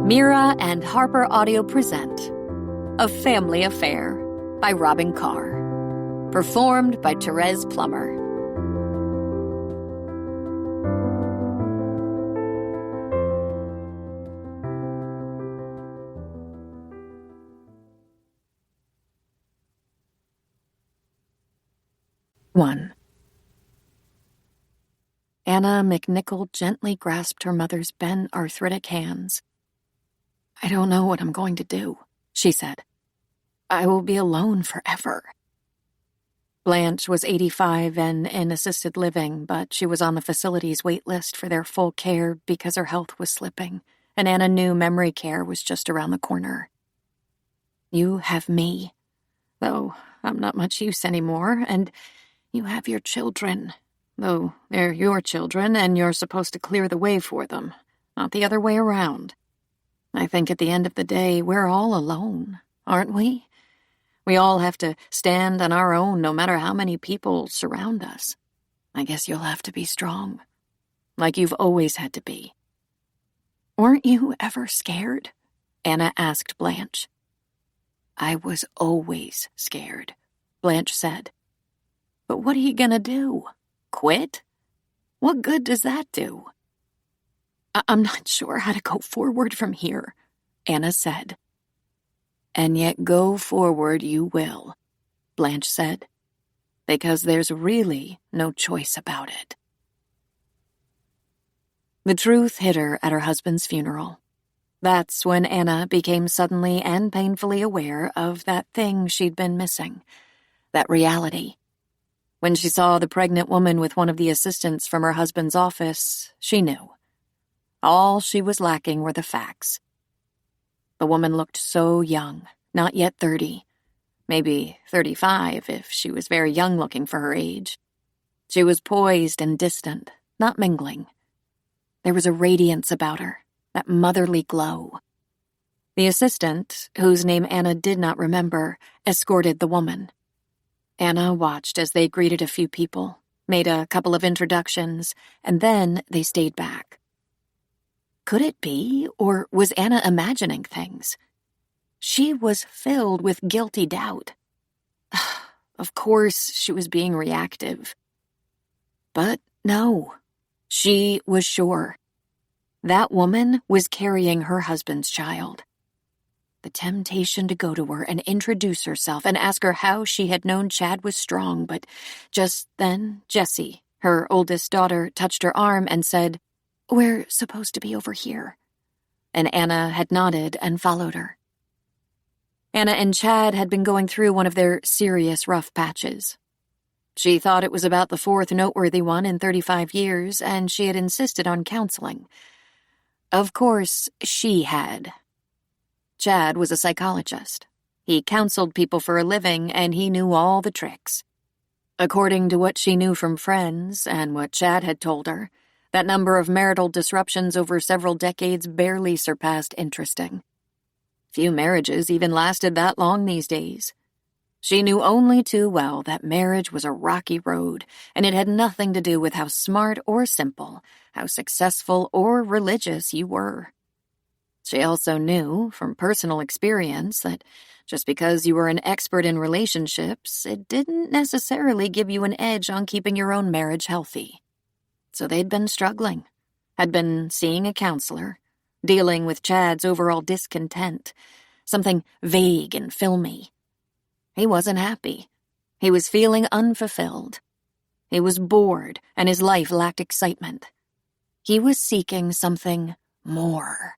Mira and Harper Audio present A Family Affair by Robin Carr. Performed by Therese Plummer. One. Anna McNichol gently grasped her mother's bent, arthritic hands. "I don't know what I'm going to do," she said. "I will be alone forever." Blanche was 85 and in assisted living, but she was on the facility's wait list for their full care because her health was slipping, and Anna knew memory care was just around the corner. "You have me, though I'm not much use anymore, and you have your children, though they're your children and you're supposed to clear the way for them, not the other way around. I think at the end of the day, we're all alone, aren't we? We all have to stand on our own no matter how many people surround us. I guess you'll have to be strong, like you've always had to be." "Weren't you ever scared?" Anna asked Blanche. "I was always scared," Blanche said. "But what are you gonna do? Quit? What good does that do?" I'm not sure how to go forward from here," Anna said. "And yet go forward you will," Blanche said, "because there's really no choice about it." The truth hit her at her husband's funeral. That's when Anna became suddenly and painfully aware of that thing she'd been missing, that reality. When she saw the pregnant woman with one of the assistants from her husband's office, she knew. All she was lacking were the facts. The woman looked so young, not yet 30, maybe 35 if she was very young-looking for her age. She was poised and distant, not mingling. There was a radiance about her, that motherly glow. The assistant, whose name Anna did not remember, escorted the woman. Anna watched as they greeted a few people, made a couple of introductions, and then they stayed back. Could it be, or was Anna imagining things? She was filled with guilty doubt. Of course, she was being reactive. But no, she was sure. That woman was carrying her husband's child. The temptation to go to her and introduce herself and ask her how she had known Chad was strong, but just then Jessie, her oldest daughter, touched her arm and said, "We're supposed to be over here." And Anna had nodded and followed her. Anna and Chad had been going through one of their serious rough patches. She thought it was about the fourth noteworthy one in 35 years, and she had insisted on counseling. Of course, she had. Chad was a psychologist. He counseled people for a living, and he knew all the tricks. According to what she knew from friends and what Chad had told her, that number of marital disruptions over several decades barely surpassed interesting. Few marriages even lasted that long these days. She knew only too well that marriage was a rocky road, and it had nothing to do with how smart or simple, how successful or religious you were. She also knew, from personal experience, that just because you were an expert in relationships, it didn't necessarily give you an edge on keeping your own marriage healthy. So they'd been struggling, had been seeing a counselor, dealing with Chad's overall discontent, something vague and filmy. He wasn't happy. He was feeling unfulfilled. He was bored, and his life lacked excitement. He was seeking something more.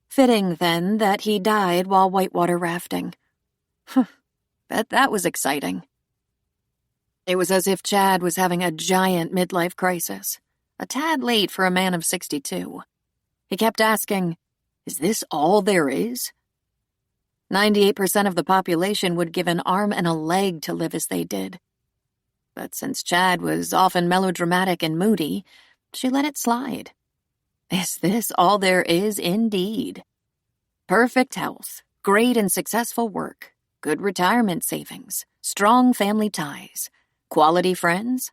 Fitting, then, that he died while whitewater rafting. Bet that was exciting. It was as if Chad was having a giant midlife crisis, a tad late for a man of 62. He kept asking, "Is this all there is?" 98% of the population would give an arm and a leg to live as they did. But since Chad was often melodramatic and moody, she let it slide. Is this all there is indeed? Perfect health, great and successful work, good retirement savings, strong family ties, quality friends?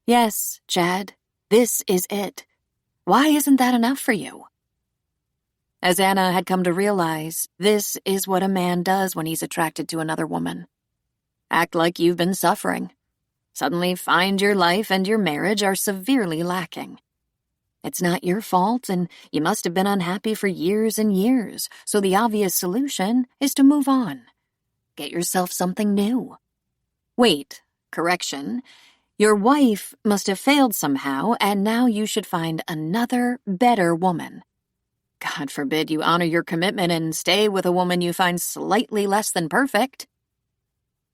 Yes, Chad, this is it. Why isn't that enough for you? As Anna had come to realize, this is what a man does when he's attracted to another woman. Act like you've been suffering. Suddenly find your life and your marriage are severely lacking. It's not your fault, and you must have been unhappy for years and years, so the obvious solution is to move on. Get yourself something new. Wait, correction. Your wife must have failed somehow, and now you should find another, better woman. God forbid you honor your commitment and stay with a woman you find slightly less than perfect.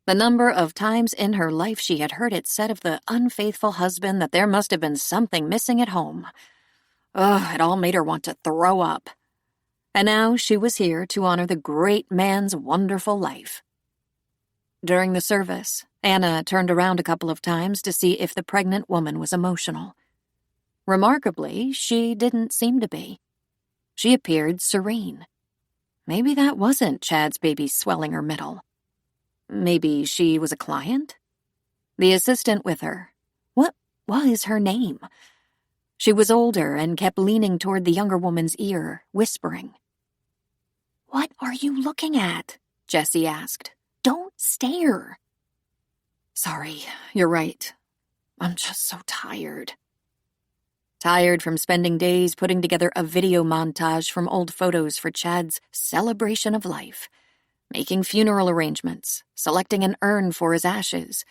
The number of times in her life she had heard it said of the unfaithful husband that there must have been something missing at home. It all made her want to throw up. And now she was here to honor the great man's wonderful life. During the service, Anna turned around a couple of times to see if the pregnant woman was emotional. Remarkably, she didn't seem to be. She appeared serene. Maybe that wasn't Chad's baby swelling her middle. Maybe she was a client? The assistant with her. What was her name? She was older and kept leaning toward the younger woman's ear, whispering. "What are you looking at?" Jessie asked. "Don't stare." Sorry, you're right. I'm just so tired. Tired from spending days putting together a video montage from old photos for Chad's celebration of life, making funeral arrangements, selecting an urn for his ashes,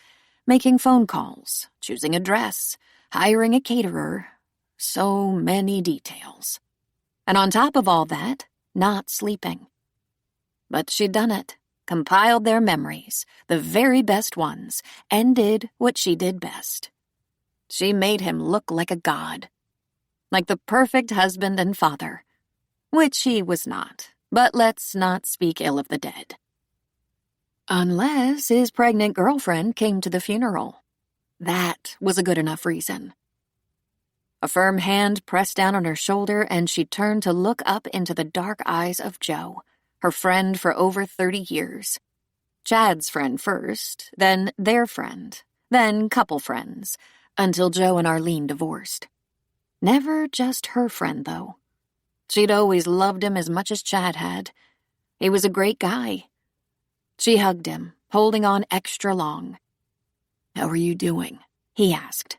making phone calls, choosing a dress, hiring a caterer. So many details. And on top of all that, not sleeping. But she'd done it, compiled their memories, the very best ones, and did what she did best. She made him look like a god. Like the perfect husband and father. Which he was not, but let's not speak ill of the dead. Unless his pregnant girlfriend came to the funeral. That was a good enough reason. A firm hand pressed down on her shoulder, and she turned to look up into the dark eyes of Joe, her friend for over 30 years. Chad's friend first, then their friend, then couple friends, until Joe and Arlene divorced. Never just her friend, though. She'd always loved him as much as Chad had. He was a great guy. She hugged him, holding on extra long. "How are you doing?" he asked.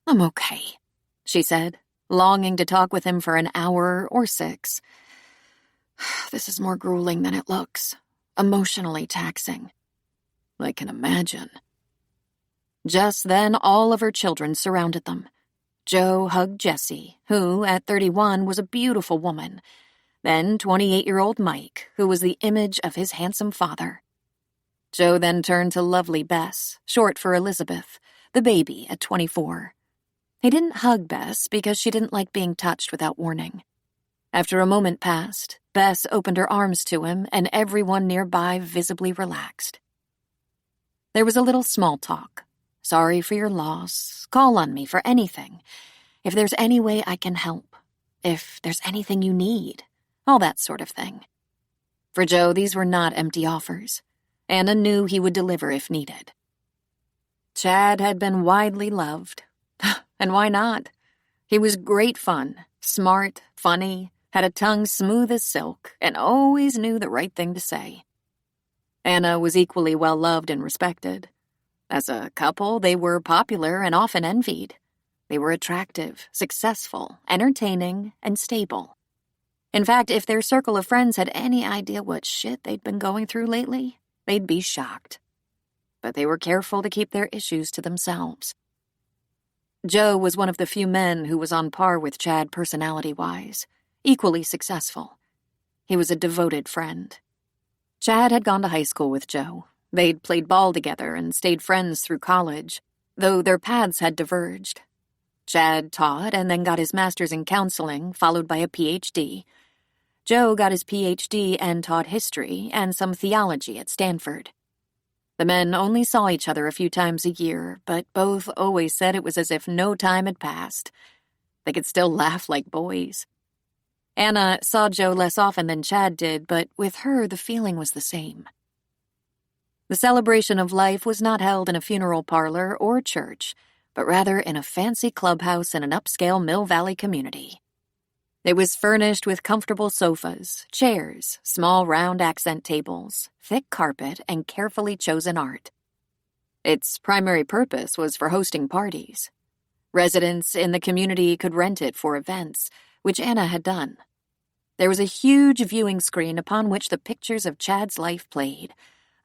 "I'm okay," she said, longing to talk with him for an hour or 6. This is more grueling than it looks, emotionally taxing. I can imagine. Just then, all of her children surrounded them. Joe hugged Jessie, who, at 31, was a beautiful woman. Then 28-year-old Mike, who was the image of his handsome father. Joe then turned to lovely Bess, short for Elizabeth, the baby at 24. He didn't hug Bess because she didn't like being touched without warning. After a moment passed, Bess opened her arms to him, and everyone nearby visibly relaxed. There was a little small talk. Sorry for your loss. Call on me for anything. If there's any way I can help. If there's anything you need. All that sort of thing. For Joe, these were not empty offers. Anna knew he would deliver if needed. Chad had been widely loved. And why not? He was great fun, smart, funny, had a tongue smooth as silk, and always knew the right thing to say. Anna was equally well loved and respected. As a couple, they were popular and often envied. They were attractive, successful, entertaining, and stable. In fact, if their circle of friends had any idea what shit they'd been going through lately, they'd be shocked. But they were careful to keep their issues to themselves. Joe was one of the few men who was on par with Chad personality-wise, equally successful. He was a devoted friend. Chad had gone to high school with Joe. They'd played ball together and stayed friends through college, though their paths had diverged. Chad taught and then got his master's in counseling, followed by a PhD. Joe got his PhD and taught history and some theology at Stanford. The men only saw each other a few times a year, but both always said it was as if no time had passed. They could still laugh like boys. Anna saw Joe less often than Chad did, but with her the feeling was the same. The celebration of life was not held in a funeral parlor or church, but rather in a fancy clubhouse in an upscale Mill Valley community. It was furnished with comfortable sofas, chairs, small round accent tables, thick carpet, and carefully chosen art. Its primary purpose was for hosting parties. Residents in the community could rent it for events, which Anna had done. There was a huge viewing screen upon which the pictures of Chad's life played,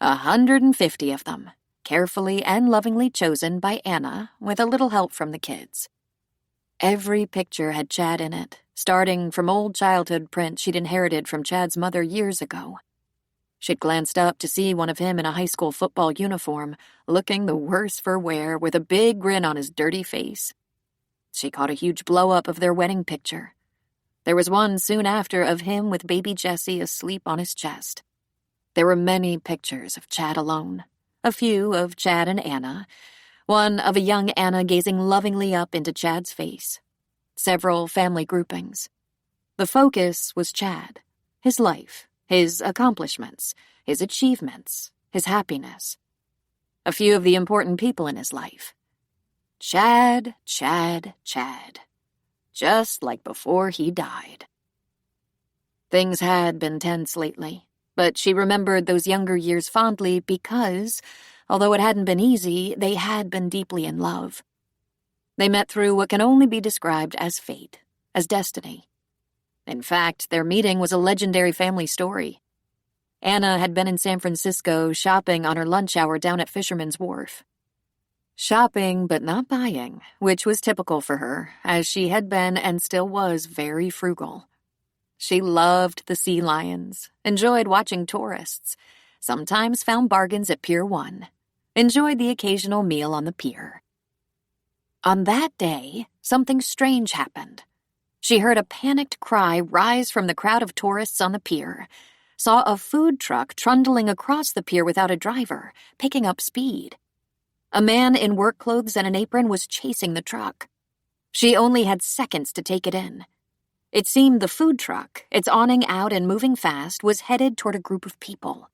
150 of them, carefully and lovingly chosen by Anna with a little help from the kids. Every picture had Chad in it, starting from old childhood prints she'd inherited from Chad's mother years ago. She'd glanced up to see one of him in a high school football uniform, looking the worse for wear with a big grin on his dirty face. She caught a huge blow-up of their wedding picture. There was one soon after of him with baby Jessie asleep on his chest. There were many pictures of Chad alone, a few of Chad and Anna, one of a young Anna gazing lovingly up into Chad's face, several family groupings. The focus was Chad, his life, his accomplishments, his achievements, his happiness. A few of the important people in his life. Chad, Chad, Chad. Just like before he died. Things had been tense lately, but she remembered those younger years fondly because, although it hadn't been easy, they had been deeply in love. They met through what can only be described as fate, as destiny. In fact, their meeting was a legendary family story. Anna had been in San Francisco shopping on her lunch hour down at Fisherman's Wharf. Shopping but not buying, which was typical for her, as she had been and still was very frugal. She loved the sea lions, enjoyed watching tourists, sometimes found bargains at Pier 1, enjoyed the occasional meal on the pier. On that day, something strange happened. She heard a panicked cry rise from the crowd of tourists on the pier, saw a food truck trundling across the pier without a driver, picking up speed. A man in work clothes and an apron was chasing the truck. She only had seconds to take it in. It seemed the food truck, its awning out and moving fast, was headed toward a group of people.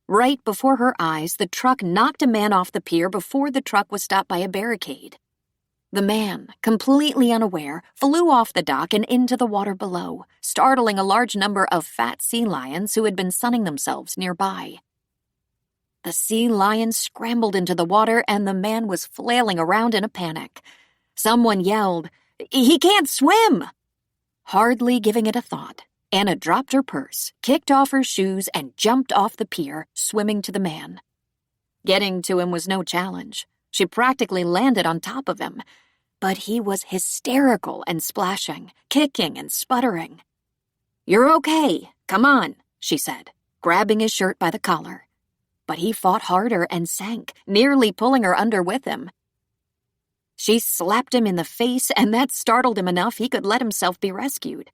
Right before her eyes, the truck knocked a man off the pier before the truck was stopped by a barricade. The man, completely unaware, flew off the dock and into the water below, startling a large number of fat sea lions who had been sunning themselves nearby. The sea lions scrambled into the water and the man was flailing around in a panic. Someone yelled, "He can't swim!" Hardly giving it a thought, Anna dropped her purse, kicked off her shoes, and jumped off the pier, swimming to the man. Getting to him was no challenge. She practically landed on top of him, but he was hysterical and splashing, kicking and sputtering. "You're okay. Come on," she said, grabbing his shirt by the collar. But he fought harder and sank, nearly pulling her under with him. She slapped him in the face, and that startled him enough he could let himself be rescued.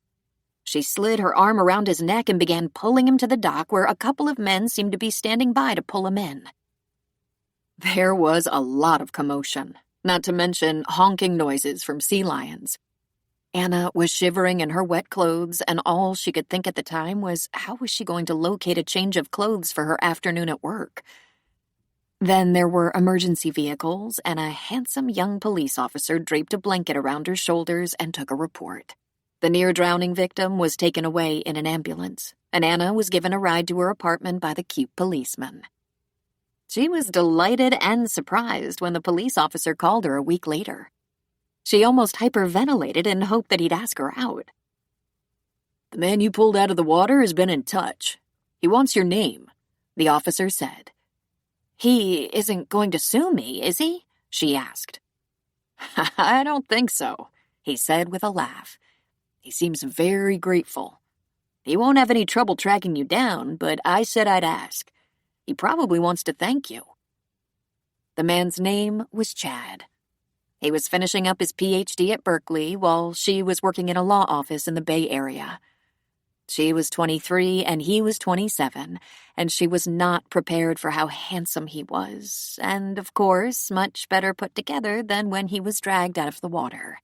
She slid her arm around his neck and began pulling him to the dock where a couple of men seemed to be standing by to pull him in. There was a lot of commotion, not to mention honking noises from sea lions. Anna was shivering in her wet clothes, and all she could think at the time was how was she going to locate a change of clothes for her afternoon at work? Then there were emergency vehicles, and a handsome young police officer draped a blanket around her shoulders and took a report. The near-drowning victim was taken away in an ambulance, and Anna was given a ride to her apartment by the cute policeman. She was delighted and surprised when the police officer called her a week later. She almost hyperventilated in hope that he'd ask her out. "The man you pulled out of the water has been in touch. He wants your name," the officer said. "He isn't going to sue me, is he?" she asked. "I don't think so," he said with a laugh. "He seems very grateful. He won't have any trouble tracking you down, but I said I'd ask. He probably wants to thank you." The man's name was Chad. He was finishing up his PhD at Berkeley while she was working in a law office in the Bay Area. She was 23 and he was 27, and she was not prepared for how handsome he was, and, of course, much better put together than when he was dragged out of the water.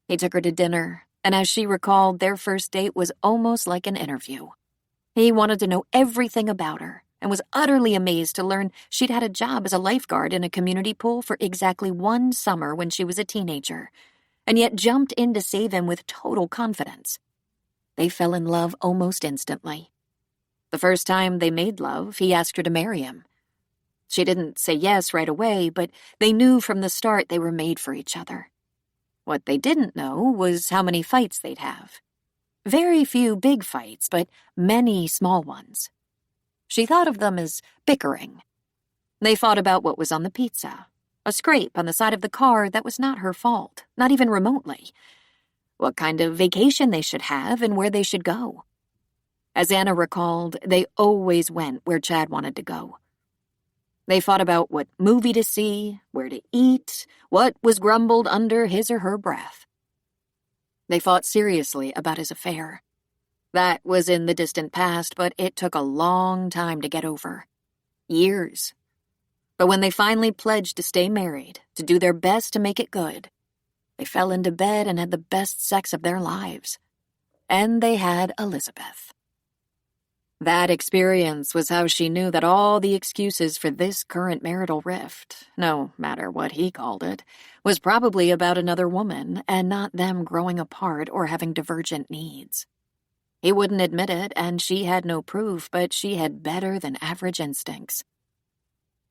He took her to dinner, and as she recalled, their first date was almost like an interview. He wanted to know everything about her, and was utterly amazed to learn she'd had a job as a lifeguard in a community pool for exactly one summer when she was a teenager, and yet jumped in to save him with total confidence. They fell in love almost instantly. The first time they made love, he asked her to marry him. She didn't say yes right away, but they knew from the start they were made for each other. What they didn't know was how many fights they'd have. Very few big fights, but many small ones. She thought of them as bickering. They fought about what was on the pizza, a scrape on the side of the car that was not her fault, not even remotely, what kind of vacation they should have and where they should go. As Anna recalled, they always went where Chad wanted to go. They fought about what movie to see, where to eat, what was grumbled under his or her breath. They fought seriously about his affair. That was in the distant past, but it took a long time to get over. Years. But when they finally pledged to stay married, to do their best to make it good, they fell into bed and had the best sex of their lives. And they had Elizabeth. That experience was how she knew that all the excuses for this current marital rift, no matter what he called it, was probably about another woman and not them growing apart or having divergent needs. He wouldn't admit it, and she had no proof, but she had better than average instincts.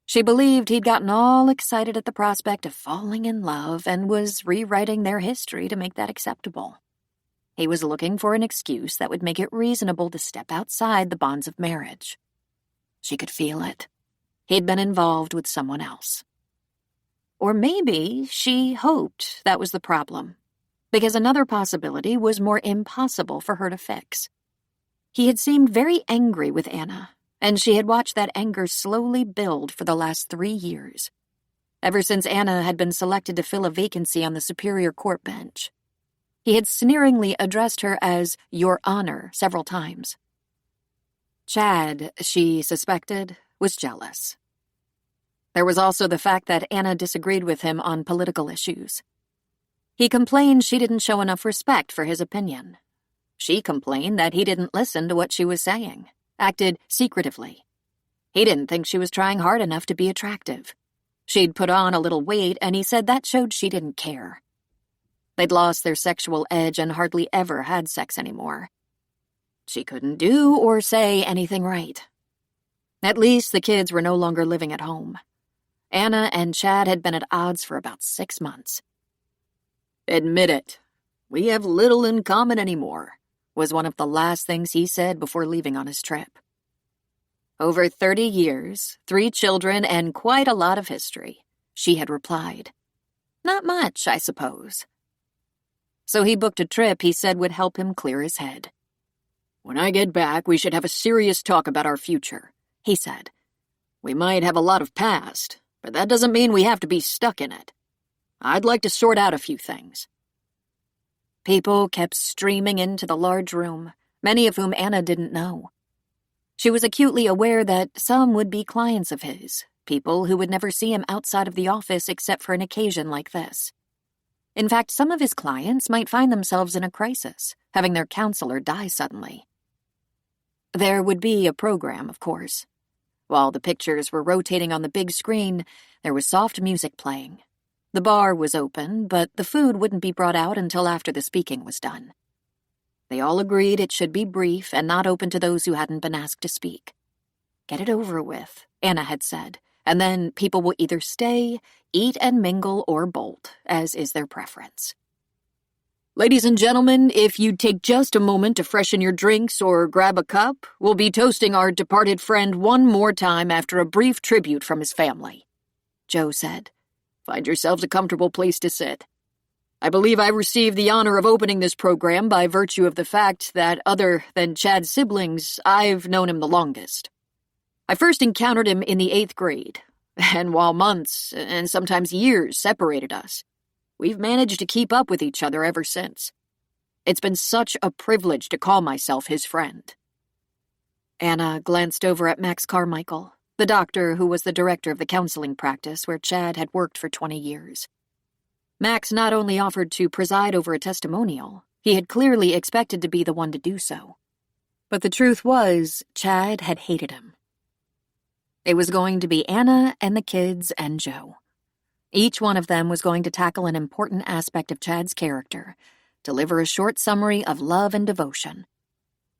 She believed he'd gotten all excited at the prospect of falling in love and was rewriting their history to make that acceptable. He was looking for an excuse that would make it reasonable to step outside the bonds of marriage. She could feel it. He'd been involved with someone else. Or maybe she hoped that was the problem, because another possibility was more impossible for her to fix. He had seemed very angry with Anna, and she had watched that anger slowly build for the last 3 years, ever since Anna had been selected to fill a vacancy on the Superior Court bench. He had sneeringly addressed her as Your Honor several times. Chad, she suspected, was jealous. There was also the fact that Anna disagreed with him on political issues. He complained she didn't show enough respect for his opinion. She complained that he didn't listen to what she was saying, acted secretively. He didn't think she was trying hard enough to be attractive. She'd put on a little weight, and he said that showed she didn't care. They'd lost their sexual edge and hardly ever had sex anymore. She couldn't do or say anything right. At least the kids were no longer living at home. Anna and Chad had been at odds for about 6 months. "Admit it. We have little in common anymore," was one of the last things he said before leaving on his trip. "Over 30 years, 3 children, and quite a lot of history," she had replied. "Not much, I suppose." So he booked a trip he said would help him clear his head. "When I get back, we should have a serious talk about our future," he said. "We might have a lot of past, but that doesn't mean we have to be stuck in it. I'd like to sort out a few things." People kept streaming into the large room, many of whom Anna didn't know. She was acutely aware that some would be clients of his, people who would never see him outside of the office except for an occasion like this. In fact, some of his clients might find themselves in a crisis, having their counselor die suddenly. There would be a program, of course. While the pictures were rotating on the big screen, there was soft music playing. The bar was open, but the food wouldn't be brought out until after the speaking was done. They all agreed it should be brief and not open to those who hadn't been asked to speak. "Get it over with," Anna had said, "and then people will either stay, eat and mingle, or bolt, as is their preference." "Ladies and gentlemen, if you'd take just a moment to freshen your drinks or grab a cup, we'll be toasting our departed friend one more time after a brief tribute from his family," Joe said. "Find yourselves a comfortable place to sit. I believe I received the honor of opening this program by virtue of the fact that, other than Chad's siblings, I've known him the longest. I first encountered him in the 8th grade, and while months, and sometimes years, separated us, we've managed to keep up with each other ever since. It's been such a privilege to call myself his friend." Anna glanced over at Max Carmichael, the doctor who was the director of the counseling practice where Chad had worked for 20 years. Max not only offered to preside over a testimonial, he had clearly expected to be the one to do so. But the truth was, Chad had hated him. It was going to be Anna and the kids and Joe. Each one of them was going to tackle an important aspect of Chad's character, deliver a short summary of love and devotion.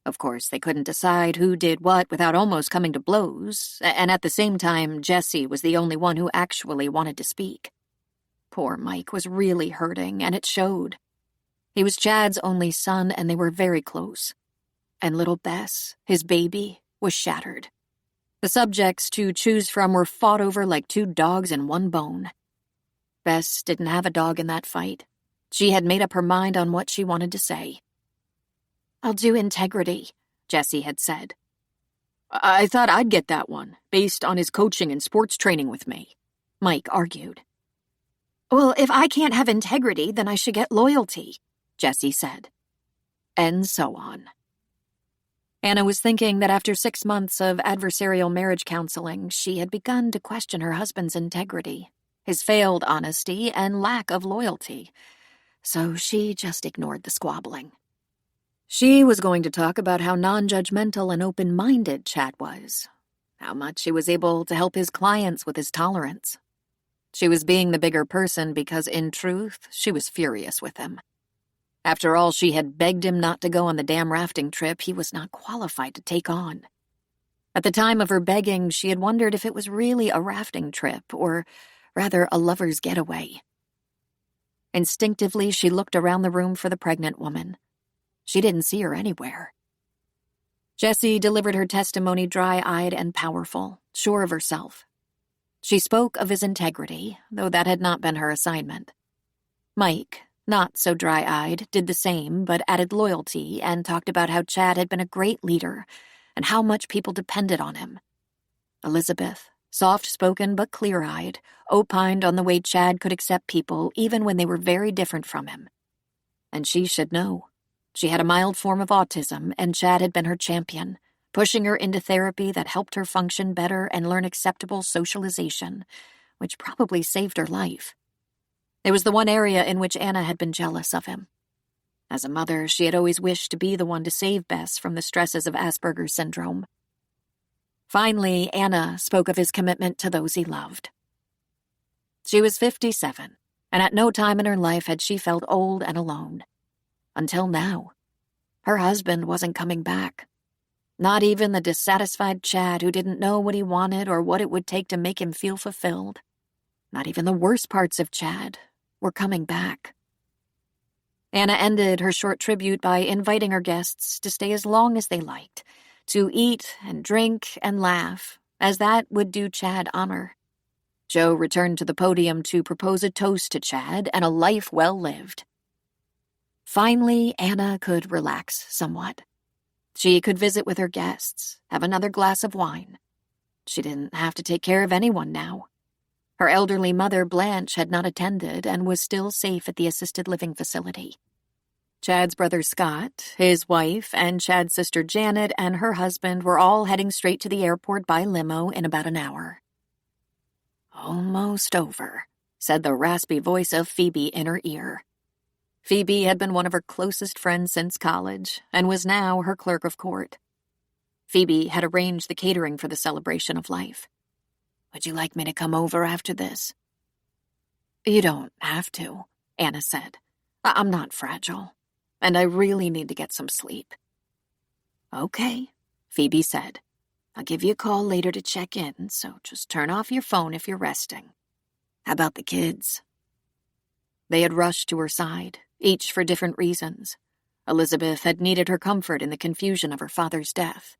Of course, they couldn't decide who did what without almost coming to blows, and at the same time, Jessie was the only one who actually wanted to speak. Poor Mike was really hurting, and it showed. He was Chad's only son, and they were very close. And little Bess, his baby, was shattered. The subjects to choose from were fought over like two dogs and one bone. Bess didn't have a dog in that fight. She had made up her mind on what she wanted to say. "I'll do integrity," Jessie had said. "I thought I'd get that one, based on his coaching and sports training with me," Mike argued. "Well, if I can't have integrity, then I should get loyalty," Jessie said. And so on. Anna was thinking that after 6 months of adversarial marriage counseling, she had begun to question her husband's integrity, his failed honesty, and lack of loyalty. So she just ignored the squabbling. She was going to talk about how non-judgmental and open-minded Chad was, how much he was able to help his clients with his tolerance. She was being the bigger person because, in truth, she was furious with him. After all she had begged him not to go on the damn rafting trip he was not qualified to take on. At the time of her begging, she had wondered if it was really a rafting trip, or rather a lover's getaway. Instinctively, she looked around the room for the pregnant woman. She didn't see her anywhere. Jessie delivered her testimony dry-eyed and powerful, sure of herself. She spoke of his integrity, though that had not been her assignment. Mike, not so dry-eyed, did the same, but added loyalty and talked about how Chad had been a great leader and how much people depended on him. Elizabeth, soft-spoken but clear-eyed, opined on the way Chad could accept people even when they were very different from him. And she should know. She had a mild form of autism, and Chad had been her champion, pushing her into therapy that helped her function better and learn acceptable socialization, which probably saved her life. It was the one area in which Anna had been jealous of him. As a mother, she had always wished to be the one to save Bess from the stresses of Asperger's syndrome. Finally, Anna spoke of his commitment to those he loved. She was 57, and at no time in her life had she felt old and alone. Until now. Her husband wasn't coming back. Not even the dissatisfied Chad who didn't know what he wanted or what it would take to make him feel fulfilled. Not even the worst parts of Chad were coming back. Anna ended her short tribute by inviting her guests to stay as long as they liked, to eat and drink and laugh, as that would do Chad honor. Joe returned to the podium to propose a toast to Chad and a life well lived. Finally, Anna could relax somewhat. She could visit with her guests, have another glass of wine. She didn't have to take care of anyone now. Her elderly mother, Blanche, had not attended and was still safe at the assisted living facility. Chad's brother Scott, his wife, and Chad's sister Janet and her husband were all heading straight to the airport by limo in about an hour. "Almost over," said the raspy voice of Phoebe in her ear. Phoebe had been one of her closest friends since college and was now her clerk of court. Phoebe had arranged the catering for the celebration of life. "Would you like me to come over after this?" "You don't have to," Anna said. "I'm not fragile, and I really need to get some sleep." "Okay," Phoebe said. "I'll give you a call later to check in, so just turn off your phone if you're resting. How about the kids?" They had rushed to her side, each for different reasons. Elizabeth had needed her comfort in the confusion of her father's death.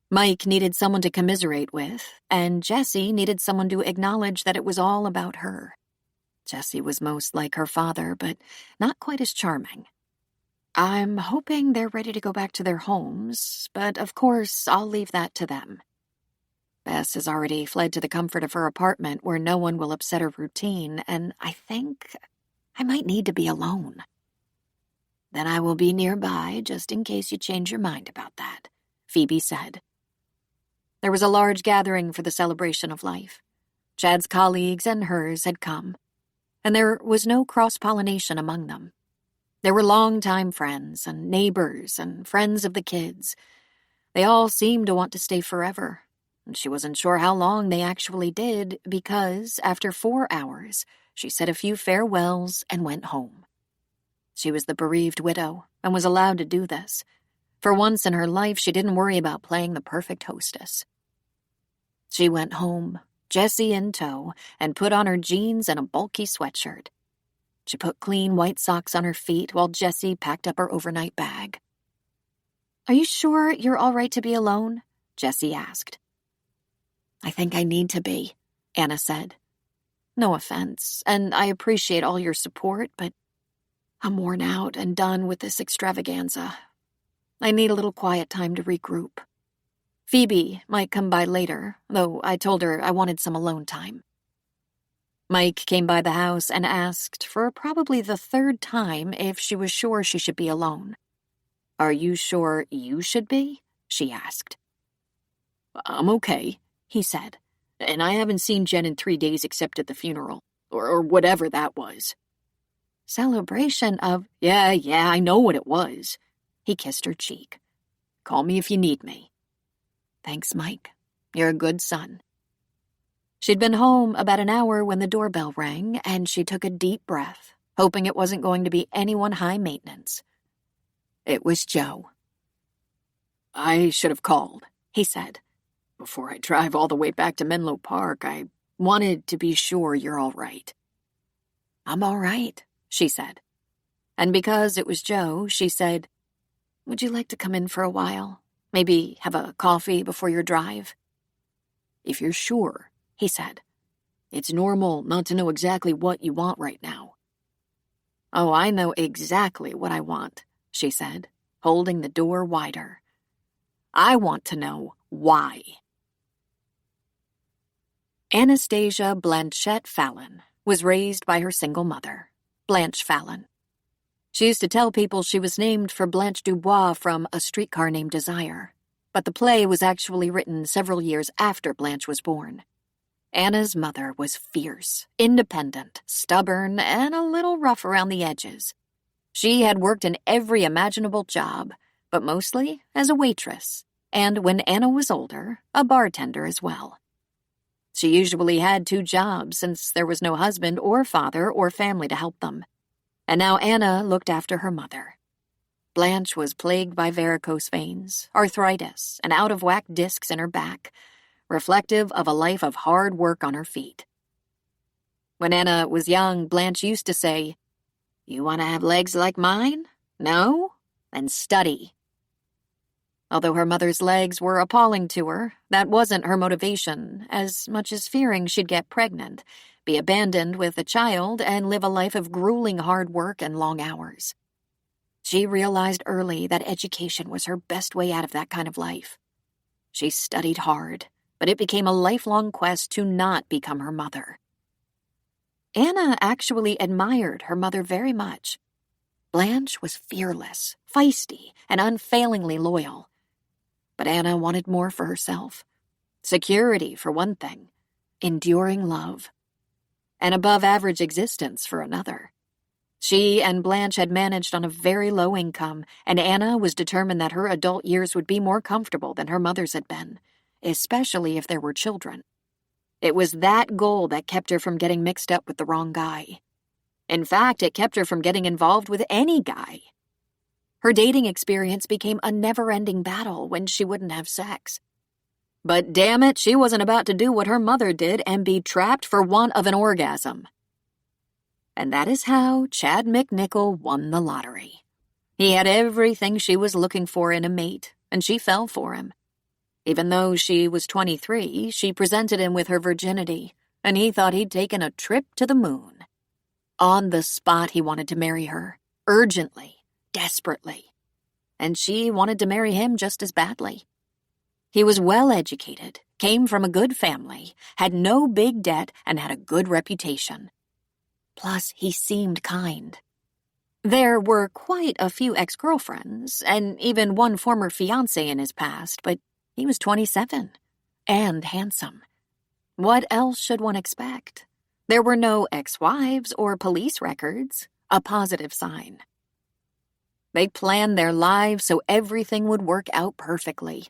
Mike needed someone to commiserate with, and Jessie needed someone to acknowledge that it was all about her. Jessie was most like her father, but not quite as charming. "I'm hoping they're ready to go back to their homes, but of course I'll leave that to them. Bess has already fled to the comfort of her apartment where no one will upset her routine, and I think I might need to be alone." "Then I will be nearby just in case you change your mind about that," Phoebe said. There was a large gathering for the celebration of life. Chad's colleagues and hers had come, and there was no cross-pollination among them. There were longtime friends and neighbors and friends of the kids. They all seemed to want to stay forever, and she wasn't sure how long they actually did because, after 4 hours, she said a few farewells and went home. She was the bereaved widow and was allowed to do this. For once in her life, she didn't worry about playing the perfect hostess. She went home, Jessie in tow, and put on her jeans and a bulky sweatshirt. She put clean white socks on her feet while Jessie packed up her overnight bag. "Are you sure you're all right to be alone?" Jessie asked. "I think I need to be," Anna said. "No offense, and I appreciate all your support, but I'm worn out and done with this extravaganza. I need a little quiet time to regroup. Phoebe might come by later, though I told her I wanted some alone time." Mike came by the house and asked, for probably the third time, if she was sure she should be alone. "Are you sure you should be?" she asked. "I'm okay," he said, "and I haven't seen Jen in 3 days except at the funeral, or whatever that was." "Celebration of—" Yeah, I know what it was." He kissed her cheek. "Call me if you need me." "Thanks, Mike. You're a good son." She'd been home about an hour when the doorbell rang, and she took a deep breath, hoping it wasn't going to be anyone high maintenance. It was Joe. "I should have called," he said. "Before I drive all the way back to Menlo Park, I wanted to be sure you're all right." "I'm all right," she said. And because it was Joe, she said, "Would you like to come in for a while? Maybe have a coffee before your drive?" "If you're sure," he said. "It's normal not to know exactly what you want right now." "Oh, I know exactly what I want," she said, holding the door wider. "I want to know why." Anastasia Blanchette Fallon was raised by her single mother, Blanche Fallon. She used to tell people she was named for Blanche Dubois from A Streetcar Named Desire, but the play was actually written several years after Blanche was born. Anna's mother was fierce, independent, stubborn, and a little rough around the edges. She had worked in every imaginable job, but mostly as a waitress, and when Anna was older, a bartender as well. She usually had 2 jobs since there was no husband or father or family to help them. And now Anna looked after her mother. Blanche was plagued by varicose veins, arthritis, and out-of-whack discs in her back, reflective of a life of hard work on her feet. When Anna was young, Blanche used to say, "You want to have legs like mine? No? Then study." Although her mother's legs were appalling to her, that wasn't her motivation, as much as fearing she'd get pregnant, be abandoned with a child, and live a life of grueling hard work and long hours. She realized early that education was her best way out of that kind of life. She studied hard, but it became a lifelong quest to not become her mother. Anna actually admired her mother very much. Blanche was fearless, feisty, and unfailingly loyal. But Anna wanted more for herself. Security, for one thing. Enduring love. An above-average existence for another. She and Blanche had managed on a very low income, and Anna was determined that her adult years would be more comfortable than her mother's had been, especially if there were children. It was that goal that kept her from getting mixed up with the wrong guy. In fact, it kept her from getting involved with any guy. Her dating experience became a never-ending battle when she wouldn't have sex. But damn it, she wasn't about to do what her mother did and be trapped for want of an orgasm. And that is how Chad McNichol won the lottery. He had everything she was looking for in a mate, and she fell for him. Even though she was 23, she presented him with her virginity, and he thought he'd taken a trip to the moon. On the spot, he wanted to marry her, urgently, desperately. And she wanted to marry him just as badly. He was well-educated, came from a good family, had no big debt, and had a good reputation. Plus, he seemed kind. There were quite a few ex-girlfriends, and even one former fiancé in his past, but he was 27, and handsome. What else should one expect? There were no ex-wives or police records, a positive sign. They planned their lives so everything would work out perfectly.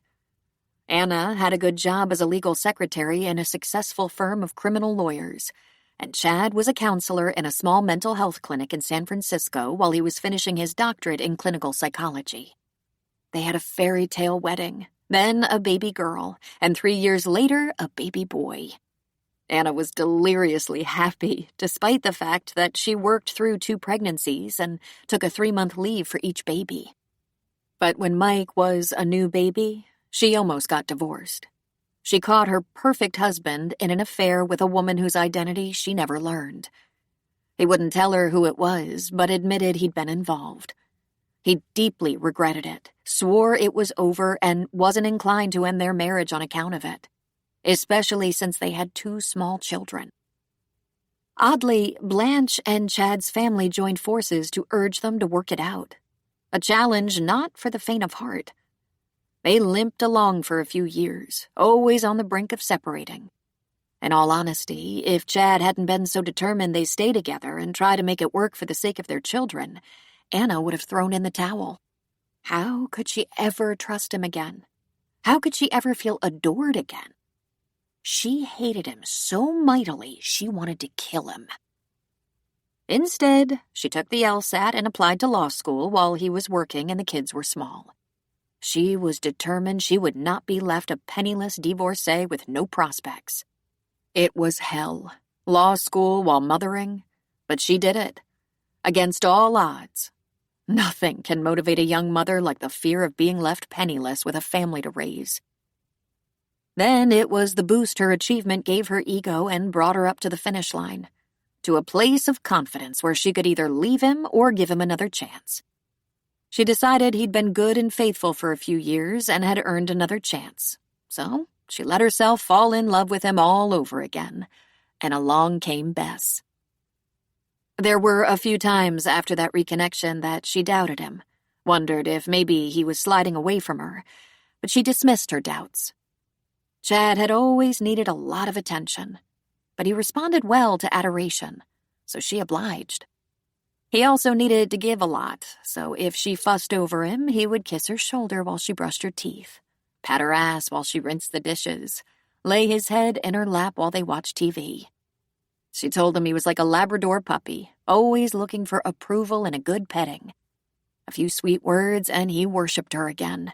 Anna had a good job as a legal secretary in a successful firm of criminal lawyers, and Chad was a counselor in a small mental health clinic in San Francisco while he was finishing his doctorate in clinical psychology. They had a fairy tale wedding, then a baby girl, and 3 years later, a baby boy. Anna was deliriously happy, despite the fact that she worked through 2 pregnancies and took a 3-month leave for each baby. But when Mike was a new baby, she almost got divorced. She caught her perfect husband in an affair with a woman whose identity she never learned. He wouldn't tell her who it was, but admitted he'd been involved. He deeply regretted it, swore it was over, and wasn't inclined to end their marriage on account of it, especially since they had 2 small children. Oddly, Blanche and Chad's family joined forces to urge them to work it out, a challenge not for the faint of heart. They limped along for a few years, always on the brink of separating. In all honesty, if Chad hadn't been so determined they stay together and try to make it work for the sake of their children, Anna would have thrown in the towel. How could she ever trust him again? How could she ever feel adored again? She hated him so mightily she wanted to kill him. Instead, she took the LSAT and applied to law school while he was working and the kids were small. She was determined she would not be left a penniless divorcee with no prospects. It was hell, law school while mothering, but she did it, against all odds. Nothing can motivate a young mother like the fear of being left penniless with a family to raise. Then it was the boost her achievement gave her ego and brought her up to the finish line, to a place of confidence where she could either leave him or give him another chance. She decided he'd been good and faithful for a few years and had earned another chance. So she let herself fall in love with him all over again, and along came Bess. There were a few times after that reconnection that she doubted him, wondered if maybe he was sliding away from her, but she dismissed her doubts. Chad had always needed a lot of attention, but he responded well to adoration, so she obliged. He also needed to give a lot, so if she fussed over him, he would kiss her shoulder while she brushed her teeth, pat her ass while she rinsed the dishes, lay his head in her lap while they watched TV. She told him he was like a Labrador puppy, always looking for approval and a good petting. A few sweet words, and he worshipped her again.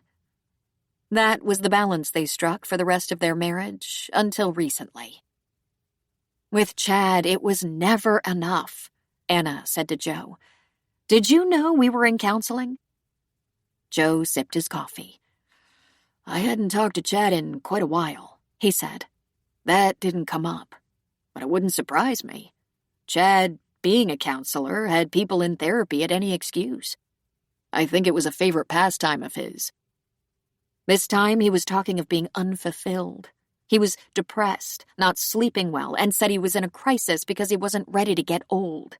That was the balance they struck for the rest of their marriage, until recently. With Chad, it was never enough, Anna said to Joe. Did you know we were in counseling? Joe sipped his coffee. I hadn't talked to Chad in quite a while, he said. That didn't come up, but it wouldn't surprise me. Chad, being a counselor, had people in therapy at any excuse. I think it was a favorite pastime of his. This time he was talking of being unfulfilled. He was depressed, not sleeping well, and said he was in a crisis because he wasn't ready to get old.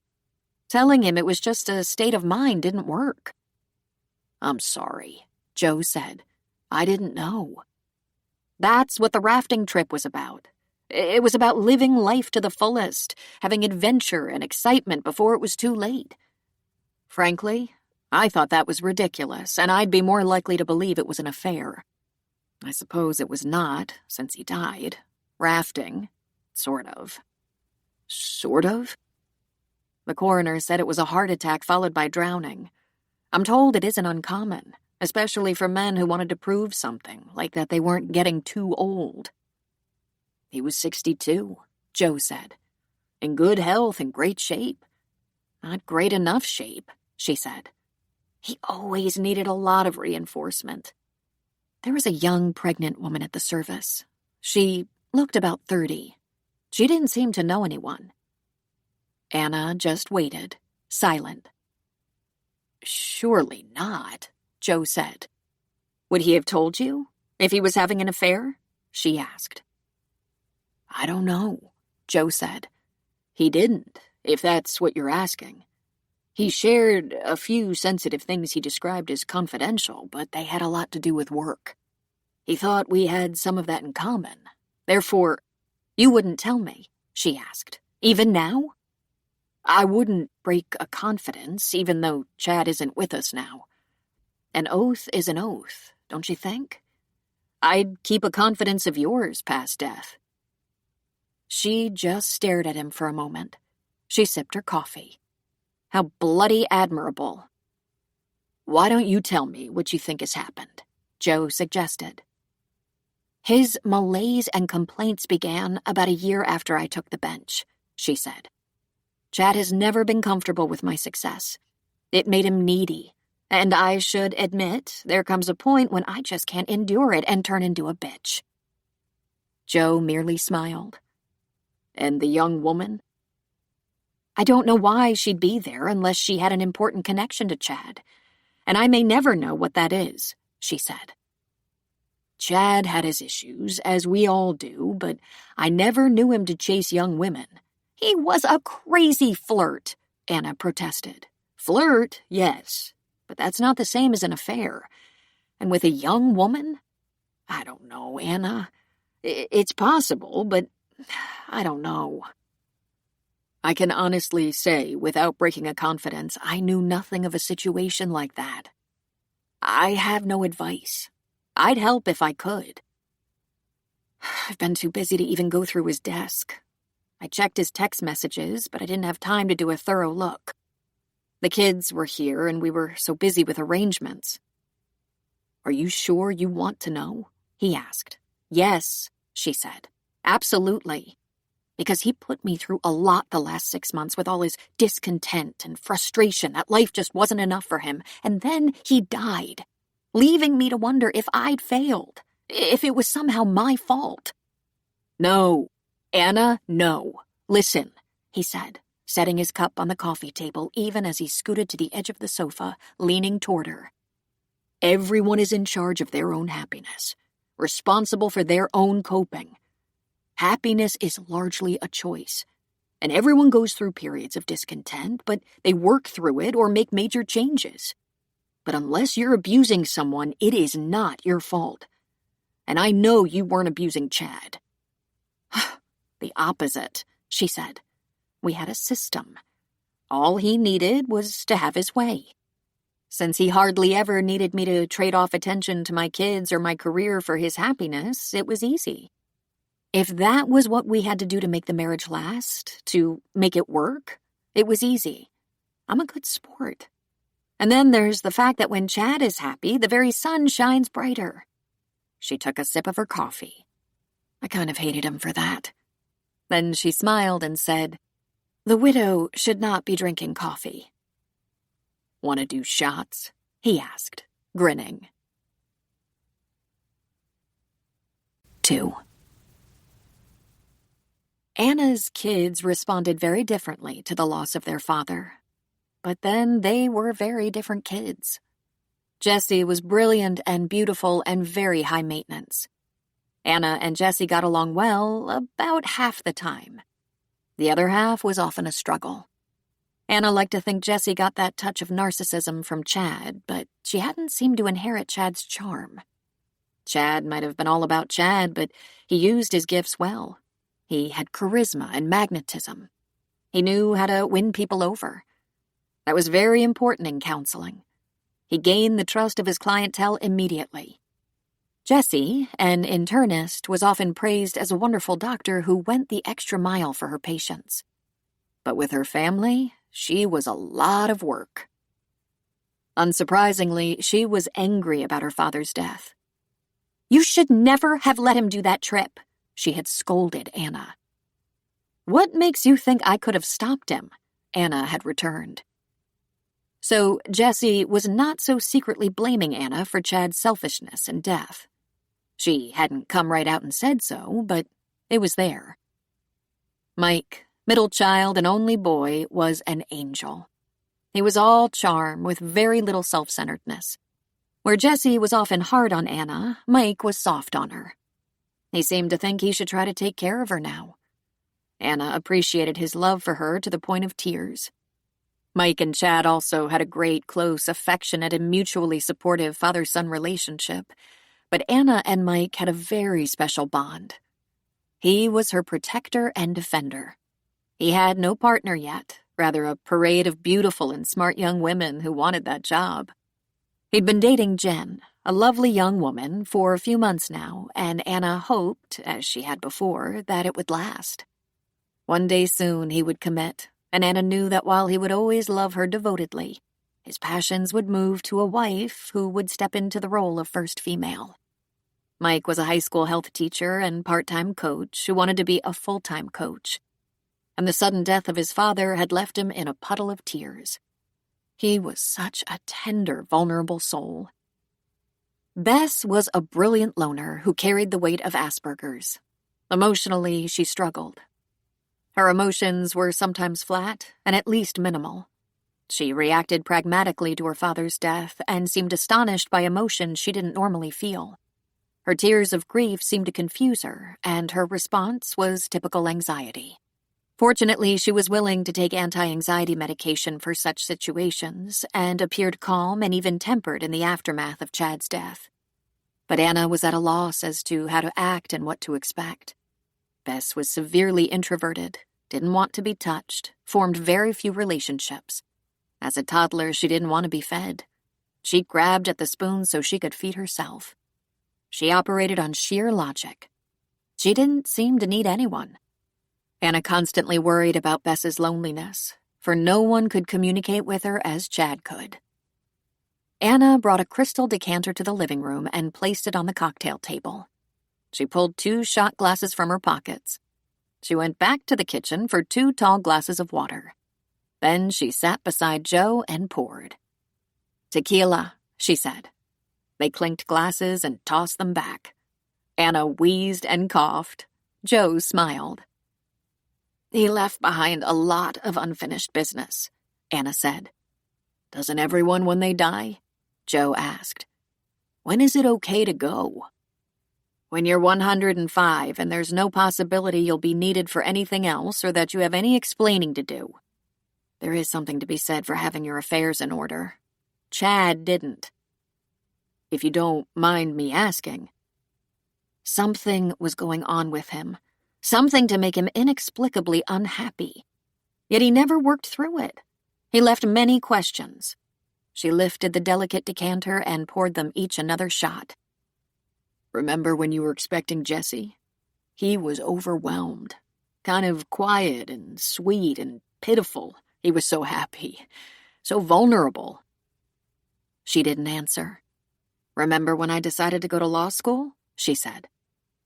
Telling him it was just a state of mind didn't work. I'm sorry, Joe said. I didn't know. That's what the rafting trip was about. It was about living life to the fullest, having adventure and excitement before it was too late. Frankly, I thought that was ridiculous, and I'd be more likely to believe it was an affair. I suppose it was not, since he died. Rafting. Sort of. Sort of? The coroner said it was a heart attack followed by drowning. I'm told it isn't uncommon, especially for men who wanted to prove something, like that they weren't getting too old. He was 62, Joe said. In good health and great shape. Not great enough shape, she said. He always needed a lot of reinforcement. There was a young pregnant woman at the service. She looked about 30. She didn't seem to know anyone. Anna just waited, silent. Surely not, Joe said. Would he have told you, if he was having an affair? She asked. I don't know, Joe said. He didn't, if that's what you're asking. He shared a few sensitive things he described as confidential, but they had a lot to do with work. He thought we had some of that in common. Therefore, you wouldn't tell me, she asked. Even now? I wouldn't break a confidence, even though Chad isn't with us now. An oath is an oath, don't you think? I'd keep a confidence of yours past death. She just stared at him for a moment. She sipped her coffee. How bloody admirable. "Why don't you tell me what you think has happened?" Joe suggested. "His malaise and complaints began about a year after I took the bench," she said. "Chad has never been comfortable with my success. It made him needy, and I should admit there comes a point when I just can't endure it and turn into a bitch." Joe merely smiled. "And the young woman?" "I don't know why she'd be there unless she had an important connection to Chad, and I may never know what that is," she said. "Chad had his issues, as we all do, but I never knew him to chase young women." "He was a crazy flirt," Anna protested. "Flirt, yes, but that's not the same as an affair. And with a young woman? I don't know, Anna. It's possible, but I don't know." I can honestly say, without breaking a confidence, I knew nothing of a situation like that. I have no advice. I'd help if I could. I've been too busy to even go through his desk. I checked his text messages, but I didn't have time to do a thorough look. The kids were here, and we were so busy with arrangements. "Are you sure you want to know?" he asked. "Yes," she said. "Absolutely. Because he put me through a lot the last 6 months with all his discontent and frustration that life just wasn't enough for him, and then he died, leaving me to wonder if I'd failed, if it was somehow my fault." "No, Anna, no. Listen," he said, setting his cup on the coffee table even as he scooted to the edge of the sofa, leaning toward her. "Everyone is in charge of their own happiness, responsible for their own coping. Happiness is largely a choice, and everyone goes through periods of discontent, but they work through it or make major changes. But unless you're abusing someone, it is not your fault. And I know you weren't abusing Chad." "The opposite," she said. "We had a system. All he needed was to have his way. Since he hardly ever needed me to trade off attention to my kids or my career for his happiness, it was easy. If that was what we had to do to make the marriage last, to make it work, it was easy. I'm a good sport. And then there's the fact that when Chad is happy, the very sun shines brighter." She took a sip of her coffee. I kind of hated him for that. Then she smiled and said, "The widow should not be drinking coffee." "Want to do shots?" he asked, grinning. 2. Anna's kids responded very differently to the loss of their father. But then they were very different kids. Jessie was brilliant and beautiful and very high maintenance. Anna and Jessie got along well about half the time. The other half was often a struggle. Anna liked to think Jessie got that touch of narcissism from Chad, but she hadn't seemed to inherit Chad's charm. Chad might have been all about Chad, but he used his gifts well. He had charisma and magnetism. He knew how to win people over. That was very important in counseling. He gained the trust of his clientele immediately. Jessie, an internist, was often praised as a wonderful doctor who went the extra mile for her patients. But with her family, she was a lot of work. Unsurprisingly, she was angry about her father's death. "You should never have let him do that trip," she had scolded Anna. "What makes you think I could have stopped him?" Anna had returned. So Jessie was not so secretly blaming Anna for Chad's selfishness and death. She hadn't come right out and said so, but it was there. Mike, middle child and only boy, was an angel. He was all charm with very little self-centeredness. Where Jessie was often hard on Anna, Mike was soft on her. He seemed to think he should try to take care of her now. Anna appreciated his love for her to the point of tears. Mike and Chad also had a great, close, affectionate, and mutually supportive father-son relationship, but Anna and Mike had a very special bond. He was her protector and defender. He had no partner yet, rather a parade of beautiful and smart young women who wanted that job. He'd been dating Jen, a lovely young woman, for a few months now, and Anna hoped, as she had before, that it would last. One day soon he would commit, and Anna knew that while he would always love her devotedly, his passions would move to a wife who would step into the role of first female. Mike was a high school health teacher and part-time coach who wanted to be a full-time coach, and the sudden death of his father had left him in a puddle of tears. He was such a tender, vulnerable soul. Bess was a brilliant loner who carried the weight of Asperger's. Emotionally, she struggled. Her emotions were sometimes flat and at least minimal. She reacted pragmatically to her father's death and seemed astonished by emotions she didn't normally feel. Her tears of grief seemed to confuse her, and her response was typical anxiety. Fortunately, she was willing to take anti-anxiety medication for such situations and appeared calm and even tempered in the aftermath of Chad's death. But Anna was at a loss as to how to act and what to expect. Bess was severely introverted, didn't want to be touched, formed very few relationships. As a toddler, she didn't want to be fed. She grabbed at the spoon so she could feed herself. She operated on sheer logic. She didn't seem to need anyone. Anna constantly worried about Bess's loneliness, for no one could communicate with her as Chad could. Anna brought a crystal decanter to the living room and placed it on the cocktail table. She pulled 2 shot glasses from her pockets. She went back to the kitchen for 2 tall glasses of water. Then she sat beside Joe and poured. "Tequila," she said. They clinked glasses and tossed them back. Anna wheezed and coughed. Joe smiled. "He left behind a lot of unfinished business," Anna said. "Doesn't everyone when they die?" Joe asked. "When is it okay to go?" "When you're 105 and there's no possibility you'll be needed for anything else or that you have any explaining to do. There is something to be said for having your affairs in order. Chad didn't. If you don't mind me asking." Something was going on with him. Something to make him inexplicably unhappy. Yet he never worked through it. He left many questions. She lifted the delicate decanter and poured them each another shot. "Remember when you were expecting Jesse? He was overwhelmed. Kind of quiet and sweet and pitiful. He was so happy. So vulnerable." She didn't answer. "Remember when I decided to go to law school?" she said.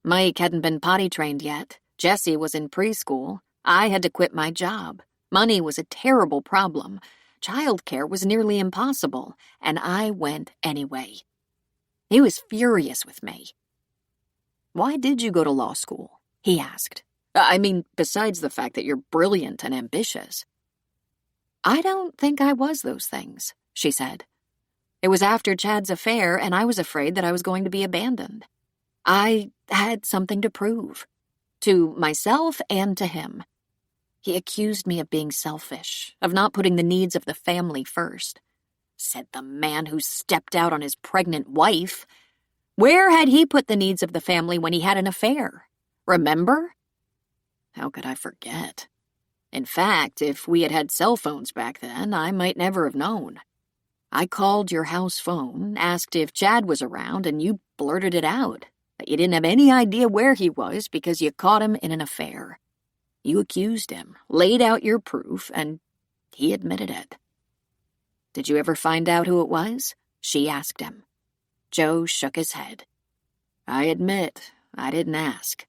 "Mike hadn't been potty trained yet. Jesse was in preschool. I had to quit my job. Money was a terrible problem. Childcare was nearly impossible, and I went anyway. He was furious with me." "Why did you go to law school?" he asked. "I mean, besides the fact that you're brilliant and ambitious." "I don't think I was those things," she said. "It was after Chad's affair, and I was afraid that I was going to be abandoned. I had something to prove. To myself and to him. He accused me of being selfish, of not putting the needs of the family first. Said the man who stepped out on his pregnant wife. Where had he put the needs of the family when he had an affair? Remember?" "How could I forget? In fact, if we had had cell phones back then, I might never have known. I called your house phone, asked if Chad was around, and you blurted it out. That you didn't have any idea where he was because you caught him in an affair. You accused him, laid out your proof, and he admitted it." "Did you ever find out who it was?" she asked him. Joe shook his head. "I admit, I didn't ask."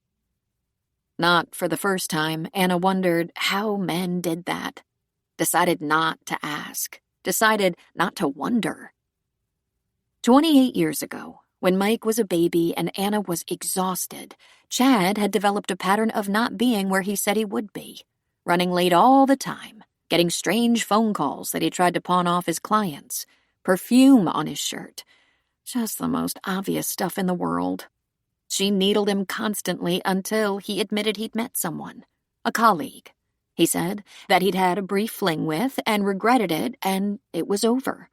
Not for the first time, Anna wondered how men did that. Decided not to ask. Decided not to wonder. 28 years ago, when Mike was a baby and Anna was exhausted, Chad had developed a pattern of not being where he said he would be, running late all the time, getting strange phone calls that he tried to pawn off his clients, perfume on his shirt, just the most obvious stuff in the world. She needled him constantly until he admitted he'd met someone, a colleague. He said that he'd had a brief fling with and regretted it, and it was over.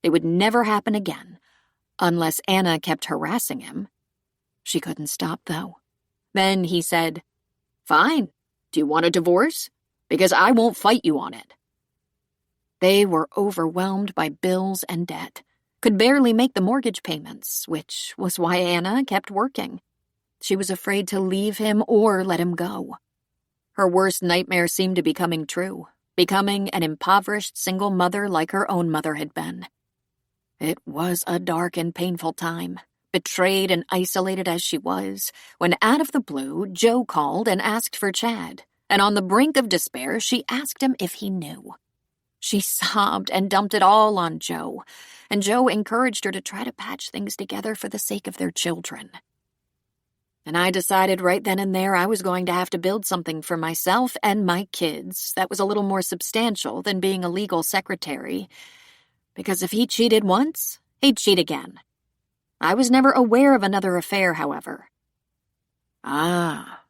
It would never happen again. Unless Anna kept harassing him. She couldn't stop, though. Then he said, "Fine. Do you want a divorce? Because I won't fight you on it." They were overwhelmed by bills and debt, could barely make the mortgage payments, which was why Anna kept working. She was afraid to leave him or let him go. Her worst nightmare seemed to be coming true, becoming an impoverished single mother like her own mother had been. It was a dark and painful time, betrayed and isolated as she was, when out of the blue, Joe called and asked for Chad, and on the brink of despair, she asked him if he knew. She sobbed and dumped it all on Joe, and Joe encouraged her to try to patch things together for the sake of their children. And I decided right then and there I was going to have to build something for myself and my kids that was a little more substantial than being a legal secretary, because if he cheated once, he'd cheat again. I was never aware of another affair, however. Ah,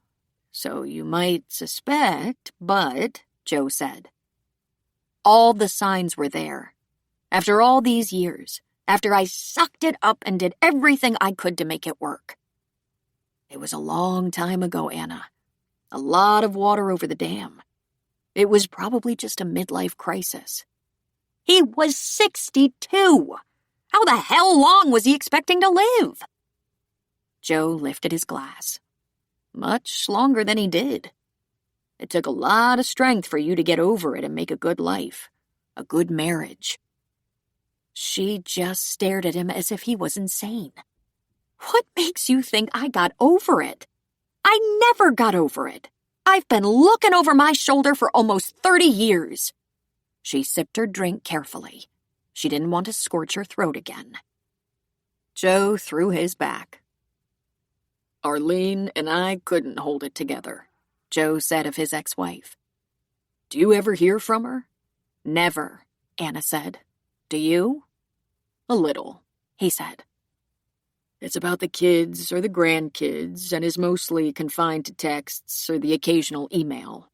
so you might suspect, but, Joe said. All the signs were there. After all these years, after I sucked it up and did everything I could to make it work. It was a long time ago, Anna. A lot of water over the dam. It was probably just a midlife crisis. He was 62! How the hell long was he expecting to live? Joe lifted his glass. Much longer than he did. It took a lot of strength for you to get over it and make a good life. A good marriage. She just stared at him as if he was insane. What makes you think I got over it? I never got over it. I've been looking over my shoulder for almost 30 years. She sipped her drink carefully. She didn't want to scorch her throat again. Joe threw his back. Arlene and I couldn't hold it together, Joe said of his ex-wife. Do you ever hear from her? Never, Anna said. Do you? A little, he said. It's about the kids or the grandkids and is mostly confined to texts or the occasional email.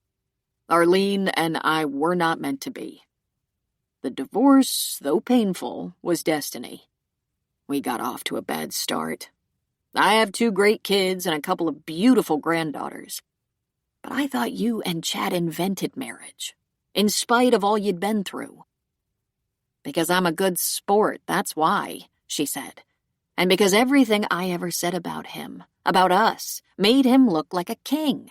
Arlene and I were not meant to be. The divorce, though painful, was destiny. We got off to a bad start. I have 2 great kids and a couple of beautiful granddaughters. But I thought you and Chad invented marriage, in spite of all you'd been through. Because I'm a good sport, that's why, she said. And because everything I ever said about him, about us, made him look like a king.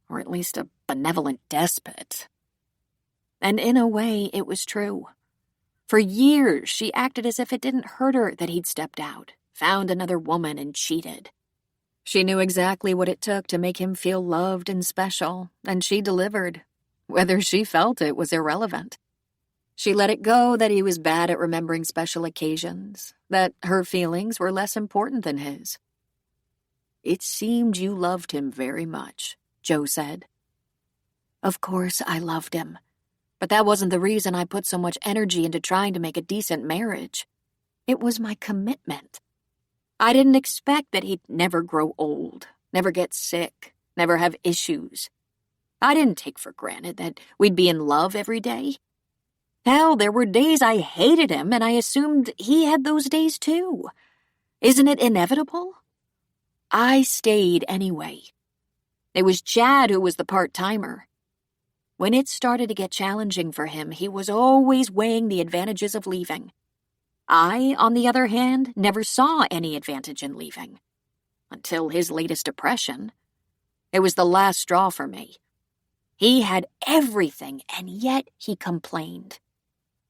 Or at least a benevolent despot. And in a way, it was true. For years, she acted as if it didn't hurt her that he'd stepped out, found another woman, and cheated. She knew exactly what it took to make him feel loved and special, and she delivered. Whether she felt it was irrelevant. She let it go that he was bad at remembering special occasions, that her feelings were less important than his. It seemed you loved him very much, Joe said. Of course I loved him. But that wasn't the reason I put so much energy into trying to make a decent marriage. It was my commitment. I didn't expect that he'd never grow old, never get sick, never have issues. I didn't take for granted that we'd be in love every day. Hell, there were days I hated him, and I assumed he had those days too. Isn't it inevitable? I stayed anyway. It was Chad who was the part-timer. When it started to get challenging for him, he was always weighing the advantages of leaving. I, on the other hand, never saw any advantage in leaving. Until his latest depression. It was the last straw for me. He had everything, and yet he complained.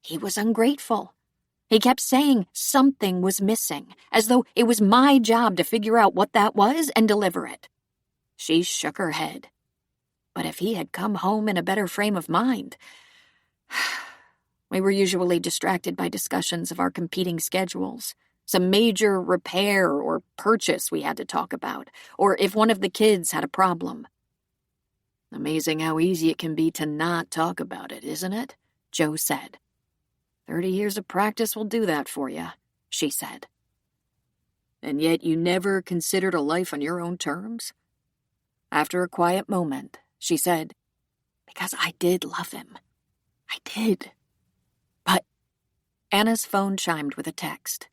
He was ungrateful. He kept saying something was missing, as though it was my job to figure out what that was and deliver it. She shook her head. But if he had come home in a better frame of mind... We were usually distracted by discussions of our competing schedules, some major repair or purchase we had to talk about, or if one of the kids had a problem. Amazing how easy it can be to not talk about it, isn't it? Joe said. 30 years of practice will do that for you, she said. And yet you never considered a life on your own terms? After a quiet moment, she said, Because I did love him. I did. But Anna's phone chimed with a text.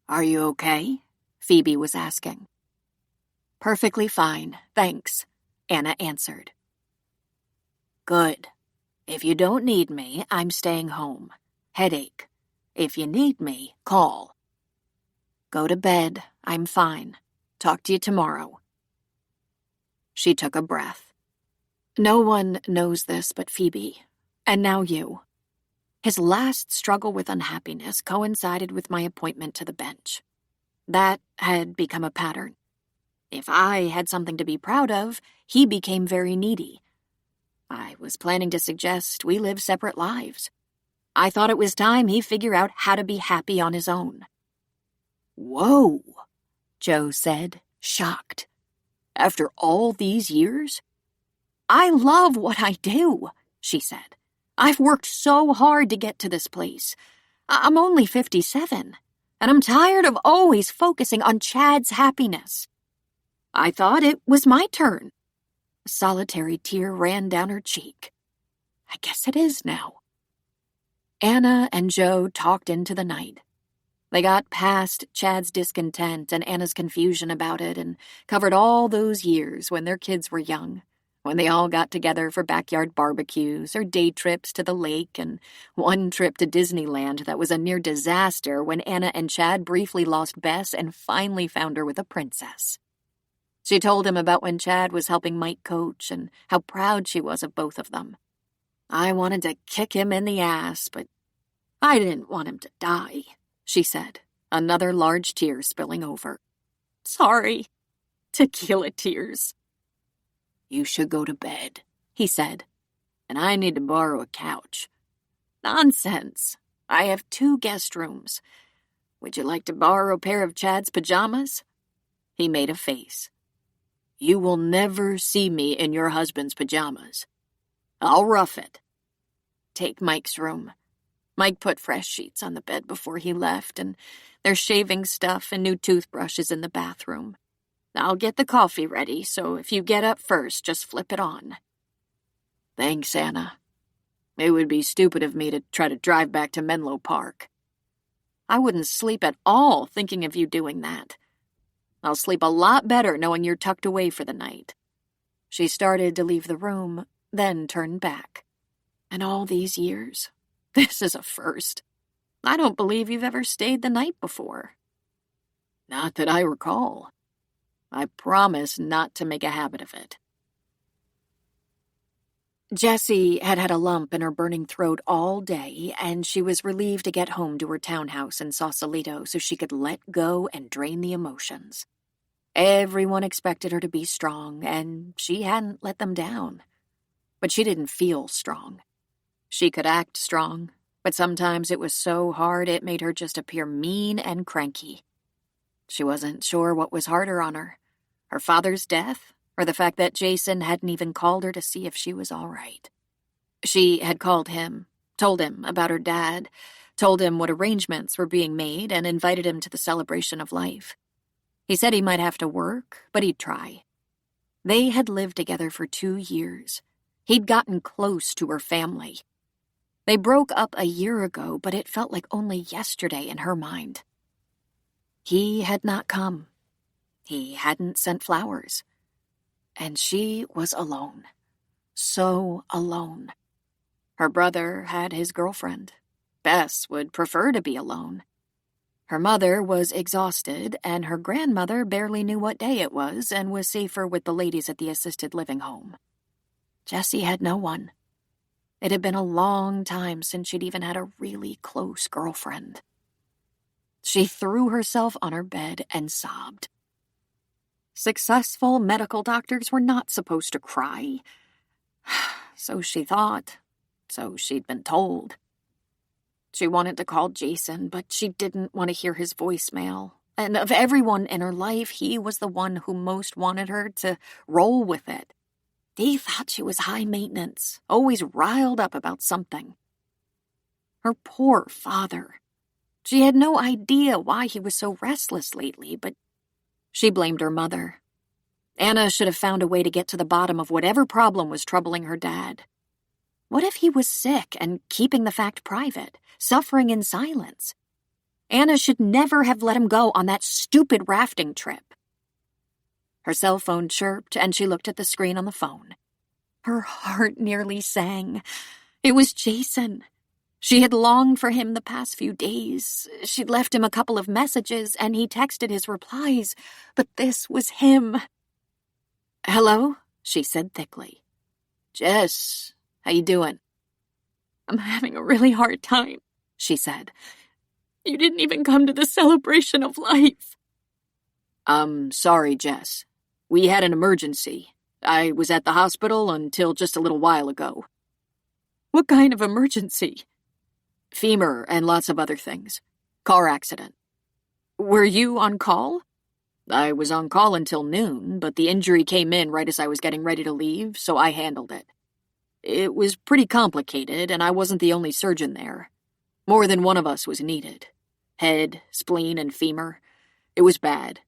Are you okay? Phoebe was asking. Perfectly fine, thanks, Anna answered. Good. If you don't need me, I'm staying home. Headache. If you need me, call. Go to bed. I'm fine. Talk to you tomorrow. She took a breath. No one knows this but Phoebe, and now you. His last struggle with unhappiness coincided with my appointment to the bench. That had become a pattern. If I had something to be proud of, he became very needy. I was planning to suggest we live separate lives. I thought it was time he figure out how to be happy on his own. "Whoa," Joe said, shocked. "After all these years?" "I love what I do," she said. "I've worked so hard to get to this place. I'm only 57, and I'm tired of always focusing on Chad's happiness. I thought it was my turn." A solitary tear ran down her cheek. "I guess it is now." Anna and Joe talked into the night. They got past Chad's discontent and Anna's confusion about it and covered all those years when their kids were young, when they all got together for backyard barbecues or day trips to the lake and one trip to Disneyland that was a near disaster when Anna and Chad briefly lost Bess and finally found her with a princess. She told him about when Chad was helping Mike coach and how proud she was of both of them. "I wanted to kick him in the ass, but I didn't want him to die," she said, another large tear spilling over. "Sorry." Tequila tears. "You should go to bed," he said, "and I need to borrow a couch." "Nonsense. I have 2 guest rooms. Would you like to borrow a pair of Chad's pajamas?" He made a face. "You will never see me in your husband's pajamas. I'll rough it." "Take Mike's room." Mike put fresh sheets on the bed before he left, and there's shaving stuff and new toothbrushes in the bathroom. "I'll get the coffee ready, so if you get up first, just flip it on." "Thanks, Anna. It would be stupid of me to try to drive back to Menlo Park." "I wouldn't sleep at all thinking of you doing that. I'll sleep a lot better knowing you're tucked away for the night." She started to leave the room, then turned back. "And all these years, this is a first. I don't believe you've ever stayed the night before." "Not that I recall. I promise not to make a habit of it." Jessie had had a lump in her burning throat all day, and she was relieved to get home to her townhouse in Sausalito so she could let go and drain the emotions. Everyone expected her to be strong, and she hadn't let them down. But she didn't feel strong. She could act strong, but sometimes it was so hard it made her just appear mean and cranky. She wasn't sure what was harder on her father's death, or the fact that Jason hadn't even called her to see if she was all right. She had called him, told him about her dad, told him what arrangements were being made, and invited him to the celebration of life. He said he might have to work, but he'd try. They had lived together for 2 years. He'd gotten close to her family. They broke up a year ago, but it felt like only yesterday in her mind. He had not come. He hadn't sent flowers. And she was alone. So alone. Her brother had his girlfriend. Bess would prefer to be alone. Her mother was exhausted, and her grandmother barely knew what day it was and was safer with the ladies at the assisted living home. Jessie had no one. It had been a long time since she'd even had a really close girlfriend. She threw herself on her bed and sobbed. Successful medical doctors were not supposed to cry. So she thought. So she'd been told. She wanted to call Jason, but she didn't want to hear his voicemail. And of everyone in her life, he was the one who most wanted her to roll with it. He thought she was high maintenance, always riled up about something. Her poor father. She had no idea why he was so restless lately, but she blamed her mother. Anna should have found a way to get to the bottom of whatever problem was troubling her dad. What if he was sick and keeping the fact private, suffering in silence? Anna should never have let him go on that stupid rafting trip. Her cell phone chirped, and she looked at the screen on the phone. Her heart nearly sang. It was Jason. She had longed for him the past few days. She'd left him a couple of messages, and he texted his replies, but this was him. "Hello?" she said thickly. Jess, how you doing? I'm having a really hard time, she said. You didn't even come to the celebration of life. I'm sorry, Jess. We had an emergency. I was at the hospital until just a little while ago. What kind of emergency? Femur and lots of other things. Car accident. Were you on call? I was on call until noon, but the injury came in right as I was getting ready to leave, so I handled it. It was pretty complicated, and I wasn't the only surgeon there. More than one of us was needed. Head, spleen, and femur. It was bad.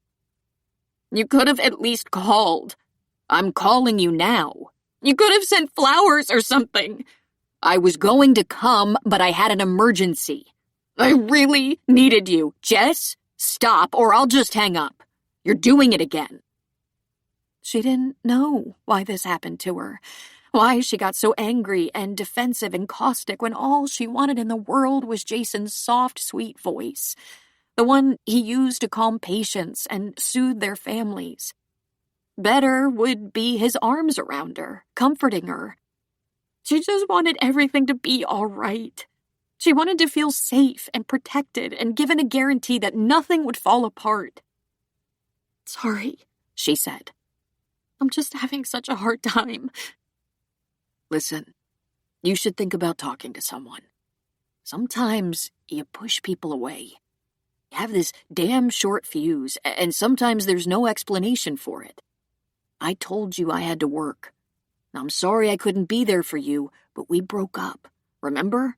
You could have at least called. I'm calling you now. You could have sent flowers or something. I was going to come, but I had an emergency. I really needed you. Jess, stop, or I'll just hang up. You're doing it again. She didn't know why this happened to her. Why she got so angry and defensive and caustic when all she wanted in the world was Jason's soft, sweet voice. The one he used to calm patients and soothe their families. Better would be his arms around her, comforting her. She just wanted everything to be all right. She wanted to feel safe and protected and given a guarantee that nothing would fall apart. Sorry, she said. I'm just having such a hard time. Listen, you should think about talking to someone. Sometimes you push people away. You have this damn short fuse, and sometimes there's no explanation for it. I told you I had to work. I'm sorry I couldn't be there for you, but we broke up, remember?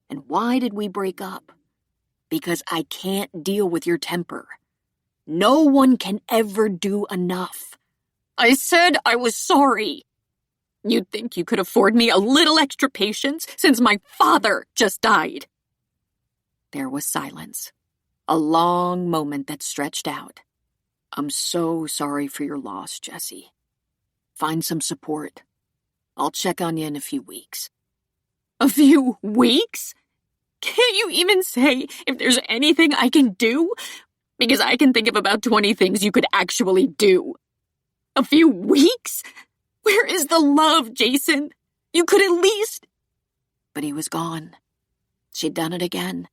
And why did we break up? Because I can't deal with your temper. No one can ever do enough. I said I was sorry. You'd think you could afford me a little extra patience since my father just died. There was silence. A long moment that stretched out. I'm so sorry for your loss, Jessie. Find some support. I'll check on you in a few weeks. A few weeks? Can't you even say if there's anything I can do? Because I can think of about 20 things you could actually do. A few weeks? Where is the love, Jason? You could at least... But he was gone. She'd done it again.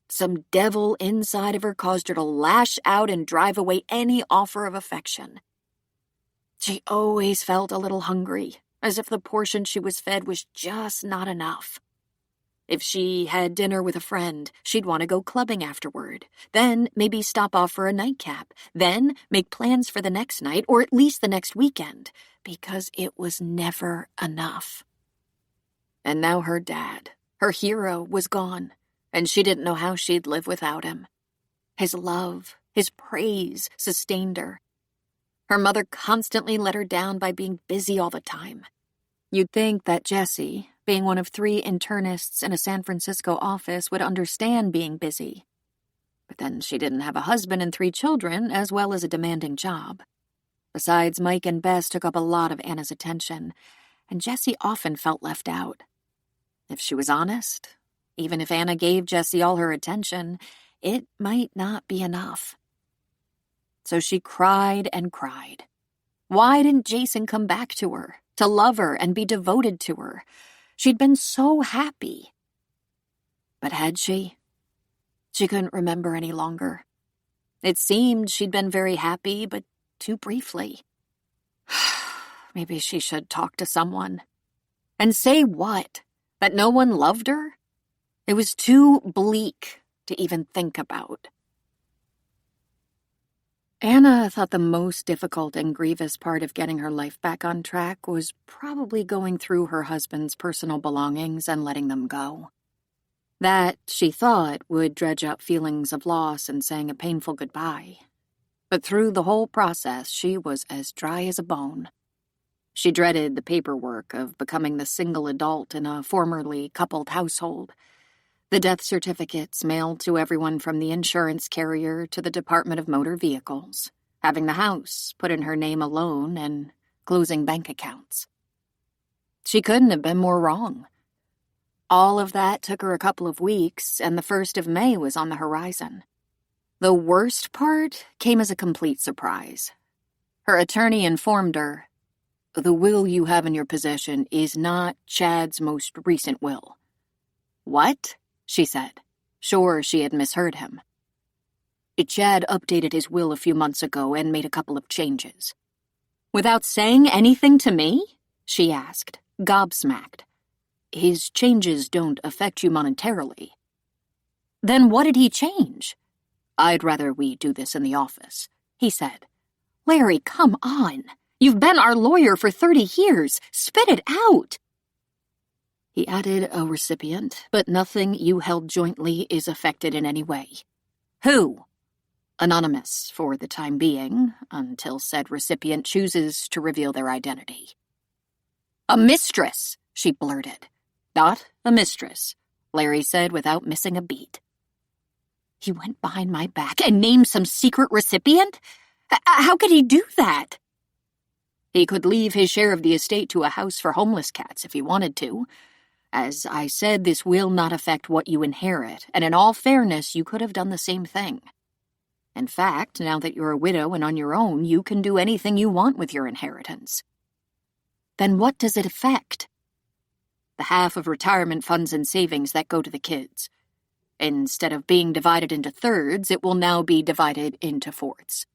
Some devil inside of her caused her to lash out and drive away any offer of affection. She always felt a little hungry, as if the portion she was fed was just not enough. If she had dinner with a friend, she'd want to go clubbing afterward, then maybe stop off for a nightcap, then make plans for the next night or at least the next weekend, because it was never enough. And now her dad, her hero, was gone, and she didn't know how she'd live without him. His love, his praise sustained her. Her mother constantly let her down by being busy all the time. You'd think that Jessie, being one of 3 internists in a San Francisco office, would understand being busy. But then she didn't have a husband and 3 children, as well as a demanding job. Besides, Mike and Bess took up a lot of Anna's attention, and Jessie often felt left out. If she was honest, even if Anna gave Jessie all her attention, it might not be enough. So she cried and cried. Why didn't Jason come back to her, to love her and be devoted to her? She'd been so happy. But had she? She couldn't remember any longer. It seemed she'd been very happy, but too briefly. Maybe she should talk to someone. And say what? That no one loved her? It was too bleak to even think about. Anna thought the most difficult and grievous part of getting her life back on track was probably going through her husband's personal belongings and letting them go. That, she thought, would dredge up feelings of loss and saying a painful goodbye. But through the whole process, she was as dry as a bone. She dreaded the paperwork of becoming the single adult in a formerly coupled household. The death certificates mailed to everyone from the insurance carrier to the Department of Motor Vehicles, having the house put in her name alone, and closing bank accounts. She couldn't have been more wrong. All of that took her a couple of weeks, and the 1st of May was on the horizon. The worst part came as a complete surprise. Her attorney informed her, The will you have in your possession is not Chad's most recent will." "What?" she said, sure she had misheard him. "Chad updated his will a few months ago and made a couple of changes." "Without saying anything to me?" she asked, gobsmacked. "His changes don't affect you monetarily." "Then what did he change?" "I'd rather we do this in the office," he said. "Larry, come on. You've been our lawyer for 30 years. Spit it out." He added a recipient, but nothing you held jointly is affected in any way. "Who?" "Anonymous for the time being, until said recipient chooses to reveal their identity." "A mistress," she blurted. "Not a mistress," Larry said without missing a beat. "He went behind my back and named some secret recipient? How could he do that?" "He could leave his share of the estate to a house for homeless cats if he wanted to. As I said, this will not affect what you inherit, and in all fairness, you could have done the same thing. In fact, now that you're a widow and on your own, you can do anything you want with your inheritance." "Then what does it affect?" "The half of retirement funds and savings that go to the kids. Instead of being divided into thirds, it will now be divided into fourths."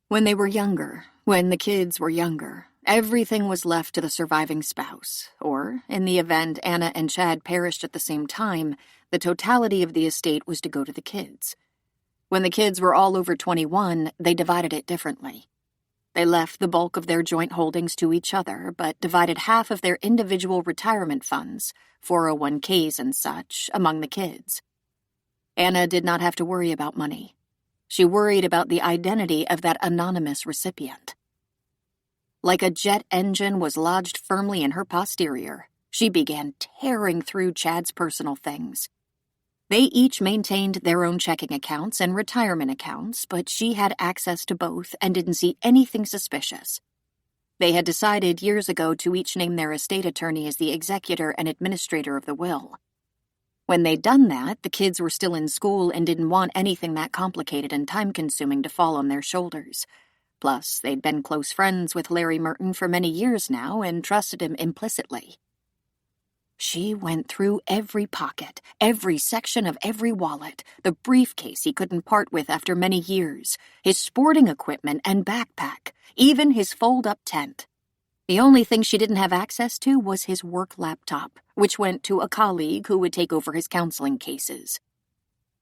When they were younger, when the kids were younger, everything was left to the surviving spouse, or, in the event Anna and Chad perished at the same time, the totality of the estate was to go to the kids. When the kids were all over 21, they divided it differently. They left the bulk of their joint holdings to each other, but divided half of their individual retirement funds, 401ks and such, among the kids. Anna did not have to worry about money. She worried about the identity of that anonymous recipient. Like a jet engine was lodged firmly in her posterior, she began tearing through Chad's personal things. They each maintained their own checking accounts and retirement accounts, but she had access to both and didn't see anything suspicious. They had decided years ago to each name their estate attorney as the executor and administrator of the will. When they'd done that, the kids were still in school and didn't want anything that complicated and time-consuming to fall on their shoulders. Plus, they'd been close friends with Larry Merton for many years now and trusted him implicitly. She went through every pocket, every section of every wallet, the briefcase he couldn't part with after many years, his sporting equipment and backpack, even his fold-up tent. The only thing she didn't have access to was his work laptop, which went to a colleague who would take over his counseling cases.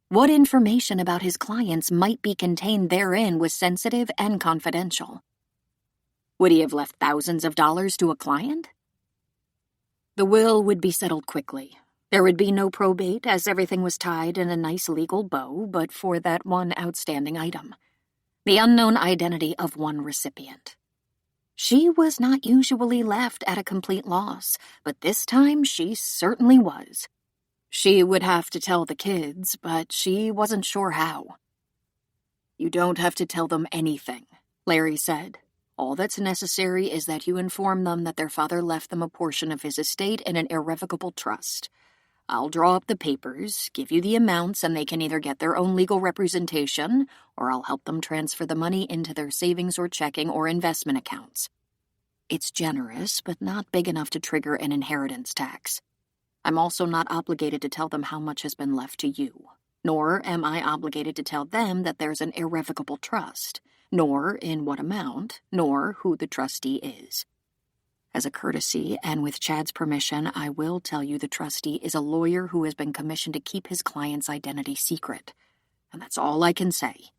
What information about his clients might be contained therein was sensitive and confidential. Would he have left thousands of dollars to a client? The will would be settled quickly. There would be no probate, as everything was tied in a nice legal bow, but for that one outstanding item: the unknown identity of one recipient. She was not usually left at a complete loss, but this time she certainly was. She would have to tell the kids, but she wasn't sure how. "You don't have to tell them anything," Larry said. "All that's necessary is that you inform them that their father left them a portion of his estate in an irrevocable trust. I'll draw up the papers, give you the amounts, and they can either get their own legal representation, or I'll help them transfer the money into their savings or checking or investment accounts. It's generous, but not big enough to trigger an inheritance tax. I'm also not obligated to tell them how much has been left to you, nor am I obligated to tell them that there's an irrevocable trust, nor in what amount, nor who the trustee is. As a courtesy, and with Chad's permission, I will tell you the trustee is a lawyer who has been commissioned to keep his client's identity secret, and that's all I can say."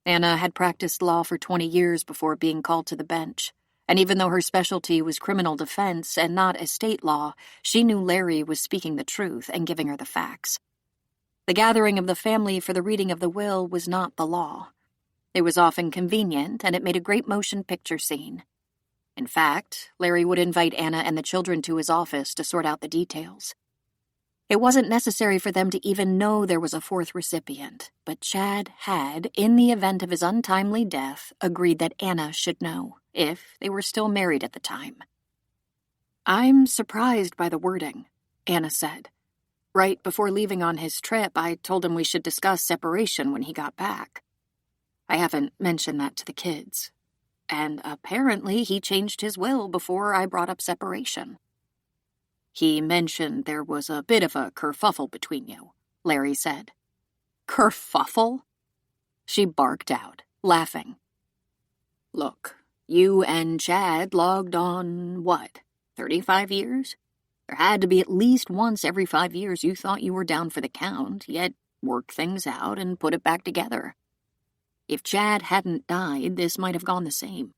Anna had practiced law for 20 years before being called to the bench, and even though her specialty was criminal defense and not estate law, she knew Larry was speaking the truth and giving her the facts. The gathering of the family for the reading of the will was not the law. It was often convenient, and it made a great motion picture scene. In fact, Larry would invite Anna and the children to his office to sort out the details. It wasn't necessary for them to even know there was a fourth recipient, but Chad had, in the event of his untimely death, agreed that Anna should know, if they were still married at the time. "I'm surprised by the wording," Anna said. "Right before leaving on his trip, I told him we should discuss separation when he got back. I haven't mentioned that to the kids. And apparently he changed his will before I brought up separation. He mentioned there was a bit of a kerfuffle between you, Larry said. Kerfuffle? She barked out, laughing. Look, you and Chad logged on, 35 years? There had to be at least once every 5 years you thought you were down for the count, yet worked things out and put it back together. If Chad hadn't died, this might have gone the same.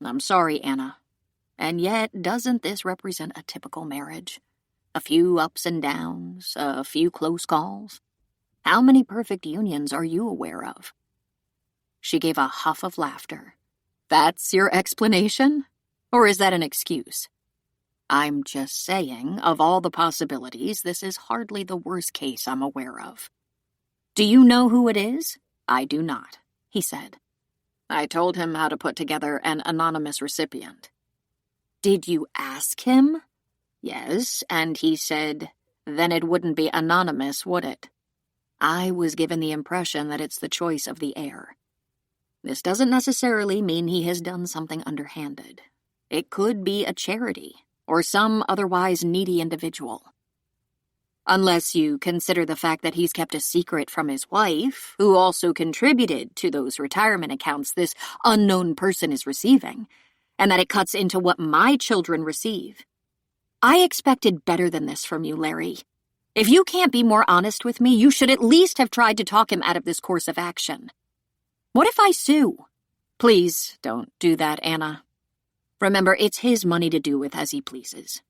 I'm sorry, Anna. And yet, doesn't this represent a typical marriage? A few ups and downs, a few close calls? How many perfect unions are you aware of? She gave a huff of laughter. That's your explanation? Or is that an excuse? I'm just saying, of all the possibilities, this is hardly the worst case I'm aware of. Do you know who it is? I do not, he said. I told him how to put together an anonymous recipient. Did you ask him? Yes, and he said, then it wouldn't be anonymous, would it? I was given the impression that it's the choice of the heir. This doesn't necessarily mean he has done something underhanded. It could be a charity, or some otherwise needy individual. Unless you consider the fact that he's kept a secret from his wife, who also contributed to those retirement accounts this unknown person is receiving, and that it cuts into what my children receive. I expected better than this from you, Larry. If you can't be more honest with me, you should at least have tried to talk him out of this course of action. What if I sue? Please don't do that, Anna. Remember, it's his money to do with as he pleases.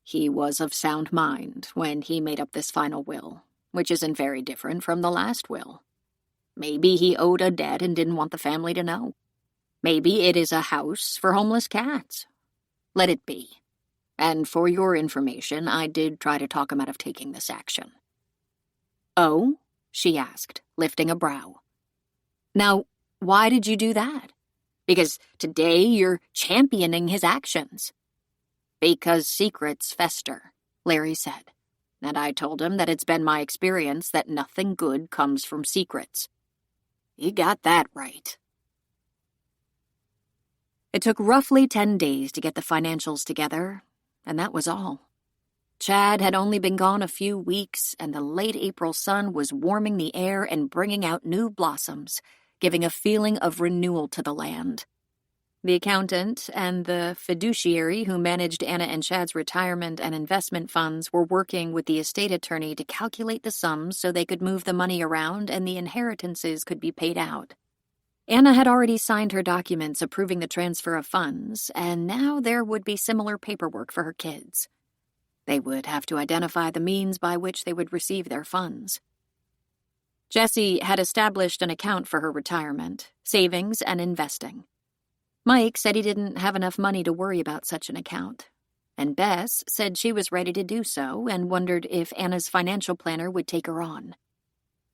He was of sound mind when he made up this final will, which isn't very different from the last will. Maybe he owed a debt and didn't want the family to know. Maybe it is a house for homeless cats. Let it be. And for your information, I did try to talk him out of taking this action. Oh? She asked, lifting a brow. Now, why did you do that? Because today you're championing his actions. Because secrets fester, Larry said. And I told him that it's been my experience that nothing good comes from secrets. He got that right. It took roughly 10 days to get the financials together, and that was all. Chad had only been gone a few weeks, and the late April sun was warming the air and bringing out new blossoms, giving a feeling of renewal to the land. The accountant and the fiduciary who managed Anna and Chad's retirement and investment funds were working with the estate attorney to calculate the sums so they could move the money around and the inheritances could be paid out. Anna had already signed her documents approving the transfer of funds, and now there would be similar paperwork for her kids. They would have to identify the means by which they would receive their funds. Jessie had established an account for her retirement, savings, and investing. Mike said he didn't have enough money to worry about such an account, and Bess said she was ready to do so and wondered if Anna's financial planner would take her on.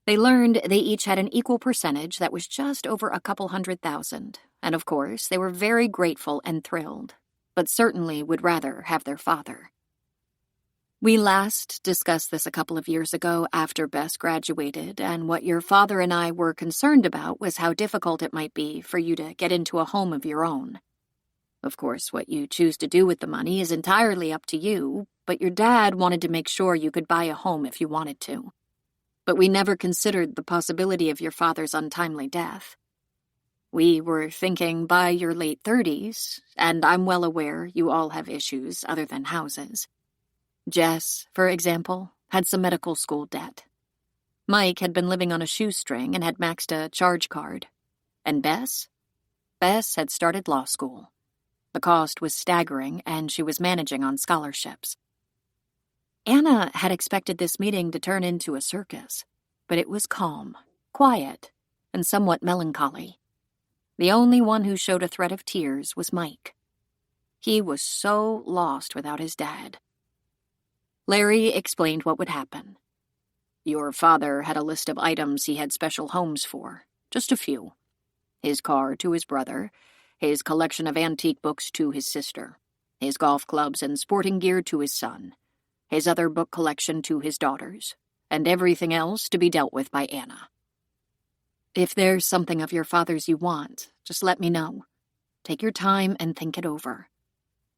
They learned they each had an equal percentage that was just over a couple $100,000, and of course they were very grateful and thrilled, but certainly would rather have their father. We last discussed this a couple of years ago after Bess graduated, and what your father and I were concerned about was how difficult it might be for you to get into a home of your own. Of course, what you choose to do with the money is entirely up to you, but your dad wanted to make sure you could buy a home if you wanted to. But we never considered the possibility of your father's untimely death. We were thinking by your late 30s, and I'm well aware you all have issues other than houses. Jess, for example, had some medical school debt. Mike had been living on a shoestring and had maxed a charge card. And Bess? Bess had started law school. The cost was staggering, and she was managing on scholarships. Anna had expected this meeting to turn into a circus, but it was calm, quiet, and somewhat melancholy. The only one who showed a threat of tears was Mike. He was so lost without his dad. Larry explained what would happen. Your father had a list of items he had special homes for, just a few. His car to his brother, his collection of antique books to his sister, his golf clubs and sporting gear to his son, his other book collection to his daughters, and everything else to be dealt with by Anna. If there's something of your father's you want, just let me know. Take your time and think it over.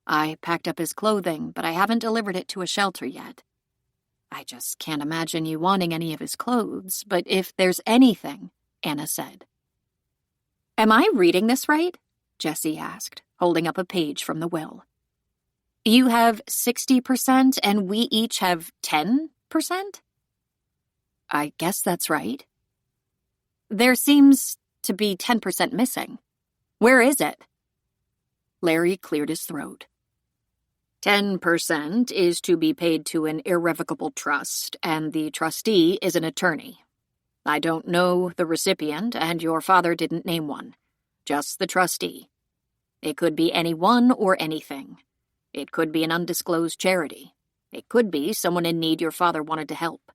I packed up his clothing, but I haven't delivered it to a shelter yet. I just can't imagine you wanting any of his clothes, but if there's anything, Anna said. Am I reading this right? Jessie asked, holding up a page from the will. You have 60% and we each have 10%? I guess that's right. There seems to be 10% missing. Where is it? Larry cleared his throat. 10% is to be paid to an irrevocable trust, and the trustee is an attorney. I don't know the recipient, and your father didn't name one. Just the trustee. It could be anyone or anything. It could be an undisclosed charity. It could be someone in need your father wanted to help.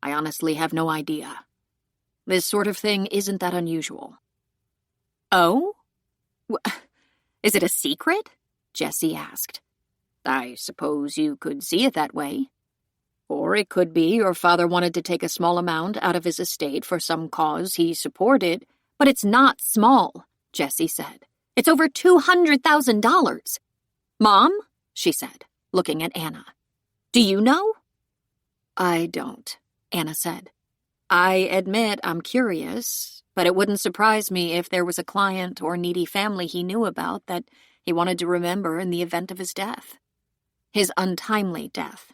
I honestly have no idea. This sort of thing isn't that unusual. Oh? Is it a secret? Jessie asked. I suppose you could see it that way. Or it could be your father wanted to take a small amount out of his estate for some cause he supported. But it's not small, Jessie said. It's over $200,000. Mom, she said, looking at Anna. Do you know? I don't, Anna said. I admit I'm curious, but it wouldn't surprise me if there was a client or needy family he knew about that he wanted to remember in the event of his death. His untimely death.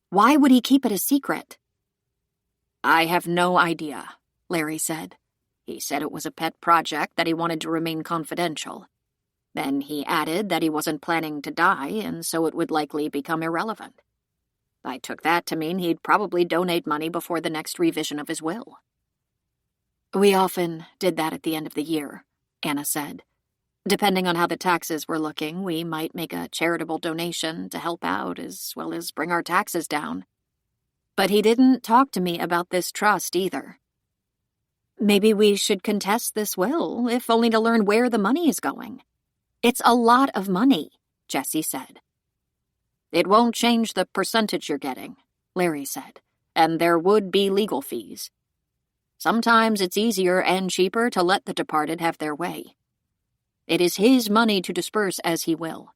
Why would he keep it a secret? I have no idea, Larry said. He said it was a pet project that he wanted to remain confidential. Then he added that he wasn't planning to die, and so it would likely become irrelevant. I took that to mean he'd probably donate money before the next revision of his will. We often did that at the end of the year, Anna said. Depending on how the taxes were looking, we might make a charitable donation to help out as well as bring our taxes down. But he didn't talk to me about this trust either. Maybe we should contest this will, if only to learn where the money is going. It's a lot of money, Jessie said. It won't change the percentage you're getting, Larry said, and there would be legal fees. Sometimes it's easier and cheaper to let the departed have their way. It is his money to disperse as he will.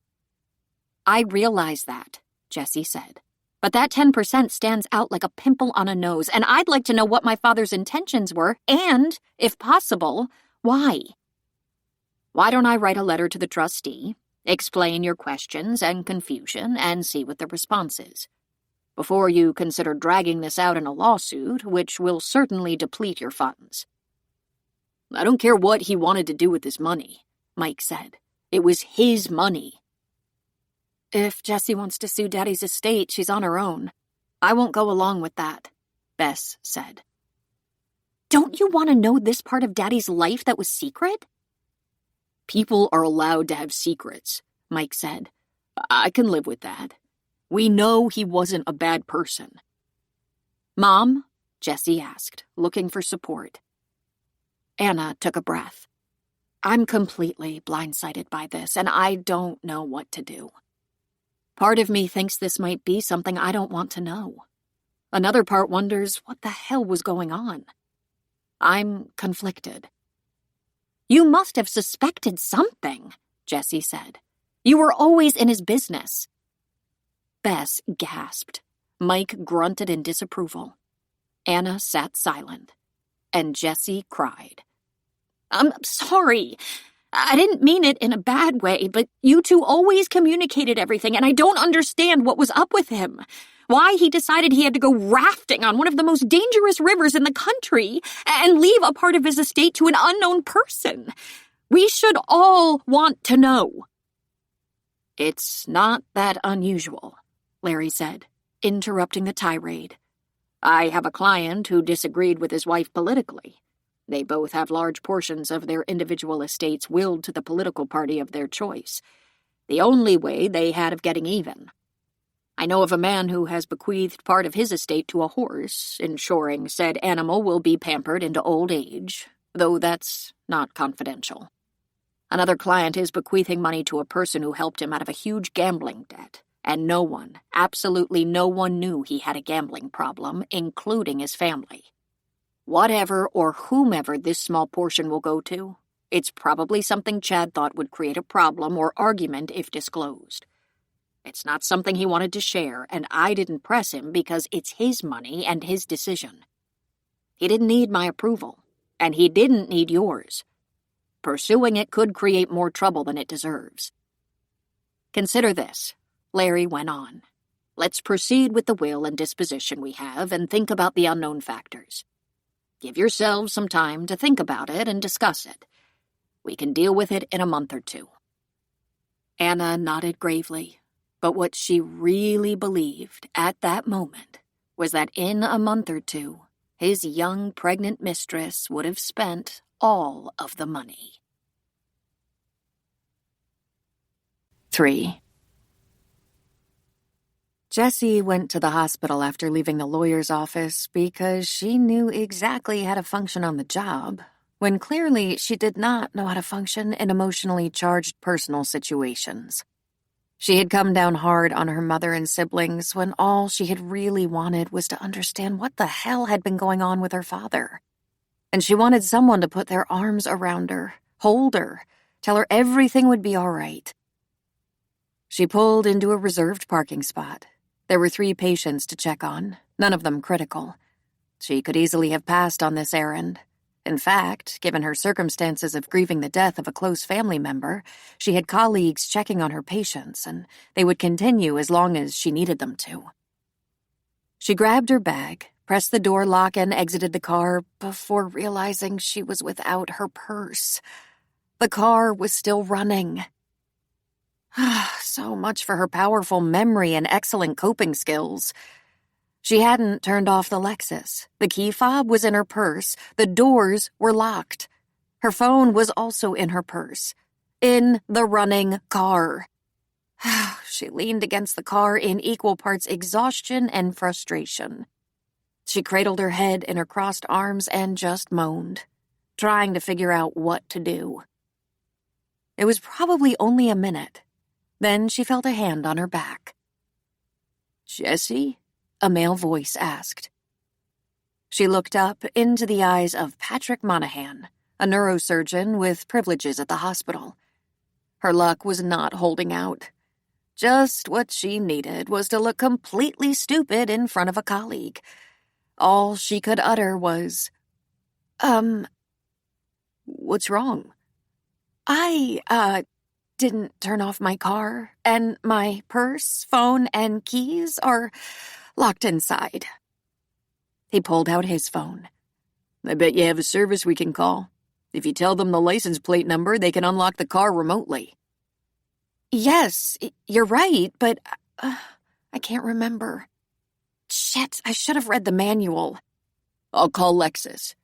I realize that, Jessie said, but that 10% stands out like a pimple on a nose, and I'd like to know what my father's intentions were, and, if possible, why. Why don't I write a letter to the trustee, explain your questions and confusion, and see what the response is, before you consider dragging this out in a lawsuit, which will certainly deplete your funds. I don't care what he wanted to do with his money, Mike said. It was his money. If Jessie wants to sue Daddy's estate, she's on her own. I won't go along with that, Bess said. Don't you want to know this part of Daddy's life that was secret? People are allowed to have secrets, Mike said. I can live with that. We know he wasn't a bad person. Mom? Jessie asked, looking for support. Anna took a breath. I'm completely blindsided by this, and I don't know what to do. Part of me thinks this might be something I don't want to know. Another part wonders what the hell was going on. I'm conflicted. You must have suspected something, Jessie said. You were always in his business. Bess gasped. Mike grunted in disapproval. Anna sat silent, and Jessie cried. I'm sorry. I didn't mean it in a bad way, but you two always communicated everything, and I don't understand what was up with him. Why he decided he had to go rafting on one of the most dangerous rivers in the country and leave a part of his estate to an unknown person. We should all want to know. It's not that unusual, Larry said, interrupting the tirade. I have a client who disagreed with his wife politically. They both have large portions of their individual estates willed to the political party of their choice, the only way they had of getting even. I know of a man who has bequeathed part of his estate to a horse, ensuring said animal will be pampered into old age, though that's not confidential. Another client is bequeathing money to a person who helped him out of a huge gambling debt, and no one, absolutely no one knew he had a gambling problem, including his family. Whatever or whomever this small portion will go to, It's probably something Chad thought would create a problem or argument if disclosed. It's not something he wanted to share, and I didn't press him because it's his money and his decision. He didn't need my approval, and he didn't need yours. Pursuing it could create more trouble than it deserves. Consider this, Larry went on. Let's proceed with the will and disposition we have and think about the unknown factors. Give yourselves some time to think about it and discuss it. We can deal with it in a month or two. Anna nodded gravely, but what she really believed at that moment was that in a month or two, his young pregnant mistress would have spent all of the money. 3. Jessie went to the hospital after leaving the lawyer's office because she knew exactly how to function on the job, when clearly she did not know how to function in emotionally charged personal situations. She had come down hard on her mother and siblings when all she had really wanted was to understand what the hell had been going on with her father. And she wanted someone to put their arms around her, hold her, tell her everything would be all right. She pulled into a reserved parking spot. There were 3 patients to check on, none of them critical. She could easily have passed on this errand. In fact, given her circumstances of grieving the death of a close family member, she had colleagues checking on her patients, and they would continue as long as she needed them to. She grabbed her bag, pressed the door lock, and exited the car before realizing she was without her purse. The car was still running. So much for her powerful memory and excellent coping skills. She hadn't turned off the Lexus. The key fob was in her purse. The doors were locked. Her phone was also in her purse. In the running car. She leaned against the car in equal parts exhaustion and frustration. She cradled her head in her crossed arms and just moaned, trying to figure out what to do. It was probably only a minute. Then she felt a hand on her back. "Jessie?" a male voice asked. She looked up into the eyes of Patrick Monahan, a neurosurgeon with privileges at the hospital. Her luck was not holding out. Just what she needed was to look completely stupid in front of a colleague. All she could utter was, "What's wrong?" I didn't turn off my car, and my purse, phone, and keys are locked inside." He pulled out his phone. "I bet you have a service we can call. If you tell them the license plate number, they can unlock the car remotely." "Yes, you're right, but I can't remember. Shit, I should have read the manual." "I'll call Lexus."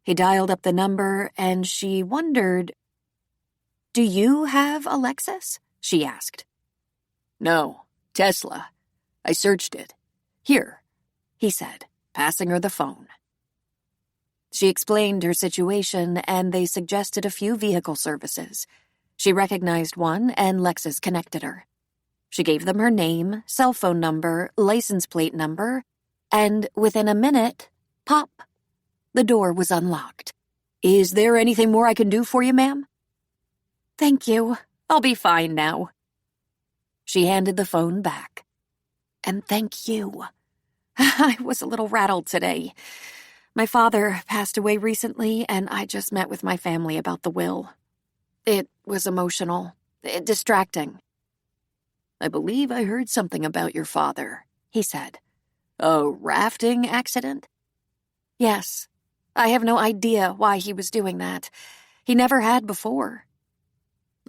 He dialed up the number, and she wondered, "Do you have a Lexus?" she asked. "No, Tesla. I searched it. Here," he said, passing her the phone. She explained her situation, and they suggested a few vehicle services. She recognized one, and Lexus connected her. She gave them her name, cell phone number, license plate number, and within a minute, pop, the door was unlocked. "Is there anything more I can do for you, ma'am?" "Thank you. I'll be fine now." She handed the phone back. "And thank you. I was a little rattled today. My father passed away recently, and I just met with my family about the will. It was emotional, distracting." "I believe I heard something about your father," he said. "A rafting accident?" "Yes. I have no idea why he was doing that. He never had before."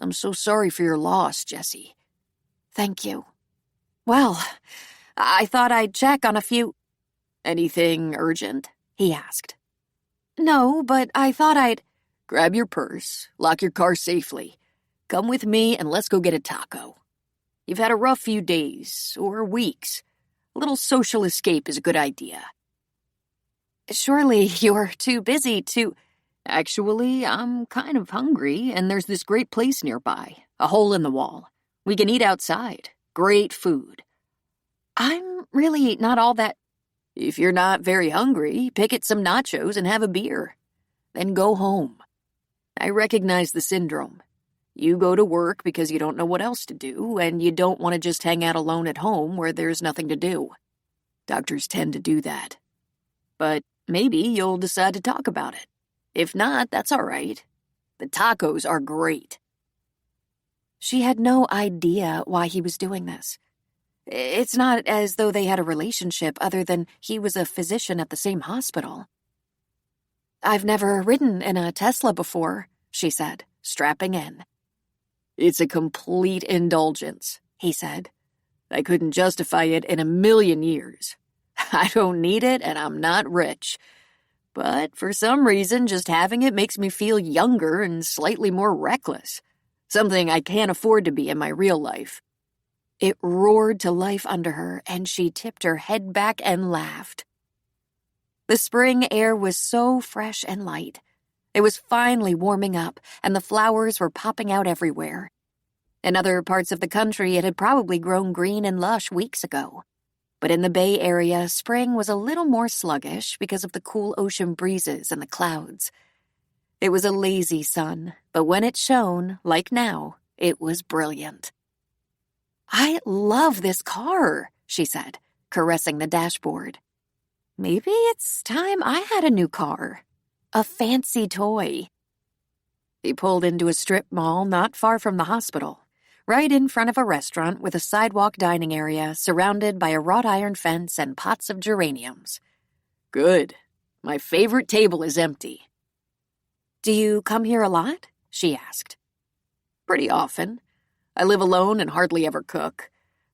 "I'm so sorry for your loss, Jessie." "Thank you. Well, I thought I'd check on a few—" "Anything urgent?" he asked. "No, but I thought I'd—" "Grab your purse, lock your car safely. Come with me and let's go get a taco. You've had a rough few days, or weeks. A little social escape is a good idea." "Surely you're too busy to—" "Actually, I'm kind of hungry, and there's this great place nearby, a hole in the wall. We can eat outside. Great food." "I'm really not all that—" "If you're not very hungry, pick at some nachos and have a beer. Then go home." I recognize the syndrome. You go to work because you don't know what else to do, and you don't want to just hang out alone at home where there's nothing to do. Doctors tend to do that. But maybe you'll decide to talk about it. If not, that's all right. The tacos are great. She had no idea why he was doing this. It's not as though they had a relationship other than he was a physician at the same hospital. I've never ridden in a Tesla before, she said, strapping in. It's a complete indulgence, he said. I couldn't justify it in a million years. I don't need it and I'm not rich. But for some reason, just having it makes me feel younger and slightly more reckless. Something I can't afford to be in my real life. It roared to life under her, and she tipped her head back and laughed. The spring air was so fresh and light. It was finally warming up, and the flowers were popping out everywhere. In other parts of the country, it had probably grown green and lush weeks ago. But in the Bay Area, spring was a little more sluggish because of the cool ocean breezes and the clouds. It was a lazy sun, but when it shone, like now, it was brilliant. I love this car, she said, caressing the dashboard. Maybe it's time I had a new car. A fancy toy. He pulled into a strip mall not far from the hospital, right in front of a restaurant with a sidewalk dining area surrounded by a wrought iron fence and pots of geraniums. Good. My favorite table is empty. Do you come here a lot? She asked. Pretty often. I live alone and hardly ever cook.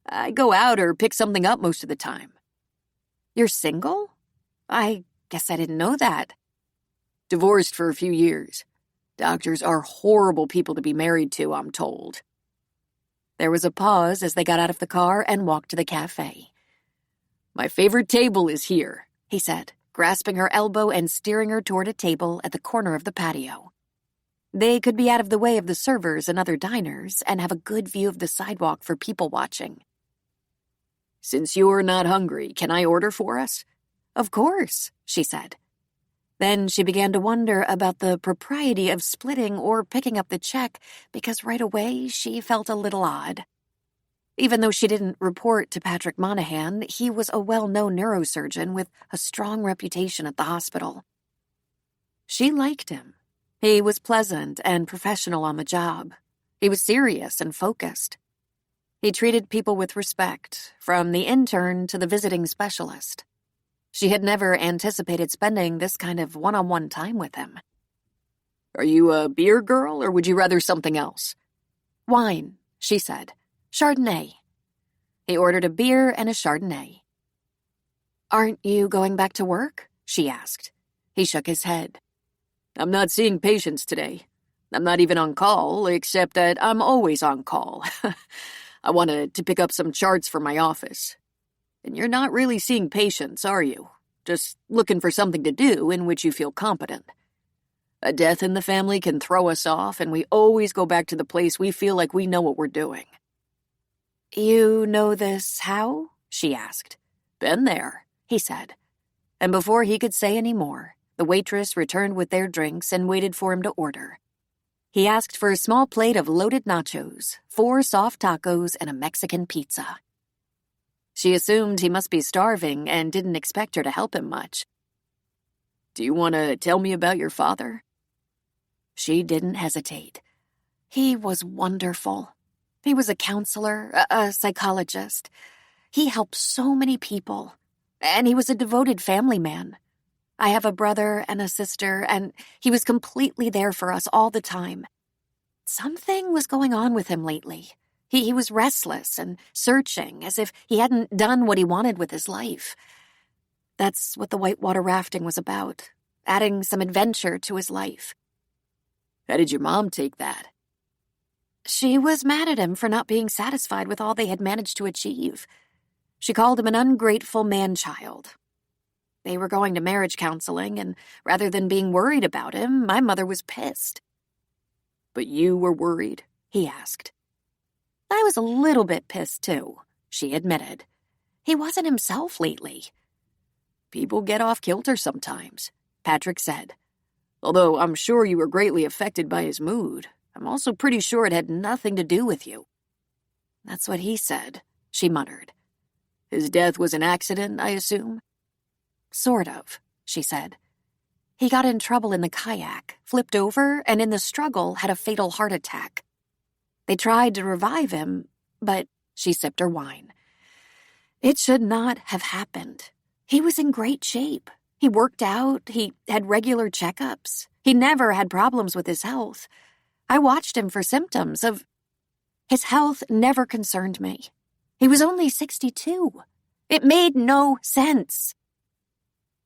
I go out or pick something up most of the time. You're single? I guess I didn't know that. Divorced for a few years. Doctors are horrible people to be married to, I'm told. There was a pause as they got out of the car and walked to the cafe. My favorite table is here, he said, grasping her elbow and steering her toward a table at the corner of the patio. They could be out of the way of the servers and other diners and have a good view of the sidewalk for people watching. Since you're not hungry, can I order for us? Of course, she said. Then she began to wonder about the propriety of splitting or picking up the check because right away she felt a little odd. Even though she didn't report to Patrick Monahan, he was a well-known neurosurgeon with a strong reputation at the hospital. She liked him. He was pleasant and professional on the job. He was serious and focused. He treated people with respect, from the intern to the visiting specialist. She had never anticipated spending this kind of one-on-one time with him. Are you a beer girl, or would you rather something else? Wine, she said. Chardonnay. He ordered a beer and a Chardonnay. Aren't you going back to work? She asked. He shook his head. I'm not seeing patients today. I'm not even on call, except that I'm always on call. I wanted to pick up some charts for my office. And you're not really seeing patients, are you? Just looking for something to do in which you feel competent. A death in the family can throw us off, and we always go back to the place we feel like we know what we're doing. You know this how? She asked. Been there, he said. And before he could say any more, the waitress returned with their drinks and waited for him to order. He asked for a small plate of loaded nachos, 4 soft tacos, and a Mexican pizza. She assumed he must be starving and didn't expect her to help him much. Do you want to tell me about your father? She didn't hesitate. He was wonderful. He was a counselor, a psychologist. He helped so many people, and he was a devoted family man. I have a brother and a sister, and he was completely there for us all the time. Something was going on with him lately. He was restless and searching, as if he hadn't done what he wanted with his life. That's what the whitewater rafting was about, adding some adventure to his life. How did your mom take that? She was mad at him for not being satisfied with all they had managed to achieve. She called him an ungrateful man-child. They were going to marriage counseling, and rather than being worried about him, my mother was pissed. But you were worried? He asked. I was a little bit pissed, too, she admitted. He wasn't himself lately. People get off kilter sometimes, Patrick said. Although I'm sure you were greatly affected by his mood, I'm also pretty sure it had nothing to do with you." "That's what he said," she muttered. "His death was an accident, I assume?" "Sort of," she said. "He got in trouble in the kayak, flipped over, and in the struggle had a fatal heart attack. They tried to revive him, but," she sipped her wine, "it should not have happened. He was in great shape. He worked out, he had regular checkups. He never had problems with his health. I watched him for symptoms of... His health never concerned me. He was only 62. It made no sense."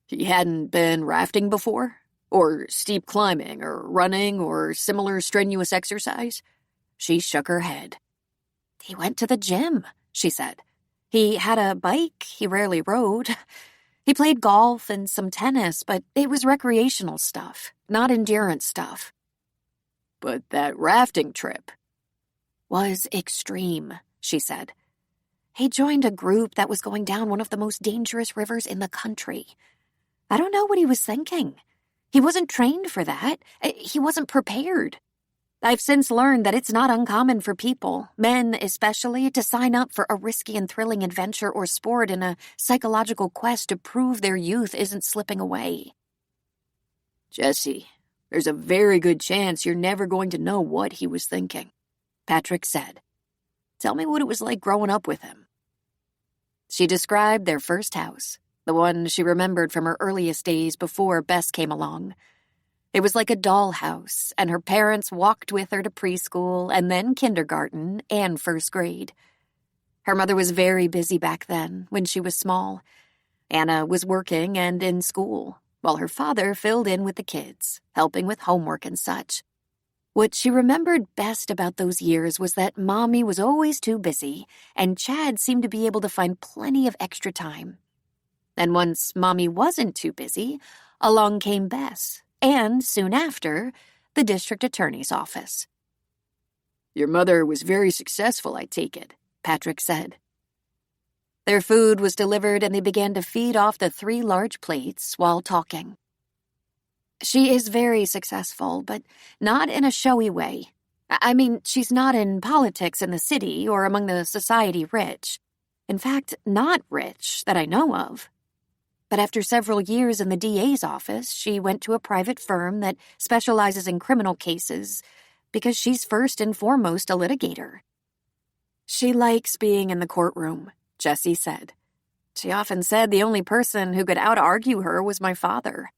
"He hadn't been rafting before? Or steep climbing, or running, or similar strenuous exercise?" She shook her head. "He went to the gym," she said. "He had a bike he rarely rode. He played golf and some tennis, but it was recreational stuff, not endurance stuff." "But that rafting trip..." "Was extreme," she said. "He joined a group that was going down one of the most dangerous rivers in the country. I don't know what he was thinking. He wasn't trained for that. He wasn't prepared. I've since learned that it's not uncommon for people, men especially, to sign up for a risky and thrilling adventure or sport in a psychological quest to prove their youth isn't slipping away." "Jessie, there's a very good chance you're never going to know what he was thinking," Patrick said. "Tell me what it was like growing up with him." She described their first house, the one she remembered from her earliest days before Bess came along. It was like a dollhouse, and her parents walked with her to preschool and then kindergarten and first grade. Her mother was very busy back then, when she was small. Anna was working and in school, while her father filled in with the kids, helping with homework and such. What she remembered best about those years was that Mommy was always too busy, and Chad seemed to be able to find plenty of extra time. And once Mommy wasn't too busy, along came Bess, and soon after, the district attorney's office. "Your mother was very successful, I take it," Patrick said. Their food was delivered and they began to feed off the 3 large plates while talking. "She is very successful, but not in a showy way. I mean, she's not in politics in the city or among the society rich. In fact, not rich that I know of. But after several years in the DA's office, she went to a private firm that specializes in criminal cases because she's first and foremost a litigator. She likes being in the courtroom," Jessie said. "She often said the only person who could out-argue her was my father.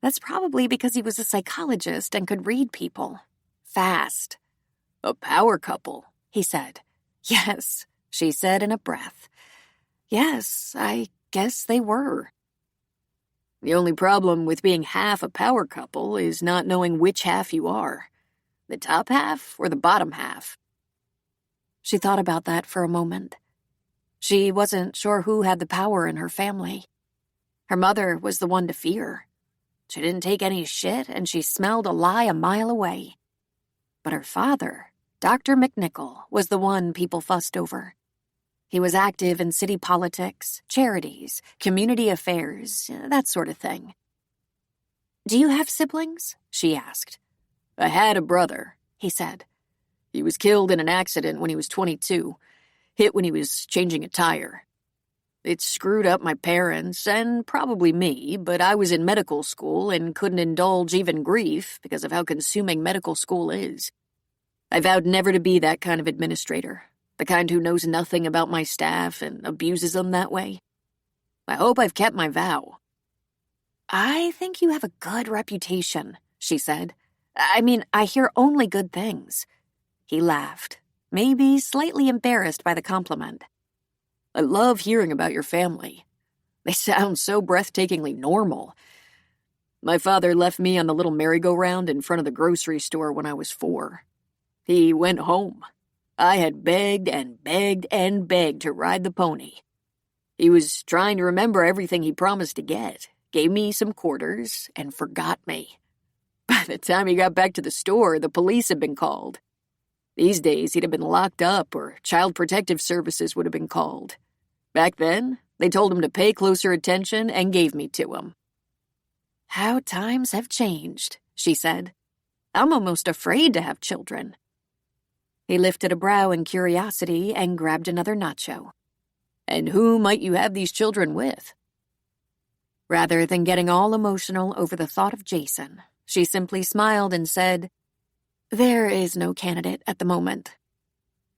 That's probably because he was a psychologist and could read people. Fast." "A power couple," he said. "Yes," she said in a breath. "Yes, I guess they were." "The only problem with being half a power couple is not knowing which half you are. The top half or the bottom half." She thought about that for a moment. She wasn't sure who had the power in her family. Her mother was the one to fear. She didn't take any shit, and she smelled a lie a mile away. But her father, Dr. McNichol, was the one people fussed over. He was active in city politics, charities, community affairs, that sort of thing. "Do you have siblings?" she asked. "I had a brother," he said. "He was killed in an accident when he was 22, hit when he was changing a tire. It screwed up my parents, and probably me, but I was in medical school and couldn't indulge even grief because of how consuming medical school is. I vowed never to be that kind of administrator. The kind who knows nothing about my staff and abuses them that way. I hope I've kept my vow." "I think you have a good reputation," she said. "I mean, I hear only good things." He laughed, maybe slightly embarrassed by the compliment. "I love hearing about your family. They sound so breathtakingly normal. My father left me on the little merry-go-round in front of the grocery store when I was 4. He went home. I had begged and begged and begged to ride the pony. He was trying to remember everything he promised to get, gave me some quarters, and forgot me. By the time he got back to the store, the police had been called. These days, he'd have been locked up or Child Protective Services would have been called. Back then, they told him to pay closer attention and gave me to him." "How times have changed," she said. I'm almost afraid to have children. He lifted a brow in curiosity and grabbed another nacho. And who might you have these children with? Rather than getting all emotional over the thought of Jason, she simply smiled and said, There is no candidate at the moment.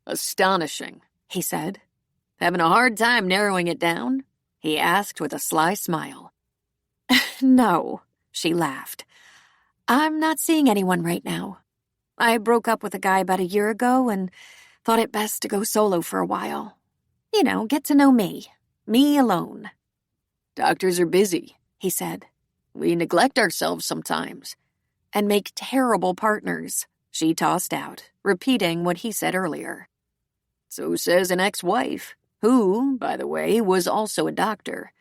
Astonishing, he said. Having a hard time narrowing it down? He asked with a sly smile. No, she laughed. I'm not seeing anyone right now. I broke up with a guy about a year ago and thought it best to go solo for a while. You know, get to know me. Me alone. Doctors are busy, he said. We neglect ourselves sometimes. And make terrible partners, she tossed out, repeating what he said earlier. So says an ex-wife, who, by the way, was also a doctor.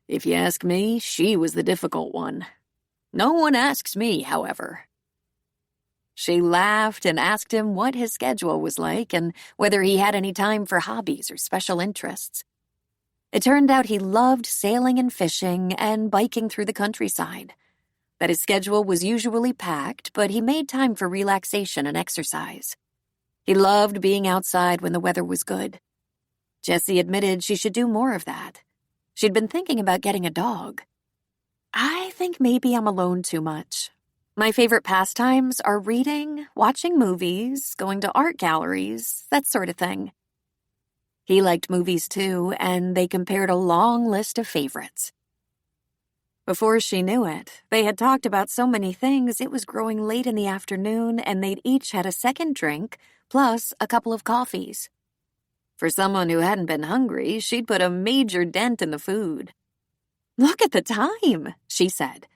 If you ask me, she was the difficult one. No one asks me, however. She laughed and asked him what his schedule was like and whether he had any time for hobbies or special interests. It turned out he loved sailing and fishing and biking through the countryside. That his schedule was usually packed, but he made time for relaxation and exercise. He loved being outside when the weather was good. Jessie admitted she should do more of that. She'd been thinking about getting a dog. I think maybe I'm alone too much. My favorite pastimes are reading, watching movies, going to art galleries, that sort of thing. He liked movies too, and they compared a long list of favorites. Before she knew it, they had talked about so many things it was growing late in the afternoon and they'd each had a second drink, plus a couple of coffees. For someone who hadn't been hungry, she'd put a major dent in the food. Look at the time, she said.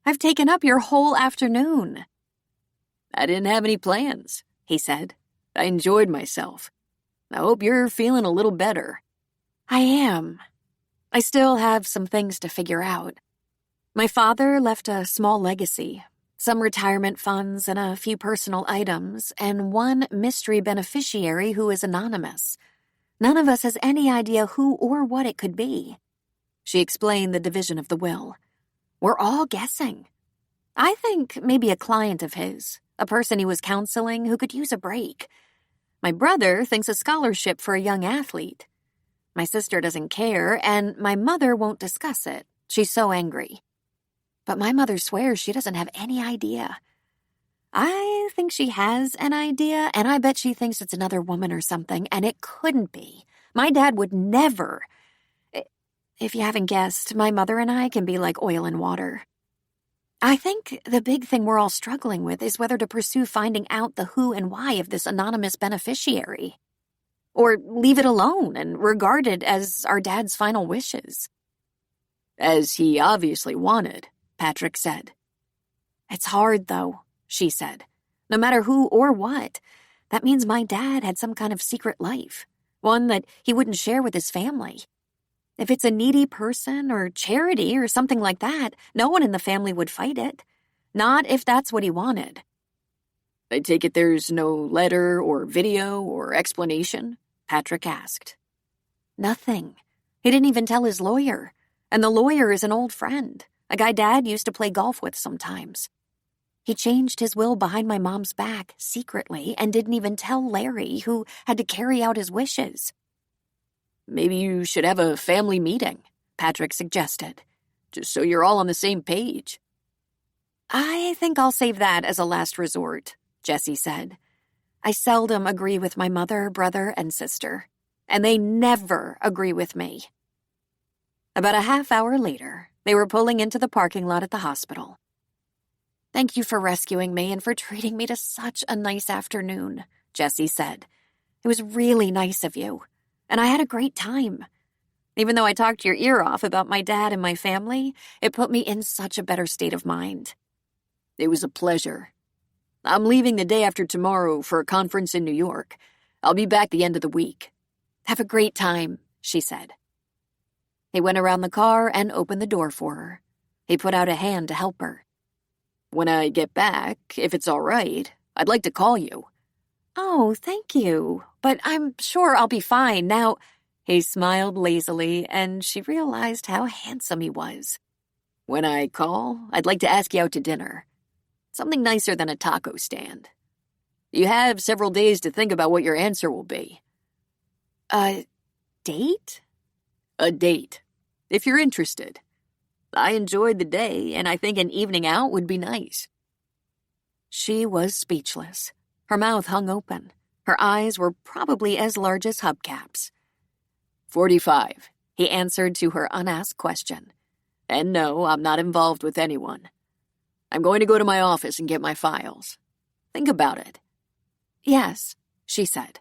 I've taken up your whole afternoon. I didn't have any plans, he said. I enjoyed myself. I hope you're feeling a little better. I am. I still have some things to figure out. My father left a small legacy, some retirement funds and a few personal items, and one mystery beneficiary who is anonymous. None of us has any idea who or what it could be. She explained the division of the will. We're all guessing. I think maybe a client of his, a person he was counseling who could use a break. My brother thinks a scholarship for a young athlete. My sister doesn't care, and my mother won't discuss it. She's so angry. But my mother swears she doesn't have any idea. I think she has an idea, and I bet she thinks it's another woman or something, and it couldn't be. My dad would never. If you haven't guessed, my mother and I can be like oil and water. I think the big thing we're all struggling with is whether to pursue finding out the who and why of this anonymous beneficiary. Or leave it alone and regard it as our dad's final wishes. As he obviously wanted, Patrick said. It's hard, though, she said. No matter who or what, that means my dad had some kind of secret life, one that he wouldn't share with his family. If it's a needy person or charity or something like that, no one in the family would fight it. Not if that's what he wanted. I take it there's no letter or video or explanation? Patrick asked. Nothing. He didn't even tell his lawyer. And the lawyer is an old friend, a guy Dad used to play golf with sometimes. He changed his will behind my mom's back, secretly, and didn't even tell Larry, who had to carry out his wishes. Maybe you should have a family meeting, Patrick suggested, just so you're all on the same page. I think I'll save that as a last resort, Jessie said. I seldom agree with my mother, brother, and sister, and they never agree with me. About a half hour later, they were pulling into the parking lot at the hospital. Thank you for rescuing me and for treating me to such a nice afternoon, Jessie said. It was really nice of you, and I had a great time. Even though I talked your ear off about my dad and my family, it put me in such a better state of mind. It was a pleasure. I'm leaving the day after tomorrow for a conference in New York. I'll be back the end of the week. Have a great time, she said. He went around the car and opened the door for her. He put out a hand to help her. When I get back, if it's all right, I'd like to call you. Oh, thank you. But I'm sure I'll be fine now. He smiled lazily, and she realized how handsome he was. When I call, I'd like to ask you out to dinner. Something nicer than a taco stand. You have several days to think about what your answer will be. A date? A date, if you're interested. I enjoyed the day, and I think an evening out would be nice. She was speechless. Her mouth hung open. Her eyes were probably as large as hubcaps. 45, he answered to her unasked question. And no, I'm not involved with anyone. I'm going to go to my office and get my files. Think about it. Yes, she said.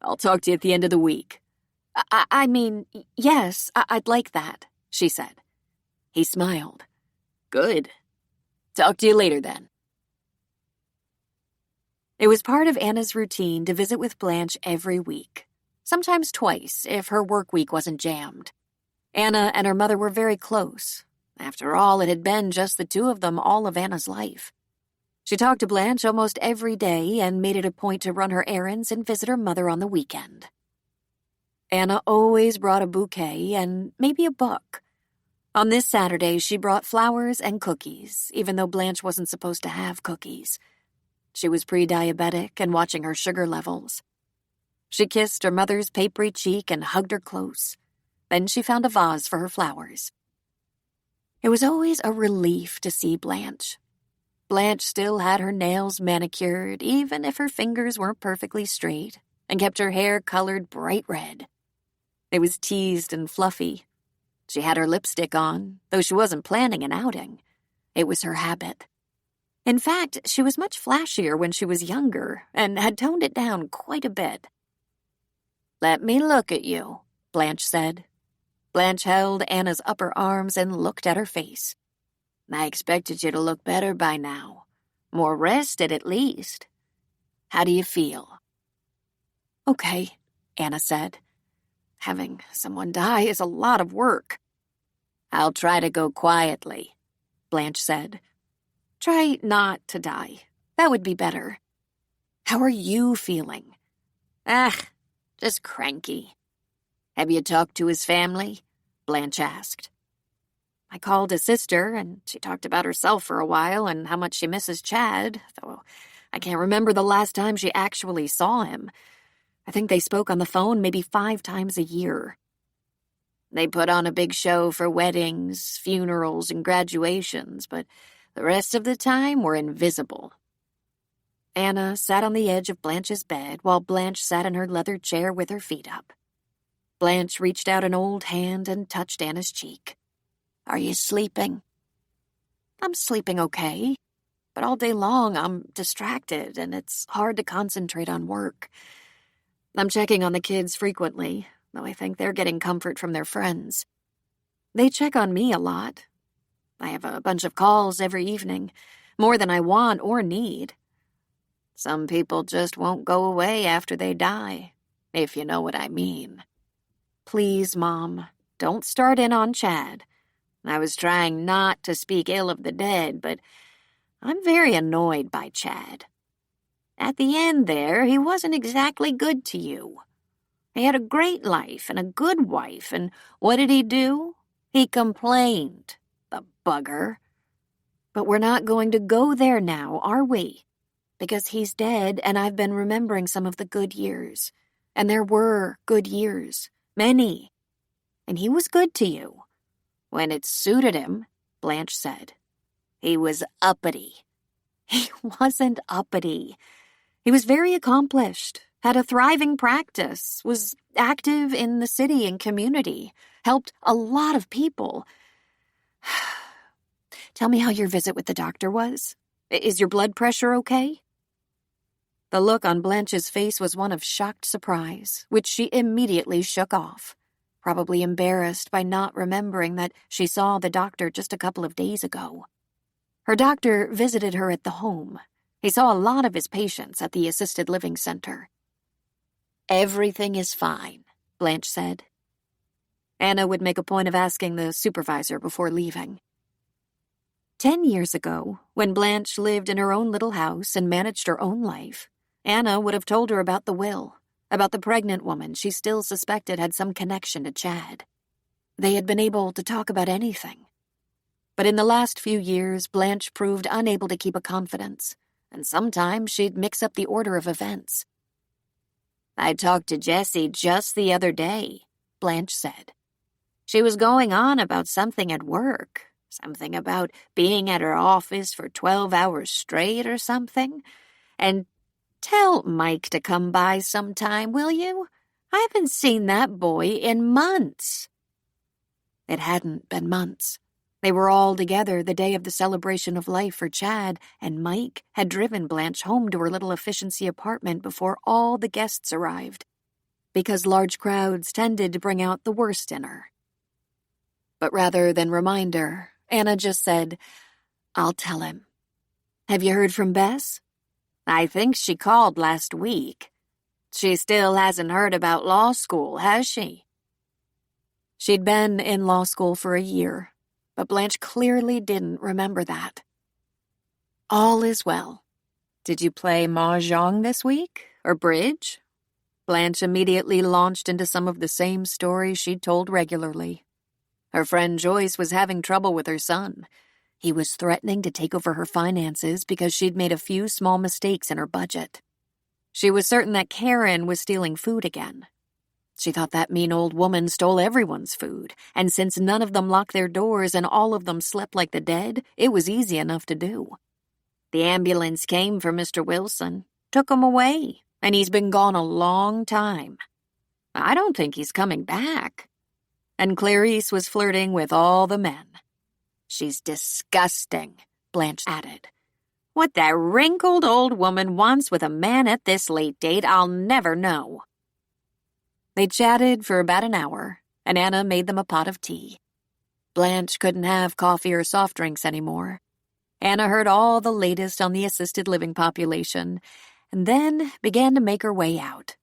I'll talk to you at the end of the week. I mean, yes, I'd like that, she said. He smiled. Good. Talk to you later then. It was part of Anna's routine to visit with Blanche every week, sometimes twice if her work week wasn't jammed. Anna and her mother were very close. After all, it had been just the two of them all of Anna's life. She talked to Blanche almost every day and made it a point to run her errands and visit her mother on the weekend. Anna always brought a bouquet and maybe a book. On this Saturday, she brought flowers and cookies, even though Blanche wasn't supposed to have cookies. She was pre-diabetic and watching her sugar levels. She kissed her mother's papery cheek and hugged her close. Then she found a vase for her flowers. It was always a relief to see Blanche. Blanche still had her nails manicured, even if her fingers weren't perfectly straight, and kept her hair colored bright red. It was teased and fluffy. She had her lipstick on, though she wasn't planning an outing. It was her habit. In fact, she was much flashier when she was younger and had toned it down quite a bit. Let me look at you, Blanche said. Blanche held Anna's upper arms and looked at her face. I expected you to look better by now. More rested, at least. How do you feel? Okay, Anna said. Having someone die is a lot of work. I'll try to go quietly, Blanche said. Try not to die. That would be better. How are you feeling? Just cranky. Have you talked to his family? Blanche asked. I called his sister, and she talked about herself for a while and how much she misses Chad, though I can't remember the last time she actually saw him. I think they spoke on the phone maybe 5 times a year. They put on a big show for weddings, funerals, and graduations, but the rest of the time were invisible. Anna sat on the edge of Blanche's bed while Blanche sat in her leather chair with her feet up. Blanche reached out an old hand and touched Anna's cheek. Are you sleeping? I'm sleeping okay, but all day long I'm distracted and it's hard to concentrate on work. I'm checking on the kids frequently, though I think they're getting comfort from their friends. They check on me a lot. I have a bunch of calls every evening, more than I want or need. Some people just won't go away after they die, if you know what I mean. Please, Mom, don't start in on Chad. I was trying not to speak ill of the dead, but I'm very annoyed by Chad. At the end there, he wasn't exactly good to you. He had a great life and a good wife, and what did he do? He complained, the bugger. But we're not going to go there now, are we? Because he's dead, and I've been remembering some of the good years. And there were good years, many. And he was good to you. When it suited him, Blanche said. He was uppity. He wasn't uppity. He was very accomplished, had a thriving practice, was active in the city and community, helped a lot of people. Tell me how your visit with the doctor was. Is your blood pressure okay? The look on Blanche's face was one of shocked surprise, which she immediately shook off, probably embarrassed by not remembering that she saw the doctor just a couple of days ago. Her doctor visited her at the home. He saw a lot of his patients at the assisted living center. Everything is fine, Blanche said. Anna would make a point of asking the supervisor before leaving. 10 years ago, when Blanche lived in her own little house and managed her own life, Anna would have told her about the will, about the pregnant woman she still suspected had some connection to Chad. They had been able to talk about anything. But in the last few years, Blanche proved unable to keep a confidence, and sometimes she'd mix up the order of events. "I talked to Jessie just the other day," Blanche said. "She was going on about something at work, something about being at her office for 12 hours straight or something. And tell Mike to come by sometime, will you? I haven't seen that boy in months." It hadn't been months. They were all together the day of the celebration of life for Chad, and Mike had driven Blanche home to her little efficiency apartment before all the guests arrived, because large crowds tended to bring out the worst in her. But rather than remind her, Anna just said, "I'll tell him. Have you heard from Bess?" "I think she called last week. She still hasn't heard about law school, has she?" She'd been in law school for a year, but Blanche clearly didn't remember that. "All is well. Did you play mahjong this week, or bridge?" Blanche immediately launched into some of the same stories she'd told regularly. Her friend Joyce was having trouble with her son. He was threatening to take over her finances because she'd made a few small mistakes in her budget. She was certain that Karen was stealing food again. She thought that mean old woman stole everyone's food, and since none of them locked their doors and all of them slept like the dead, it was easy enough to do. The ambulance came for Mr. Wilson, took him away, and he's been gone a long time. I don't think he's coming back. And Clarice was flirting with all the men. "She's disgusting," Blanche added. "What that wrinkled old woman wants with a man at this late date, I'll never know." They chatted for about an hour, and Anna made them a pot of tea. Blanche couldn't have coffee or soft drinks anymore. Anna heard all the latest on the assisted living population, and then began to make her way out.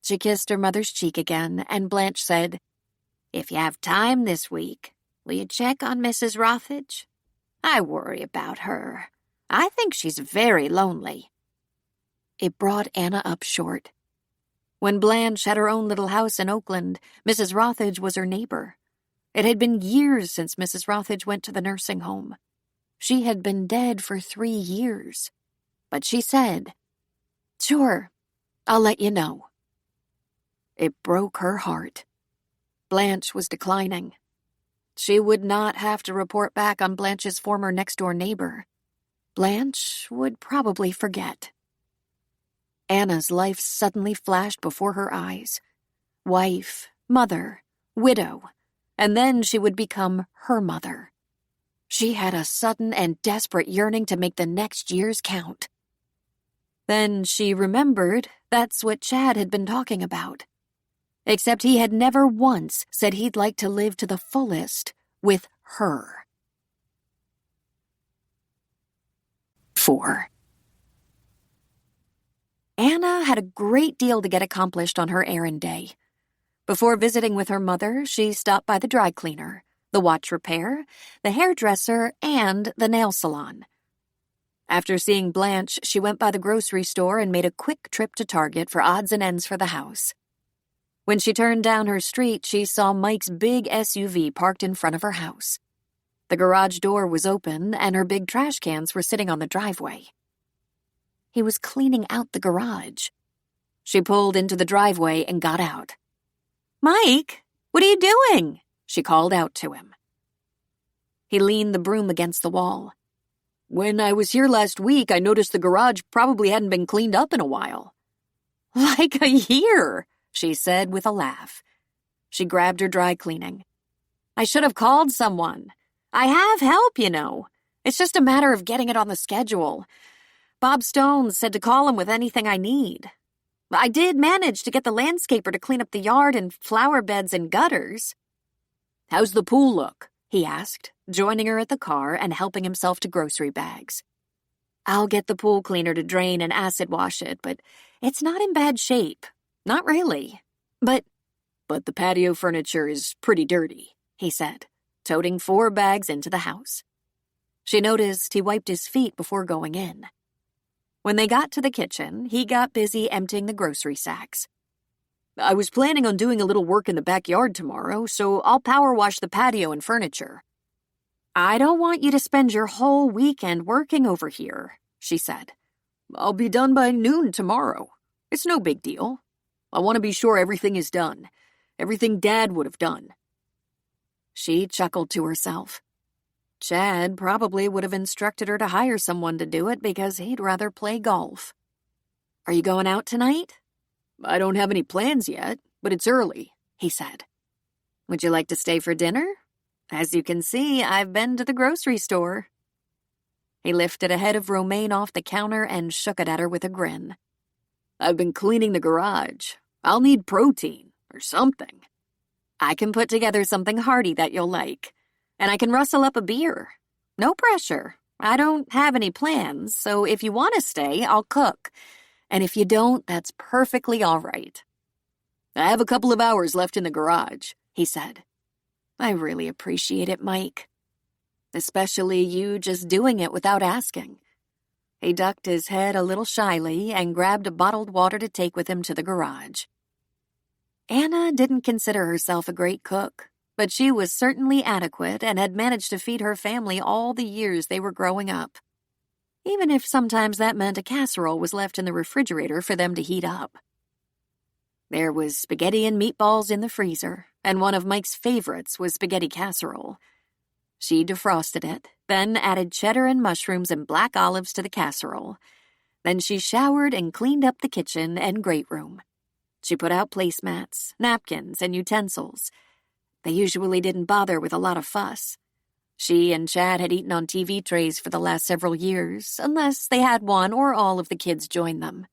She kissed her mother's cheek again, and Blanche said, "If you have time this week, will you check on Mrs. Rothage? I worry about her. I think she's very lonely." It brought Anna up short. When Blanche had her own little house in Oakland, Mrs. Rothage was her neighbor. It had been years since Mrs. Rothage went to the nursing home. She had been dead for 3 years. But she said, "Sure, I'll let you know." It broke her heart. Blanche was declining. She would not have to report back on Blanche's former next-door neighbor. Blanche would probably forget. Anna's life suddenly flashed before her eyes. Wife, mother, widow, and then she would become her mother. She had a sudden and desperate yearning to make the next years count. Then she remembered that's what Chad had been talking about. Except he had never once said he'd like to live to the fullest with her. 4. Anna had a great deal to get accomplished on her errand day. Before visiting with her mother, she stopped by the dry cleaner, the watch repair, the hairdresser, and the nail salon. After seeing Blanche, she went by the grocery store and made a quick trip to Target for odds and ends for the house. When she turned down her street, she saw Mike's big SUV parked in front of her house. The garage door was open, and her big trash cans were sitting on the driveway. He was cleaning out the garage. She pulled into the driveway and got out. "Mike, what are you doing?" she called out to him. He leaned the broom against the wall. "When I was here last week, I noticed the garage probably hadn't been cleaned up in a while." "Like a year," she said with a laugh. She grabbed her dry cleaning. "I should have called someone. I have help, you know. It's just a matter of getting it on the schedule. Bob Stone said to call him with anything I need. I did manage to get the landscaper to clean up the yard and flower beds and gutters." "How's the pool look?" he asked, joining her at the car and helping himself to grocery bags. "I'll get the pool cleaner to drain and acid wash it, but it's not in bad shape. Not really. But the patio furniture is pretty dirty," he said, toting 4 bags into the house. She noticed he wiped his feet before going in. When they got to the kitchen, he got busy emptying the grocery sacks. "I was planning on doing a little work in the backyard tomorrow, so I'll power wash the patio and furniture." I don't want you to spend your whole weekend working over here, she said. I'll be done by noon tomorrow. It's no big deal. I want to be sure everything is done. Everything Dad would have done. She chuckled to herself. Chad probably would have instructed her to hire someone to do it because he'd rather play golf. Are you going out tonight? I don't have any plans yet, but it's early, he said. Would you like to stay for dinner? As you can see, I've been to the grocery store. He lifted a head of romaine off the counter and shook it at her with a grin. I've been cleaning the garage. I'll need protein or something. I can put together something hearty that you'll like. And I can rustle up a beer. No pressure. I don't have any plans, so if you want to stay, I'll cook. And if you don't, that's perfectly all right. I have a couple of hours left in the garage, he said. I really appreciate it, Mike. Especially you just doing it without asking. He ducked his head a little shyly and grabbed a bottled water to take with him to the garage. Anna didn't consider herself a great cook, but she was certainly adequate and had managed to feed her family all the years they were growing up. Even if sometimes that meant a casserole was left in the refrigerator for them to heat up. There was spaghetti and meatballs in the freezer, and one of Mike's favorites was spaghetti casserole. She defrosted it, then added cheddar and mushrooms and black olives to the casserole. Then she showered and cleaned up the kitchen and great room. She put out placemats, napkins, and utensils. They usually didn't bother with a lot of fuss. She and Chad had eaten on TV trays for the last several years, unless they had one or all of the kids join them.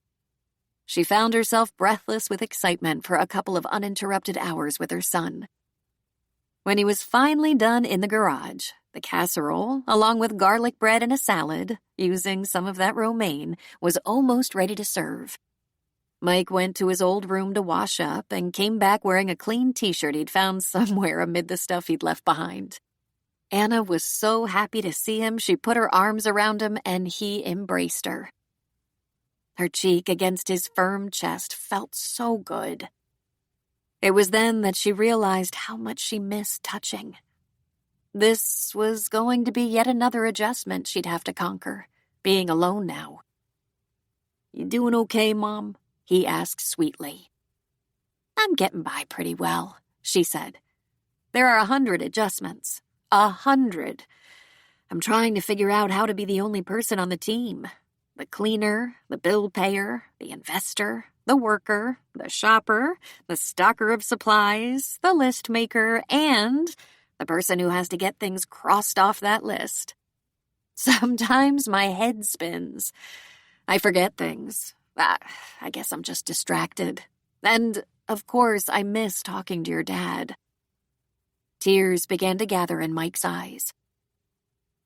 She found herself breathless with excitement for a couple of uninterrupted hours with her son. When he was finally done in the garage, the casserole, along with garlic bread and a salad, using some of that romaine, was almost ready to serve. Mike went to his old room to wash up and came back wearing a clean t-shirt he'd found somewhere amid the stuff he'd left behind. Anna was so happy to see him, she put her arms around him and he embraced her. Her cheek against his firm chest felt so good. It was then that she realized how much she missed touching. This was going to be yet another adjustment she'd have to conquer, being alone now. You doing okay, Mom? He asked sweetly. I'm getting by pretty well, she said. There are 100 adjustments. 100. I'm trying to figure out how to be the only person on the team. The cleaner, the bill payer, the investor, the worker, the shopper, the stocker of supplies, the list maker, and the person who has to get things crossed off that list. Sometimes my head spins. I forget things. I guess I'm just distracted. And, of course, I miss talking to your dad. Tears began to gather in Mike's eyes.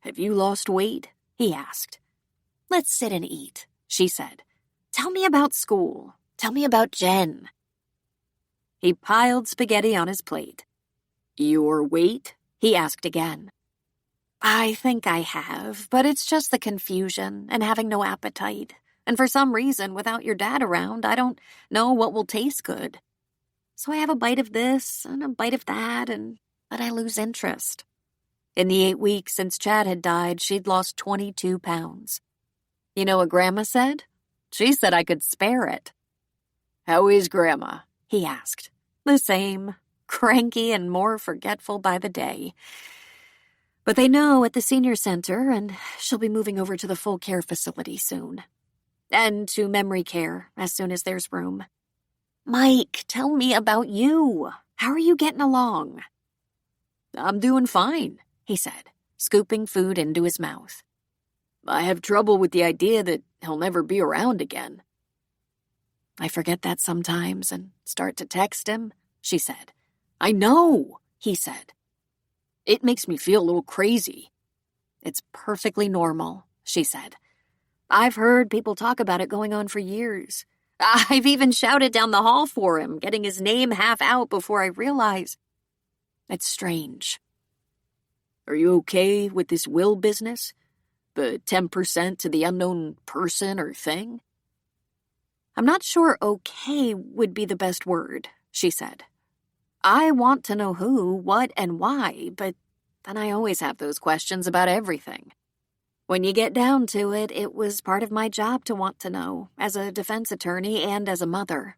Have you lost weight? He asked. Let's sit and eat, she said. Tell me about school. Tell me about Jen. He piled spaghetti on his plate. Your weight? He asked again. I think I have, but it's just the confusion and having no appetite. And for some reason, without your dad around, I don't know what will taste good. So I have a bite of this and a bite of that, but I lose interest. In the 8 weeks since Chad had died, she'd lost 22 pounds. You know what Grandma said? She said I could spare it. How is Grandma? He asked. The same, cranky and more forgetful by the day. But they know at the senior center, and she'll be moving over to the full care facility soon. And to memory care as soon as there's room. Mike, tell me about you. How are you getting along? I'm doing fine, he said, scooping food into his mouth. I have trouble with the idea that he'll never be around again. I forget that sometimes and start to text him, she said. I know, he said. It makes me feel a little crazy. It's perfectly normal, she said. I've heard people talk about it going on for years. I've even shouted down the hall for him, getting his name half out before I realize. It's strange. Are you okay with this will business? The 10% to the unknown person or thing? I'm not sure okay would be the best word, she said. I want to know who, what, and why, but and I always have those questions about everything. When you get down to it, it was part of my job to want to know, as a defense attorney and as a mother.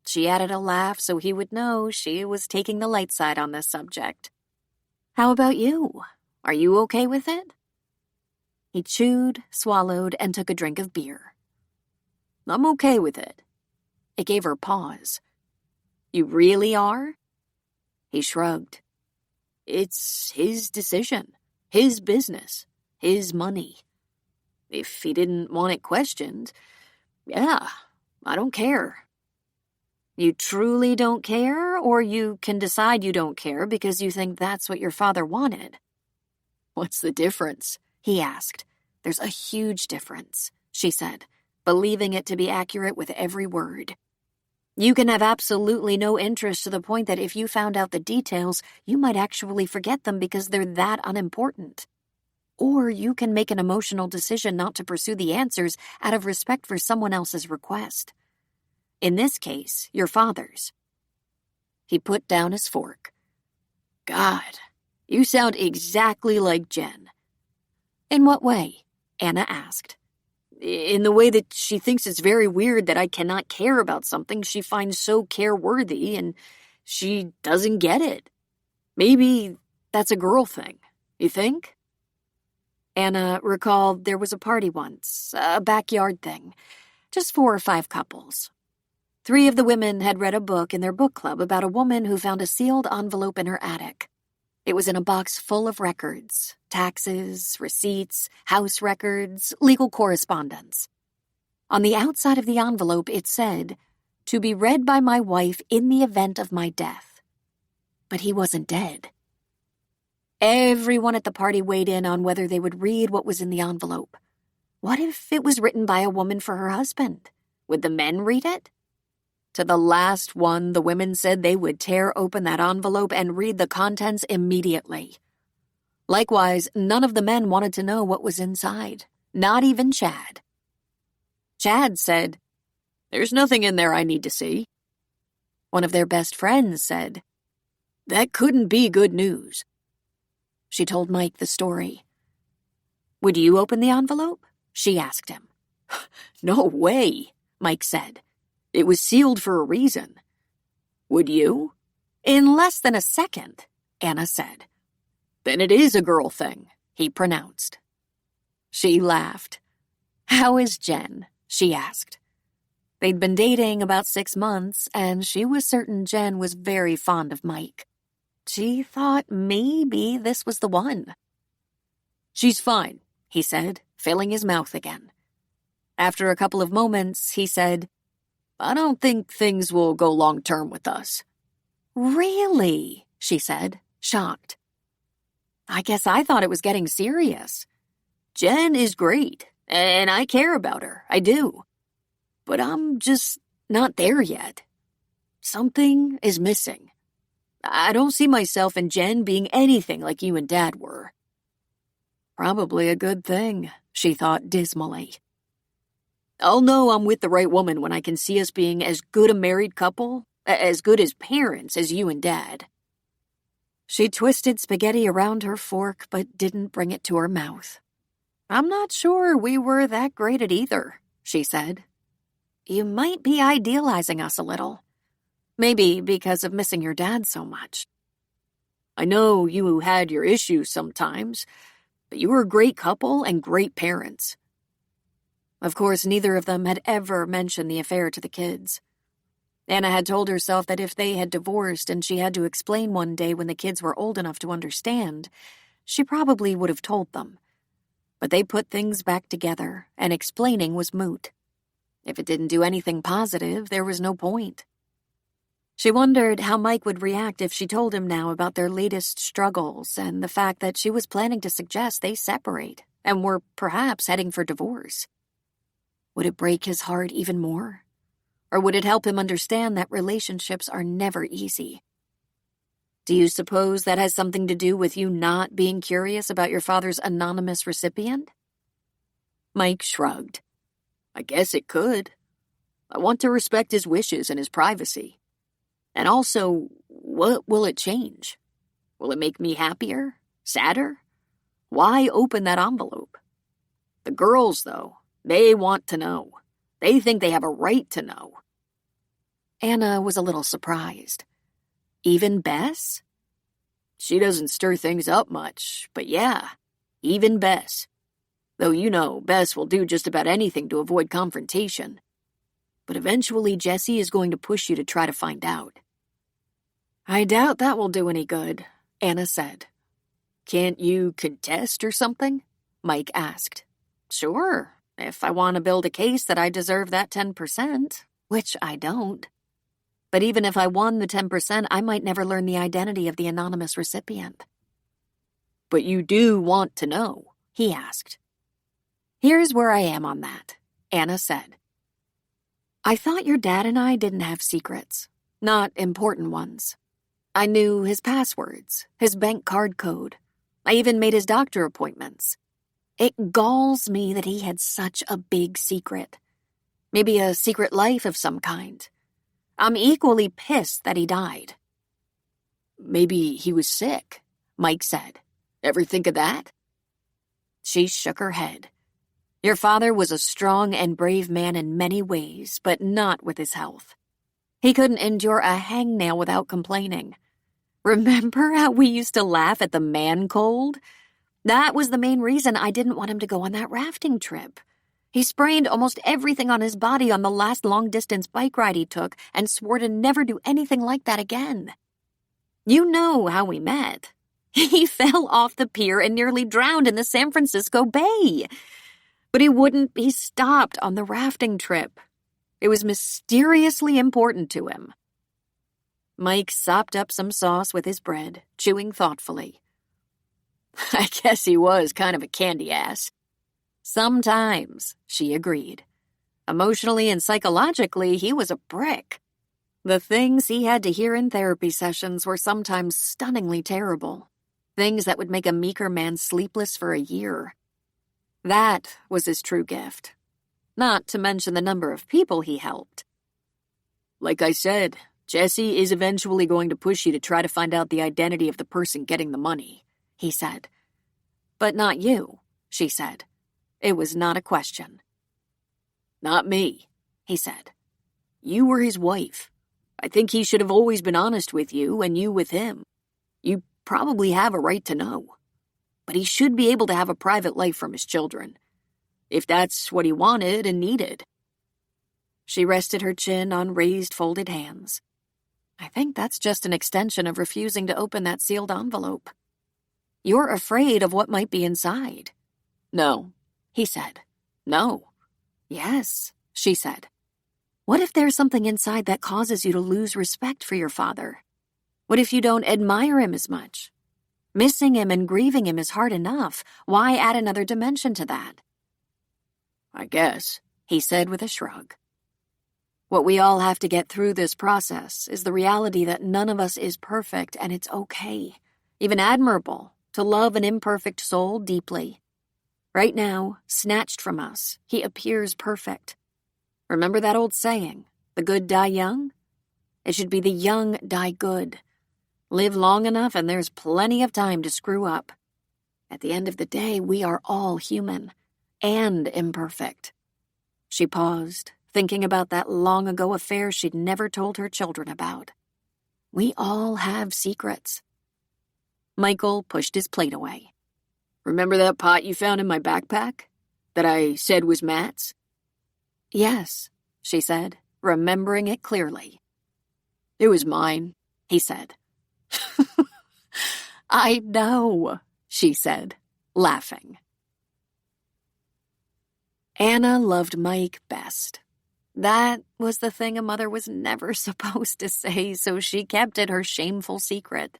She added a laugh so he would know she was taking the light side on this subject. How about you? Are you okay with it? He chewed, swallowed, and took a drink of beer. I'm okay with it. It gave her pause. You really are? He shrugged. It's his decision, his business, his money. If he didn't want it questioned, yeah, I don't care. You truly don't care, or you can decide you don't care because you think that's what your father wanted? What's the difference? He asked. There's a huge difference, she said, believing it to be accurate with every word. You can have absolutely no interest to the point that if you found out the details, you might actually forget them because they're that unimportant. Or you can make an emotional decision not to pursue the answers out of respect for someone else's request. In this case, your father's. He put down his fork. God, you sound exactly like Jen. In what way? Anna asked. In the way that she thinks it's very weird that I cannot care about something she finds so care-worthy, and she doesn't get it. Maybe that's a girl thing, you think? Anna recalled there was a party once, a backyard thing, just 4 or 5 couples. 3 of the women had read a book in their book club about a woman who found a sealed envelope in her attic. It was in a box full of records, taxes, receipts, house records, legal correspondence. On the outside of the envelope it said, "To be read by my wife in the event of my death." But he wasn't dead. Everyone at the party weighed in on whether they would read what was in the envelope. What if it was written by a woman for her husband? Would the men read it? To the last one, the women said they would tear open that envelope and read the contents immediately. Likewise, none of the men wanted to know what was inside, not even Chad. Chad said, "There's nothing in there I need to see." One of their best friends said, "That couldn't be good news." She told Mike the story. "Would you open the envelope?" she asked him. "No way," Mike said. "It was sealed for a reason." "Would you?" "In less than a second," Anna said. "Then it is a girl thing," he pronounced. She laughed. "How is Jen?" she asked. They'd been dating about 6 months, and she was certain Jen was very fond of Mike. She thought maybe this was the one. "She's fine," he said, filling his mouth again. After a couple of moments, he said, "I don't think things will go long-term with us." "Really?" she said, shocked. "I guess I thought it was getting serious." "Jen is great, and I care about her, I do. But I'm just not there yet. Something is missing. I don't see myself and Jen being anything like you and Dad were." Probably a good thing, she thought dismally. "I'll know I'm with the right woman when I can see us being as good a married couple, as good as parents as you and Dad." She twisted spaghetti around her fork but didn't bring it to her mouth. "I'm not sure we were that great at either," she said. "You might be idealizing us a little. Maybe because of missing your dad so much. I know you had your issues sometimes, but you were a great couple and great parents." Of course, neither of them had ever mentioned the affair to the kids. Anna had told herself that if they had divorced and she had to explain one day when the kids were old enough to understand, she probably would have told them. But they put things back together, and explaining was moot. If it didn't do anything positive, there was no point. She wondered how Mike would react if she told him now about their latest struggles and the fact that she was planning to suggest they separate and were perhaps heading for divorce. Would it break his heart even more? Or would it help him understand that relationships are never easy? Do you suppose that has something to do with you not being curious about your father's anonymous recipient? Mike shrugged. "I guess it could. I want to respect his wishes and his privacy. And also, what will it change? Will it make me happier? Sadder? Why open that envelope? The girls, though, they want to know. They think they have a right to know. Anna was a little surprised. Even Bess? She doesn't stir things up much, but yeah, even Bess. Though you know, Bess will do just about anything to avoid confrontation. But eventually Jessie is going to push you to try to find out. I doubt that will do any good, Anna said. Can't you contest or something? Mike asked. Sure, if I want to build a case that I deserve that 10%, which I don't. But even if I won the 10%, I might never learn the identity of the anonymous recipient. But you do want to know, he asked. Here's where I am on that, Anna said. I thought your dad and I didn't have secrets, not important ones. I knew his passwords, his bank card code. I even made his doctor appointments. It galls me that he had such a big secret. Maybe a secret life of some kind. I'm equally pissed that he died. Maybe he was sick, Mike said. Ever think of that? She shook her head. Your father was a strong and brave man in many ways, but not with his health. He couldn't endure a hangnail without complaining. Remember how we used to laugh at the man cold? That was the main reason I didn't want him to go on that rafting trip. He sprained almost everything on his body on the last long-distance bike ride he took and swore to never do anything like that again. You know how we met. He fell off the pier and nearly drowned in the San Francisco Bay. But he wouldn't be stopped on the rafting trip. It was mysteriously important to him. Mike sopped up some sauce with his bread, chewing thoughtfully. I guess he was kind of a candy ass. Sometimes, she agreed. Emotionally and psychologically, he was a brick. The things he had to hear in therapy sessions were sometimes stunningly terrible. Things that would make a meeker man sleepless for a year. That was his true gift. Not to mention the number of people he helped. Like I said, Jessie is eventually going to push you to try to find out the identity of the person getting the money, he said. But not you, she said. It was not a question. Not me, he said. You were his wife. I think he should have always been honest with you and you with him. You probably have a right to know. But he should be able to have a private life from his children. If that's what he wanted and needed. She rested her chin on raised, folded hands. I think that's just an extension of refusing to open that sealed envelope. You're afraid of what might be inside. No, he said. No. Yes, she said. What if there's something inside that causes you to lose respect for your father? What if you don't admire him as much? Missing him and grieving him is hard enough. Why add another dimension to that? I guess, he said with a shrug. What we all have to get through this process is the reality that none of us is perfect, and it's okay, even admirable, to love an imperfect soul deeply. Right now, snatched from us, he appears perfect. Remember that old saying, the good die young? It should be the young die good. Live long enough and there's plenty of time to screw up. At the end of the day, we are all human and imperfect. She paused, thinking about that long-ago affair she'd never told her children about. We all have secrets. Michael pushed his plate away. Remember that pot you found in my backpack? That I said was Matt's? Yes, she said, remembering it clearly. It was mine, he said. I know, she said, laughing. Anna loved Mike best. That was the thing a mother was never supposed to say, so she kept it her shameful secret.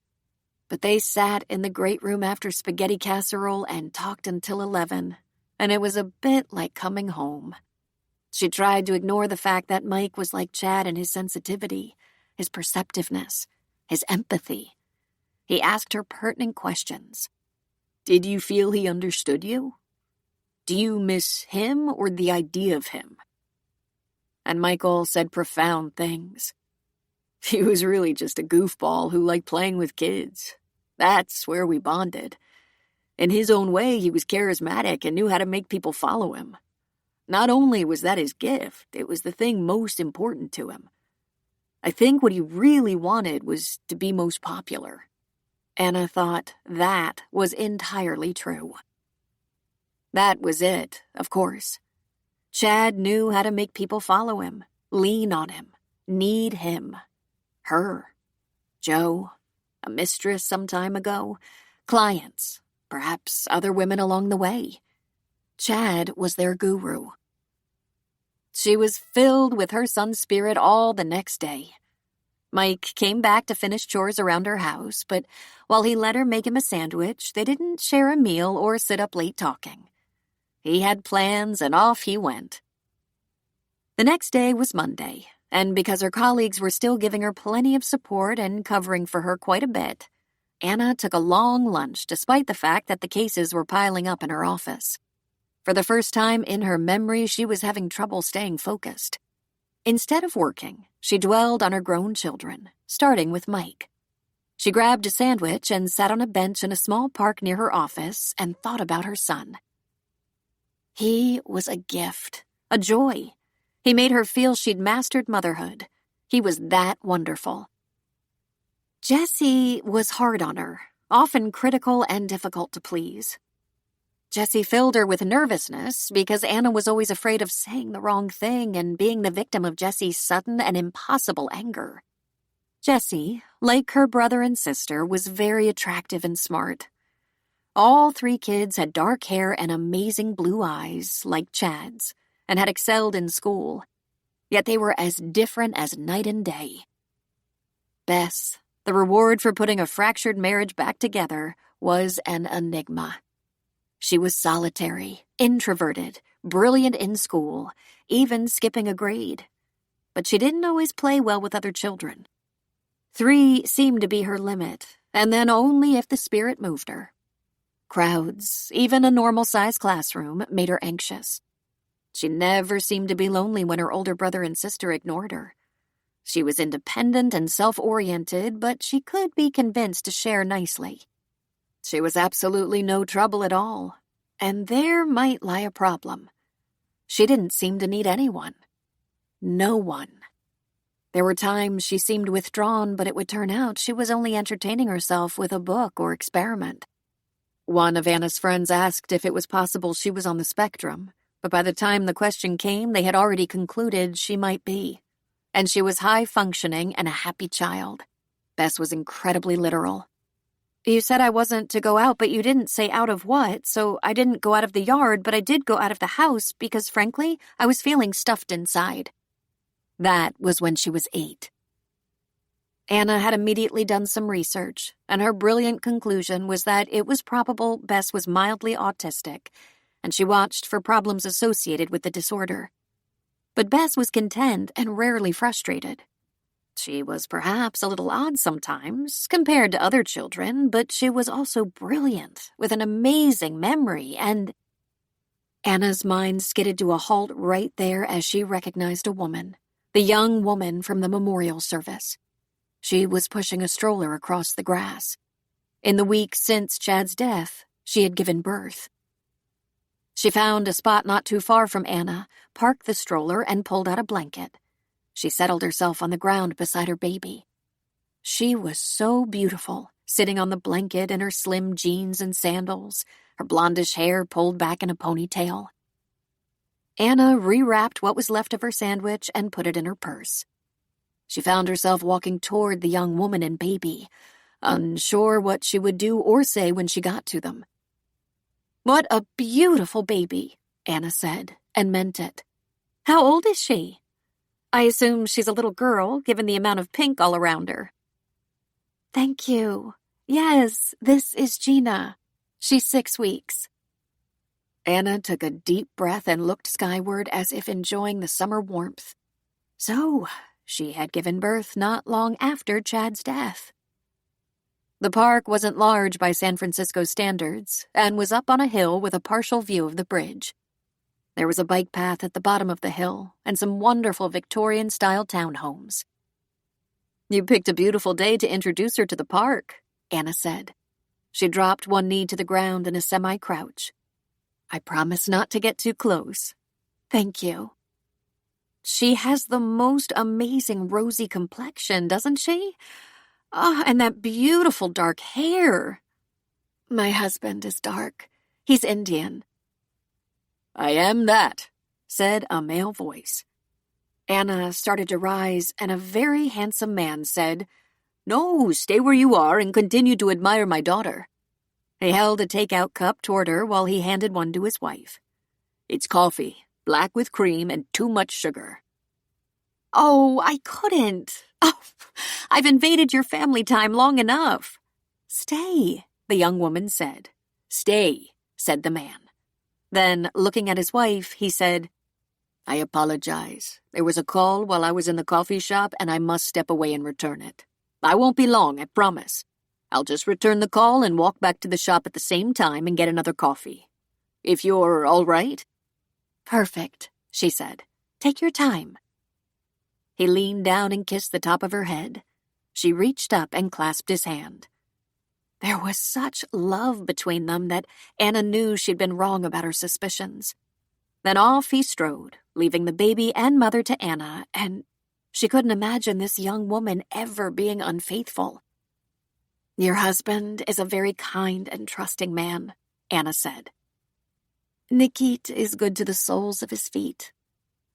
But they sat in the great room after spaghetti casserole and talked until 11, and it was a bit like coming home. She tried to ignore the fact that Mike was like Chad in his sensitivity, his perceptiveness, his empathy. He asked her pertinent questions. Did you feel he understood you? Do you miss him or the idea of him? And Michael said profound things. He was really just a goofball who liked playing with kids. That's where we bonded. In his own way, he was charismatic and knew how to make people follow him. Not only was that his gift, it was the thing most important to him. I think what he really wanted was to be most popular. Anna thought that was entirely true. That was it, of course. Chad knew how to make people follow him, lean on him, need him. Her. Joe. A mistress some time ago. Clients. Perhaps other women along the way. Chad was their guru. She was filled with her son's spirit all the next day. Mike came back to finish chores around her house, but while he let her make him a sandwich, they didn't share a meal or sit up late talking. He had plans, and off he went. The next day was Monday, and because her colleagues were still giving her plenty of support and covering for her quite a bit, Anna took a long lunch despite the fact that the cases were piling up in her office. For the first time in her memory, she was having trouble staying focused. Instead of working, she dwelled on her grown children, starting with Mike. She grabbed a sandwich and sat on a bench in a small park near her office and thought about her son. He was a gift, a joy. He made her feel she'd mastered motherhood. He was that wonderful. Jessie was hard on her, often critical and difficult to please. Jessie filled her with nervousness because Anna was always afraid of saying the wrong thing and being the victim of Jessie's sudden and impossible anger. Jessie, like her brother and sister, was very attractive and smart. All three kids had dark hair and amazing blue eyes, like Chad's, and had excelled in school. Yet they were as different as night and day. Bess, the reward for putting a fractured marriage back together, was an enigma. She was solitary, introverted, brilliant in school, even skipping a grade. But she didn't always play well with other children. 3 seemed to be her limit, and then only if the spirit moved her. Crowds, even a normal-sized classroom, made her anxious. She never seemed to be lonely when her older brother and sister ignored her. She was independent and self-oriented, but she could be convinced to share nicely. She was absolutely no trouble at all, and there might lie a problem. She didn't seem to need anyone. No one. There were times she seemed withdrawn, but it would turn out she was only entertaining herself with a book or experiment. One of Anna's friends asked if it was possible she was on the spectrum, but by the time the question came, they had already concluded she might be. And she was high-functioning and a happy child. Bess was incredibly literal. You said I wasn't to go out, but you didn't say out of what, so I didn't go out of the yard, but I did go out of the house because, frankly, I was feeling stuffed inside. That was when she was 8. Anna had immediately done some research, and her brilliant conclusion was that it was probable Bess was mildly autistic, and she watched for problems associated with the disorder. But Bess was content and rarely frustrated. She was perhaps a little odd sometimes, compared to other children, but she was also brilliant, with an amazing memory, and... Anna's mind skidded to a halt right there as she recognized a woman, the young woman from the memorial service. She was pushing a stroller across the grass. In the week since Chad's death, she had given birth. She found a spot not too far from Anna, parked the stroller, and pulled out a blanket. She settled herself on the ground beside her baby. She was so beautiful, sitting on the blanket in her slim jeans and sandals, her blondish hair pulled back in a ponytail. Anna rewrapped what was left of her sandwich and put it in her purse. She found herself walking toward the young woman and baby, unsure what she would do or say when she got to them. "What a beautiful baby," Anna said, and meant it. "How old is she?" "I assume she's a little girl, given the amount of pink all around her." "Thank you. Yes, this is Gina. She's 6 weeks." Anna took a deep breath and looked skyward as if enjoying the summer warmth. So, she had given birth not long after Chad's death. The park wasn't large by San Francisco standards and was up on a hill with a partial view of the bridge. There was a bike path at the bottom of the hill and some wonderful Victorian-style townhomes. "You picked a beautiful day to introduce her to the park," Anna said. She dropped one knee to the ground in a semi-crouch. "I promise not to get too close." "Thank you." "She has the most amazing rosy complexion, doesn't she? Ah, and that beautiful dark hair." "My husband is dark. He's Indian." "I am that," said a male voice. Anna started to rise, and a very handsome man said, "No, stay where you are and continue to admire my daughter." He held a take-out cup toward her while he handed one to his wife. "It's coffee, black with cream and too much sugar." "Oh, I couldn't. Oh, I've invaded your family time long enough." "Stay," the young woman said. "Stay," said the man. Then, looking at his wife, he said, "I apologize. There was a call while I was in the coffee shop, and I must step away and return it. I won't be long, I promise. I'll just return the call and walk back to the shop at the same time and get another coffee. If you're all right?" "Perfect," she said. "Take your time." He leaned down and kissed the top of her head. She reached up and clasped his hand. There was such love between them that Anna knew she'd been wrong about her suspicions. Then off he strode, leaving the baby and mother to Anna, and she couldn't imagine this young woman ever being unfaithful. "Your husband is a very kind and trusting man," Anna said. "Nikit is good to the soles of his feet.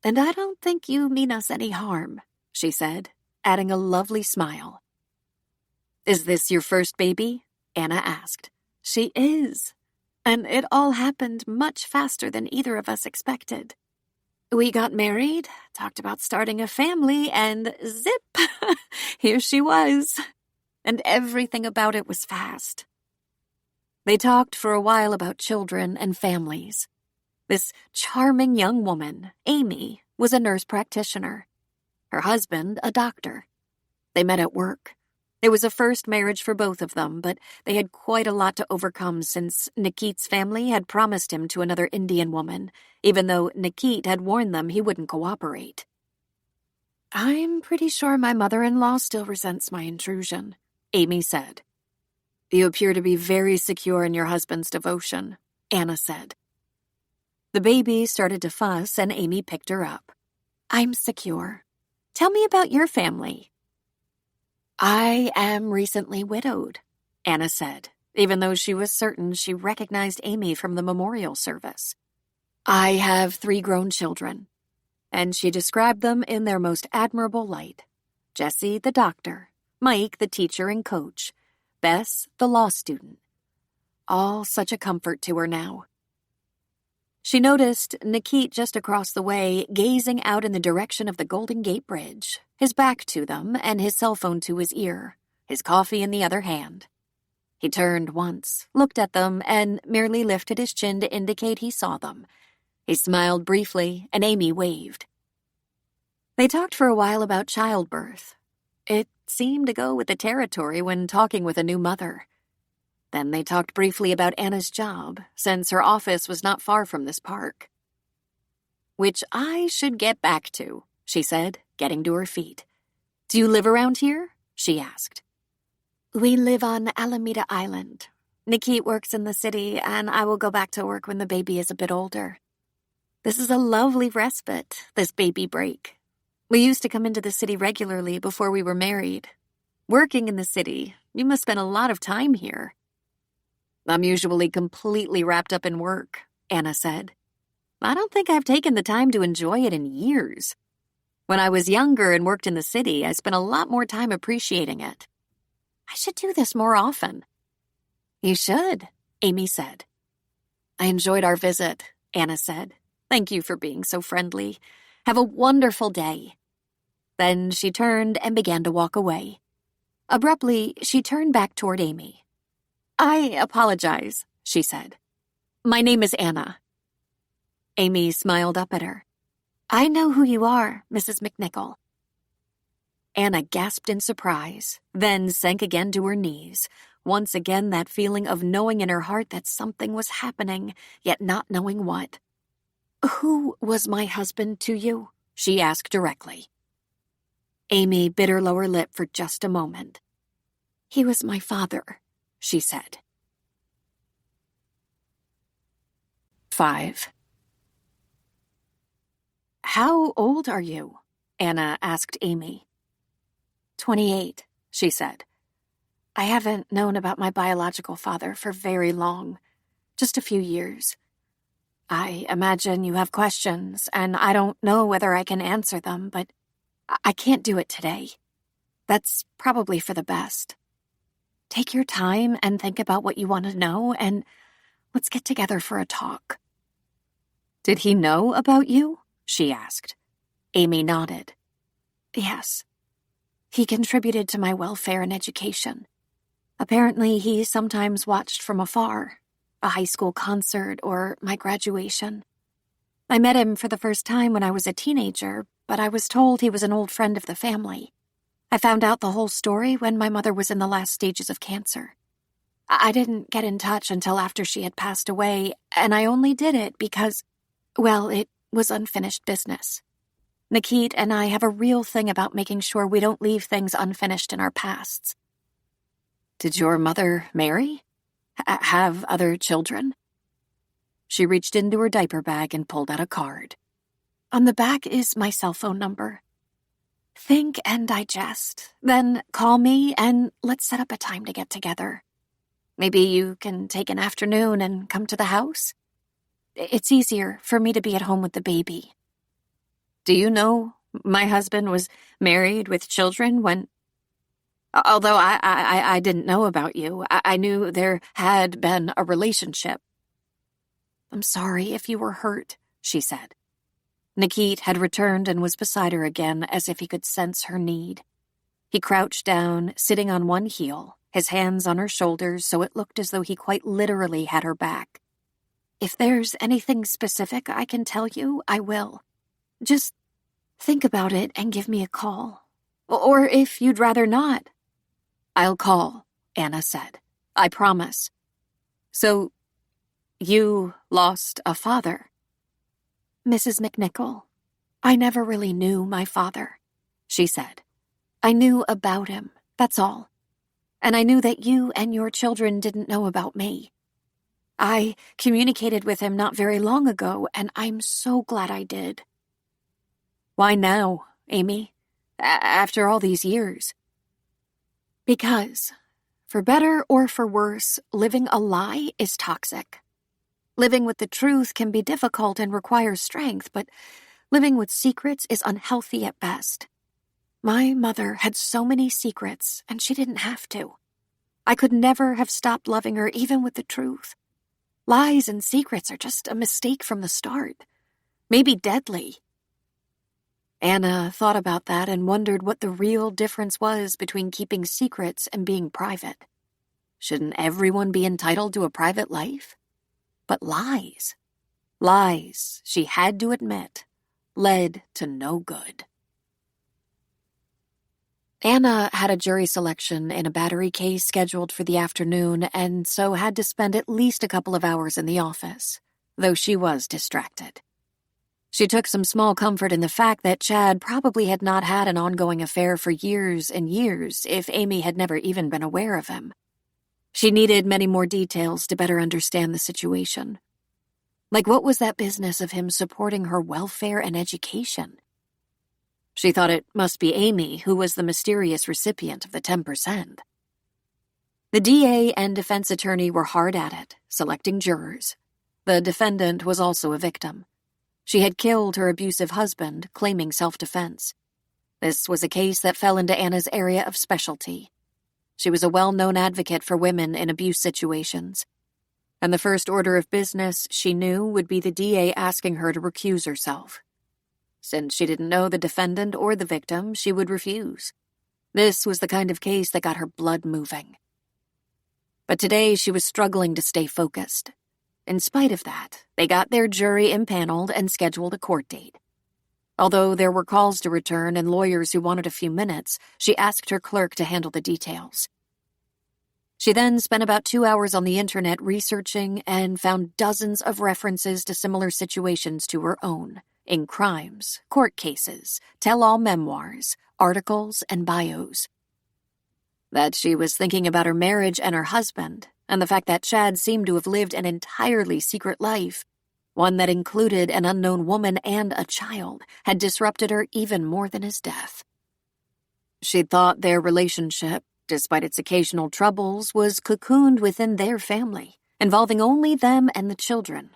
And I don't think you mean us any harm," she said, adding a lovely smile. "Is this your first baby?" Anna asked. "She is. And it all happened much faster than either of us expected. We got married, talked about starting a family, and zip, here she was. And everything about it was fast." They talked for a while about children and families. This charming young woman, Amy, was a nurse practitioner. Her husband, a doctor. They met at work. It was a first marriage for both of them, but they had quite a lot to overcome since Nikit's family had promised him to another Indian woman, even though Nikit had warned them he wouldn't cooperate. "I'm pretty sure my mother-in-law still resents my intrusion," Amy said. "You appear to be very secure in your husband's devotion," Anna said. The baby started to fuss, and Amy picked her up. "I'm secure. Tell me about your family." "I am recently widowed," Anna said, even though she was certain she recognized Amy from the memorial service. "I have 3 grown children," and she described them in their most admirable light. Jesse, the doctor, Mike, the teacher and coach, Bess, the law student. All such a comfort to her now. She noticed Nikit just across the way, gazing out in the direction of the Golden Gate Bridge, his back to them and his cell phone to his ear, his coffee in the other hand. He turned once, looked at them, and merely lifted his chin to indicate he saw them. He smiled briefly, and Amy waved. They talked for a while about childbirth. It seemed to go with the territory when talking with a new mother. Then they talked briefly about Anna's job, since her office was not far from this park. "Which I should get back to," she said, getting to her feet. "Do you live around here?" she asked. "We live on Alameda Island. Nikit works in the city, and I will go back to work when the baby is a bit older. This is a lovely respite, this baby break. We used to come into the city regularly before we were married. Working in the city, you must spend a lot of time here." "I'm usually completely wrapped up in work," Anna said. "I don't think I've taken the time to enjoy it in years. When I was younger and worked in the city, I spent a lot more time appreciating it. I should do this more often." "You should," Amy said. "I enjoyed our visit," Anna said. "Thank you for being so friendly. Have a wonderful day." Then she turned and began to walk away. Abruptly, she turned back toward Amy. "I apologize," she said. "My name is Anna." Amy smiled up at her. "I know who you are, Mrs. McNichol." Anna gasped in surprise, then sank again to her knees. Once again that feeling of knowing in her heart that something was happening, yet not knowing what. "Who was my husband to you?" she asked directly. Amy bit her lower lip for just a moment. "He was my father," she said. 5. "How old are you?" Anna asked Amy. 28, she said. "I haven't known about my biological father for very long, just a few years. I imagine you have questions, and I don't know whether I can answer them, but I can't do it today. That's probably for the best. Take your time and think about what you want to know, and let's get together for a talk." "Did he know about you?" she asked. Amy nodded. "Yes. He contributed to my welfare and education. Apparently, he sometimes watched from afar, a high school concert or my graduation. I met him for the first time when I was a teenager, but I was told he was an old friend of the family. I found out the whole story when my mother was in the last stages of cancer. I didn't get in touch until after she had passed away, and I only did it because, well, it was unfinished business. Nikit and I have a real thing about making sure we don't leave things unfinished in our pasts." "Did your mother marry? Have other children?" She reached into her diaper bag and pulled out a card. "On the back is my cell phone number. Think and digest, then call me and let's set up a time to get together. Maybe you can take an afternoon and come to the house? It's easier for me to be at home with the baby." "Do you know my husband was married with children when... Although I didn't know about you. I knew there had been a relationship." "I'm sorry if you were hurt," she said. Nikit had returned and was beside her again, as if he could sense her need. He crouched down, sitting on one heel, his hands on her shoulders so it looked as though he quite literally had her back. "If there's anything specific I can tell you, I will. Just think about it and give me a call. Or if you'd rather not." "I'll call," Anna said. "I promise." "So, you lost a father?" "Mrs. McNichol, I never really knew my father," she said. "I knew about him, that's all. And I knew that you and your children didn't know about me. I communicated with him not very long ago, and I'm so glad I did." "Why now, Amy? After all these years?" "Because, for better or for worse, living a lie is toxic. Living with the truth can be difficult and requires strength, but living with secrets is unhealthy at best. My mother had so many secrets, and she didn't have to. I could never have stopped loving her even with the truth. Lies and secrets are just a mistake from the start. Maybe deadly." Anna thought about that and wondered what the real difference was between keeping secrets and being private. Shouldn't everyone be entitled to a private life? But lies, she had to admit, led to no good. Anna had a jury selection in a battery case scheduled for the afternoon and so had to spend at least a couple of hours in the office, though she was distracted. She took some small comfort in the fact that Chad probably had not had an ongoing affair for years and years if Amy had never even been aware of him. She needed many more details to better understand the situation. Like, what was that business of him supporting her welfare and education? She thought it must be Amy who was the mysterious recipient of the 10%. The DA and defense attorney were hard at it, selecting jurors. The defendant was also a victim. She had killed her abusive husband, claiming self-defense. This was a case that fell into Anna's area of specialty. She was a well-known advocate for women in abuse situations. And the first order of business, she knew, would be the DA asking her to recuse herself. Since she didn't know the defendant or the victim, she would refuse. This was the kind of case that got her blood moving. But today she was struggling to stay focused. In spite of that, they got their jury impaneled and scheduled a court date. Although there were calls to return and lawyers who wanted a few minutes, she asked her clerk to handle the details. She then spent about 2 hours on the internet researching and found dozens of references to similar situations to her own, in crimes, court cases, tell-all memoirs, articles, and bios. That she was thinking about her marriage and her husband, and the fact that Chad seemed to have lived an entirely secret life, one that included an unknown woman and a child, had disrupted her even more than his death. She thought their relationship, despite its occasional troubles, was cocooned within their family, involving only them and the children.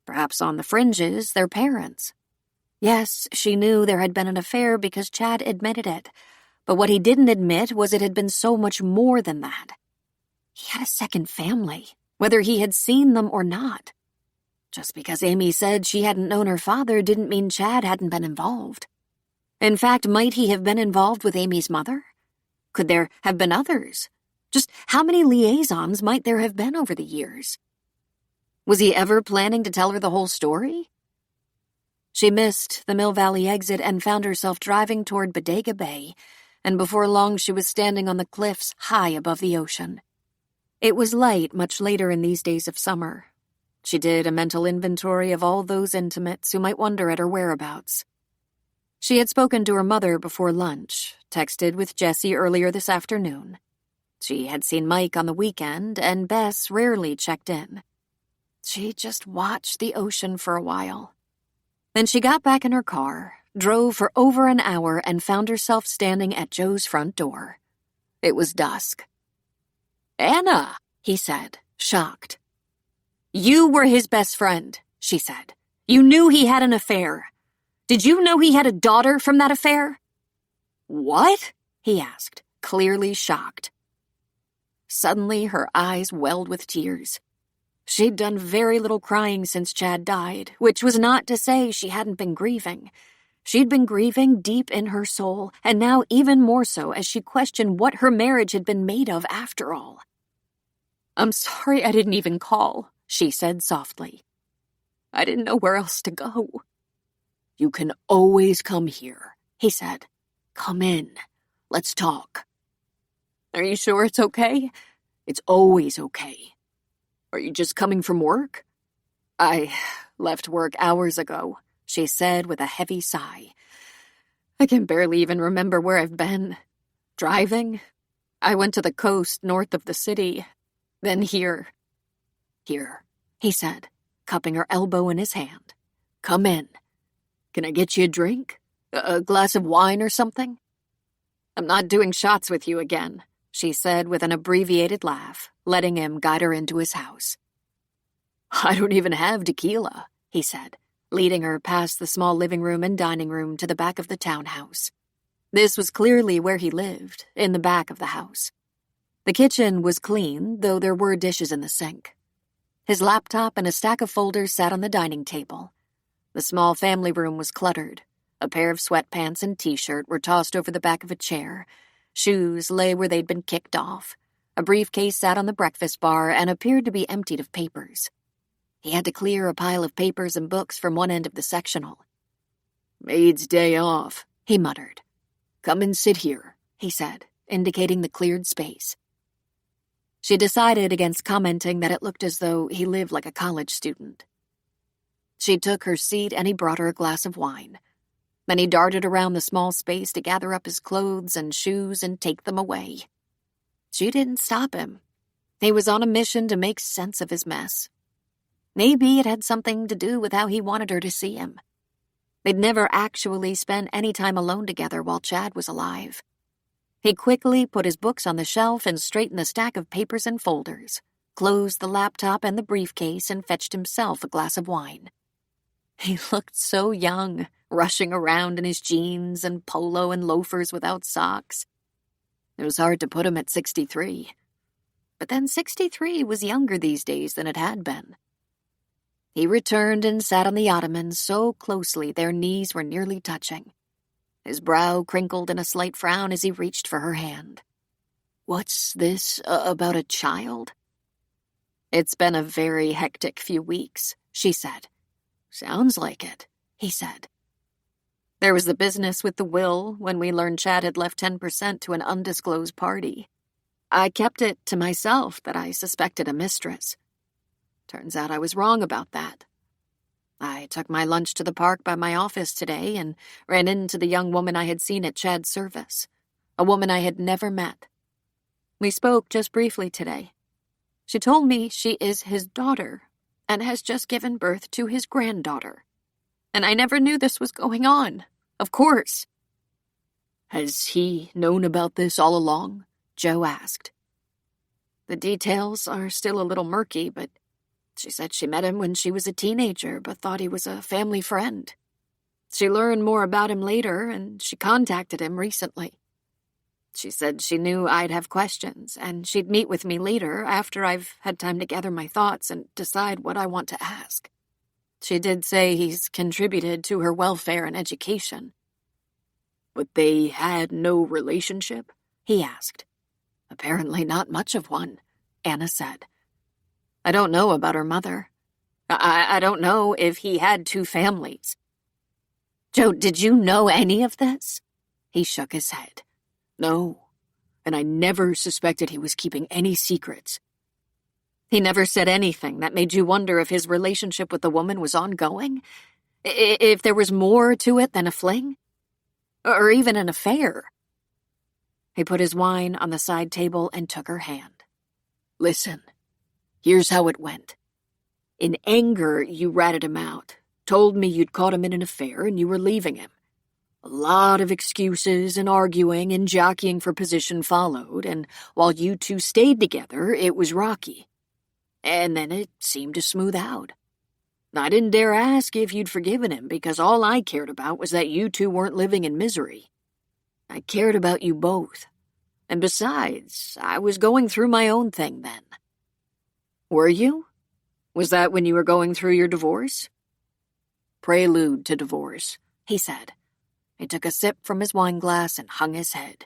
Perhaps on the fringes, their parents. Yes, she knew there had been an affair because Chad admitted it, but what he didn't admit was it had been so much more than that. He had a second family, whether he had seen them or not. Just because Amy said she hadn't known her father didn't mean Chad hadn't been involved. In fact, might he have been involved with Amy's mother? Could there have been others? Just how many liaisons might there have been over the years? Was he ever planning to tell her the whole story? She missed the Mill Valley exit and found herself driving toward Bodega Bay, and before long she was standing on the cliffs high above the ocean. It was light much later in these days of summer. She did a mental inventory of all those intimates who might wonder at her whereabouts. She had spoken to her mother before lunch, texted with Jessie earlier this afternoon. She had seen Mike on the weekend, and Bess rarely checked in. She just watched the ocean for a while. Then she got back in her car, drove for over an hour, and found herself standing at Joe's front door. It was dusk. "Anna," he said, shocked. "You were his best friend," she said. "You knew he had an affair. Did you know he had a daughter from that affair?" "What?" he asked, clearly shocked. Suddenly, her eyes welled with tears. She'd done very little crying since Chad died, which was not to say she hadn't been grieving. She'd been grieving deep in her soul, and now even more so as she questioned what her marriage had been made of after all. "I'm sorry I didn't even call," she said softly. "I didn't know where else to go." "You can always come here," he said. "Come in. Let's talk." "Are you sure it's okay?" "It's always okay." "Are you just coming from work?" "I left work hours ago," she said with a heavy sigh. "I can barely even remember where I've been. Driving? I went to the coast north of the city, then here." "Here," he said, cupping her elbow in his hand. "Come in. Can I get you a drink? A glass of wine or something?" "I'm not doing shots with you again," she said with an abbreviated laugh, letting him guide her into his house. "I don't even have tequila," he said, leading her past the small living room and dining room to the back of the townhouse. This was clearly where he lived, in the back of the house. The kitchen was clean, though there were dishes in the sink. His laptop and a stack of folders sat on the dining table. The small family room was cluttered. A pair of sweatpants and t-shirt were tossed over the back of a chair. Shoes lay where they'd been kicked off. A briefcase sat on the breakfast bar and appeared to be emptied of papers. He had to clear a pile of papers and books from one end of the sectional. "Maid's day off," he muttered. "Come and sit here," he said, indicating the cleared space. She decided against commenting that it looked as though he lived like a college student. She took her seat and he brought her a glass of wine. Then he darted around the small space to gather up his clothes and shoes and take them away. She didn't stop him. He was on a mission to make sense of his mess. Maybe it had something to do with how he wanted her to see him. They'd never actually spent any time alone together while Chad was alive. He quickly put his books on the shelf and straightened the stack of papers and folders, closed the laptop and the briefcase, and fetched himself a glass of wine. He looked so young, rushing around in his jeans and polo and loafers without socks. It was hard to put him at 63. But then 63 was younger these days than it had been. He returned and sat on the ottoman so closely their knees were nearly touching. His brow crinkled in a slight frown as he reached for her hand. "What's this about a child?" "It's been a very hectic few weeks," she said. "Sounds like it," he said. "There was the business with the will when we learned Chad had left 10% to an undisclosed party. I kept it to myself that I suspected a mistress. Turns out I was wrong about that. I took my lunch to the park by my office today and ran into the young woman I had seen at Chad's service, a woman I had never met. We spoke just briefly today. She told me she is his daughter, and has just given birth to his granddaughter. And I never knew this was going on, of course." "Has he known about this all along?" Joe asked. "The details are still a little murky, but she said she met him when she was a teenager but thought he was a family friend. She learned more about him later, and she contacted him recently. She said she knew I'd have questions, and she'd meet with me later after I've had time to gather my thoughts and decide what I want to ask. She did say he's contributed to her welfare and education." "But they had no relationship?" he asked. "Apparently not much of one," Anna said. "I don't know about her mother. I don't know if he had two families." "Joe, did you know any of this?" He shook his head. "No, and I never suspected he was keeping any secrets." "He never said anything that made you wonder if his relationship with the woman was ongoing? If there was more to it than a fling? Or even an affair?" He put his wine on the side table and took her hand. "Listen, here's how it went. In anger, you ratted him out, told me you'd caught him in an affair and you were leaving him. A lot of excuses and arguing and jockeying for position followed, and while you two stayed together, it was rocky. And then it seemed to smooth out. I didn't dare ask if you'd forgiven him because all I cared about was that you two weren't living in misery. I cared about you both. And besides, I was going through my own thing then." "Were you? Was that when you were going through your divorce?" "Prelude to divorce," he said. He took a sip from his wine glass and hung his head.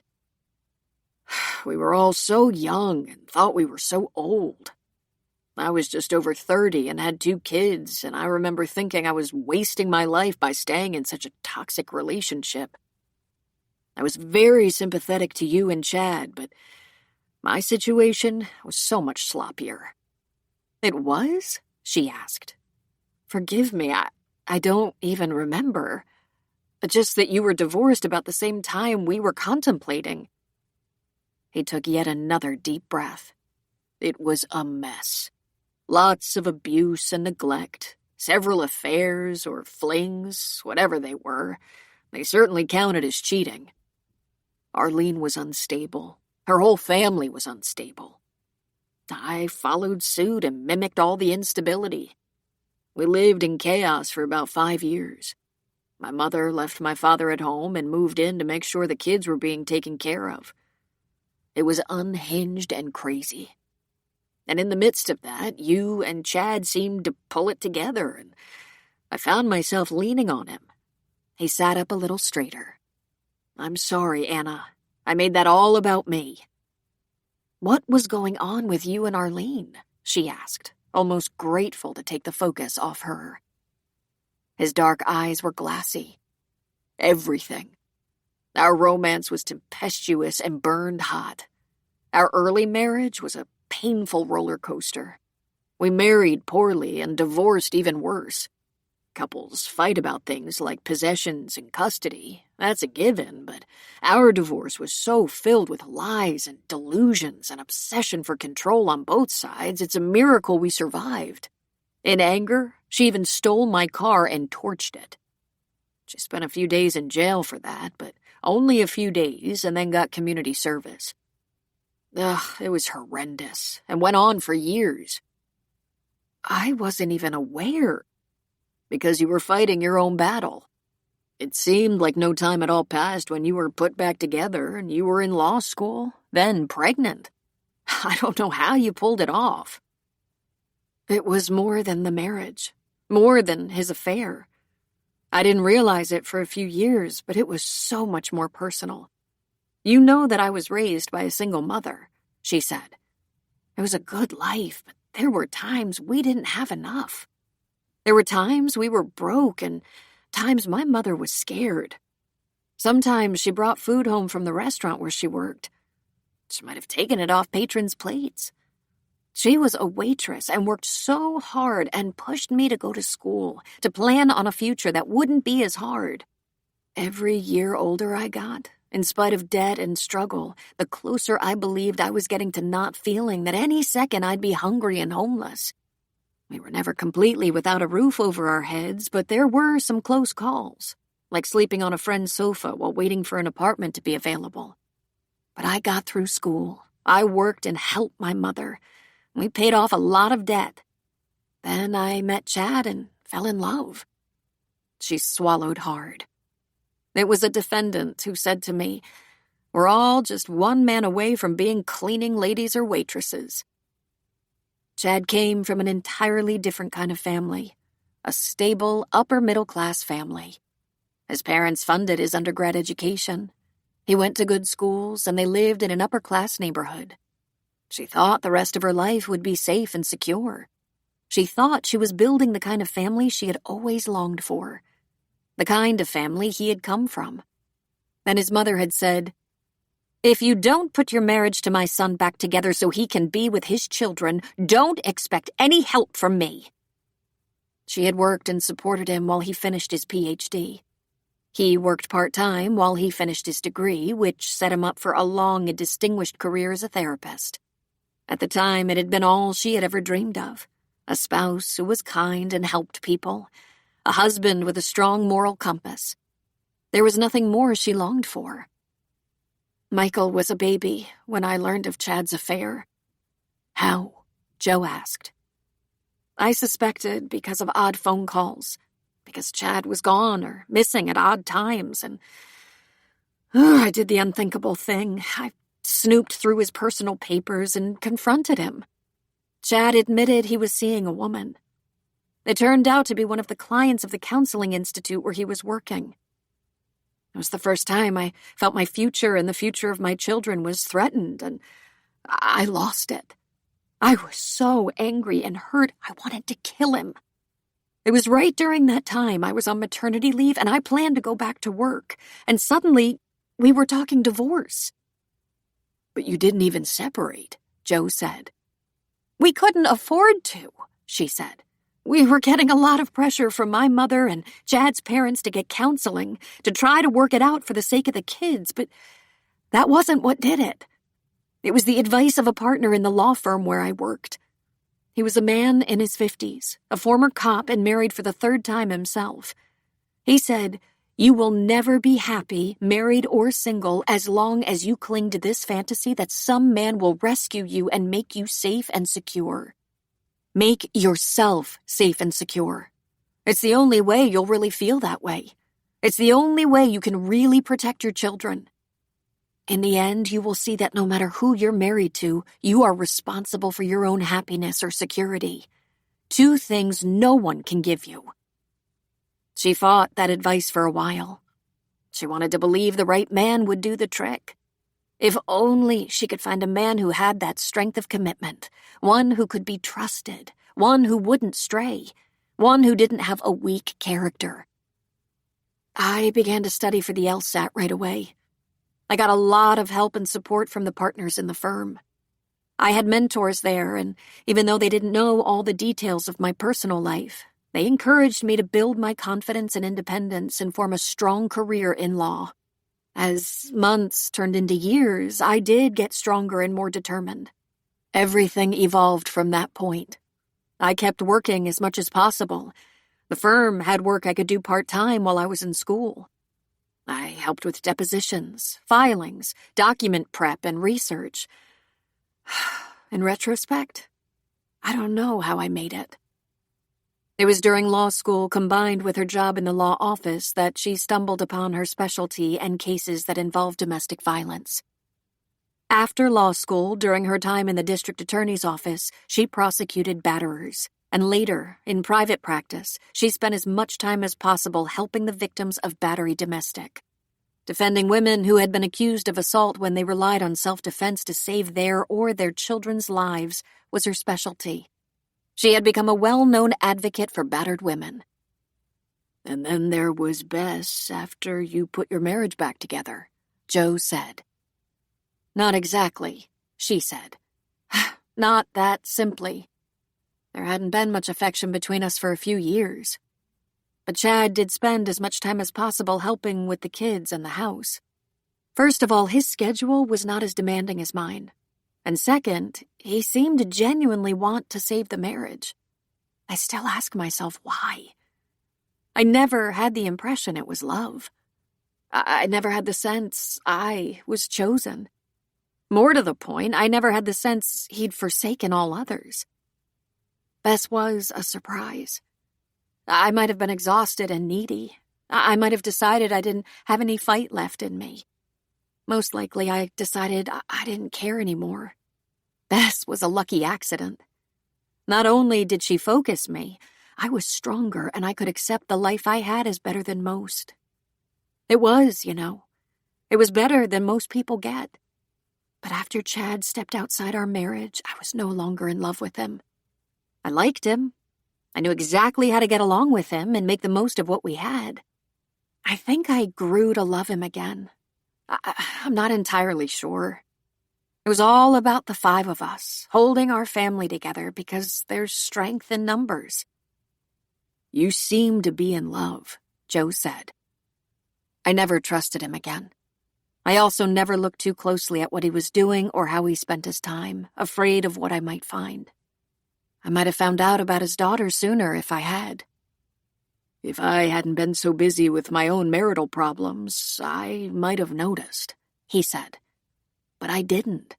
"We were all so young and thought we were so old. I was just over 30 and had 2 kids, and I remember thinking I was wasting my life by staying in such a toxic relationship. I was very sympathetic to you and Chad, but my situation was so much sloppier." "It was?" she asked. "Forgive me, I don't even remember. Just that you were divorced about the same time we were contemplating." He took yet another deep breath. "It was a mess. Lots of abuse and neglect, several affairs or flings, whatever they were. They certainly counted as cheating. Arlene was unstable. Her whole family was unstable. I followed suit and mimicked all the instability. We lived in chaos for about 5 years. My mother left my father at home and moved in to make sure the kids were being taken care of. It was unhinged and crazy. And in the midst of that, you and Chad seemed to pull it together, and I found myself leaning on him." He sat up a little straighter. "I'm sorry, Anna. I made that all about me." "What was going on with you and Arlene?" she asked, almost grateful to take the focus off her. His dark eyes were glassy. "Everything. Our romance was tempestuous and burned hot. Our early marriage was a painful roller coaster. We married poorly and divorced even worse. Couples fight about things like possessions and custody. That's a given, but our divorce was so filled with lies and delusions and obsession for control on both sides, it's a miracle we survived. In anger, she even stole my car and torched it. She spent a few days in jail for that, but only a few days, and then got community service. It was horrendous, and went on for years." "I wasn't even aware." "Because you were fighting your own battle. It seemed like no time at all passed when you were put back together, and you were in law school, then pregnant. I don't know how you pulled it off." "It was more than the marriage, more than his affair. I didn't realize it for a few years, but it was so much more personal. You know that I was raised by a single mother," she said. "It was a good life, but there were times we didn't have enough. There were times we were broke and times my mother was scared. Sometimes she brought food home from the restaurant where she worked. She might have taken it off patrons' plates. She was a waitress and worked so hard and pushed me to go to school, to plan on a future that wouldn't be as hard. Every year older I got, in spite of debt and struggle, the closer I believed I was getting to not feeling that any second I'd be hungry and homeless. We were never completely without a roof over our heads, but there were some close calls, like sleeping on a friend's sofa while waiting for an apartment to be available. But I got through school. I worked and helped my mother. We paid off a lot of debt. Then I met Chad and fell in love. She swallowed hard. It was a defendant who said to me, "We're all just one man away from being cleaning ladies or waitresses." Chad came from an entirely different kind of family, a stable, upper-middle-class family. His parents funded his undergrad education. He went to good schools, and they lived in an upper-class neighborhood. She thought the rest of her life would be safe and secure. She thought she was building the kind of family she had always longed for, the kind of family he had come from. And his mother had said, "If you don't put your marriage to my son back together so he can be with his children, don't expect any help from me." She had worked and supported him while he finished his PhD. He worked part-time while he finished his degree, which set him up for a long and distinguished career as a therapist. At the time, it had been all she had ever dreamed of. A spouse who was kind and helped people. A husband with a strong moral compass. There was nothing more she longed for. Michael was a baby when I learned of Chad's affair. "How?" Joe asked. I suspected because of odd phone calls, because Chad was gone or missing at odd times, and I did the unthinkable thing. I snooped through his personal papers and confronted him. Chad admitted he was seeing a woman. It turned out to be one of the clients of the counseling institute where he was working. It was the first time I felt my future and the future of my children was threatened, and I lost it. I was so angry and hurt, I wanted to kill him. It was right during that time I was on maternity leave, and I planned to go back to work, and suddenly we were talking divorce. "But you didn't even separate," Joe said. "We couldn't afford to," she said. "We were getting a lot of pressure from my mother and Chad's parents to get counseling, to try to work it out for the sake of the kids, but that wasn't what did it. It was the advice of a partner in the law firm where I worked. He was a man in his 50s, a former cop and married for the third time himself. He said, 'You will never be happy, married or single, as long as you cling to this fantasy that some man will rescue you and make you safe and secure. Make yourself safe and secure. It's the only way you'll really feel that way. It's the only way you can really protect your children. In the end, you will see that no matter who you're married to, you are responsible for your own happiness or security. Two things no one can give you.'" She fought that advice for a while. She wanted to believe the right man would do the trick. If only she could find a man who had that strength of commitment, one who could be trusted, one who wouldn't stray, one who didn't have a weak character. I began to study for the LSAT right away. I got a lot of help and support from the partners in the firm. I had mentors there, and even though they didn't know all the details of my personal life, they encouraged me to build my confidence and independence and form a strong career in law. As months turned into years, I did get stronger and more determined. Everything evolved from that point. I kept working as much as possible. The firm had work I could do part-time while I was in school. I helped with depositions, filings, document prep, and research. In retrospect, I don't know how I made it. It was during law school, combined with her job in the law office, that she stumbled upon her specialty and cases that involved domestic violence. After law school, during her time in the district attorney's office, she prosecuted batterers. And later, in private practice, she spent as much time as possible helping the victims of battery domestic. Defending women who had been accused of assault when they relied on self-defense to save their or their children's lives was her specialty. She had become a well-known advocate for battered women. "And then there was Bess after you put your marriage back together," Joe said. "Not exactly," she said. "Not that simply. There hadn't been much affection between us for a few years. But Chad did spend as much time as possible helping with the kids and the house. First of all, his schedule was not as demanding as mine. And second, he seemed to genuinely want to save the marriage. I still ask myself why. I never had the impression it was love. I never had the sense I was chosen. More to the point, I never had the sense he'd forsaken all others. Bess was a surprise. I might have been exhausted and needy. I might have decided I didn't have any fight left in me. Most likely, I decided I didn't care anymore. Bess was a lucky accident. Not only did she focus me, I was stronger and I could accept the life I had as better than most. It was, It was better than most people get. But after Chad stepped outside our marriage, I was no longer in love with him. I liked him. I knew exactly how to get along with him and make the most of what we had. I think I grew to love him again. I'm not entirely sure. It was all about the 5 of us, holding our family together because there's strength in numbers. You seem to be in love, Joe said. I never trusted him again. I also never looked too closely at what he was doing or how he spent his time, afraid of what I might find. I might have found out about his daughter sooner if I had. If I hadn't been so busy with my own marital problems, I might have noticed, he said. But I didn't.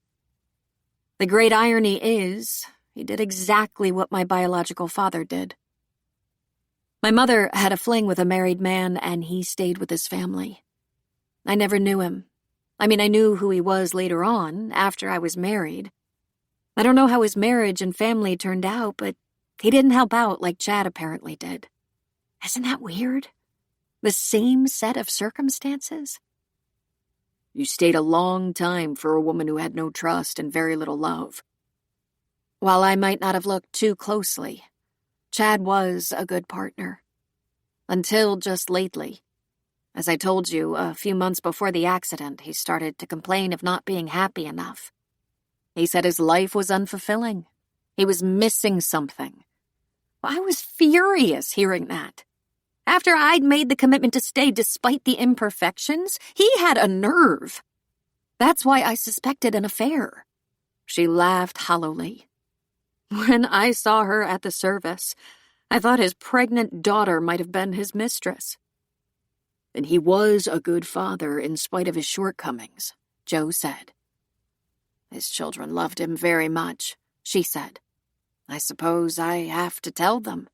The great irony is, he did exactly what my biological father did. My mother had a fling with a married man, and he stayed with his family. I never knew him. I knew who he was later on, after I was married. I don't know how his marriage and family turned out, but he didn't help out like Chad apparently did. Isn't that weird? The same set of circumstances? You stayed a long time for a woman who had no trust and very little love. While I might not have looked too closely, Chad was a good partner. Until just lately. As I told you, a few months before the accident, he started to complain of not being happy enough. He said his life was unfulfilling. He was missing something. I was furious hearing that. After I'd made the commitment to stay despite the imperfections, he had a nerve. That's why I suspected an affair. She laughed hollowly. When I saw her at the service, I thought his pregnant daughter might have been his mistress. And he was a good father in spite of his shortcomings, Joe said. His children loved him very much, she said. I suppose I have to tell them.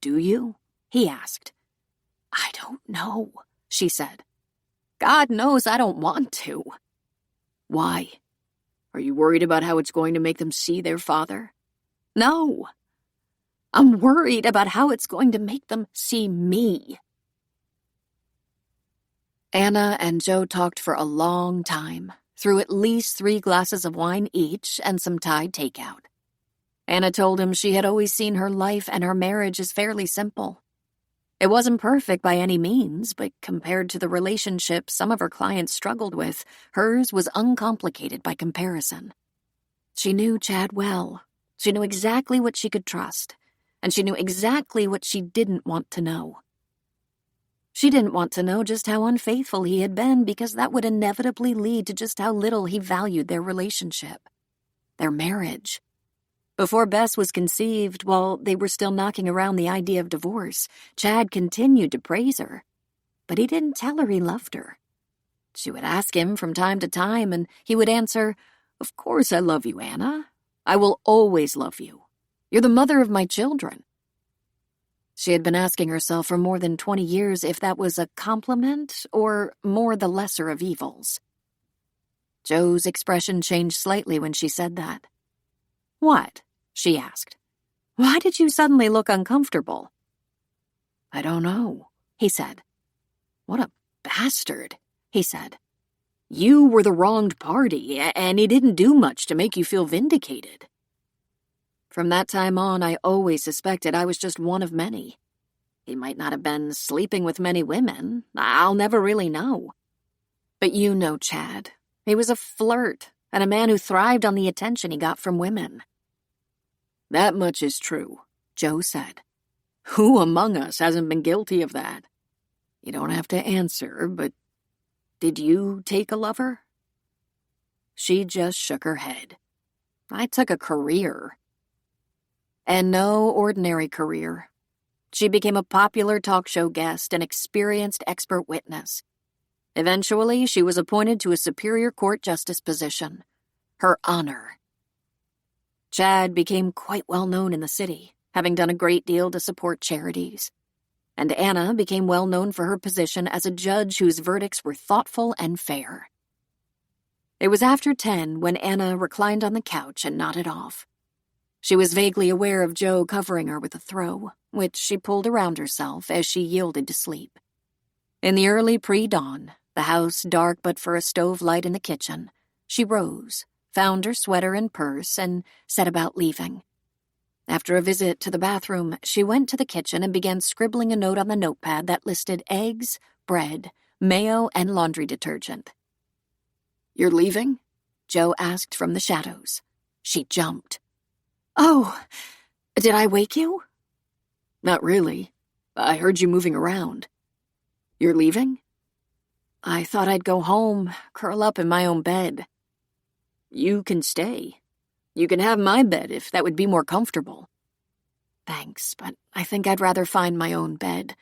Do you? He asked. I don't know, she said. God knows I don't want to. Why? Are you worried about how it's going to make them see their father? No. I'm worried about how it's going to make them see me. Anna and Joe talked for a long time, through at least 3 glasses of wine each and some Thai takeout. Anna told him she had always seen her life and her marriage as fairly simple. It wasn't perfect by any means, but compared to the relationships some of her clients struggled with, hers was uncomplicated by comparison. She knew Chad well. She knew exactly what she could trust, and she knew exactly what she didn't want to know. She didn't want to know just how unfaithful he had been because that would inevitably lead to just how little he valued their relationship, their marriage. Before Bess was conceived, while they were still knocking around the idea of divorce, Chad continued to praise her. But he didn't tell her he loved her. She would ask him from time to time, and he would answer, Of course I love you, Anna. I will always love you. You're the mother of my children. She had been asking herself for more than 20 years if that was a compliment or more the lesser of evils. Joe's expression changed slightly when she said that. What? She asked. Why did you suddenly look uncomfortable? I don't know, he said. What a bastard, he said. You were the wronged party, and he didn't do much to make you feel vindicated. From that time on, I always suspected I was just one of many. He might not have been sleeping with many women. I'll never really know. But you know Chad. He was a flirt, and a man who thrived on the attention he got from women. That much is true, Joe said. Who among us hasn't been guilty of that? You don't have to answer, but did you take a lover? She just shook her head. I took a career. And no ordinary career. She became a popular talk show guest and experienced expert witness. Eventually, she was appointed to a Superior Court justice position. Her honor. Chad became quite well known in the city, having done a great deal to support charities. And Anna became well known for her position as a judge whose verdicts were thoughtful and fair. It was after 10 when Anna reclined on the couch and nodded off. She was vaguely aware of Joe covering her with a throw, which she pulled around herself as she yielded to sleep. In the early pre-dawn, the house dark but for a stove light in the kitchen, she rose, found her sweater and purse, and set about leaving. After a visit to the bathroom, she went to the kitchen and began scribbling a note on the notepad that listed eggs, bread, mayo, and laundry detergent. "You're leaving?" Joe asked from the shadows. She jumped. "Oh, did I wake you?" "Not really. I heard you moving around. You're leaving?" "I thought I'd go home, curl up in my own bed." "You can stay. You can have my bed if that would be more comfortable." "Thanks, but I think I'd rather find my own bed.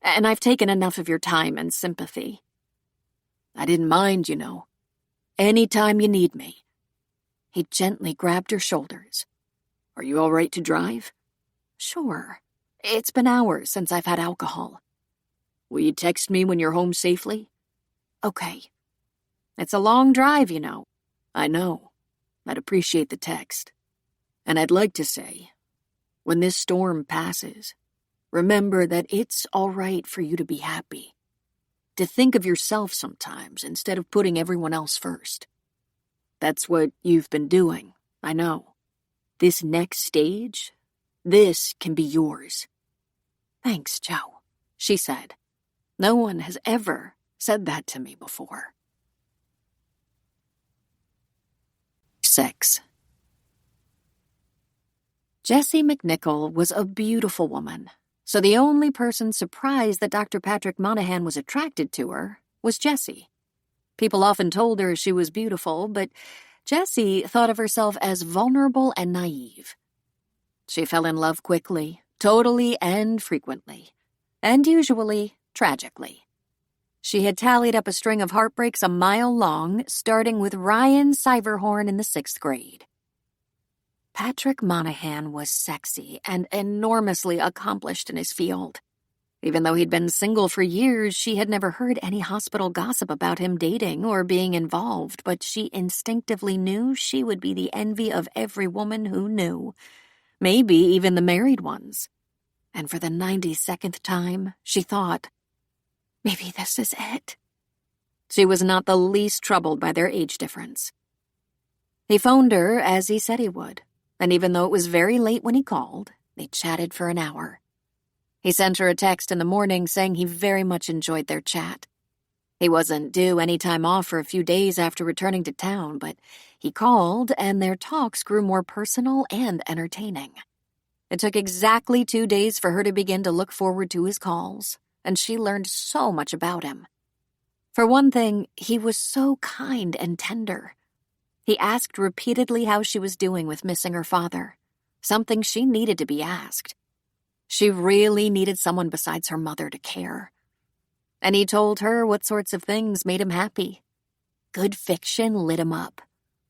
And I've taken enough of your time and sympathy." "I didn't mind, you know. Any time you need me." He gently grabbed her shoulders. "Are you all right to drive?" "Sure. It's been hours since I've had alcohol." "Will you text me when you're home safely?" "Okay. It's a long drive, you know." "I know. I'd appreciate the text. And I'd like to say, when this storm passes, remember that it's all right for you to be happy. To think of yourself sometimes instead of putting everyone else first. That's what you've been doing, I know. This next stage, this can be yours." "Thanks, Joe," she said. "No one has ever said that to me before." 6. Jessie McNichol was a beautiful woman, so the only person surprised that Dr. Patrick Monahan was attracted to her was Jessie. People often told her she was beautiful, but Jessie thought of herself as vulnerable and naive. She fell in love quickly, totally and frequently, and usually tragically. She had tallied up a string of heartbreaks a mile long, starting with Ryan Siverhorn in the 6th grade. Patrick Monahan was sexy and enormously accomplished in his field. Even though he'd been single for years, she had never heard any hospital gossip about him dating or being involved, but she instinctively knew she would be the envy of every woman who knew, maybe even the married ones. And for the 92nd time, she thought, maybe this is it. She was not the least troubled by their age difference. He phoned her as he said he would, and even though it was very late when he called, they chatted for an hour. He sent her a text in the morning saying he very much enjoyed their chat. He wasn't due any time off for a few days after returning to town, but he called and their talks grew more personal and entertaining. It took exactly 2 days for her to begin to look forward to his calls, and she learned so much about him. For one thing, he was so kind and tender. He asked repeatedly how she was doing with missing her father, something she needed to be asked. She really needed someone besides her mother to care. And he told her what sorts of things made him happy. Good fiction lit him up.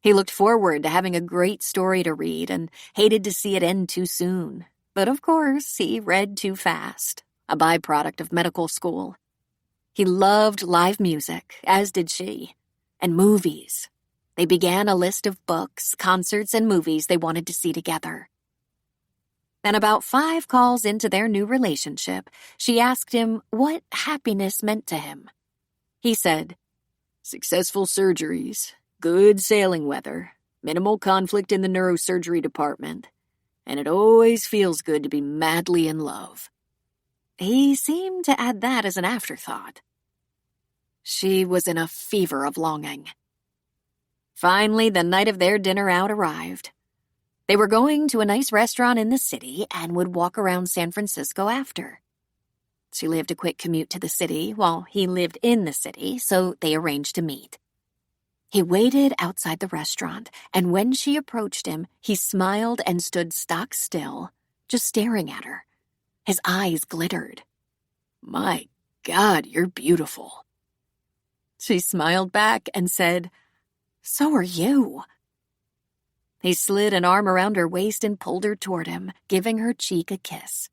He looked forward to having a great story to read and hated to see it end too soon. But of course, he read too fast, a byproduct of medical school. He loved live music, as did she, and movies. They began a list of books, concerts, and movies they wanted to see together. And about 5 calls into their new relationship, she asked him what happiness meant to him. He said, "Successful surgeries, good sailing weather, minimal conflict in the neurosurgery department, and it always feels good to be madly in love." He seemed to add that as an afterthought. She was in a fever of longing. Finally, the night of their dinner out arrived. They were going to a nice restaurant in the city and would walk around San Francisco after. She lived a quick commute to the city while he lived in the city, so they arranged to meet. He waited outside the restaurant, and when she approached him, he smiled and stood stock still, just staring at her. His eyes glittered. "My God, you're beautiful." She smiled back and said, "So are you." He slid an arm around her waist and pulled her toward him, giving her cheek a kiss.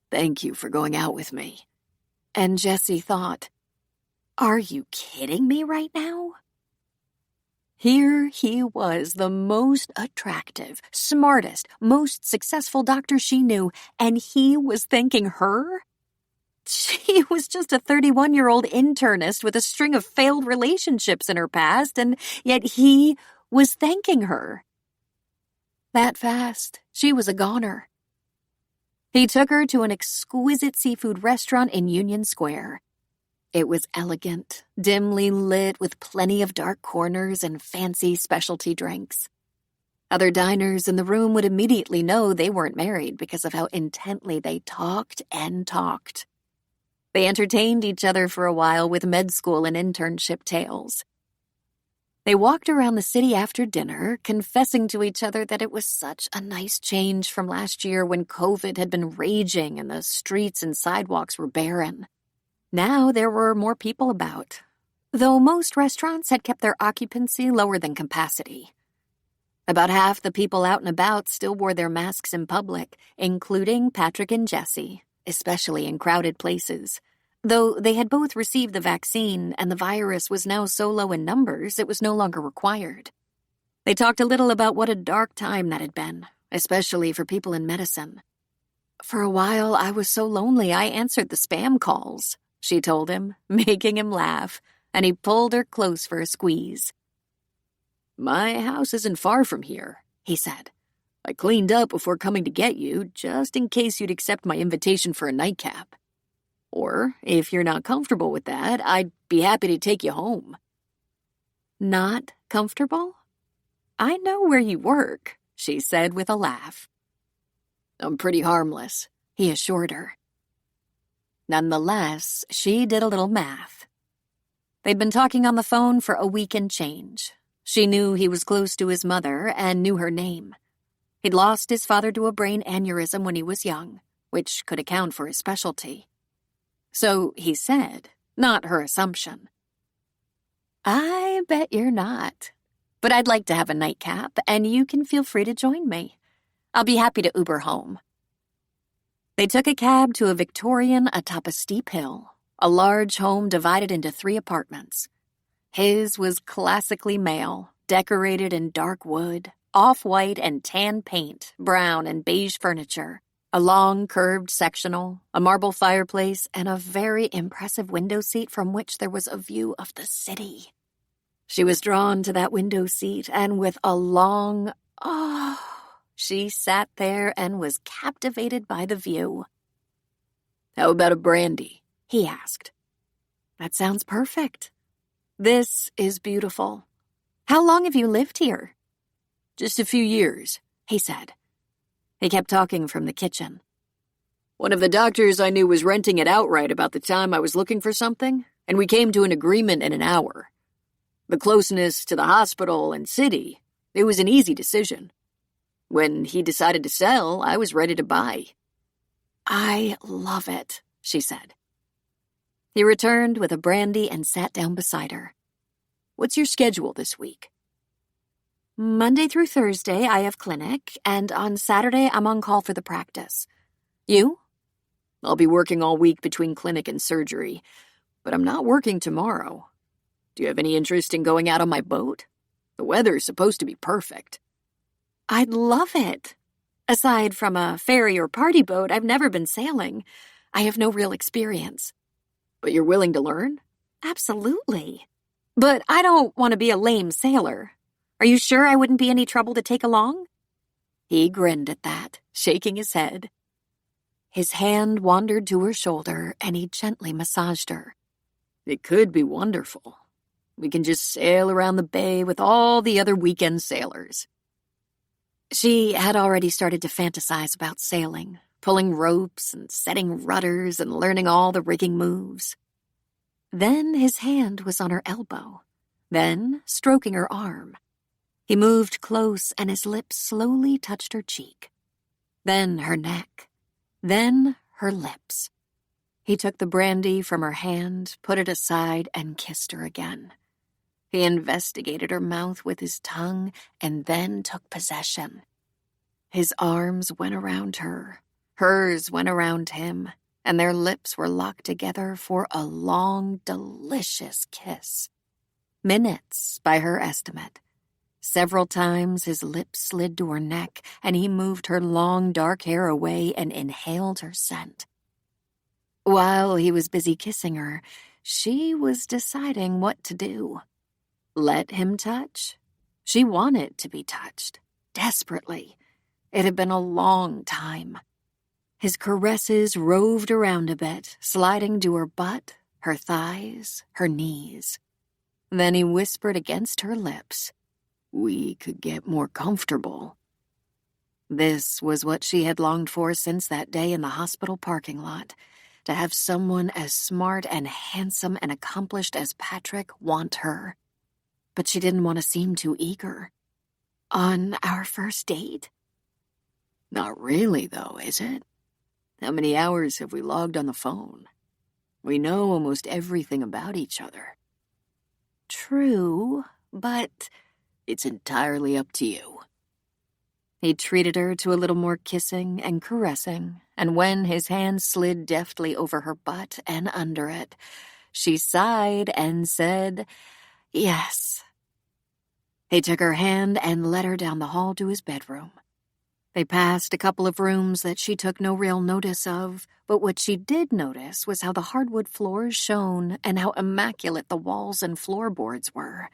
"Thank you for going out with me." And Jessie thought, "Are you kidding me right now?" Here he was, the most attractive, smartest, most successful doctor she knew, and he was thanking her? She was just a 31-year-old internist with a string of failed relationships in her past, and yet he was thanking her. That fast, she was a goner. He took her to an exquisite seafood restaurant in Union Square. It was elegant, dimly lit with plenty of dark corners and fancy specialty drinks. Other diners in the room would immediately know they weren't married because of how intently they talked and talked. They entertained each other for a while with med school and internship tales. They walked around the city after dinner, confessing to each other that it was such a nice change from last year when COVID had been raging and the streets and sidewalks were barren. Now there were more people about, though most restaurants had kept their occupancy lower than capacity. About half the people out and about still wore their masks in public, including Patrick and Jessie, especially in crowded places. Though they had both received the vaccine and the virus was now so low in numbers it was no longer required. They talked a little about what a dark time that had been, especially for people in medicine. "For a while I was so lonely I answered the spam calls," she told him, making him laugh, and he pulled her close for a squeeze. "My house isn't far from here," he said. "I cleaned up before coming to get you, just in case you'd accept my invitation for a nightcap. Or, if you're not comfortable with that, I'd be happy to take you home." "Not comfortable? I know where you work," she said with a laugh. "I'm pretty harmless," he assured her. Nonetheless, she did a little math. They'd been talking on the phone for a week and change. She knew he was close to his mother and knew her name. He'd lost his father to a brain aneurysm when he was young, which could account for his specialty. So he said, not her assumption. "I bet you're not. But I'd like to have a nightcap, and you can feel free to join me. I'll be happy to Uber home." They took a cab to a Victorian atop a steep hill, a large home divided into 3 apartments. His was classically male, decorated in dark wood, off-white and tan paint, brown and beige furniture, a long curved sectional, a marble fireplace, and a very impressive window seat from which there was a view of the city. She was drawn to that window seat, and with a long, she sat there and was captivated by the view. "How about a brandy?" he asked. "That sounds perfect. This is beautiful. How long have you lived here?" "Just a few years," he said. He kept talking from the kitchen. "One of the doctors I knew was renting it outright about the time I was looking for something, and we came to an agreement in an hour. The closeness to the hospital and city, it was an easy decision. When he decided to sell, I was ready to buy." "I love it," she said. He returned with a brandy and sat down beside her. "What's your schedule this week?" "Monday through Thursday I have clinic, and on Saturday I'm on call for the practice. You?" "I'll be working all week between clinic and surgery, but I'm not working tomorrow. Do you have any interest in going out on my boat? The weather's supposed to be perfect." "I'd love it. Aside from a ferry or party boat, I've never been sailing. I have no real experience." "But you're willing to learn?" "Absolutely. But I don't want to be a lame sailor. Are you sure I wouldn't be any trouble to take along?" He grinned at that, shaking his head. His hand wandered to her shoulder, and he gently massaged her. "It could be wonderful. We can just sail around the bay with all the other weekend sailors." She had already started to fantasize about sailing, pulling ropes and setting rudders and learning all the rigging moves. Then his hand was on her elbow, Then, stroking her arm, he moved close and his lips slowly touched her cheek. Then her neck. Then her lips. He took the brandy from her hand, put it aside, and kissed her again. He investigated her mouth with his tongue and then took possession. His arms went around her, hers went around him, and their lips were locked together for a long, delicious kiss. Minutes, by her estimate. Several times his lips slid to her neck, and he moved her long, dark hair away and inhaled her scent. While he was busy kissing her, she was deciding what to do. Let him touch? She wanted to be touched, desperately. It had been a long time. His caresses roved around a bit, sliding to her butt, her thighs, her knees. Then he whispered against her lips, "We could get more comfortable." This was what she had longed for since that day in the hospital parking lot, to have someone as smart and handsome and accomplished as Patrick want her. But she didn't want to seem too eager. On our first date? Not really, though, is it? How many hours have we logged on the phone? We know almost everything about each other. True, but it's entirely up to you. He treated her to a little more kissing and caressing, and when his hand slid deftly over her butt and under it, she sighed and said, "Yes." He took her hand and led her down the hall to his bedroom. They passed a couple of rooms that she took no real notice of, but what she did notice was how the hardwood floors shone and how immaculate the walls and floorboards were,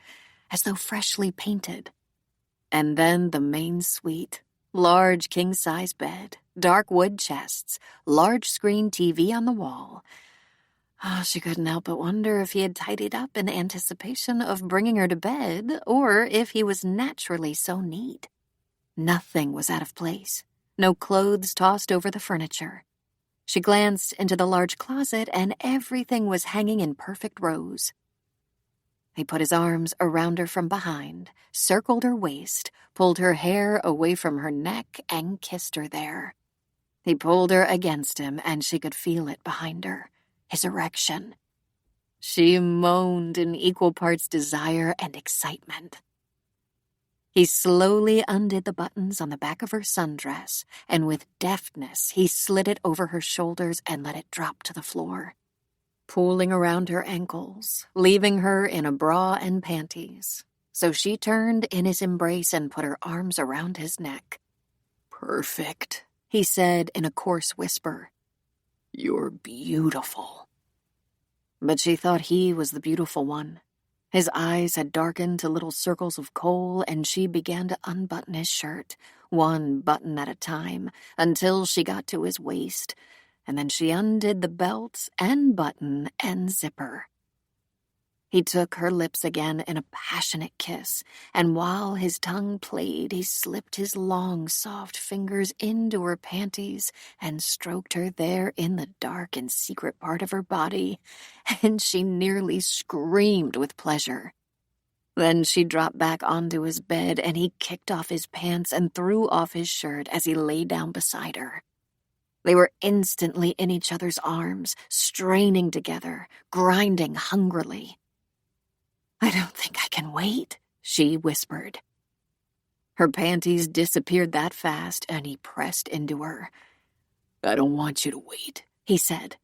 as though freshly painted. And then the main suite, large king-size bed, dark wood chests, large screen TV on the wall. She couldn't help but wonder if he had tidied up in anticipation of bringing her to bed, or if he was naturally so neat. Nothing was out of place, no clothes tossed over the furniture. She glanced into the large closet, and everything was hanging in perfect rows. He put his arms around her from behind, circled her waist, pulled her hair away from her neck, and kissed her there. He pulled her against him, and she could feel it behind her, his erection. She moaned in equal parts desire and excitement. He slowly undid the buttons on the back of her sundress, and with deftness he slid it over her shoulders and let it drop to the floor, pooling around her ankles, leaving her in a bra and panties. So she turned in his embrace and put her arms around his neck. "Perfect," he said in a coarse whisper. "You're beautiful." But she thought he was the beautiful one. His eyes had darkened to little circles of kohl, and she began to unbutton his shirt, one button at a time, until she got to his waist, and then she undid the belt and button and zipper. He took her lips again in a passionate kiss, and while his tongue played, he slipped his long, soft fingers into her panties and stroked her there in the dark and secret part of her body, and she nearly screamed with pleasure. Then she dropped back onto his bed, and he kicked off his pants and threw off his shirt as he lay down beside her. They were instantly in each other's arms, straining together, grinding hungrily. "I don't think I can wait," she whispered. Her panties disappeared that fast, and he pressed into her. "I don't want you to wait," he said.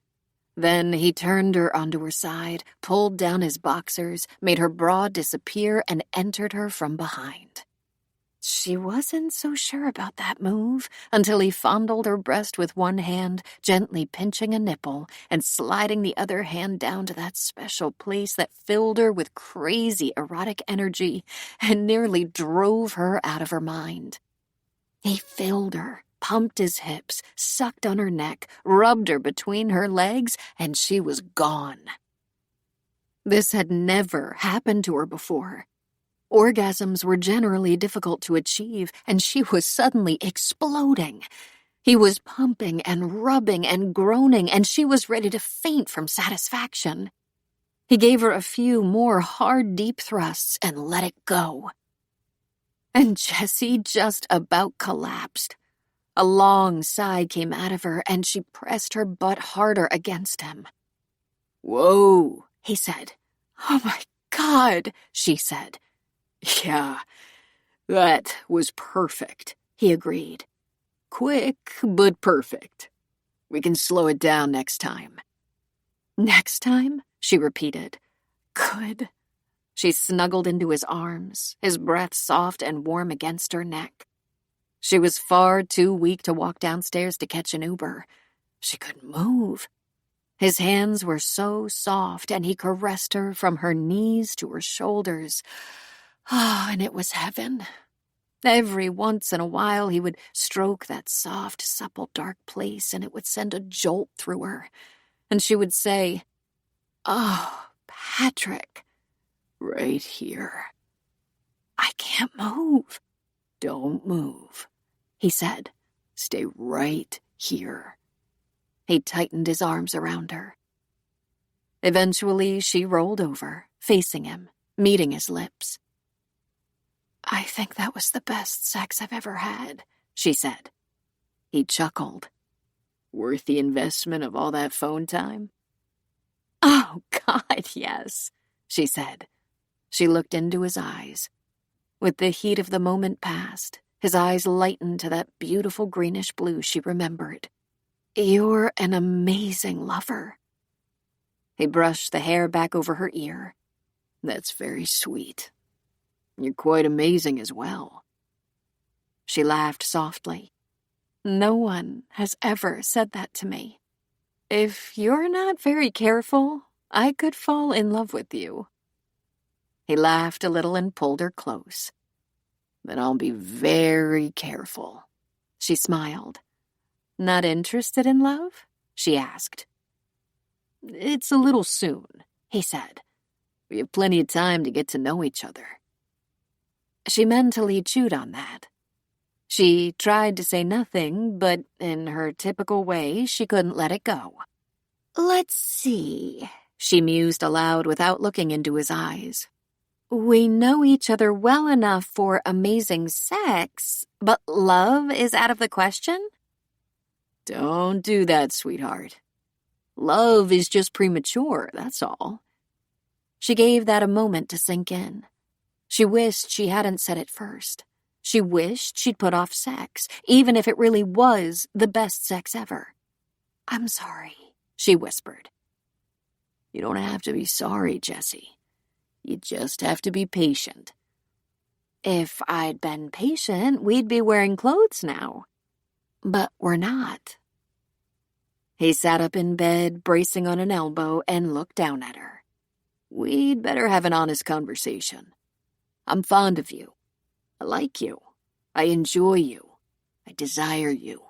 Then he turned her onto her side, pulled down his boxers, made her bra disappear, and entered her from behind. She wasn't so sure about that move until he fondled her breast with one hand, gently pinching a nipple and sliding the other hand down to that special place that filled her with crazy erotic energy and nearly drove her out of her mind. He filled her, pumped his hips, sucked on her neck, rubbed her between her legs, and she was gone. This had never happened to her before. Orgasms were generally difficult to achieve, and she was suddenly exploding. He was pumping and rubbing and groaning, and she was ready to faint from satisfaction. He gave her a few more hard, deep thrusts and let it go. And Jessie just about collapsed. A long sigh came out of her, and she pressed her butt harder against him. "Whoa," he said. "Oh my God," she said. "Yeah, that was perfect," he agreed. "Quick, but perfect. We can slow it down next time." "Next time?" she repeated. "Good." She snuggled into his arms, his breath soft and warm against her neck. She was far too weak to walk downstairs to catch an Uber. She couldn't move. His hands were so soft, and he caressed her from her knees to her shoulders. And it was heaven. Every once in a while, he would stroke that soft, supple, dark place, and it would send a jolt through her. And she would say, "Oh, Patrick, right here." "I can't move." "Don't move," he said. "Stay right here." He tightened his arms around her. Eventually, she rolled over, facing him, meeting his lips. "I think that was the best sex I've ever had," she said. He chuckled. "Worth the investment of all that phone time?" "Oh, God, yes," she said. She looked into his eyes. With the heat of the moment past, his eyes lightened to that beautiful greenish blue she remembered. "You're an amazing lover." He brushed the hair back over her ear. "That's very sweet. You're quite amazing as well." She laughed softly. "No one has ever said that to me. If you're not very careful, I could fall in love with you." He laughed a little and pulled her close. "Then I'll be very careful." She smiled. "Not interested in love?" she asked. "It's a little soon," he said. "We have plenty of time to get to know each other." She mentally chewed on that. She tried to say nothing, but in her typical way, she couldn't let it go. "Let's see," she mused aloud without looking into his eyes. "We know each other well enough for amazing sex, but love is out of the question?" "Don't do that, sweetheart. Love is just premature, that's all." She gave that a moment to sink in. She wished she hadn't said it first. She wished she'd put off sex, even if it really was the best sex ever. "I'm sorry," she whispered. "You don't have to be sorry, Jessie. You just have to be patient." "If I'd been patient, we'd be wearing clothes now." "But we're not." He sat up in bed, bracing on an elbow, and looked down at her. "We'd better have an honest conversation. I'm fond of you. I like you. I enjoy you. I desire you.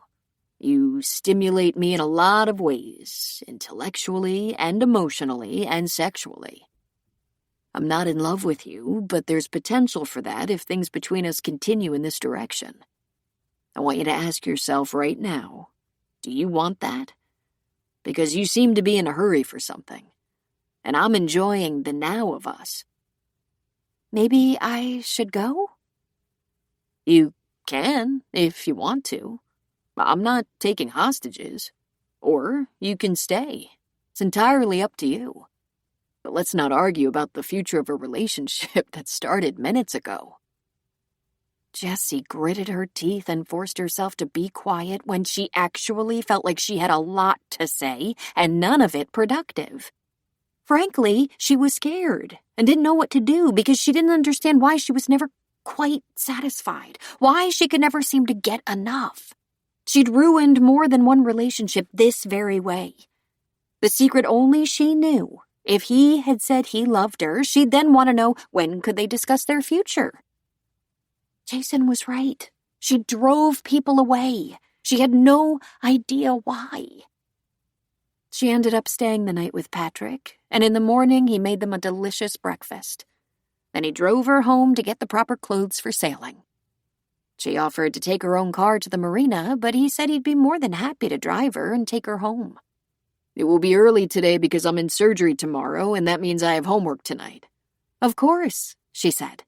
You stimulate me in a lot of ways, intellectually and emotionally and sexually. I'm not in love with you, but there's potential for that if things between us continue in this direction. I want you to ask yourself right now, do you want that? Because you seem to be in a hurry for something, and I'm enjoying the now of us." "Maybe I should go?" "You can, if you want to. I'm not taking hostages. Or you can stay. It's entirely up to you. But let's not argue about the future of a relationship that started minutes ago." Jessie gritted her teeth and forced herself to be quiet when she actually felt like she had a lot to say, and none of it productive. Frankly, she was scared and didn't know what to do because she didn't understand why she was never quite satisfied, why she could never seem to get enough. She'd ruined more than one relationship this very way. The secret only she knew. If he had said he loved her, she'd then want to know when could they discuss their future. Jason was right. She drove people away. She had no idea why. She ended up staying the night with Patrick, and in the morning he made them a delicious breakfast. Then he drove her home to get the proper clothes for sailing. She offered to take her own car to the marina, but he said he'd be more than happy to drive her and take her home. It will be early today because I'm in surgery tomorrow, and that means I have homework tonight. Of course, she said.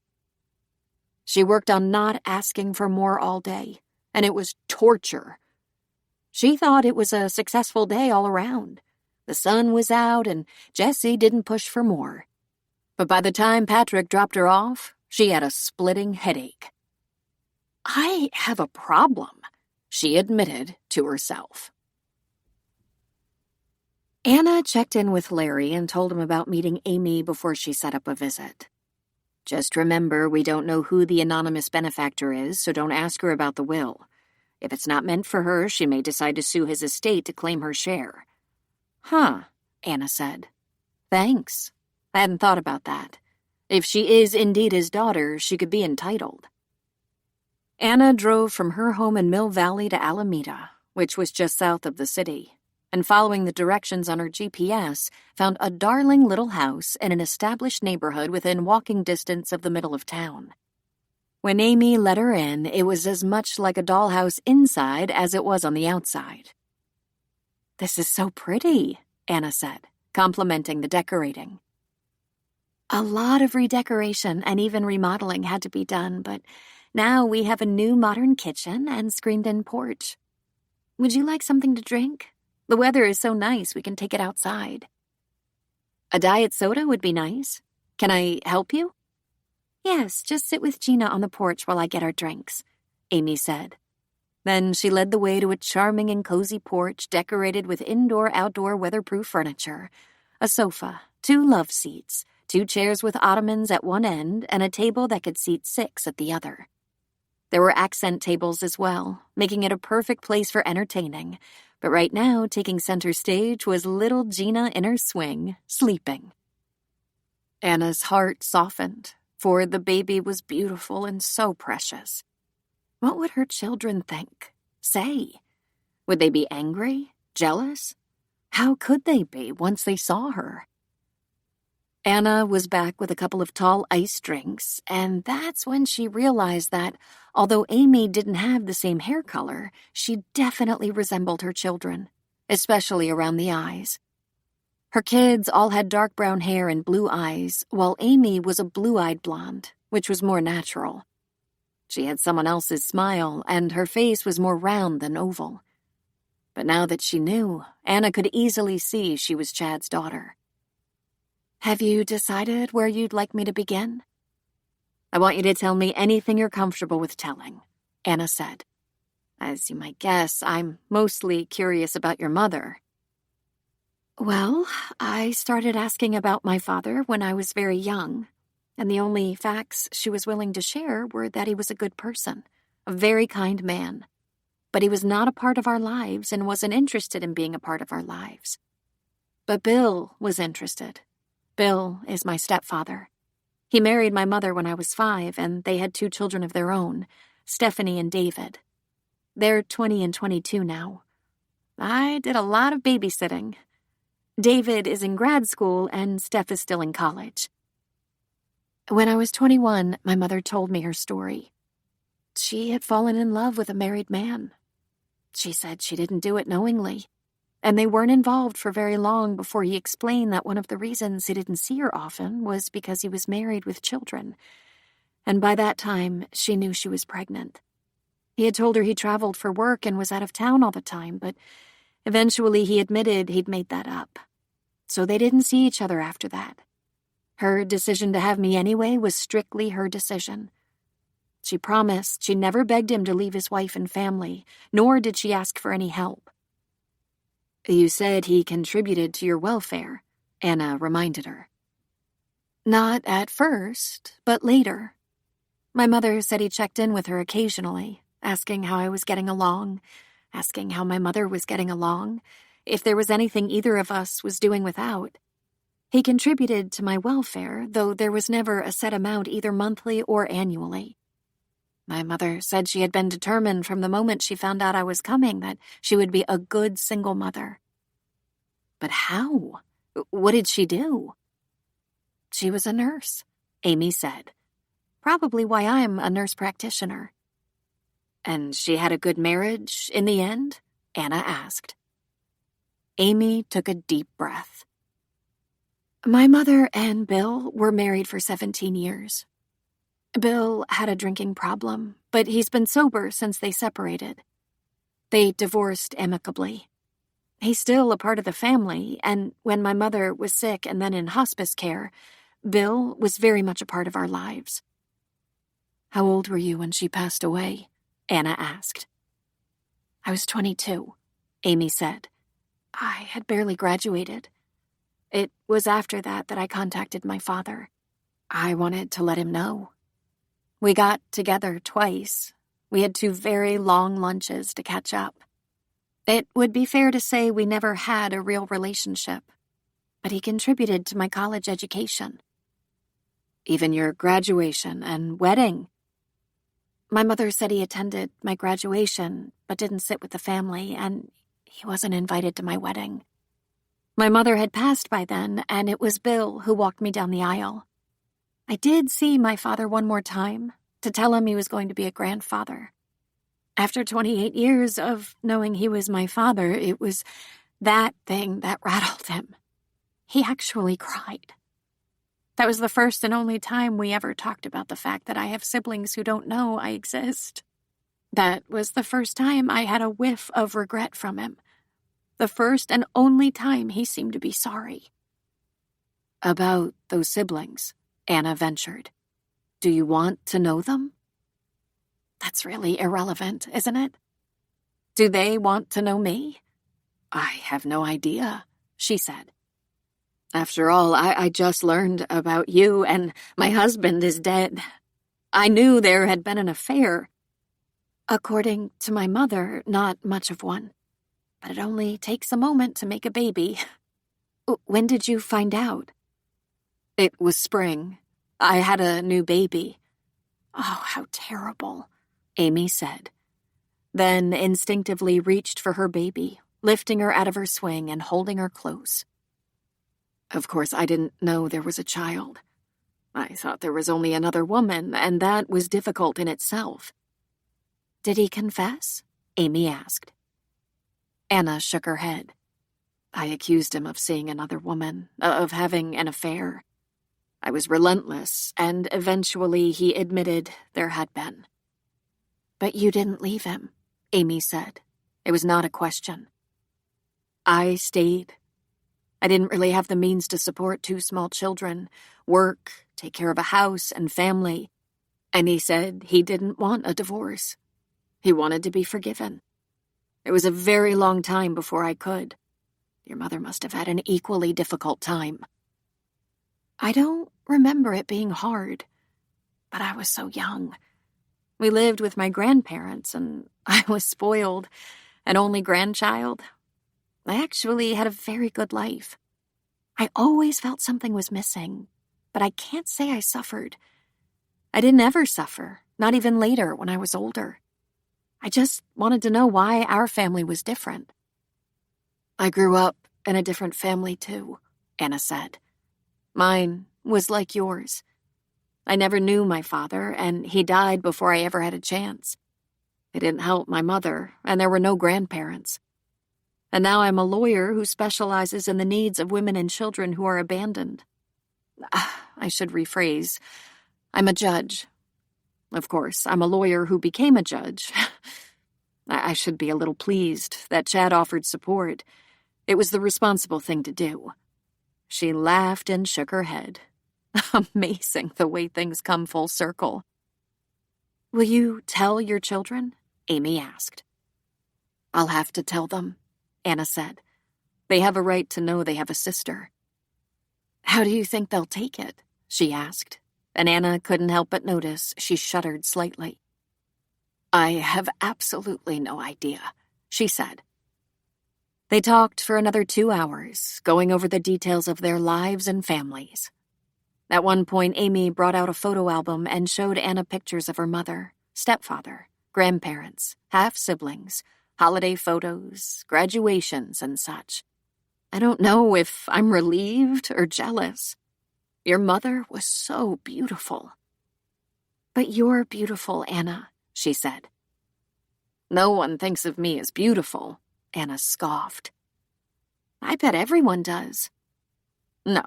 She worked on not asking for more all day, and it was torture. She thought it was a successful day all around. The sun was out, and Jessie didn't push for more. But by the time Patrick dropped her off, she had a splitting headache. I have a problem, she admitted to herself. Anna checked in with Larry and told him about meeting Amy before she set up a visit. Just remember, we don't know who the anonymous benefactor is, so don't ask her about the will. If it's not meant for her, she may decide to sue his estate to claim her share. Huh, Anna said. Thanks. I hadn't thought about that. If she is indeed his daughter, she could be entitled. Anna drove from her home in Mill Valley to Alameda, which was just south of the city, and following the directions on her GPS, found a darling little house in an established neighborhood within walking distance of the middle of town. When Amy let her in, it was as much like a dollhouse inside as it was on the outside. This is so pretty, Anna said, complimenting the decorating. A lot of redecoration and even remodeling had to be done, but now we have a new modern kitchen and screened-in porch. Would you like something to drink? The weather is so nice we can take it outside. A diet soda would be nice. Can I help you? Yes, just sit with Gina on the porch while I get our drinks, Amy said. Then she led the way to a charming and cozy porch decorated with indoor-outdoor weatherproof furniture, a sofa, 2 love seats, 2 chairs with ottomans at one end, and a table that could seat 6 at the other. There were accent tables as well, making it a perfect place for entertaining, but right now, taking center stage was little Gina in her swing, sleeping. Anna's heart softened, for the baby was beautiful and so precious. What would her children think, say? Would they be angry, jealous? How could they be once they saw her? Anna was back with a couple of tall iced drinks, and that's when she realized that, although Amy didn't have the same hair color, she definitely resembled her children, especially around the eyes. Her kids all had dark brown hair and blue eyes, while Amy was a blue-eyed blonde, which was more natural. She had someone else's smile, and her face was more round than oval. But now that she knew, Anna could easily see she was Chad's daughter. Have you decided where you'd like me to begin? I want you to tell me anything you're comfortable with telling, Anna said. As you might guess, I'm mostly curious about your mother. Well, I started asking about my father when I was very young, and the only facts she was willing to share were that he was a good person, a very kind man. But he was not a part of our lives and wasn't interested in being a part of our lives. But Bill was interested. Bill is my stepfather. He married my mother when I was 5, and they had 2 children of their own, Stephanie and David. They're 20 and 22 now. I did a lot of babysitting. David is in grad school, and Steph is still in college. When I was 21, my mother told me her story. She had fallen in love with a married man. She said she didn't do it knowingly, and they weren't involved for very long before he explained that one of the reasons he didn't see her often was because he was married with children, and by that time, she knew she was pregnant. He had told her he traveled for work and was out of town all the time, but eventually he admitted he'd made that up. So they didn't see each other after that. Her decision to have me anyway was strictly her decision. She promised she never begged him to leave his wife and family, nor did she ask for any help. You said he contributed to your welfare, Anna reminded her. Not at first, but later. My mother said he checked in with her occasionally, asking how I was getting along, asking how my mother was getting along, if there was anything either of us was doing without. He contributed to my welfare, though there was never a set amount either monthly or annually. My mother said she had been determined from the moment she found out I was coming that she would be a good single mother. But how? What did she do? She was a nurse, Amy said. Probably why I'm a nurse practitioner. And she had a good marriage in the end? Anna asked. Amy took a deep breath. My mother and Bill were married for 17 years. Bill had a drinking problem, but he's been sober since they separated. They divorced amicably. He's still a part of the family, and when my mother was sick and then in hospice care, Bill was very much a part of our lives. How old were you when she passed away? Anna asked. I was 22, Amy said. I had barely graduated. It was after that I contacted my father. I wanted to let him know. We got together twice. We had 2 very long lunches to catch up. It would be fair to say we never had a real relationship, but he contributed to my college education. Even your graduation and wedding. My mother said he attended my graduation, but didn't sit with the family, and he wasn't invited to my wedding. My mother had passed by then, and it was Bill who walked me down the aisle. I did see my father one more time to tell him he was going to be a grandfather. After 28 years of knowing he was my father, it was that thing that rattled him. He actually cried. That was the first and only time we ever talked about the fact that I have siblings who don't know I exist. That was the first time I had a whiff of regret from him. The first and only time he seemed to be sorry. About those siblings, Anna ventured. Do you want to know them? That's really irrelevant, isn't it? Do they want to know me? I have no idea, she said. After all, I just learned about you, and my husband is dead. I knew there had been an affair. According to my mother, not much of one. But it only takes a moment to make a baby. When did you find out? It was spring. I had a new baby. Oh, how terrible, Amy said. Then instinctively reached for her baby, lifting her out of her swing and holding her close. Of course, I didn't know there was a child. I thought there was only another woman, and that was difficult in itself. Did he confess? Amy asked. Anna shook her head. I accused him of seeing another woman, of having an affair. I was relentless, and eventually he admitted there had been. But you didn't leave him, Amy said. It was not a question. I stayed. I didn't really have the means to support 2 small children, work, take care of a house and family, and he said he didn't want a divorce. He wanted to be forgiven. It was a very long time before I could. Your mother must have had an equally difficult time. I don't remember it being hard, but I was so young. We lived with my grandparents, and I was spoiled, an only grandchild. I actually had a very good life. I always felt something was missing, but I can't say I suffered. I didn't ever suffer, not even later when I was older. I just wanted to know why our family was different. I grew up in a different family too, Anna said. Mine was like yours. I never knew my father, and he died before I ever had a chance. It didn't help my mother, and there were no grandparents. And now I'm a lawyer who specializes in the needs of women and children who are abandoned. I should rephrase. I'm a judge. Of course, I'm a lawyer who became a judge. I should be a little pleased that Chad offered support. It was the responsible thing to do. She laughed and shook her head. Amazing the way things come full circle. Will you tell your children? Amy asked. I'll have to tell them, Anna said. They have a right to know they have a sister. How do you think they'll take it? She asked, and Anna couldn't help but notice she shuddered slightly. I have absolutely no idea, she said. They talked for another 2 hours, going over the details of their lives and families. At one point, Amy brought out a photo album and showed Anna pictures of her mother, stepfather, grandparents, half-siblings, holiday photos, graduations, and such. I don't know if I'm relieved or jealous. Your mother was so beautiful. But you're beautiful, Anna, she said. No one thinks of me as beautiful, Anna scoffed. I bet everyone does. No,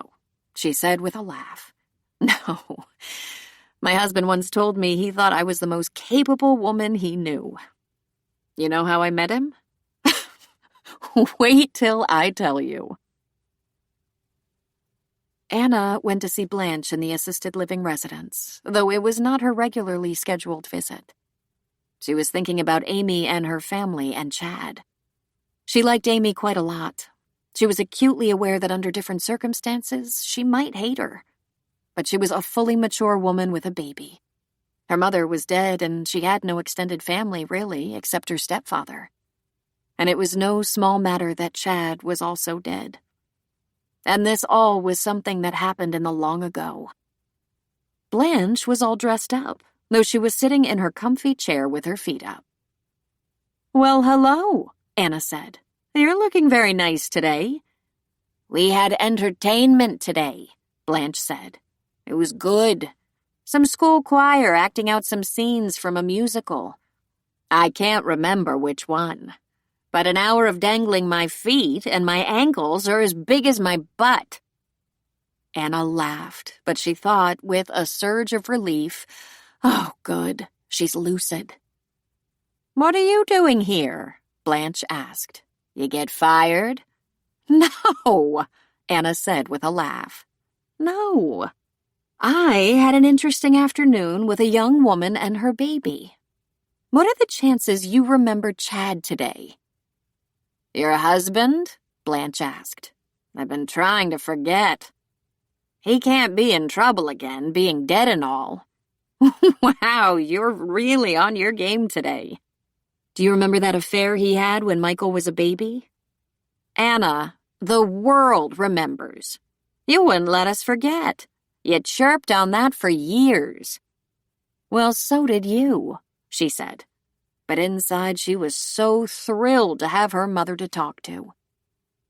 she said with a laugh. No. My husband once told me he thought I was the most capable woman he knew. You know how I met him? Wait till I tell you. Anna went to see Blanche in the assisted living residence, though it was not her regularly scheduled visit. She was thinking about Amy and her family and Chad. She liked Amy quite a lot. She was acutely aware that under different circumstances, she might hate her. But she was a fully mature woman with a baby. Her mother was dead, and she had no extended family, really, except her stepfather. And it was no small matter that Chad was also dead. And this all was something that happened in the long ago. Blanche was all dressed up, though she was sitting in her comfy chair with her feet up. "Well, hello," Anna said. "You're looking very nice today." "We had entertainment today," Blanche said. "It was good. Some school choir acting out some scenes from a musical. I can't remember which one. But an hour of dangling my feet and my ankles are as big as my butt." Anna laughed, but she thought, with a surge of relief, "Oh, good, she's lucid." "What are you doing here?" Blanche asked. "You get fired?" "No," Anna said with a laugh. "No. I had an interesting afternoon with a young woman and her baby. What are the chances you remember Chad today?" "Your husband?" Blanche asked. "I've been trying to forget. He can't be in trouble again, being dead and all." Wow, you're really on your game today. Do you remember that affair he had when Michael was a baby? "Anna, the world remembers. You wouldn't let us forget. You chirped on that for years." "Well, so did you," she said. But inside she was so thrilled to have her mother to talk to.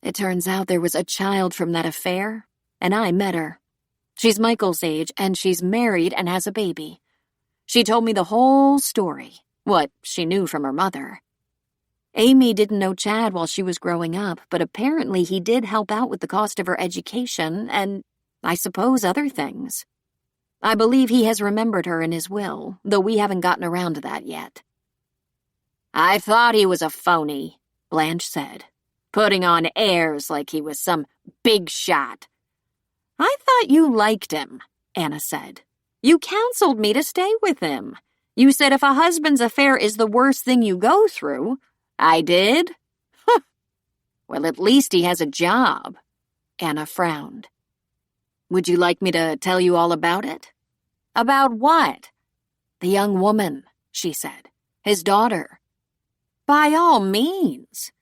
It turns out there was a child from that affair, and I met her. She's Michael's age, and she's married and has a baby. She told me the whole story, what she knew from her mother. Amy didn't know Chad while she was growing up, but apparently he did help out with the cost of her education and, I suppose, other things. I believe he has remembered her in his will, though we haven't gotten around to that yet." "I thought he was a phony," Blanche said, "putting on airs like he was some big shot." "I thought you liked him," Anna said. "You counseled me to stay with him. You said if a husband's affair is the worst thing you go through." "I did? Huh. Well, at least he has a job." Anna frowned. "Would you like me to tell you all about it?" "About what?" "The young woman," she said. "His daughter." "By all means.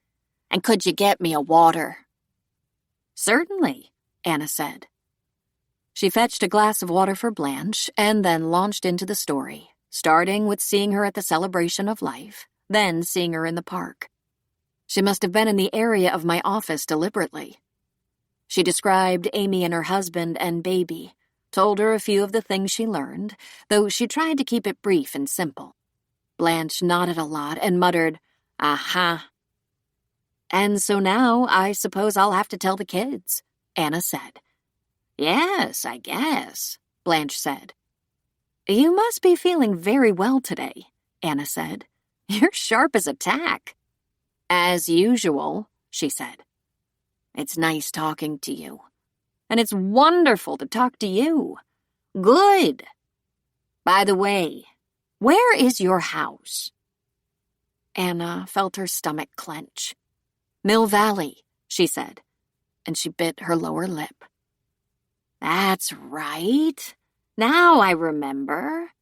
And could you get me a water?" "Certainly," Anna said. She fetched a glass of water for Blanche and then launched into the story, starting with seeing her at the celebration of life, then seeing her in the park. She must have been in the area of my office deliberately. She described Amy and her husband and baby, told her a few of the things she learned, though she tried to keep it brief and simple. Blanche nodded a lot and muttered, "Aha." "And so now I suppose I'll have to tell the kids," Anna said. "Yes, I guess," Blanche said. "You must be feeling very well today," Anna said. "You're sharp as a tack." "As usual," she said. "It's nice talking to you. And it's wonderful to talk to you." "Good. By the way, where is your house?" Anna felt her stomach clench. "Mill Valley," she said, and she bit her lower lip. "That's right. Now I remember.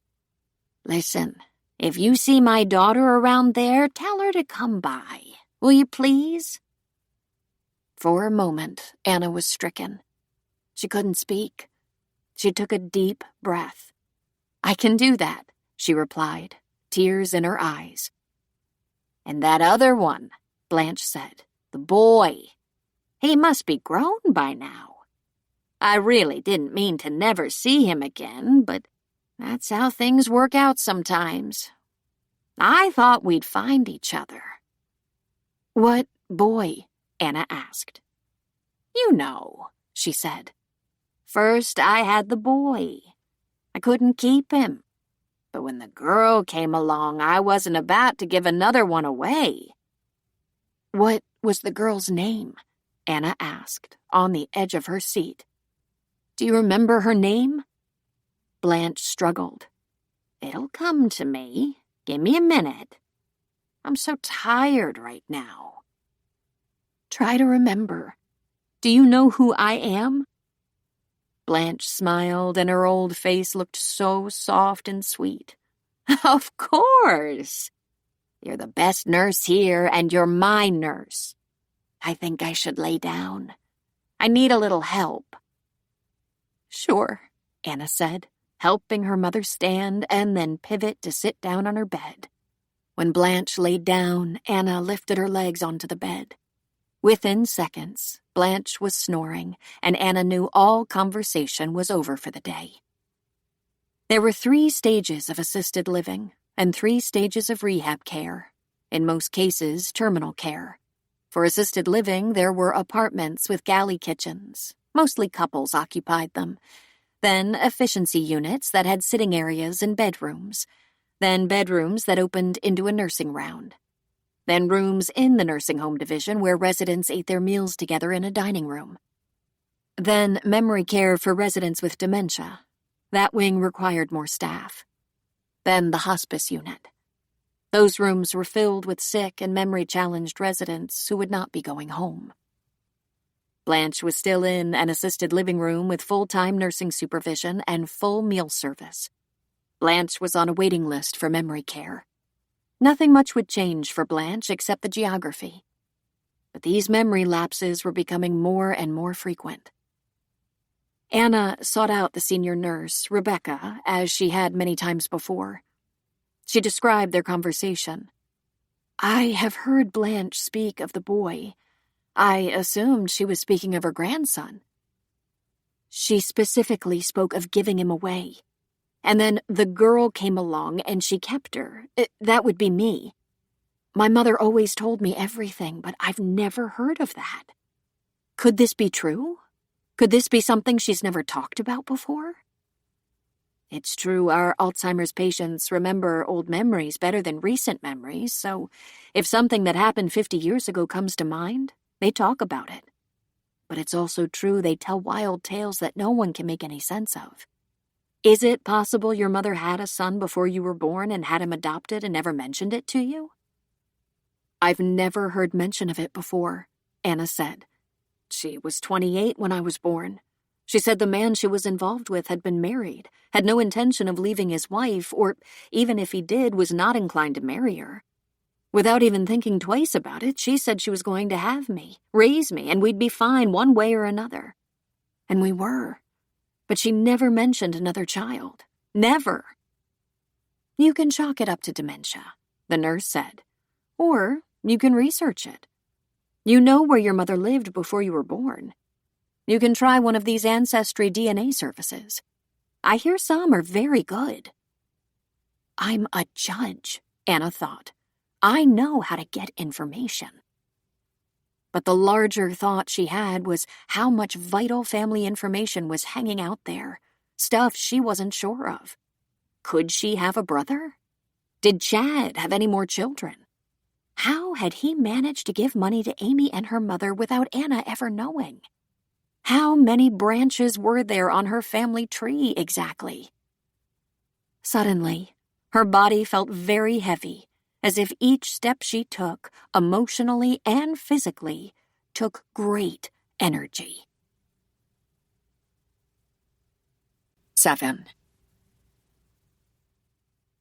Listen, if you see my daughter around there, tell her to come by. Will you please?" For a moment, Anna was stricken. She couldn't speak. She took a deep breath. "I can do that," she replied, tears in her eyes. "And that other one," Blanche said, "the boy. He must be grown by now. I really didn't mean to never see him again, but that's how things work out sometimes. I thought we'd find each other." "What boy?" Anna asked. You know, she said. First I had the boy. I couldn't keep him. But when the girl came along, I wasn't about to give another one away. What was the girl's name? Anna asked, on the edge of her seat. Do you remember her name? Blanche struggled. It'll come to me. Give me a minute. I'm so tired right now. Try to remember. Do you know who I am? Blanche smiled, and her old face looked so soft and sweet. Of course. You're the best nurse here, and you're my nurse. I think I should lay down. I need a little help. Sure, Anna said, helping her mother stand and then pivot to sit down on her bed. When Blanche laid down, Anna lifted her legs onto the bed. Within seconds, Blanche was snoring, and Anna knew all conversation was over for the day. There were 3 stages of assisted living and 3 stages of rehab care, in most cases terminal care. For assisted living, there were apartments with galley kitchens. Mostly couples occupied them. Then efficiency units that had sitting areas and bedrooms. Then bedrooms that opened into a nursing round. Then rooms in the nursing home division where residents ate their meals together in a dining room. Then memory care for residents with dementia. That wing required more staff. Then the hospice unit. Those rooms were filled with sick and memory-challenged residents who would not be going home. Blanche was still in an assisted living room with full-time nursing supervision and full meal service. Blanche was on a waiting list for memory care. Nothing much would change for Blanche except the geography. But these memory lapses were becoming more and more frequent. Anna sought out the senior nurse, Rebecca, as she had many times before. She described their conversation. I have heard Blanche speak of the boy. I assumed she was speaking of her grandson. She specifically spoke of giving him away. And then the girl came along and she kept her. That would be me. My mother always told me everything, but I've never heard of that. Could this be true? Could this be something she's never talked about before? It's true, our Alzheimer's patients remember old memories better than recent memories, so if something that happened 50 years ago comes to mind, they talk about it. But it's also true they tell wild tales that no one can make any sense of. Is it possible your mother had a son before you were born and had him adopted and never mentioned it to you? I've never heard mention of it before, Anna said. She was 28 when I was born. She said the man she was involved with had been married, had no intention of leaving his wife, or even if he did, was not inclined to marry her. Without even thinking twice about it, she said she was going to have me, raise me, and we'd be fine one way or another. And we were. But she never mentioned another child. Never. You can chalk it up to dementia, the nurse said. Or you can research it. You know where your mother lived before you were born. You can try one of these ancestry DNA services. I hear some are very good. I'm a judge, Anna thought. I know how to get information. But the larger thought she had was how much vital family information was hanging out there, stuff she wasn't sure of. Could she have a brother? Did Chad have any more children? How had he managed to give money to Amy and her mother without Anna ever knowing? How many branches were there on her family tree exactly? Suddenly, her body felt very heavy, as if each step she took, emotionally and physically, took great energy. 7.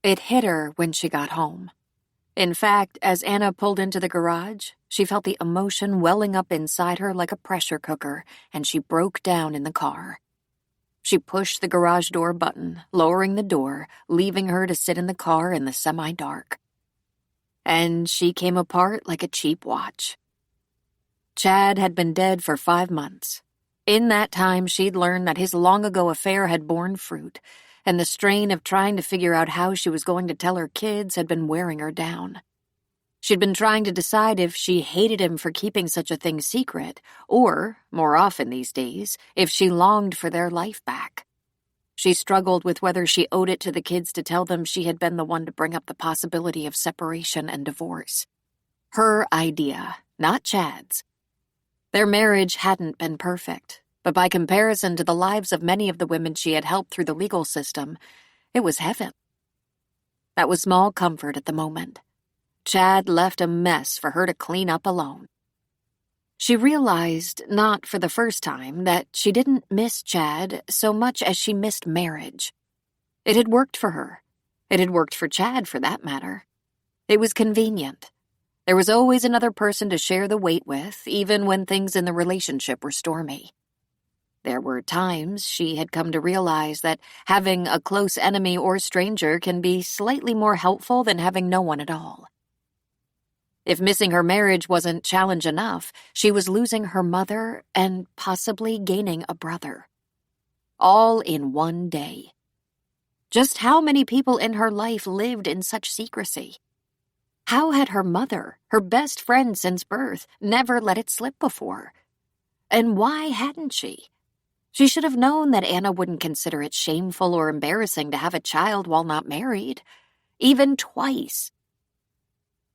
It hit her when she got home. In fact, as Anna pulled into the garage, she felt the emotion welling up inside her like a pressure cooker, and she broke down in the car. She pushed the garage door button, lowering the door, leaving her to sit in the car in the semi-dark. And she came apart like a cheap watch. Chad had been dead for 5 months. In that time, she'd learned that his long-ago affair had borne fruit, and the strain of trying to figure out how she was going to tell her kids had been wearing her down. She'd been trying to decide if she hated him for keeping such a thing secret, or, more often these days, if she longed for their life back. She struggled with whether she owed it to the kids to tell them she had been the one to bring up the possibility of separation and divorce. Her idea, not Chad's. Their marriage hadn't been perfect, but by comparison to the lives of many of the women she had helped through the legal system, it was heaven. That was small comfort at the moment. Chad left a mess for her to clean up alone. She realized, not for the first time, that she didn't miss Chad so much as she missed marriage. It had worked for her. It had worked for Chad, for that matter. It was convenient. There was always another person to share the weight with, even when things in the relationship were stormy. There were times she had come to realize that having a close enemy or stranger can be slightly more helpful than having no one at all. If missing her marriage wasn't challenge enough, she was losing her mother and possibly gaining a brother. All in one day. Just how many people in her life lived in such secrecy? How had her mother, her best friend since birth, never let it slip before? And why hadn't she? She should have known that Anna wouldn't consider it shameful or embarrassing to have a child while not married, even twice.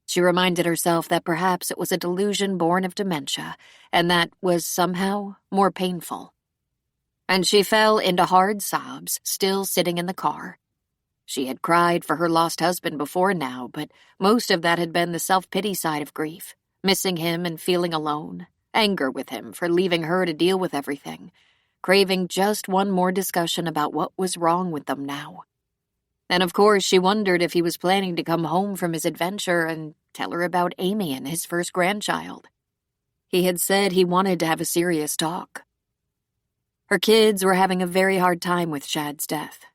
She reminded herself that perhaps it was a delusion born of dementia, and that was somehow more painful. And she fell into hard sobs, still sitting in the car. She had cried for her lost husband before now, but most of that had been the self-pity side of grief, missing him and feeling alone, anger with him for leaving her to deal with everything, craving just one more discussion about what was wrong with them now. And of course, she wondered if he was planning to come home from his adventure and tell her about Amy and his first grandchild. He had said he wanted to have a serious talk. Her kids were having a very hard time with Chad's death.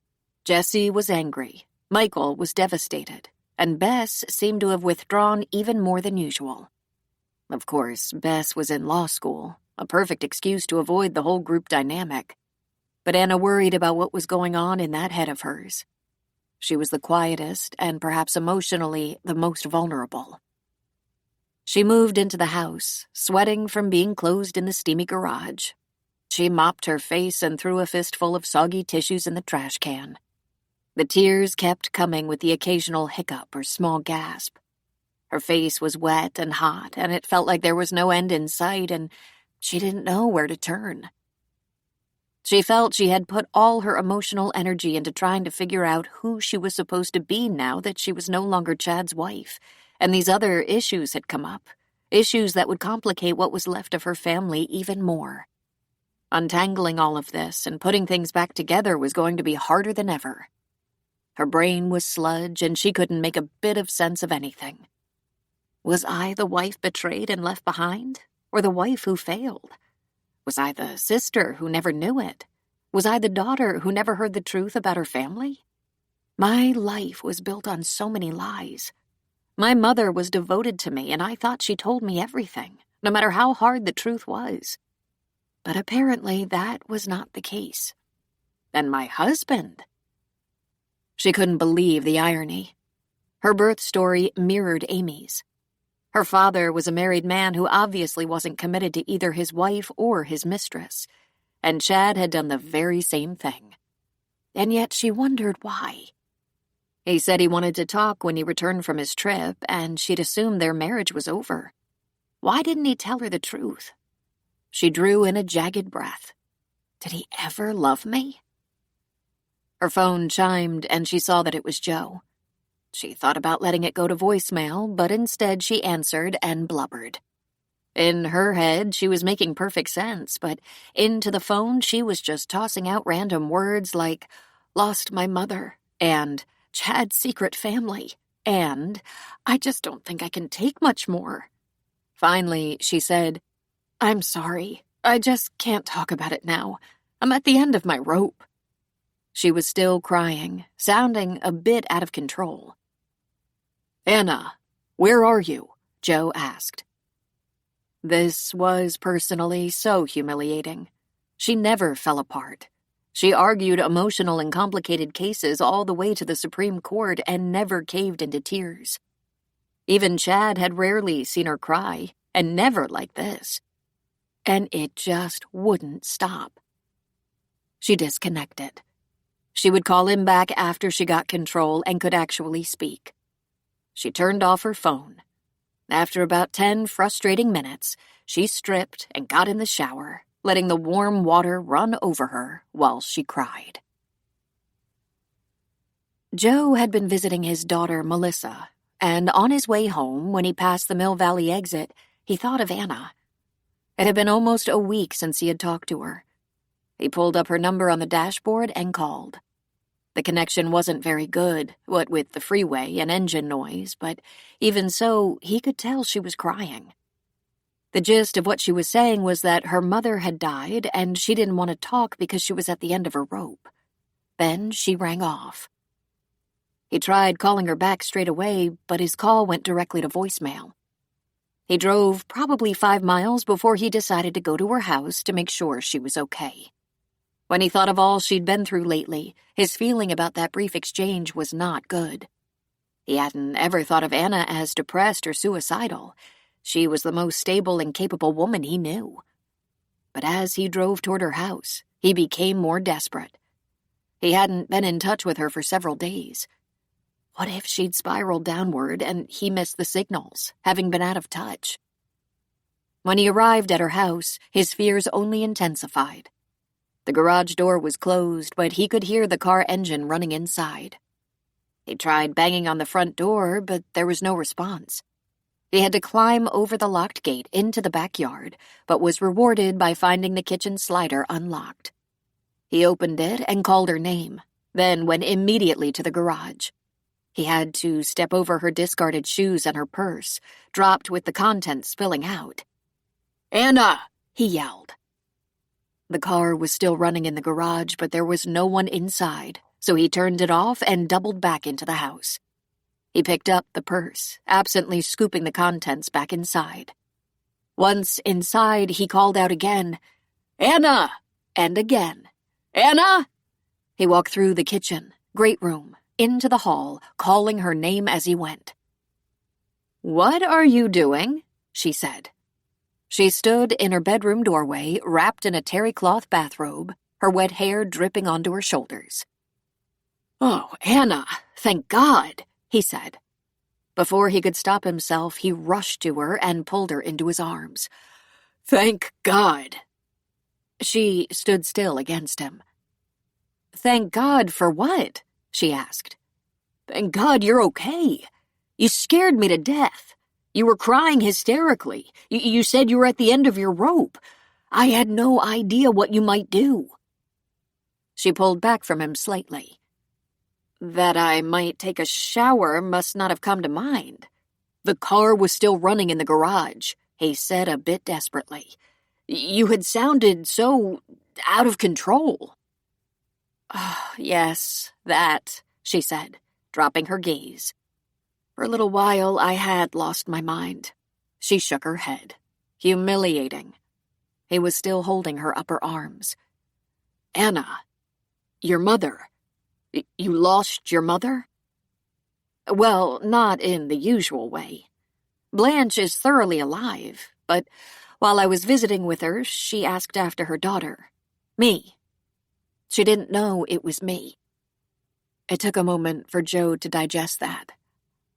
Jessie was angry, Michael was devastated, and Bess seemed to have withdrawn even more than usual. Of course, Bess was in law school, a perfect excuse to avoid the whole group dynamic. But Anna worried about what was going on in that head of hers. She was the quietest and perhaps emotionally the most vulnerable. She moved into the house, sweating from being closed in the steamy garage. She mopped her face and threw a fistful of soggy tissues in the trash can. The tears kept coming with the occasional hiccup or small gasp. Her face was wet and hot, and it felt like there was no end in sight, and she didn't know where to turn. She felt she had put all her emotional energy into trying to figure out who she was supposed to be now that she was no longer Chad's wife, and these other issues had come up, issues that would complicate what was left of her family even more. Untangling all of this and putting things back together was going to be harder than ever. Her brain was sludge, and she couldn't make a bit of sense of anything. Was I the wife betrayed and left behind, or the wife who failed? Was I the sister who never knew it? Was I the daughter who never heard the truth about her family? My life was built on so many lies. My mother was devoted to me, and I thought she told me everything, no matter how hard the truth was. But apparently that was not the case. And my husband? She couldn't believe the irony. Her birth story mirrored Amy's. Her father was a married man who obviously wasn't committed to either his wife or his mistress, and Chad had done the very same thing. And yet she wondered why. He said he wanted to talk when he returned from his trip, and she'd assumed their marriage was over. Why didn't he tell her the truth? She drew in a jagged breath. Did he ever love me? Her phone chimed, and she saw that it was Joe. She thought about letting it go to voicemail, but instead she answered and blubbered. In her head, she was making perfect sense, but into the phone, she was just tossing out random words like, lost my mother, and Chad's secret family, and I just don't think I can take much more. Finally, she said, I'm sorry. I just can't talk about it now. I'm at the end of my rope. She was still crying, sounding a bit out of control. Anna, where are you? Joe asked. This was personally so humiliating. She never fell apart. She argued emotional and complicated cases all the way to the Supreme Court and never caved into tears. Even Chad had rarely seen her cry, and never like this. And it just wouldn't stop. She disconnected. She would call him back after she got control and could actually speak. She turned off her phone. After about 10 frustrating minutes, she stripped and got in the shower, letting the warm water run over her while she cried. Joe had been visiting his daughter, Melissa, and on his way home, when he passed the Mill Valley exit, he thought of Anna. It had been almost a week since he had talked to her. He pulled up her number on the dashboard and called. The connection wasn't very good, what with the freeway and engine noise, but even so, he could tell she was crying. The gist of what she was saying was that her mother had died and she didn't want to talk because she was at the end of her rope. Then she rang off. He tried calling her back straight away, but his call went directly to voicemail. He drove probably 5 miles before he decided to go to her house to make sure she was okay. When he thought of all she'd been through lately, his feeling about that brief exchange was not good. He hadn't ever thought of Anna as depressed or suicidal. She was the most stable and capable woman he knew. But as he drove toward her house, he became more desperate. He hadn't been in touch with her for several days. What if she'd spiraled downward and he missed the signals, having been out of touch? When he arrived at her house, his fears only intensified. The garage door was closed, but he could hear the car engine running inside. He tried banging on the front door, but there was no response. He had to climb over the locked gate into the backyard, but was rewarded by finding the kitchen slider unlocked. He opened it and called her name, then went immediately to the garage. He had to step over her discarded shoes and her purse, dropped with the contents spilling out. "Anna!" he yelled. The car was still running in the garage, but there was no one inside, so he turned it off and doubled back into the house. He picked up the purse, absently scooping the contents back inside. Once inside, he called out again, "Anna!" and again, "Anna!" He walked through the kitchen, great room, into the hall, calling her name as he went. "What are you doing?" she said. She stood in her bedroom doorway, wrapped in a terry cloth bathrobe, her wet hair dripping onto her shoulders. "Oh, Anna, thank God," he said. Before he could stop himself, he rushed to her and pulled her into his arms. "Thank God." She stood still against him. "Thank God for what?" she asked. "Thank God you're okay. You scared me to death. You were crying hysterically. You said you were at the end of your rope. I had no idea what you might do." She pulled back from him slightly. "That I might take a shower must not have come to mind. The car was still running in the garage," he said a bit desperately. "You had sounded so out of control." "Oh, yes, that," she said, dropping her gaze. "For a little while I had lost my mind." She shook her head. Humiliating. He was still holding her upper arms. "Anna, your mother. You lost your mother?" "Well, not in the usual way. Blanche is thoroughly alive, but while I was visiting with her, she asked after her daughter. Me. She didn't know it was me." It took a moment for Joe to digest that.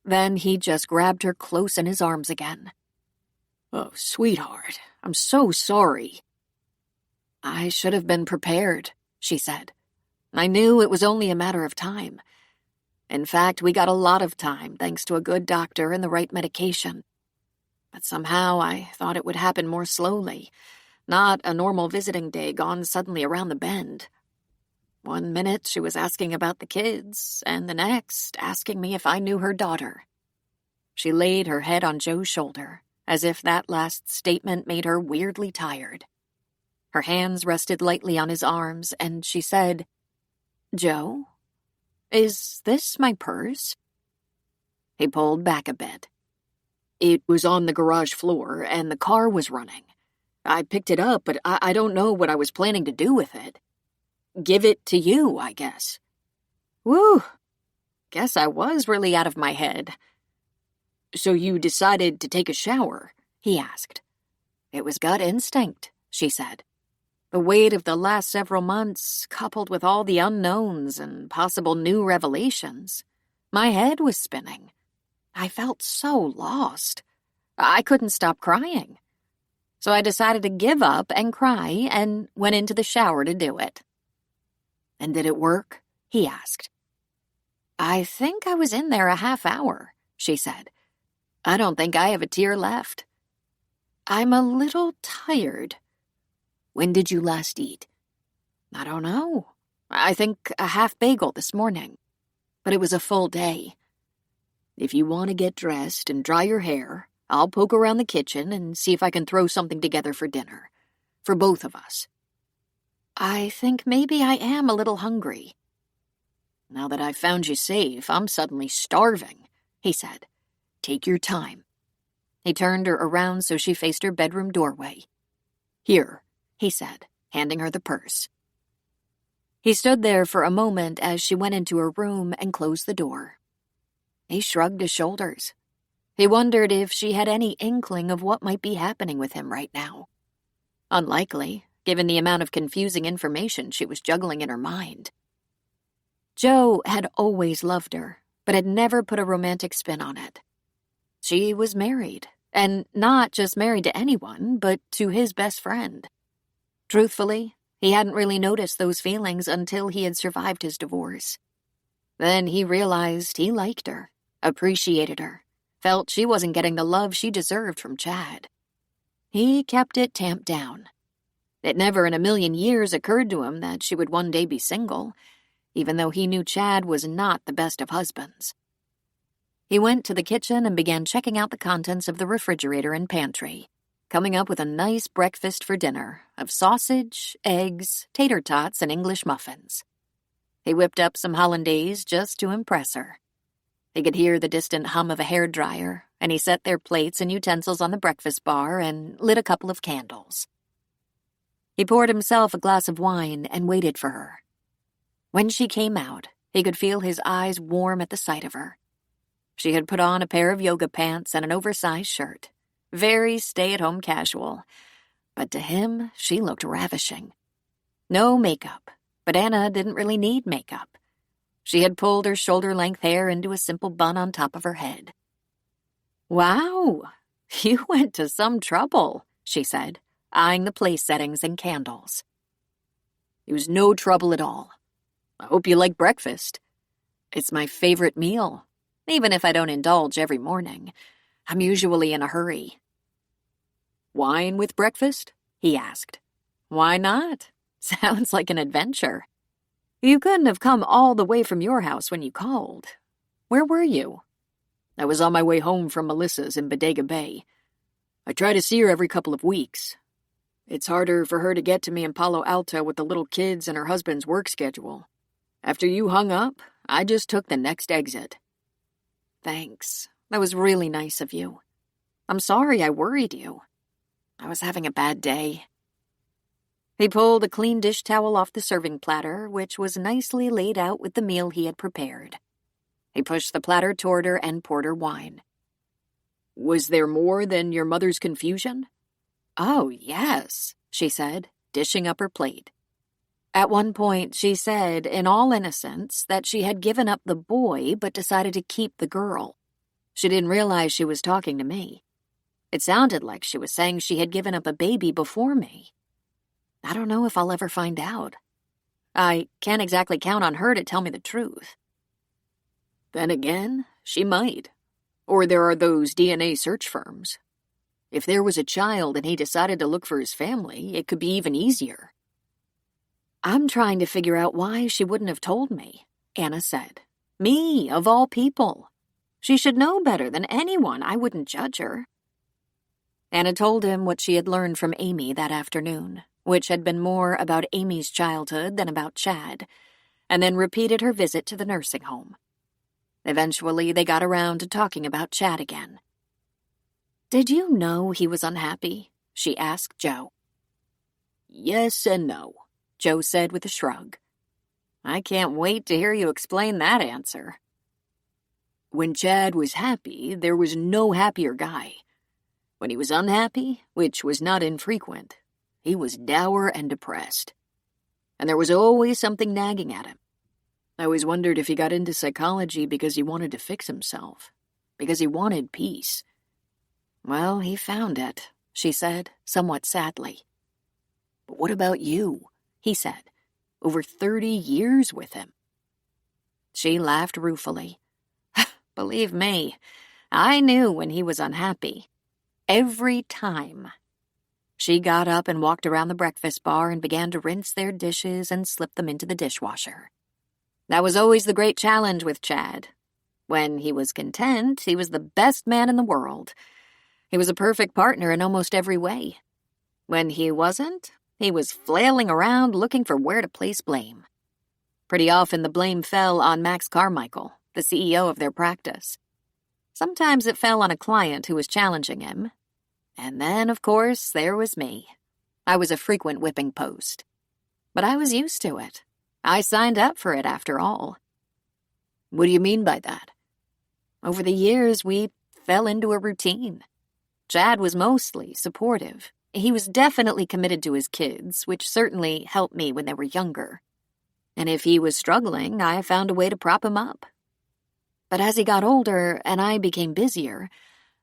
Then he just grabbed her close in his arms again. "Oh, sweetheart, I'm so sorry." "I should have been prepared," she said. "I knew it was only a matter of time. In fact, we got a lot of time thanks to a good doctor and the right medication. But somehow I thought it would happen more slowly, not a normal visiting day gone suddenly around the bend. One minute she was asking about the kids, and the next asking me if I knew her daughter." She laid her head on Joe's shoulder, as if that last statement made her weirdly tired. Her hands rested lightly on his arms, and she said, "Joe, is this my purse?" He pulled back a bit. "It was on the garage floor, and the car was running. I picked it up, but I don't know what I was planning to do with it. Give it to you, I guess." "Whew. Guess I was really out of my head." So you decided to take a shower? He asked. It was gut instinct, she said. The weight of the last several months, coupled with all the unknowns and possible new revelations. My head was spinning. I felt so lost. I couldn't stop crying. So I decided to give up and cry and went into the shower to do it. And did it work? He asked. I think I was in there a half hour, she said. I don't think I have a tear left. I'm a little tired. When did you last eat? I don't know. I think a half bagel this morning. But it was a full day. If you want to get dressed and dry your hair, I'll poke around the kitchen and see if I can throw something together for dinner. For both of us. I think maybe I am a little hungry. Now that I've found you safe, I'm suddenly starving, he said. Take your time. He turned her around so she faced her bedroom doorway. Here, he said, handing her the purse. He stood there for a moment as she went into her room and closed the door. He shrugged his shoulders. He wondered if she had any inkling of what might be happening with him right now. Unlikely, given the amount of confusing information she was juggling in her mind. Joe had always loved her, but had never put a romantic spin on it. She was married, and not just married to anyone, but to his best friend. Truthfully, he hadn't really noticed those feelings until he had survived his divorce. Then he realized he liked her, appreciated her, felt she wasn't getting the love she deserved from Chad. He kept it tamped down. It never in a million years occurred to him that she would one day be single, even though he knew Chad was not the best of husbands. He went to the kitchen and began checking out the contents of the refrigerator and pantry, coming up with a nice breakfast for dinner of sausage, eggs, tater tots, and English muffins. He whipped up some hollandaise just to impress her. He could hear the distant hum of a hairdryer, and he set their plates and utensils on the breakfast bar and lit a couple of candles. He poured himself a glass of wine and waited for her. When she came out, he could feel his eyes warm at the sight of her. She had put on a pair of yoga pants and an oversized shirt. Very stay-at-home casual. But to him, she looked ravishing. No makeup, but Anna didn't really need makeup. She had pulled her shoulder-length hair into a simple bun on top of her head. "Wow, you went to some trouble," she said, eyeing the place settings and candles. "It was no trouble at all. I hope you like breakfast. It's my favorite meal, even if I don't indulge every morning. I'm usually in a hurry." "Wine with breakfast?" he asked. "Why not? Sounds like an adventure. You couldn't have come all the way from your house when you called. Where were you?" "I was on my way home from Melissa's in Bodega Bay. I try to see her every couple of weeks. It's harder for her to get to me in Palo Alto with the little kids and her husband's work schedule. After you hung up, I just took the next exit." "Thanks. That was really nice of you. I'm sorry I worried you. I was having a bad day." He pulled a clean dish towel off the serving platter, which was nicely laid out with the meal he had prepared. He pushed the platter toward her and poured her wine. "Was there more than your mother's confusion?" "Oh, yes," she said, dishing up her plate. At one point, she said, in all innocence, that she had given up the boy but decided to keep the girl. She didn't realize she was talking to me. It sounded like she was saying she had given up a baby before me. I don't know if I'll ever find out. I can't exactly count on her to tell me the truth. Then again, she might. Or there are those DNA search firms. If there was a child and he decided to look for his family, it could be even easier. I'm trying to figure out why she wouldn't have told me, Anna said. Me, of all people. She should know better than anyone. I wouldn't judge her. Anna told him what she had learned from Amy that afternoon, which had been more about Amy's childhood than about Chad, and then repeated her visit to the nursing home. Eventually, they got around to talking about Chad again. "Did you know he was unhappy?" she asked Joe. "Yes and no," Joe said with a shrug. "I can't wait to hear you explain that answer." When Chad was happy, there was no happier guy. When he was unhappy, which was not infrequent, he was dour and depressed. And there was always something nagging at him. I always wondered if he got into psychology because he wanted to fix himself, because he wanted peace. Well, he found it, she said, somewhat sadly. But what about you? He said. Over 30 years with him. She laughed ruefully. Believe me, I knew when he was unhappy. Every time. She got up and walked around the breakfast bar and began to rinse their dishes and slip them into the dishwasher. That was always the great challenge with Chad. When he was content, he was the best man in the world. He was a perfect partner in almost every way. When he wasn't, he was flailing around looking for where to place blame. Pretty often the blame fell on Max Carmichael, the CEO of their practice. Sometimes it fell on a client who was challenging him. And then, of course, there was me. I was a frequent whipping post. But I was used to it. I signed up for it after all. What do you mean by that? Over the years, we fell into a routine. Chad was mostly supportive. He was definitely committed to his kids, which certainly helped me when they were younger. And if he was struggling, I found a way to prop him up. But as he got older and I became busier,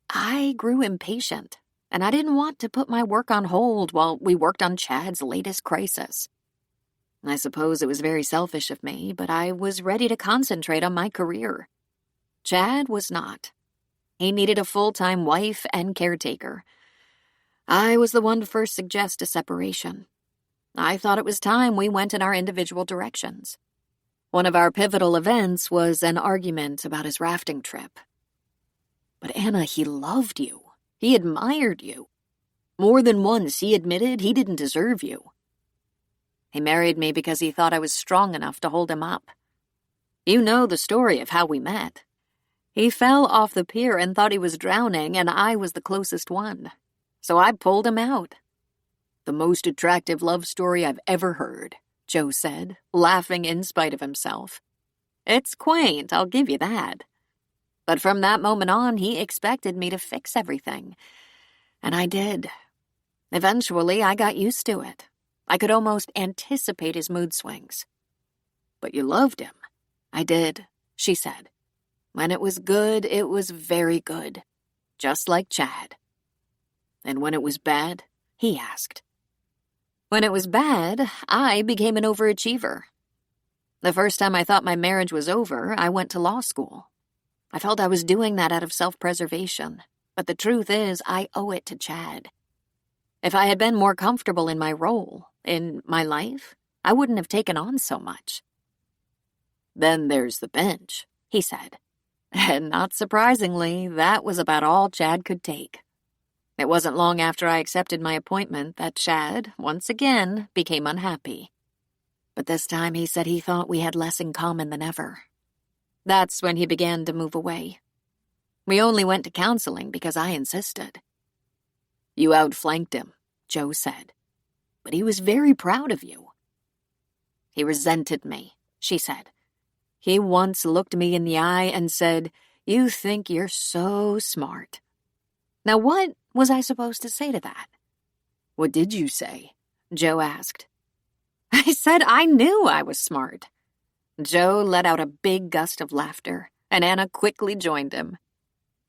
I grew impatient, and I didn't want to put my work on hold while we worked on Chad's latest crisis. I suppose it was very selfish of me, but I was ready to concentrate on my career. Chad was not. He needed a full-time wife and caretaker. I was the one to first suggest a separation. I thought it was time we went in our individual directions. One of our pivotal events was an argument about his rafting trip. But Anna, he loved you. He admired you. More than once, he admitted he didn't deserve you. He married me because he thought I was strong enough to hold him up. You know the story of how we met. He fell off the pier and thought he was drowning, and I was the closest one. So I pulled him out. The most attractive love story I've ever heard, Joe said, laughing in spite of himself. It's quaint, I'll give you that. But from that moment on, he expected me to fix everything. And I did. Eventually, I got used to it. I could almost anticipate his mood swings. But you loved him. I did, she said. When it was good, it was very good. Just like Chad. And when it was bad, he asked. When it was bad, I became an overachiever. The first time I thought my marriage was over, I went to law school. I felt I was doing that out of self-preservation, but the truth is I owe it to Chad. If I had been more comfortable in my role, in my life, I wouldn't have taken on so much. Then there's the bench, he said. And not surprisingly, that was about all Chad could take. It wasn't long after I accepted my appointment that Chad, once again, became unhappy. But this time he said he thought we had less in common than ever. That's when he began to move away. We only went to counseling because I insisted. You outflanked him, Joe said. But he was very proud of you. He resented me, she said. He once looked me in the eye and said, "You think you're so smart." Now what was I supposed to say to that? What did you say? Joe asked. I said I knew I was smart. Joe let out a big gust of laughter, and Anna quickly joined him.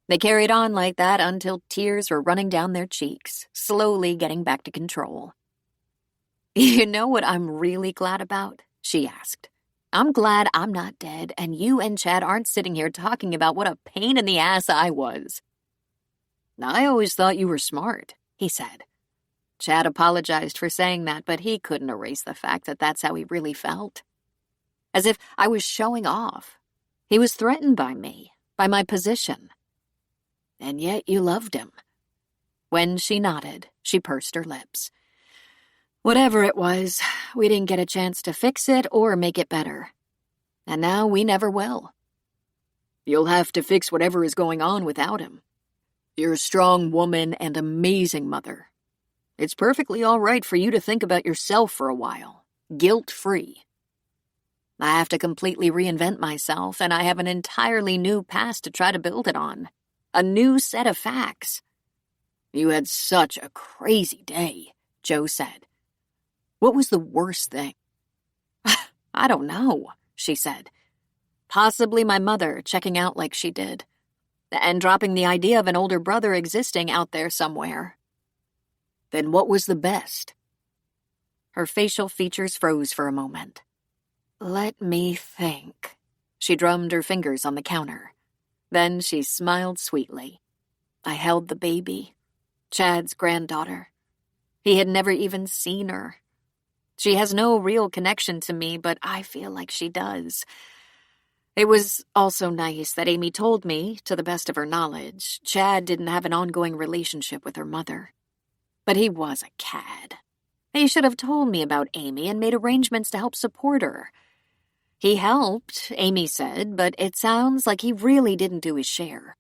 They carried on like that until tears were running down their cheeks, slowly getting back to control. You know what I'm really glad about? She asked. I'm glad I'm not dead, and you and Chad aren't sitting here talking about what a pain in the ass I was. I always thought you were smart, he said. Chad apologized for saying that, but he couldn't erase the fact that that's how he really felt. As if I was showing off. He was threatened by me, by my position. And yet you loved him. When she nodded, she pursed her lips. Whatever it was, we didn't get a chance to fix it or make it better. And now we never will. You'll have to fix whatever is going on without him. You're a strong woman and amazing mother. It's perfectly all right for you to think about yourself for a while, guilt-free. I have to completely reinvent myself, and I have an entirely new past to try to build it on. A new set of facts. You had such a crazy day, Joe said. What was the worst thing? I don't know, she said. Possibly my mother checking out like she did, and dropping the idea of an older brother existing out there somewhere. Then what was the best? Her facial features froze for a moment. Let me think. She drummed her fingers on the counter. Then she smiled sweetly. I held the baby, Chad's granddaughter. He had never even seen her. She has no real connection to me, but I feel like she does. It was also nice that Amy told me, to the best of her knowledge, Chad didn't have an ongoing relationship with her mother. But he was a cad. He should have told me about Amy and made arrangements to help support her. He helped, Amy said, but it sounds like he really didn't do his share.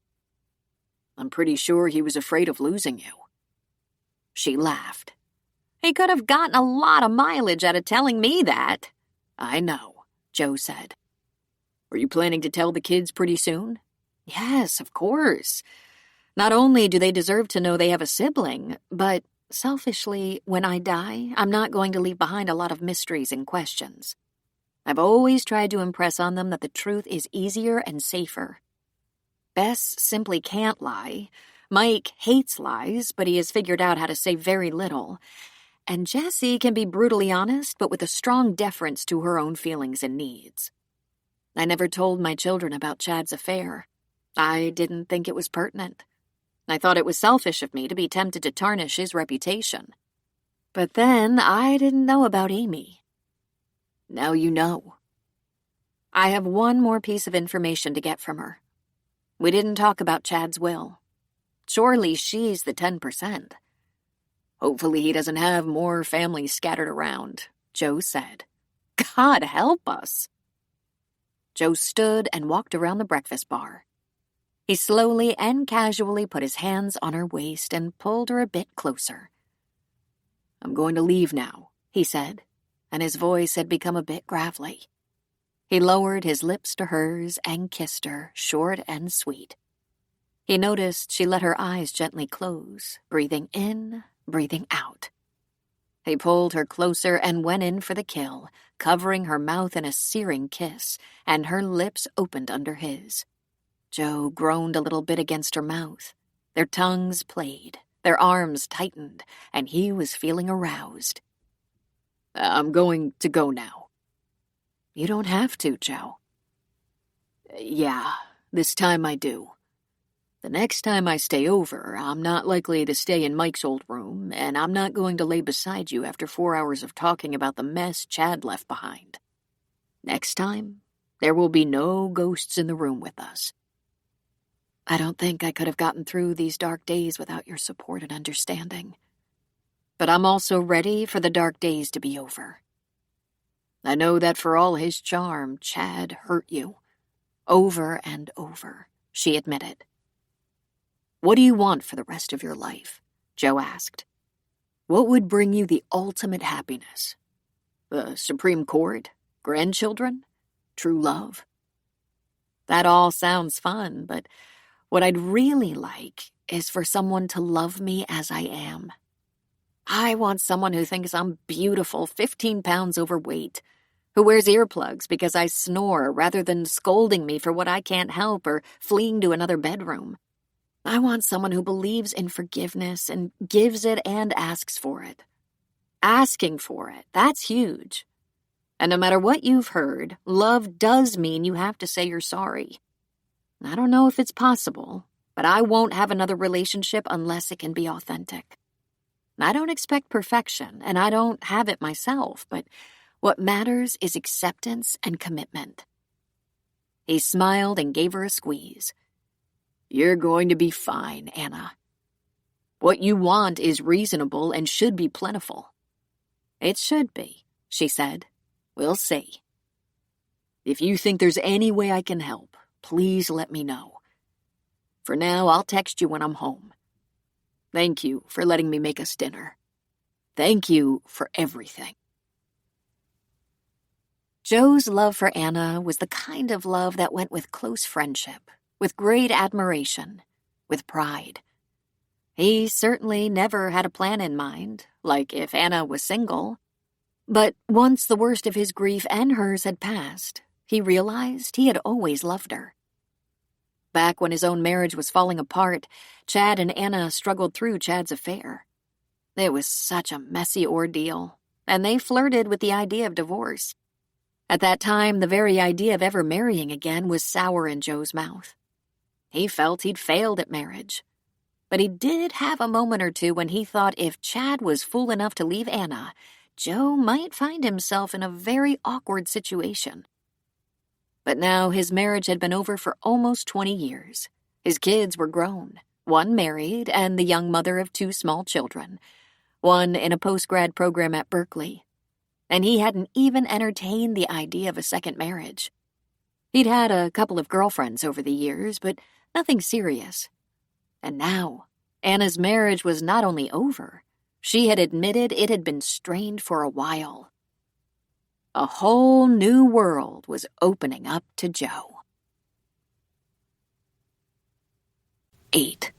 I'm pretty sure he was afraid of losing you. She laughed. He could have gotten a lot of mileage out of telling me that. I know, Joe said. Are you planning to tell the kids pretty soon? Yes, of course. Not only do they deserve to know they have a sibling, but selfishly, when I die, I'm not going to leave behind a lot of mysteries and questions. I've always tried to impress on them that the truth is easier and safer. Bess simply can't lie. Mike hates lies, but he has figured out how to say very little. And Jessie can be brutally honest, but with a strong deference to her own feelings and needs. I never told my children about Chad's affair. I didn't think it was pertinent. I thought it was selfish of me to be tempted to tarnish his reputation. But then I didn't know about Amy. Now you know. I have one more piece of information to get from her. We didn't talk about Chad's will. Surely she's the 10%. Hopefully he doesn't have more family scattered around, Joe said. God help us. Joe stood and walked around the breakfast bar. He slowly and casually put his hands on her waist and pulled her a bit closer. I'm going to leave now, he said, and his voice had become a bit gravelly. He lowered his lips to hers and kissed her, short and sweet. He noticed she let her eyes gently close, breathing in, breathing out. He pulled her closer and went in for the kill, covering her mouth in a searing kiss, and her lips opened under his. Joe groaned a little bit against her mouth. Their tongues played, their arms tightened, and he was feeling aroused. I'm going to go now. You don't have to, Joe. Yeah, this time I do. The next time I stay over, I'm not likely to stay in Mike's old room, and I'm not going to lay beside you after 4 hours of talking about the mess Chad left behind. Next time, there will be no ghosts in the room with us. I don't think I could have gotten through these dark days without your support and understanding. But I'm also ready for the dark days to be over. I know that for all his charm, Chad hurt you. Over and over, she admitted. What do you want for the rest of your life? Joe asked. What would bring you the ultimate happiness? The Supreme Court? Grandchildren? True love? That all sounds fun, but what I'd really like is for someone to love me as I am. I want someone who thinks I'm beautiful, 15 pounds overweight, who wears earplugs because I snore rather than scolding me for what I can't help or fleeing to another bedroom. I want someone who believes in forgiveness and gives it and asks for it. Asking for it, that's huge. And no matter what you've heard, love does mean you have to say you're sorry. I don't know if it's possible, but I won't have another relationship unless it can be authentic. I don't expect perfection, and I don't have it myself, but what matters is acceptance and commitment. He smiled and gave her a squeeze. You're going to be fine, Anna. What you want is reasonable and should be plentiful. It should be, she said. We'll see. If you think there's any way I can help, please let me know. For now, I'll text you when I'm home. Thank you for letting me make us dinner. Thank you for everything. Joe's love for Anna was the kind of love that went with close friendship, with great admiration, with pride. He certainly never had a plan in mind, like if Anna was single. But once the worst of his grief and hers had passed, he realized he had always loved her. Back when his own marriage was falling apart, Chad and Anna struggled through Chad's affair. It was such a messy ordeal, and they flirted with the idea of divorce. At that time, the very idea of ever marrying again was sour in Joe's mouth. He felt he'd failed at marriage. But he did have a moment or two when he thought if Chad was fool enough to leave Anna, Joe might find himself in a very awkward situation. But now his marriage had been over for almost 20 years. His kids were grown, one married and the young mother of 2 small children, one in a post-grad program at Berkeley. And he hadn't even entertained the idea of a second marriage. He'd had a couple of girlfriends over the years, but nothing serious. And now, Anna's marriage was not only over, she had admitted it had been strained for a while. A whole new world was opening up to Joe. 8.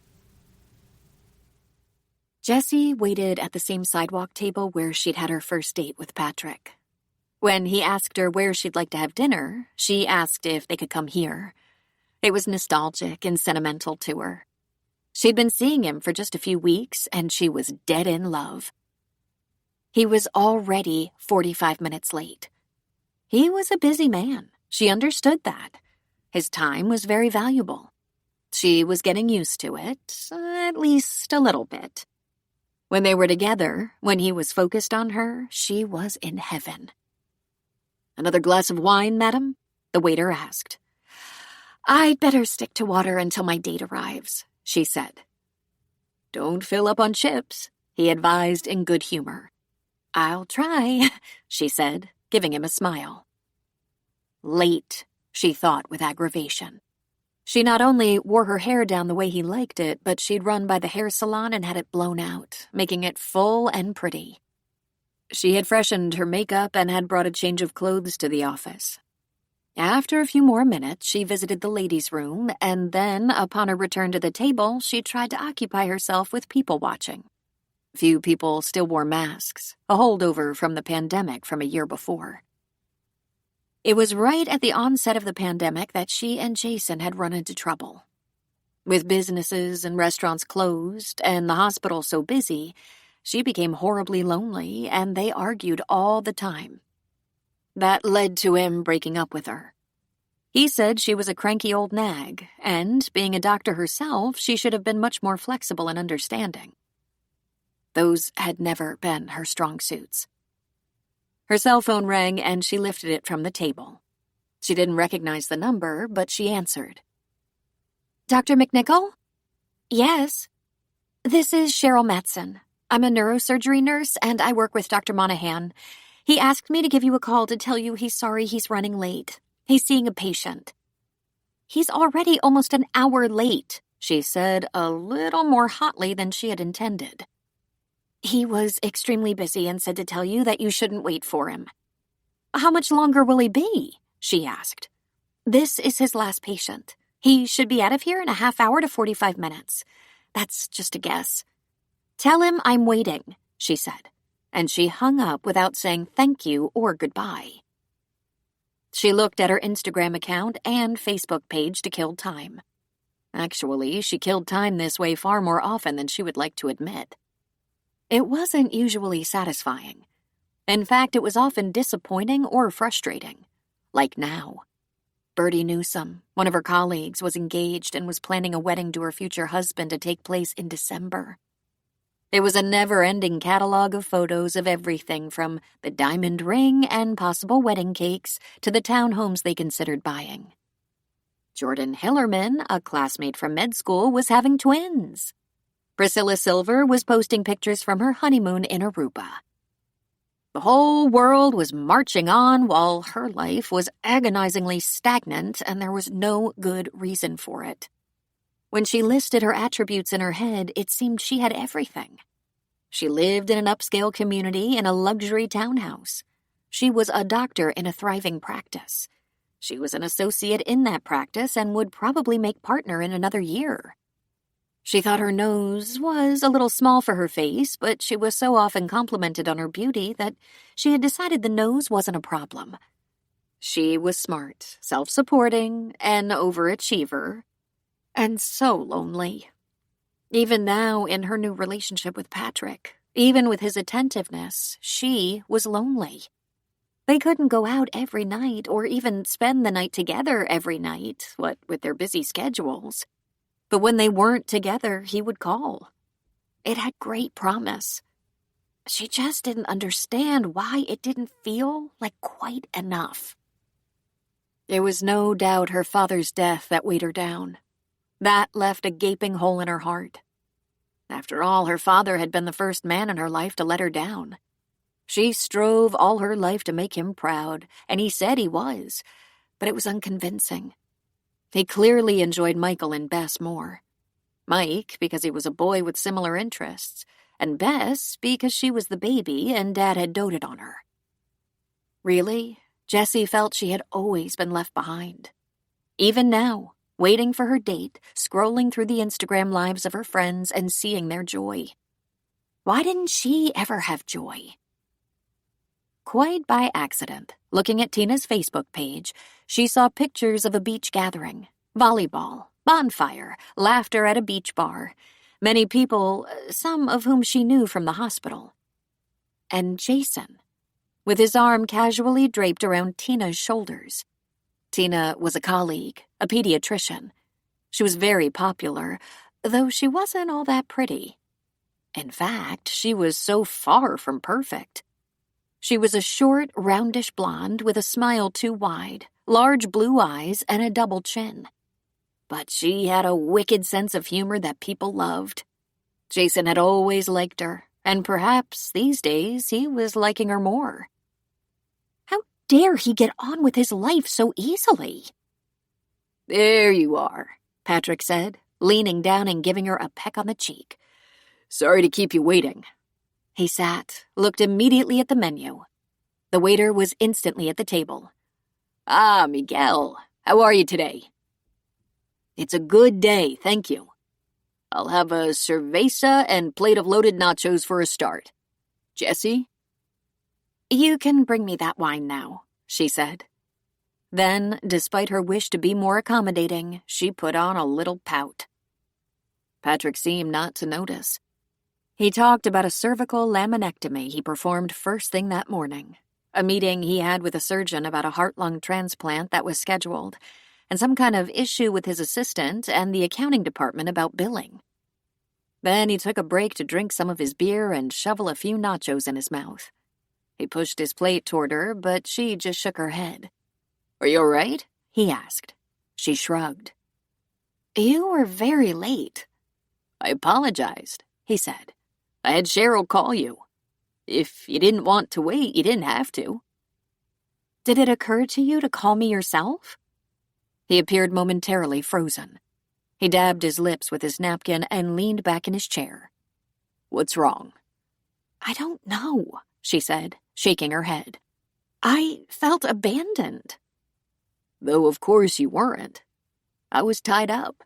Jessie waited at the same sidewalk table where she'd had her first date with Patrick. When he asked her where she'd like to have dinner, she asked if they could come here. It was nostalgic and sentimental to her. She'd been seeing him for just a few weeks, and she was dead in love. He was already 45 minutes late. He was a busy man. She understood that. His time was very valuable. She was getting used to it, at least a little bit. When they were together, when he was focused on her, she was in heaven. "Another glass of wine, madam?" the waiter asked. "I'd better stick to water until my date arrives," she said. "Don't fill up on chips," he advised in good humor. "I'll try," she said, giving him a smile. Late, she thought with aggravation. She not only wore her hair down the way he liked it, but she'd run by the hair salon and had it blown out, making it full and pretty. She had freshened her makeup and had brought a change of clothes to the office. After a few more minutes, she visited the ladies' room, and then, upon her return to the table, she tried to occupy herself with people watching. Few people still wore masks, a holdover from the pandemic from a year before. It was right at the onset of the pandemic that she and Jason had run into trouble. With businesses and restaurants closed and the hospital so busy, she became horribly lonely, and they argued all the time. That led to him breaking up with her. He said she was a cranky old nag, and, being a doctor herself, she should have been much more flexible and understanding. Those had never been her strong suits. Her cell phone rang, and she lifted it from the table. She didn't recognize the number, but she answered. "Dr. McNichol?" "Yes." "This is Cheryl Matson. I'm a neurosurgery nurse, and I work with Dr. Monahan. He asked me to give you a call to tell you he's sorry he's running late. He's seeing a patient." "He's already almost an hour late," she said, a little more hotly than she had intended. "He was extremely busy and said to tell you that you shouldn't wait for him." "How much longer will he be?" she asked. "This is his last patient. He should be out of here in a half hour to 45 minutes. That's just a guess." "Tell him I'm waiting," she said, and she hung up without saying thank you or goodbye. She looked at her Instagram account and Facebook page to kill time. Actually, she killed time this way far more often than she would like to admit. It wasn't usually satisfying. In fact, it was often disappointing or frustrating. Like now. Bertie Newsom, one of her colleagues, was engaged and was planning a wedding to her future husband to take place in December. It was a never-ending catalog of photos of everything from the diamond ring and possible wedding cakes to the townhomes they considered buying. Jordan Hillerman, a classmate from med school, was having twins. Priscilla Silver was posting pictures from her honeymoon in Aruba. The whole world was marching on while her life was agonizingly stagnant, and there was no good reason for it. When she listed her attributes in her head, it seemed she had everything. She lived in an upscale community in a luxury townhouse. She was a doctor in a thriving practice. She was an associate in that practice and would probably make partner in another year. She thought her nose was a little small for her face, but she was so often complimented on her beauty that she had decided the nose wasn't a problem. She was smart, self-supporting, an overachiever, and so lonely. Even now, in her new relationship with Patrick, even with his attentiveness, she was lonely. They couldn't go out every night or even spend the night together every night, what with their busy schedules. But when they weren't together, he would call. It had great promise. She just didn't understand why it didn't feel like quite enough. There was no doubt her father's death that weighed her down. That left a gaping hole in her heart. After all, her father had been the first man in her life to let her down. She strove all her life to make him proud, and he said he was, but it was unconvincing. He clearly enjoyed Michael and Bess more. Mike, because he was a boy with similar interests, and Bess, because she was the baby and Dad had doted on her. Really, Jessie felt she had always been left behind. Even now, waiting for her date, scrolling through the Instagram lives of her friends and seeing their joy. Why didn't she ever have joy? Quite by accident, looking at Tina's Facebook page, she saw pictures of a beach gathering, volleyball, bonfire, laughter at a beach bar, many people, some of whom she knew from the hospital. And Jason, with his arm casually draped around Tina's shoulders. Tina was a colleague, a pediatrician. She was very popular, though she wasn't all that pretty. In fact, she was so far from perfect. She was a short, roundish blonde with a smile too wide, large blue eyes, and a double chin. But she had a wicked sense of humor that people loved. Jason had always liked her, and perhaps these days he was liking her more. How dare he get on with his life so easily? "There you are," Patrick said, leaning down and giving her a peck on the cheek. "Sorry to keep you waiting." He sat, looked immediately at the menu. The waiter was instantly at the table. "Ah, Miguel, how are you today?" "It's a good day, thank you. I'll have a cerveza and plate of loaded nachos for a start. Jessie?" "You can bring me that wine now," she said. Then, despite her wish to be more accommodating, she put on a little pout. Patrick seemed not to notice. He talked about a cervical laminectomy he performed first thing that morning, a meeting he had with a surgeon about a heart-lung transplant that was scheduled, and some kind of issue with his assistant and the accounting department about billing. Then he took a break to drink some of his beer and shovel a few nachos in his mouth. He pushed his plate toward her, but she just shook her head. "Are you all right?" he asked. She shrugged. "You were very late." "I apologized," he said. "I had Cheryl call you. If you didn't want to wait, you didn't have to." "Did it occur to you to call me yourself?" He appeared momentarily frozen. He dabbed his lips with his napkin and leaned back in his chair. "What's wrong?" "I don't know," she said, shaking her head. "I felt abandoned." "Though of course you weren't. I was tied up.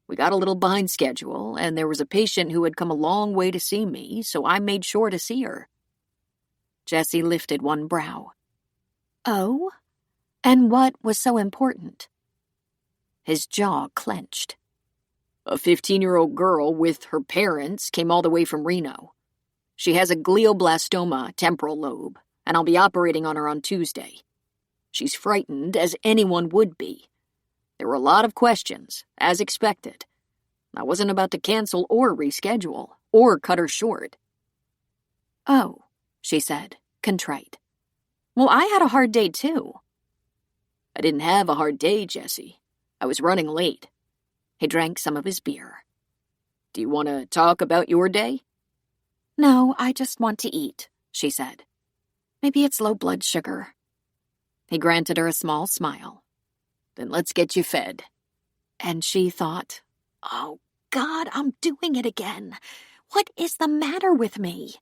We got a little behind schedule, and there was a patient who had come a long way to see me, so I made sure to see her." Jessie lifted one brow. "Oh? And what was so important?" His jaw clenched. "A 15-year-old girl with her parents came all the way from Reno. She has a glioblastoma temporal lobe, and I'll be operating on her on Tuesday. She's frightened, as anyone would be. There were a lot of questions, as expected. I wasn't about to cancel or reschedule, or cut her short." "Oh," she said, contrite. "Well, I had a hard day, too." "I didn't have a hard day, Jessie. I was running late." He drank some of his beer. "Do you want to talk about your day?" "No, I just want to eat," she said. "Maybe it's low blood sugar." He granted her a small smile. "Then let's get you fed." And she thought, "Oh, God, I'm doing it again. What is the matter with me?"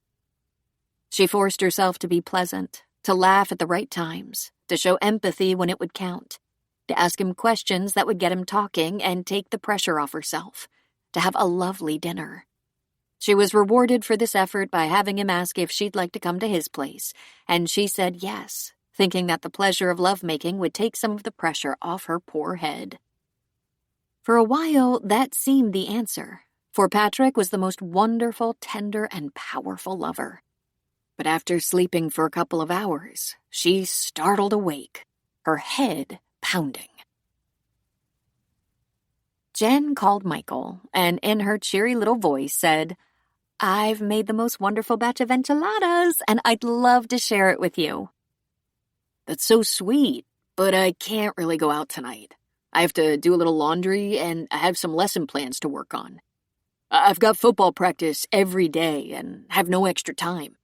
She forced herself to be pleasant, To laugh at the right times, to show empathy when it would count, to ask him questions that would get him talking and take the pressure off herself, to have a lovely dinner. She was rewarded for this effort by having him ask if she'd like to come to his place, and she said yes, thinking that the pleasure of lovemaking would take some of the pressure off her poor head. For a while, that seemed the answer, for Patrick was the most wonderful, tender, and powerful lover. But after sleeping for a couple of hours, she startled awake, her head pounding. Jen called Michael, and in her cheery little voice said, "I've made the most wonderful batch of enchiladas, and I'd love to share it with you." That's so sweet, but I can't really go out tonight. I have to do a little laundry, and I have some lesson plans to work on. I've got football practice every day and have no extra time.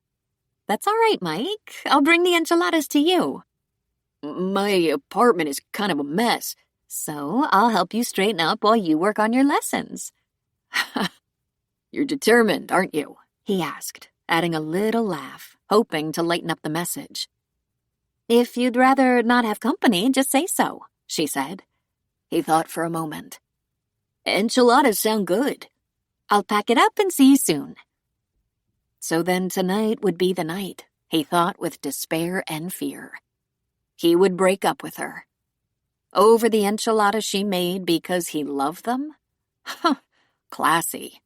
"That's all right, Mike. I'll bring the enchiladas to you." My apartment is kind of a mess. "So I'll help you straighten up while you work on your lessons." You're determined, aren't you? He asked, adding a little laugh, hoping to lighten up the message. "If you'd rather not have company, just say so," she said. He thought for a moment. Enchiladas sound good. "I'll pack it up and see you soon." So then tonight would be the night, he thought with despair and fear. He would break up with her. Over the enchiladas she made because he loved them? Classy.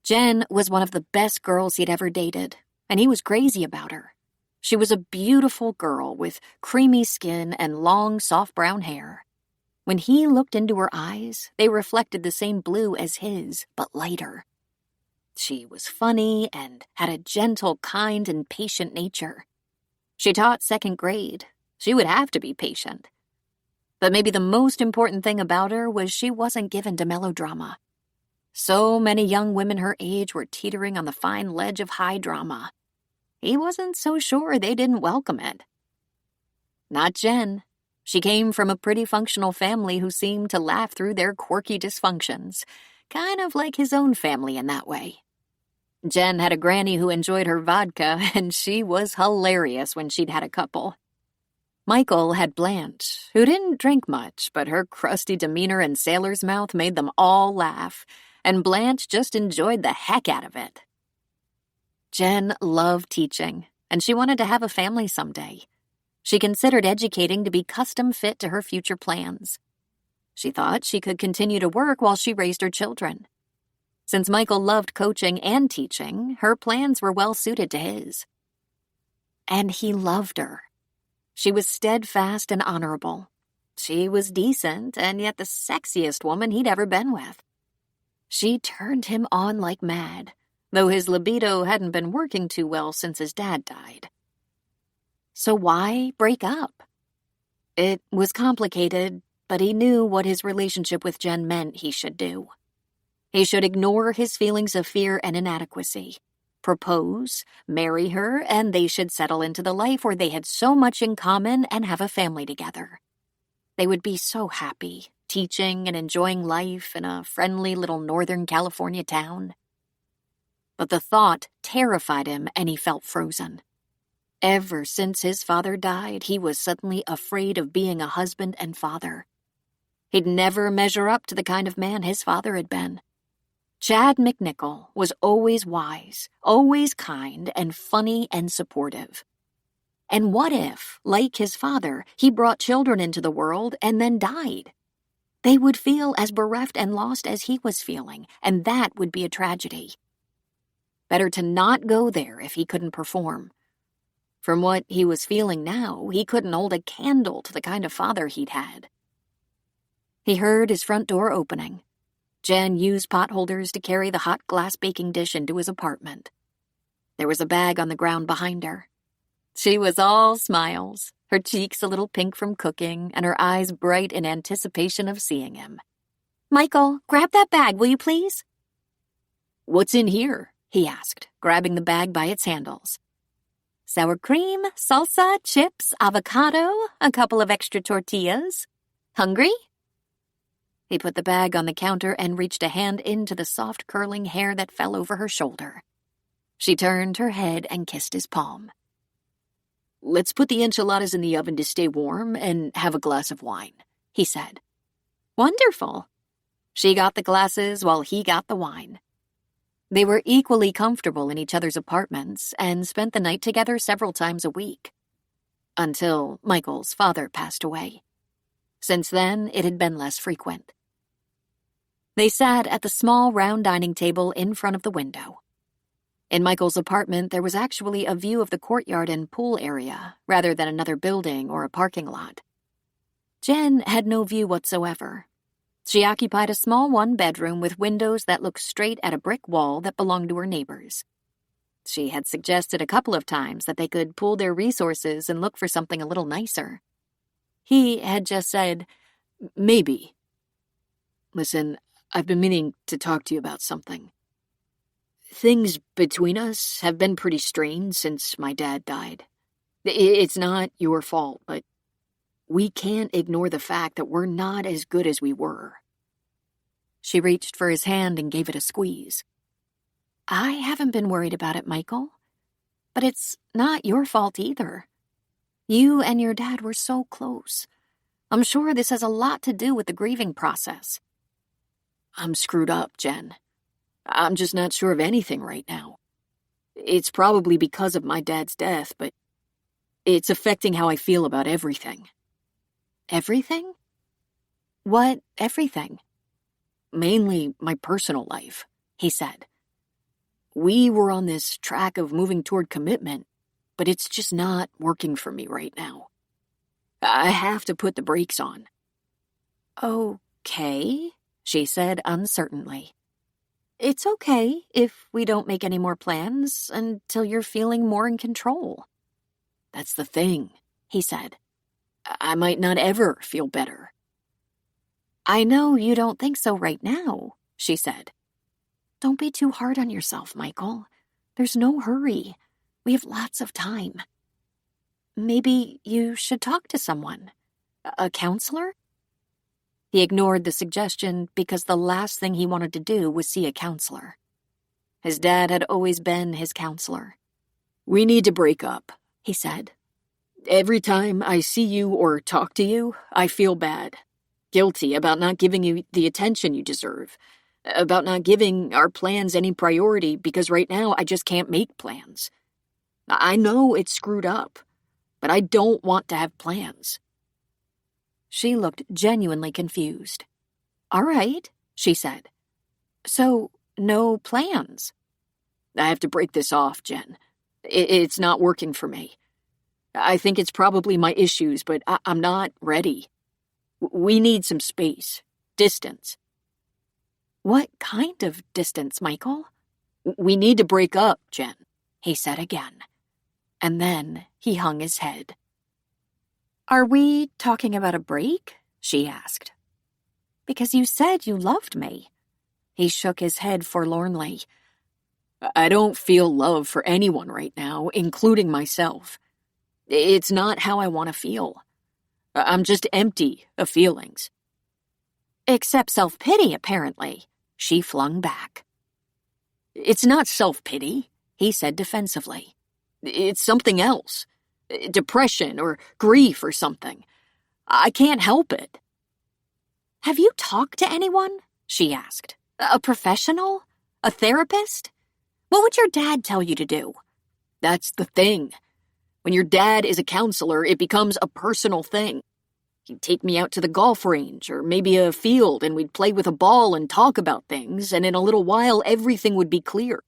Jen was one of the best girls he'd ever dated, and he was crazy about her. She was a beautiful girl with creamy skin and long, soft brown hair. When he looked into her eyes, they reflected the same blue as his, but lighter. She was funny and had a gentle, kind, and patient nature. She taught second grade. She would have to be patient. But maybe the most important thing about her was she wasn't given to melodrama. So many young women her age were teetering on the fine ledge of high drama. He wasn't so sure they didn't welcome it. Not Jen. She came from a pretty functional family who seemed to laugh through their quirky dysfunctions, kind of like his own family in that way. Jen had a granny who enjoyed her vodka, and she was hilarious when she'd had a couple. Michael had Blanche, who didn't drink much, but her crusty demeanor and sailor's mouth made them all laugh, and Blanche just enjoyed the heck out of it. Jen loved teaching, and she wanted to have a family someday. She considered educating to be custom fit to her future plans. She thought she could continue to work while she raised her children. Since Michael loved coaching and teaching, her plans were well suited to his. And he loved her. She was steadfast and honorable. She was decent and yet the sexiest woman he'd ever been with. She turned him on like mad, though his libido hadn't been working too well since his dad died. So why break up? It was complicated, but he knew what his relationship with Jen meant he should do. He should ignore his feelings of fear and inadequacy, propose, marry her, and they should settle into the life where they had so much in common and have a family together. They would be so happy, teaching and enjoying life in a friendly little Northern California town. But the thought terrified him and he felt frozen. Ever since his father died, he was suddenly afraid of being a husband and father. He'd never measure up to the kind of man his father had been. Chad McNichol was always wise, always kind, and funny and supportive. And what if, like his father, he brought children into the world and then died? They would feel as bereft and lost as he was feeling, and that would be a tragedy. Better to not go there if he couldn't perform. From what he was feeling now, he couldn't hold a candle to the kind of father he'd had. He heard his front door opening. Jen used potholders to carry the hot glass baking dish into his apartment. There was a bag on the ground behind her. She was all smiles, her cheeks a little pink from cooking, and her eyes bright in anticipation of seeing him. "Michael, grab that bag, will you please?" "What's in here?" he asked, grabbing the bag by its handles. "Sour cream, salsa, chips, avocado, a couple of extra tortillas. Hungry?" He put the bag on the counter and reached a hand into the soft curling hair that fell over her shoulder. She turned her head and kissed his palm. Let's put the enchiladas in the oven to stay warm and have a glass of wine, he said. Wonderful. She got the glasses while he got the wine. They were equally comfortable in each other's apartments and spent the night together several times a week. Until Michael's father passed away. Since then, it had been less frequent. They sat at the small round dining table in front of the window. In Michael's apartment, there was actually a view of the courtyard and pool area, rather than another building or a parking lot. Jen had no view whatsoever. She occupied a small one-bedroom with windows that looked straight at a brick wall that belonged to her neighbors. She had suggested a couple of times that they could pool their resources and look for something a little nicer. He had just said, Maybe. Listen, I've been meaning to talk to you about something. Things between us have been pretty strained since my dad died. It's not your fault, but we can't ignore the fact that we're not as good as we were. She reached for his hand and gave it a squeeze. I haven't been worried about it, Michael. But it's not your fault either. You and your dad were so close. I'm sure this has a lot to do with the grieving process. I'm screwed up, Jen. I'm just not sure of anything right now. It's probably because of my dad's death, but it's affecting how I feel about everything. Everything? What everything? Mainly my personal life, he said. We were on this track of moving toward commitment, but it's just not working for me right now. I have to put the brakes on. Okay, she said uncertainly. It's okay if we don't make any more plans until you're feeling more in control. That's the thing, he said. I might not ever feel better. I know you don't think so right now, she said. Don't be too hard on yourself, Michael. There's no hurry. We have lots of time. Maybe you should talk to someone. A counselor? He ignored the suggestion because the last thing he wanted to do was see a counselor. His dad had always been his counselor. We need to break up, he said. Every time I see you or talk to you, I feel bad. Guilty about not giving you the attention you deserve. About not giving our plans any priority because right now I just can't make plans. I know it's screwed up, but I don't want to have plans. She looked genuinely confused. All right, she said. So, no plans? I have to break this off, Jen. It's not working for me. I think it's probably my issues, but I'm not ready. We need some space, distance. What kind of distance, Michael? We need to break up, Jen, he said again. And then he hung his head. Are we talking about a break? She asked. Because you said you loved me. He shook his head forlornly. I don't feel love for anyone right now, including myself. It's not how I want to feel. I'm just empty of feelings. Except self-pity, apparently, she flung back. It's not self-pity, he said defensively. It's something else. Depression or grief or something. I can't help it. Have you talked to anyone? She asked. A professional? A therapist? What would your dad tell you to do? That's the thing. When your dad is a counselor, it becomes a personal thing. He'd take me out to the golf range or maybe a field and we'd play with a ball and talk about things, and in a little while everything would be clear.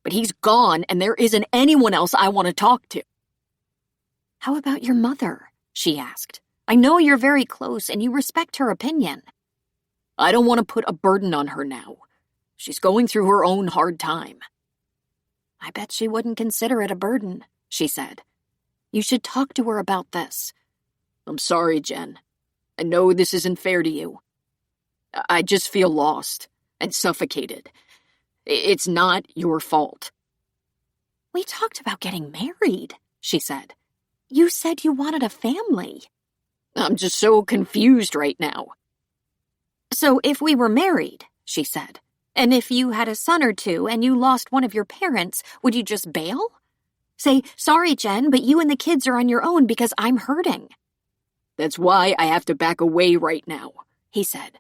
But he's gone and there isn't anyone else I want to talk to. How about your mother? She asked. I know you're very close and you respect her opinion. I don't want to put a burden on her now. She's going through her own hard time. I bet she wouldn't consider it a burden, she said. You should talk to her about this. I'm sorry, Jen. I know this isn't fair to you. I just feel lost and suffocated. It's not your fault. We talked about getting married, she said. You said you wanted a family. I'm just so confused right now. So if we were married, she said, and if you had a son or two and you lost one of your parents, would you just bail? Say, sorry, Jen, but you and the kids are on your own because I'm hurting. That's why I have to back away right now, he said.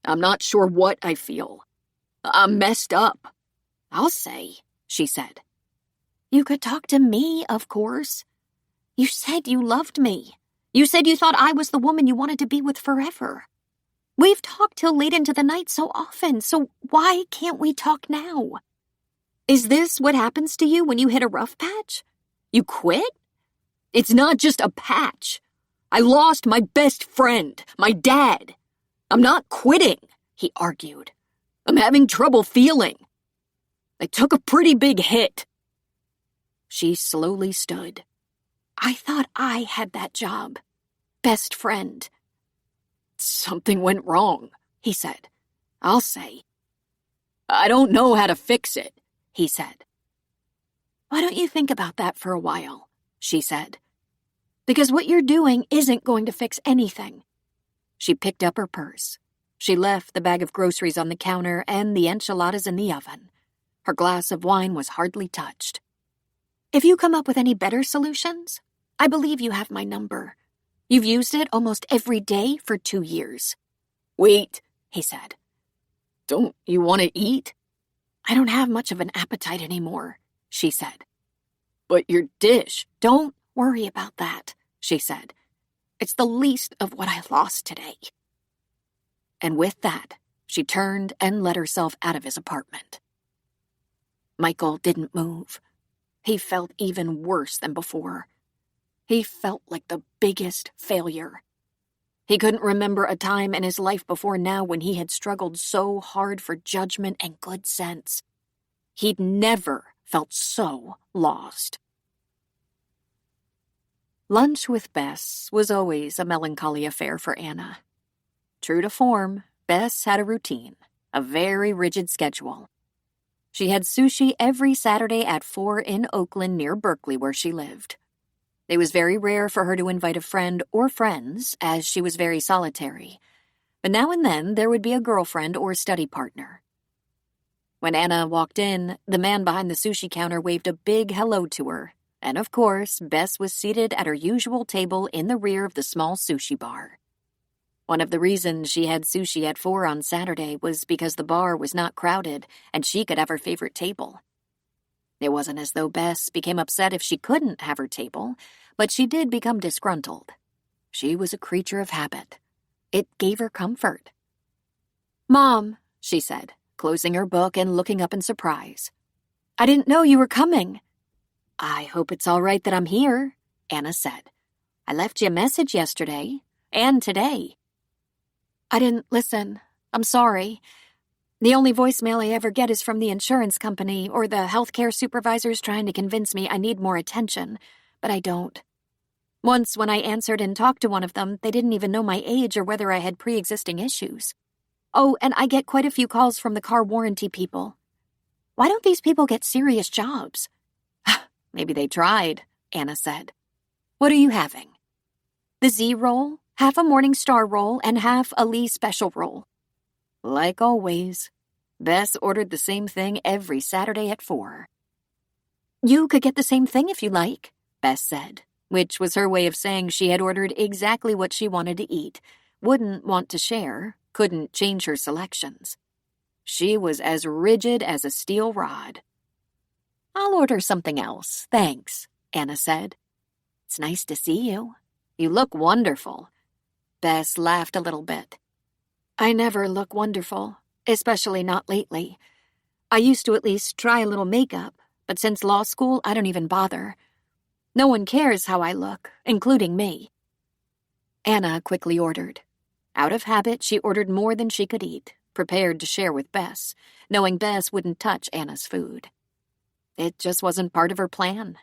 I'm not sure what I feel. I'm messed up. I'll say, she said. You could talk to me, of course. You said you loved me. You said you thought I was the woman you wanted to be with forever. We've talked till late into the night so often, so why can't we talk now? Is this what happens to you when you hit a rough patch? You quit? It's not just a patch. I lost my best friend, my dad. I'm not quitting, he argued. I'm having trouble feeling. I took a pretty big hit. She slowly stood. I thought I had that job. Best friend. Something went wrong, he said. I'll say. I don't know how to fix it, he said. Why don't you think about that for a while, she said. Because what you're doing isn't going to fix anything. She picked up her purse. She left the bag of groceries on the counter and the enchiladas in the oven. Her glass of wine was hardly touched. If you come up with any better solutions, I believe you have my number. You've used it almost every day for 2 years. Wait, he said. Don't you want to eat? I don't have much of an appetite anymore, she said. But your dish. Don't worry about that, she said. It's the least of what I lost today. And with that, she turned and let herself out of his apartment. Michael didn't move. He felt even worse than before. He felt like the biggest failure. He couldn't remember a time in his life before now when he had struggled so hard for judgment and good sense. He'd never felt so lost. Lunch with Bess was always a melancholy affair for Anna. True to form, Bess had a routine, a very rigid schedule. She had sushi every Saturday at 4 in Oakland near Berkeley where she lived. It was very rare for her to invite a friend or friends, as she was very solitary. But now and then there would be a girlfriend or study partner. When Anna walked in, the man behind the sushi counter waved a big hello to her, and of course, Bess was seated at her usual table in the rear of the small sushi bar. One of the reasons she had sushi at 4 on Saturday was because the bar was not crowded and she could have her favorite table. It wasn't as though Bess became upset if she couldn't have her table, but she did become disgruntled. She was a creature of habit. It gave her comfort. "Mom," she said, closing her book and looking up in surprise. "I didn't know you were coming." "I hope it's all right that I'm here," Anna said. "I left you a message yesterday, and today." "I didn't listen. I'm sorry. The only voicemail I ever get is from the insurance company or the healthcare supervisors trying to convince me I need more attention, but I don't. Once when I answered and talked to one of them, they didn't even know my age or whether I had pre-existing issues. Oh, and I get quite a few calls from the car warranty people. Why don't these people get serious jobs?" "Maybe they tried," Anna said. "What are you having?" "The Z roll, half a Morningstar roll, and half a Lee special roll." Like always, Bess ordered the same thing every Saturday at 4. "You could get the same thing if you like," Bess said, which was her way of saying she had ordered exactly what she wanted to eat, wouldn't want to share, couldn't change her selections. She was as rigid as a steel rod. "I'll order something else, thanks," Anna said. "It's nice to see you. You look wonderful." Bess laughed a little bit. "I never look wonderful, especially not lately. I used to at least try a little makeup, but since law school, I don't even bother. No one cares how I look, including me." Anna quickly ordered. Out of habit, she ordered more than she could eat, prepared to share with Bess, knowing Bess wouldn't touch Anna's food. It just wasn't part of her plan.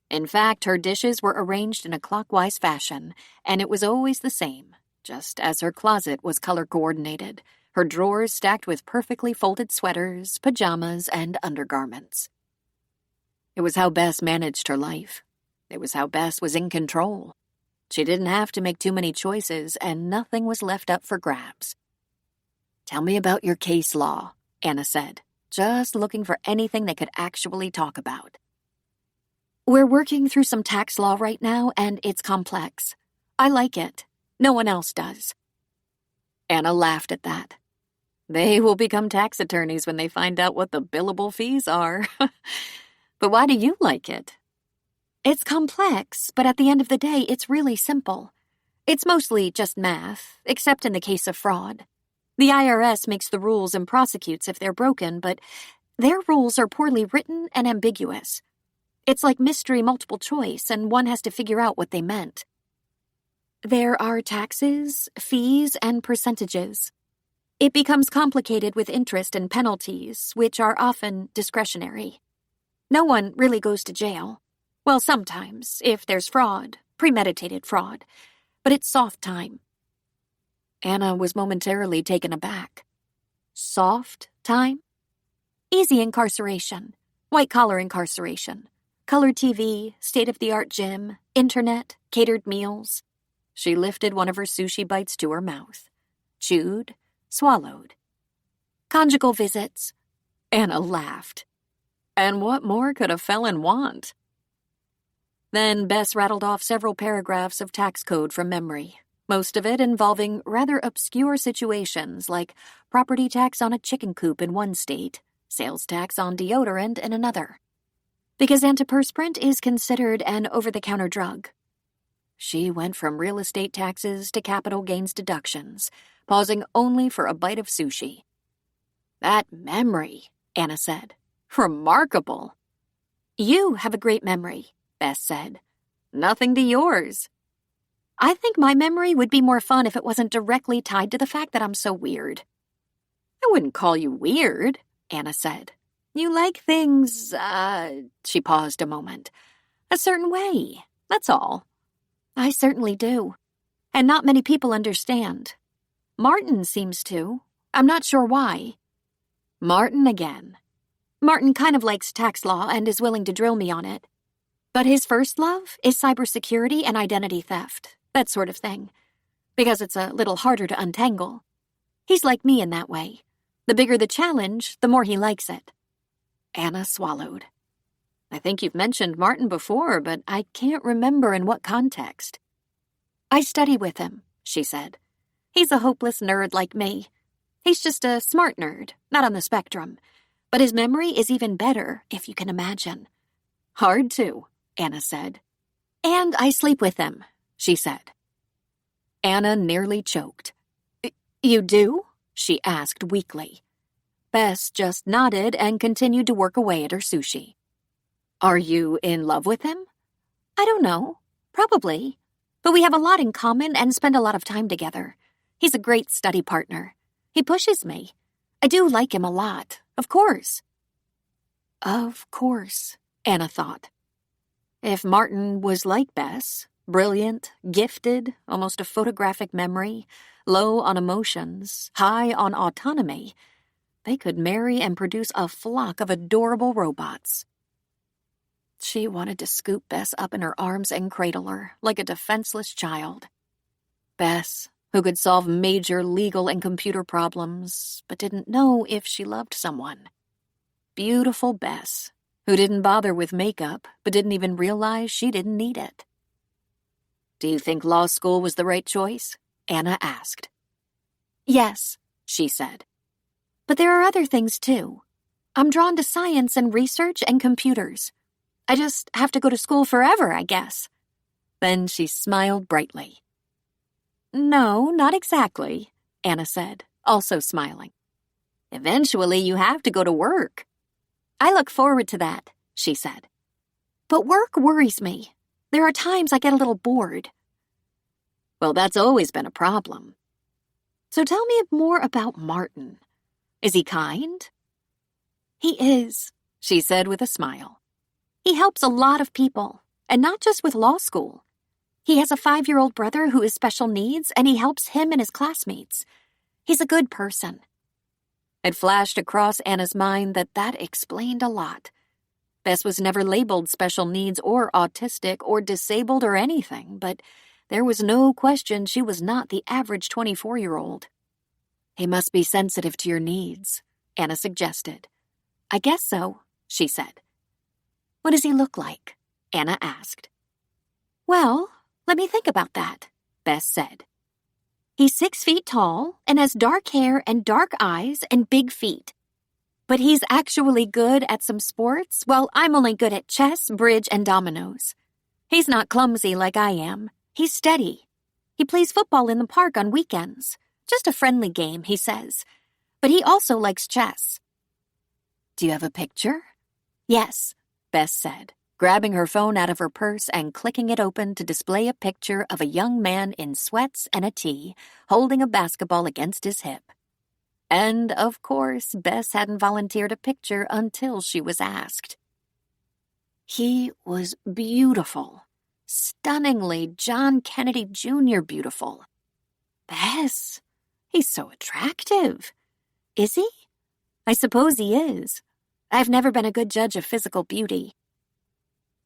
In fact, her dishes were arranged in a clockwise fashion, and it was always the same, just as her closet was color-coordinated, her drawers stacked with perfectly folded sweaters, pajamas, and undergarments. It was how Bess managed her life. It was how Bess was in control. She didn't have to make too many choices, and nothing was left up for grabs. "Tell me about your case law," Anna said, just looking for anything they could actually talk about. We're working through some tax law right now, and it's complex. I like it. No one else does. Anna laughed at that. They will become tax attorneys when they find out what the billable fees are. But why do you like it? It's complex, but at the end of the day, it's really simple. It's mostly just math, except in the case of fraud. The IRS makes the rules and prosecutes if they're broken, but their rules are poorly written and ambiguous. It's like mystery multiple choice, and one has to figure out what they meant. There are taxes, fees, and percentages. It becomes complicated with interest and penalties, which are often discretionary. No one really goes to jail. Well, sometimes, if there's fraud, premeditated fraud, but it's soft time. Anna was momentarily taken aback. Soft time? Easy incarceration, white-collar incarceration, color TV, state-of-the-art gym, internet, catered meals. She lifted one of her sushi bites to her mouth, chewed, swallowed. Conjugal visits. Anna laughed. And what more could a felon want? Then Bess rattled off several paragraphs of tax code from memory, most of it involving rather obscure situations like property tax on a chicken coop in one state, sales tax on deodorant in another. Because antiperspirant is considered an over-the-counter drug. She went from real estate taxes to capital gains deductions, pausing only for a bite of sushi. That memory, Anna said. Remarkable. You have a great memory, Bess said. Nothing to yours. I think my memory would be more fun if it wasn't directly tied to the fact that I'm so weird. I wouldn't call you weird, Anna said. You like things, she paused a moment, a certain way, that's all. I certainly do. And not many people understand. Martin seems to. I'm not sure why. Martin again. Martin kind of likes tax law and is willing to drill me on it. But his first love is cybersecurity and identity theft, that sort of thing. Because it's a little harder to untangle. He's like me in that way. The bigger the challenge, the more he likes it. Anna swallowed. I think you've mentioned Martin before, but I can't remember in what context. I study with him, she said. He's a hopeless nerd like me. He's just a smart nerd, not on the spectrum. But his memory is even better, if you can imagine. Hard to, Anna said. And I sleep with him, she said. Anna nearly choked. You do? She asked weakly. Bess just nodded and continued to work away at her sushi. Are you in love with him? I don't know. Probably. But we have a lot in common and spend a lot of time together. He's a great study partner. He pushes me. I do like him a lot, of course. Of course, Anna thought. If Martin was like Bess, brilliant, gifted, almost a photographic memory, low on emotions, high on autonomy, they could marry and produce a flock of adorable robots. She wanted to scoop Bess up in her arms and cradle her, like a defenseless child. Bess, who could solve major legal and computer problems, but didn't know if she loved someone. Beautiful Bess, who didn't bother with makeup, but didn't even realize she didn't need it. Do you think law school was the right choice? Anna asked. Yes, she said. But there are other things too. I'm drawn to science and research and computers. I just have to go to school forever, I guess. Then she smiled brightly. No, not exactly, Anna said, also smiling. Eventually you have to go to work. I look forward to that, she said. But work worries me. There are times I get a little bored. Well, that's always been a problem. So tell me more about Martin. Is he kind? He is, she said with a smile. He helps a lot of people, and not just with law school. He has a 5-year-old brother who has special needs, and he helps him and his classmates. He's a good person. It flashed across Anna's mind that explained a lot. Bess was never labeled special needs or autistic or disabled or anything, but there was no question she was not the average 24-year-old. He must be sensitive to your needs, Anna suggested. I guess so, she said. What does he look like? Anna asked. Well, let me think about that, Bess said. He's 6 feet tall and has dark hair and dark eyes and big feet. But he's actually good at some sports, while I'm only good at chess, bridge, and dominoes. He's not clumsy like I am. He's steady. He plays football in the park on weekends. Just a friendly game, he says. But he also likes chess. Do you have a picture? Yes, Bess said, grabbing her phone out of her purse and clicking it open to display a picture of a young man in sweats and a tee, holding a basketball against his hip. And, of course, Bess hadn't volunteered a picture until she was asked. He was beautiful. Stunningly John Kennedy Jr. beautiful. Bess, he's so attractive. Is he? I suppose he is. I've never been a good judge of physical beauty.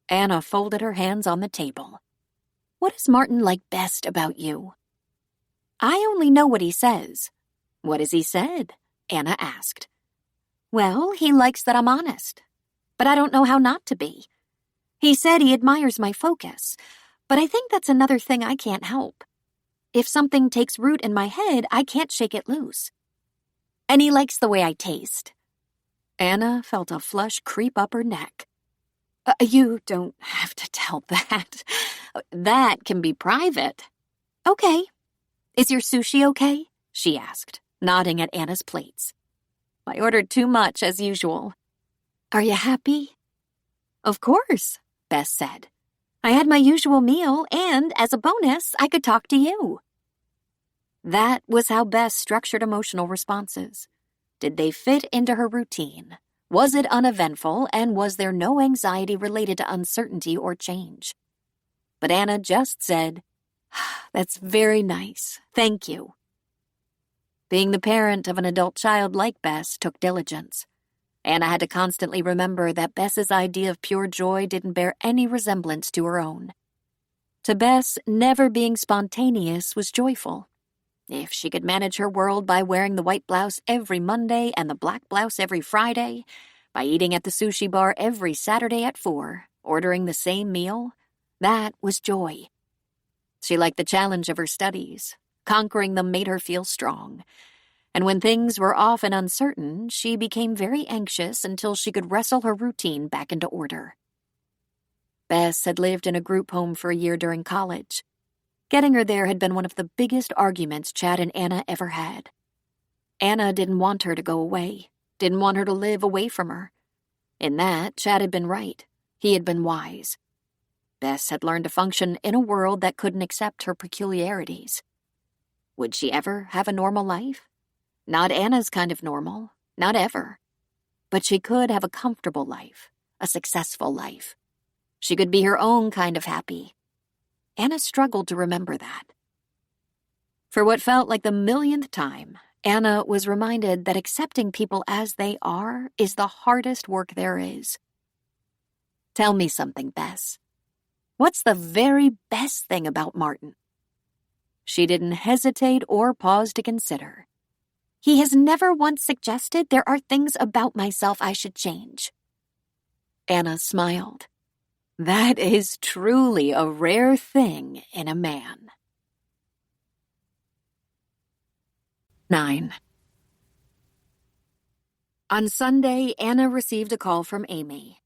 Anna folded her hands on the table. What does Martin like best about you? I only know what he says. What has he said? Anna asked. Well, he likes that I'm honest, but I don't know how not to be. He said he admires my focus, but I think that's another thing I can't help. If something takes root in my head, I can't shake it loose. And he likes the way I taste. Anna felt a flush creep up her neck. You don't have to tell that. That can be private. Okay. Is your sushi okay? She asked, nodding at Anna's plates. I ordered too much, as usual. Are you happy? Of course, Bess said. I had my usual meal, and as a bonus, I could talk to you. That was how Bess structured emotional responses. Did they fit into her routine? Was it uneventful, and was there no anxiety related to uncertainty or change? But Anna just said, That's very nice. Thank you. Being the parent of an adult child like Bess took diligence. Anna had to constantly remember that Bess's idea of pure joy didn't bear any resemblance to her own. To Bess, never being spontaneous was joyful. If she could manage her world by wearing the white blouse every Monday and the black blouse every Friday, by eating at the sushi bar every Saturday at 4, ordering the same meal, that was joy. She liked the challenge of her studies. Conquering them made her feel strong. And when things were off and uncertain, she became very anxious until she could wrestle her routine back into order. Bess had lived in a group home for a year during college. Getting her there had been one of the biggest arguments Chad and Anna ever had. Anna didn't want her to go away, didn't want her to live away from her. In that, Chad had been right. He had been wise. Bess had learned to function in a world that couldn't accept her peculiarities. Would she ever have a normal life? Not Anna's kind of normal, not ever. But she could have a comfortable life, a successful life. She could be her own kind of happy. Anna struggled to remember that. For what felt like the millionth time, Anna was reminded that accepting people as they are is the hardest work there is. Tell me something, Bess. What's the very best thing about Martin? She didn't hesitate or pause to consider. He has never once suggested there are things about myself I should change. Anna smiled. That is truly a rare thing in a man. 9. On Sunday, Anna received a call from Amy.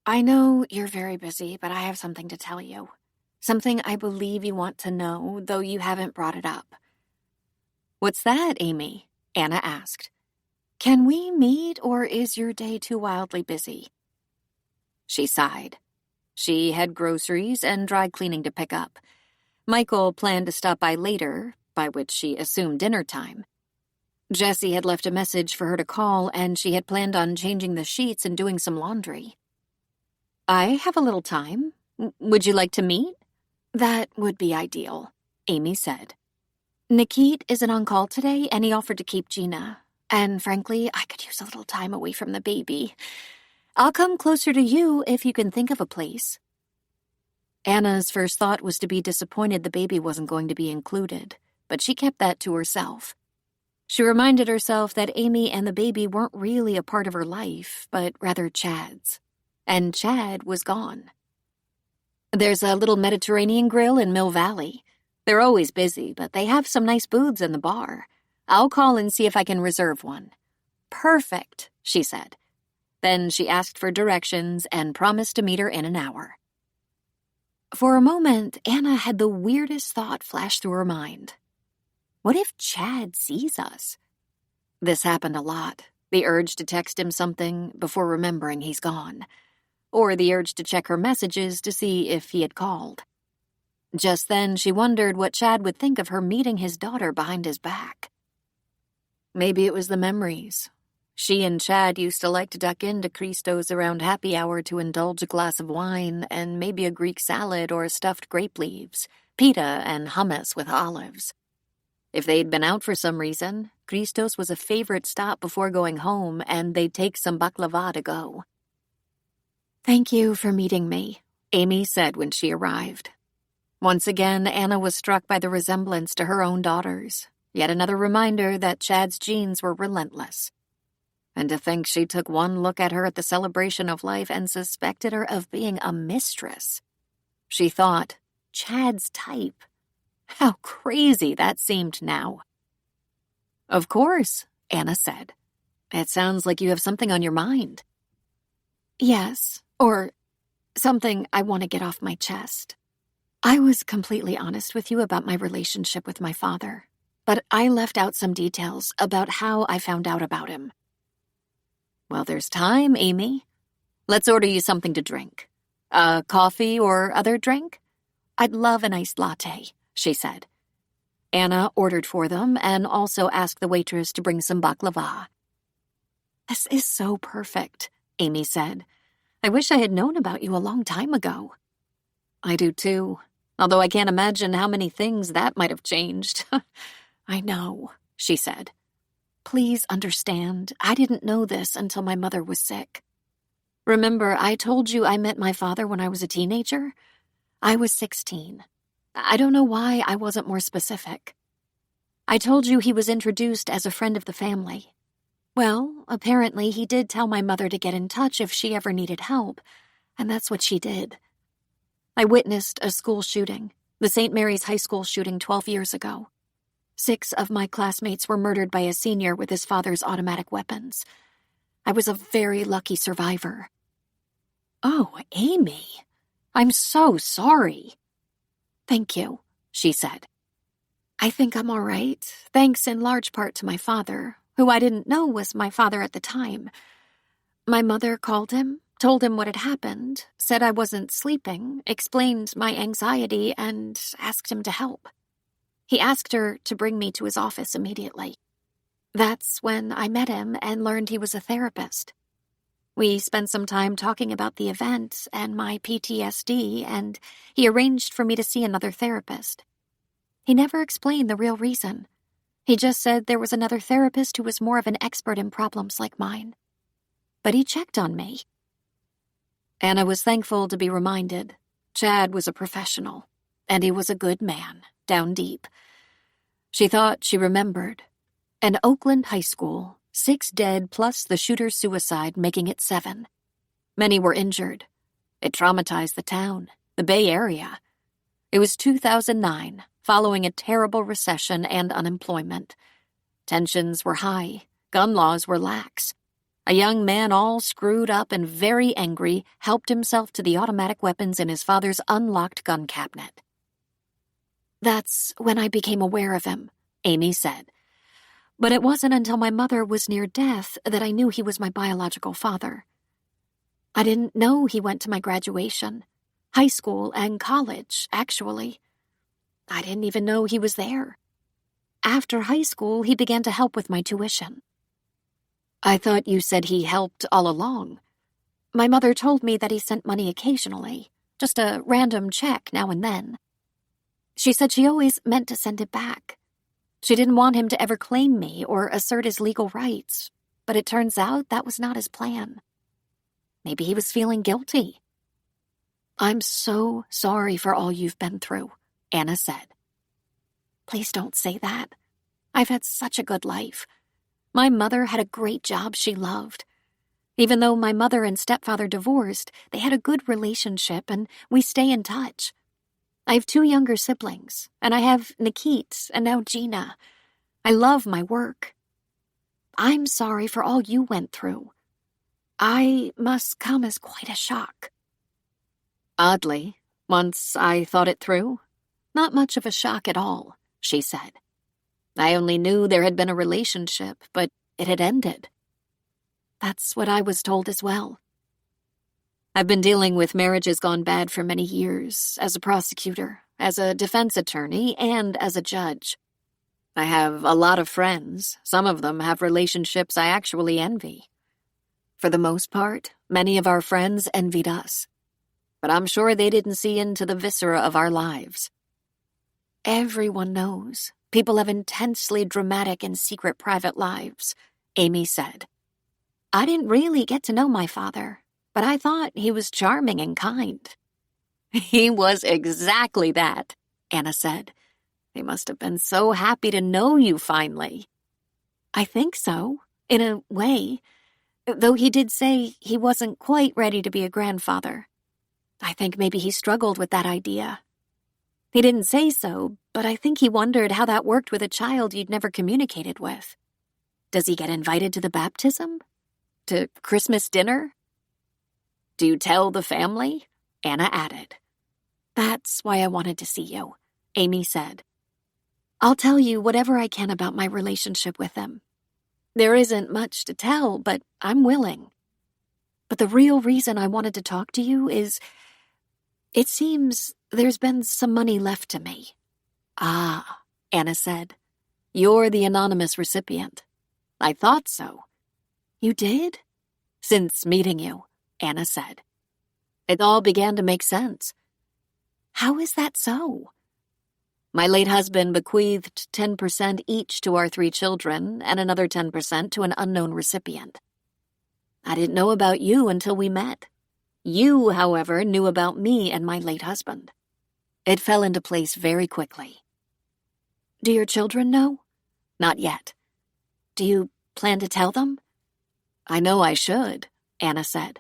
I know you're very busy, but I have something to tell you. Something I believe you want to know, though you haven't brought it up. What's that, Amy? Anna asked. Can we meet, or is your day too wildly busy? She sighed. She had groceries and dry cleaning to pick up. Michael planned to stop by later, by which she assumed dinner time. Jessie had left a message for her to call, and she had planned on changing the sheets and doing some laundry. I have a little time. Would you like to meet? That would be ideal, Amy said. Nikit isn't on call today, and he offered to keep Gina. And frankly, I could use a little time away from the baby. I'll come closer to you if you can think of a place. Anna's first thought was to be disappointed the baby wasn't going to be included, but she kept that to herself. She reminded herself that Amy and the baby weren't really a part of her life, but rather Chad's. And Chad was gone. There's a little Mediterranean grill in Mill Valley. They're always busy, but they have some nice booths in the bar. I'll call and see if I can reserve one." "Perfect," she said. Then she asked for directions and promised to meet her in an hour. For a moment, Anna had the weirdest thought flash through her mind. What if Chad sees us? This happened a lot. The urge to text him something before remembering he's gone. Or the urge to check her messages to see if he had called. Just then, she wondered what Chad would think of her meeting his daughter behind his back. Maybe it was the memories. She and Chad used to like to duck into Christo's around happy hour to indulge a glass of wine and maybe a Greek salad or stuffed grape leaves, pita and hummus with olives. If they'd been out for some reason, Christo's was a favorite stop before going home, and they'd take some baklava to go. "Thank you for meeting me," Amy said when she arrived. Once again, Anna was struck by the resemblance to her own daughters, yet another reminder that Chad's genes were relentless. And to think she took one look at her at the celebration of life and suspected her of being a mistress. She thought, Chad's type. How crazy that seemed now. "Of course," Anna said. "It sounds like you have something on your mind." "Yes, or something I want to get off my chest. I was completely honest with you about my relationship with my father, but I left out some details about how I found out about him." "Well, there's time, Amy. Let's order you something to drink. Coffee or other drink?" "I'd love an iced latte," she said. Anna ordered for them and also asked the waitress to bring some baklava. "This is so perfect," Amy said. "I wish I had known about you a long time ago." "I do too, although I can't imagine how many things that might have changed." "I know," she said. "Please understand, I didn't know this until my mother was sick. Remember, I told you I met my father when I was a teenager? I was 16. I don't know why I wasn't more specific. I told you he was introduced as a friend of the family. Well, apparently he did tell my mother to get in touch if she ever needed help, and that's what she did. I witnessed a school shooting, the St. Mary's High School shooting 12 years ago. 6 of my classmates were murdered by a senior with his father's automatic weapons. I was a very lucky survivor." "Oh, Amy, I'm so sorry." "Thank you," she said. "I think I'm all right, thanks in large part to my father, who I didn't know was my father at the time. My mother called him, told him what had happened, said I wasn't sleeping, explained my anxiety, and asked him to help. He asked her to bring me to his office immediately. That's when I met him and learned he was a therapist. We spent some time talking about the event and my PTSD, and he arranged for me to see another therapist. He never explained the real reason. He just said there was another therapist who was more of an expert in problems like mine. But he checked on me." Anna was thankful to be reminded. Chad was a professional, and he was a good man, down deep. She thought she remembered. An Oakland high school, 6 dead plus the shooter's suicide, making it 7. Many were injured. It traumatized the town, the Bay Area. It was 2009, following a terrible recession and unemployment. Tensions were high, gun laws were lax. A young man all screwed up and very angry helped himself to the automatic weapons in his father's unlocked gun cabinet. "That's when I became aware of him," Amy said. "But it wasn't until my mother was near death that I knew he was my biological father. I didn't know he went to my graduation, high school and college, actually. I didn't even know he was there. After high school, he began to help with my tuition." "I thought you said he helped all along." "My mother told me that he sent money occasionally, just a random check now and then. She said she always meant to send it back. She didn't want him to ever claim me or assert his legal rights, but it turns out that was not his plan. Maybe he was feeling guilty." "I'm so sorry for all you've been through," Anna said. "Please don't say that. I've had such a good life. My mother had a great job she loved. Even though my mother and stepfather divorced, they had a good relationship and we stay in touch. I have 2 younger siblings, and I have Nikit and now Gina. I love my work. I'm sorry for all you went through. I must come as quite a shock. Oddly, once I thought it through, not much of a shock at all, she said. I only knew there had been a relationship, but it had ended. That's what I was told as well. I've been dealing with marriages gone bad for many years, as a prosecutor, as a defense attorney, and as a judge. I have a lot of friends. Some of them have relationships I actually envy. For the most part, many of our friends envied us. But I'm sure they didn't see into the viscera of our lives. Everyone knows. People have intensely dramatic and secret private lives, Amy said. I didn't really get to know my father, but I thought he was charming and kind. He was exactly that, Anna said. They must have been so happy to know you finally. I think so, in a way, though he did say he wasn't quite ready to be a grandfather. I think maybe he struggled with that idea. He didn't say so, but I think he wondered how that worked with a child you'd never communicated with. Does he get invited to the baptism? To Christmas dinner? Do you tell the family? Anna added. That's why I wanted to see you, Amy said. I'll tell you whatever I can about my relationship with him. There isn't much to tell, but I'm willing. But the real reason I wanted to talk to you is, it seems there's been some money left to me. Ah, Anna said. You're the anonymous recipient. I thought so. You did? Since meeting you, Anna said. It all began to make sense. How is that so? My late husband bequeathed 10% each to our 3 children and another 10% to an unknown recipient. I didn't know about you until we met. You, however, knew about me and my late husband. It fell into place very quickly. Do your children know? Not yet. Do you plan to tell them? I know I should, Anna said.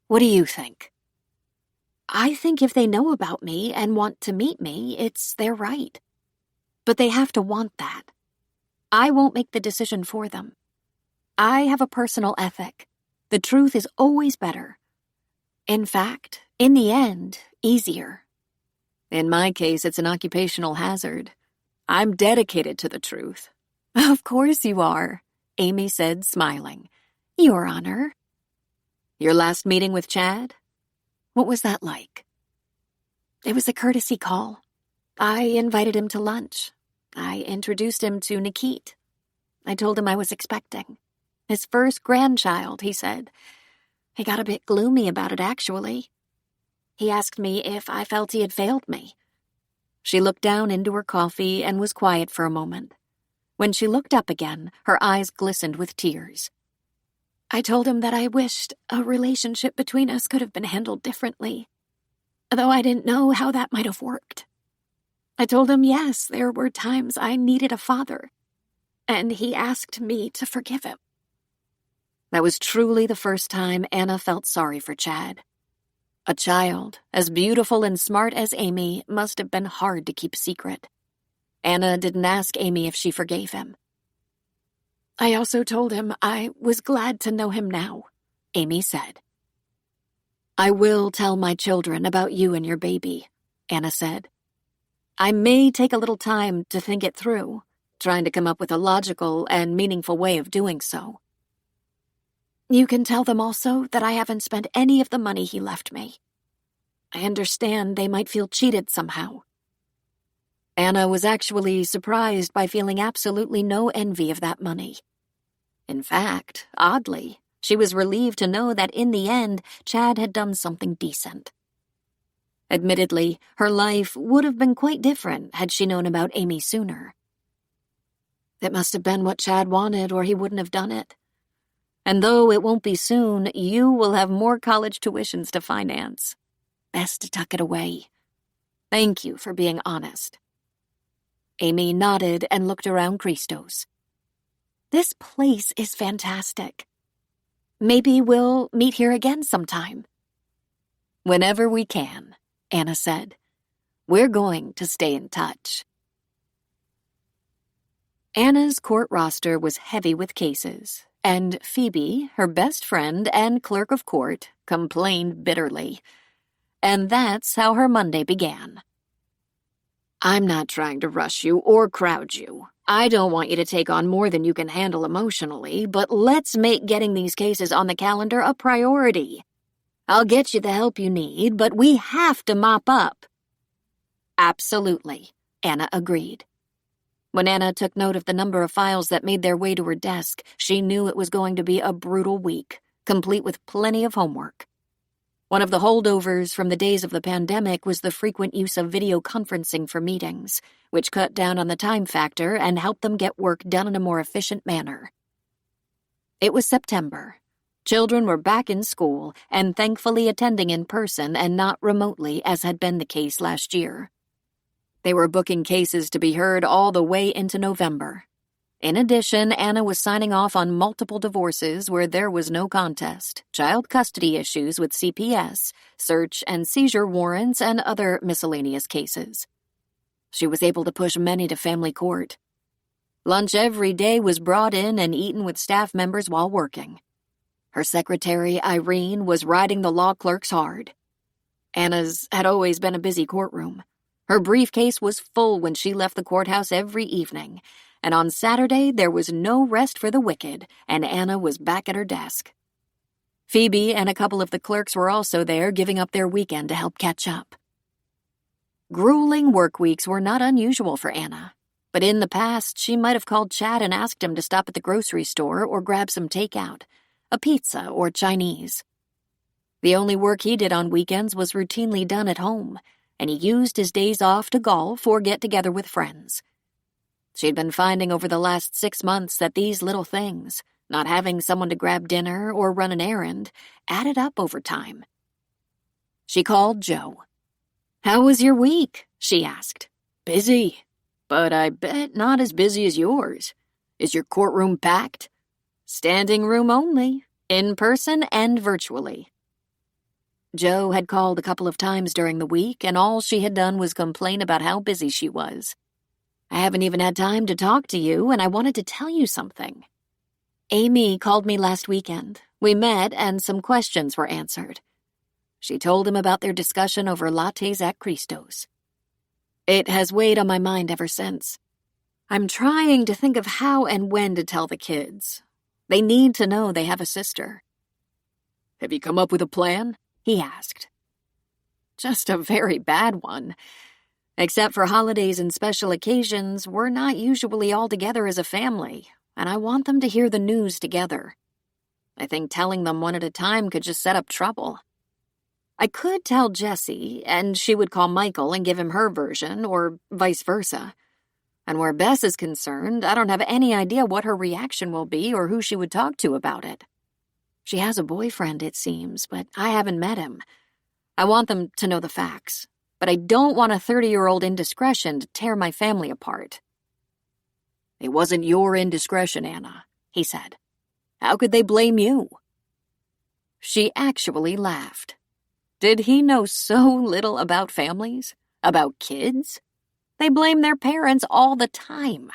What do you think? I think if they know about me and want to meet me, it's their right. But they have to want that. I won't make the decision for them. I have a personal ethic. The truth is always better. In fact, in the end, easier. In my case, it's an occupational hazard. I'm dedicated to the truth. Of course you are, Amy said, smiling. Your Honor. Your last meeting with Chad? What was that like? It was a courtesy call. I invited him to lunch. I introduced him to Nikit. I told him I was expecting. His first grandchild, he said. He got a bit gloomy about it, actually. He asked me if I felt he had failed me. She looked down into her coffee and was quiet for a moment. When she looked up again, her eyes glistened with tears. I told him that I wished a relationship between us could have been handled differently, though I didn't know how that might have worked. I told him, yes, there were times I needed a father, and he asked me to forgive him. That was truly the first time Anna felt sorry for Chad. A child, as beautiful and smart as Amy, must have been hard to keep secret. Anna didn't ask Amy if she forgave him. I also told him I was glad to know him now, Amy said. I will tell my children about you and your baby, Anna said. I may take a little time to think it through, trying to come up with a logical and meaningful way of doing so. You can tell them also that I haven't spent any of the money he left me. I understand they might feel cheated somehow. Anna was actually surprised by feeling absolutely no envy of that money. In fact, oddly, she was relieved to know that in the end, Chad had done something decent. Admittedly, her life would have been quite different had she known about Amy sooner. It must have been what Chad wanted, or he wouldn't have done it. And though it won't be soon, you will have more college tuitions to finance. Best to tuck it away. Thank you for being honest. Amy nodded and looked around Christos. This place is fantastic. Maybe we'll meet here again sometime. Whenever we can, Anna said. We're going to stay in touch. Anna's court roster was heavy with cases, and Phoebe, her best friend and clerk of court, complained bitterly. And that's how her Monday began. I'm not trying to rush you or crowd you. I don't want you to take on more than you can handle emotionally, but let's make getting these cases on the calendar a priority. I'll get you the help you need, but we have to mop up. Absolutely, Anna agreed. When Anna took note of the number of files that made their way to her desk, she knew it was going to be a brutal week, complete with plenty of homework. One of the holdovers from the days of the pandemic was the frequent use of video conferencing for meetings, which cut down on the time factor and helped them get work done in a more efficient manner. It was September. Children were back in school and thankfully attending in person and not remotely as had been the case last year. They were booking cases to be heard all the way into November. In addition, Anna was signing off on multiple divorces where there was no contest, child custody issues with CPS, search and seizure warrants, and other miscellaneous cases. She was able to push many to family court. Lunch every day was brought in and eaten with staff members while working. Her secretary, Irene, was riding the law clerks hard. Anna's had always been a busy courtroom. Her briefcase was full when she left the courthouse every evening, and on Saturday there was no rest for the wicked, and Anna was back at her desk. Phoebe and a couple of the clerks were also there, giving up their weekend to help catch up. Grueling work weeks were not unusual for Anna, but in the past she might have called Chad and asked him to stop at the grocery store or grab some takeout, a pizza or Chinese. The only work he did on weekends was routinely done at home, and he used his days off to golf or get together with friends. She'd been finding over the last 6 months that these little things, not having someone to grab dinner or run an errand, added up over time. She called Joe. "How was your week?" she asked. Busy, but I bet not as busy as yours. Is your courtroom packed? Standing room only, in person and virtually. Joe had called a couple of times during the week, and all she had done was complain about how busy she was. "I haven't even had time to talk to you, and I wanted to tell you something. Amy called me last weekend. We met, and some questions were answered." She told him about their discussion over lattes at Christo's. "It has weighed on my mind ever since. I'm trying to think of how and when to tell the kids. They need to know they have a sister." Have you come up with a plan? He asked. "Just a very bad one. Except for holidays and special occasions, we're not usually all together as a family, and I want them to hear the news together. I think telling them one at a time could just set up trouble. I could tell Jessie, and she would call Michael and give him her version, or vice versa. And where Bess is concerned, I don't have any idea what her reaction will be or who she would talk to about it. She has a boyfriend, it seems, but I haven't met him. I want them to know the facts, but I don't want a 30-year-old indiscretion to tear my family apart." "It wasn't your indiscretion, Anna," he said. "How could they blame you?" She actually laughed. Did he know so little about families? About kids? They blame their parents all the time.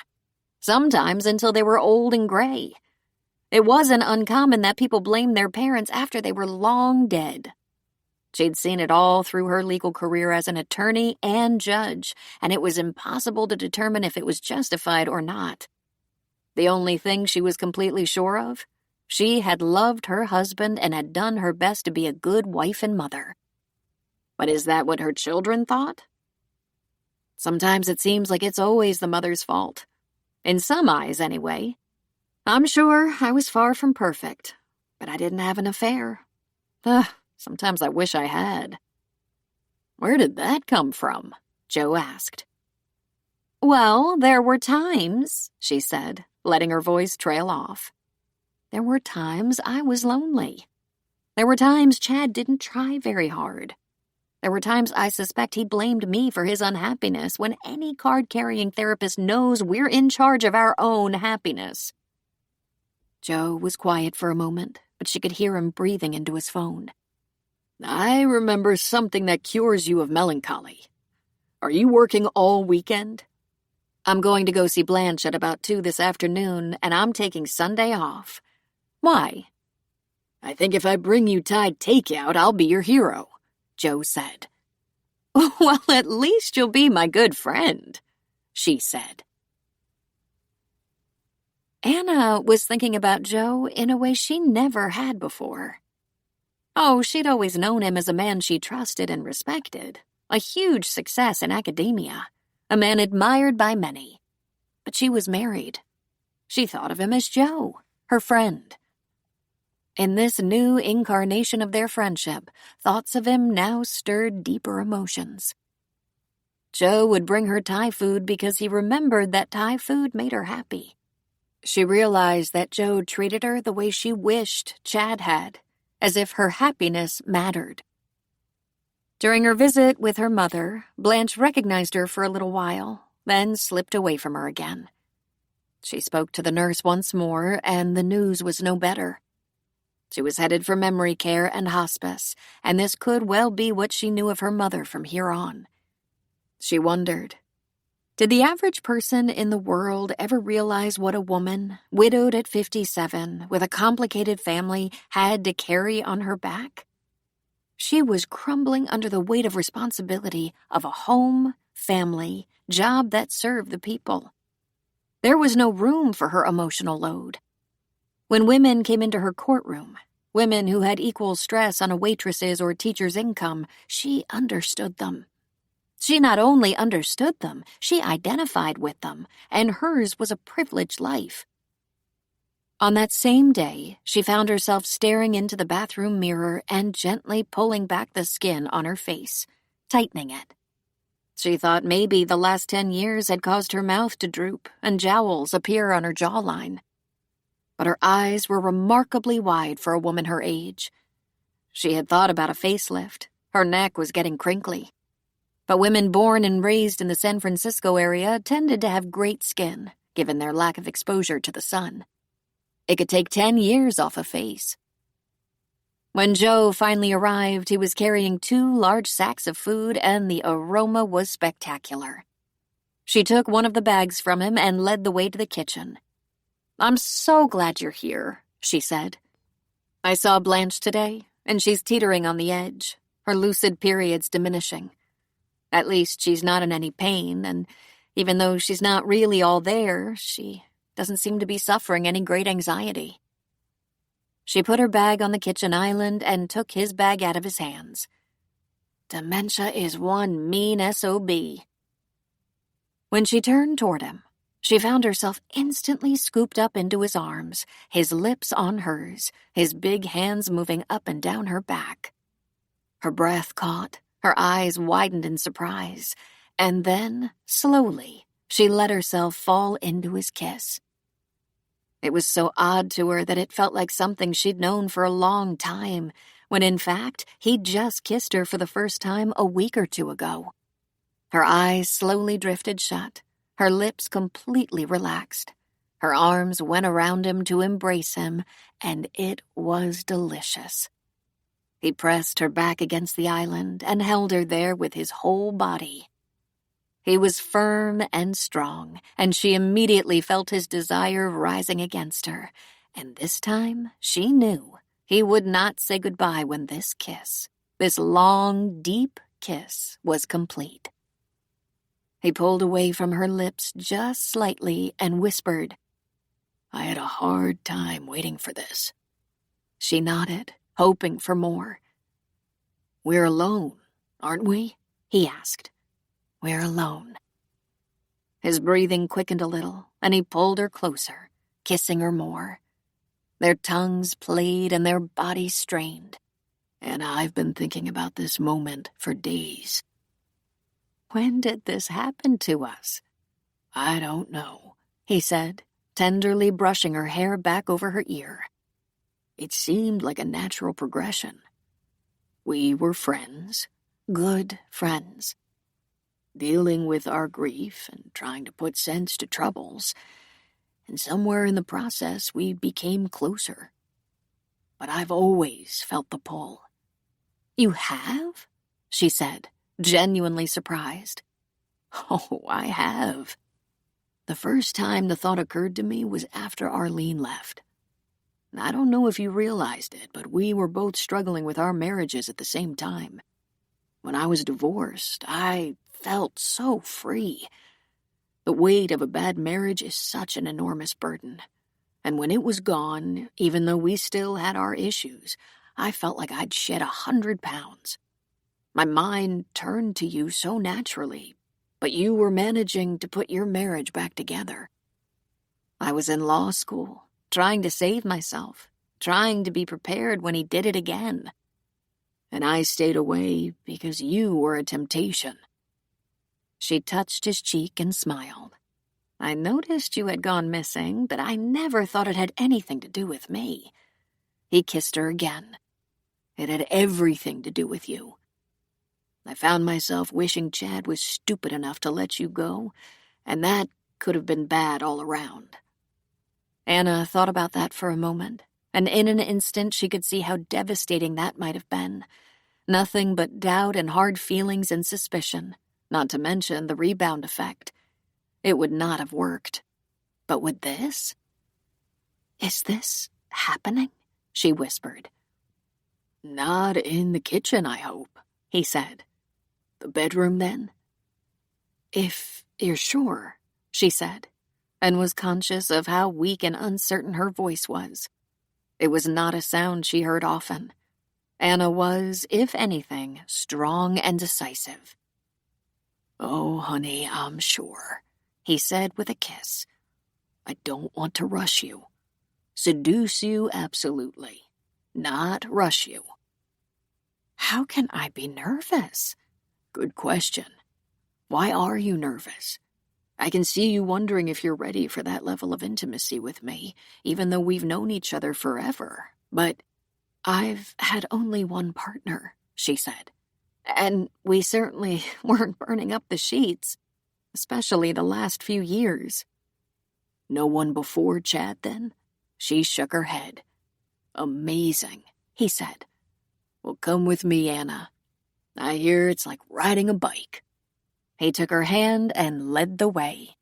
Sometimes until they were old and gray. It wasn't uncommon that people blamed their parents after they were long dead. She'd seen it all through her legal career as an attorney and judge, and it was impossible to determine if it was justified or not. The only thing she was completely sure of, she had loved her husband and had done her best to be a good wife and mother. But is that what her children thought? Sometimes it seems like it's always the mother's fault. In some eyes, anyway. I'm sure I was far from perfect, but I didn't have an affair. Sometimes I wish I had. "Where did that come from?" Joe asked. "Well, there were times," she said, letting her voice trail off. "There were times I was lonely. There were times Chad didn't try very hard. There were times I suspect he blamed me for his unhappiness when any card-carrying therapist knows we're in charge of our own happiness." Joe was quiet for a moment but she could hear him breathing into his phone. I remember something that cures you of melancholy. Are you working all weekend? I'm going to go see Blanche at about 2 this afternoon, and I'm taking Sunday off. Why? I think if I bring you Thai takeout, I'll be your hero, Joe said. Well, at least you'll be my good friend, she said. Anna was thinking about Joe in a way she never had before. Oh, she'd always known him as a man she trusted and respected, a huge success in academia, a man admired by many. But she was married. She thought of him as Joe, her friend. In this new incarnation of their friendship, thoughts of him now stirred deeper emotions. Joe would bring her Thai food because he remembered that Thai food made her happy. She realized that Joe treated her the way she wished Chad had, as if her happiness mattered. During her visit with her mother, Blanche recognized her for a little while, then slipped away from her again. She spoke to the nurse once more, and the news was no better. She was headed for memory care and hospice, and this could well be what she knew of her mother from here on. She wondered, did the average person in the world ever realize what a woman, widowed at 57, with a complicated family, had to carry on her back? She was crumbling under the weight of responsibility of a home, family, job that served the people. There was no room for her emotional load. When women came into her courtroom, women who had equal stress on a waitress's or teacher's income, she understood them. She not only understood them, she identified with them, and hers was a privileged life. On that same day, she found herself staring into the bathroom mirror and gently pulling back the skin on her face, tightening it. She thought maybe the last 10 years had caused her mouth to droop and jowls appear on her jawline. But her eyes were remarkably wide for a woman her age. She had thought about a facelift. Her neck was getting crinkly. But women born and raised in the San Francisco area tended to have great skin, given their lack of exposure to the sun. It could take 10 years off a face. When Joe finally arrived, he was carrying 2 large sacks of food, and the aroma was spectacular. She took one of the bags from him and led the way to the kitchen. "I'm so glad you're here," she said. "I saw Blanche today, and she's teetering on the edge, her lucid periods diminishing. At least she's not in any pain, and even though she's not really all there, she doesn't seem to be suffering any great anxiety." She put her bag on the kitchen island and took his bag out of his hands. Dementia is one mean SOB. When she turned toward him, she found herself instantly scooped up into his arms, his lips on hers, his big hands moving up and down her back. Her breath caught, her eyes widened in surprise, and then, slowly, she let herself fall into his kiss. It was so odd to her that it felt like something she'd known for a long time, when in fact he'd just kissed her for the first time a week or 2 ago. Her eyes slowly drifted shut, her lips completely relaxed. Her arms went around him to embrace him, and it was delicious. He pressed her back against the island and held her there with his whole body. He was firm and strong, and she immediately felt his desire rising against her, and this time she knew he would not say goodbye when this kiss, this long, deep kiss, was complete. He pulled away from her lips just slightly and whispered, "I had a hard time waiting for this." She nodded, hoping for more. "We're alone, aren't we?" he asked. "We're alone." His breathing quickened a little, and he pulled her closer, kissing her more. Their tongues played and their bodies strained. "And I've been thinking about this moment for days." "When did this happen to us?" "I don't know," he said, tenderly brushing her hair back over her ear. "It seemed like a natural progression. We were friends, good friends, dealing with our grief and trying to put sense to troubles, and somewhere in the process we became closer. but I've always felt the pull." "You have?" she said, genuinely surprised. "Oh, I have. The first time the thought occurred to me was after Arlene left. I don't know if you realized it, but we were both struggling with our marriages at the same time. When I was divorced, I felt so free. The weight of a bad marriage is such an enormous burden. And when it was gone, even though we still had our issues, I felt like I'd shed 100 pounds. My mind turned to you so naturally, but you were managing to put your marriage back together. I was in law school, trying to save myself, trying to be prepared when he did it again. And I stayed away because you were a temptation." She touched his cheek and smiled. "I noticed you had gone missing, but I never thought it had anything to do with me." He kissed her again. "It had everything to do with you. I found myself wishing Chad was stupid enough to let you go, and that could have been bad all around." Anna thought about that for a moment, and in an instant she could see how devastating that might have been. Nothing but doubt and hard feelings and suspicion, not to mention the rebound effect. It would not have worked. But would this? "Is this happening?" she whispered. "Not in the kitchen, I hope," he said. "The bedroom, then?" "If you're sure," she said, and was conscious of how weak and uncertain her voice was. It was not a sound she heard often. Anna was, if anything, strong and decisive. "Oh, honey, I'm sure," he said with a kiss. "I don't want to rush you. Seduce you, absolutely. Not rush you." "How can I be nervous?" "Good question. Why are you nervous? I can see you wondering if you're ready for that level of intimacy with me, even though we've known each other forever. But "I've had only one partner," she said. "And we certainly weren't burning up the sheets, especially the last few years." no one before Chad, then?" She shook her head. "Amazing," he said. "Well, come with me, Anna. I hear it's like riding a bike." He took her hand and led the way.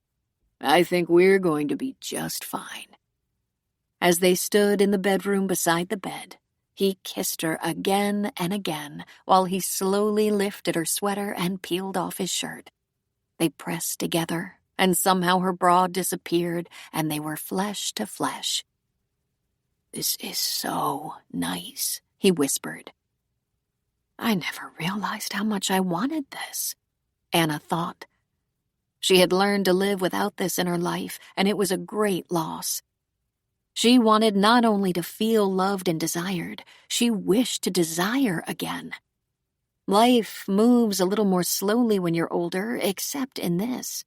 "I think we're going to be just fine." As they stood in the bedroom beside the bed, he kissed her again and again while he slowly lifted her sweater and peeled off his shirt. They pressed together, and somehow her bra disappeared, and they were flesh to flesh. "This is so nice," he whispered. "I never realized how much I wanted this," Anna thought. She had learned to live without this in her life, and it was a great loss. She wanted not only to feel loved and desired, she wished to desire again. Life moves a little more slowly when you're older, except in this.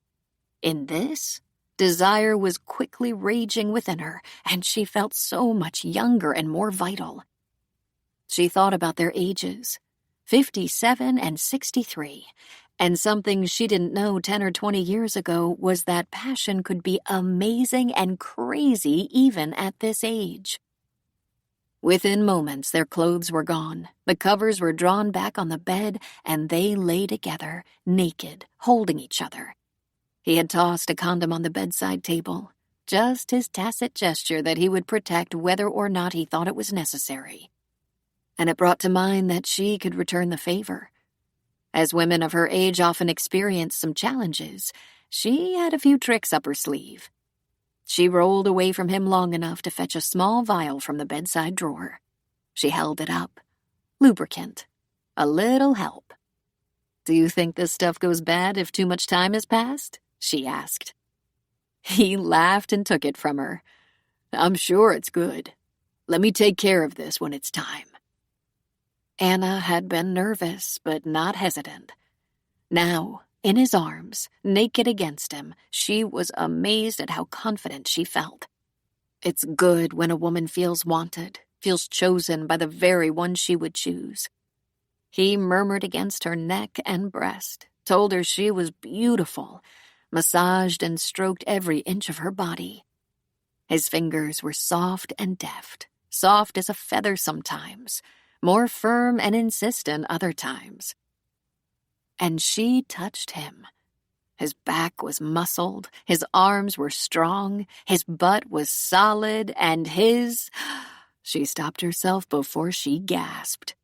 In this, desire was quickly raging within her, and she felt so much younger and more vital. She thought about their ages, 57 and 63, and something she didn't know 10 or 20 years ago was that passion could be amazing and crazy even at this age. Within moments, their clothes were gone, the covers were drawn back on the bed, and they lay together, naked, holding each other. He had tossed a condom on the bedside table, just his tacit gesture that he would protect whether or not he thought it was necessary. And it brought to mind that she could return the favor. As women of her age often experience some challenges, she had a few tricks up her sleeve. She rolled away from him long enough to fetch a small vial from the bedside drawer. She held it up. Lubricant. A little help. "Do you think this stuff goes bad if too much time has passed?" she asked. He laughed and took it from her. "I'm sure it's good. Let me take care of this when it's time." Anna had been nervous, but not hesitant. Now, in his arms, naked against him, she was amazed at how confident she felt. It's good when a woman feels wanted, feels chosen by the very one she would choose. He murmured against her neck and breast, told her she was beautiful, massaged and stroked every inch of her body. His fingers were soft and deft, soft as a feather sometimes, more firm and insistent other times. And she touched him. His back was muscled, his arms were strong, his butt was solid, and his... She stopped herself before she gasped.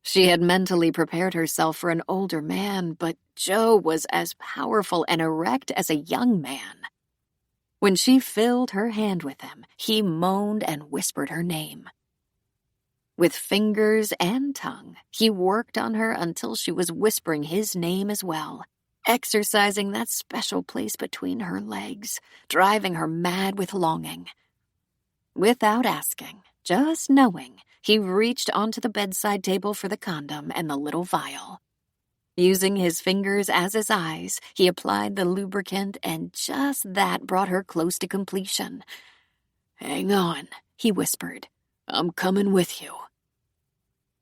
She had mentally prepared herself for an older man, but Joe was as powerful and erect as a young man. When she filled her hand with him, he moaned and whispered her name. With fingers and tongue, he worked on her until she was whispering his name as well, exercising that special place between her legs, driving her mad with longing. Without asking, just knowing, he reached onto the bedside table for the condom and the little vial. Using his fingers as his eyes, he applied the lubricant, and just that brought her close to completion. "Hang on," he whispered. "I'm coming with you."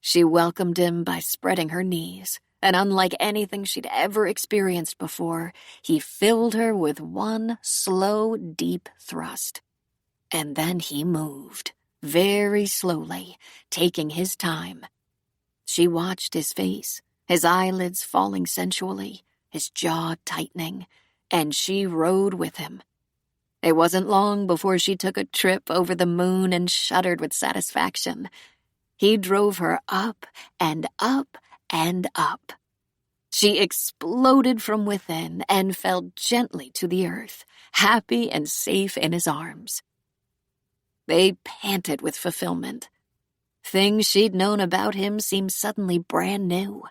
She welcomed him by spreading her knees, and unlike anything she'd ever experienced before, he filled her with one slow, deep thrust. And then he moved, very slowly, taking his time. She watched his face, his eyelids falling sensually, his jaw tightening, and she rode with him. It wasn't long before she took a trip over the moon and shuddered with satisfaction. He drove her up and up and up. She exploded from within and fell gently to the earth, happy and safe in his arms. They panted with fulfillment. Things she'd known about him seemed suddenly brand new.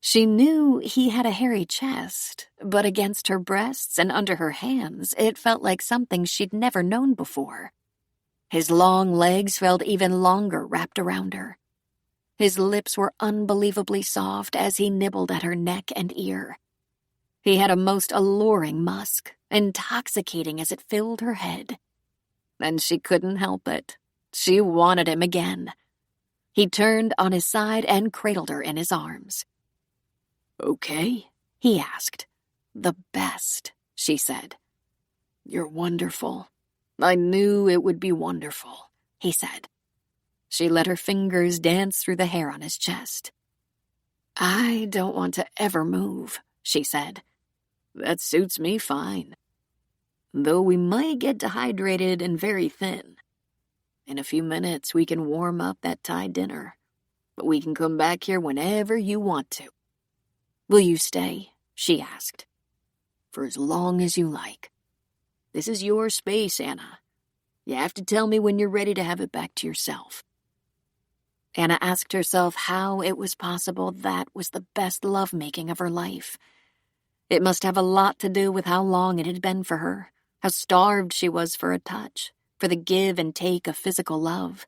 She knew he had a hairy chest, but against her breasts and under her hands, it felt like something she'd never known before. His long legs felt even longer wrapped around her. His lips were unbelievably soft as he nibbled at her neck and ear. He had a most alluring musk, intoxicating as it filled her head. And she couldn't help it. She wanted him again. He turned on his side and cradled her in his arms. "Okay?" he asked. "The best," she said. "You're wonderful. I knew it would be wonderful," he said. She let her fingers dance through the hair on his chest. "I don't want to ever move," she said. "That suits me fine. Though we might get dehydrated and very thin. In a few minutes we can warm up that Thai dinner, but we can come back here whenever you want to." "Will you stay?" she asked. "For as long as you like. This is your space, Anna. You have to tell me when you're ready to have it back to yourself." Anna asked herself how it was possible that was the best lovemaking of her life. It must have a lot to do with how long it had been for her, how starved she was for a touch, for the give and take of physical love.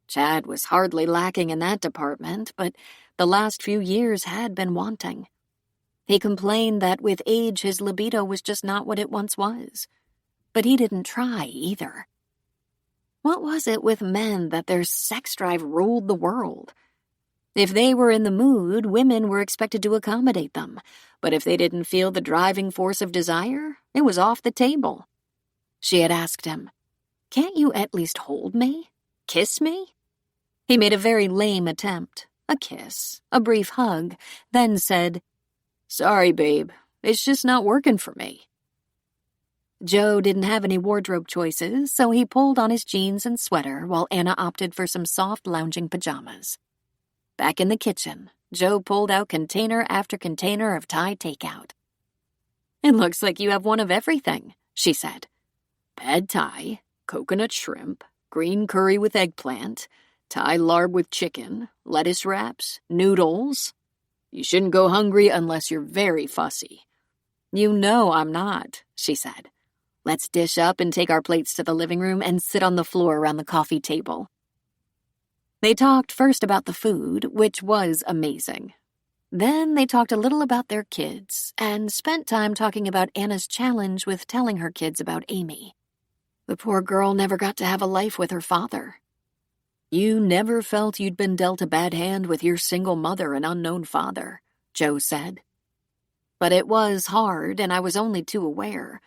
Chad was hardly lacking in that department, but the last few years had been wanting. He complained that with age his libido was just not what it once was. But he didn't try either. What was it with men that their sex drive ruled the world? If they were in the mood, women were expected to accommodate them. But if they didn't feel the driving force of desire, it was off the table. She had asked him, "Can't you at least hold me? Kiss me?" He made a very lame attempt, a kiss, a brief hug, then said, "Sorry, babe, it's just not working for me." Joe didn't have any wardrobe choices, so he pulled on his jeans and sweater while Anna opted for some soft lounging pajamas. Back in the kitchen, Joe pulled out container after container of Thai takeout. "It looks like you have one of everything," she said. "Pad Thai, coconut shrimp, green curry with eggplant, Thai larb with chicken, lettuce wraps, noodles. You shouldn't go hungry unless you're very fussy." "You know I'm not," she said. "Let's dish up and take our plates to the living room and sit on the floor around the coffee table." They talked first about the food, which was amazing. Then they talked a little about their kids and spent time talking about Anna's challenge with telling her kids about Amy. The poor girl never got to have a life with her father. "You never felt you'd been dealt a bad hand with your single mother and unknown father," Joe said. "But it was hard, and I was only too aware.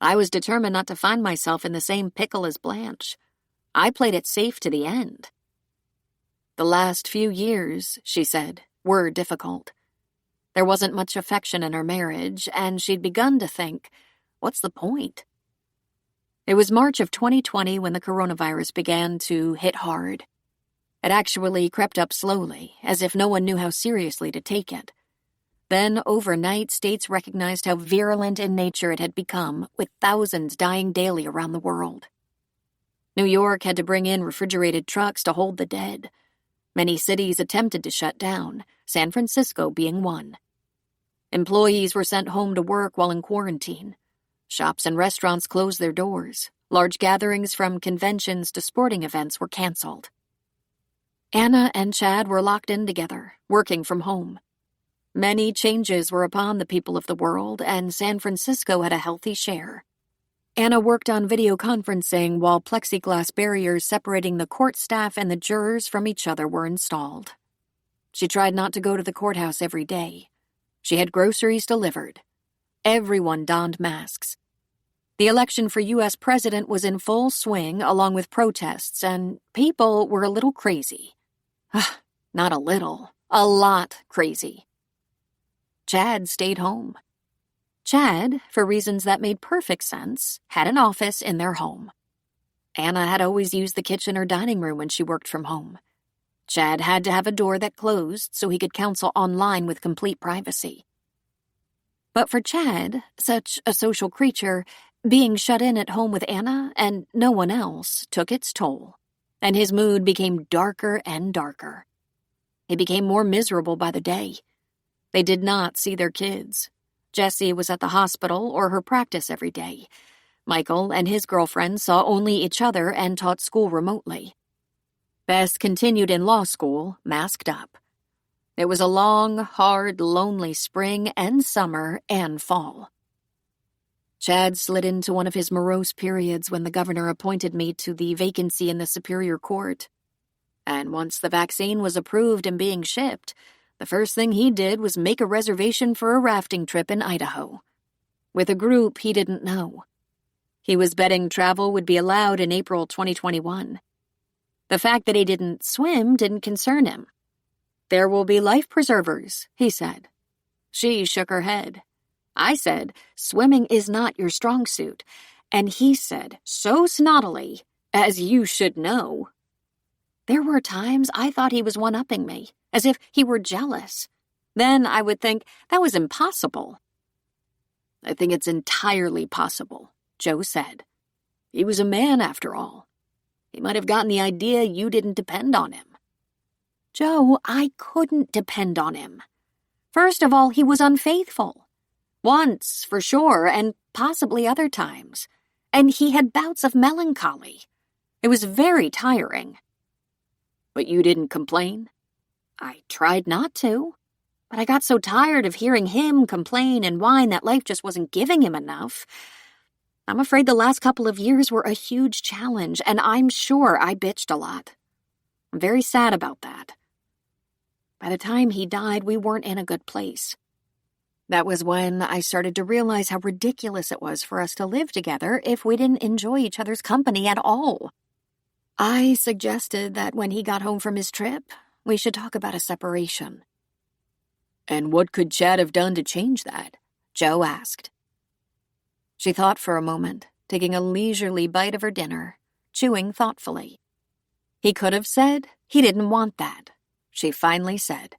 I was determined not to find myself in the same pickle as Blanche. I played it safe to the end. The last few years, she said, were difficult. There wasn't much affection in her marriage, and she'd begun to think, what's the point? It was March of 2020 when the coronavirus began to hit hard. It actually crept up slowly, as if no one knew how seriously to take it. Then, overnight, states recognized how virulent in nature it had become, with thousands dying daily around the world. New York had to bring in refrigerated trucks to hold the dead. Many cities attempted to shut down, San Francisco being one. Employees were sent home to work while in quarantine. Shops and restaurants closed their doors. Large gatherings from conventions to sporting events were canceled. Anna and Chad were locked in together, working from home. Many changes were upon the people of the world, and San Francisco had a healthy share. Anna worked on video conferencing while plexiglass barriers separating the court staff and the jurors from each other were installed. She tried not to go to the courthouse every day. She had groceries delivered. Everyone donned masks. The election for U.S. president was in full swing, along with protests, and people were a little crazy. Not a little, a lot crazy. Chad stayed home. Chad, for reasons that made perfect sense, had an office in their home. Anna had always used the kitchen or dining room when she worked from home. Chad had to have a door that closed so he could counsel online with complete privacy. But for Chad, such a social creature, being shut in at home with Anna and no one else took its toll, and his mood became darker and darker. He became more miserable by the day. They did not see their kids. Jessie was at the hospital or her practice every day. Michael and his girlfriend saw only each other and taught school remotely. Bess continued in law school, masked up. It was a long, hard, lonely spring and summer and fall. Chad slid into one of his morose periods when the governor appointed me to the vacancy in the Superior Court. And once the vaccine was approved and being shipped, the first thing he did was make a reservation for a rafting trip in Idaho, with a group he didn't know. He was betting travel would be allowed in April 2021. The fact that he didn't swim didn't concern him. "There will be life preservers," he said. She shook her head. I said, "Swimming is not your strong suit." And he said, so snottily, "As you should know." There were times I thought he was one-upping me, as if he were jealous. Then I would think that was impossible. "I think it's entirely possible," Joe said. "He was a man, after all. He might have gotten the idea you didn't depend on him." Joe, I couldn't depend on him. First of all, he was unfaithful. Once, for sure, and possibly other times. And he had bouts of melancholy. It was very tiring. "But you didn't complain?" I tried not to, but I got so tired of hearing him complain and whine that life just wasn't giving him enough. I'm afraid the last couple of years were a huge challenge, and I'm sure I bitched a lot. I'm very sad about that. By the time he died, we weren't in a good place. That was when I started to realize how ridiculous it was for us to live together if we didn't enjoy each other's company at all. I suggested that when he got home from his trip, we should talk about a separation. "And what could Chad have done to change that?" Joe asked. She thought for a moment, taking a leisurely bite of her dinner, chewing thoughtfully. He could have said he didn't want that, she finally said.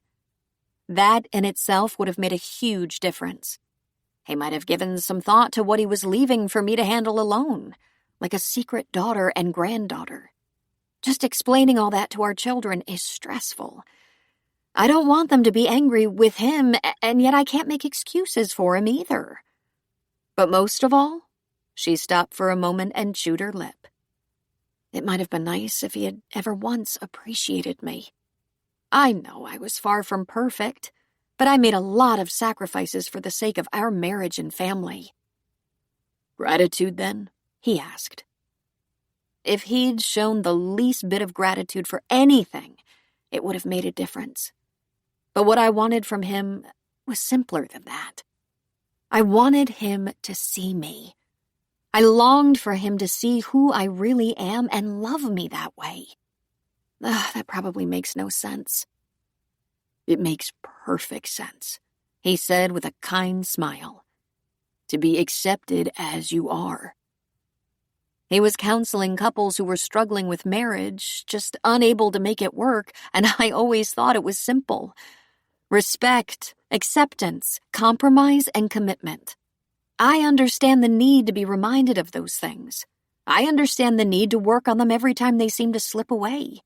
That in itself would have made a huge difference. He might have given some thought to what he was leaving for me to handle alone, like a secret daughter and granddaughter. Just explaining all that to our children is stressful. I don't want them to be angry with him, and yet I can't make excuses for him either. But most of all, she stopped for a moment and chewed her lip. It might have been nice if he had ever once appreciated me. I know I was far from perfect, but I made a lot of sacrifices for the sake of our marriage and family. "Gratitude, then?" he asked. If he'd shown the least bit of gratitude for anything, it would have made a difference. But what I wanted from him was simpler than that. I wanted him to see me. I longed for him to see who I really am and love me that way. That probably makes no sense. It makes perfect sense, he said with a kind smile. To be accepted as you are. He was counseling couples who were struggling with marriage, just unable to make it work, and I always thought it was simple. Respect, acceptance, compromise, and commitment. I understand the need to be reminded of those things. I understand the need to work on them every time they seem to slip away.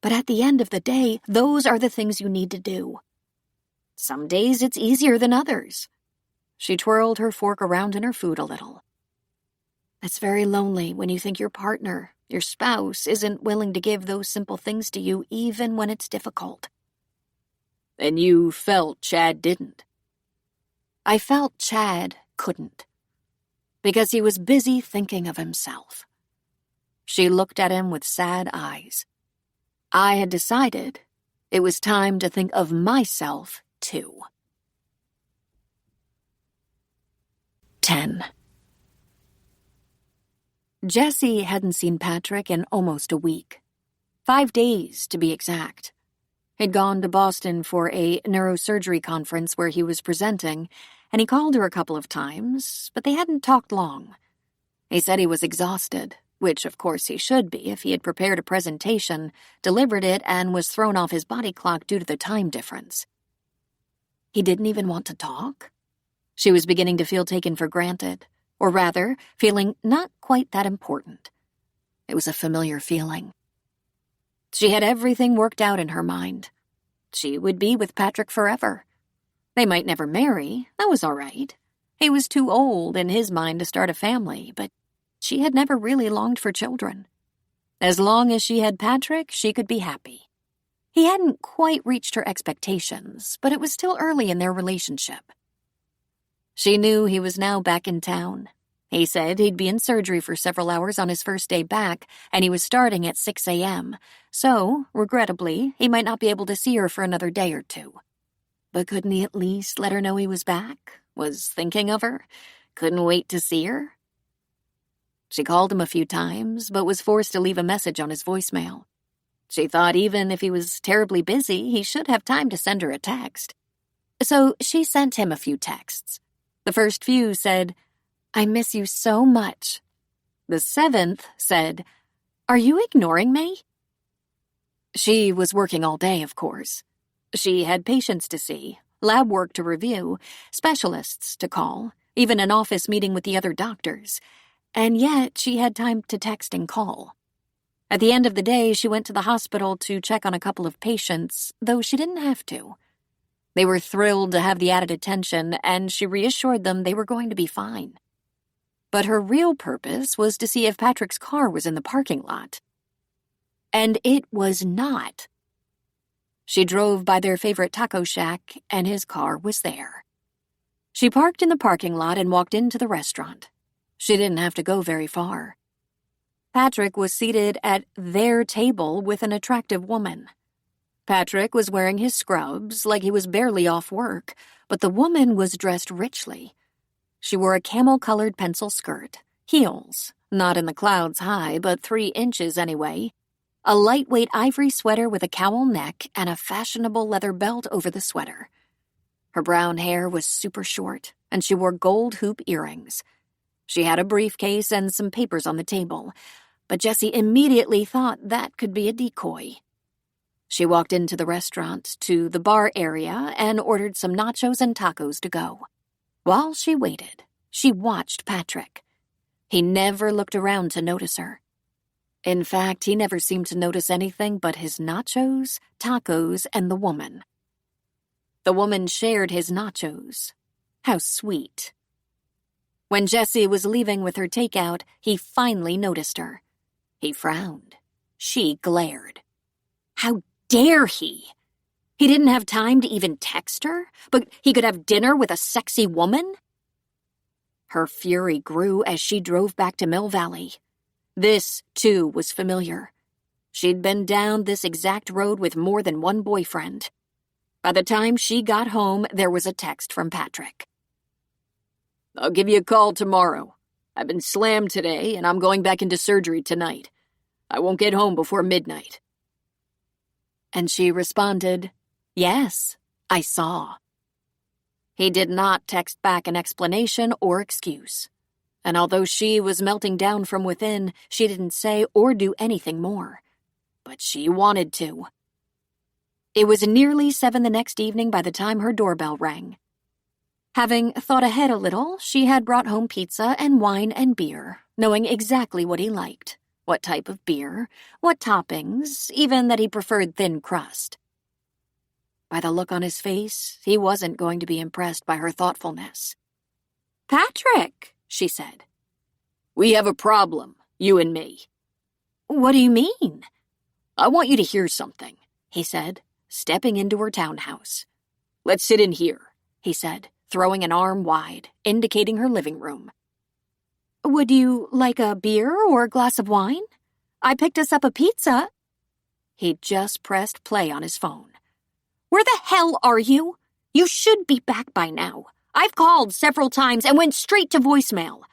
But at the end of the day, those are the things you need to do. Some days it's easier than others. She twirled her fork around in her food a little. It's very lonely when you think your partner, your spouse, isn't willing to give those simple things to you even when it's difficult. And you felt Chad didn't? I felt Chad couldn't, because he was busy thinking of himself. She looked at him with sad eyes. I had decided it was time to think of myself, too. 10. Jessie hadn't seen Patrick in almost a week. 5 days, to be exact. He'd gone to Boston for a neurosurgery conference where he was presenting, and he called her a couple of times, but they hadn't talked long. He said he was exhausted, which of course he should be if he had prepared a presentation, delivered it, and was thrown off his body clock due to the time difference. He didn't even want to talk? She was beginning to feel taken for granted, or rather, feeling not quite that important. It was a familiar feeling. She had everything worked out in her mind. She would be with Patrick forever. They might never marry, that was all right. He was too old in his mind to start a family, but she had never really longed for children. As long as she had Patrick, she could be happy. He hadn't quite reached her expectations, but it was still early in their relationship. She knew he was now back in town. He said he'd be in surgery for several hours on his first day back, and he was starting at 6 a.m., so, regrettably, he might not be able to see her for another day or two. But couldn't he at least let her know he was back? Was thinking of her? Couldn't wait to see her? She called him a few times, but was forced to leave a message on his voicemail. She thought even if he was terribly busy, he should have time to send her a text. So she sent him a few texts. The first few said, "I miss you so much." The 7th said, "Are you ignoring me?" She was working all day, of course. She had patients to see, lab work to review, specialists to call, even an office meeting with the other doctors. And yet she had time to text and call. At the end of the day, she went to the hospital to check on a couple of patients, though she didn't have to. They were thrilled to have the added attention, and she reassured them they were going to be fine. But her real purpose was to see if Patrick's car was in the parking lot. And it was not. She drove by their favorite taco shack, and his car was there. She parked in the parking lot and walked into the restaurant. She didn't have to go very far. Patrick was seated at their table with an attractive woman. Patrick was wearing his scrubs like he was barely off work, but the woman was dressed richly. She wore a camel-colored pencil skirt, heels, not in the clouds high, but 3 inches anyway, a lightweight ivory sweater with a cowl neck, and a fashionable leather belt over the sweater. Her brown hair was super short, and she wore gold hoop earrings. She had a briefcase and some papers on the table, but Jessie immediately thought that could be a decoy. She walked into the restaurant, to the bar area, and ordered some nachos and tacos to go. While she waited, she watched Patrick. He never looked around to notice her. In fact, he never seemed to notice anything but his nachos, tacos, and the woman. The woman shared his nachos. How sweet. When Jessie was leaving with her takeout, he finally noticed her. He frowned. She glared. How dare he? He didn't have time to even text her, but he could have dinner with a sexy woman? Her fury grew as she drove back to Mill Valley. This, too, was familiar. She'd been down this exact road with more than one boyfriend. By the time she got home, there was a text from Patrick. "I'll give you a call tomorrow. I've been slammed today, and I'm going back into surgery tonight. I won't get home before midnight." And she responded, "Yes, I saw." He did not text back an explanation or excuse. And although she was melting down from within, she didn't say or do anything more. But she wanted to. It was nearly 7 the next evening by the time her doorbell rang. Having thought ahead a little, she had brought home pizza and wine and beer, knowing exactly what he liked, what type of beer, what toppings, even that he preferred thin crust. By the look on his face, he wasn't going to be impressed by her thoughtfulness. "Patrick," she said. "We have a problem, you and me." "What do you mean?" "I want you to hear something," he said, stepping into her townhouse. "Let's sit in here," he said, throwing an arm wide, indicating her living room. "Would you like a beer or a glass of wine? I picked us up a pizza." He just pressed play on his phone. "Where the hell are you? You should be back by now. I've called several times and went straight to voicemail.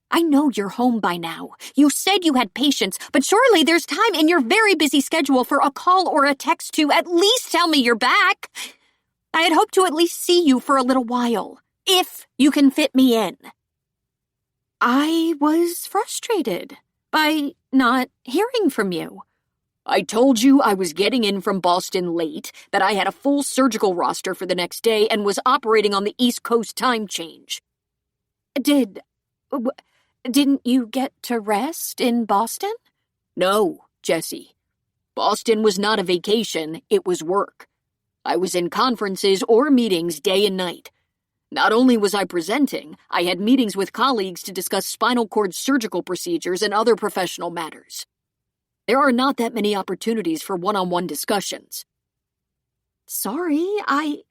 I know you're home by now. You said you had patience, but surely there's time in your very busy schedule for a call or a text to at least tell me you're back. I had hoped to at least see you for a little while, if you can fit me in." I was frustrated by not hearing from you. "I told you I was getting in from Boston late, that I had a full surgical roster for the next day and was operating on the East Coast time change." Didn't you get to rest in Boston? "No, Jessie. Boston was not a vacation, it was work. I was in conferences or meetings day and night. Not only was I presenting, I had meetings with colleagues to discuss spinal cord surgical procedures and other professional matters. There are not that many opportunities for one-on-one discussions." "Sorry, I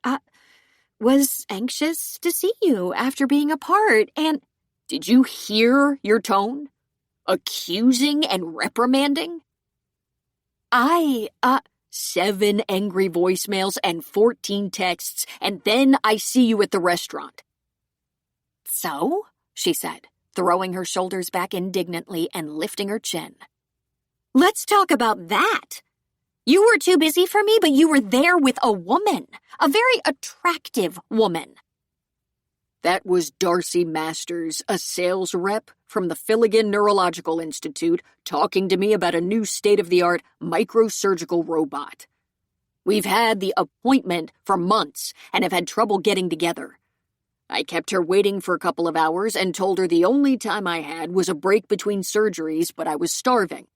was anxious to see you after being apart, and—" "Did you hear your tone? Accusing and reprimanding?" I 7 angry voicemails and 14 texts, and then I see you at the restaurant." "So?" she said, throwing her shoulders back indignantly and lifting her chin. "Let's talk about that. You were too busy for me, but you were there with a woman, a very attractive woman." "That was Darcy Masters, a sales rep from the Filligan Neurological Institute, talking to me about a new state-of-the-art microsurgical robot. We've had the appointment for months and have had trouble getting together. I kept her waiting for a couple of hours and told her the only time I had was a break between surgeries, but I was starving.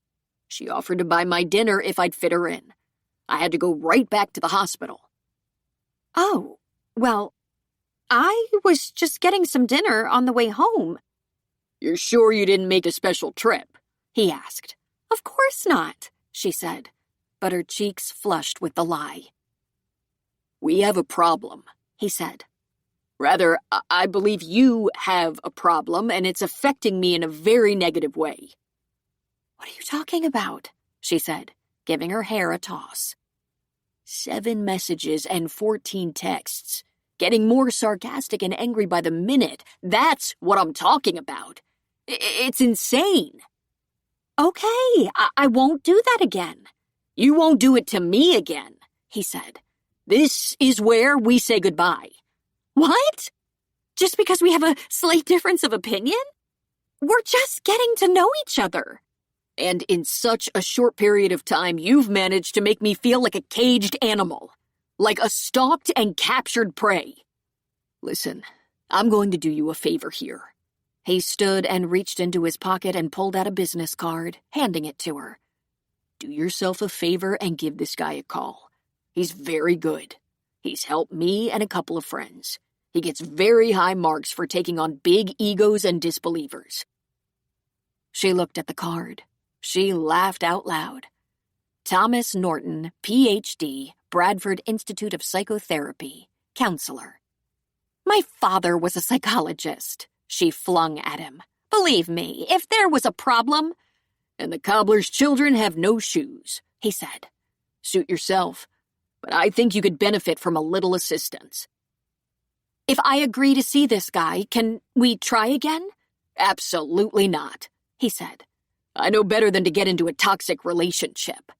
She offered to buy my dinner if I'd fit her in. I had to go right back to the hospital." "Oh, well, I was just getting some dinner on the way home." "You're sure you didn't make a special trip?" he asked. "Of course not," she said, but her cheeks flushed with the lie. "We have a problem," he said. "Rather, I believe you have a problem, and it's affecting me in a very negative way." "What are you talking about?" she said, giving her hair a toss. 7 messages and 14 texts. Getting more sarcastic and angry by the minute. That's what I'm talking about. It's insane." "Okay, I won't do that again." "You won't do it to me again," he said. "This is where we say goodbye." "What? Just because we have a slight difference of opinion? We're just getting to know each other." "And in such a short period of time, you've managed to make me feel like a caged animal. Like a stalked and captured prey. Listen, I'm going to do you a favor here." He stood and reached into his pocket and pulled out a business card, handing it to her. "Do yourself a favor and give this guy a call. He's very good. He's helped me and a couple of friends. He gets very high marks for taking on big egos and disbelievers." She looked at the card. She laughed out loud. Thomas Norton, Ph.D., Bradford Institute of Psychotherapy, counselor. "My father was a psychologist," she flung at him. "Believe me, if there was a problem—" "And the cobbler's children have no shoes," he said. "Suit yourself, but I think you could benefit from a little assistance." "If I agree to see this guy, can we try again? Absolutely not, he said. I know better than to get into a toxic relationship.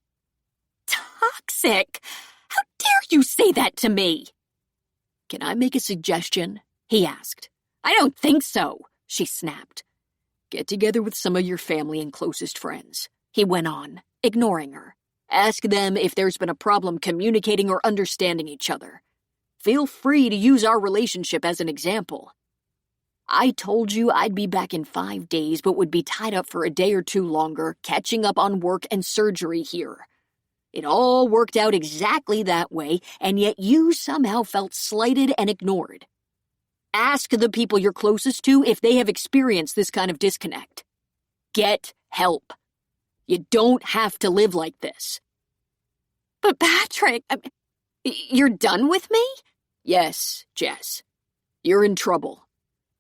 Toxic? How dare you say that to me? Can I make a suggestion? He asked. I don't think so, she snapped. Get together with some of your family and closest friends, he went on, ignoring her. Ask them if there's been a problem communicating or understanding each other. Feel free to use our relationship as an example. I told you I'd be back in 5 days, but would be tied up for a day or two longer, catching up on work and surgery here. It all worked out exactly that way, and yet you somehow felt slighted and ignored. Ask the people you're closest to if they have experienced this kind of disconnect. Get help. You don't have to live like this. But Patrick, you're done with me? Yes, Jess. You're in trouble.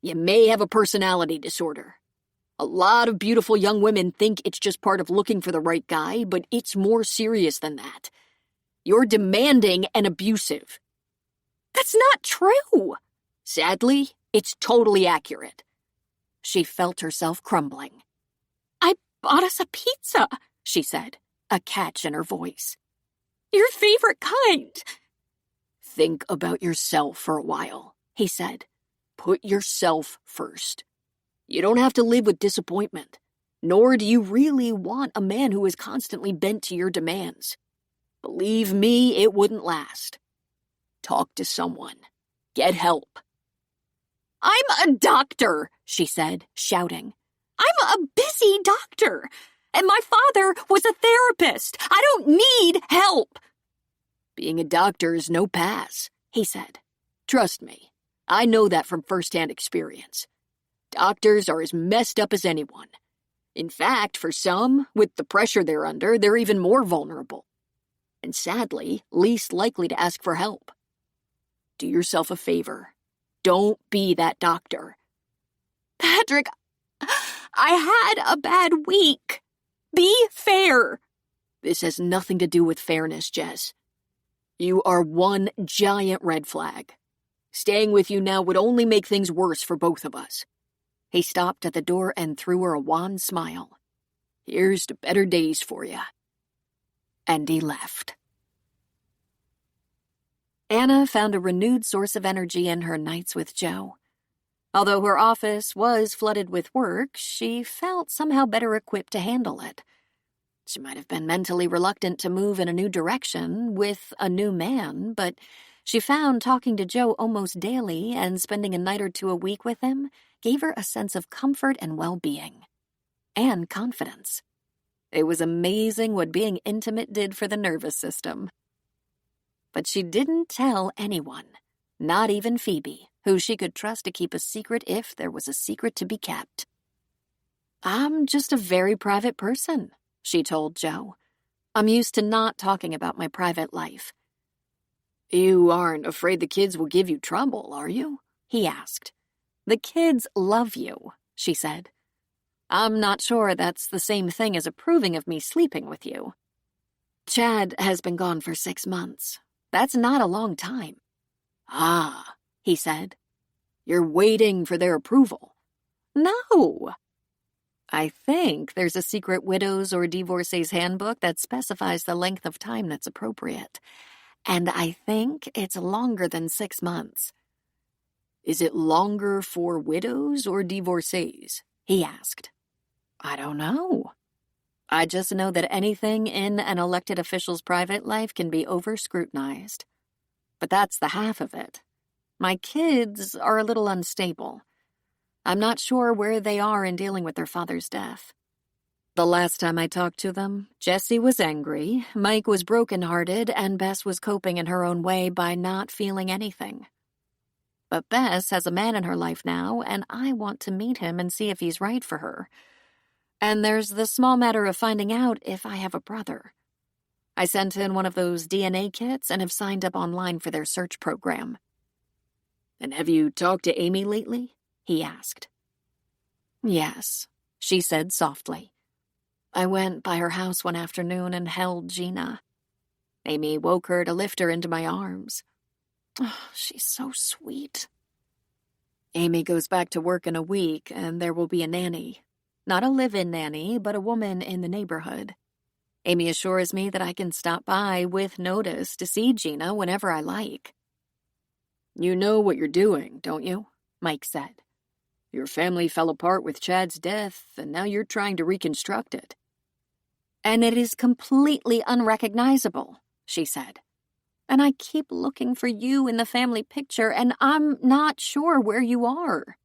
You may have a personality disorder. A lot of beautiful young women think it's just part of looking for the right guy, but it's more serious than that. You're demanding and abusive. That's not true. Sadly, it's totally accurate. She felt herself crumbling. I bought us a pizza, she said, a catch in her voice. Your favorite kind. Think about yourself for a while, he said. Put yourself first. You don't have to live with disappointment, nor do you really want a man who is constantly bent to your demands. Believe me, it wouldn't last. Talk to someone. Get help. I'm a doctor, she said, shouting. I'm a busy doctor, and my father was a therapist. I don't need help. Being a doctor is no pass, he said. Trust me, I know that from first-hand experience. Doctors are as messed up as anyone. In fact, for some, with the pressure they're under, they're even more vulnerable. And sadly, least likely to ask for help. Do yourself a favor. Don't be that doctor. Patrick, I had a bad week. Be fair. This has nothing to do with fairness, Jess. You are one giant red flag. Staying with you now would only make things worse for both of us. He stopped at the door and threw her a wan smile. Here's to better days for you. And he left. Anna found a renewed source of energy in her nights with Joe. Although her office was flooded with work, she felt somehow better equipped to handle it. She might have been mentally reluctant to move in a new direction with a new man, but she found talking to Joe almost daily and spending a night or two a week with him gave her a sense of comfort and well-being. And confidence. It was amazing what being intimate did for the nervous system. But she didn't tell anyone, not even Phoebe, who she could trust to keep a secret if there was a secret to be kept. I'm just a very private person, she told Joe. I'm used to not talking about my private life. You aren't afraid the kids will give you trouble, are you? He asked. The kids love you, she said. I'm not sure that's the same thing as approving of me sleeping with you. Chad has been gone for 6 months. That's not a long time. Ah, he said. You're waiting for their approval. No. I think there's a secret widow's or divorcee's handbook that specifies the length of time that's appropriate. And I think it's longer than 6 months. Is it longer for widows or divorcees? He asked. I don't know. I just know that anything in an elected official's private life can be over-scrutinized. But that's the half of it. My kids are a little unstable. I'm not sure where they are in dealing with their father's death. The last time I talked to them, Jessie was angry, Mike was brokenhearted, and Bess was coping in her own way by not feeling anything. But Bess has a man in her life now, and I want to meet him and see if he's right for her. And there's the small matter of finding out if I have a brother. I sent in one of those DNA kits and have signed up online for their search program. And have you talked to Amy lately? He asked. Yes, she said softly. I went by her house one afternoon and held Gina. Amy woke her to lift her into my arms. Oh, she's so sweet. Amy goes back to work in a week, and there will be a nanny. Not a live-in nanny, but a woman in the neighborhood. Amy assures me that I can stop by with notice to see Gina whenever I like. You know what you're doing, don't you? Mike said. Your family fell apart with Chad's death, and now you're trying to reconstruct it. And it is completely unrecognizable, she said. And I keep looking for you in the family picture, and I'm not sure where you are.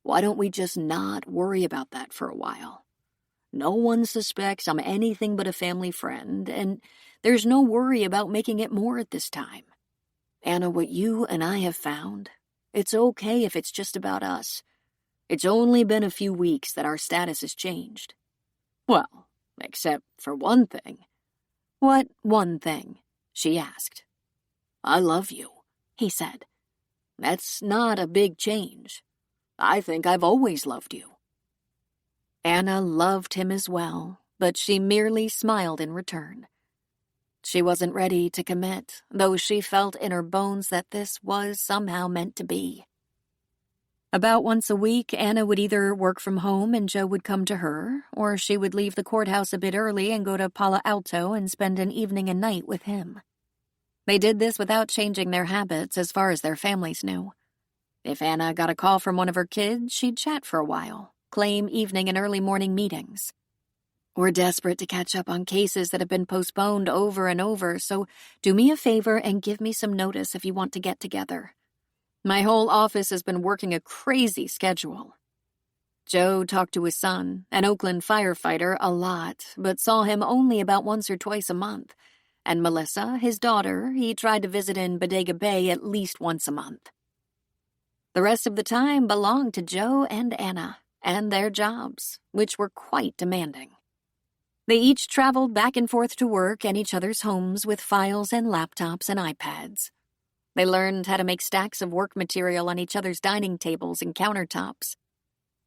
Why don't we just not worry about that for a while? No one suspects I'm anything but a family friend, and there's no worry about making it more at this time. Anna, what you and I have found, it's okay if it's just about us. It's only been a few weeks that our status has changed. Well, except for one thing. What one thing? She asked. I love you, he said. That's not a big change. I think I've always loved you. Anna loved him as well, but she merely smiled in return. She wasn't ready to commit, though she felt in her bones that this was somehow meant to be. About once a week, Anna would either work from home and Joe would come to her, or she would leave the courthouse a bit early and go to Palo Alto and spend an evening and night with him. They did this without changing their habits as far as their families knew. If Anna got a call from one of her kids, she'd chat for a while, claim evening and early morning meetings. We're desperate to catch up on cases that have been postponed over and over, so do me a favor and give me some notice if you want to get together. My whole office has been working a crazy schedule. Joe talked to his son, an Oakland firefighter, a lot, but saw him only about once or twice a month. And Melissa, his daughter, he tried to visit in Bodega Bay at least once a month. The rest of the time belonged to Joe and Anna, and their jobs, which were quite demanding. They each traveled back and forth to work and each other's homes with files and laptops and iPads. They learned how to make stacks of work material on each other's dining tables and countertops.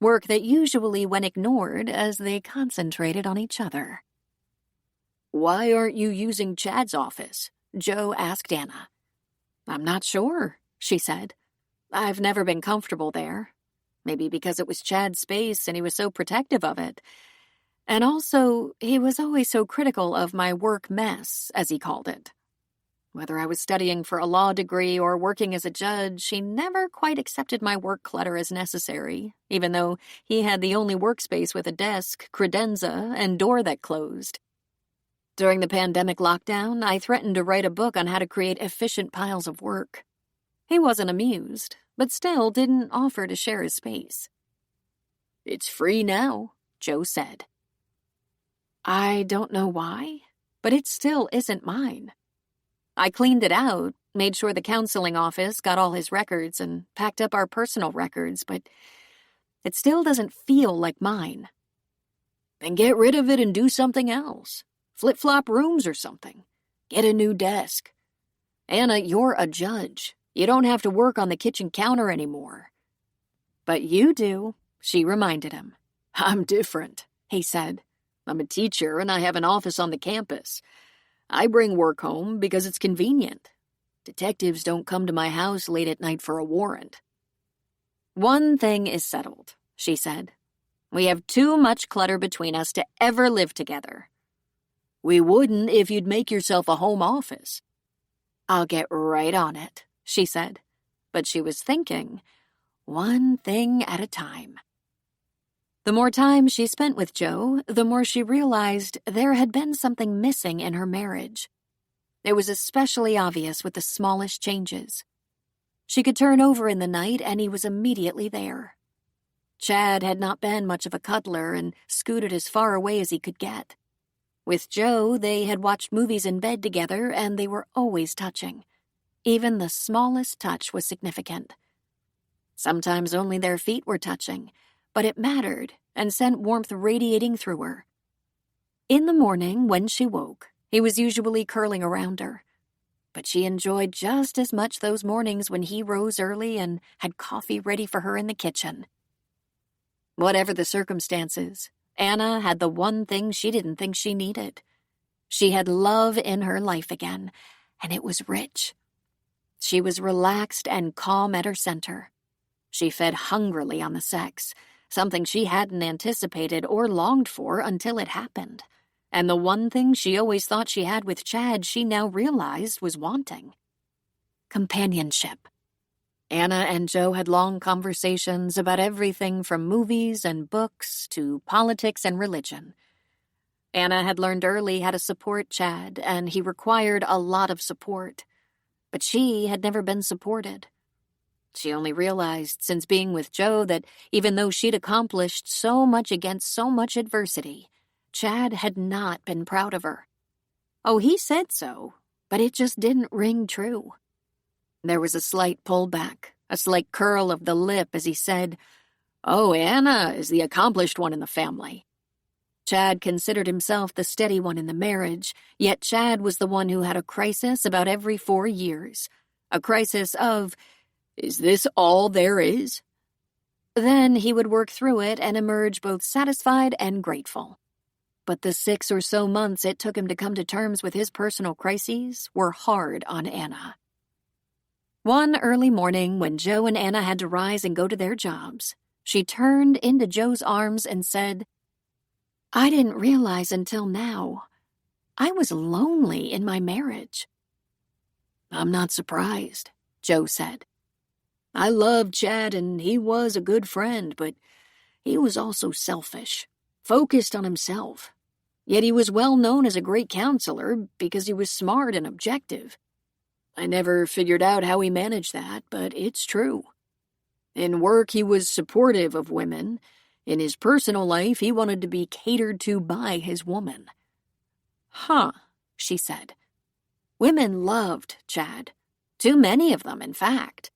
Work that usually went ignored as they concentrated on each other. Why aren't you using Chad's office? Joe asked Anna. I'm not sure, she said. I've never been comfortable there. Maybe because it was Chad's space and he was so protective of it. And also, he was always so critical of my work mess, as he called it. Whether I was studying for a law degree or working as a judge, he never quite accepted my work clutter as necessary, even though he had the only workspace with a desk, credenza, and door that closed. During the pandemic lockdown, I threatened to write a book on how to create efficient piles of work. He wasn't amused, but still didn't offer to share his space. It's free now, Joe said. I don't know why, but it still isn't mine. I cleaned it out, made sure the counseling office got all his records, and packed up our personal records, but it still doesn't feel like mine. Then get rid of it and do something else. Flip-flop rooms or something. Get a new desk. Anna, you're a judge. You don't have to work on the kitchen counter anymore. But you do, she reminded him. I'm different, he said. I'm a teacher and I have an office on the campus. I bring work home because it's convenient. Detectives don't come to my house late at night for a warrant. One thing is settled, she said. We have too much clutter between us to ever live together. We wouldn't if you'd make yourself a home office. I'll get right on it, she said. But she was thinking, one thing at a time. The more time she spent with Joe, the more she realized there had been something missing in her marriage. It was especially obvious with the smallest changes. She could turn over in the night and he was immediately there. Chad had not been much of a cuddler and scooted as far away as he could get. With Joe, they had watched movies in bed together and they were always touching. Even the smallest touch was significant. Sometimes only their feet were touching, but it mattered and sent warmth radiating through her. In the morning, when she woke, he was usually curling around her. But she enjoyed just as much those mornings when he rose early and had coffee ready for her in the kitchen. Whatever the circumstances, Anna had the one thing she didn't think she needed. She had love in her life again, and it was rich. She was relaxed and calm at her center. She fed hungrily on the sex, something she hadn't anticipated or longed for until it happened. And the one thing she always thought she had with Chad she now realized was wanting. Companionship. Anna and Joe had long conversations about everything from movies and books to politics and religion. Anna had learned early how to support Chad, and he required a lot of support. But she had never been supported. She only realized since being with Joe that even though she'd accomplished so much against so much adversity, Chad had not been proud of her. Oh, he said so, but it just didn't ring true. There was a slight pullback, a slight curl of the lip as he said, "Oh, Anna is the accomplished one in the family." Chad considered himself the steady one in the marriage, yet Chad was the one who had a crisis about every 4 years. A crisis of, is this all there is? Then he would work through it and emerge both satisfied and grateful. But the 6 or so months it took him to come to terms with his personal crises were hard on Anna. One early morning, when Joe and Anna had to rise and go to their jobs, she turned into Joe's arms and said, "I didn't realize until now. I was lonely in my marriage." "I'm not surprised," Joe said. "I loved Chad and he was a good friend, but he was also selfish, focused on himself. Yet he was well known as a great counselor because he was smart and objective. I never figured out how he managed that, but it's true. In work, he was supportive of women. In his personal life, he wanted to be catered to by his woman." "Huh," she said. "Women loved Chad. Too many of them, in fact."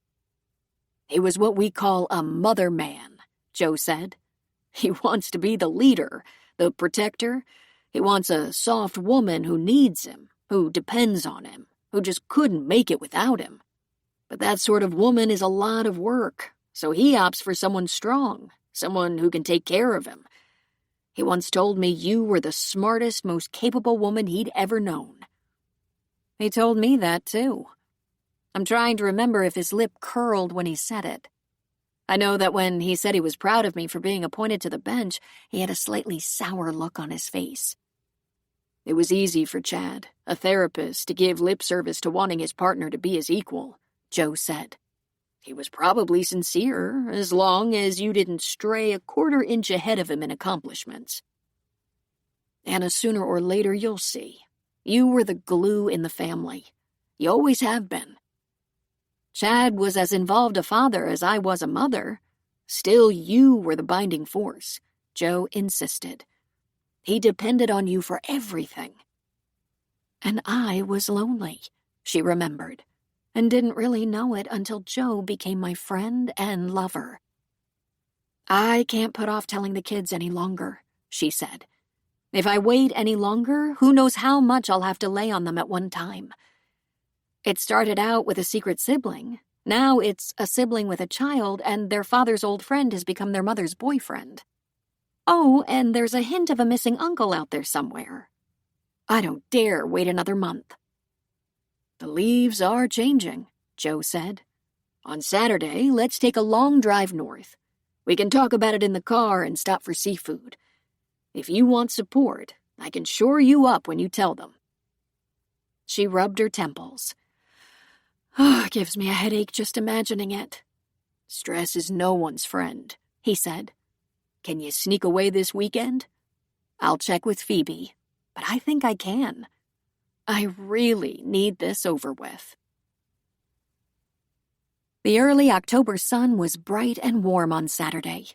"He was what we call a mother man," Joe said. "He wants to be the leader, the protector. He wants a soft woman who needs him, who depends on him, who just couldn't make it without him. But that sort of woman is a lot of work, so he opts for someone strong, someone who can take care of him. He once told me you were the smartest, most capable woman he'd ever known." He told me that, too. I'm trying to remember if his lip curled when he said it. I know that when he said he was proud of me for being appointed to the bench, he had a slightly sour look on his face. It was easy for Chad, a therapist, to give lip service to wanting his partner to be his equal, Joe said. He was probably sincere, as long as you didn't stray a quarter inch ahead of him in accomplishments. Anna, sooner or later you'll see. You were the glue in the family. You always have been. Chad was as involved a father as I was a mother. Still, you were the binding force, Joe insisted. He depended on you for everything. And I was lonely, she remembered, and didn't really know it until Joe became my friend and lover. I can't put off telling the kids any longer, she said. If I wait any longer, who knows how much I'll have to lay on them at one time. It started out with a secret sibling. Now it's a sibling with a child, and their father's old friend has become their mother's boyfriend. Oh, and there's a hint of a missing uncle out there somewhere. I don't dare wait another month. The leaves are changing, Joe said. On Saturday, let's take a long drive north. We can talk about it in the car and stop for seafood. If you want support, I can shore you up when you tell them. She rubbed her temples. Oh, it gives me a headache just imagining it. Stress is no one's friend, he said. Can you sneak away this weekend? I'll check with Phoebe, but I think I can. I really need this over with. The early October sun was bright and warm on Saturday.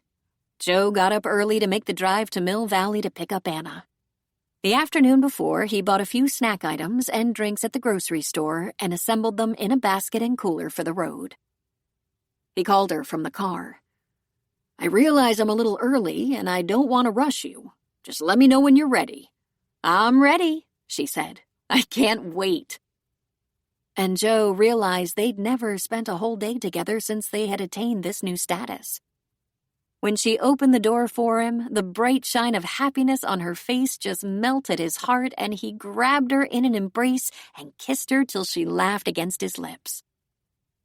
Joe got up early to make the drive to Mill Valley to pick up Anna. The afternoon before, he bought a few snack items and drinks at the grocery store and assembled them in a basket and cooler for the road. He called her from the car. I realize I'm a little early and I don't want to rush you. Just let me know when you're ready. I'm ready, she said. I can't wait. And Joe realized they'd never spent a whole day together since they had attained this new status. When she opened the door for him, the bright shine of happiness on her face just melted his heart, and he grabbed her in an embrace and kissed her till she laughed against his lips.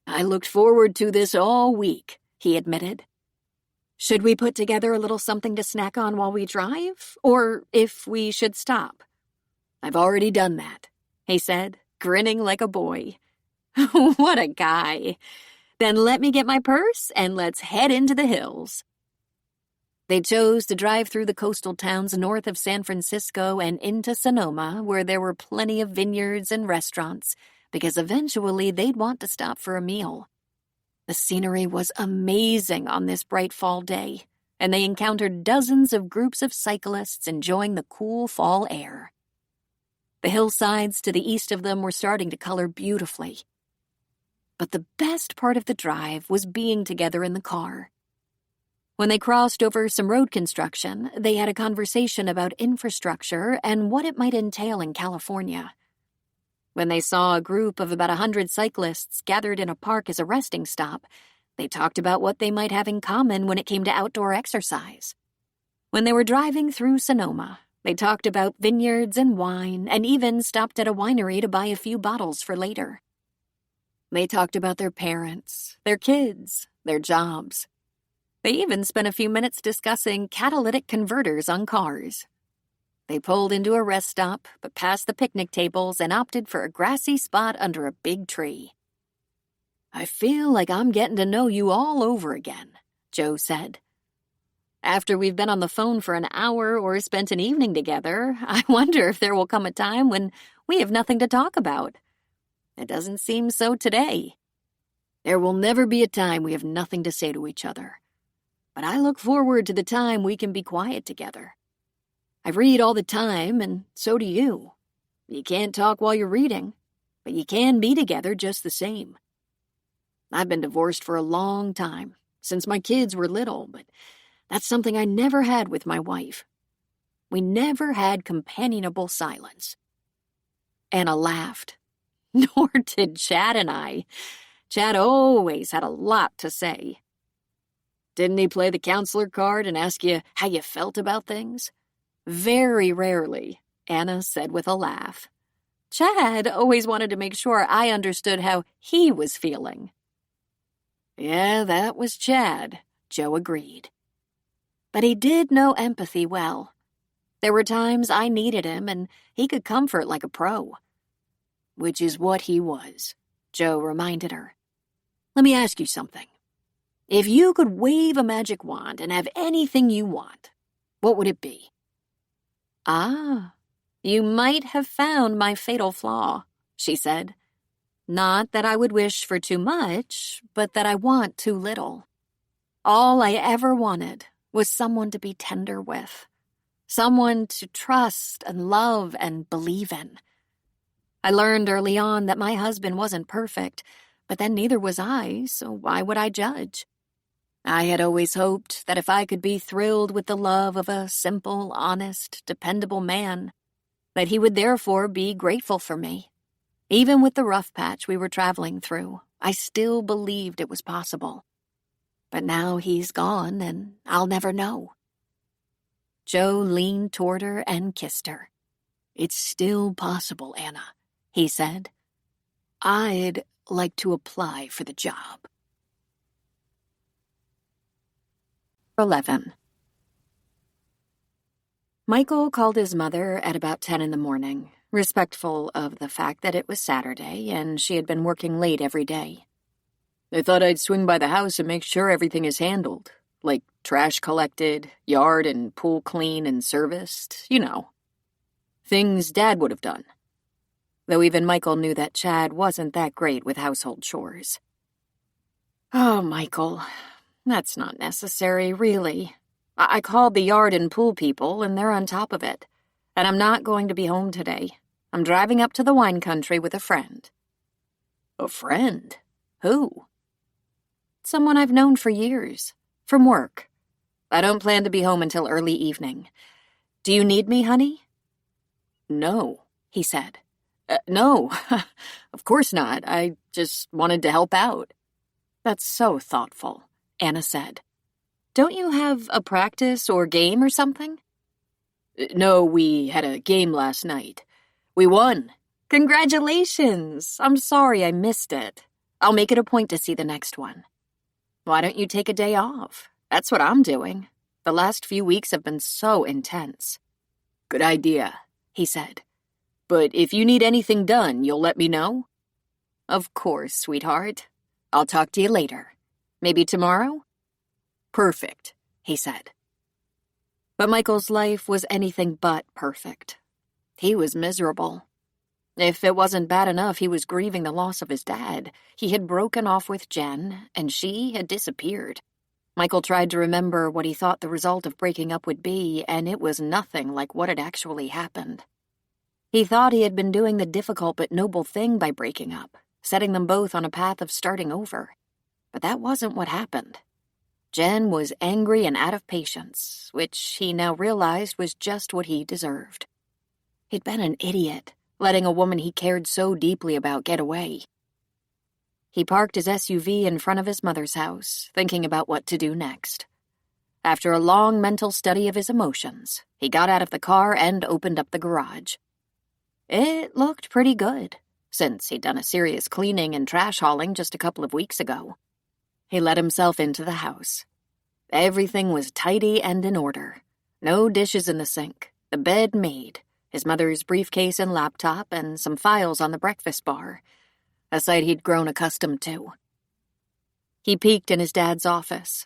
I looked forward to this all week, he admitted. Should we put together a little something to snack on while we drive? Or if we should stop? I've already done that, he said, grinning like a boy. What a guy. Then let me get my purse and let's head into the hills. They chose to drive through the coastal towns north of San Francisco and into Sonoma, where there were plenty of vineyards and restaurants, because eventually they'd want to stop for a meal. The scenery was amazing on this bright fall day, and they encountered dozens of groups of cyclists enjoying the cool fall air. The hillsides to the east of them were starting to color beautifully. But the best part of the drive was being together in the car. When they crossed over some road construction, they had a conversation about infrastructure and what it might entail in California. When they saw a group of about 100 cyclists gathered in a park as a resting stop, they talked about what they might have in common when it came to outdoor exercise. When they were driving through Sonoma, they talked about vineyards and wine, and even stopped at a winery to buy a few bottles for later. They talked about their parents, their kids, their jobs. They even spent a few minutes discussing catalytic converters on cars. They pulled into a rest stop, but passed the picnic tables and opted for a grassy spot under a big tree. I feel like I'm getting to know you all over again, Joe said. After we've been on the phone for an hour or spent an evening together, I wonder if there will come a time when we have nothing to talk about. It doesn't seem so today. There will never be a time we have nothing to say to each other. But I look forward to the time we can be quiet together. I read all the time, and so do you. You can't talk while you're reading, but you can be together just the same. I've been divorced for a long time, since my kids were little, but that's something I never had with my wife. We never had companionable silence. Anna laughed. Nor did Chad and I. Chad always had a lot to say. Didn't he play the counselor card and ask you how you felt about things? Very rarely, Anna said with a laugh. Chad always wanted to make sure I understood how he was feeling. Yeah, that was Chad, Joe agreed. But he did know empathy well. There were times I needed him, and he could comfort like a pro. Which is what he was, Joe reminded her. Let me ask you something. If you could wave a magic wand and have anything you want, what would it be? Ah, you might have found my fatal flaw, she said. Not that I would wish for too much, but that I want too little. All I ever wanted was someone to be tender with, someone to trust and love and believe in. I learned early on that my husband wasn't perfect, but then neither was I, so why would I judge? I had always hoped that if I could be thrilled with the love of a simple, honest, dependable man, that he would therefore be grateful for me. Even with the rough patch we were traveling through, I still believed it was possible. But now he's gone, and I'll never know. Joe leaned toward her and kissed her. It's still possible, Anna, he said. I'd like to apply for the job. 11. Michael called his mother at about 10 in the morning, respectful of the fact that it was Saturday and she had been working late every day. I thought I'd swing by the house and make sure everything is handled, like trash collected, yard and pool clean and serviced, you know. Things Dad would have done. Though even Michael knew that Chad wasn't that great with household chores. Oh, Michael, that's not necessary, really. I called the yard and pool people, and they're on top of it. And I'm not going to be home today. I'm driving up to the wine country with a friend. A friend? Who? Someone I've known for years. From work. I don't plan to be home until early evening. Do you need me, honey? No, he said. No, of course not. I just wanted to help out. That's so thoughtful, Anna said. Don't you have a practice or game or something? No, we had a game last night. We won. Congratulations! I'm sorry I missed it. I'll make it a point to see the next one. Why don't you take a day off? That's what I'm doing. The last few weeks have been so intense. Good idea, he said. But if you need anything done, you'll let me know? Of course, sweetheart. I'll talk to you later. Maybe tomorrow? Perfect, he said. But Michael's life was anything but perfect. He was miserable. If it wasn't bad enough he was grieving the loss of his dad, he had broken off with Jen, and she had disappeared. Michael tried to remember what he thought the result of breaking up would be, and it was nothing like what had actually happened. He thought he had been doing the difficult but noble thing by breaking up, setting them both on a path of starting over. But that wasn't what happened. Jen was angry and out of patience, which he now realized was just what he deserved. He'd been an idiot, letting a woman he cared so deeply about get away. He parked his SUV in front of his mother's house, thinking about what to do next. After a long mental study of his emotions, he got out of the car and opened up the garage. It looked pretty good, since he'd done a serious cleaning and trash hauling just a couple of weeks ago. He let himself into the house. Everything was tidy and in order. No dishes in the sink, the bed made, his mother's briefcase and laptop, and some files on the breakfast bar, a sight he'd grown accustomed to. He peeked in his dad's office.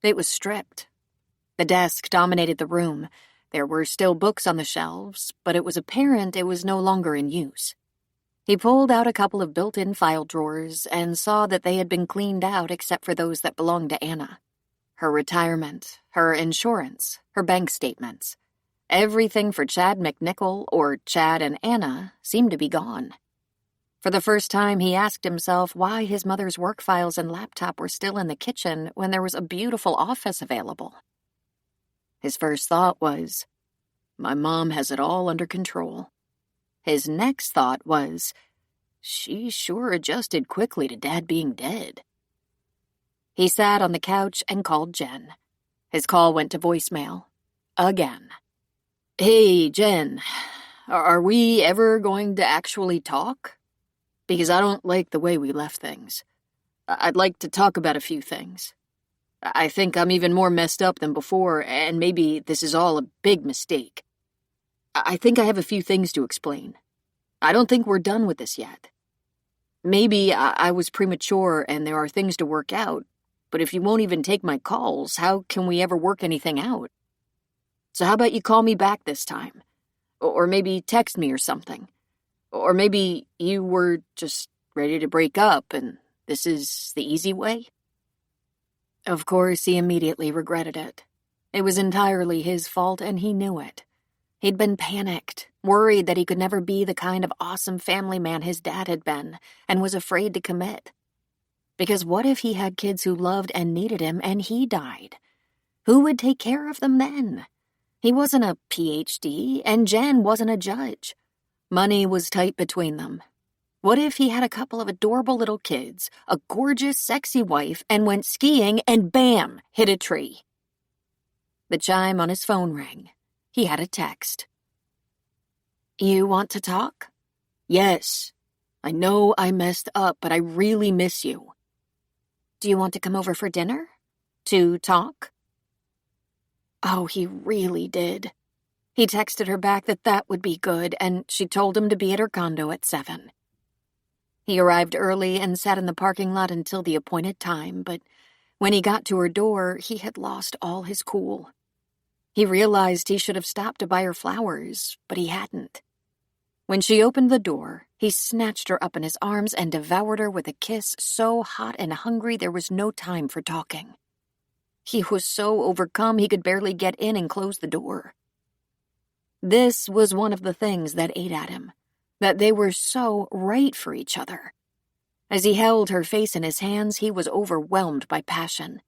It was stripped. The desk dominated the room. There were still books on the shelves, but it was apparent it was no longer in use. He pulled out a couple of built-in file drawers and saw that they had been cleaned out except for those that belonged to Anna. Her retirement, her insurance, her bank statements. Everything for Chad McNichol or Chad and Anna seemed to be gone. For the first time, he asked himself why his mother's work files and laptop were still in the kitchen when there was a beautiful office available. His first thought was, my mom has it all under control. His next thought was, she sure adjusted quickly to Dad being dead. He sat on the couch and called Jen. His call went to voicemail. Again. Hey, Jen, are we ever going to actually talk? Because I don't like the way we left things. I'd like to talk about a few things. I think I'm even more messed up than before, and maybe this is all a big mistake. I think I have a few things to explain. I don't think we're done with this yet. Maybe I was premature and there are things to work out, but if you won't even take my calls, how can we ever work anything out? So how about you call me back this time? Or maybe text me or something. Or maybe you were just ready to break up and this is the easy way? Of course, he immediately regretted it. It was entirely his fault and he knew it. He'd been panicked, worried that he could never be the kind of awesome family man his dad had been, and was afraid to commit. Because what if he had kids who loved and needed him and he died? Who would take care of them then? He wasn't a PhD, and Jen wasn't a judge. Money was tight between them. What if he had a couple of adorable little kids, a gorgeous, sexy wife, and went skiing and bam, hit a tree? The chime on his phone rang. He had a text. You want to talk? Yes. I know I messed up, but I really miss you. Do you want to come over for dinner? To talk? Oh, he really did. He texted her back that would be good, and she told him to be at her condo at 7. He arrived early and sat in the parking lot until the appointed time, but when he got to her door, he had lost all his cool. He realized he should have stopped to buy her flowers, but he hadn't. When she opened the door, he snatched her up in his arms and devoured her with a kiss so hot and hungry there was no time for talking. He was so overcome he could barely get in and close the door. This was one of the things that ate at him, that they were so right for each other. As he held her face in his hands, he was overwhelmed by passion.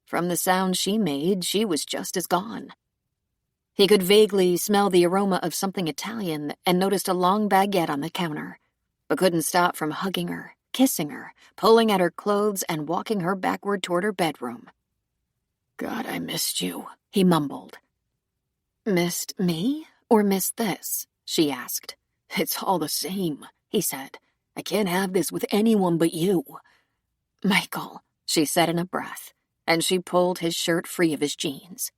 From the sound she made, she was just as gone. He could vaguely smell the aroma of something Italian and noticed a long baguette on the counter, but couldn't stop from hugging her, kissing her, pulling at her clothes, and walking her backward toward her bedroom. God, I missed you, he mumbled. Missed me or missed this? She asked. It's all the same, he said. I can't have this with anyone but you. Michael, she said in a breath, and she pulled his shirt free of his jeans.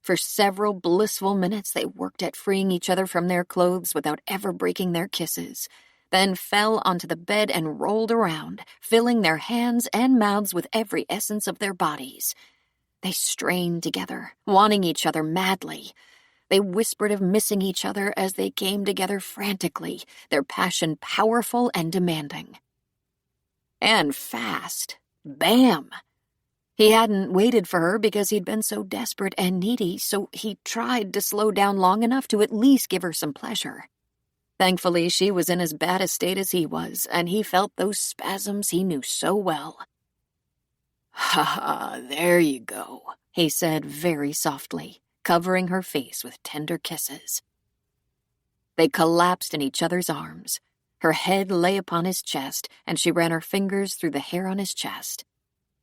For several blissful minutes they worked at freeing each other from their clothes without ever breaking their kisses, then fell onto the bed and rolled around, filling their hands and mouths with every essence of their bodies. They strained together, wanting each other madly. They whispered of missing each other as they came together frantically, their passion powerful and demanding. And fast. Bam! He hadn't waited for her because he'd been so desperate and needy, so he tried to slow down long enough to at least give her some pleasure. Thankfully, she was in as bad a state as he was, and he felt those spasms he knew so well. "Ha ha, there you go," he said very softly, covering her face with tender kisses. They collapsed in each other's arms. Her head lay upon his chest, and she ran her fingers through the hair on his chest.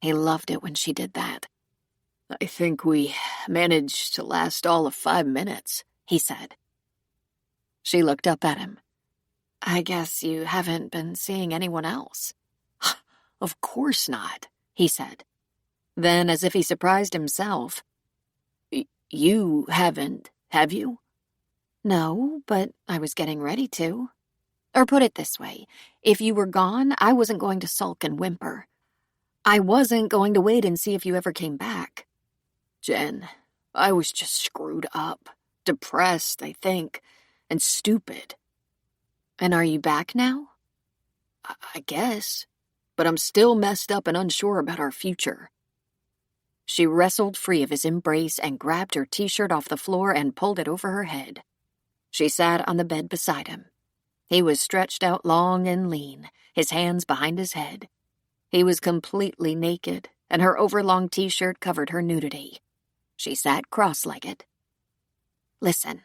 He loved it when she did that. "I think we managed to last all of 5 minutes," he said. She looked up at him. "I guess you haven't been seeing anyone else." "Of course not," he said. Then, as if he surprised himself, "You haven't, have you?" "No, but I was getting ready to. Or put it this way, if you were gone, I wasn't going to sulk and whimper. I wasn't going to wait and see if you ever came back." "Jen, I was just screwed up. Depressed, I think, and stupid." "And are you back now?" I guess. But I'm still messed up and unsure about our future." She wrestled free of his embrace and grabbed her t-shirt off the floor and pulled it over her head. She sat on the bed beside him. He was stretched out long and lean, his hands behind his head. He was completely naked, and her overlong t-shirt covered her nudity. She sat cross-legged. "Listen,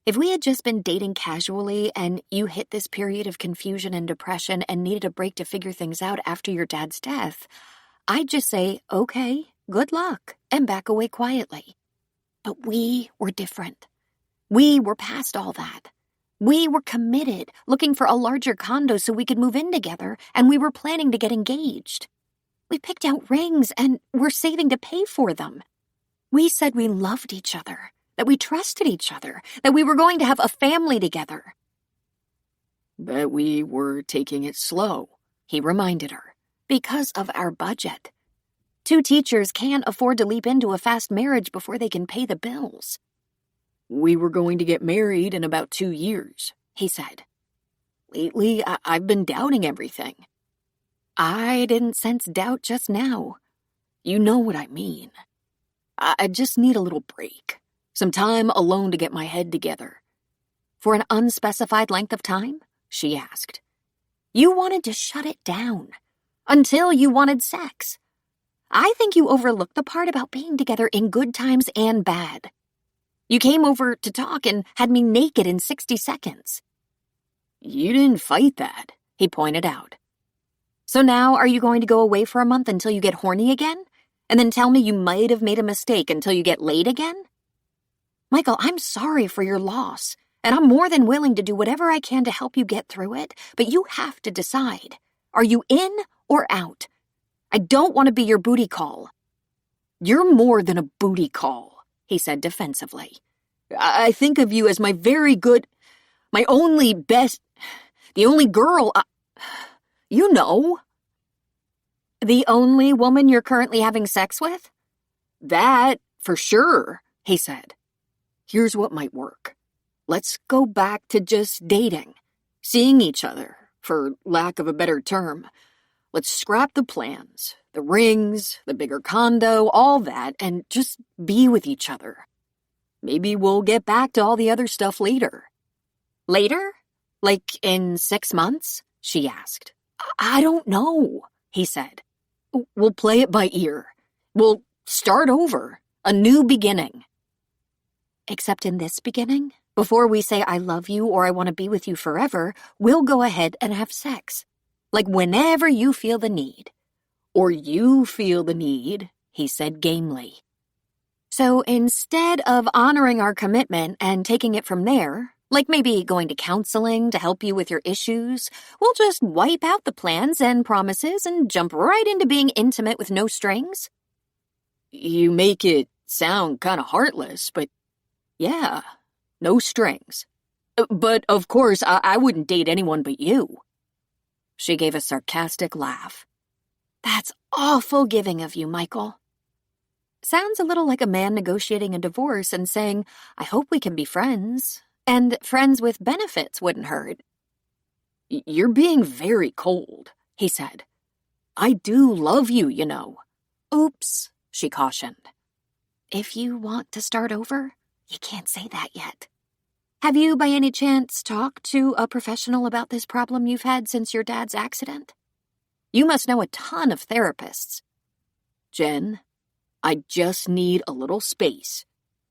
if we had just been dating casually and you hit this period of confusion and depression and needed a break to figure things out after your dad's death, I'd just say, okay, good luck, and back away quietly. But we were different. We were past all that. We were committed, looking for a larger condo so we could move in together, and we were planning to get engaged. We picked out rings, and we're saving to pay for them. We said we loved each other, that we trusted each other, that we were going to have a family together." "But we were taking it slow," he reminded her, "because of our budget. 2 teachers can't afford to leap into a fast marriage before they can pay the bills." "We were going to get married in about 2 years, he said. "Lately, I've been doubting everything." "I didn't sense doubt just now. You know what I mean. I just need a little break, some time alone to get my head together." "For an unspecified length of time?" she asked. "You wanted to shut it down. Until you wanted sex. I think you overlooked the part about being together in good times and bad. You came over to talk and had me naked in 60 seconds. "You didn't fight that," he pointed out. "So now are you going to go away for a month until you get horny again? And then tell me you might have made a mistake until you get laid again? Michael, I'm sorry for your loss, and I'm more than willing to do whatever I can to help you get through it, but you have to decide. Are you in or out? I don't want to be your booty call." "You're more than a booty call," he said defensively. "I think of you as my very good, my only best, the only girl you know." "The only woman you're currently having sex with?" "That, for sure," he said. "Here's what might work. Let's go back to just dating, seeing each other, for lack of a better term. Let's scrap the plans, the rings, the bigger condo, all that, and just be with each other. Maybe we'll get back to all the other stuff later." "Later? Like in 6 months?" she asked. "I don't know," he said. "We'll play it by ear. We'll start over, a new beginning." "Except in this beginning, before we say I love you or I want to be with you forever, we'll go ahead and have sex. Like whenever you feel the need." "Or you feel the need," he said gamely. "So instead of honoring our commitment and taking it from there, Like maybe going to counseling to help you with your issues. We'll just wipe out the plans and promises and jump right into being intimate with no strings. You make it sound kind of heartless, but yeah, no strings. But of course, I wouldn't date anyone but you. She gave a sarcastic laugh. That's awful giving of you, Michael. Sounds a little like a man negotiating a divorce and saying, I hope we can be friends. And friends with benefits wouldn't hurt. You're being very cold, he said. I do love you, you know. Oops, she cautioned. If you want to start over, you can't say that yet. Have you, by any chance, talked to a professional about this problem you've had since your dad's accident? You must know a ton of therapists. Jen, I just need a little space.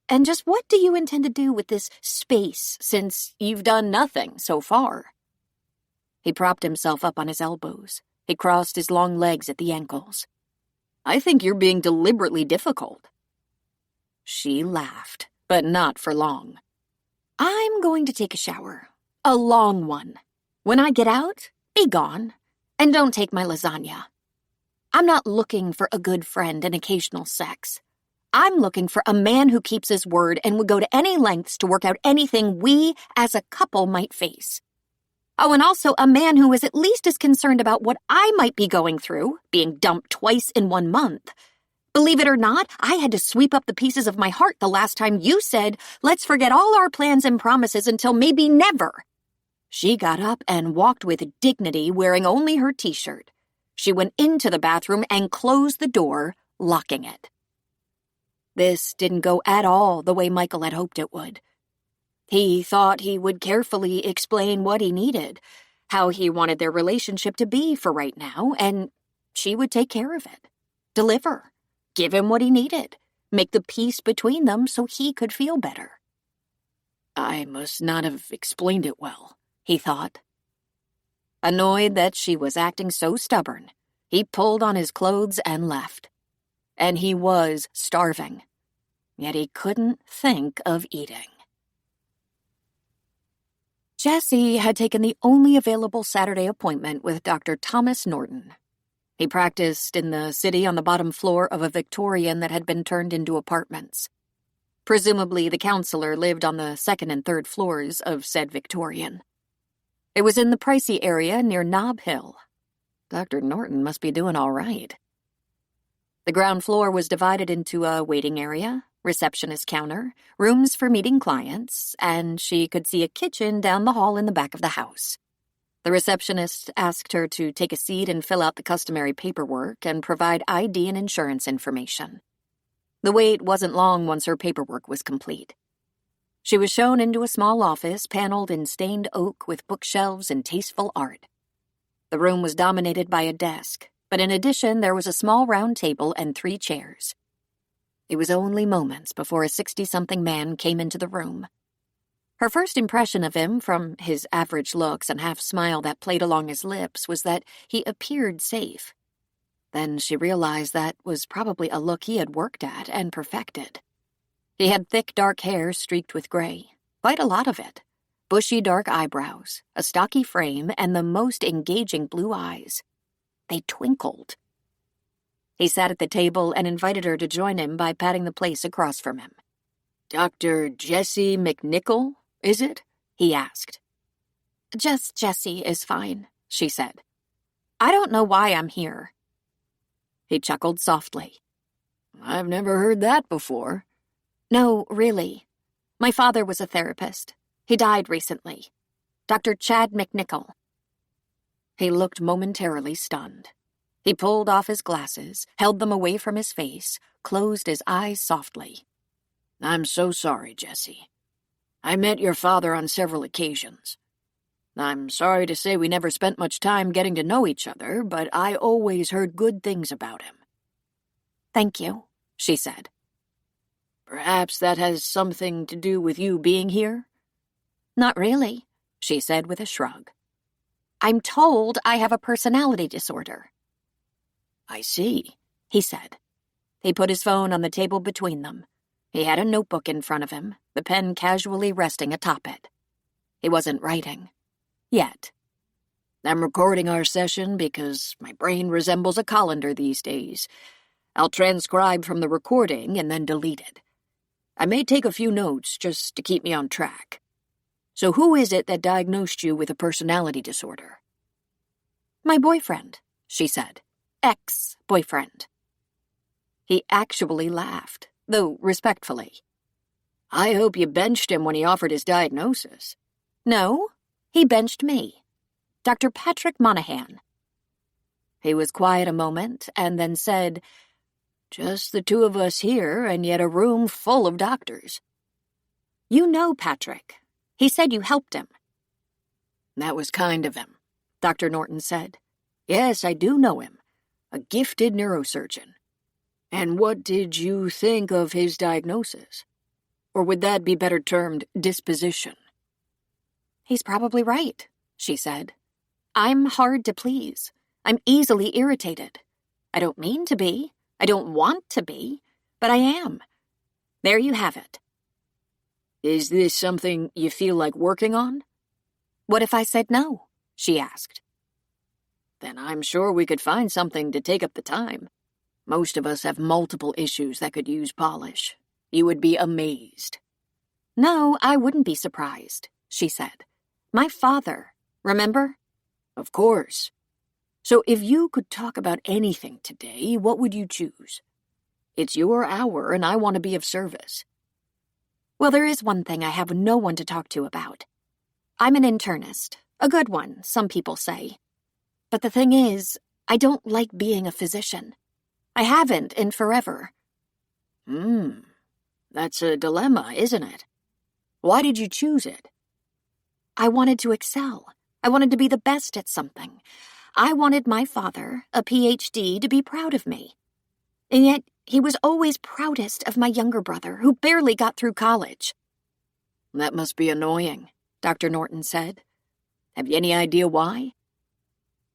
And just what do you intend to do with this space, since you've done nothing so far? He propped himself up on his elbows. He crossed his long legs at the ankles. I think you're being deliberately difficult. She laughed, but not for long. I'm going to take a shower. A long one. When I get out, be gone. And don't take my lasagna. I'm not looking for a good friend and occasional sex. I'm looking for a man who keeps his word and would go to any lengths to work out anything we, as a couple, might face. Oh, and also a man who is at least as concerned about what I might be going through, being dumped twice in 1 month. Believe it or not, I had to sweep up the pieces of my heart the last time you said, let's forget all our plans and promises until maybe never. She got up and walked with dignity, wearing only her t-shirt. She went into the bathroom and closed the door, locking it. This didn't go at all the way Michael had hoped it would. He thought he would carefully explain what he needed, how he wanted their relationship to be for right now, and she would take care of it. Deliver. Give him what he needed. Make the peace between them so he could feel better. I must not have explained it well, he thought. Annoyed that she was acting so stubborn, he pulled on his clothes and left. And he was starving. Yet he couldn't think of eating. Jesse had taken the only available Saturday appointment with Dr. Thomas Norton. He practiced in the city on the bottom floor of a Victorian that had been turned into apartments. Presumably, the counselor lived on the 2nd and 3rd floors of said Victorian. It was in the pricey area near Nob Hill. Dr. Norton must be doing all right. The ground floor was divided into a waiting area, receptionist counter, rooms for meeting clients, and she could see a kitchen down the hall in the back of the house. The receptionist asked her to take a seat and fill out the customary paperwork and provide ID and insurance information. The wait wasn't long once her paperwork was complete. She was shown into a small office paneled in stained oak with bookshelves and tasteful art. The room was dominated by a desk, but in addition there was a small round table and 3 chairs. It was only moments before a 60-something man came into the room. Her first impression of him, from his average looks and half-smile that played along his lips, was that he appeared safe. Then she realized that was probably a look he had worked at and perfected. He had thick dark hair streaked with gray, quite a lot of it, bushy dark eyebrows, a stocky frame, and the most engaging blue eyes. They twinkled. He sat at the table and invited her to join him by patting the place across from him. Dr. Jesse McNichol, is it? He asked. Just Jesse is fine, she said. I don't know why I'm here. He chuckled softly. I've never heard that before. No, really. My father was a therapist. He died recently. Dr. Chad McNichol. He looked momentarily stunned. He pulled off his glasses, held them away from his face, closed his eyes softly. I'm so sorry, Jesse. I met your father on several occasions. I'm sorry to say we never spent much time getting to know each other, but I always heard good things about him. Thank you, she said. Perhaps that has something to do with you being here? Not really, she said with a shrug. I'm told I have a personality disorder. I see, he said. He put his phone on the table between them. He had a notebook in front of him, the pen casually resting atop it. He wasn't writing. Yet. I'm recording our session because my brain resembles a colander these days. I'll transcribe from the recording and then delete it. I may take a few notes just to keep me on track. So who is it that diagnosed you with a personality disorder? My boyfriend, she said. Ex-boyfriend. He actually laughed, though respectfully. I hope you benched him when he offered his diagnosis. No, he benched me. Dr. Patrick Monahan. He was quiet a moment and then said, Just the two of us here and yet a room full of doctors. You know Patrick. He said you helped him. That was kind of him, Dr. Norton said. Yes, I do know him. A gifted neurosurgeon. And what did you think of his diagnosis? Or would that be better termed disposition? He's probably right, she said. I'm hard to please. I'm easily irritated. I don't mean to be. I don't want to be. But I am. There you have it. Is this something you feel like working on? What if I said no? She asked. Then I'm sure we could find something to take up the time. Most of us have multiple issues that could use polish. You would be amazed. No, I wouldn't be surprised, she said. My father, remember? Of course. So if you could talk about anything today, what would you choose? It's your hour and I want to be of service. Well, there is one thing I have no one to talk to about. I'm an internist. A good one, some people say. But the thing is, I don't like being a physician. I haven't in forever. That's a dilemma, isn't it? Why did you choose it? I wanted to excel. I wanted to be the best at something. I wanted my father, a PhD, to be proud of me. And yet, he was always proudest of my younger brother, who barely got through college. That must be annoying, Dr. Norton said. Have you any idea why?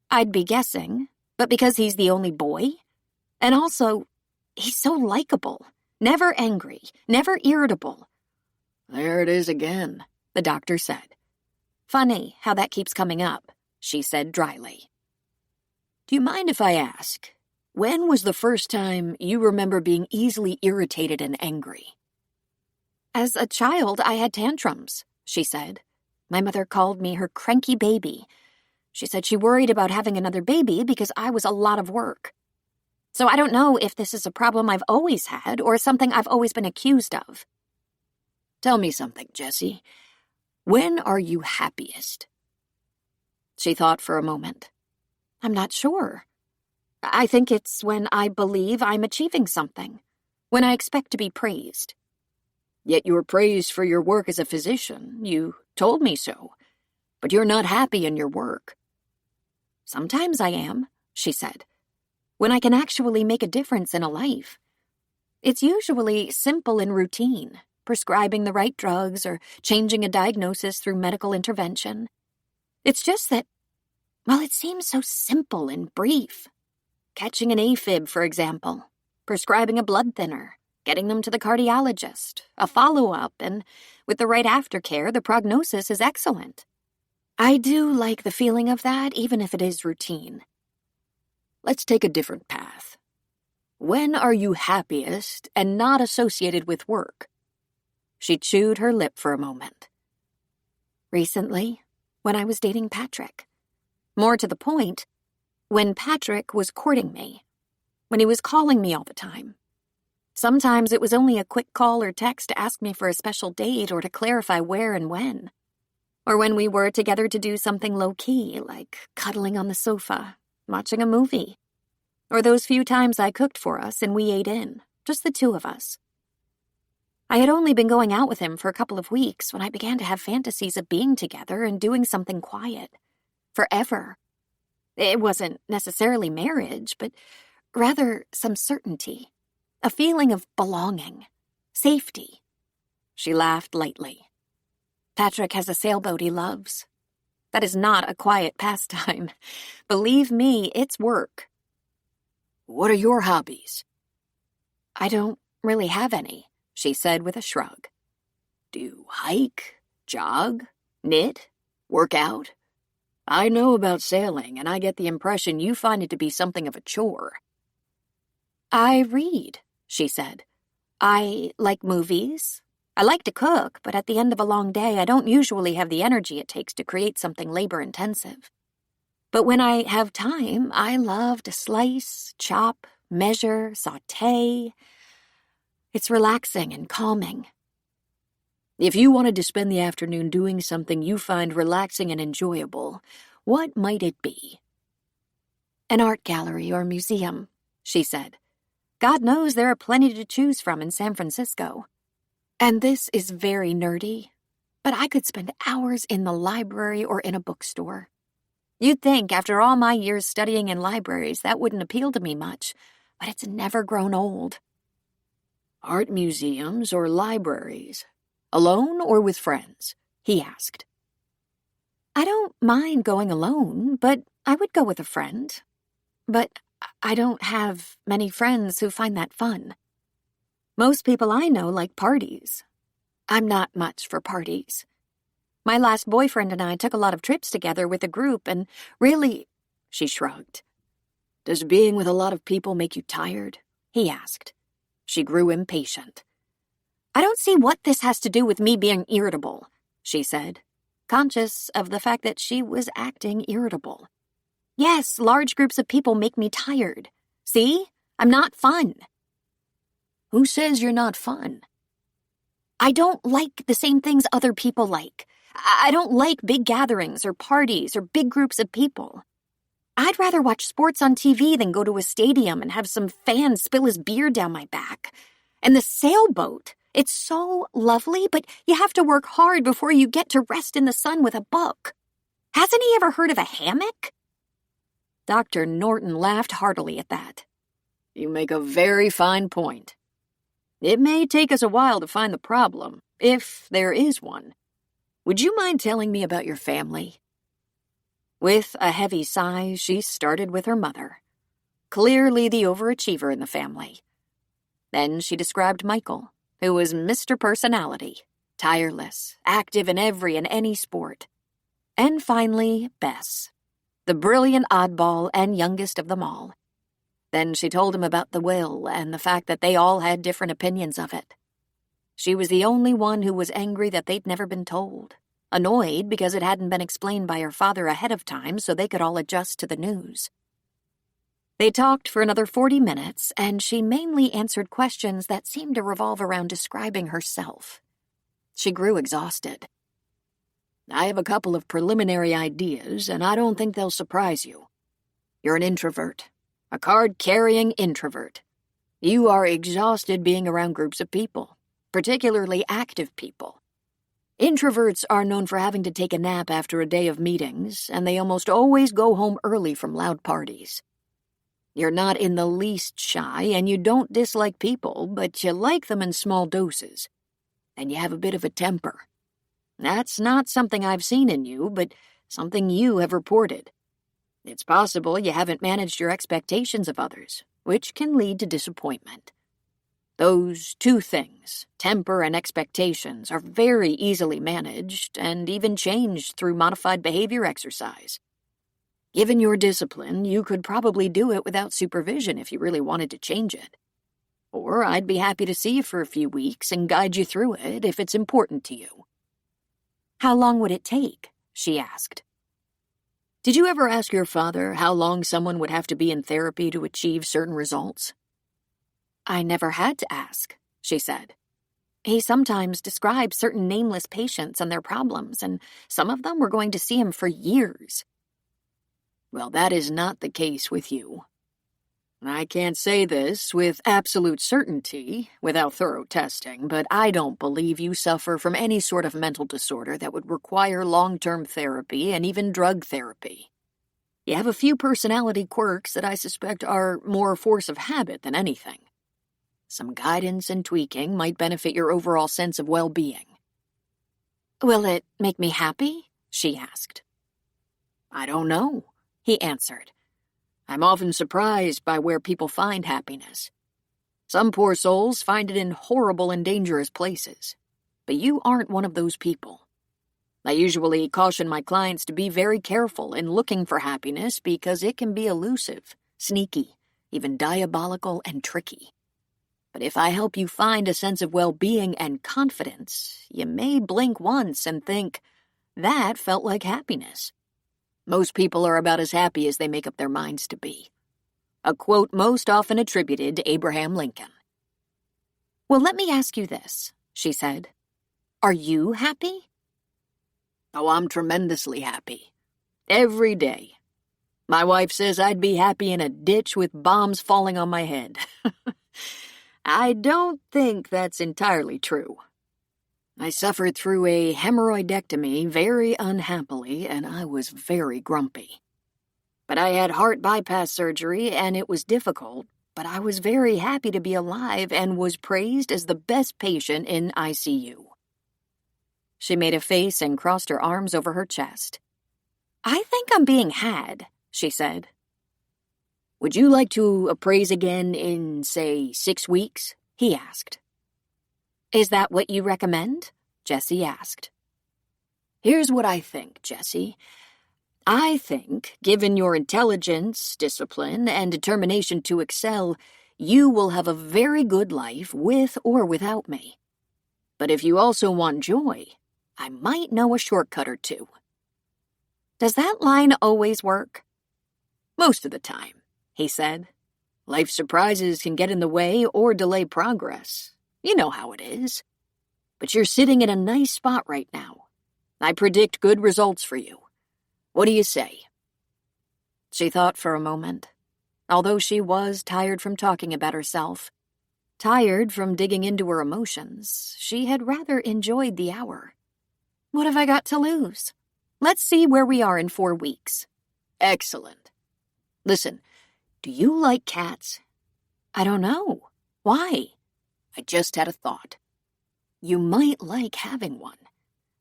I'd be guessing, but because he's the only boy. And also, he's so likable, never angry, never irritable. There it is again, the doctor said. Funny how that keeps coming up, she said dryly. Do you mind if I ask, when was the first time you remember being easily irritated and angry? As a child, I had tantrums, she said. My mother called me her cranky baby. She said she worried about having another baby because I was a lot of work. So I don't know if this is a problem I've always had or something I've always been accused of. Tell me something, Jessie. When are you happiest? She thought for a moment. I'm not sure. I think it's when I believe I'm achieving something, when I expect to be praised. Yet you're praised for your work as a physician. You told me so. But you're not happy in your work. Sometimes I am, she said, when I can actually make a difference in a life. It's usually simple and routine, prescribing the right drugs or changing a diagnosis through medical intervention. It's just that, well, it seems so simple and brief. Catching an AFib, for example, prescribing a blood thinner, getting them to the cardiologist, a follow-up, and with the right aftercare, the prognosis is excellent. I do like the feeling of that, even if it is routine. Let's take a different path. When are you happiest and not associated with work? She chewed her lip for a moment. Recently, when I was dating Patrick. More to the point, when Patrick was courting me. When he was calling me all the time. Sometimes it was only a quick call or text to ask me for a special date or to clarify where and when. Or when we were together to do something low-key, like cuddling on the sofa, watching a movie. Or those few times I cooked for us and we ate in, just the two of us. I had only been going out with him for a couple of weeks when I began to have fantasies of being together and doing something quiet. Forever. It wasn't necessarily marriage, but rather some certainty. A feeling of belonging. Safety. She laughed lightly. Patrick has a sailboat he loves. That is not a quiet pastime. Believe me, it's work. What are your hobbies? I don't really have any, she said with a shrug. Do you hike? Jog? Knit? Work out? I know about sailing, and I get the impression you find it to be something of a chore. I read, she said. I like movies. I like to cook, but at the end of a long day, I don't usually have the energy it takes to create something labor-intensive. But when I have time, I love to slice, chop, measure, sauté. It's relaxing and calming. If you wanted to spend the afternoon doing something you find relaxing and enjoyable, what might it be? An art gallery or museum, she said. God knows there are plenty to choose from in San Francisco. And this is very nerdy, but I could spend hours in the library or in a bookstore. You'd think after all my years studying in libraries that wouldn't appeal to me much, but it's never grown old. Art museums or libraries? Alone or with friends? He asked. I don't mind going alone, but I would go with a friend. But I don't have many friends who find that fun. Most people I know like parties. I'm not much for parties. My last boyfriend and I took a lot of trips together with a group, and really, she shrugged. Does being with a lot of people make you tired? He asked. She grew impatient. I don't see what this has to do with me being irritable, she said, conscious of the fact that she was acting irritable. Yes, large groups of people make me tired. See? I'm not fun. Who says you're not fun? I don't like the same things other people like. I don't like big gatherings or parties or big groups of people. I'd rather watch sports on TV than go to a stadium and have some fan spill his beer down my back. And the sailboat, it's so lovely, but you have to work hard before you get to rest in the sun with a book. Hasn't he ever heard of a hammock? Dr. Norton laughed heartily at that. You make a very fine point. It may take us a while to find the problem, if there is one. Would you mind telling me about your family? With a heavy sigh, she started with her mother, clearly the overachiever in the family. Then she described Michael, who was Mr. Personality, tireless, active in every and any sport. And finally, Bess, the brilliant oddball and youngest of them all. Then she told him about the will and the fact that they all had different opinions of it. She was the only one who was angry that they'd never been told, annoyed because it hadn't been explained by her father ahead of time so they could all adjust to the news. They talked for another 40 minutes, and she mainly answered questions that seemed to revolve around describing herself. She grew exhausted. I have a couple of preliminary ideas, and I don't think they'll surprise you. You're an introvert. A card-carrying introvert. You are exhausted being around groups of people, particularly active people. Introverts are known for having to take a nap after a day of meetings, and they almost always go home early from loud parties. You're not in the least shy, and you don't dislike people, but you like them in small doses. And you have a bit of a temper. That's not something I've seen in you, but something you have reported. It's possible you haven't managed your expectations of others, which can lead to disappointment. Those two things, temper and expectations, are very easily managed and even changed through modified behavior exercise. Given your discipline, you could probably do it without supervision if you really wanted to change it. Or I'd be happy to see you for a few weeks and guide you through it if it's important to you. How long would it take? She asked. Did you ever ask your father how long someone would have to be in therapy to achieve certain results? I never had to ask, she said. He sometimes described certain nameless patients and their problems, and some of them were going to see him for years. Well, that is not the case with you. I can't say this with absolute certainty, without thorough testing, but I don't believe you suffer from any sort of mental disorder that would require long-term therapy and even drug therapy. You have a few personality quirks that I suspect are more force of habit than anything. Some guidance and tweaking might benefit your overall sense of well-being. Will it make me happy? She asked. I don't know, he answered. I'm often surprised by where people find happiness. Some poor souls find it in horrible and dangerous places, but you aren't one of those people. I usually caution my clients to be very careful in looking for happiness because it can be elusive, sneaky, even diabolical and tricky. But if I help you find a sense of well-being and confidence, you may blink once and think, that felt like happiness. Most people are about as happy as they make up their minds to be. A quote most often attributed to Abraham Lincoln. Well, let me ask you this, she said. Are you happy? Oh, I'm tremendously happy. Every day. My wife says I'd be happy in a ditch with bombs falling on my head. I don't think that's entirely true. I suffered through a hemorrhoidectomy very unhappily, and I was very grumpy. But I had heart bypass surgery, and it was difficult, but I was very happy to be alive and was praised as the best patient in ICU. She made a face and crossed her arms over her chest. I think I'm being had, she said. Would you like to appraise again in, say, 6 weeks? He asked. Is that what you recommend? Jessie asked. Here's what I think, Jessie. I think, given your intelligence, discipline, and determination to excel, you will have a very good life with or without me. But if you also want joy, I might know a shortcut or two. Does that line always work? Most of the time, he said. Life surprises can get in the way or delay progress. You know how it is. But you're sitting in a nice spot right now. I predict good results for you. What do you say? She thought for a moment. Although she was tired from talking about herself, tired from digging into her emotions, she had rather enjoyed the hour. What have I got to lose? Let's see where we are in 4 weeks. Excellent. Listen, do you like cats? I don't know. Why? I just had a thought. You might like having one.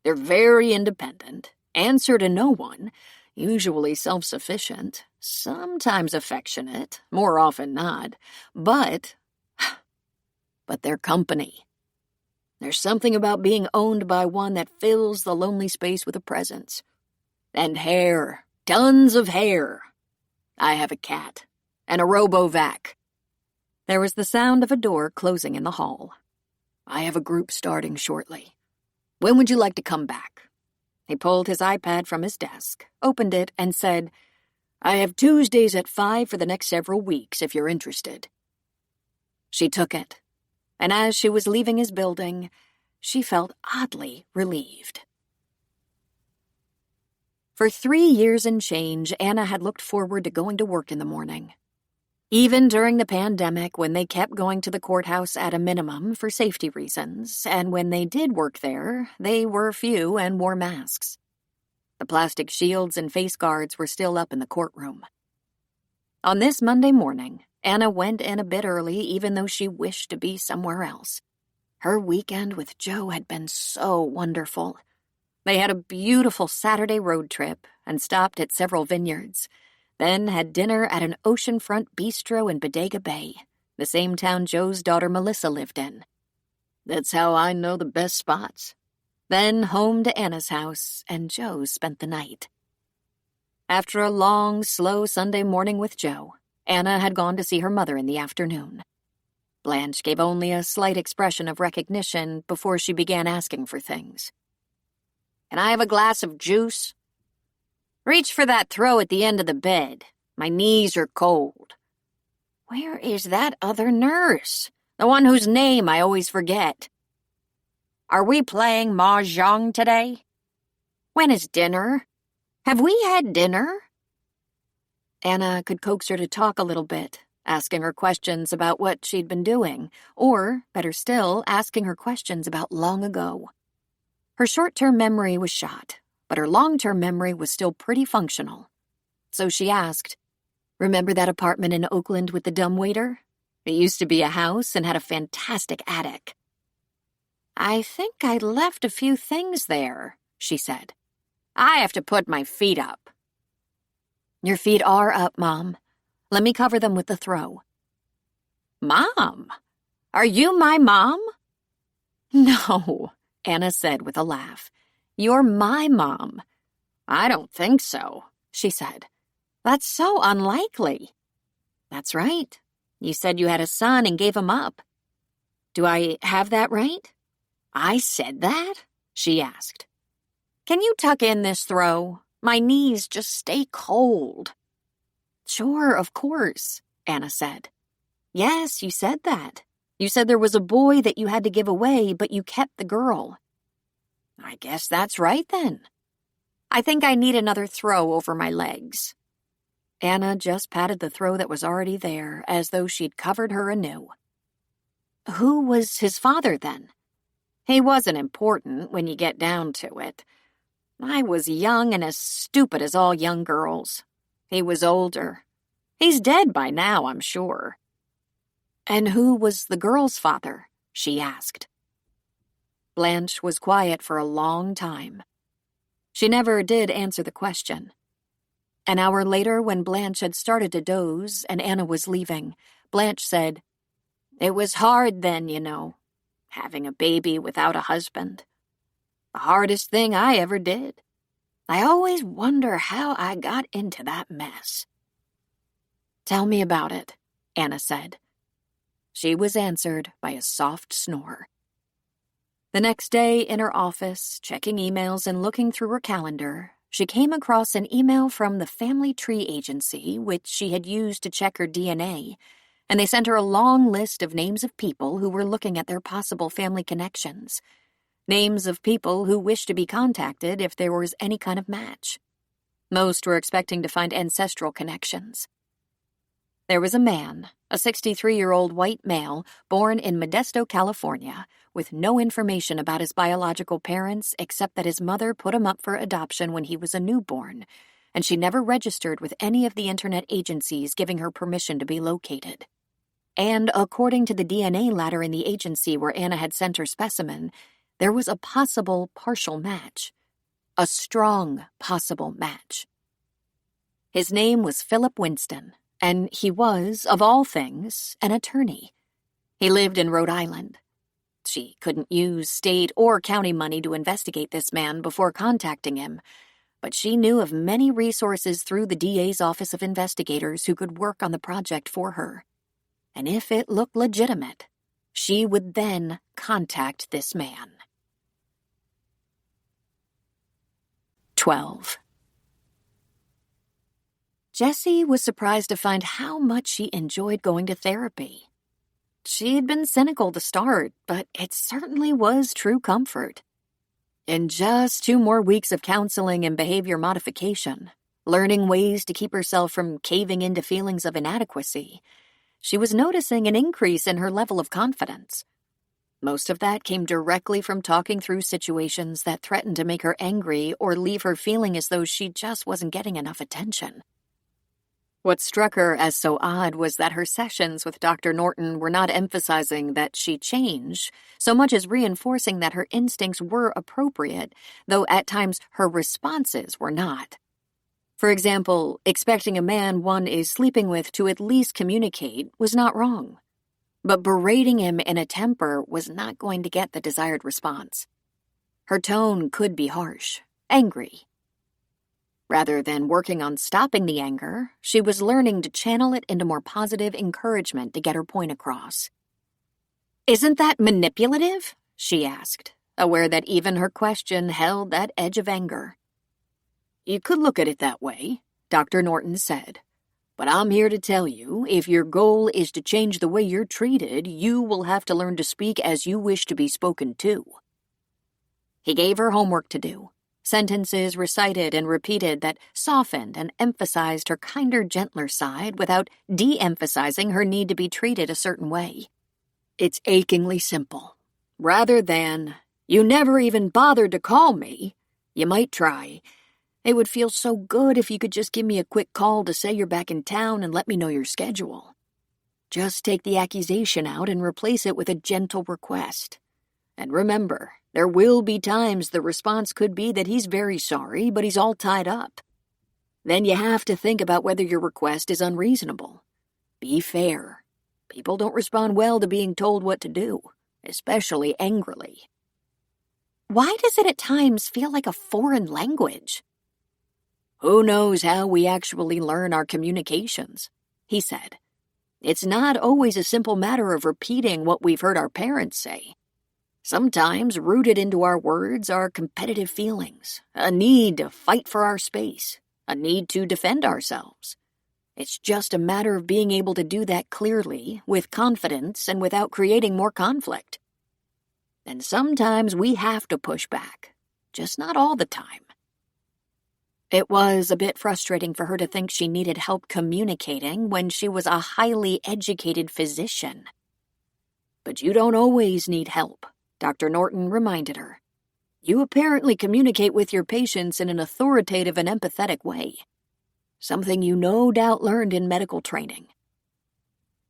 They're very independent, answer to no one, usually self-sufficient, sometimes affectionate, more often not, but they're company. There's something about being owned by one that fills the lonely space with a presence. And hair, tons of hair. I have a cat, and a robo-vac. There was the sound of a door closing in the hall. I have a group starting shortly. When would you like to come back? He pulled his iPad from his desk, opened it, and said, I have Tuesdays at 5 for the next several weeks, if you're interested. She took it, and as she was leaving his building, she felt oddly relieved. For 3 years and change, Anna had looked forward to going to work in the morning. Even during the pandemic, when they kept going to the courthouse at a minimum for safety reasons, and when they did work there, they were few and wore masks. The plastic shields and face guards were still up in the courtroom. On this Monday morning, Anna went in a bit early even though she wished to be somewhere else. Her weekend with Joe had been so wonderful. They had a beautiful Saturday road trip and stopped at several vineyards, then had dinner at an oceanfront bistro in Bodega Bay, the same town Joe's daughter Melissa lived in. That's how I know the best spots. Then home to Anna's house, and Joe spent the night. After a long, slow Sunday morning with Joe, Anna had gone to see her mother in the afternoon. Blanche gave only a slight expression of recognition before she began asking for things. Can I have a glass of juice? Reach for that throw at the end of the bed. My knees are cold. Where is that other nurse? The one whose name I always forget. Are we playing mahjong today? When is dinner? Have we had dinner? Anna could coax her to talk a little bit, asking her questions about what she'd been doing, or, better still, asking her questions about long ago. Her short-term memory was shot, but her long-term memory was still pretty functional. So she asked, "Remember that apartment in Oakland with the dumbwaiter? It used to be a house and had a fantastic attic." I think I left a few things there, she said. I have to put my feet up. Your feet are up, Mom. Let me cover them with the throw. Mom? Are you my mom? No, Anna said with a laugh. You're my mom." "I don't think so," she said. "That's so unlikely." "That's right. You said you had a son and gave him up." "Do I have that right?" "I said that?" she asked. "Can you tuck in this throw? My knees just stay cold." "Sure, of course," Anna said. "Yes, you said that. You said there was a boy that you had to give away, but you kept the girl." "I guess that's right then." "I think I need another throw over my legs." Anna just patted the throw that was already there, as though she'd covered her anew. "Who was his father, then?" "He wasn't important when you get down to it. I was young and as stupid as all young girls. He was older. He's dead by now, I'm sure." "And who was the girl's father?" she asked. Blanche was quiet for a long time. She never did answer the question. An hour later, when Blanche had started to doze and Anna was leaving, Blanche said, "It was hard then, you know, having a baby without a husband. The hardest thing I ever did. I always wonder how I got into that mess." "Tell me about it," Anna said. She was answered by a soft snore. The next day, in her office, checking emails and looking through her calendar, she came across an email from the Family Tree Agency, which she had used to check her DNA, and they sent her a long list of names of people who were looking at their possible family connections. Names of people who wished to be contacted if there was any kind of match. Most were expecting to find ancestral connections. There was a man, a 63-year-old white male, born in Modesto, California, with no information about his biological parents except that his mother put him up for adoption when he was a newborn, and she never registered with any of the internet agencies giving her permission to be located. And according to the DNA ladder in the agency where Anna had sent her specimen, there was a possible partial match. A strong possible match. His name was Philip Winston, and he was, of all things, an attorney. He lived in Rhode Island. She couldn't use state or county money to investigate this man before contacting him, but she knew of many resources through the DA's Office of Investigators who could work on the project for her. And if it looked legitimate, she would then contact this man. 12. Jessie was surprised to find how much she enjoyed going to therapy. She'd been cynical to start, but it certainly was true comfort. In just 2 more weeks of counseling and behavior modification, learning ways to keep herself from caving into feelings of inadequacy, she was noticing an increase in her level of confidence. Most of that came directly from talking through situations that threatened to make her angry or leave her feeling as though she just wasn't getting enough attention. What struck her as so odd was that her sessions with Dr. Norton were not emphasizing that she change, so much as reinforcing that her instincts were appropriate, though at times her responses were not. For example, expecting a man one is sleeping with to at least communicate was not wrong. But berating him in a temper was not going to get the desired response. Her tone could be harsh, angry. Rather than working on stopping the anger, she was learning to channel it into more positive encouragement to get her point across. "Isn't that manipulative?" she asked, aware that even her question held that edge of anger. "You could look at it that way," Dr. Norton said. "But I'm here to tell you, if your goal is to change the way you're treated, you will have to learn to speak as you wish to be spoken to." He gave her homework to do. Sentences recited and repeated that softened and emphasized her kinder, gentler side without de-emphasizing her need to be treated a certain way. It's achingly simple. Rather than, "You never even bothered to call me," you might try, "It would feel so good if you could just give me a quick call to say you're back in town and let me know your schedule." Just take the accusation out and replace it with a gentle request. And remember, there will be times the response could be that he's very sorry, but he's all tied up. Then you have to think about whether your request is unreasonable. Be fair. People don't respond well to being told what to do, especially angrily. Why does it at times feel like a foreign language? Who knows how we actually learn our communications, he said. It's not always a simple matter of repeating what we've heard our parents say. Sometimes rooted into our words are competitive feelings, a need to fight for our space, a need to defend ourselves. It's just a matter of being able to do that clearly, with confidence, and without creating more conflict. And sometimes we have to push back, just not all the time. It was a bit frustrating for her to think she needed help communicating when she was a highly educated physician. But you don't always need help, Dr. Norton reminded her. You apparently communicate with your patients in an authoritative and empathetic way. Something you no doubt learned in medical training.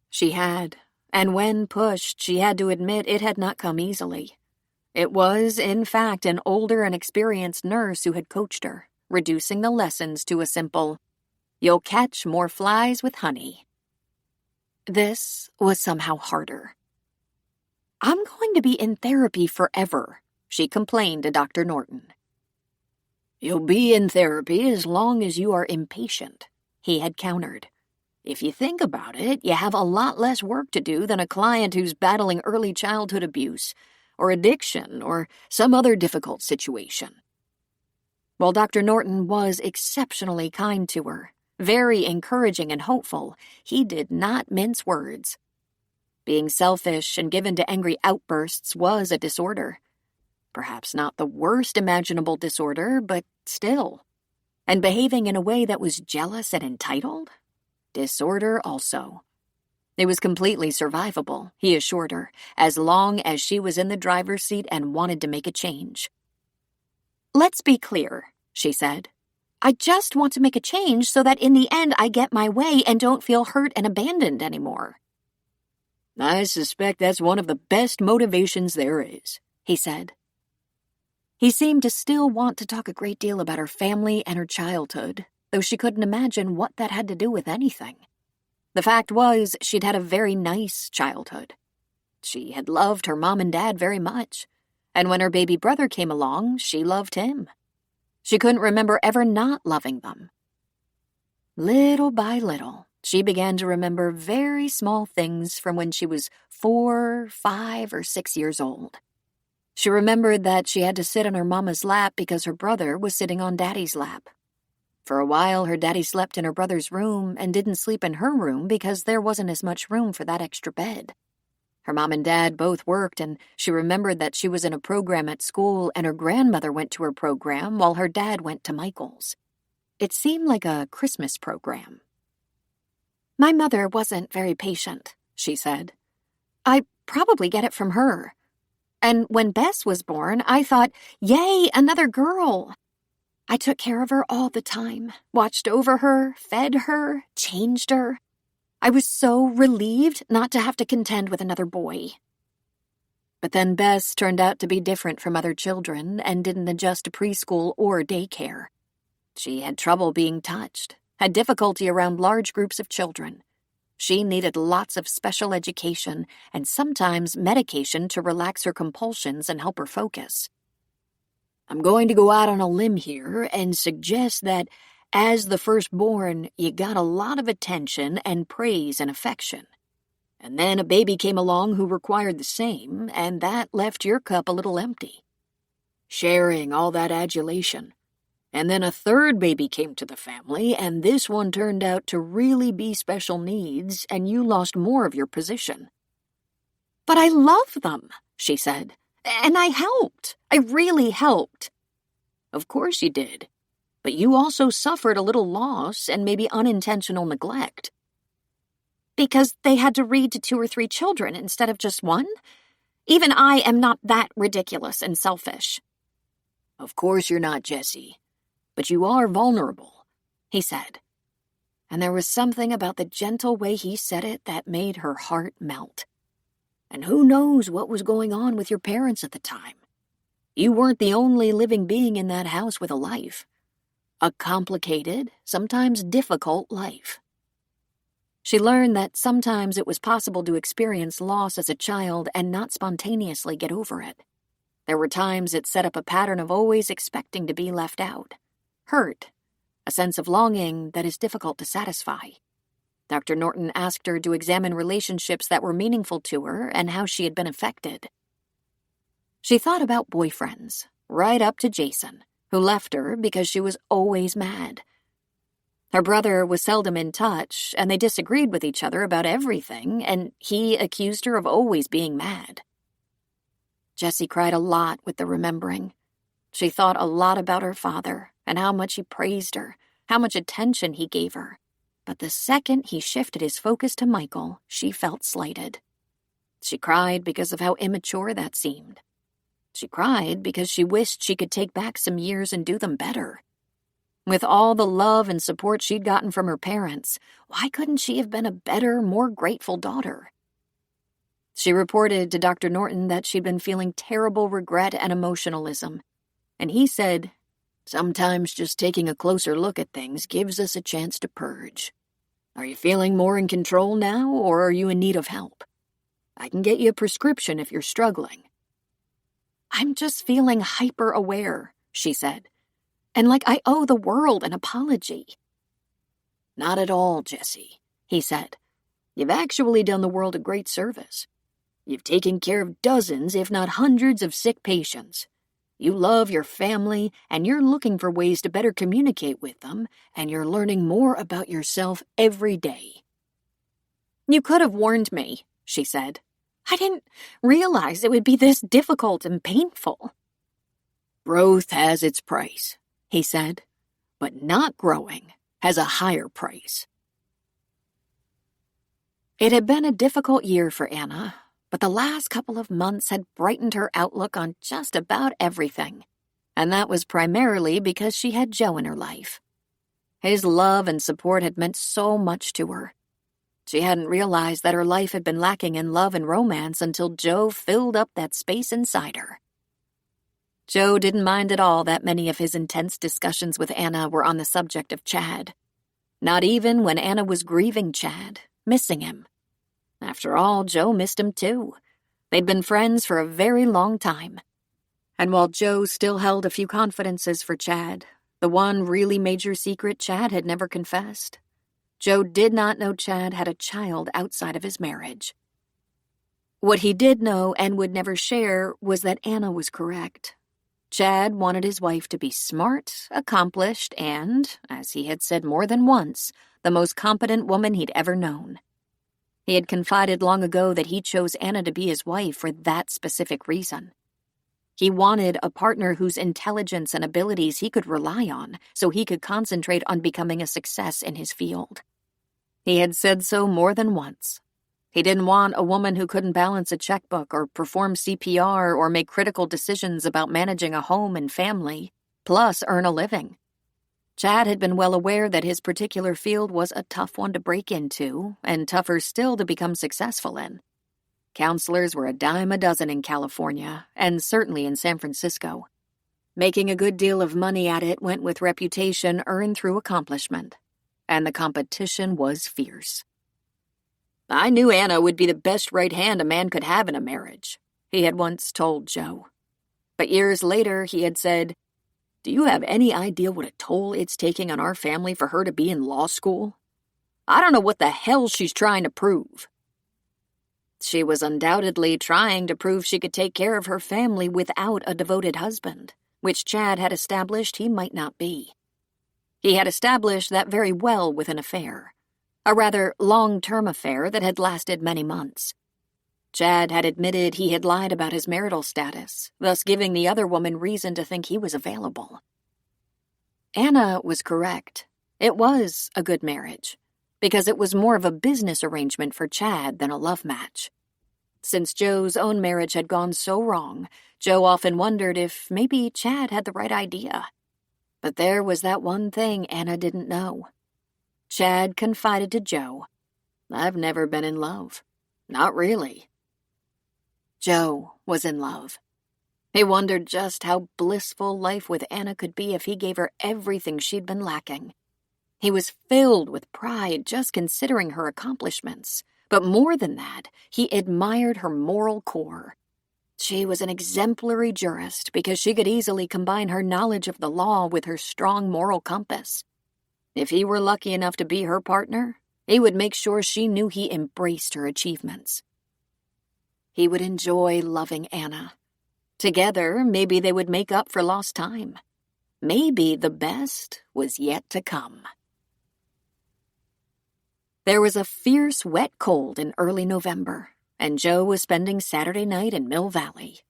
She had, and when pushed, she had to admit it had not come easily. It was, in fact, an older and experienced nurse who had coached her, reducing the lessons to a simple, "You'll catch more flies with honey." This was somehow harder. "I'm going to be in therapy forever," she complained to Dr. Norton. "You'll be in therapy as long as you are impatient," he had countered. "If you think about it, you have a lot less work to do than a client who's battling early childhood abuse, or addiction, or some other difficult situation." While Dr. Norton was exceptionally kind to her, very encouraging and hopeful, he did not mince words. Being selfish and given to angry outbursts was a disorder. Perhaps not the worst imaginable disorder, but still. And behaving in a way that was jealous and entitled? Disorder also. It was completely survivable, he assured her, as long as she was in the driver's seat and wanted to make a change. "Let's be clear," she said. "I just want to make a change so that in the end I get my way and don't feel hurt and abandoned anymore." "I suspect that's one of the best motivations there is," he said. He seemed to still want to talk a great deal about her family and her childhood, though she couldn't imagine what that had to do with anything. The fact was, she'd had a very nice childhood. She had loved her mom and dad very much, and when her baby brother came along, she loved him. She couldn't remember ever not loving them. Little by little, she began to remember very small things from when she was 4, 5, or 6 years old. She remembered that she had to sit on her mama's lap because her brother was sitting on daddy's lap. For a while, her daddy slept in her brother's room and didn't sleep in her room because there wasn't as much room for that extra bed. Her mom and dad both worked, and she remembered that she was in a program at school and her grandmother went to her program while her dad went to Michael's. It seemed like a Christmas program. "My mother wasn't very patient," she said. "I probably get it from her. And when Bess was born, I thought, yay, another girl. I took care of her all the time, watched over her, fed her, changed her. I was so relieved not to have to contend with another boy." But then Bess turned out to be different from other children and didn't adjust to preschool or daycare. She had trouble being touched, had difficulty around large groups of children. She needed lots of special education and sometimes medication to relax her compulsions and help her focus. "I'm going to go out on a limb here and suggest that, as the firstborn, you got a lot of attention and praise and affection. And then a baby came along who required the same, and that left your cup a little empty. Sharing all that adulation. And then a third baby came to the family, and this one turned out to really be special needs, and you lost more of your position." "But I love them," she said. "And I helped. I really helped." "Of course you did. But you also suffered a little loss and maybe unintentional neglect." "Because they had to read to 2 or 3 children instead of just one? Even I am not that ridiculous and selfish." "Of course you're not, Jessie. But you are vulnerable," he said. And there was something about the gentle way he said it that made her heart melt. And who knows what was going on with your parents at the time? You weren't the only living being in that house with a life. A complicated, sometimes difficult life. She learned that sometimes it was possible to experience loss as a child and not spontaneously get over it. There were times it set up a pattern of always expecting to be left out. Hurt, a sense of longing that is difficult to satisfy. Dr. Norton asked her to examine relationships that were meaningful to her and how she had been affected. She thought about boyfriends, right up to Jason, who left her because she was always mad. Her brother was seldom in touch, and they disagreed with each other about everything, and he accused her of always being mad. Jessie cried a lot with the remembering. She thought a lot about her father and how much he praised her, how much attention he gave her. But the second he shifted his focus to Michael, she felt slighted. She cried because of how immature that seemed. She cried because she wished she could take back some years and do them better. With all the love and support she'd gotten from her parents, why couldn't she have been a better, more grateful daughter? She reported to Dr. Norton that she'd been feeling terrible regret and emotionalism, and he said, "Sometimes just taking a closer look at things gives us a chance to purge. Are you feeling more in control now, or are you in need of help? I can get you a prescription if you're struggling." "I'm just feeling hyper-aware," she said. "And like I owe the world an apology." "Not at all, Jessie," he said. "You've actually done the world a great service. You've taken care of dozens, if not hundreds, of sick patients. You love your family, and you're looking for ways to better communicate with them, and you're learning more about yourself every day." "You could have warned me," she said. "I didn't realize it would be this difficult and painful." "Growth has its price," he said, "but not growing has a higher price." It had been a difficult year for Anna, but the last couple of months had brightened her outlook on just about everything, and that was primarily because she had Joe in her life. His love and support had meant so much to her. She hadn't realized that her life had been lacking in love and romance until Joe filled up that space inside her. Joe didn't mind at all that many of his intense discussions with Anna were on the subject of Chad. Not even when Anna was grieving Chad, missing him. After all, Joe missed him too. They'd been friends for a very long time. And while Joe still held a few confidences for Chad, the one really major secret Chad had never confessed, Joe did not know Chad had a child outside of his marriage. What he did know and would never share was that Anna was correct. Chad wanted his wife to be smart, accomplished, and, as he had said more than once, the most competent woman he'd ever known. He had confided long ago that he chose Anna to be his wife for that specific reason. He wanted a partner whose intelligence and abilities he could rely on so he could concentrate on becoming a success in his field. He had said so more than once. He didn't want a woman who couldn't balance a checkbook or perform CPR or make critical decisions about managing a home and family, plus earn a living. Chad had been well aware that his particular field was a tough one to break into, and tougher still to become successful in. Counselors were a dime a dozen in California, and certainly in San Francisco. Making a good deal of money at it went with reputation earned through accomplishment, and the competition was fierce. "I knew Anna would be the best right hand a man could have in a marriage," he had once told Joe. But years later, he had said, "Do you have any idea what a toll it's taking on our family for her to be in law school? I don't know what the hell she's trying to prove." She was undoubtedly trying to prove she could take care of her family without a devoted husband, which Chad had established he might not be. He had established that very well with an affair. A rather long-term affair that had lasted many months. Chad had admitted he had lied about his marital status, thus giving the other woman reason to think he was available. Anna was correct. It was a good marriage, because it was more of a business arrangement for Chad than a love match. Since Joe's own marriage had gone so wrong, Joe often wondered if maybe Chad had the right idea. But there was that one thing Anna didn't know. Chad confided to Joe, "I've never been in love. Not really." Joe was in love. He wondered just how blissful life with Anna could be if he gave her everything she'd been lacking. He was filled with pride just considering her accomplishments, but more than that, he admired her moral core. She was an exemplary jurist because she could easily combine her knowledge of the law with her strong moral compass. If he were lucky enough to be her partner, he would make sure she knew he embraced her achievements. He would enjoy loving Anna. Together, maybe they would make up for lost time. Maybe the best was yet to come. There was a fierce, wet cold in early November, and Joe was spending Saturday night in Mill Valley.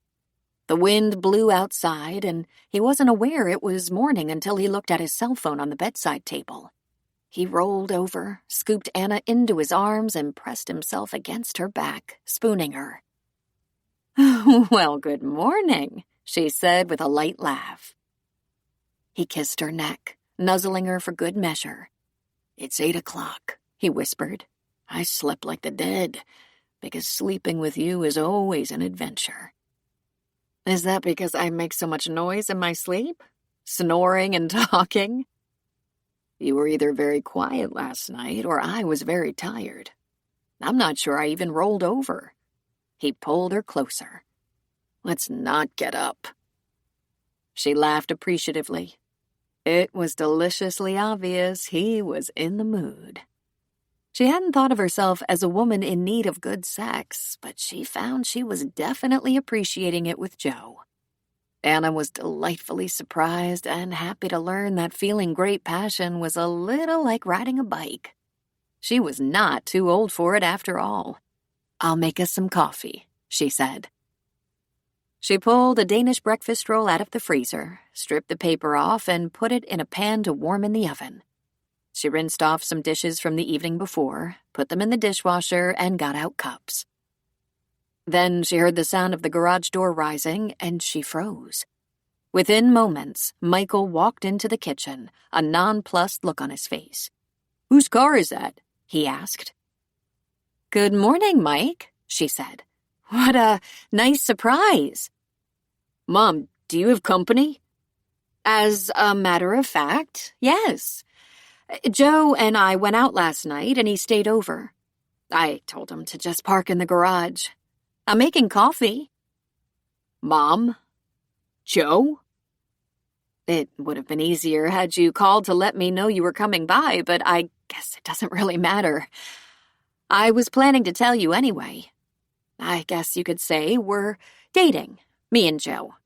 The wind blew outside, and he wasn't aware it was morning until he looked at his cell phone on the bedside table. He rolled over, scooped Anna into his arms, and pressed himself against her back, spooning her. "Well, good morning," she said with a light laugh. He kissed her neck, nuzzling her for good measure. "It's 8 o'clock, he whispered. "I slept like the dead, because sleeping with you is always an adventure." "Is that because I make so much noise in my sleep? Snoring and talking?" "You were either very quiet last night or I was very tired. I'm not sure I even rolled over." He pulled her closer. "Let's not get up." She laughed appreciatively. It was deliciously obvious he was in the mood. She hadn't thought of herself as a woman in need of good sex, but she found she was definitely appreciating it with Joe. Anna was delightfully surprised and happy to learn that feeling great passion was a little like riding a bike. She was not too old for it after all. "I'll make us some coffee," she said. She pulled a Danish breakfast roll out of the freezer, stripped the paper off, and put it in a pan to warm in the oven. She rinsed off some dishes from the evening before, put them in the dishwasher, and got out cups. Then she heard the sound of the garage door rising, and she froze. Within moments, Michael walked into the kitchen, a nonplussed look on his face. "Whose car is that?" he asked. "Good morning, Mike," she said. "What a nice surprise." "Mom, do you have company?" "As a matter of fact, yes. Joe and I went out last night and he stayed over. I told him to just park in the garage. I'm making coffee." "Mom? Joe?" "It would have been easier had you called to let me know you were coming by, but I guess it doesn't really matter. I was planning to tell you anyway. I guess you could say we're dating, me and Joe."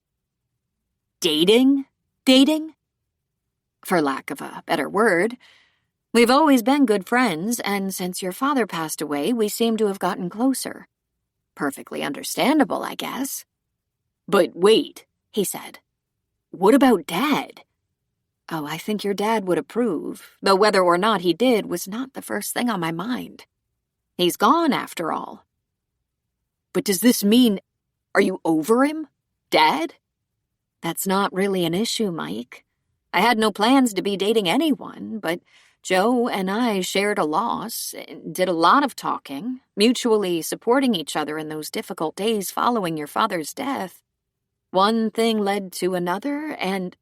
"Dating? Dating?" "For lack of a better word. We've always been good friends, and since your father passed away, we seem to have gotten closer. Perfectly understandable, I guess." "But wait," he said. "What about Dad?" "Oh, I think your dad would approve, though whether or not he did was not the first thing on my mind. He's gone, after all." "But does this mean, are you over him? Dad?" "That's not really an issue, Mike. I had no plans to be dating anyone, but Joe and I shared a loss, did a lot of talking, mutually supporting each other in those difficult days following your father's death. One thing led to another, and—"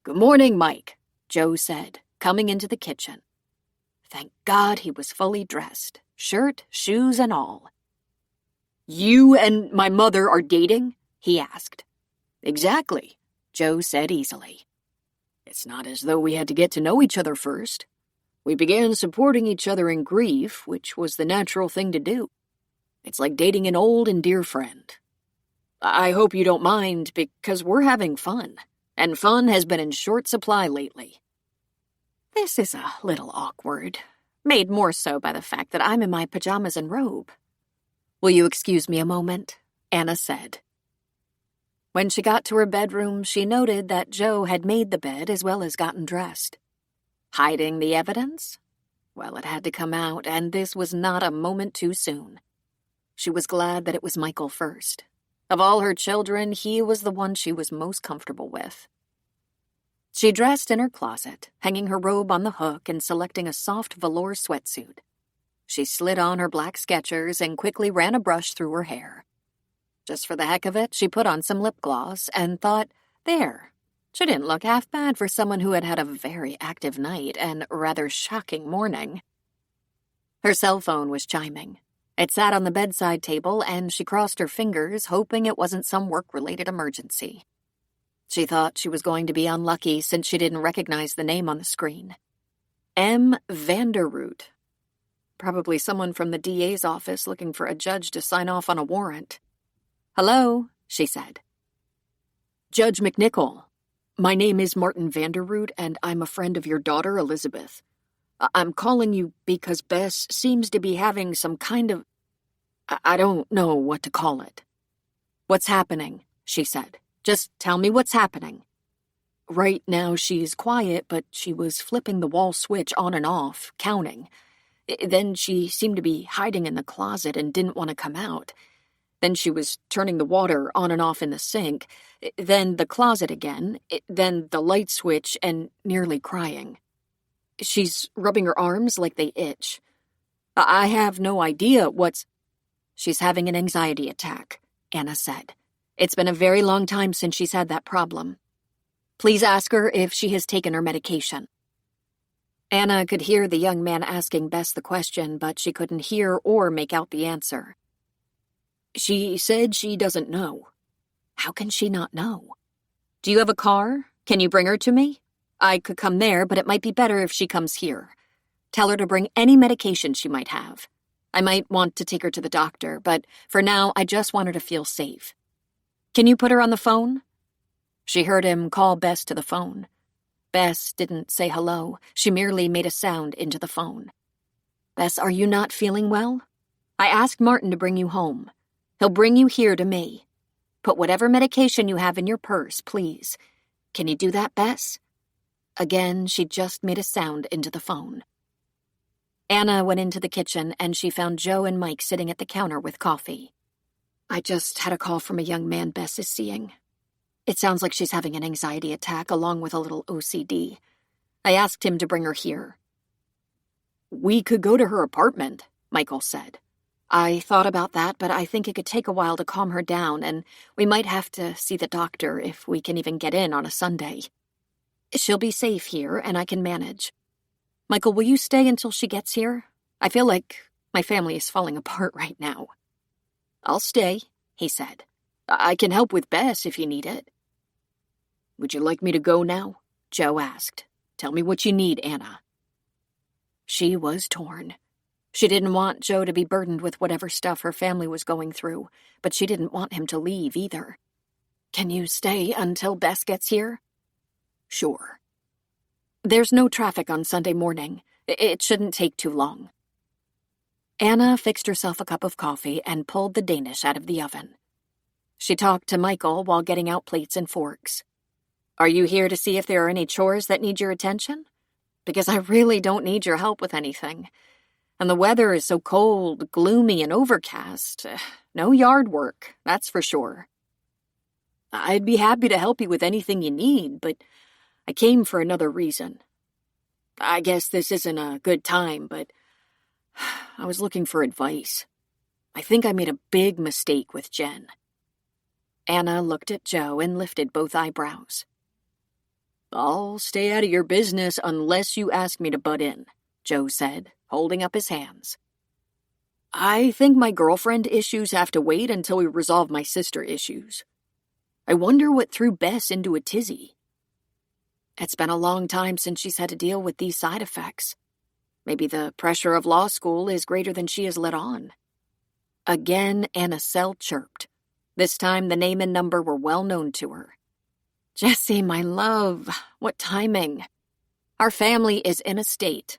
"Good morning, Mike," Joe said, coming into the kitchen. Thank God he was fully dressed, shirt, shoes, and all. "You and my mother are dating?" he asked. "Exactly," Joe said easily. "It's not as though we had to get to know each other first. We began supporting each other in grief, which was the natural thing to do. It's like dating an old and dear friend. I hope you don't mind, because we're having fun, and fun has been in short supply lately." This is a little awkward, made more so by the fact that I'm in my pajamas and robe. "Will you excuse me a moment?" Anna said. When she got to her bedroom, she noted that Joe had made the bed as well as gotten dressed. Hiding the evidence? Well, it had to come out, and this was not a moment too soon. She was glad that it was Michael first. Of all her children, he was the one she was most comfortable with. She dressed in her closet, hanging her robe on the hook and selecting a soft velour sweatsuit. She slid on her black Skechers and quickly ran a brush through her hair. Just for the heck of it, she put on some lip gloss and thought, there, she didn't look half bad for someone who had had a very active night and rather shocking morning. Her cell phone was chiming. It sat on the bedside table, and she crossed her fingers, hoping it wasn't some work-related emergency. She thought she was going to be unlucky since she didn't recognize the name on the screen. M. Vanderroot. Probably someone from the DA's office looking for a judge to sign off on a warrant. "Hello," she said. "Judge McNichol, my name is Martin Vanderroot, and I'm a friend of your daughter, Elizabeth. I'm calling you because Bess seems to be having some kind of... I don't know what to call it." "What's happening?" she said. "Just tell me what's happening." Right now she's quiet, but she was flipping the wall switch on and off, counting. Then she seemed to be hiding in the closet and didn't want to come out. Then she was turning the water on and off in the sink, then the closet again, then the light switch, and nearly crying. She's rubbing her arms like they itch. I have no idea what's... "She's having an anxiety attack," Anna said. "It's been a very long time since she's had that problem. Please ask her if she has taken her medication." Anna could hear the young man asking Bess the question, but she couldn't hear or make out the answer. "She said she doesn't know." "How can she not know? Do you have a car? Can you bring her to me? I could come there, but it might be better if she comes here. Tell her to bring any medication she might have. I might want to take her to the doctor, but for now I just want her to feel safe. Can you put her on the phone?" She heard him call Bess to the phone. Bess didn't say hello. She merely made a sound into the phone. "Bess, are you not feeling well? I asked Martin to bring you home. He'll bring you here to me. Put whatever medication you have in your purse, please. Can you do that, Bess?" Again, she just made a sound into the phone. Anna went into the kitchen, and she found Joe and Mike sitting at the counter with coffee. "I just had a call from a young man Bess is seeing. It sounds like she's having an anxiety attack along with a little OCD. I asked him to bring her here." "We could go to her apartment," Michael said. "I thought about that, but I think it could take a while to calm her down, and we might have to see the doctor if we can even get in on a Sunday. She'll be safe here, and I can manage. Michael, will you stay until she gets here? I feel like my family is falling apart right now." "I'll stay," he said. "I can help with Bess if you need it." "Would you like me to go now?" Joe asked. "Tell me what you need, Anna." She was torn. She didn't want Joe to be burdened with whatever stuff her family was going through, but she didn't want him to leave either. "Can you stay until Bess gets here?" "Sure." "There's no traffic on Sunday morning. It shouldn't take too long." Anna fixed herself a cup of coffee and pulled the Danish out of the oven. She talked to Michael while getting out plates and forks. "Are you here to see if there are any chores that need your attention? Because I really don't need your help with anything. And the weather is so cold, gloomy, and overcast. No yard work, that's for sure." "I'd be happy to help you with anything you need, but I came for another reason. I guess this isn't a good time, but I was looking for advice. I think I made a big mistake with Jen." Anna looked at Joe and lifted both eyebrows. "I'll stay out of your business unless you ask me to butt in," Joe said, holding up his hands. "I think my girlfriend issues have to wait until we resolve my sister issues. I wonder what threw Bess into a tizzy." "It's been a long time since she's had to deal with these side effects. Maybe the pressure of law school is greater than she has let on." Again, Anna's cell chirped. This time, the name and number were well known to her. "Jessie, my love, what timing. Our family is in a state."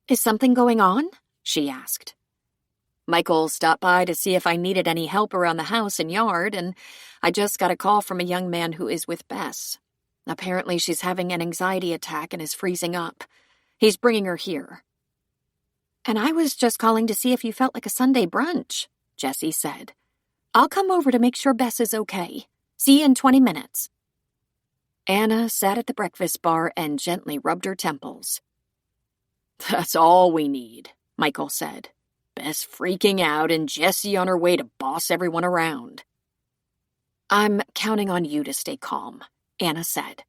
"Is something going on?" she asked. "Michael stopped by to see if I needed any help around the house and yard, and I just got a call from a young man who is with Bess. Apparently she's having an anxiety attack and is freezing up. He's bringing her here." "And I was just calling to see if you felt like a Sunday brunch," Jessie said. "I'll come over to make sure Bess is okay. See you in 20 minutes. Anna sat at the breakfast bar and gently rubbed her temples. "That's all we need," Michael said. "Bess freaking out and Jessie on her way to boss everyone around." "I'm counting on you to stay calm," Anna said.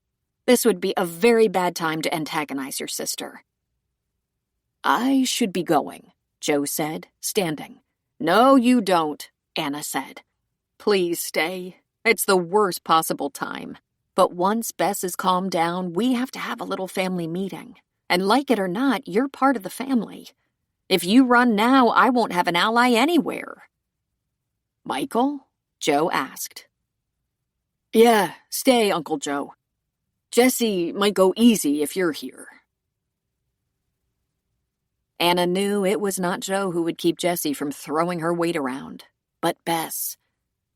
"This would be a very bad time to antagonize your sister." "I should be going," Joe said, standing. No, you don't, Anna said. Please stay. It's the worst possible time. But once Bess is calmed down, we have to have a little family meeting. And like it or not, you're part of the family. If you run now, I won't have an ally anywhere. Michael? Joe asked. Yeah, stay, Uncle Joe. Jesse might go easy if you're here. Anna knew it was not Joe who would keep Jessie from throwing her weight around, but Bess.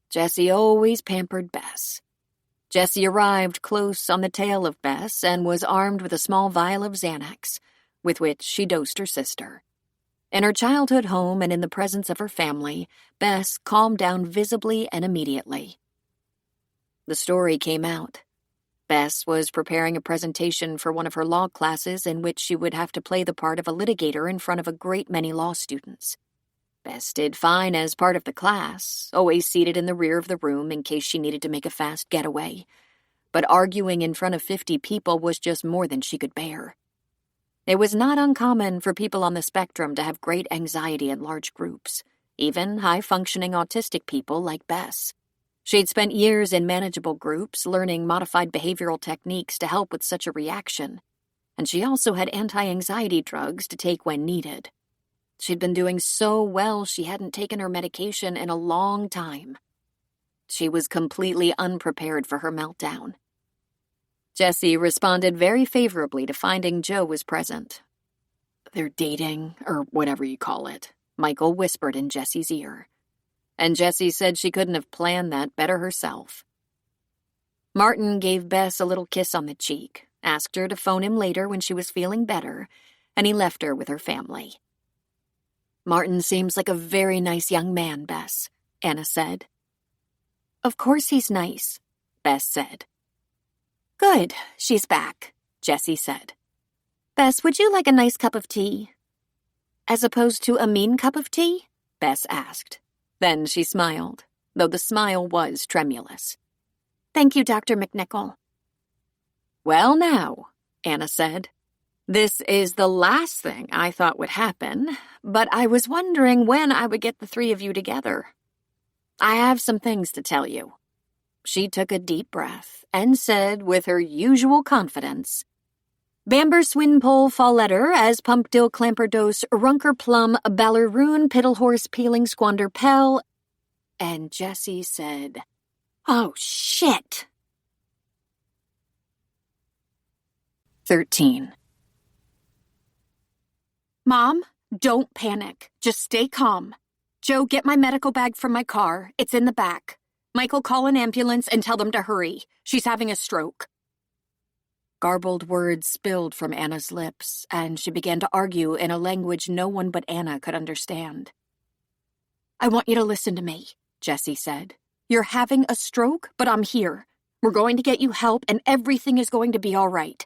Jessie always pampered Bess. Jessie arrived close on the tail of Bess and was armed with a small vial of Xanax, with which she dosed her sister. In her childhood home and in the presence of her family, Bess calmed down visibly and immediately. The story came out. Bess was preparing a presentation for one of her law classes in which she would have to play the part of a litigator in front of a great many law students. Bess did fine as part of the class, always seated in the rear of the room in case she needed to make a fast getaway. But arguing in front of 50 people was just more than she could bear. It was not uncommon for people on the spectrum to have great anxiety in large groups, even high-functioning autistic people like Bess. She'd spent years in manageable groups, learning modified behavioral techniques to help with such a reaction, and she also had anti-anxiety drugs to take when needed. She'd been doing so well she hadn't taken her medication in a long time. She was completely unprepared for her meltdown. Jessie responded very favorably to finding Joe was present. They're dating, or whatever you call it, Michael whispered in Jessie's ear. And Jessie said she couldn't have planned that better herself. Martin gave Bess a little kiss on the cheek, asked her to phone him later when she was feeling better, and he left her with her family. Martin seems like a very nice young man, Bess, Anna said. Of course he's nice, Bess said. Good, she's back, Jessie said. Bess, would you like a nice cup of tea? As opposed to a mean cup of tea? Bess asked. Then she smiled, though the smile was tremulous. Thank you, Dr. McNichol. Well now, Anna said. This is the last thing I thought would happen, but I was wondering when I would get the three of you together. I have some things to tell you. She took a deep breath and said with her usual confidence, Bamber Swinpole Falletter as Pumpdill Clamperdose Runker Plum Balleroon Piddlehorse Peeling Squander Pell. And Jessie said, Oh, shit. 13. Mom, don't panic. Just stay calm. Joe, get my medical bag from my car. It's in the back. Michael, call an ambulance and tell them to hurry. She's having a stroke. Garbled words spilled from Anna's lips, and she began to argue in a language no one but Anna could understand. I want you to listen to me, Jessie said. You're having a stroke, but I'm here. We're going to get you help, and everything is going to be all right.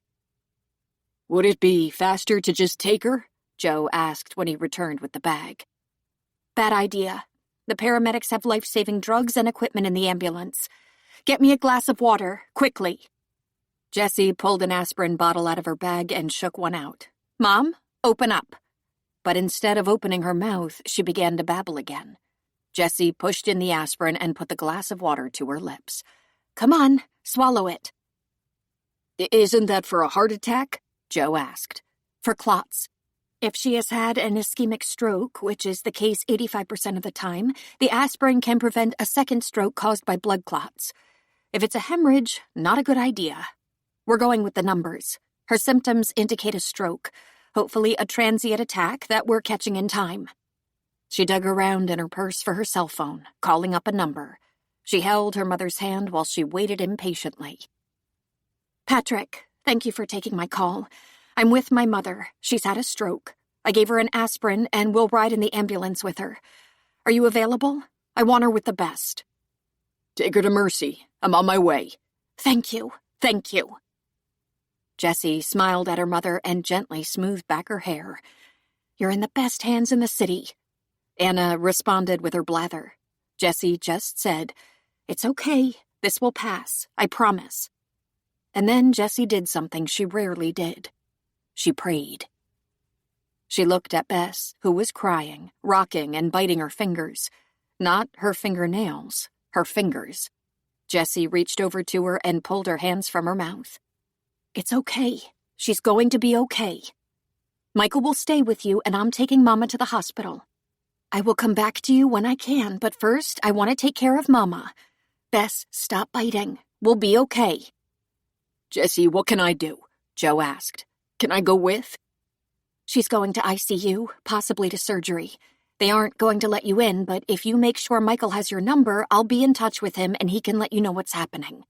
Would it be faster to just take her? Joe asked when he returned with the bag. Bad idea. The paramedics have life-saving drugs and equipment in the ambulance. Get me a glass of water, quickly. Jessie pulled an aspirin bottle out of her bag and shook one out. Mom, open up. But instead of opening her mouth, she began to babble again. Jessie pushed in the aspirin and put the glass of water to her lips. Come on, swallow it. Isn't that for a heart attack? Joe asked. For clots. If she has had an ischemic stroke, which is the case 85% of the time, the aspirin can prevent a second stroke caused by blood clots. If it's a hemorrhage, not a good idea. We're going with the numbers. Her symptoms indicate a stroke, hopefully a transient attack that we're catching in time. She dug around in her purse for her cell phone, calling up a number. She held her mother's hand while she waited impatiently. Patrick, thank you for taking my call. I'm with my mother. She's had a stroke. I gave her an aspirin and we'll ride in the ambulance with her. Are you available? I want her with the best. Take her to Mercy. I'm on my way. Thank you. Thank you. Jessie smiled at her mother and gently smoothed back her hair. You're in the best hands in the city. Anna responded with her blather. Jessie just said, It's okay. This will pass. I promise. And then Jessie did something she rarely did. She prayed. She looked at Bess, who was crying, rocking, and biting her fingers. Not her fingernails, her fingers. Jessie reached over to her and pulled her hands from her mouth. "It's okay. She's going to be okay. Michael will stay with you, and I'm taking Mama to the hospital. I will come back to you when I can, but first I want to take care of Mama. Bess, stop biting. We'll be okay." "Jessie, what can I do?" Joe asked. "Can I go with?" "She's going to ICU, possibly to surgery. They aren't going to let you in, but if you make sure Michael has your number, I'll be in touch with him and he can let you know what's happening.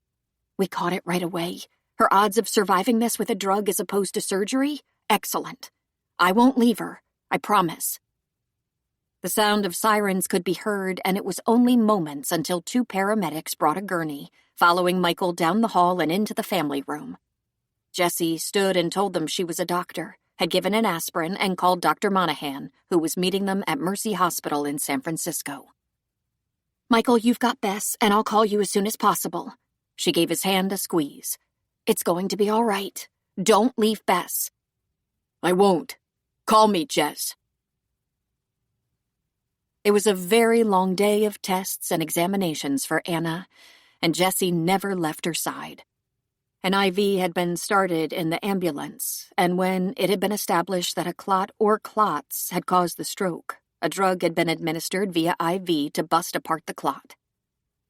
We caught it right away. Her odds of surviving this with a drug as opposed to surgery? Excellent. I won't leave her, I promise." The sound of sirens could be heard, and it was only moments until 2 paramedics brought a gurney, following Michael down the hall and into the family room. Jessie stood and told them she was a doctor, had given an aspirin, and called Dr. Monahan, who was meeting them at Mercy Hospital in San Francisco. "Michael, you've got Bess, and I'll call you as soon as possible." She gave his hand a squeeze. "It's going to be all right. Don't leave Bess." "I won't. Call me, Jess." It was a very long day of tests and examinations for Anna, and Jessie never left her side. An IV had been started in the ambulance, and when it had been established that a clot or clots had caused the stroke, a drug had been administered via IV to bust apart the clot.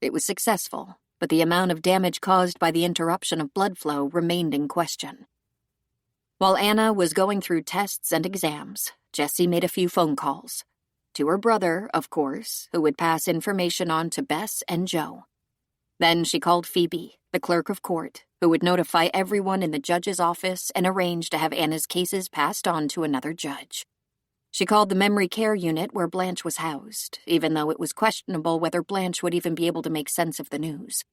It was successful, but the amount of damage caused by the interruption of blood flow remained in question. While Anna was going through tests and exams, Jessie made a few phone calls. To her brother, of course, who would pass information on to Bess and Joe. Then she called Phoebe, the clerk of court, who would notify everyone in the judge's office and arrange to have Anna's cases passed on to another judge. She called the memory care unit where Blanche was housed, even though it was questionable whether Blanche would even be able to make sense of the news.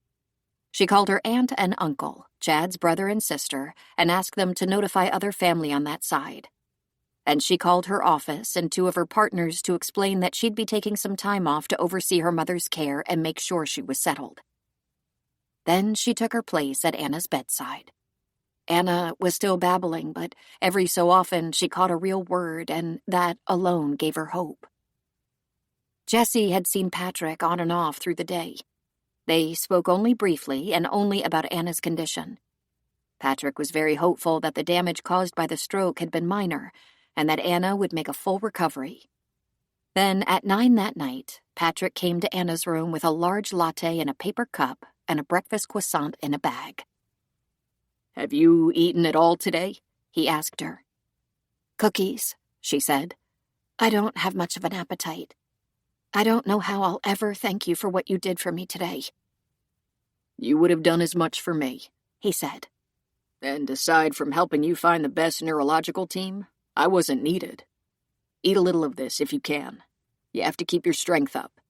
She called her aunt and uncle, Chad's brother and sister, and asked them to notify other family on that side. And she called her office and 2 of her partners to explain that she'd be taking some time off to oversee her mother's care and make sure she was settled. Then she took her place at Anna's bedside. Anna was still babbling, but every so often she caught a real word, and that alone gave her hope. Jessie had seen Patrick on and off through the day. They spoke only briefly and only about Anna's condition. Patrick was very hopeful that the damage caused by the stroke had been minor, and that Anna would make a full recovery. Then, at 9 that night, Patrick came to Anna's room with a large latte in a paper cup and a breakfast croissant in a bag. "Have you eaten at all today?" he asked her. "Cookies," she said. "I don't have much of an appetite. I don't know how I'll ever thank you for what you did for me today." "You would have done as much for me," he said. "And aside from helping you find the best neurological team, I wasn't needed. Eat a little of this if you can. You have to keep your strength up."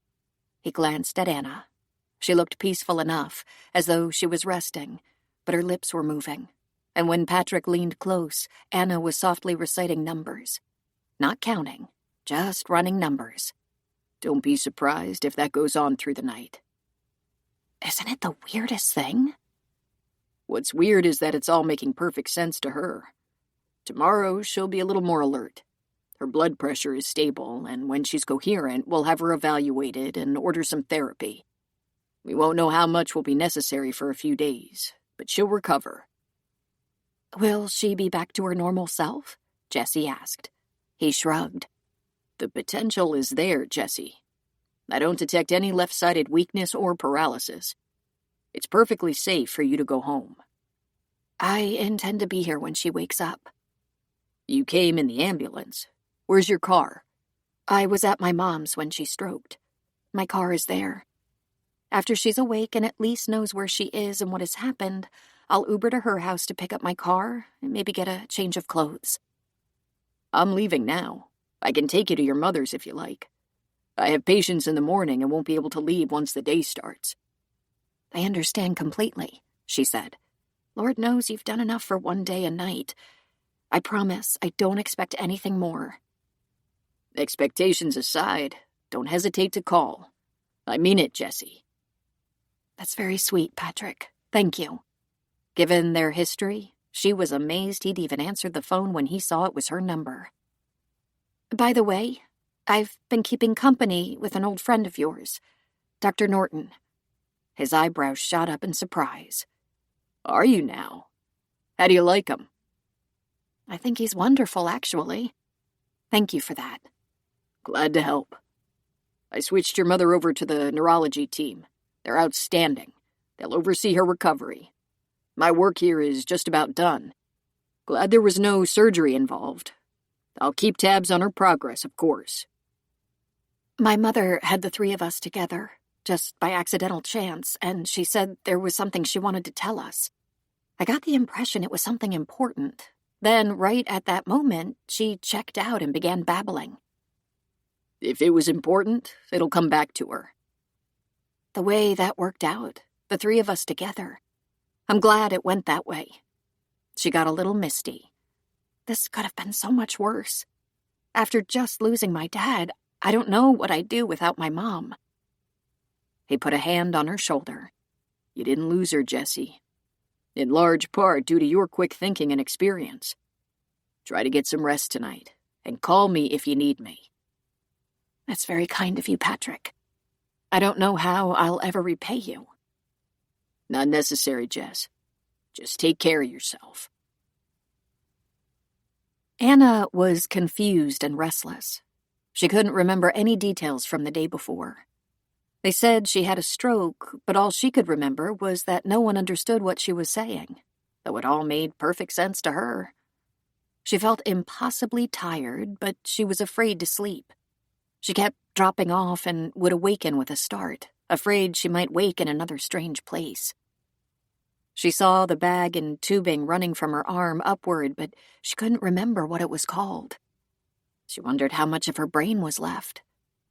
He glanced at Anna. She looked peaceful enough, as though she was resting, but her lips were moving. And when Patrick leaned close, Anna was softly reciting numbers. Not counting, just running numbers. "Don't be surprised if that goes on through the night." Isn't it the weirdest thing? What's weird is that it's all making perfect sense to her. Tomorrow, she'll be a little more alert. Her blood pressure is stable, and when she's coherent, we'll have her evaluated and order some therapy. We won't know how much will be necessary for a few days, but she'll recover. "Will she be back to her normal self?" Jessie asked. He shrugged. "The potential is there, Jessie. I don't detect any left-sided weakness or paralysis. It's perfectly safe for you to go home." "I intend to be here when she wakes up." "You came in the ambulance. Where's your car?" "I was at my mom's when she stroked. My car is there. After she's awake and at least knows where she is and what has happened, I'll Uber to her house to pick up my car and maybe get a change of clothes." "I'm leaving now. I can take you to your mother's if you like. I have patients in the morning and won't be able to leave once the day starts." "I understand completely," she said. "Lord knows you've done enough for one day and night. I promise I don't expect anything more." "Expectations aside, don't hesitate to call. I mean it, Jessie." "That's very sweet, Patrick. Thank you." Given their history, she was amazed he'd even answered the phone when he saw it was her number. By the way, I've been keeping company with an old friend of yours, Dr. Norton." His eyebrows shot up in surprise. "Are you now? How do you like him?" "I think he's wonderful, actually. Thank you for that." "Glad to help. I switched your mother over to the neurology team. They're outstanding. They'll oversee her recovery. My work here is just about done. Glad there was no surgery involved. I'll keep tabs on her progress, of course." My mother had the three of us together, just by accidental chance, and she said there was something she wanted to tell us. I got the impression it was something important. Then, right at that moment, she checked out and began babbling. "If it was important, it'll come back to her." The way that worked out, the three of us together. I'm glad it went that way. She got a little misty. This could have been so much worse. After just losing my dad, I don't know what I'd do without my mom. He put a hand on her shoulder. "You didn't lose her, Jessie. In large part due to your quick thinking and experience. Try to get some rest tonight, and call me if you need me." That's very kind of you, Patrick. I don't know how I'll ever repay you. "Not necessary, Jess. Just take care of yourself." Anna was confused and restless. She couldn't remember any details from the day before. They said she had a stroke, but all she could remember was that no one understood what she was saying, though it all made perfect sense to her. She felt impossibly tired, but she was afraid to sleep. She kept dropping off and would awaken with a start, afraid she might wake in another strange place. She saw the bag and tubing running from her arm upward, but she couldn't remember what it was called. She wondered how much of her brain was left.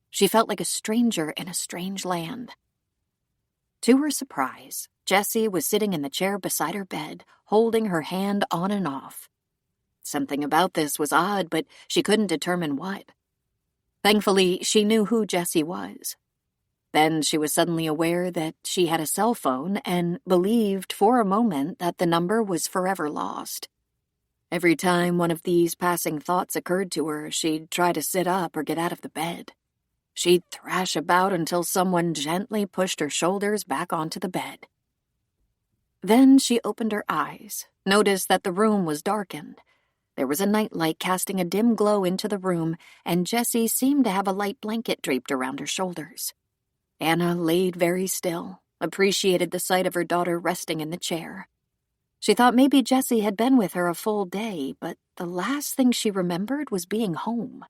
She felt like a stranger in a strange land. To her surprise, Jessie was sitting in the chair beside her bed, holding her hand on and off. Something about this was odd, but she couldn't determine what. Thankfully, she knew who Jessie was. Then she was suddenly aware that she had a cell phone and believed for a moment that the number was forever lost. Every time one of these passing thoughts occurred to her, she'd try to sit up or get out of the bed. She'd thrash about until someone gently pushed her shoulders back onto the bed. Then she opened her eyes, noticed that the room was darkened. There was a nightlight casting a dim glow into the room, and Jessie seemed to have a light blanket draped around her shoulders. Anna laid very still, appreciated the sight of her daughter resting in the chair. She thought maybe Jessie had been with her a full day, but the last thing she remembered was being home.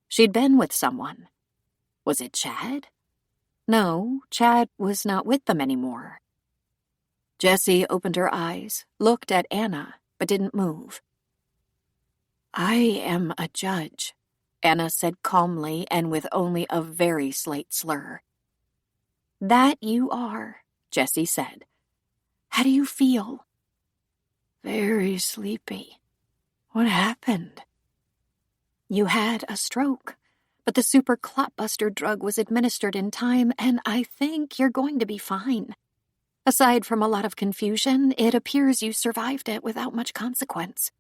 She'd been with someone. Was it Chad? No, Chad was not with them anymore. Jessie opened her eyes, looked at Anna, but didn't move. "I am a judge," Anna said calmly and with only a very slight slur. "That you are," Jessie said. "How do you feel?" "Very sleepy. What happened?" "You had a stroke, but the super clotbuster drug was administered in time, and I think you're going to be fine. Aside from a lot of confusion, it appears you survived it without much consequence.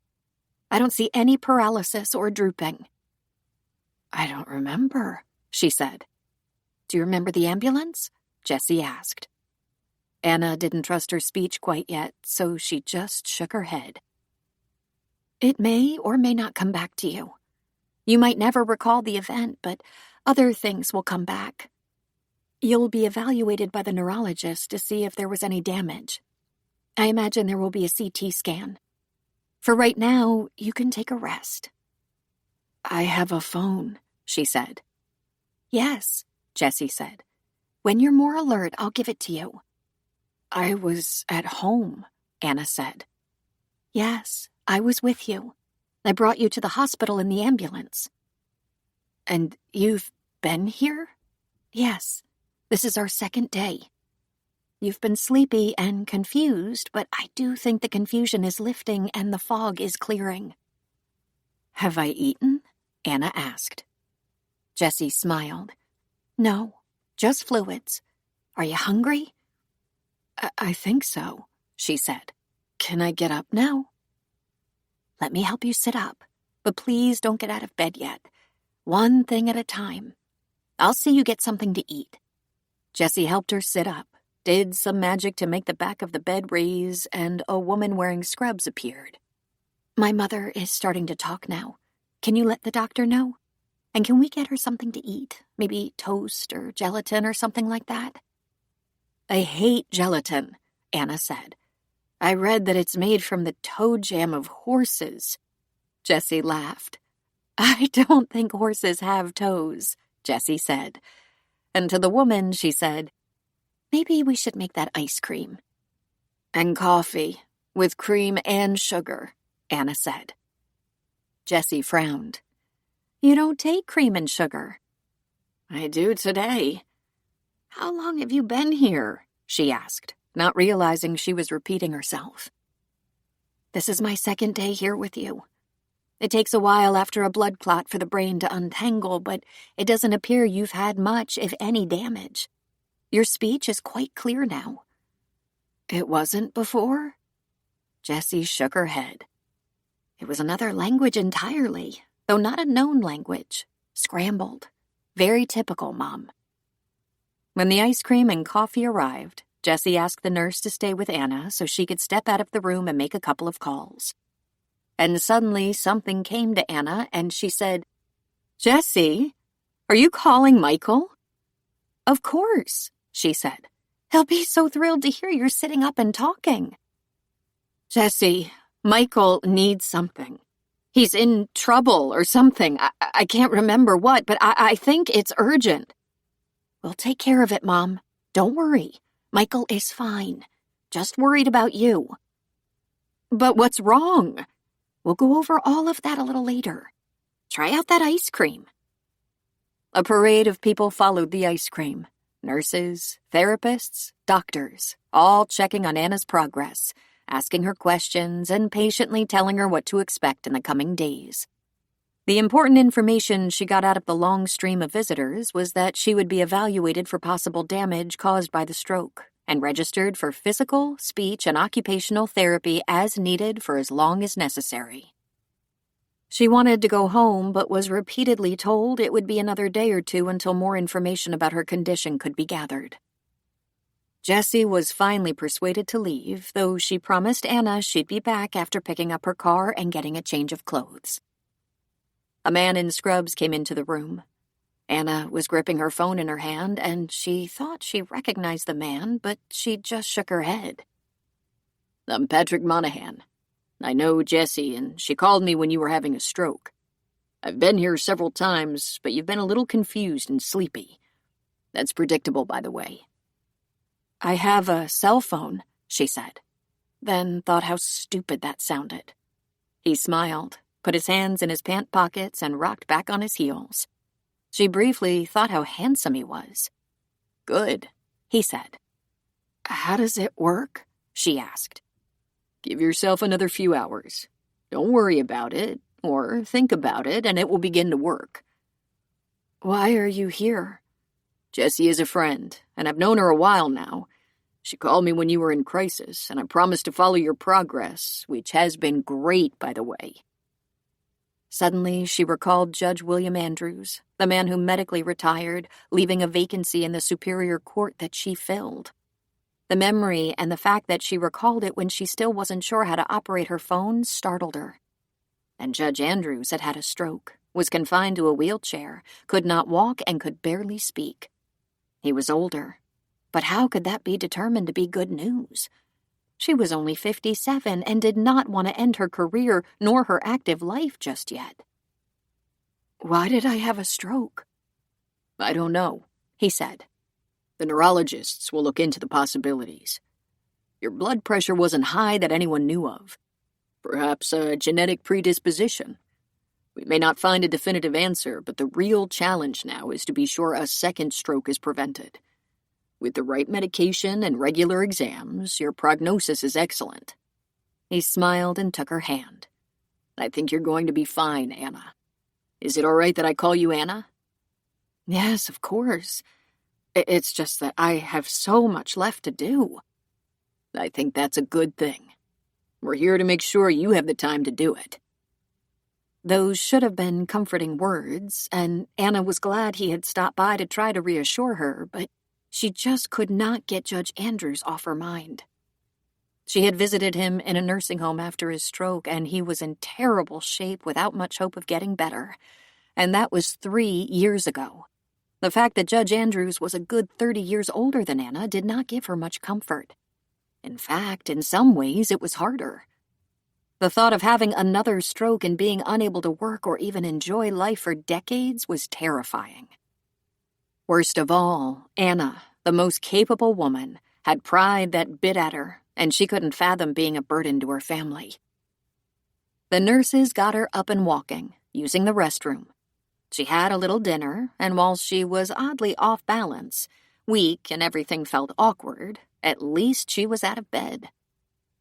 I don't see any paralysis or drooping." "I don't remember," she said. "Do you remember the ambulance?" Jessie asked. Anna didn't trust her speech quite yet, so she just shook her head. "It may or may not come back to you. You might never recall the event, but other things will come back. You'll be evaluated by the neurologist to see if there was any damage. I imagine there will be a CT scan. For right now, you can take a rest." "I have a phone," she said. "Yes," Jessie said. "When you're more alert, I'll give it to you." "I was at home," Anna said. "Yes, I was with you. I brought you to the hospital in the ambulance." "And you've been here?" "Yes. This is our second day. You've been sleepy and confused, but I do think the confusion is lifting and the fog is clearing." "Have I eaten?" Anna asked. Jessie smiled. "No, just fluids. Are you hungry?" I think so," she said. "Can I get up now?" "Let me help you sit up, but please don't get out of bed yet. One thing at a time. I'll see you get something to eat." Jessie helped her sit up, did some magic to make the back of the bed raise, and a woman wearing scrubs appeared. "My mother is starting to talk now. Can you let the doctor know? And can we get her something to eat? Maybe toast or gelatin or something like that?" "I hate gelatin," Anna said. "I read that it's made from the toe jam of horses." Jessie laughed. "I don't think horses have toes," Jessie said. And to the woman, she said, "Maybe we should make that ice cream." "And coffee, with cream and sugar," Anna said. Jessie frowned. "You don't take cream and sugar." "I do today." "How long have you been here?" she asked, not realizing she was repeating herself. "This is my second day here with you. It takes a while after a blood clot for the brain to untangle, but it doesn't appear you've had much, if any, damage. Your speech is quite clear now." "It wasn't before?" Jessie shook her head. "It was another language entirely, though not a known language. Scrambled. Very typical, Mom." When the ice cream and coffee arrived, Jessie asked the nurse to stay with Anna so she could step out of the room and make a couple of calls. And suddenly something came to Anna, and she said, "Jessie, are you calling Michael?" "Of course," she said. "He'll be so thrilled to hear you're sitting up and talking." "Jessie, Michael needs something. He's in trouble or something. I can't remember what, but I think it's urgent." "We'll take care of it, Mom. Don't worry. Michael is fine. Just worried about you." "But what's wrong?" "We'll go over all of that a little later. Try out that ice cream." A parade of people followed the ice cream. Nurses, therapists, doctors, all checking on Anna's progress, asking her questions, and patiently telling her what to expect in the coming days. The important information she got out of the long stream of visitors was that she would be evaluated for possible damage caused by the stroke and registered for physical, speech, and occupational therapy as needed for as long as necessary. She wanted to go home, but was repeatedly told it would be another day or two until more information about her condition could be gathered. Jessie was finally persuaded to leave, though she promised Anna she'd be back after picking up her car and getting a change of clothes. A man in scrubs came into the room. Anna was gripping her phone in her hand, and she thought she recognized the man, but she just shook her head. "I'm Patrick Monahan. I know Jessie, and she called me when you were having a stroke. I've been here several times, but you've been a little confused and sleepy. That's predictable, by the way." "I have a cell phone," she said, then thought how stupid that sounded. He smiled, put his hands in his pant pockets, and rocked back on his heels. She briefly thought how handsome he was. "Good," he said. "How does it work?" she asked. "Give yourself another few hours. Don't worry about it, or think about it, and it will begin to work." "Why are you here?" "Jessie is a friend, and I've known her a while now. She called me when you were in crisis, and I promised to follow your progress, which has been great, by the way." Suddenly, she recalled Judge William Andrews, the man who medically retired, leaving a vacancy in the Superior Court that she filled. The memory and the fact that she recalled it when she still wasn't sure how to operate her phone startled her. And Judge Andrews had had a stroke, was confined to a wheelchair, could not walk, and could barely speak. He was older, but how could that be determined to be good news? She was only 57 and did not want to end her career nor her active life just yet. "Why did I have a stroke?" "I don't know," he said. "The neurologists will look into the possibilities. Your blood pressure wasn't high that anyone knew of. Perhaps a genetic predisposition. We may not find a definitive answer, but the real challenge now is to be sure a second stroke is prevented. With the right medication and regular exams, your prognosis is excellent." He smiled and took her hand. "I think you're going to be fine, Anna. Is it all right that I call you Anna?" "Yes, of course. It's just that I have so much left to do." "I think that's a good thing. We're here to make sure you have the time to do it." Those should have been comforting words, and Anna was glad he had stopped by to try to reassure her, but she just could not get Judge Andrews off her mind. She had visited him in a nursing home after his stroke, and he was in terrible shape without much hope of getting better. And that was 3 years ago. The fact that Judge Andrews was a good 30 years older than Anna did not give her much comfort. In fact, in some ways, it was harder. The thought of having another stroke and being unable to work or even enjoy life for decades was terrifying. Worst of all, Anna, the most capable woman, had pride that bit at her, and she couldn't fathom being a burden to her family. The nurses got her up and walking, using the restroom. She had a little dinner, and while she was oddly off balance, weak and everything felt awkward, at least she was out of bed.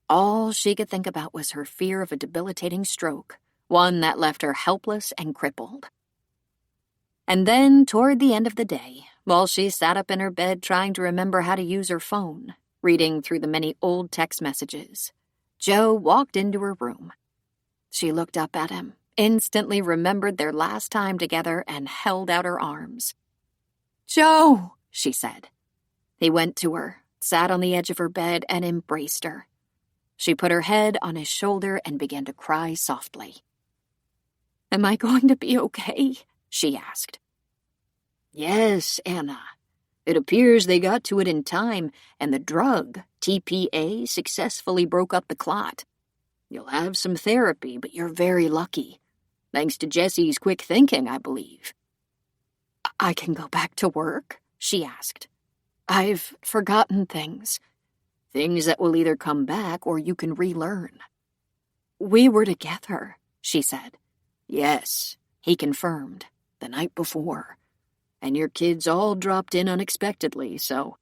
All she could think about was her fear of a debilitating stroke, one that left her helpless and crippled. And then, toward the end of the day, while she sat up in her bed trying to remember how to use her phone, reading through the many old text messages, Joe walked into her room. She looked up at him, instantly remembered their last time together, and held out her arms. "Joe," she said. He went to her, sat on the edge of her bed, and embraced her. She put her head on his shoulder and began to cry softly. "Am I going to be okay?" she asked. "Yes, Anna. It appears they got to it in time, and the drug, TPA, successfully broke up the clot. You'll have some therapy, but you're very lucky. Thanks to Jesse's quick thinking, I believe." "I can go back to work?" she asked. "I've forgotten things." "Things that will either come back or you can relearn." "We were together," she said. "Yes," he confirmed, "the night before. And your kids all dropped in unexpectedly, so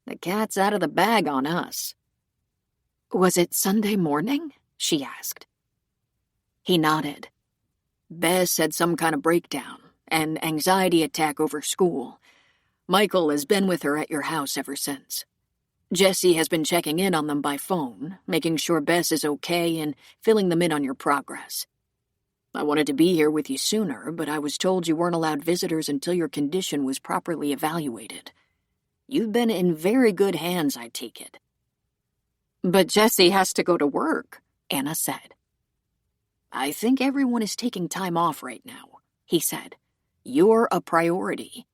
the cat's out of the bag on us." "Was it Sunday morning?" she asked. He nodded. "Bess had some kind of breakdown, an anxiety attack over school. Michael has been with her at your house ever since. Jesse has been checking in on them by phone, making sure Bess is okay and filling them in on your progress. I wanted to be here with you sooner, but I was told you weren't allowed visitors until your condition was properly evaluated. You've been in very good hands, I take it." "But Jesse has to go to work," Anna said. "I think everyone is taking time off right now," he said. "You're a priority."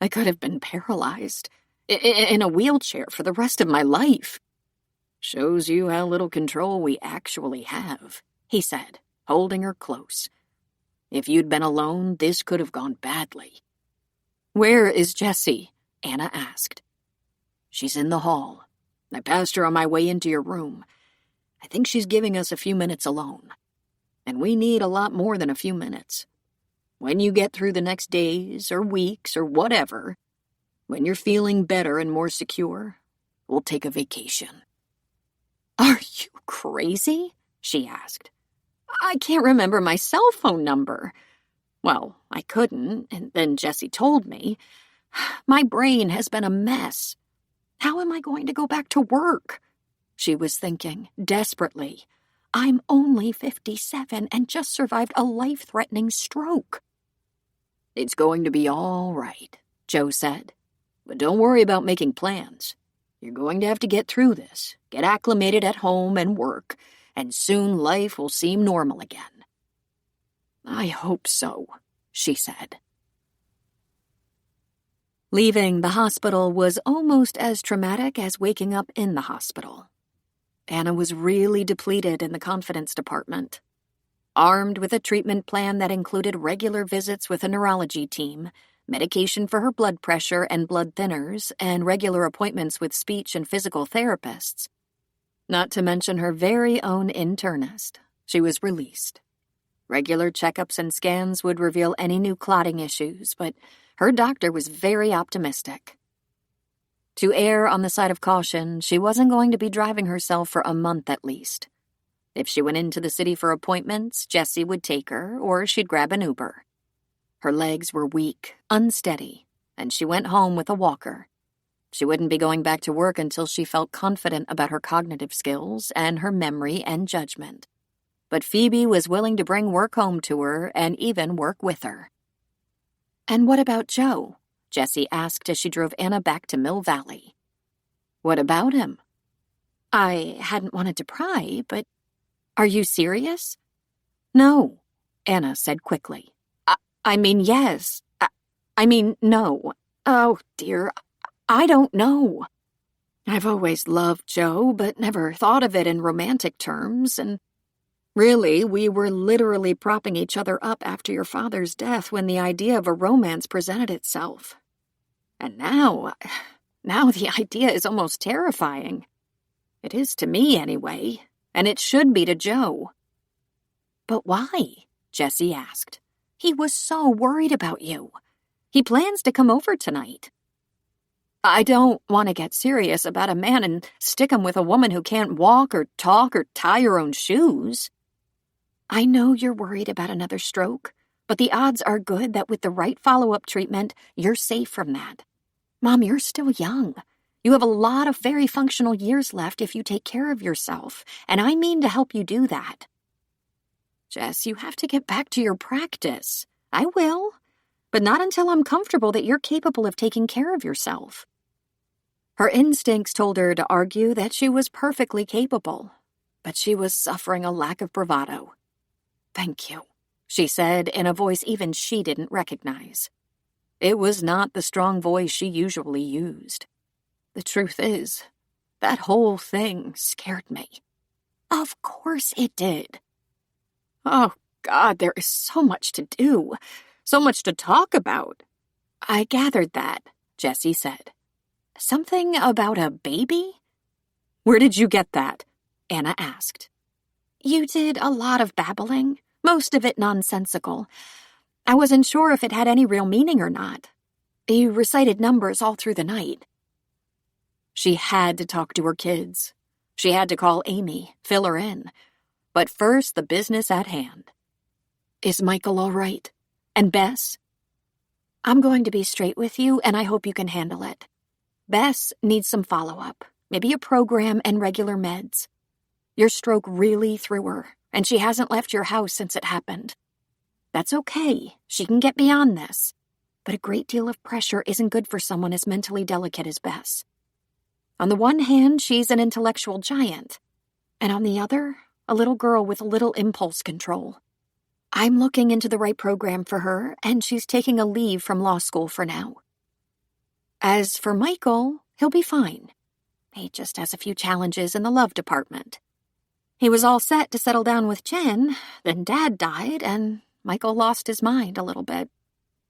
"I could have been paralyzed, in a wheelchair for the rest of my life." "Shows you how little control we actually have," he said, holding her close. "If you'd been alone, this could have gone badly." "Where is Jessie?" Anna asked. "She's in the hall. I passed her on my way into your room. I think she's giving us a few minutes alone. And we need a lot more than a few minutes. When you get through the next days or weeks or whatever, when you're feeling better and more secure, we'll take a vacation." "Are you crazy?" she asked. "I can't remember my cell phone number." "Well, I couldn't, and then Jessie told me. My brain has been a mess. How am I going to go back to work?" She was thinking, desperately. "I'm only 57 and just survived a life-threatening stroke." "It's going to be all right," Joe said. "But don't worry about making plans. You're going to have to get through this, get acclimated at home and work, and soon life will seem normal again." "I hope so," she said. Leaving the hospital was almost as traumatic as waking up in the hospital. Anna was really depleted in the confidence department. Armed with a treatment plan that included regular visits with a neurology team, medication for her blood pressure and blood thinners, and regular appointments with speech and physical therapists, not to mention her very own internist, she was released. Regular checkups and scans would reveal any new clotting issues, but her doctor was very optimistic. To err on the side of caution, she wasn't going to be driving herself for a month at least. If she went into the city for appointments, Jessie would take her, or she'd grab an Uber. Her legs were weak, unsteady, and she went home with a walker. She wouldn't be going back to work until she felt confident about her cognitive skills and her memory and judgment. but Phoebe was willing to bring work home to her and even work with her. "And what about Joe?" Jessie asked as she drove Anna back to Mill Valley. "What about him?" "I hadn't wanted to pry, but are you serious?" "No," Anna said quickly. I mean, yes. I mean, no. Oh, dear. I don't know. I've always loved Joe, but never thought of it in romantic terms, and really, we were literally propping each other up after your father's death when the idea of a romance presented itself. And now the idea is almost terrifying. It is to me, anyway, and it should be to Joe." "But why?" Jessie asked. "He was so worried about you. He plans to come over tonight." "I don't want to get serious about a man and stick him with a woman who can't walk or talk or tie her own shoes." "I know you're worried about another stroke, but the odds are good that with the right follow-up treatment, you're safe from that. Mom, you're still young. You have a lot of very functional years left if you take care of yourself, and I mean to help you do that." "Jess, you have to get back to your practice." "I will, but not until I'm comfortable that you're capable of taking care of yourself." Her instincts told her to argue that she was perfectly capable, but she was suffering a lack of bravado. "Thank you," she said in a voice even she didn't recognize. It was not the strong voice she usually used. "The truth is, that whole thing scared me." "Of course it did." "Oh, God, there is so much to do, so much to talk about." "I gathered that," Jessie said. "Something about a baby?" "Where did you get that?" Anna asked. "You did a lot of babbling, most of it nonsensical. I wasn't sure if it had any real meaning or not. You recited numbers all through the night." She had to talk to her kids. She had to call Amy, fill her in. But first, the business at hand. "Is Michael all right? And Bess?" "I'm going to be straight with you, and I hope you can handle it. Bess needs some follow-up, maybe a program and regular meds. Your stroke really threw her, and she hasn't left your house since it happened. That's okay. She can get beyond this. But a great deal of pressure isn't good for someone as mentally delicate as Bess. On the one hand, she's an intellectual giant, and on the other, a little girl with little impulse control. I'm looking into the right program for her, and she's taking a leave from law school for now. As for Michael, he'll be fine. He just has a few challenges in the love department. He was all set to settle down with Jen, then Dad died, and Michael lost his mind a little bit.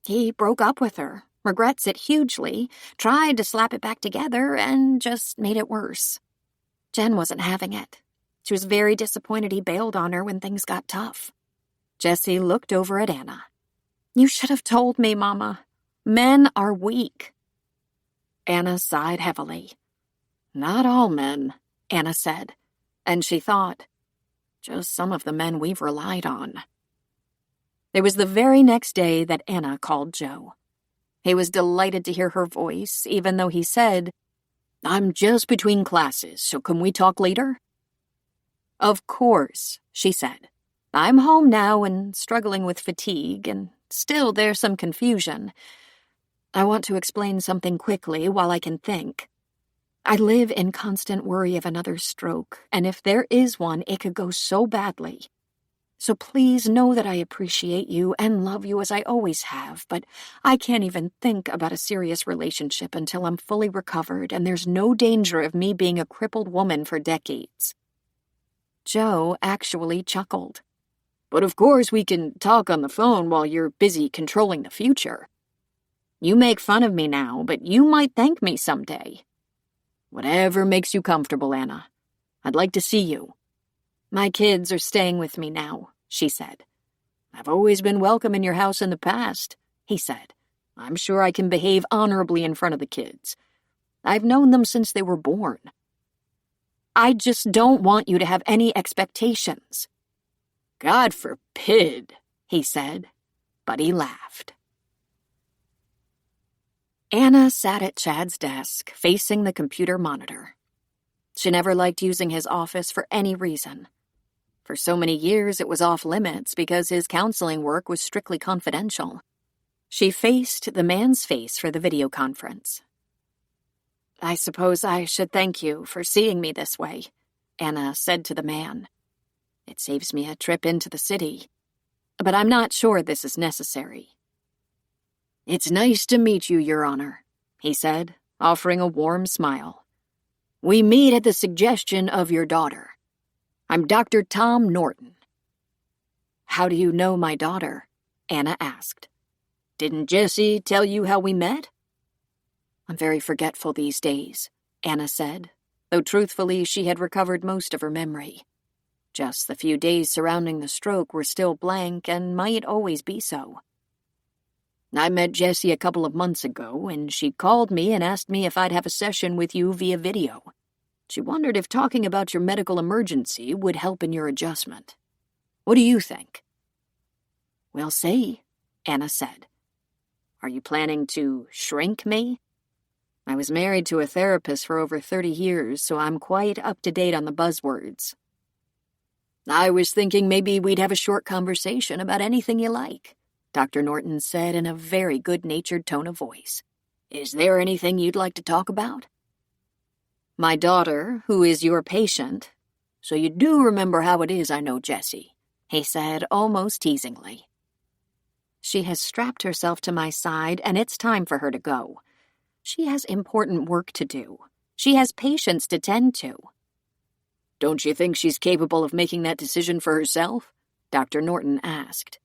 He broke up with her, regrets it hugely, tried to slap it back together, and just made it worse. Jen wasn't having it. She was very disappointed he bailed on her when things got tough." Jessie looked over at Anna. "You should have told me, Mama. Men are weak." Anna sighed heavily. "Not all men," Anna said, and she thought, just some of the men we've relied on. It was the very next day that Anna called Joe. He was delighted to hear her voice, even though he said, "I'm just between classes, so can we talk later?" "Of course," she said. "I'm home now and struggling with fatigue, and still there's some confusion. I want to explain something quickly while I can think. I live in constant worry of another stroke, and if there is one, it could go so badly. So please know that I appreciate you and love you as I always have, but I can't even think about a serious relationship until I'm fully recovered and there's no danger of me being a crippled woman for decades." Joe actually chuckled. "But of course we can talk on the phone while you're busy controlling the future. You make fun of me now, but you might thank me someday." "Whatever makes you comfortable, Anna. I'd like to see you." "My kids are staying with me now," she said. "I've always been welcome in your house in the past," he said. "I'm sure I can behave honorably in front of the kids. I've known them since they were born." "I just don't want you to have any expectations." "God forbid," he said, but he laughed. Anna sat at Chad's desk, facing the computer monitor. She never liked using his office for any reason. For so many years it was off limits because his counseling work was strictly confidential. She faced the man's face for the video conference. "I suppose I should thank you for seeing me this way," Anna said to the man. "It saves me a trip into the city. But I'm not sure this is necessary." "It's nice to meet you, Your Honor," he said, offering a warm smile. "We meet at the suggestion of your daughter. I'm Dr. Tom Norton." "How do you know my daughter?" Anna asked. "Didn't Jessie tell you how we met?" "I'm very forgetful these days," Anna said, though truthfully she had recovered most of her memory. Just the few days surrounding the stroke were still blank and might always be so. "I met Jessie a couple of months ago, and she called me and asked me if I'd have a session with you via video. She wondered if talking about your medical emergency would help in your adjustment. What do you think?" "We'll see," Anna said. "Are you planning to shrink me? I was married to a therapist for over 30 years, so I'm quite up to date on the buzzwords." "I was thinking maybe we'd have a short conversation about anything you like," Dr. Norton said in a very good-natured tone of voice. "Is there anything you'd like to talk about?" "My daughter, who is your patient. So you do remember how it is, I know, Jessie," he said almost teasingly. "She has strapped herself to my side, and it's time for her to go. She has important work to do. She has patients to tend to." "Don't you think she's capable of making that decision for herself?" Dr. Norton asked.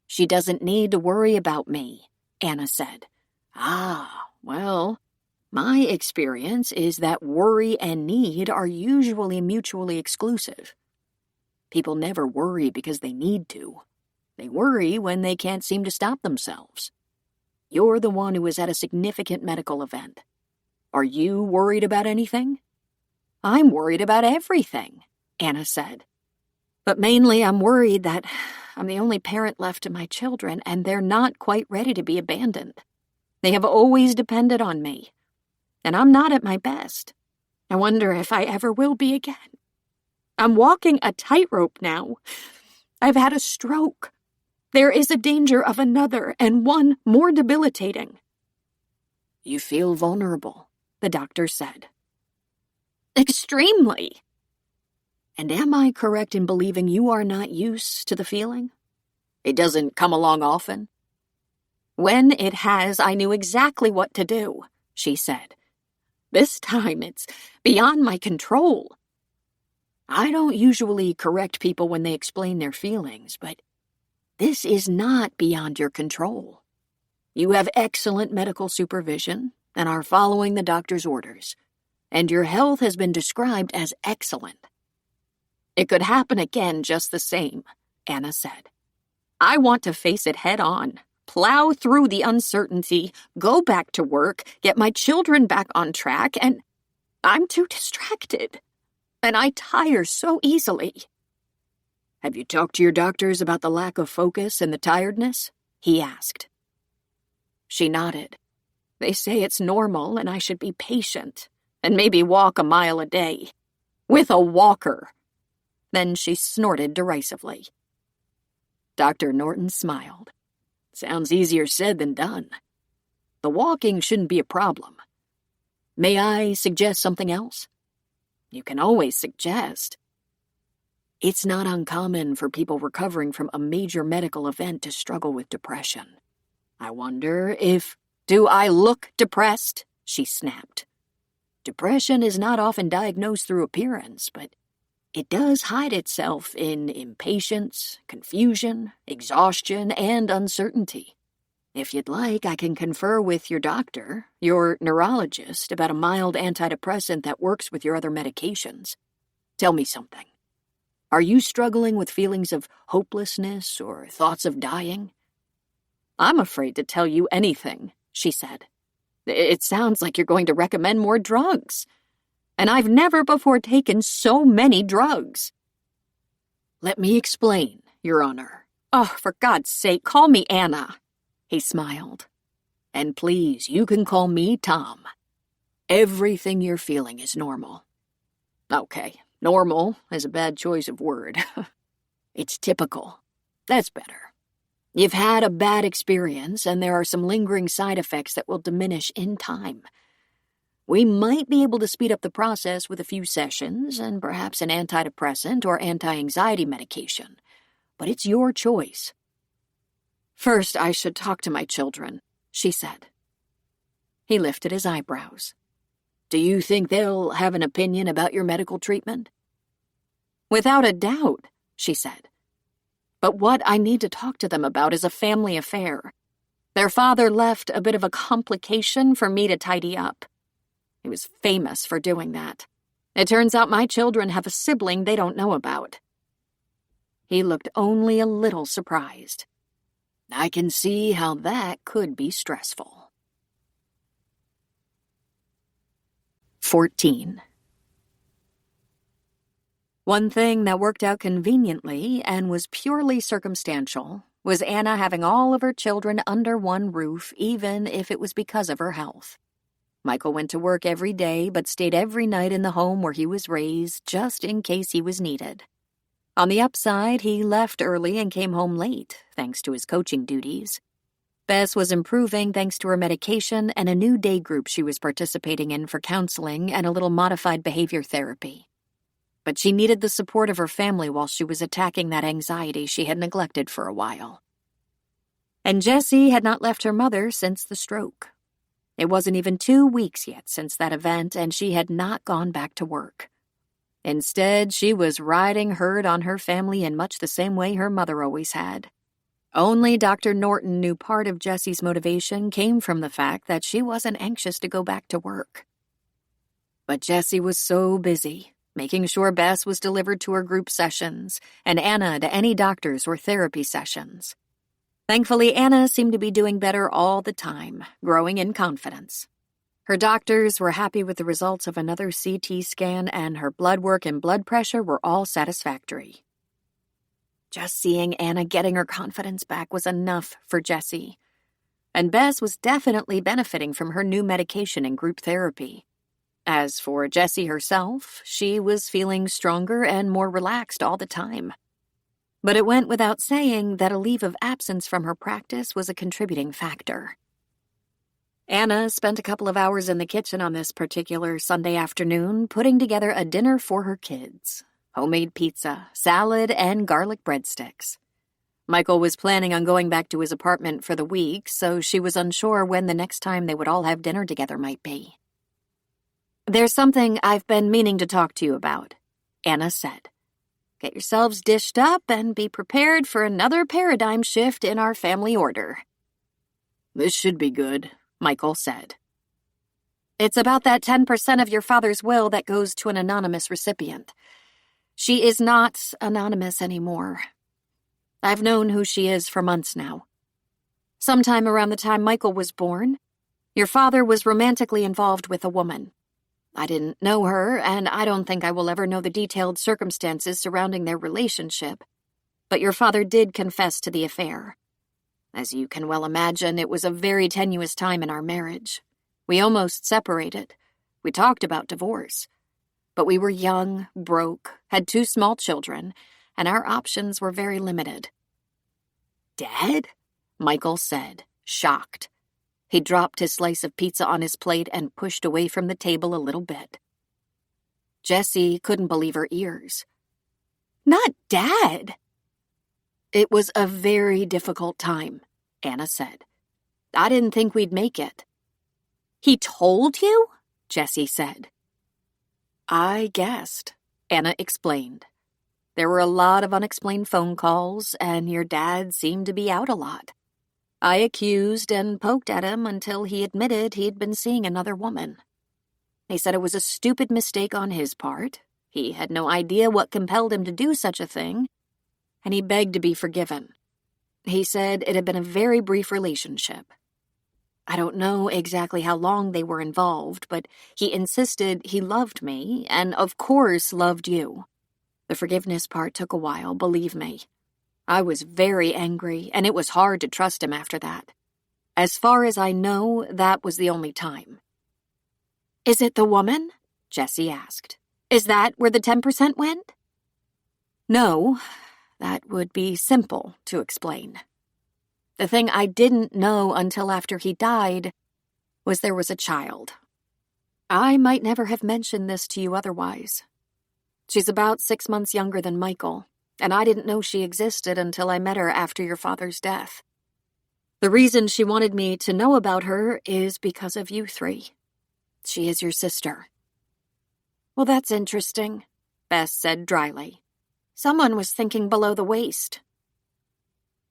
"She doesn't need to worry about me," Anna said. "Ah, well, my experience is that worry and need are usually mutually exclusive. People never worry because they need to. They worry when they can't seem to stop themselves. You're the one who was at a significant medical event. Are you worried about anything?" "I'm worried about everything," Anna said. "But mainly I'm worried that I'm the only parent left to my children, and they're not quite ready to be abandoned. They have always depended on me, and I'm not at my best. I wonder if I ever will be again. I'm walking a tightrope now. I've had a stroke. There is a danger of another, and one more debilitating." "You feel vulnerable," the doctor said. "Extremely." "And am I correct in believing you are not used to the feeling? It doesn't come along often?" "When it has, I knew exactly what to do," she said. "This time it's beyond my control." I don't usually correct people when they explain their feelings, but this is not beyond your control. You have excellent medical supervision and are following the doctor's orders, and your health has been described as excellent. It could happen again just the same, Anna said. I want to face it head on, plow through the uncertainty, go back to work, get my children back on track, and I'm too distracted. And I tire so easily. Have you talked to your doctors about the lack of focus and the tiredness? He asked. She nodded. They say it's normal and I should be patient and maybe walk a mile a day. With a walker. Then she snorted derisively. Dr. Norton smiled. Sounds easier said than done. The walking shouldn't be a problem. May I suggest something else? You can always suggest. It's not uncommon for people recovering from a major medical event to struggle with depression. I wonder if... Do I look depressed? She snapped. Depression is not often diagnosed through appearance, but it does hide itself in impatience, confusion, exhaustion, and uncertainty. If you'd like, I can confer with your doctor, your neurologist, about a mild antidepressant that works with your other medications. Tell me something. Are you struggling with feelings of hopelessness or thoughts of dying? I'm afraid to tell you anything, she said. It sounds like you're going to recommend more drugs. And I've never before taken so many drugs. Let me explain, Your Honor. Oh, for God's sake, call me Anna. He smiled. And please, you can call me Tom. Everything you're feeling is normal. Okay, Normal is a bad choice of word. It's typical. That's better. You've had a bad experience, and there are some lingering side effects that will diminish in time. We might be able to speed up the process with a few sessions and perhaps an antidepressant or anti-anxiety medication, but it's your choice. First, I should talk to my children, she said. He lifted his eyebrows. Do you think they'll have an opinion about your medical treatment? Without a doubt, she said. But what I need to talk to them about is a family affair. Their father left a bit of a complication for me to tidy up. He was famous for doing that. It turns out my children have a sibling they don't know about. He looked only a little surprised. I can see how that could be stressful. 14. One thing that worked out conveniently and was purely circumstantial was Anna having all of her children under one roof, even if it was because of her health. Michael went to work every day but stayed every night in the home where he was raised, just in case he was needed. On the upside, he left early and came home late, thanks to his coaching duties. Bess was improving thanks to her medication and a new day group she was participating in for counseling and a little modified behavior therapy. But she needed the support of her family while she was attacking that anxiety she had neglected for a while. And Jessie had not left her mother since the stroke. It wasn't even 2 weeks yet since that event, and she had not gone back to work. Instead, she was riding herd on her family in much the same way her mother always had. Only Dr. Norton knew part of Jessie's motivation came from the fact that she wasn't anxious to go back to work. But Jessie was so busy, making sure Bess was delivered to her group sessions, and Anna to any doctors or therapy sessions. Thankfully, Anna seemed to be doing better all the time, growing in confidence. Her doctors were happy with the results of another CT scan, and her blood work and blood pressure were all satisfactory. Just seeing Anna getting her confidence back was enough for Jessie. And Bess was definitely benefiting from her new medication and group therapy. As for Jessie herself, she was feeling stronger and more relaxed all the time. But it went without saying that a leave of absence from her practice was a contributing factor. Anna spent a couple of hours in the kitchen on this particular Sunday afternoon putting together a dinner for her kids. Homemade pizza, salad, and garlic breadsticks. Michael was planning on going back to his apartment for the week, so she was unsure when the next time they would all have dinner together might be. There's something I've been meaning to talk to you about, Anna said. Get yourselves dished up and be prepared for another paradigm shift in our family order. This should be good, Michael said. It's about that 10% of your father's will that goes to an anonymous recipient. She is not anonymous anymore. I've known who she is for months now. Sometime around the time Michael was born, your father was romantically involved with a woman. I didn't know her, and I don't think I will ever know the detailed circumstances surrounding their relationship, but your father did confess to the affair. As you can well imagine, it was a very tenuous time in our marriage. We almost separated. We talked about divorce. But we were young, broke, had 2 small children, and our options were very limited. Dead? Michael said, shocked. He dropped his slice of pizza on his plate and pushed away from the table a little bit. Jessie couldn't believe her ears. Not dead? It was a very difficult time, Anna said. I didn't think we'd make it. He told you? Jessie said. I guessed, Anna explained. There were a lot of unexplained phone calls, and your dad seemed to be out a lot. I accused and poked at him until he admitted he'd been seeing another woman. He said it was a stupid mistake on his part. He had no idea what compelled him to do such a thing, and he begged to be forgiven. He said it had been a very brief relationship. I don't know exactly how long they were involved, but he insisted he loved me and, of course, loved you. The forgiveness part took a while, believe me. I was very angry, and it was hard to trust him after that. As far as I know, that was the only time. Is it the woman? Jessie asked. Is that where the 10% went? No, that would be simple to explain. The thing I didn't know until after he died was there was a child. I might never have mentioned this to you otherwise. She's about 6 months younger than Michael, and I didn't know she existed until I met her after your father's death. The reason she wanted me to know about her is because of you three. She is your sister. Well, that's interesting, Bess said dryly. Someone was thinking below the waist.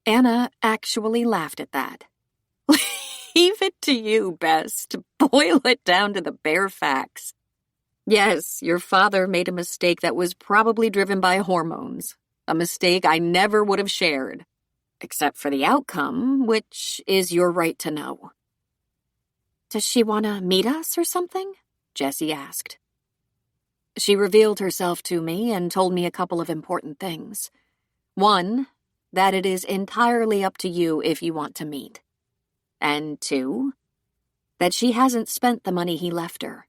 Anna actually laughed at that. Leave it to you, Bess, to boil it down to the bare facts. Yes, your father made a mistake that was probably driven by hormones. A mistake I never would have shared. Except for the outcome, which is your right to know. Does she want to meet us or something? Jessie asked. She revealed herself to me and told me a couple of important things. One, that it is entirely up to you if you want to meet. And two, that she hasn't spent the money he left her.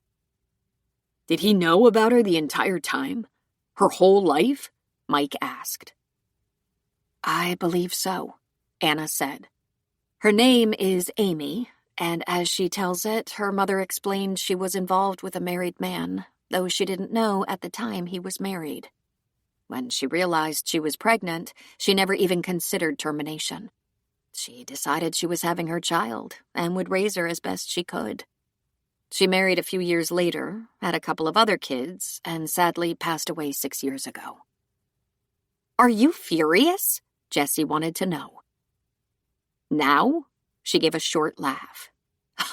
Did he know about her the entire time? Her whole life? Mike asked. I believe so, Anna said. Her name is Amy, and as she tells it, her mother explained she was involved with a married man, though she didn't know at the time he was married. When she realized she was pregnant, she never even considered termination. She decided she was having her child and would raise her as best she could. She married a few years later, had a couple of other kids, and sadly passed away 6 years ago. Are you furious? Jessie wanted to know. Now? She gave a short laugh.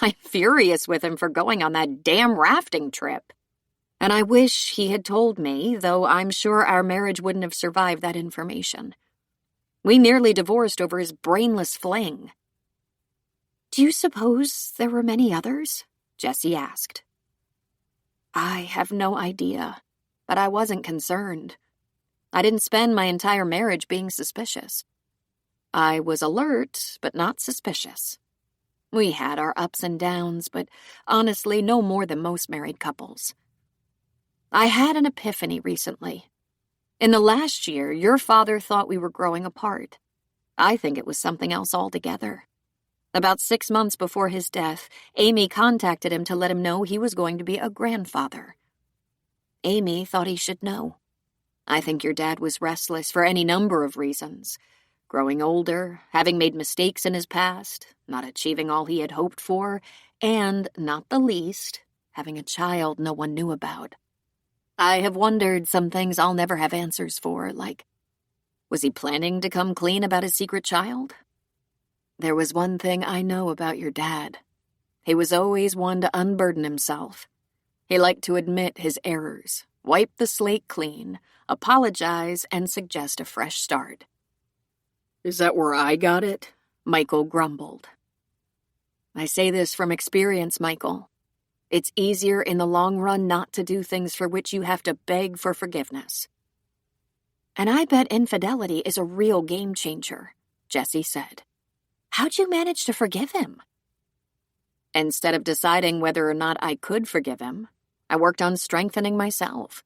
I'm furious with him for going on that damn rafting trip. And I wish he had told me, though I'm sure our marriage wouldn't have survived that information. We nearly divorced over his brainless fling. Do you suppose there were many others? Jessie asked. I have no idea, but I wasn't concerned. I didn't spend my entire marriage being suspicious. I was alert, but not suspicious. We had our ups and downs, but honestly, no more than most married couples. I had an epiphany recently. In the last year, your father thought we were growing apart. I think it was something else altogether. About 6 months before his death, Amy contacted him to let him know he was going to be a grandfather. Amy thought he should know. I think your dad was restless for any number of reasons. Growing older, having made mistakes in his past, not achieving all he had hoped for, and, not the least, having a child no one knew about. I have wondered some things I'll never have answers for, like, was he planning to come clean about his secret child? There was one thing I know about your dad. He was always one to unburden himself. He liked to admit his errors, wipe the slate clean, apologize, and suggest a fresh start. Is that where I got it? Michael grumbled. I say this from experience, Michael. It's easier in the long run not to do things for which you have to beg for forgiveness. And I bet infidelity is a real game changer, Jessie said. How'd you manage to forgive him? Instead of deciding whether or not I could forgive him, I worked on strengthening myself.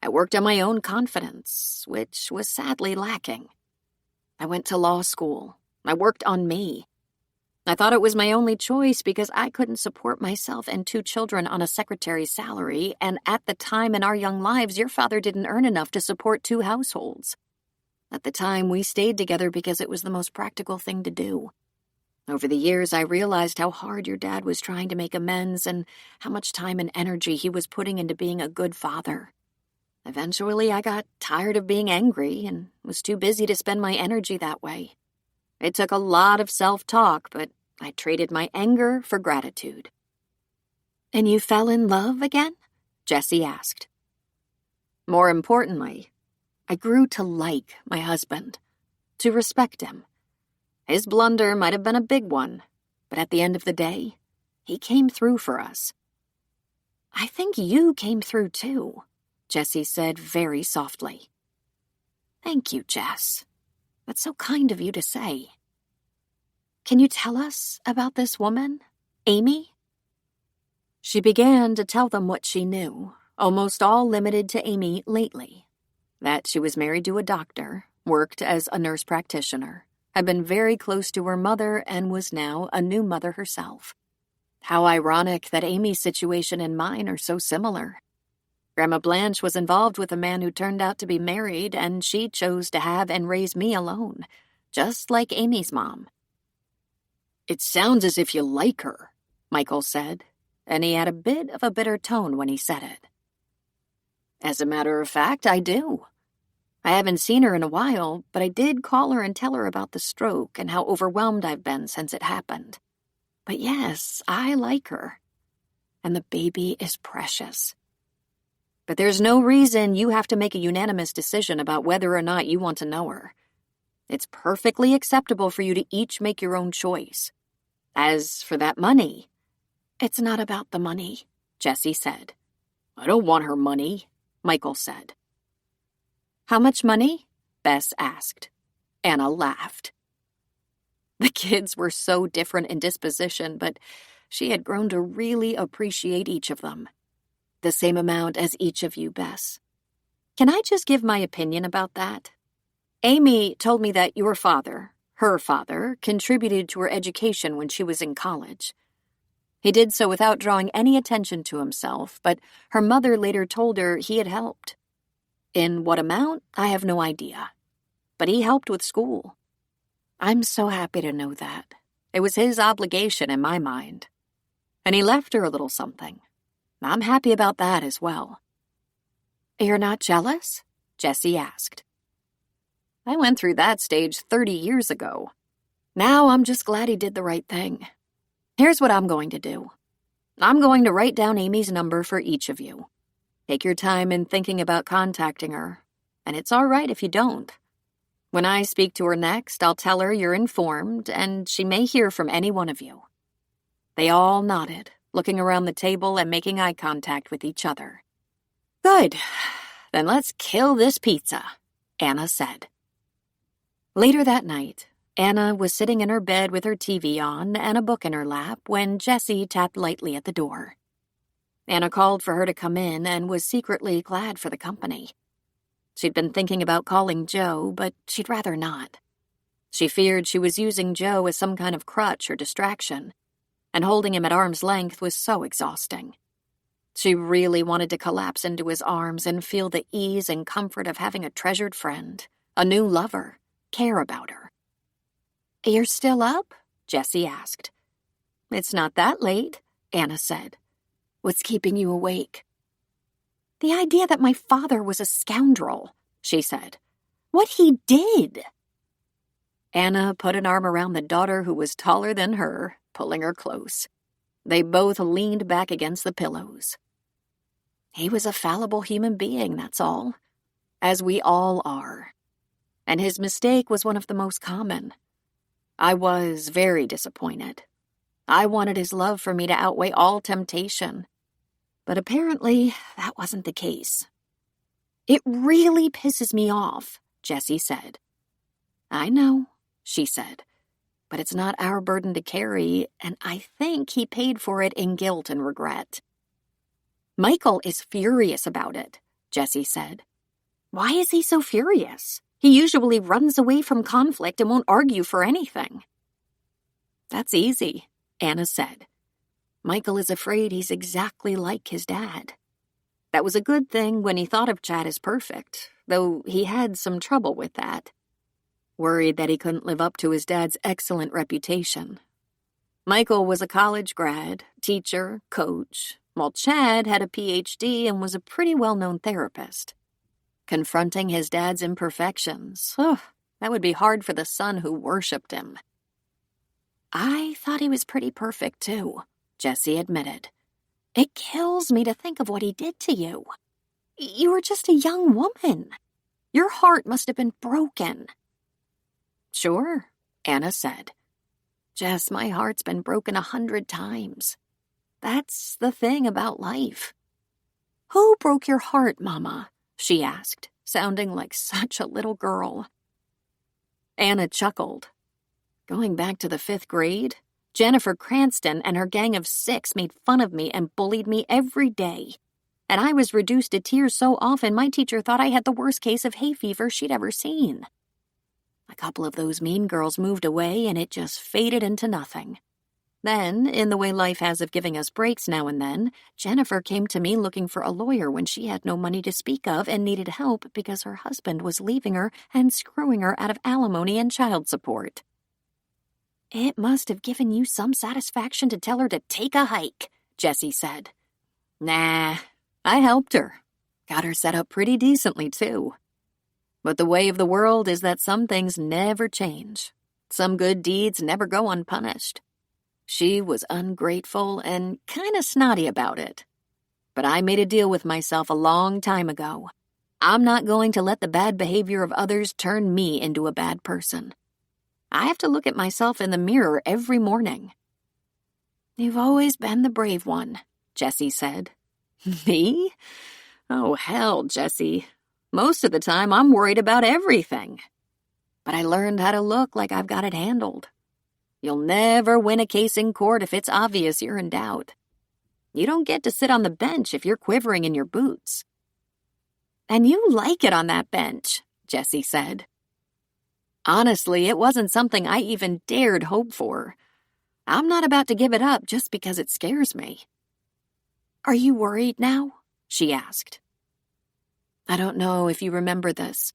I worked on my own confidence, which was sadly lacking. I went to law school. I worked on me. I thought it was my only choice because I couldn't support myself and 2 children on a secretary's salary, and at the time in our young lives, your father didn't earn enough to support 2 households. At the time, we stayed together because it was the most practical thing to do. Over the years, I realized how hard your dad was trying to make amends and how much time and energy he was putting into being a good father. Eventually, I got tired of being angry and was too busy to spend my energy that way. It took a lot of self-talk, but I traded my anger for gratitude. And you fell in love again? Jessie asked. More importantly, I grew to like my husband, to respect him. His blunder might have been a big one, but at the end of the day, he came through for us. I think you came through too, Jessie said very softly. Thank you, Jess. That's so kind of you to say. Can you tell us about this woman, Amy? She began to tell them what she knew, almost all limited to Amy lately. That she was married to a doctor, worked as a nurse practitioner, had been very close to her mother, and was now a new mother herself. How ironic that Amy's situation and mine are so similar. Grandma Blanche was involved with a man who turned out to be married, and she chose to have and raise me alone, just like Amy's mom. It sounds as if you like her, Michael said, and he had a bit of a bitter tone when he said it. As a matter of fact, I do. I haven't seen her in a while, but I did call her and tell her about the stroke and how overwhelmed I've been since it happened. But yes, I like her. And the baby is precious. But there's no reason you have to make a unanimous decision about whether or not you want to know her. It's perfectly acceptable for you to each make your own choice. As for that money, it's not about the money, Jessie said. I don't want her money, Michael said. How much money? Bess asked. Anna laughed. The kids were so different in disposition, but she had grown to really appreciate each of them. The same amount as each of you, Bess. Can I just give my opinion about that? Amy told me that your father, her father, contributed to her education when she was in college. He did so without drawing any attention to himself, but her mother later told her he had helped. In what amount, I have no idea. But he helped with school. I'm so happy to know that. It was his obligation in my mind. And he left her a little something. I'm happy about that as well. You're not jealous? Jessie asked. I went through that stage 30 years ago. Now I'm just glad he did the right thing. Here's what I'm going to do. I'm going to write down Amy's number for each of you. Take your time in thinking about contacting her, and it's all right if you don't. When I speak to her next, I'll tell her you're informed, and she may hear from any one of you. They all nodded, looking around the table and making eye contact with each other. Good. Then let's kill this pizza, Anna said. Later that night, Anna was sitting in her bed with her TV on and a book in her lap when Jessie tapped lightly at the door. Anna called for her to come in and was secretly glad for the company. She'd been thinking about calling Joe, but she'd rather not. She feared she was using Joe as some kind of crutch or distraction, and holding him at arm's length was so exhausting. She really wanted to collapse into his arms and feel the ease and comfort of having a treasured friend, a new lover, care about her. You're still up? Jessie asked. It's not that late, Anna said. What's keeping you awake? The idea that my father was a scoundrel, she said. What he did. Anna put an arm around the daughter who was taller than her, pulling her close. They both leaned back against the pillows. He was a fallible human being, that's all. As we all are. And his mistake was one of the most common. I was very disappointed. I wanted his love for me to outweigh all temptation. But apparently, that wasn't the case. It really pisses me off, Jessie said. I know, she said. But it's not our burden to carry, and I think he paid for it in guilt and regret. Michael is furious about it, Jessie said. Why is he so furious? He usually runs away from conflict and won't argue for anything. That's easy, Anna said. Michael is afraid he's exactly like his dad. That was a good thing when he thought of Chad as perfect, though he had some trouble with that. Worried that he couldn't live up to his dad's excellent reputation. Michael was a college grad, teacher, coach, while Chad had a PhD and was a pretty well-known therapist. Confronting his dad's imperfections, that would be hard for the son who worshipped him. I thought he was pretty perfect, too, Jessie admitted. It kills me to think of what he did to you. You were just a young woman. Your heart must have been broken. Sure, Anna said. Jess, my heart's been broken 100 times. That's the thing about life. Who broke your heart, Mama? She asked, sounding like such a little girl. Anna chuckled. Going back to the 5th grade, Jennifer Cranston and her gang of 6 made fun of me and bullied me every day. and I was reduced to tears so often my teacher thought I had the worst case of hay fever she'd ever seen. A couple of those mean girls moved away, and it just faded into nothing. Then, in the way life has of giving us breaks now and then, Jennifer came to me looking for a lawyer when she had no money to speak of and needed help because her husband was leaving her and screwing her out of alimony and child support. It must have given you some satisfaction to tell her to take a hike, Jessie said. Nah, I helped her. Got her set up pretty decently, too. But the way of the world is that some things never change. Some good deeds never go unpunished. She was ungrateful and kinda snotty about it. But I made a deal with myself a long time ago. I'm not going to let the bad behavior of others turn me into a bad person. I have to look at myself in the mirror every morning. You've always been the brave one, Jessie said. Me? Oh, hell, Jessie. Most of the time, I'm worried about everything. But I learned how to look like I've got it handled. You'll never win a case in court if it's obvious you're in doubt. You don't get to sit on the bench if you're quivering in your boots. And you like it on that bench, Jessie said. Honestly, it wasn't something I even dared hope for. I'm not about to give it up just because it scares me. Are you worried now? She asked. I don't know if you remember this.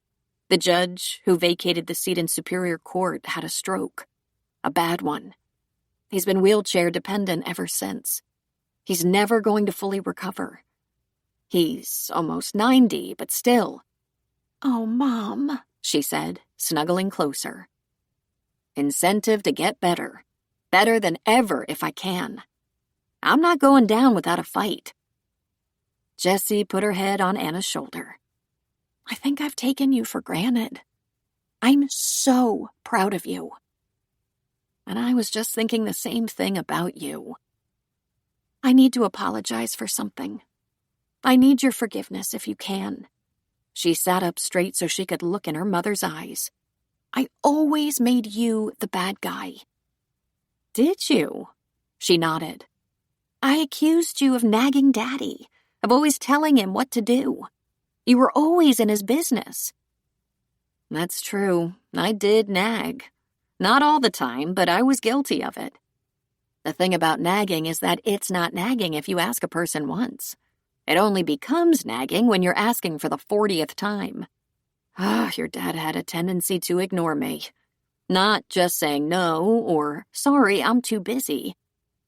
The judge who vacated the seat in Superior Court had a stroke. A bad one. He's been wheelchair dependent ever since. He's never going to fully recover. He's almost 90, but still. Oh, Mom, she said, snuggling closer. Incentive to get better. Better than ever if I can. I'm not going down without a fight. Jessie put her head on Anna's shoulder. I think I've taken you for granted. I'm so proud of you. And I was just thinking the same thing about you. I need to apologize for something. I need your forgiveness if you can. She sat up straight so she could look in her mother's eyes. I always made you the bad guy. Did you? She nodded. I accused you of nagging Daddy, of always telling him what to do. You were always in his business. That's true. I did nag. Not all the time, but I was guilty of it. The thing about nagging is that it's not nagging if you ask a person once. It only becomes nagging when you're asking for the 40th time. Your dad had a tendency to ignore me. Not just saying no or, sorry, I'm too busy.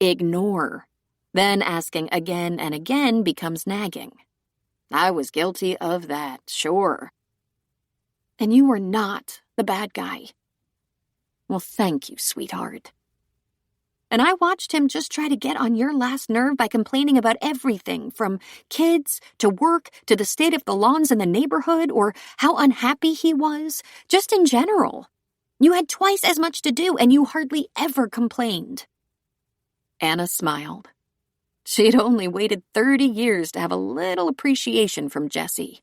Ignore. Then asking again and again becomes nagging. I was guilty of that, sure. And you were not the bad guy. Well, thank you, sweetheart. And I watched him just try to get on your last nerve by complaining about everything, from kids to work to the state of the lawns in the neighborhood or how unhappy he was, just in general. You had twice as much to do and you hardly ever complained. Anna smiled. She'd only waited 30 years to have a little appreciation from Jessie.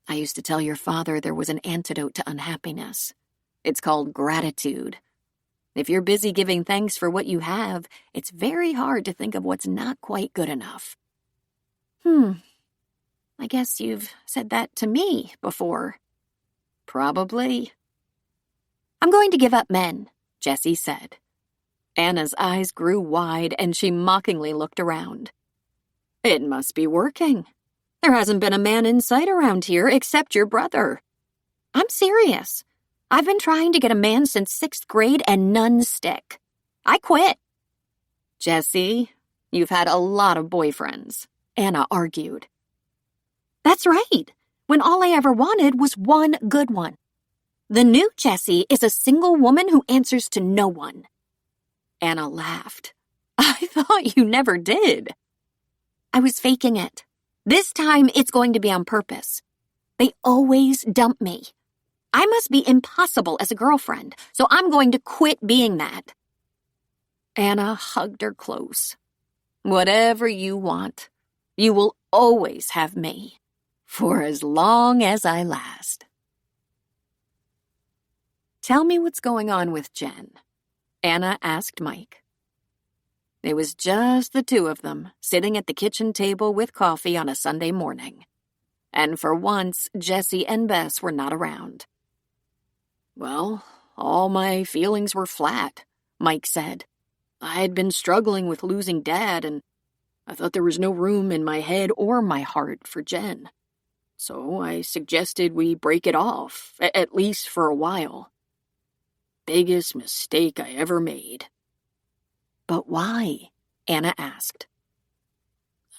I used to tell your father there was an antidote to unhappiness. It's called gratitude. If you're busy giving thanks for what you have, it's very hard to think of what's not quite good enough. I guess you've said that to me before. Probably. I'm going to give up men, Jessie said. Anna's eyes grew wide and she mockingly looked around. It must be working. There hasn't been a man in sight around here except your brother. I'm serious. I've been trying to get a man since 6th grade and none stick. I quit. Jessie, you've had a lot of boyfriends, Anna argued. That's right, when all I ever wanted was one good one. The new Jessie is a single woman who answers to no one. Anna laughed. I thought you never did. I was faking it. This time it's going to be on purpose. They always dump me. I must be impossible as a girlfriend, so I'm going to quit being that. Anna hugged her close. Whatever you want, you will always have me, for as long as I last. Tell me what's going on with Jen, Anna asked Mike. It was just the two of them, sitting at the kitchen table with coffee on a Sunday morning. And for once, Jessie and Bess were not around. Well, all my feelings were flat, Mike said. I had been struggling with losing Dad, and I thought there was no room in my head or my heart for Jen. So I suggested we break it off, at least for a while. Biggest mistake I ever made. But why? Anna asked.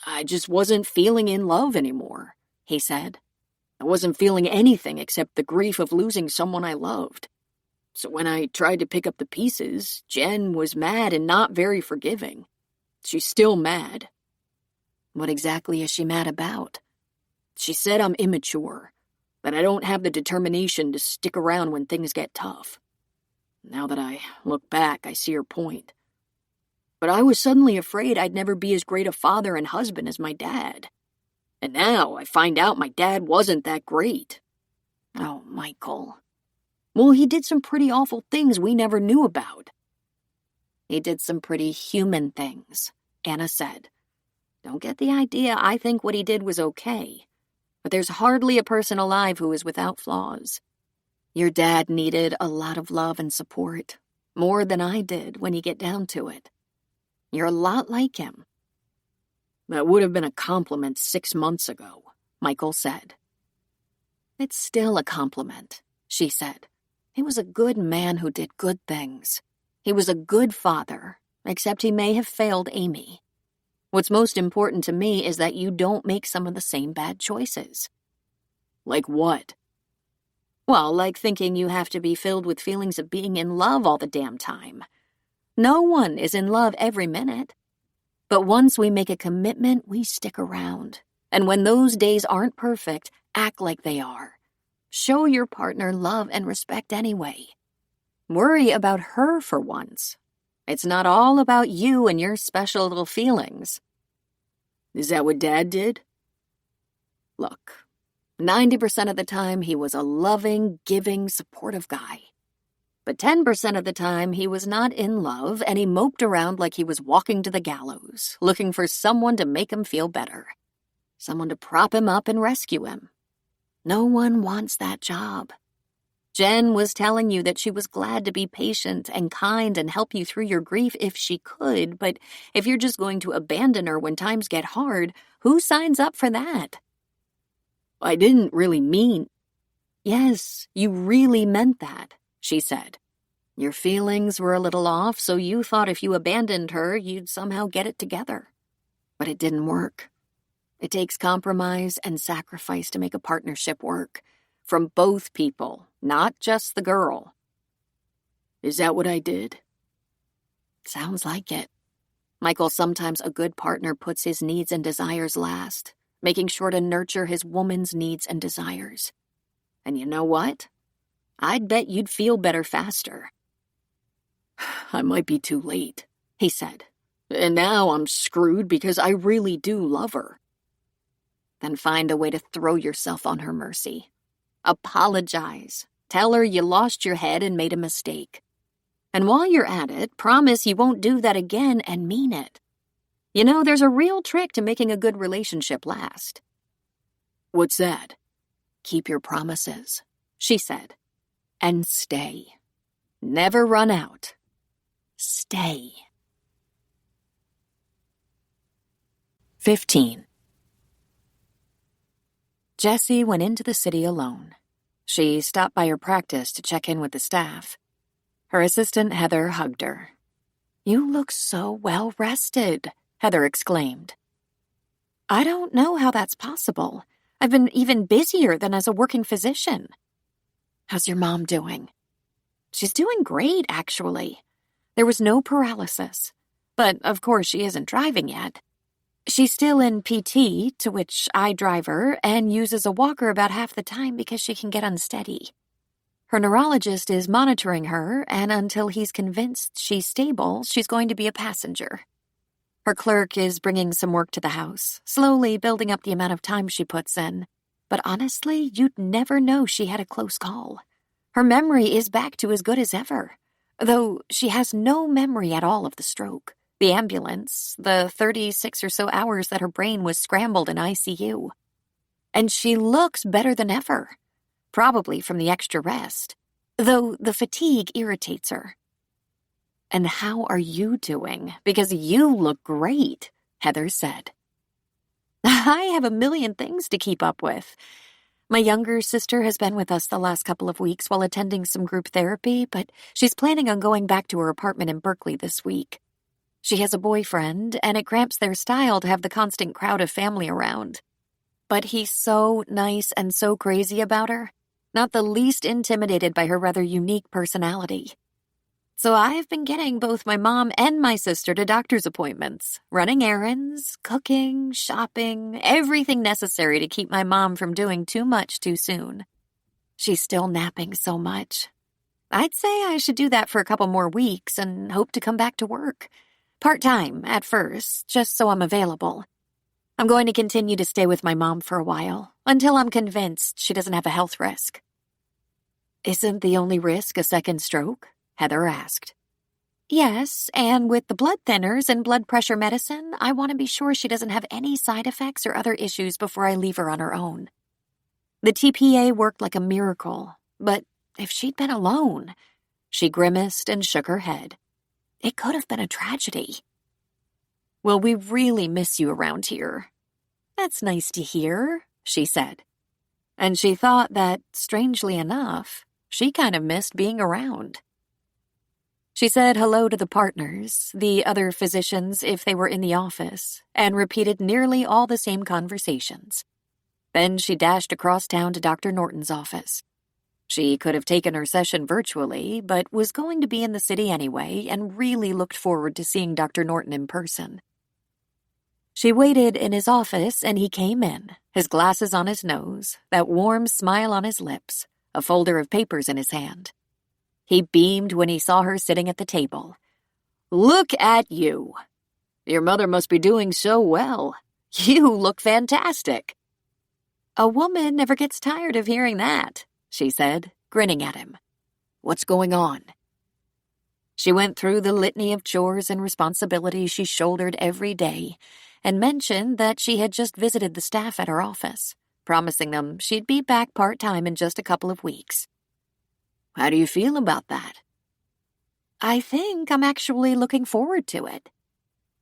I just wasn't feeling in love anymore, he said. I wasn't feeling anything except the grief of losing someone I loved. So when I tried to pick up the pieces, Jen was mad and not very forgiving. She's still mad. What exactly is she mad about? She said I'm immature, that I don't have the determination to stick around when things get tough. Now that I look back, I see her point. But I was suddenly afraid I'd never be as great a father and husband as my dad. And now I find out my dad wasn't that great. Oh, Michael. Well, he did some pretty awful things we never knew about. He did some pretty human things, Anna said. Don't get the idea I think what he did was okay. But there's hardly a person alive who is without flaws. Your dad needed a lot of love and support, more than I did when you get down to it. You're a lot like him. That would have been a compliment 6 months ago, Michael said. It's still a compliment, she said. He was a good man who did good things. He was a good father, except he may have failed Amy. What's most important to me is that you don't make some of the same bad choices. Like what? Well, like thinking you have to be filled with feelings of being in love all the damn time. No one is in love every minute. But once we make a commitment, we stick around. And when those days aren't perfect, act like they are. Show your partner love and respect anyway. Worry about her for once. It's not all about you and your special little feelings. Is that what Dad did? Look, 90% of the time he was a loving, giving, supportive guy. But 10% of the time he was not in love and he moped around like he was walking to the gallows, looking for someone to make him feel better. Someone to prop him up and rescue him. No one wants that job. Jen was telling you that she was glad to be patient and kind and help you through your grief if she could, but if you're just going to abandon her when times get hard, who signs up for that? I didn't really mean... Yes, you really meant that, she said. Your feelings were a little off, so you thought if you abandoned her, you'd somehow get it together. But it didn't work. It takes compromise and sacrifice to make a partnership work. From both people, not just the girl. Is that what I did? Sounds like it. Michael, sometimes a good partner puts his needs and desires last, making sure to nurture his woman's needs and desires. And you know what? I'd bet you'd feel better faster. I might be too late, he said. And now I'm screwed because I really do love her. Then find a way to throw yourself on her mercy. Apologize. Tell her you lost your head and made a mistake. And while you're at it, promise you won't do that again and mean it. You know, there's a real trick to making a good relationship last. What's that? Keep your promises, she said. And stay. Never run out. Stay. 15. Jessie went into the city alone. She stopped by her practice to check in with the staff. Her assistant, Heather, hugged her. "You look so well rested," Heather exclaimed. "I don't know how that's possible. I've been even busier than as a working physician." "How's your mom doing?" "She's doing great, actually. There was no paralysis. But, of course, she isn't driving yet. She's still in PT, to which I drive her, and uses a walker about half the time because she can get unsteady. Her neurologist is monitoring her, and until he's convinced she's stable, she's going to be a passenger. Her clerk is bringing some work to the house, slowly building up the amount of time she puts in. But honestly, you'd never know she had a close call. Her memory is back to as good as ever, though she has no memory at all of the stroke. the ambulance, the 36 or so hours that her brain was scrambled in ICU. And she looks better than ever, probably from the extra rest, though the fatigue irritates her. And how are you doing? Because you look great, Heather said. I have a million things to keep up with. My younger sister has been with us the last couple of weeks while attending some group therapy, but she's planning on going back to her apartment in Berkeley this week. She has a boyfriend, and it cramps their style to have the constant crowd of family around. But he's so nice and so crazy about her, not the least intimidated by her rather unique personality. So I've been getting both my mom and my sister to doctor's appointments, running errands, cooking, shopping, everything necessary to keep my mom from doing too much too soon. She's still napping so much. I'd say I should do that for a couple more weeks and hope to come back to work. Part-time at first, just so I'm available. I'm going to continue to stay with my mom for a while, until I'm convinced she doesn't have a health risk. Isn't the only risk a second stroke? Heather asked. Yes, and with the blood thinners and blood pressure medicine, I want to be sure she doesn't have any side effects or other issues before I leave her on her own. The TPA worked like a miracle, but if she'd been alone, she grimaced and shook her head. It could have been a tragedy. Well, we really miss you around here. That's nice to hear, she said. And she thought that, strangely enough, she kind of missed being around. She said hello to the partners, the other physicians if they were in the office, and repeated nearly all the same conversations. Then she dashed across town to Dr. Norton's office. She could have taken her session virtually, but was going to be in the city anyway and really looked forward to seeing Dr. Norton in person. She waited in his office and he came in, his glasses on his nose, that warm smile on his lips, a folder of papers in his hand. He beamed when he saw her sitting at the table. Look at you. Your mother must be doing so well. You look fantastic. A woman never gets tired of hearing that, she said, grinning at him. What's going on? She went through the litany of chores and responsibilities she shouldered every day and mentioned that she had just visited the staff at her office, promising them she'd be back part-time in just a couple of weeks. How do you feel about that? I think I'm actually looking forward to it.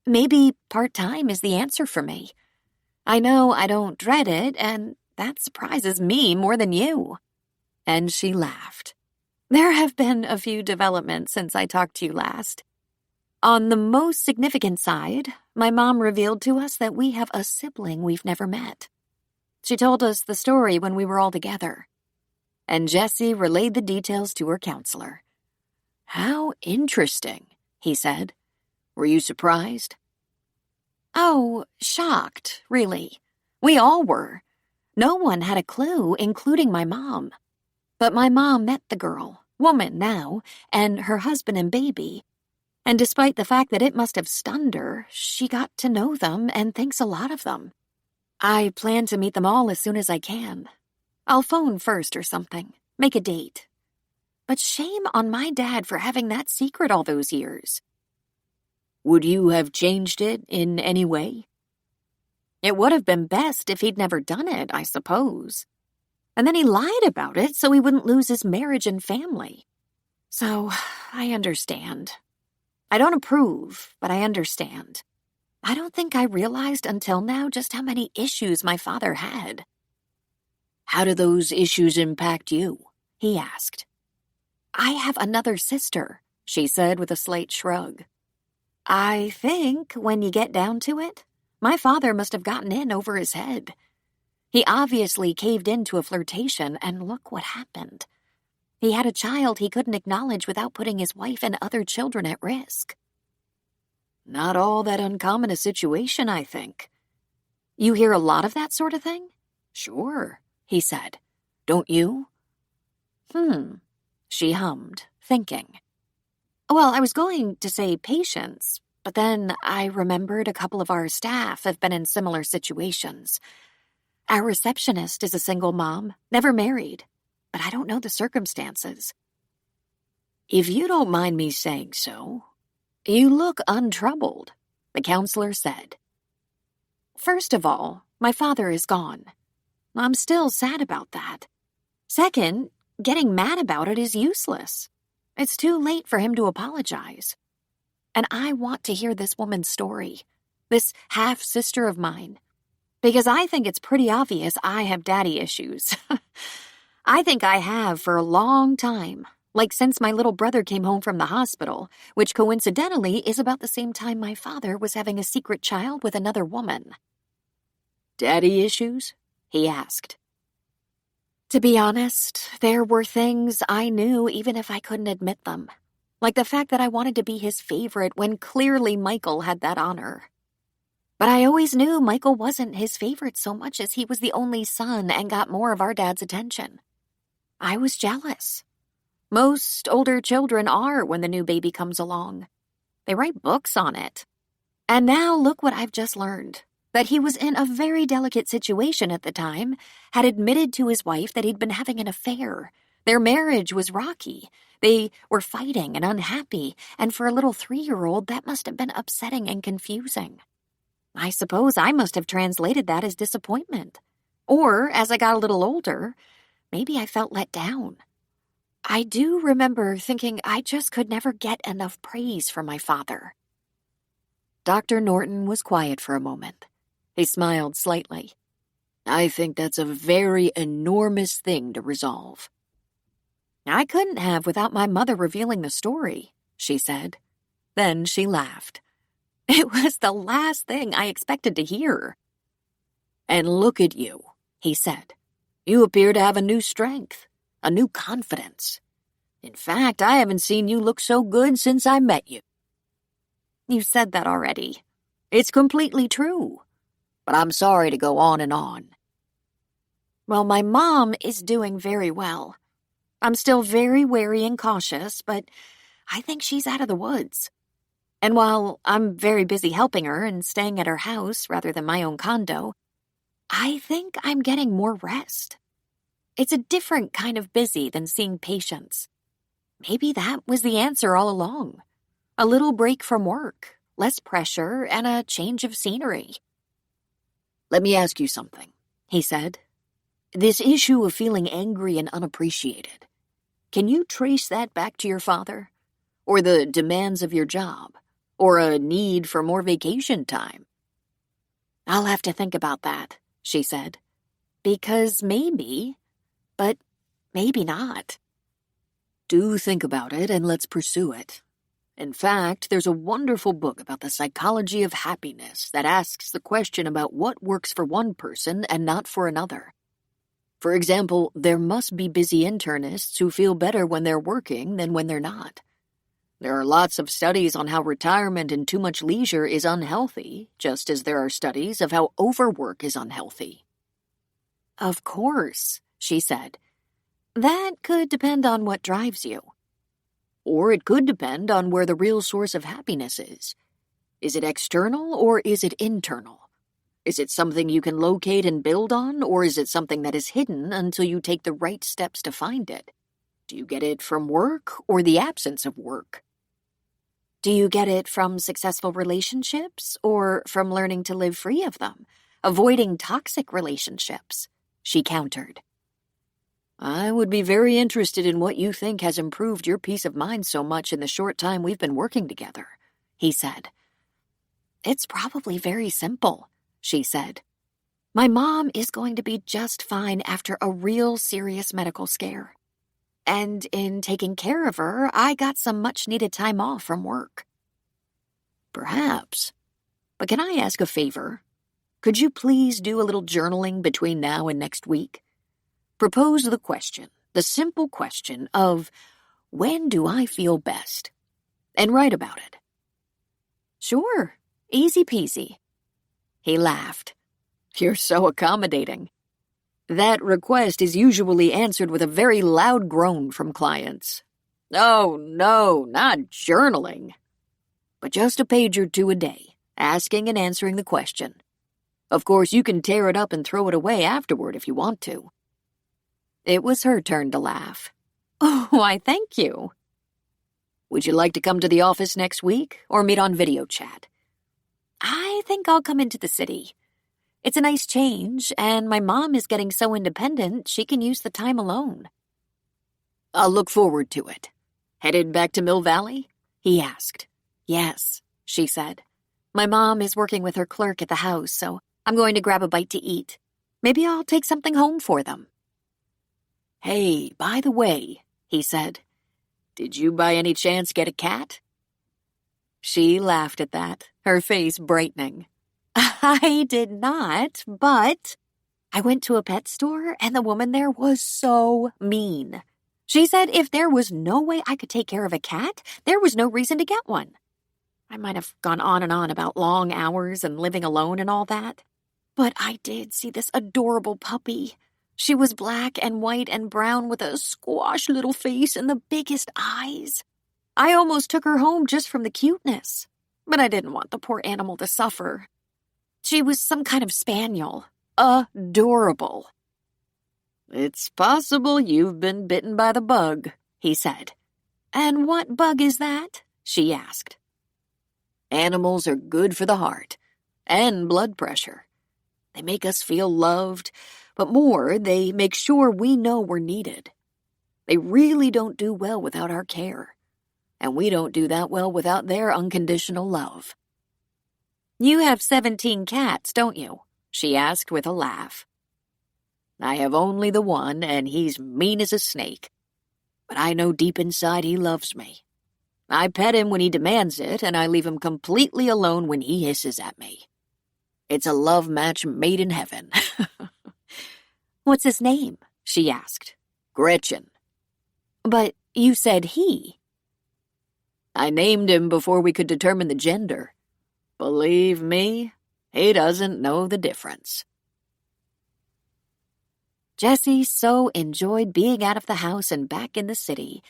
Maybe part-time is the answer for me. I know I don't dread it, and that surprises me more than you. And she laughed. There have been a few developments since I talked to you last. On the most significant side, my mom revealed to us that we have a sibling we've never met. She told us the story when we were all together. And Jessie relayed the details to her counselor. How interesting, he said. Were you surprised? Oh, shocked, really. We all were. No one had a clue, including my mom. But my mom met the girl, woman now, and her husband and baby. And despite the fact that it must have stunned her, she got to know them and thinks a lot of them. I plan to meet them all as soon as I can. I'll phone first or something, make a date. But shame on my dad for having that secret all those years. Would you have changed it in any way? It would have been best if he'd never done it, I suppose. And then he lied about it so he wouldn't lose his marriage and family. So, I understand. I don't approve, but I understand. I don't think I realized until now just how many issues my father had. How do those issues impact you? He asked. I have another sister, she said with a slight shrug. I think, when you get down to it, my father must have gotten in over his head. He obviously caved into a flirtation, and look what happened. He had a child he couldn't acknowledge without putting his wife and other children at risk. Not all that uncommon a situation, I think. You hear a lot of that sort of thing? Sure, he said. Don't you? She hummed, thinking. Well, I was going to say patience, but then I remembered a couple of our staff have been in similar situations. Our receptionist is a single mom, never married, but I don't know the circumstances. If you don't mind me saying so, You look untroubled, the counselor said. First of all, my father is gone. I'm still sad about that. Second, getting mad about it is useless. It's too late for him to apologize. And I want to hear this woman's story, this half-sister of mine, because I think it's pretty obvious I have daddy issues. I think I have for a long time, like since my little brother came home from the hospital, which coincidentally is about the same time my father was having a secret child with another woman. Daddy issues? He asked. To be honest, there were things I knew even if I couldn't admit them, like the fact that I wanted to be his favorite when clearly Michael had that honor. But I always knew Michael wasn't his favorite so much as he was the only son and got more of our dad's attention. I was jealous. Most older children are when the new baby comes along. They write books on it. And now look what I've just learned. That he was in a very delicate situation at the time, had admitted to his wife that he'd been having an affair. Their marriage was rocky. They were fighting and unhappy, and for a little 3-year-old, that must have been upsetting and confusing. I suppose I must have translated that as disappointment. Or, as I got a little older, maybe I felt let down. I do remember thinking I just could never get enough praise from my father. Dr. Norton was quiet for a moment. He smiled slightly. I think that's a very enormous thing to resolve. I couldn't have without my mother revealing the story, she said. Then she laughed. It was the last thing I expected to hear. And look at you, he said. You appear to have a new strength, a new confidence. In fact, I haven't seen you look so good since I met you. You said that already. It's completely true. But I'm sorry to go on and on. Well, my mom is doing very well. I'm still very wary and cautious, but I think she's out of the woods. And while I'm very busy helping her and staying at her house rather than my own condo, I think I'm getting more rest. It's a different kind of busy than seeing patients. Maybe that was the answer all along. A little break from work, less pressure, and a change of scenery. Let me ask you something, he said. This issue of feeling angry and unappreciated, can you trace that back to your father? Or the demands of your job? Or a need for more vacation time? I'll have to think about that, she said. Because maybe, but maybe not. Do think about it and let's pursue it. In fact, there's a wonderful book about the psychology of happiness that asks the question about what works for one person and not for another. For example, there must be busy internists who feel better when they're working than when they're not. There are lots of studies on how retirement and too much leisure is unhealthy, just as there are studies of how overwork is unhealthy. Of course, she said. That could depend on what drives you. Or it could depend on where the real source of happiness is. Is it external or is it internal? Is it something you can locate and build on, or is it something that is hidden until you take the right steps to find it? Do you get it from work or the absence of work? Do you get it from successful relationships or from learning to live free of them, avoiding toxic relationships? She countered. I would be very interested in what you think has improved your peace of mind so much in the short time we've been working together, he said. It's probably very simple, she said. My mom is going to be just fine after a real serious medical scare. And in taking care of her, I got some much-needed time off from work. Perhaps. But can I ask a favor? Could you please do a little journaling between now and next week? Propose the question, the simple question of, when do I feel best? And write about it. Sure, easy peasy. He laughed. You're so accommodating. That request is usually answered with a very loud groan from clients. Oh, no, not journaling. But just a page or two a day, asking and answering the question. Of course, you can tear it up and throw it away afterward if you want to. It was her turn to laugh. Oh, why, thank you. Would Would you like to come to the office next week or meet on video chat? I think I'll come into the city. It's a nice change, and my mom is getting so independent she can use the time alone. I'll look forward to it. Headed back to Mill Valley? He asked. Yes, she said. My mom is working with her clerk at the house, so I'm going to grab a bite to eat. Maybe I'll take something home for them. Hey, by the way, he said, did you by any chance get a cat? She laughed at that, her face brightening. I did not, but I went to a pet store and the woman there was so mean. She said if there was no way I could take care of a cat, there was no reason to get one. I might have gone on and on about long hours and living alone and all that, but I did see this adorable puppy. She was black and white and brown with a squash little face and the biggest eyes. I almost took her home just from the cuteness, but I didn't want the poor animal to suffer. She was some kind of spaniel. Adorable. It's possible you've been bitten by the bug, he said. And what bug is that? She asked. Animals are good for the heart and blood pressure. They make us feel loved, but more, they make sure we know we're needed. They really don't do well without our care, and we don't do that well without their unconditional love. You have 17 cats, don't you? She asked with a laugh. I have only the one, and he's mean as a snake. But I know deep inside he loves me. I pet him when he demands it, and I leave him completely alone when he hisses at me. It's a love match made in heaven. What's his name? She asked. Gretchen. But you said he. I named him before we could determine the gender. Believe me, he doesn't know the difference. Jessie so enjoyed being out of the house and back in the city.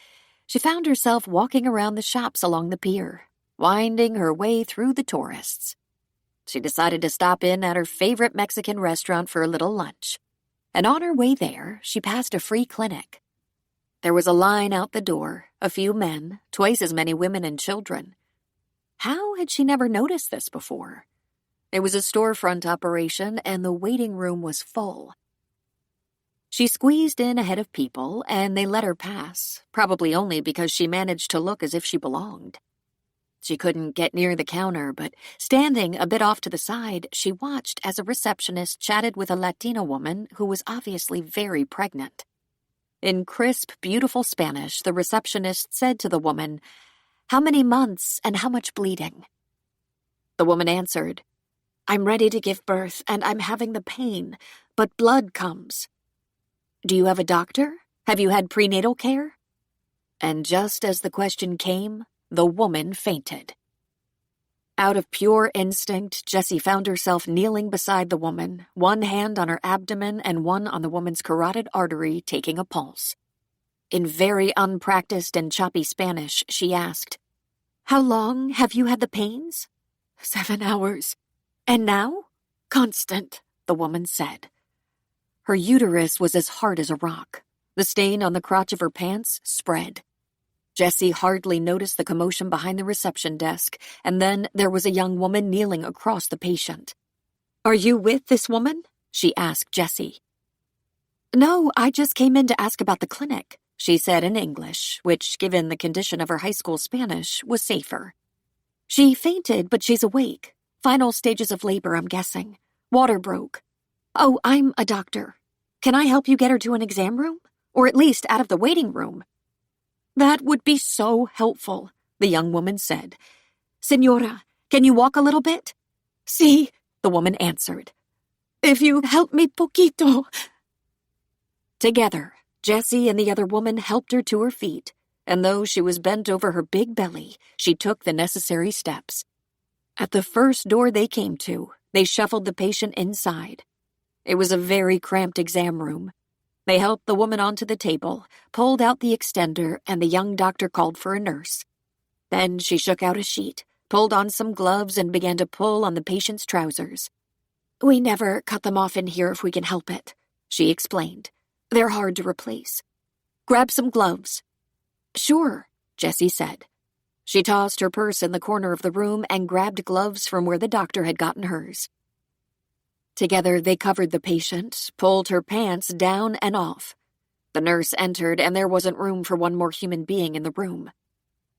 She found herself walking around the shops along the pier, winding her way through the tourists. She decided to stop in at her favorite Mexican restaurant for a little lunch. And on her way there, she passed a free clinic. There was a line out the door, a few men, twice as many women and children. How had she never noticed this before? It was a storefront operation, and the waiting room was full. She squeezed in ahead of people, and they let her pass, probably only because she managed to look as if she belonged. She couldn't get near the counter, but standing a bit off to the side, she watched as a receptionist chatted with a Latina woman who was obviously very pregnant. In crisp, beautiful Spanish, the receptionist said to the woman, "How many months and how much bleeding?" The woman answered, "I'm ready to give birth and I'm having the pain, but blood comes." "Do you have a doctor? Have you had prenatal care?" And just as the question came, the woman fainted. Out of pure instinct, Jessie found herself kneeling beside the woman, one hand on her abdomen and one on the woman's carotid artery, taking a pulse. In very unpracticed and choppy Spanish, she asked, "How long have you had the pains?" 7 hours. "And now?" "Constant," the woman said. Her uterus was as hard as a rock. The stain on the crotch of her pants spread. Jessie hardly noticed the commotion behind the reception desk, and then there was a young woman kneeling across the patient. "Are you with this woman?" she asked Jessie. "No, I just came in to ask about the clinic," she said in English, which, given the condition of her high school Spanish, was safer. "She fainted, but she's awake. Final stages of labor, I'm guessing. Water broke. Oh, I'm a doctor. Can I help you get her to an exam room? Or at least out of the waiting room?" "That would be so helpful," the young woman said. "Señora, can you walk a little bit?" "Sí," the woman answered. "If you help me poquito." Together, Jessie and the other woman helped her to her feet, and though she was bent over her big belly, she took the necessary steps. At the first door they came to, they shuffled the patient inside. It was a very cramped exam room. They helped the woman onto the table, pulled out the extender, and the young doctor called for a nurse. Then she shook out a sheet, pulled on some gloves, and began to pull on the patient's trousers. "We never cut them off in here if we can help it," she explained. "They're hard to replace. Grab some gloves." "Sure," Jessie said. She tossed her purse in the corner of the room and grabbed gloves from where the doctor had gotten hers. Together, they covered the patient, pulled her pants down and off. The nurse entered, and there wasn't room for one more human being in the room.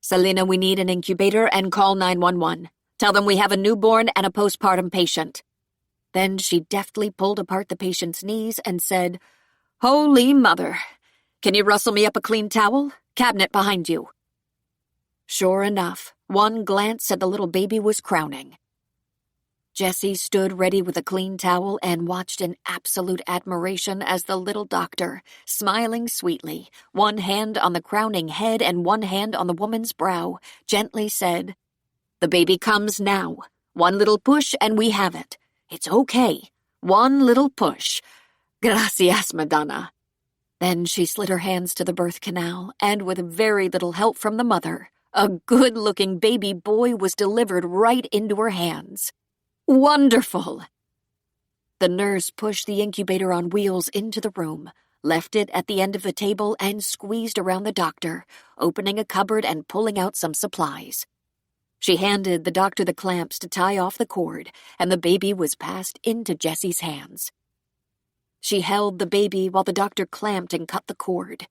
"Selena, we need an incubator and call 911. Tell them we have a newborn and a postpartum patient." Then she deftly pulled apart the patient's knees and said, "Holy Mother! Can you rustle me up a clean towel? Cabinet behind you." Sure enough, one glance at the little baby was crowning. Jessie stood ready with a clean towel and watched in absolute admiration as the little doctor, smiling sweetly, one hand on the crowning head and one hand on the woman's brow, gently said, "The baby comes now. One little push and we have it. It's okay. One little push. Gracias, Madonna." Then she slid her hands to the birth canal, and with very little help from the mother, a good-looking baby boy was delivered right into her hands. Wonderful! The nurse pushed the incubator on wheels into the room, left it at the end of the table, and squeezed around the doctor, opening a cupboard and pulling out some supplies. She handed the doctor the clamps to tie off the cord, and the baby was passed into Jessie's hands. She held the baby while the doctor clamped and cut the cord.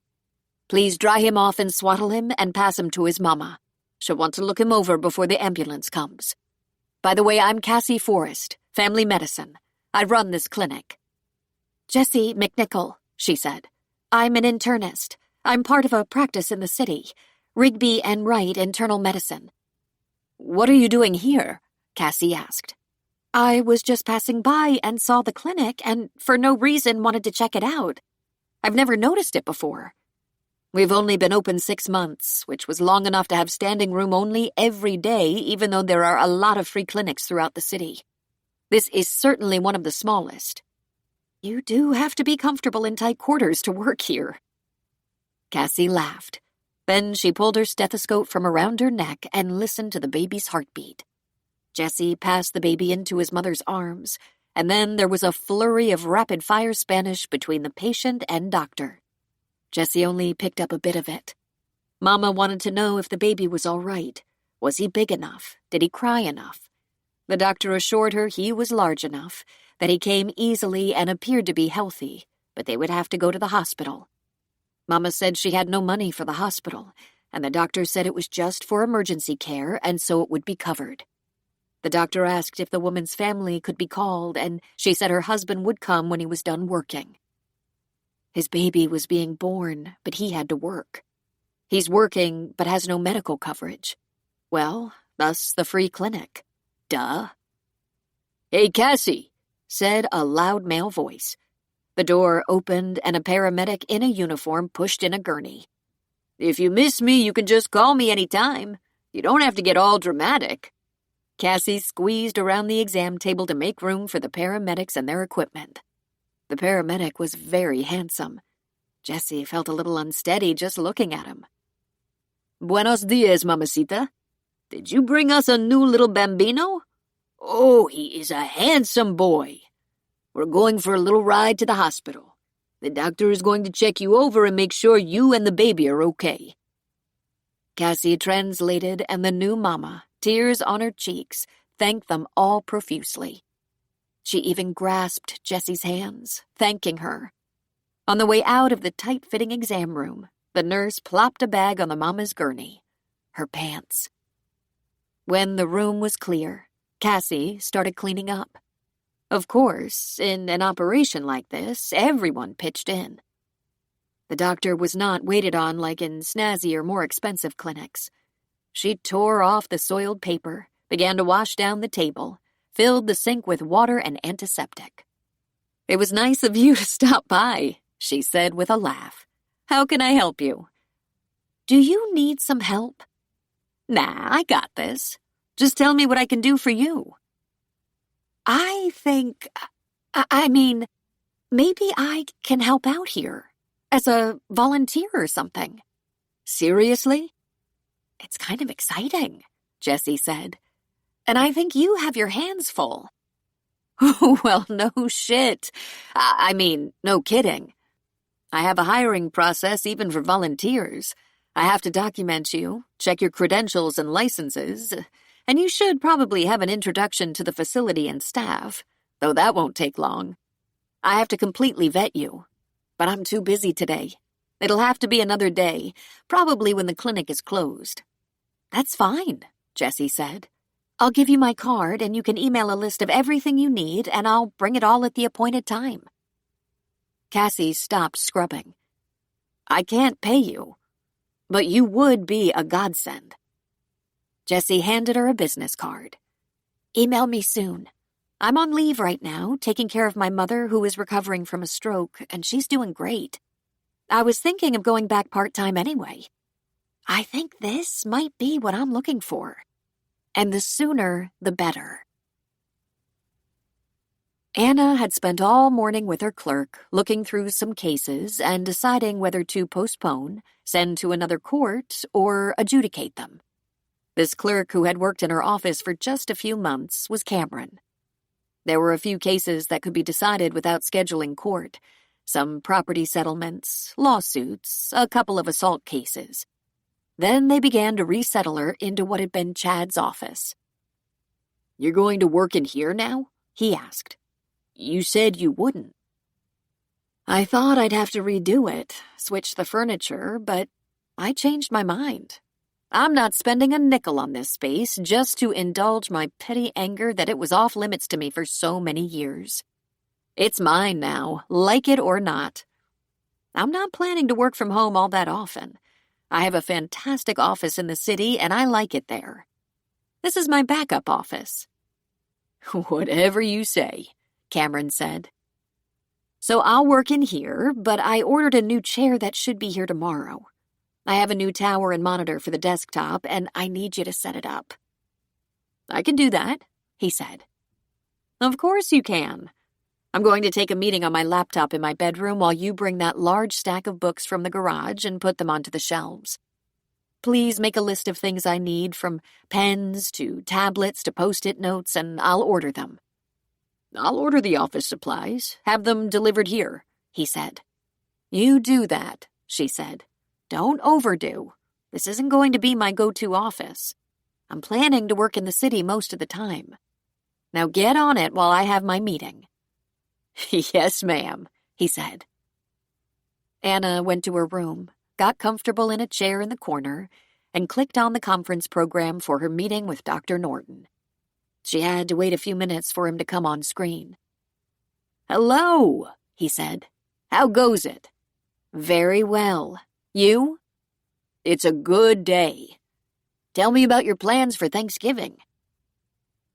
"Please dry him off and swaddle him and pass him to his mama. She'll want to look him over before the ambulance comes. By the way, I'm Cassie Forrest, family medicine. I run this clinic." "Jessie McNichol," she said. "I'm an internist. I'm part of a practice in the city. Rigby and Wright Internal Medicine." "What are you doing here?" Cassie asked. "I was just passing by and saw the clinic and for no reason wanted to check it out. I've never noticed it before." "We've only been open 6 months, which was long enough to have standing room only every day, even though there are a lot of free clinics throughout the city. This is certainly one of the smallest." "You do have to be comfortable in tight quarters to work here." Cassie laughed. Then she pulled her stethoscope from around her neck and listened to the baby's heartbeat. Jessie passed the baby into his mother's arms, and then there was a flurry of rapid-fire Spanish between the patient and doctor. Jessie only picked up a bit of it. Mama wanted to know if the baby was all right. Was he big enough? Did he cry enough? The doctor assured her he was large enough, that he came easily and appeared to be healthy, but they would have to go to the hospital. Mama said she had no money for the hospital, and the doctor said it was just for emergency care and so it would be covered. The doctor asked if the woman's family could be called, and she said her husband would come when he was done working. His baby was being born, but he had to work. He's working, but has no medical coverage. Well, thus the free clinic. Duh. "Hey, Cassie," said a loud male voice. The door opened and a paramedic in a uniform pushed in a gurney. "If you miss me, you can just call me any time. You don't have to get all dramatic." Cassie squeezed around the exam table to make room for the paramedics and their equipment. The paramedic was very handsome. Jessie felt a little unsteady just looking at him. "Buenos dias, mamacita. Did you bring us a new little bambino? Oh, he is a handsome boy. We're going for a little ride to the hospital. The doctor is going to check you over and make sure you and the baby are okay." Cassie translated, and the new mama, tears on her cheeks, thanked them all profusely. She even grasped Jessie's hands, thanking her. On the way out of the tight-fitting exam room, the nurse plopped a bag on the mama's gurney. Her pants. When the room was clear, Cassie started cleaning up. Of course, in an operation like this, everyone pitched in. The doctor was not waited on like in snazzier, more expensive clinics. She tore off the soiled paper, began to wash down the table, filled the sink with water and antiseptic. "It was nice of you to stop by," she said with a laugh. "How can I help you?" "Do you need some help?" "Nah, I got this. Just tell me what I can do for you." I mean, maybe I can help out here, as a volunteer or something." "Seriously?" "It's kind of exciting," Jessie said. "And I think you have your hands full." "Well, no shit. I mean, no kidding. I have a hiring process even for volunteers. I have to document you, check your credentials and licenses, and you should probably have an introduction to the facility and staff, though that won't take long. I have to completely vet you, but I'm too busy today. It'll have to be another day, probably when the clinic is closed." "That's fine," Jessie said. "I'll give you my card and you can email a list of everything you need and I'll bring it all at the appointed time." Cassie stopped scrubbing. "I can't pay you, but you would be a godsend." Jessie handed her a business card. "Email me soon. I'm on leave right now, taking care of my mother who is recovering from a stroke, and she's doing great. I was thinking of going back part-time anyway. I think this might be what I'm looking for. And the sooner, the better." Anna had spent all morning with her clerk, looking through some cases and deciding whether to postpone, send to another court, or adjudicate them. This clerk, who had worked in her office for just a few months, was Cameron. There were a few cases that could be decided without scheduling court, some property settlements, lawsuits, a couple of assault cases. Then they began to resettle her into what had been Chad's office. "You're going to work in here now?" he asked. "You said you wouldn't." "I thought I'd have to redo it, switch the furniture, but I changed my mind. I'm not spending a nickel on this space just to indulge my petty anger that it was off limits to me for so many years. It's mine now, like it or not. I'm not planning to work from home all that often. I have a fantastic office in the city, and I like it there. This is my backup office." "Whatever you say," Cameron said. "So I'll work in here, but I ordered a new chair that should be here tomorrow. I have a new tower and monitor for the desktop, and I need you to set it up." "I can do that," he said. "Of course you can. I'm going to take a meeting on my laptop in my bedroom while you bring that large stack of books from the garage and put them onto the shelves. Please make a list of things I need, from pens to tablets to Post-it notes, and I'll order them." "I'll order the office supplies, have them delivered here," he said. "You do that," she said. "Don't overdo. This isn't going to be my go-to office. I'm planning to work in the city most of the time. Now get on it while I have my meeting." "Yes, ma'am," he said. Anna went to her room, got comfortable in a chair in the corner, and clicked on the conference program for her meeting with Dr. Norton. She had to wait a few minutes for him to come on screen. "Hello," he said. "How goes it?" "Very well. You?" "It's a good day. Tell me about your plans for Thanksgiving."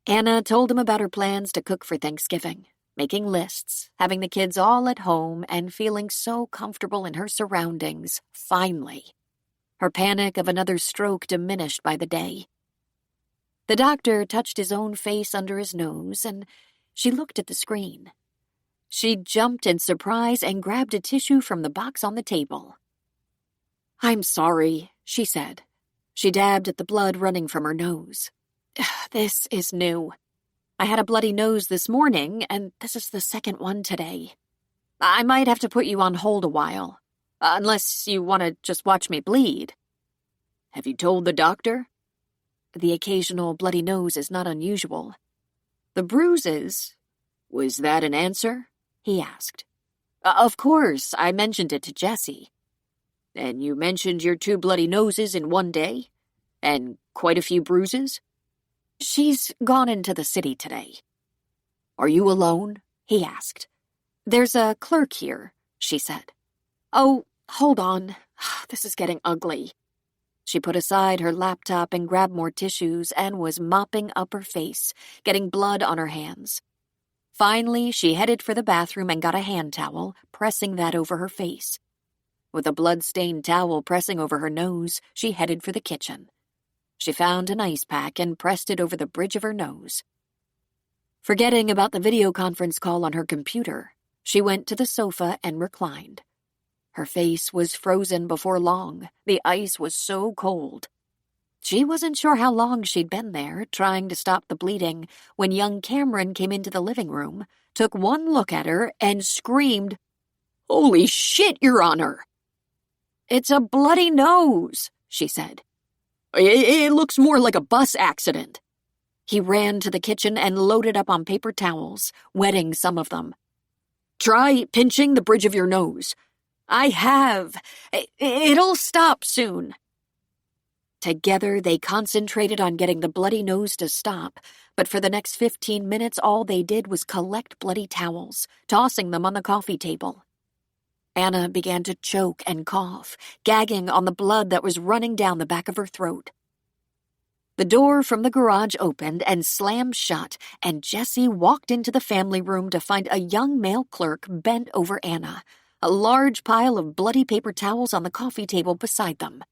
Anna told him about her plans to cook for Thanksgiving, making lists, having the kids all at home, and feeling so comfortable in her surroundings, finally. Her panic of another stroke diminished by the day. The doctor touched his own face under his nose, and she looked at the screen. She jumped in surprise and grabbed a tissue from the box on the table. "I'm sorry," she said. She dabbed at the blood running from her nose. "This is new. I had a bloody nose this morning, and this is the second one today. I might have to put you on hold a while, unless you want to just watch me bleed." "Have you told the doctor?" "The occasional bloody nose is not unusual. The bruises—" "Was that an answer?" he asked. "Of course, I mentioned it to Jessie." "And you mentioned your 2 bloody noses in one day? And quite a few bruises?" "She's gone into the city today." "Are you alone?" he asked. "There's a clerk here," she said. "Oh, hold on. This is getting ugly." She put aside her laptop and grabbed more tissues and was mopping up her face, getting blood on her hands. Finally, she headed for the bathroom and got a hand towel, pressing that over her face. With a blood-stained towel pressing over her nose, she headed for the kitchen. She found an ice pack and pressed it over the bridge of her nose. Forgetting about the video conference call on her computer, she went to the sofa and reclined. Her face was frozen before long. The ice was so cold. She wasn't sure how long she'd been there, trying to stop the bleeding, when young Cameron came into the living room, took one look at her, and screamed, "Holy shit, Your Honor!" It's a bloody nose, she said. It looks more like a bus accident. He ran to the kitchen and loaded up on paper towels, wetting some of them. Try pinching the bridge of your nose. I have. It'll stop soon. Together, they concentrated on getting the bloody nose to stop, but for the next 15 minutes, all they did was collect bloody towels, tossing them on the coffee table. Anna began to choke and cough, gagging on the blood that was running down the back of her throat. The door from the garage opened and slammed shut, and Jessie walked into the family room to find a young male clerk bent over Anna, a large pile of bloody paper towels on the coffee table beside them.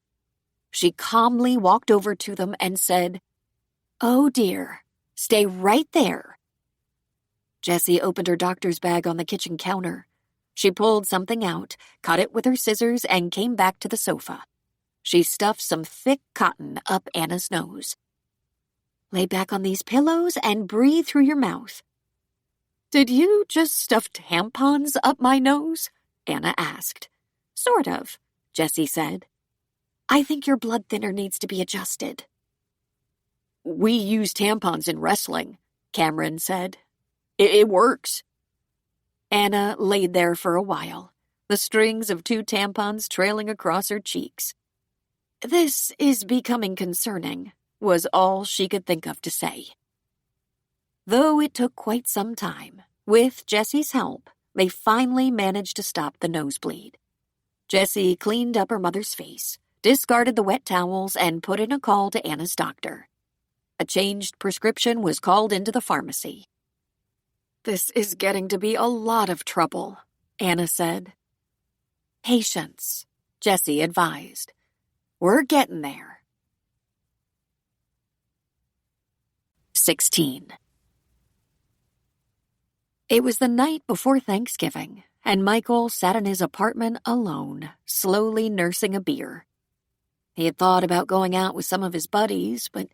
She calmly walked over to them and said, "Oh dear, stay right there." Jessie opened her doctor's bag on the kitchen counter. She pulled something out, cut it with her scissors, and came back to the sofa. She stuffed some thick cotton up Anna's nose. "Lay back on these pillows and breathe through your mouth." "Did you just stuff tampons up my nose?" Anna asked. "Sort of," Jessie said. "I think your blood thinner needs to be adjusted." "We use tampons in wrestling," Cameron said. It works." Anna laid there for a while, the strings of 2 tampons trailing across her cheeks. "This is becoming concerning," was all she could think of to say. Though it took quite some time, with Jessie's help, they finally managed to stop the nosebleed. Jessie cleaned up her mother's face, discarded the wet towels, and put in a call to Anna's doctor. A changed prescription was called into the pharmacy. "This is getting to be a lot of trouble," Anna said. "Patience," Jessie advised. "We're getting there." 16. It was the night before Thanksgiving, and Michael sat in his apartment alone, slowly nursing a beer. He had thought about going out with some of his buddies, but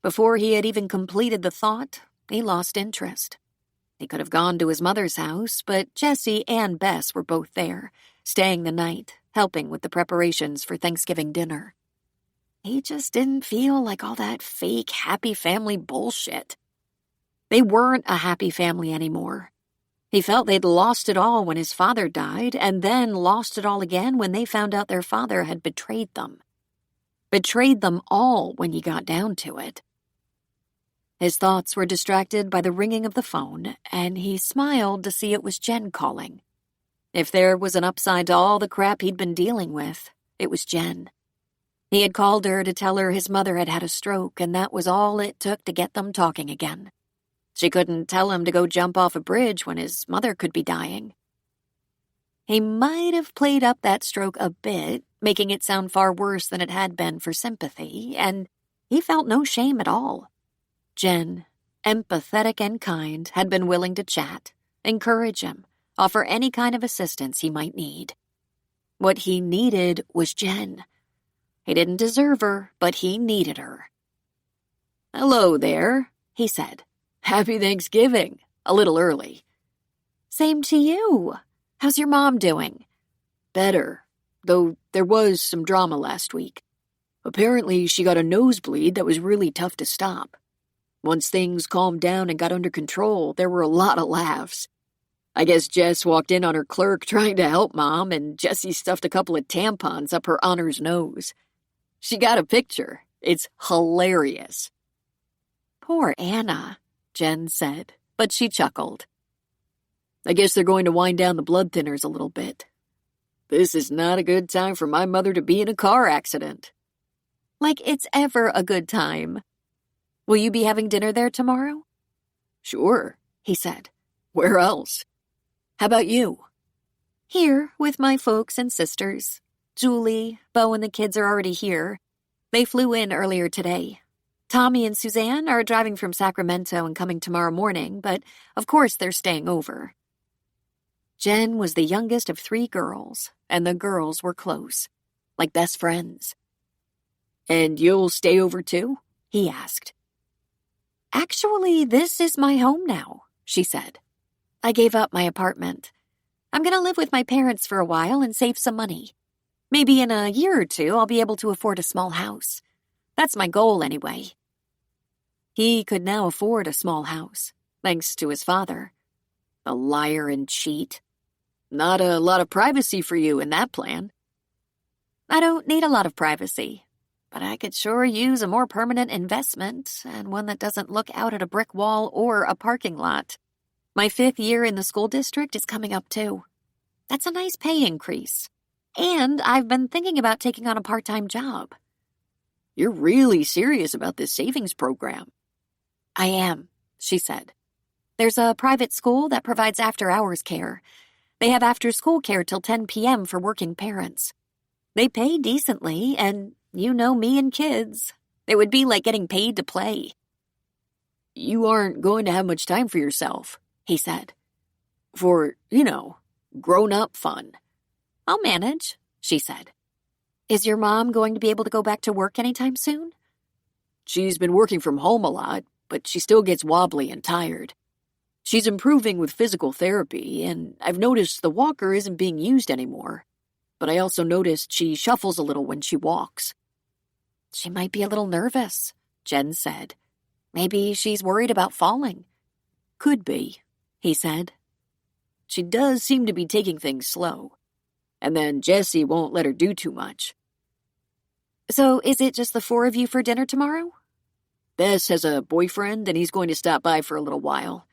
before he had even completed the thought, he lost interest. He could have gone to his mother's house, but Jessie and Bess were both there, staying the night, helping with the preparations for Thanksgiving dinner. He just didn't feel like all that fake happy family bullshit. They weren't a happy family anymore. He felt they'd lost it all when his father died, and then lost it all again when they found out their father had betrayed them. Betrayed them all when you got down to it. His thoughts were distracted by the ringing of the phone, and he smiled to see it was Jen calling. If there was an upside to all the crap he'd been dealing with, it was Jen. He had called her to tell her his mother had had a stroke, and that was all it took to get them talking again. She couldn't tell him to go jump off a bridge when his mother could be dying. He might have played up that stroke a bit, making it sound far worse than it had been for sympathy, and he felt no shame at all. Jen, empathetic and kind, had been willing to chat, encourage him, offer any kind of assistance he might need. What he needed was Jen. He didn't deserve her, but he needed her. "Hello there," he said. "Happy Thanksgiving. A little early." "Same to you. How's your mom doing?" "Better, though there was some drama last week. Apparently she got a nosebleed that was really tough to stop. Once things calmed down and got under control, there were a lot of laughs. I guess Jess walked in on her clerk trying to help Mom, and Jessie stuffed a couple of tampons up her honor's nose. She got a picture. It's hilarious." "Poor Anna," Jen said, but she chuckled. "I guess they're going to wind down the blood thinners a little bit. This is not a good time for my mother to be in a car accident." "Like it's ever a good time. Will you be having dinner there tomorrow?" "Sure," he said. "Where else? How about you?" "Here, with my folks and sisters. Julie, Bo, and the kids are already here. They flew in earlier today. Tommy and Suzanne are driving from Sacramento and coming tomorrow morning, but of course they're staying over." Jen was the youngest of 3 girls, and the girls were close, like best friends. "And you'll stay over too?" he asked. "Actually, this is my home now," she said. "I gave up my apartment. I'm going to live with my parents for a while and save some money. Maybe in a year or two, I'll be able to afford a small house. That's my goal anyway. He could now afford a small house, thanks to his father. The liar and cheat. Not a lot of privacy for you in that plan. I don't need a lot of privacy, but I could sure use a more permanent investment and one that doesn't look out at a brick wall or a parking lot. My 5th year in the school district is coming up too. That's a nice pay increase. And I've been thinking about taking on a part-time job. You're really serious about this savings program. I am, she said. There's a private school that provides after-hours care. They have after-school care till 10 p.m. for working parents. They pay decently, and you know me and kids. It would be like getting paid to play. You aren't going to have much time for yourself, he said. For, grown-up fun. I'll manage, she said. Is your mom going to be able to go back to work anytime soon? She's been working from home a lot, but she still gets wobbly and tired. She's improving with physical therapy, and I've noticed the walker isn't being used anymore. But I also noticed she shuffles a little when she walks. She might be a little nervous, Jen said. Maybe she's worried about falling. Could be, he said. She does seem to be taking things slow. And then Jessie won't let her do too much. So is it just the 4 of you for dinner tomorrow? Bess has a boyfriend, and he's going to stop by for a little while.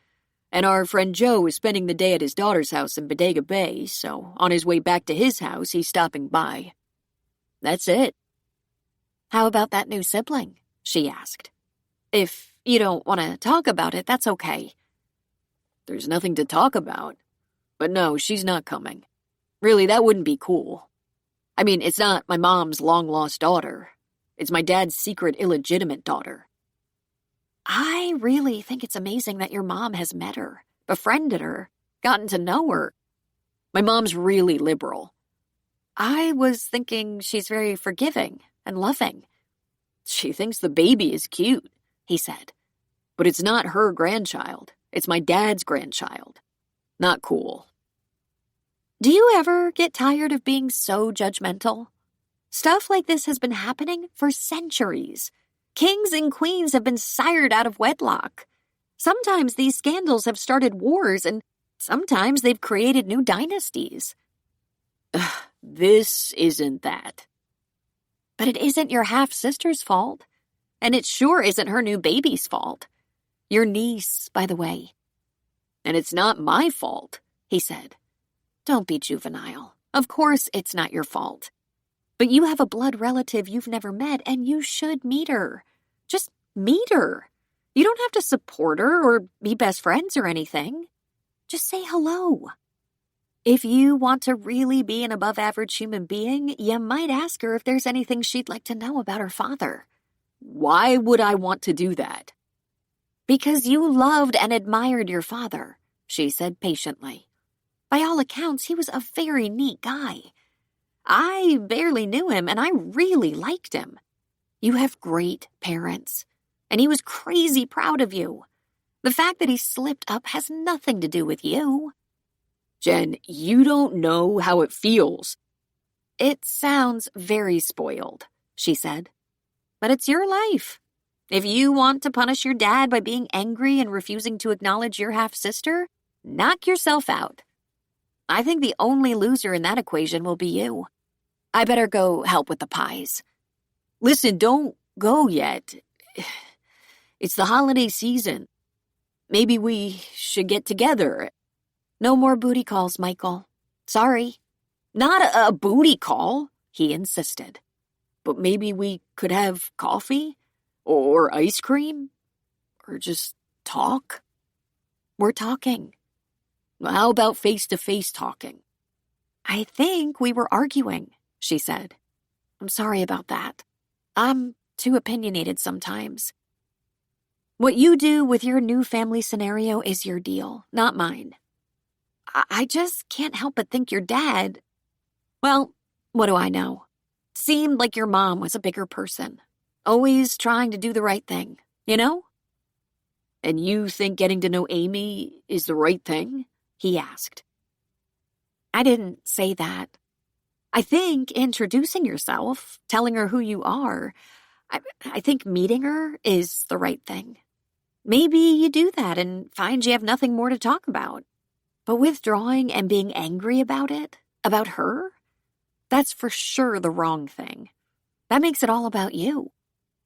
And our friend Joe is spending the day at his daughter's house in Bodega Bay, so on his way back to his house, he's stopping by. That's it. How about that new sibling? She asked. If you don't want to talk about it, that's okay. There's nothing to talk about. But no, she's not coming. Really, that wouldn't be cool. I mean, it's not my mom's long-lost daughter. It's my dad's secret illegitimate daughter. I really think it's amazing that your mom has met her, befriended her, gotten to know her. My mom's really liberal. I was thinking she's very forgiving and loving. She thinks the baby is cute, he said. But it's not her grandchild. It's my dad's grandchild. Not cool. Do you ever get tired of being so judgmental? Stuff like this has been happening for centuries. Kings and queens have been sired out of wedlock. Sometimes these scandals have started wars, and sometimes they've created new dynasties. This isn't that. But it isn't your half-sister's fault. And it sure isn't her new baby's fault. Your niece, by the way. And it's not my fault, he said. Don't be juvenile. Of course it's not your fault. But you have a blood relative you've never met, and you should meet her. Just meet her. You don't have to support her or be best friends or anything. Just say hello. If you want to really be an above-average human being, you might ask her if there's anything she'd like to know about her father. Why would I want to do that? Because you loved and admired your father, she said patiently. By all accounts, he was a very neat guy. I barely knew him, and I really liked him. You have great parents, and he was crazy proud of you. The fact that he slipped up has nothing to do with you. Jen, you don't know how it feels. It sounds very spoiled, she said. But it's your life. If you want to punish your dad by being angry and refusing to acknowledge your half-sister, knock yourself out. I think the only loser in that equation will be you. I better go help with the pies. Listen, don't go yet. It's the holiday season. Maybe we should get together. No more booty calls, Michael. Sorry. Not a booty call, he insisted. But maybe we could have coffee? Or ice cream? Or just talk? We're talking. How about face-to-face talking? I think we were arguing, she said. I'm sorry about that. I'm too opinionated sometimes. What you do with your new family scenario is your deal, not mine. I just can't help but think your dad, well, what do I know? Seemed like your mom was a bigger person. Always trying to do the right thing, you know? And you think getting to know Amy is the right thing? He asked. I didn't say that. I think introducing yourself, telling her who you are, I think meeting her is the right thing. Maybe you do that and find you have nothing more to talk about. But withdrawing and being angry about it, about her, that's for sure the wrong thing. That makes it all about you.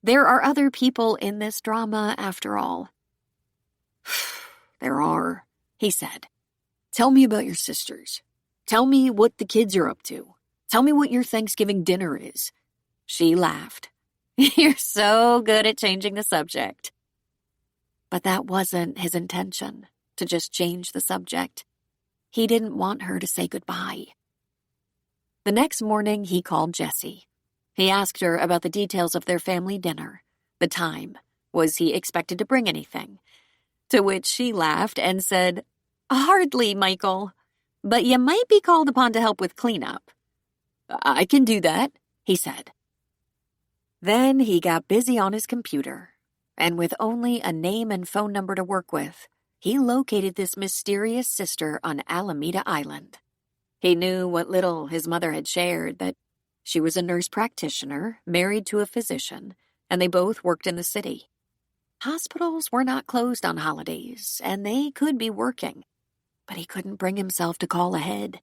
There are other people in this drama after all. There are, he said. Tell me about your sisters. Tell me what the kids are up to. Tell me what your Thanksgiving dinner is. She laughed. You're so good at changing the subject. But that wasn't his intention, to just change the subject. He didn't want her to say goodbye. The next morning, he called Jessie. He asked her about the details of their family dinner, the time. Was he expected to bring anything? To which she laughed and said, Hardly, Michael. But you might be called upon to help with cleanup. I can do that, he said. Then he got busy on his computer, and with only a name and phone number to work with, he located this mysterious sister on Alameda Island. He knew what little his mother had shared, that she was a nurse practitioner, married to a physician, and they both worked in the city. Hospitals were not closed on holidays, and they could be working, but he couldn't bring himself to call ahead.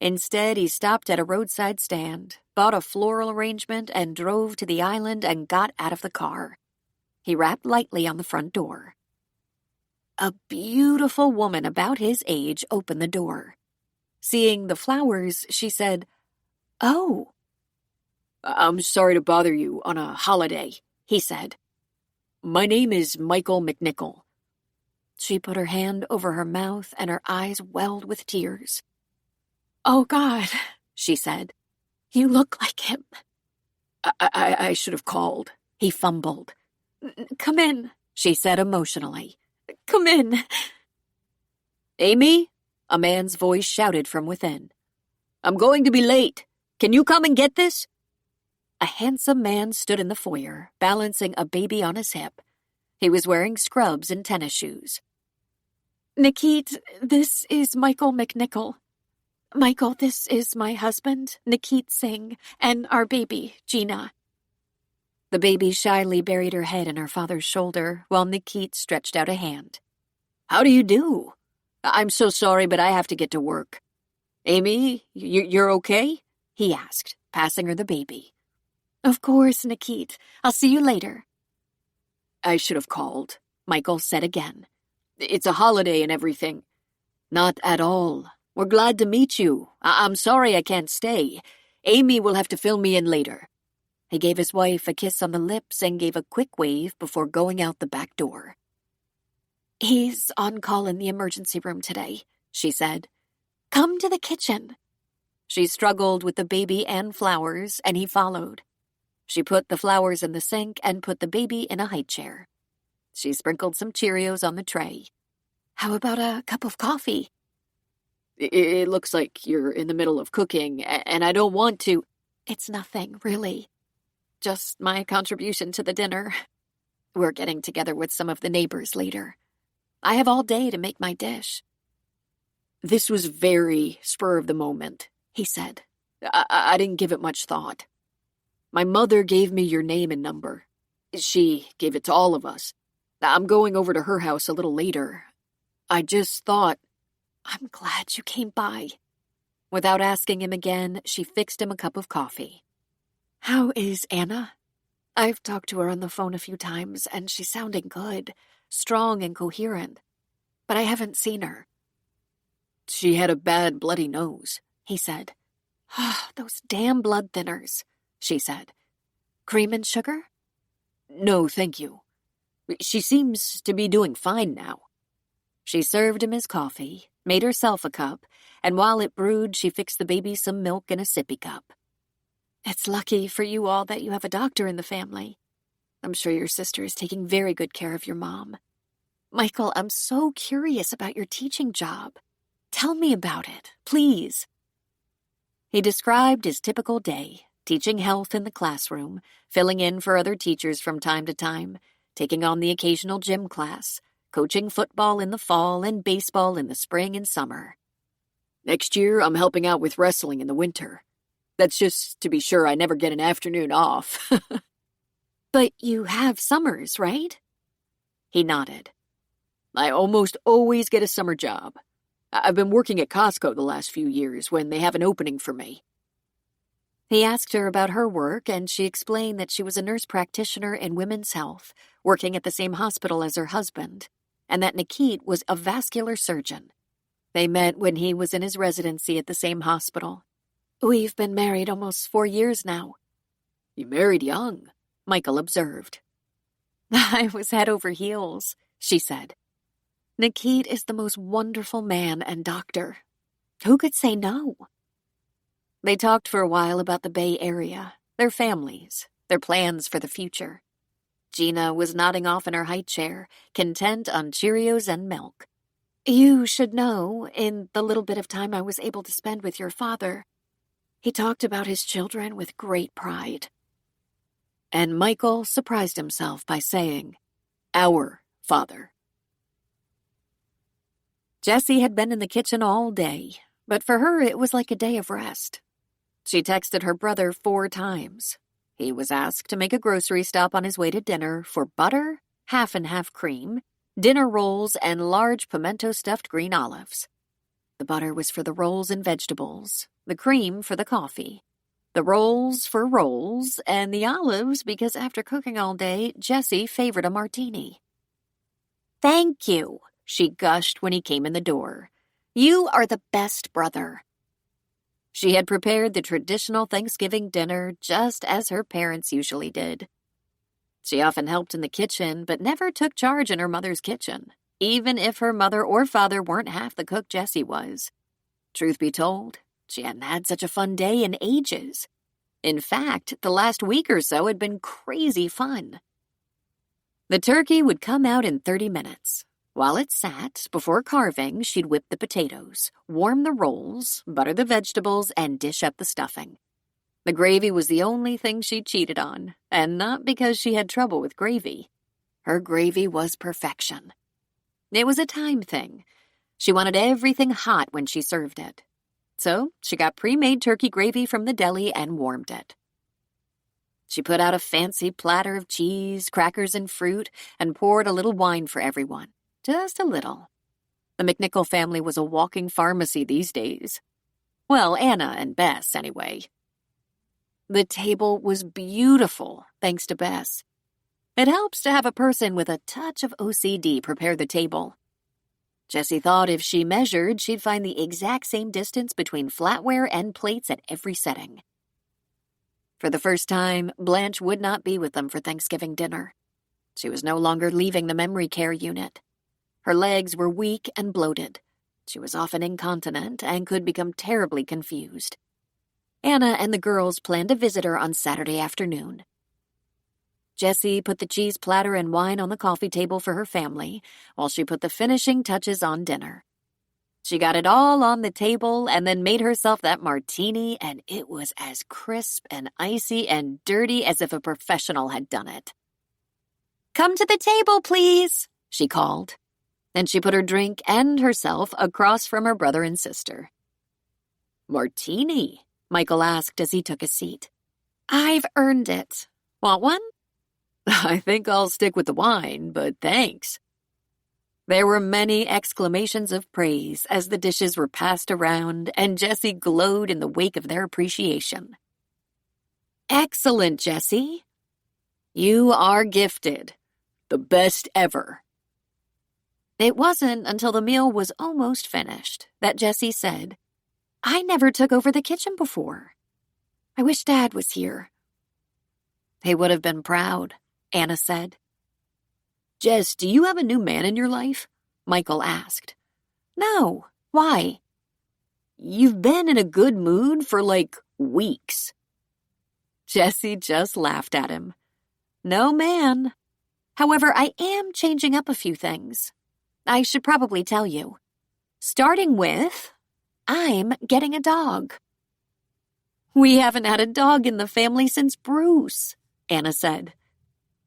Instead, he stopped at a roadside stand, bought a floral arrangement, and drove to the island and got out of the car. He rapped lightly on the front door. A beautiful woman about his age opened the door. Seeing the flowers, she said, Oh. I'm sorry to bother you on a holiday, he said. My name is Michael McNichol. She put her hand over her mouth and her eyes welled with tears. Oh, God, she said. You look like him. I should have called, he fumbled. Come in, she said emotionally. Come in. Amy? A man's voice shouted from within. I'm going to be late. Can you come and get this? A handsome man stood in the foyer, balancing a baby on his hip. He was wearing scrubs and tennis shoes. Nikit, this is Michael McNichol. Michael, this is my husband, Nikit Singh, and our baby, Gina. The baby shyly buried her head in her father's shoulder while Nikit stretched out a hand. How do you do? I'm so sorry, but I have to get to work. Amy, you're okay? He asked, passing her the baby. Of course, Nikit. I'll see you later. I should have called, Michael said again. It's a holiday and everything. Not at all. We're glad to meet you. I'm sorry I can't stay. Amy will have to fill me in later. He gave his wife a kiss on the lips and gave a quick wave before going out the back door. He's on call in the emergency room today, she said. Come to the kitchen. She struggled with the baby and flowers, and he followed. She put the flowers in the sink and put the baby in a high chair. She sprinkled some Cheerios on the tray. How about a cup of coffee? It looks like you're in the middle of cooking, and I don't want to. It's nothing, really. Just my contribution to the dinner. We're getting together with some of the neighbors later. I have all day to make my dish. This was very spur of the moment, he said. I didn't give it much thought. My mother gave me your name and number. She gave it to all of us. I'm going over to her house a little later. I just thought... I'm glad you came by. Without asking him again, she fixed him a cup of coffee. How is Anna? I've talked to her on the phone a few times, and she's sounding good, strong and coherent. But I haven't seen her. She had a bad bloody nose, he said. Those damn blood thinners, she said. Cream and sugar? No, thank you. She seems to be doing fine now. She served him his coffee, made herself a cup, and while it brewed, she fixed the baby some milk in a sippy cup. It's lucky for you all that you have a doctor in the family. I'm sure your sister is taking very good care of your mom. Michael, I'm so curious about your teaching job. Tell me about it, please. He described his typical day, teaching health in the classroom, filling in for other teachers from time to time, taking on the occasional gym class, coaching football in the fall and baseball in the spring and summer. Next year, I'm helping out with wrestling in the winter. That's just to be sure I never get an afternoon off. But you have summers, right? He nodded. I almost always get a summer job. I've been working at Costco the last few years when they have an opening for me. He asked her about her work, and she explained that she was a nurse practitioner in women's health, working at the same hospital as her husband, and that Nikit was a vascular surgeon. They met when he was in his residency at the same hospital. We've been married almost 4 years now. You married young, Michael observed. I was head over heels, she said. Nikit is the most wonderful man and doctor. Who could say no? They talked for a while about the Bay Area, their families, their plans for the future. Gina was nodding off in her high chair, content on Cheerios and milk. You should know, in the little bit of time I was able to spend with your father, he talked about his children with great pride. And Michael surprised himself by saying, our father. Jessie had been in the kitchen all day, but for her it was like a day of rest. She texted her brother 4 times. He was asked to make a grocery stop on his way to dinner for butter, half and half cream, dinner rolls, and large pimento-stuffed green olives. The butter was for the rolls and vegetables, the cream for the coffee, the rolls for rolls, and the olives because after cooking all day, Jessie favored a martini. Thank you, she gushed when he came in the door. You are the best brother. She had prepared the traditional Thanksgiving dinner just as her parents usually did. She often helped in the kitchen, but never took charge in her mother's kitchen, even if her mother or father weren't half the cook Jessie was. Truth be told, she hadn't had such a fun day in ages. In fact, the last week or so had been crazy fun. The turkey would come out in 30 minutes. While it sat, before carving, she'd whip the potatoes, warm the rolls, butter the vegetables, and dish up the stuffing. The gravy was the only thing she cheated on, and not because she had trouble with gravy. Her gravy was perfection. It was a time thing. She wanted everything hot when she served it. So she got pre-made turkey gravy from the deli and warmed it. She put out a fancy platter of cheese, crackers, and fruit, and poured a little wine for everyone. Just a little. The McNichol family was a walking pharmacy these days. Well, Anna and Bess, anyway. The table was beautiful, thanks to Bess. It helps to have a person with a touch of OCD prepare the table. Jessie thought if she measured, she'd find the exact same distance between flatware and plates at every setting. For the first time, Blanche would not be with them for Thanksgiving dinner. She was no longer leaving the memory care unit. Her legs were weak and bloated. She was often incontinent and could become terribly confused. Anna and the girls planned to visit her on Saturday afternoon. Jessie put the cheese platter and wine on the coffee table for her family, while she put the finishing touches on dinner. She got it all on the table and then made herself that martini, and it was as crisp and icy and dirty as if a professional had done it. "Come to the table, please," she called. And she put her drink and herself across from her brother and sister. "Martini?" Michael asked as he took a seat. "I've earned it. Want one?" "I think I'll stick with the wine, but thanks." There were many exclamations of praise as the dishes were passed around, and Jessie glowed in the wake of their appreciation. "Excellent, Jessie. You are gifted. The best ever." It wasn't until the meal was almost finished that Jessie said, "I never took over the kitchen before. I wish Dad was here." "He would have been proud," Anna said. "Jess, do you have a new man in your life?" Michael asked. "No. Why?" "You've been in a good mood for, weeks." Jessie just laughed at him. "No, man. However, I am changing up a few things. I should probably tell you. Starting with, I'm getting a dog." "We haven't had a dog in the family since Bruce," Anna said.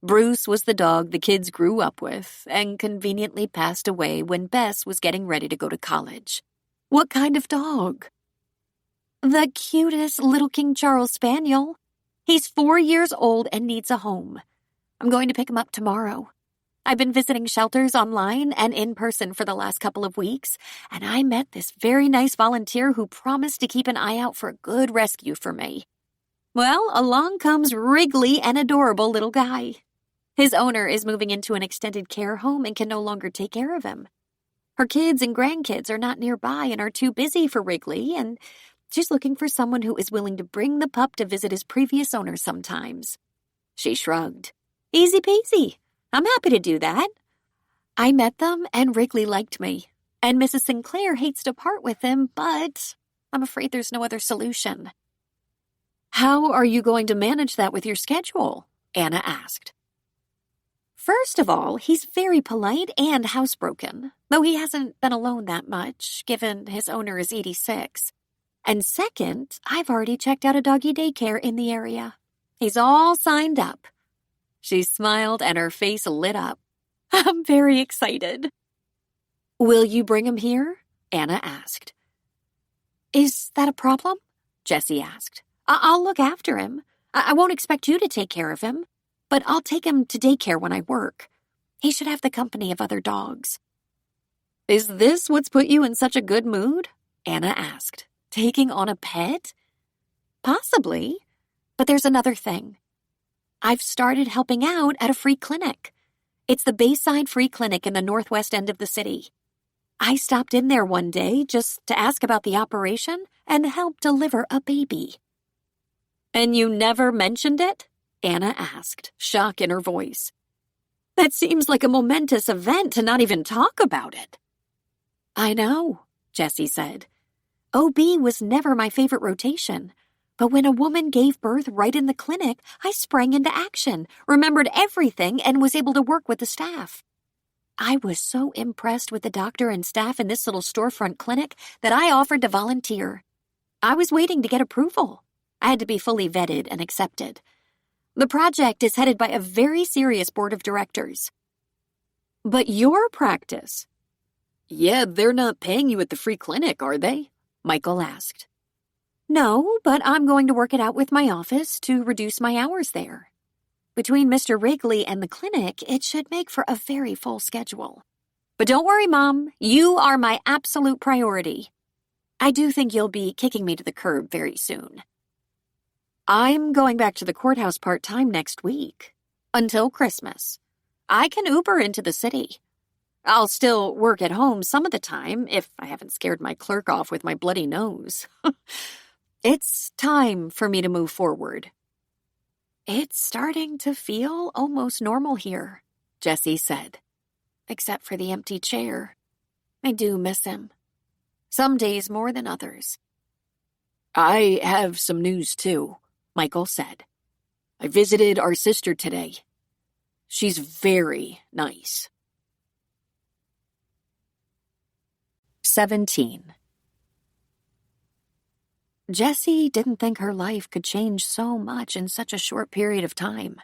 Bruce was the dog the kids grew up with and conveniently passed away when Bess was getting ready to go to college. "What kind of dog?" The cutest little King Charles Spaniel. He's 4 years old and needs a home. I'm going to pick him up tomorrow. I've been visiting shelters online and in person for the last couple of weeks, and I met this very nice volunteer who promised to keep an eye out for a good rescue for me. Well, along comes Wrigley, an adorable little guy. His owner is moving into an extended care home and can no longer take care of him. Her kids and grandkids are not nearby and are too busy for Wrigley, and she's looking for someone who is willing to bring the pup to visit his previous owner sometimes. She shrugged. Easy peasy. I'm happy to do that. I met them and Wrigley liked me, and Mrs. Sinclair hates to part with him, but I'm afraid there's no other solution. How are you going to manage that with your schedule? Anna asked. First of all, he's very polite and housebroken, though he hasn't been alone that much, given his owner is 86. And second, I've already checked out a doggy daycare in the area. He's all signed up. She smiled and her face lit up. I'm very excited. Will you bring him here? Anna asked. Is that a problem? Jessie asked. I'll look after him. I won't expect you to take care of him, but I'll take him to daycare when I work. He should have the company of other dogs. Is this what's put you in such a good mood? Anna asked. Taking on a pet? Possibly, but there's another thing. I've started helping out at a free clinic. It's the Bayside Free Clinic in the northwest end of the city. I stopped in there one day just to ask about the operation and help deliver a baby. And you never mentioned it? Anna asked, shock in her voice. That seems like a momentous event to not even talk about it. I know, Jessie said. OB was never my favorite rotation. But when a woman gave birth right in the clinic, I sprang into action, remembered everything, and was able to work with the staff. I was so impressed with the doctor and staff in this little storefront clinic that I offered to volunteer. I was waiting to get approval. I had to be fully vetted and accepted. The project is headed by a very serious board of directors. But your practice? Yeah, they're not paying you at the free clinic, are they? Michael asked. No, but I'm going to work it out with my office to reduce my hours there. Between Mr. Wrigley and the clinic, it should make for a very full schedule. But don't worry, Mom, you are my absolute priority. I do think you'll be kicking me to the curb very soon. I'm going back to the courthouse part-time next week, until Christmas. I can Uber into the city. I'll still work at home some of the time if I haven't scared my clerk off with my bloody nose. It's time for me to move forward. It's starting to feel almost normal here, Jessie said. Except for the empty chair. I do miss him. Some days more than others. I have some news too, Michael said. I visited our sister today. She's very nice. 17. Jessie didn't think her life could change so much in such a short period of time.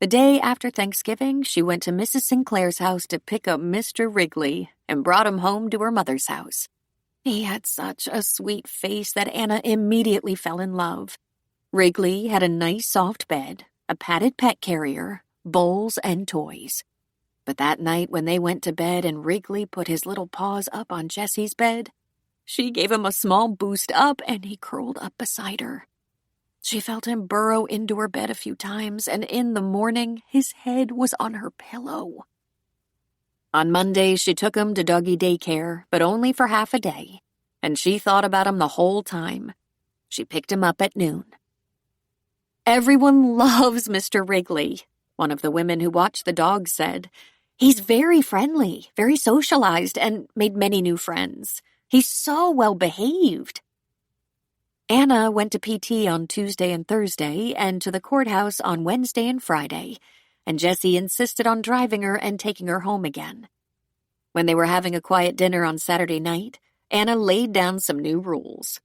The day after Thanksgiving, she went to Mrs. Sinclair's house to pick up Mr. Wrigley and brought him home to her mother's house. He had such a sweet face that Anna immediately fell in love. Wrigley had a nice soft bed, a padded pet carrier, bowls, and toys. But that night when they went to bed and Wrigley put his little paws up on Jessie's bed, she gave him a small boost up and he curled up beside her. She felt him burrow into her bed a few times, and in the morning, his head was on her pillow. On Monday, she took him to doggy daycare, but only for half a day, and she thought about him the whole time. She picked him up at noon. Everyone loves Mr. Wrigley, one of the women who watched the dogs said. He's very friendly, very socialized, and made many new friends. He's so well behaved. Anna went to PT on Tuesday and Thursday and to the courthouse on Wednesday and Friday, and Jessie insisted on driving her and taking her home again. When they were having a quiet dinner on Saturday night, Anna laid down some new rules.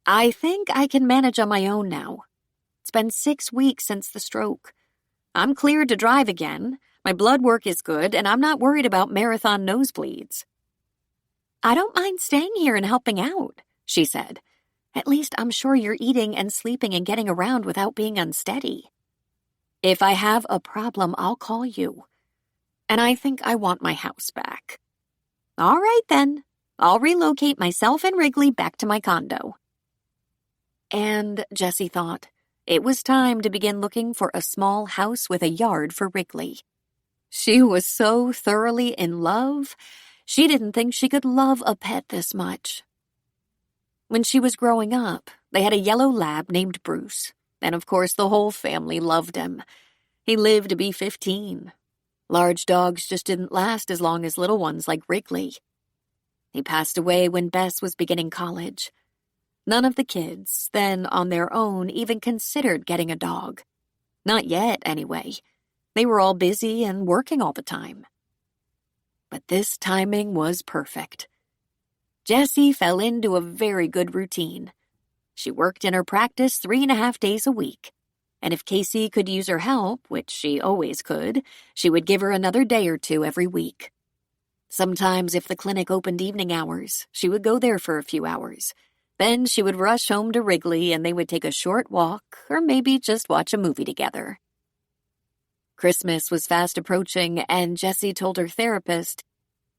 I think I can manage on my own now. It's been 6 weeks since the stroke. I'm cleared to drive again, my blood work is good, and I'm not worried about marathon nosebleeds. I don't mind staying here and helping out, she said. At least I'm sure you're eating and sleeping and getting around without being unsteady. If I have a problem, I'll call you. And I think I want my house back. All right, then. I'll relocate myself and Wrigley back to my condo. And Jessie thought it was time to begin looking for a small house with a yard for Wrigley. She was so thoroughly in love, she didn't think she could love a pet this much. When she was growing up, they had a yellow lab named Bruce, and of course the whole family loved him. He lived to be 15. Large dogs just didn't last as long as little ones like Wrigley. He passed away when Bess was beginning college. None of the kids, then on their own, even considered getting a dog. Not yet, anyway. They were all busy and working all the time. But this timing was perfect. Jessie fell into a very good routine. She worked in her practice 3.5 days a week. And if Casey could use her help, which she always could, she would give her another day or two every week. Sometimes if the clinic opened evening hours, she would go there for a few hours. Then she would rush home to Wrigley and they would take a short walk or maybe just watch a movie together. Christmas was fast approaching and Jessie told her therapist,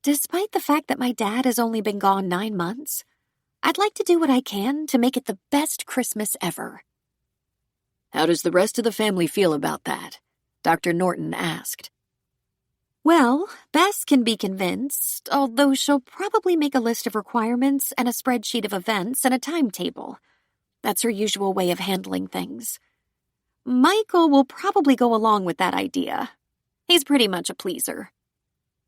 "Despite the fact that my dad has only been gone 9 months, I'd like to do what I can to make it the best Christmas ever." How does the rest of the family feel about that? Dr. Norton asked. Well, Bess can be convinced, although she'll probably make a list of requirements and a spreadsheet of events and a timetable. That's her usual way of handling things. Michael will probably go along with that idea. He's pretty much a pleaser.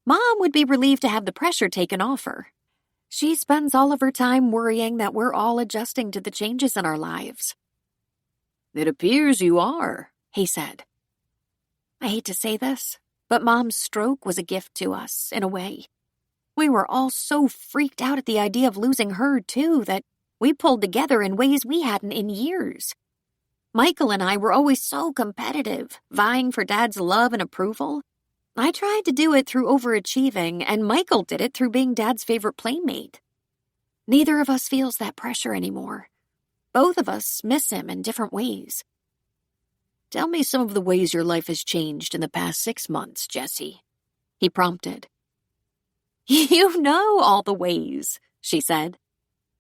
Mom would be relieved to have the pressure taken off her. She spends all of her time worrying that we're all adjusting to the changes in our lives. It appears you are, he said. I hate to say this, but Mom's stroke was a gift to us, in a way. We were all so freaked out at the idea of losing her, too, that we pulled together in ways we hadn't in years. Michael and I were always so competitive, vying for Dad's love and approval. I tried to do it through overachieving, and Michael did it through being Dad's favorite playmate. Neither of us feels that pressure anymore. Both of us miss him in different ways. Tell me some of the ways your life has changed in the past 6 months, Jessie, he prompted. You know all the ways, she said.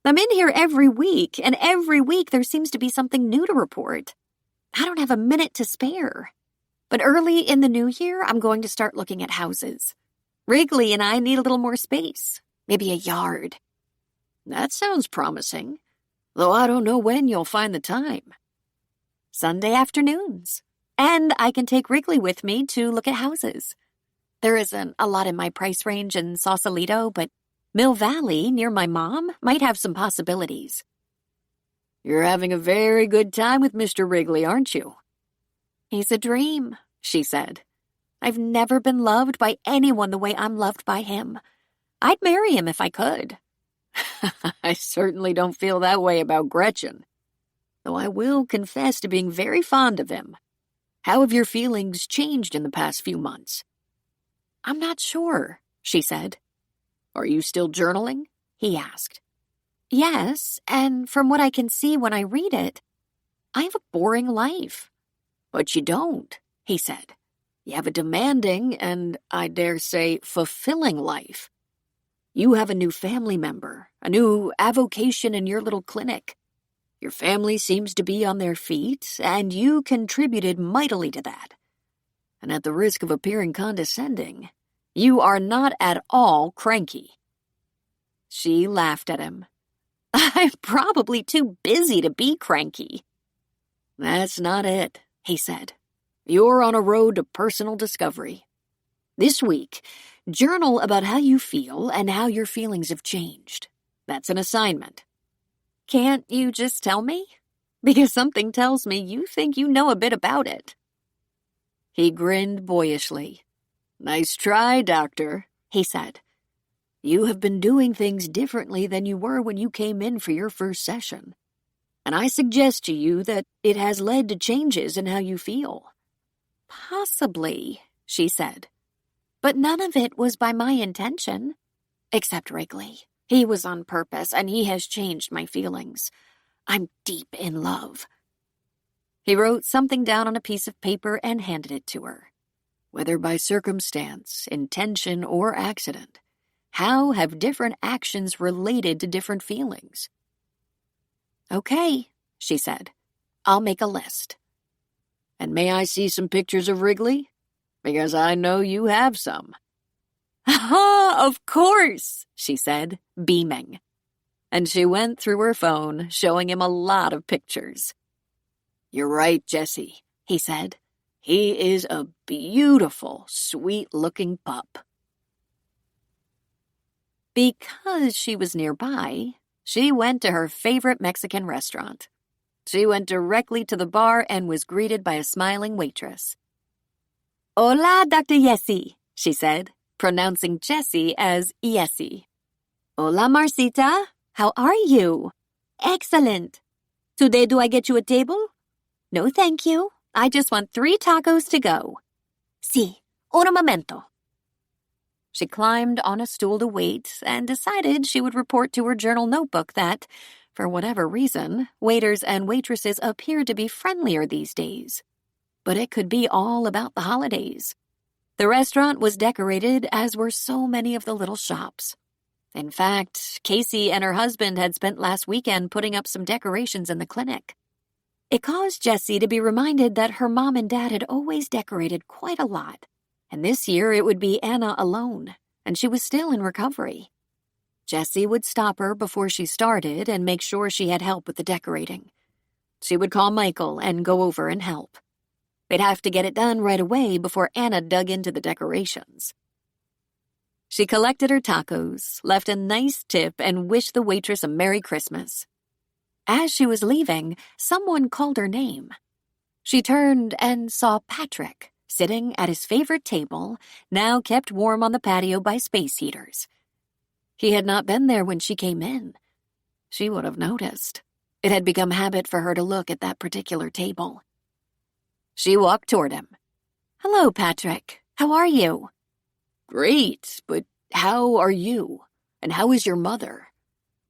I'm in here every week, and every week there seems to be something new to report. I don't have a minute to spare. But early in the new year, I'm going to start looking at houses. Wrigley and I need a little more space, maybe a yard. That sounds promising, though I don't know when you'll find the time. Sunday afternoons. And I can take Wrigley with me to look at houses. There isn't a lot in my price range in Sausalito, but Mill Valley, near my mom, might have some possibilities. You're having a very good time with Mr. Wrigley, aren't you? He's a dream, she said. I've never been loved by anyone the way I'm loved by him. I'd marry him if I could. I certainly don't feel that way about Gretchen, though I will confess to being very fond of him. How have your feelings changed in the past few months? I'm not sure, she said. Are you still journaling? He asked. Yes, and from what I can see when I read it, I have a boring life. But you don't, he said. You have a demanding and, I dare say, fulfilling life. You have a new family member, a new avocation in your little clinic. Your family seems to be on their feet, and you contributed mightily to that. And at the risk of appearing condescending, you are not at all cranky. She laughed at him. I'm probably too busy to be cranky. That's not it, he said. You're on a road to personal discovery. This week, journal about how you feel and how your feelings have changed. That's an assignment. Can't you just tell me? Because something tells me you think you know a bit about it. He grinned boyishly. Nice try, doctor, he said. You have been doing things differently than you were when you came in for your first session. And I suggest to you that it has led to changes in how you feel. Possibly, she said. But none of it was by my intention. Except Wrigley. He was on purpose, and he has changed my feelings. I'm deep in love." He wrote something down on a piece of paper and handed it to her. Whether by circumstance, intention, or accident, how have different actions related to different feelings? "Okay," she said. "I'll make a list." "And may I see some pictures of Wrigley? Because I know you have some." "Ah, of course," she said, beaming. And she went through her phone, showing him a lot of pictures. "You're right, Jessie," he said. "He is a beautiful, sweet-looking pup." Because she was nearby, she went to her favorite Mexican restaurant. She went directly to the bar and was greeted by a smiling waitress. "Hola, Dr. Yessie," she said, pronouncing Jessie as Yessie. "Hola, Marcita. How are you?" "Excellent. Today do I get you a table?" "No, thank you. I just want 3 tacos to go." "Sí, un momento." She climbed on a stool to wait and decided she would report to her journal notebook that, for whatever reason, waiters and waitresses appeared to be friendlier these days. But it could be all about the holidays. The restaurant was decorated, as were so many of the little shops. In fact, Casey and her husband had spent last weekend putting up some decorations in the clinic. It caused Jessie to be reminded that her mom and dad had always decorated quite a lot, and this year it would be Anna alone, and she was still in recovery. Jessie would stop her before she started and make sure she had help with the decorating. She would call Michael and go over and help. They'd have to get it done right away before Anna dug into the decorations. She collected her tacos, left a nice tip, and wished the waitress a Merry Christmas. As she was leaving, someone called her name. She turned and saw Patrick, sitting at his favorite table, now kept warm on the patio by space heaters. He had not been there when she came in. She would have noticed. It had become habit for her to look at that particular table. She walked toward him. "Hello, Patrick. How are you?" "Great, but how are you? And how is your mother?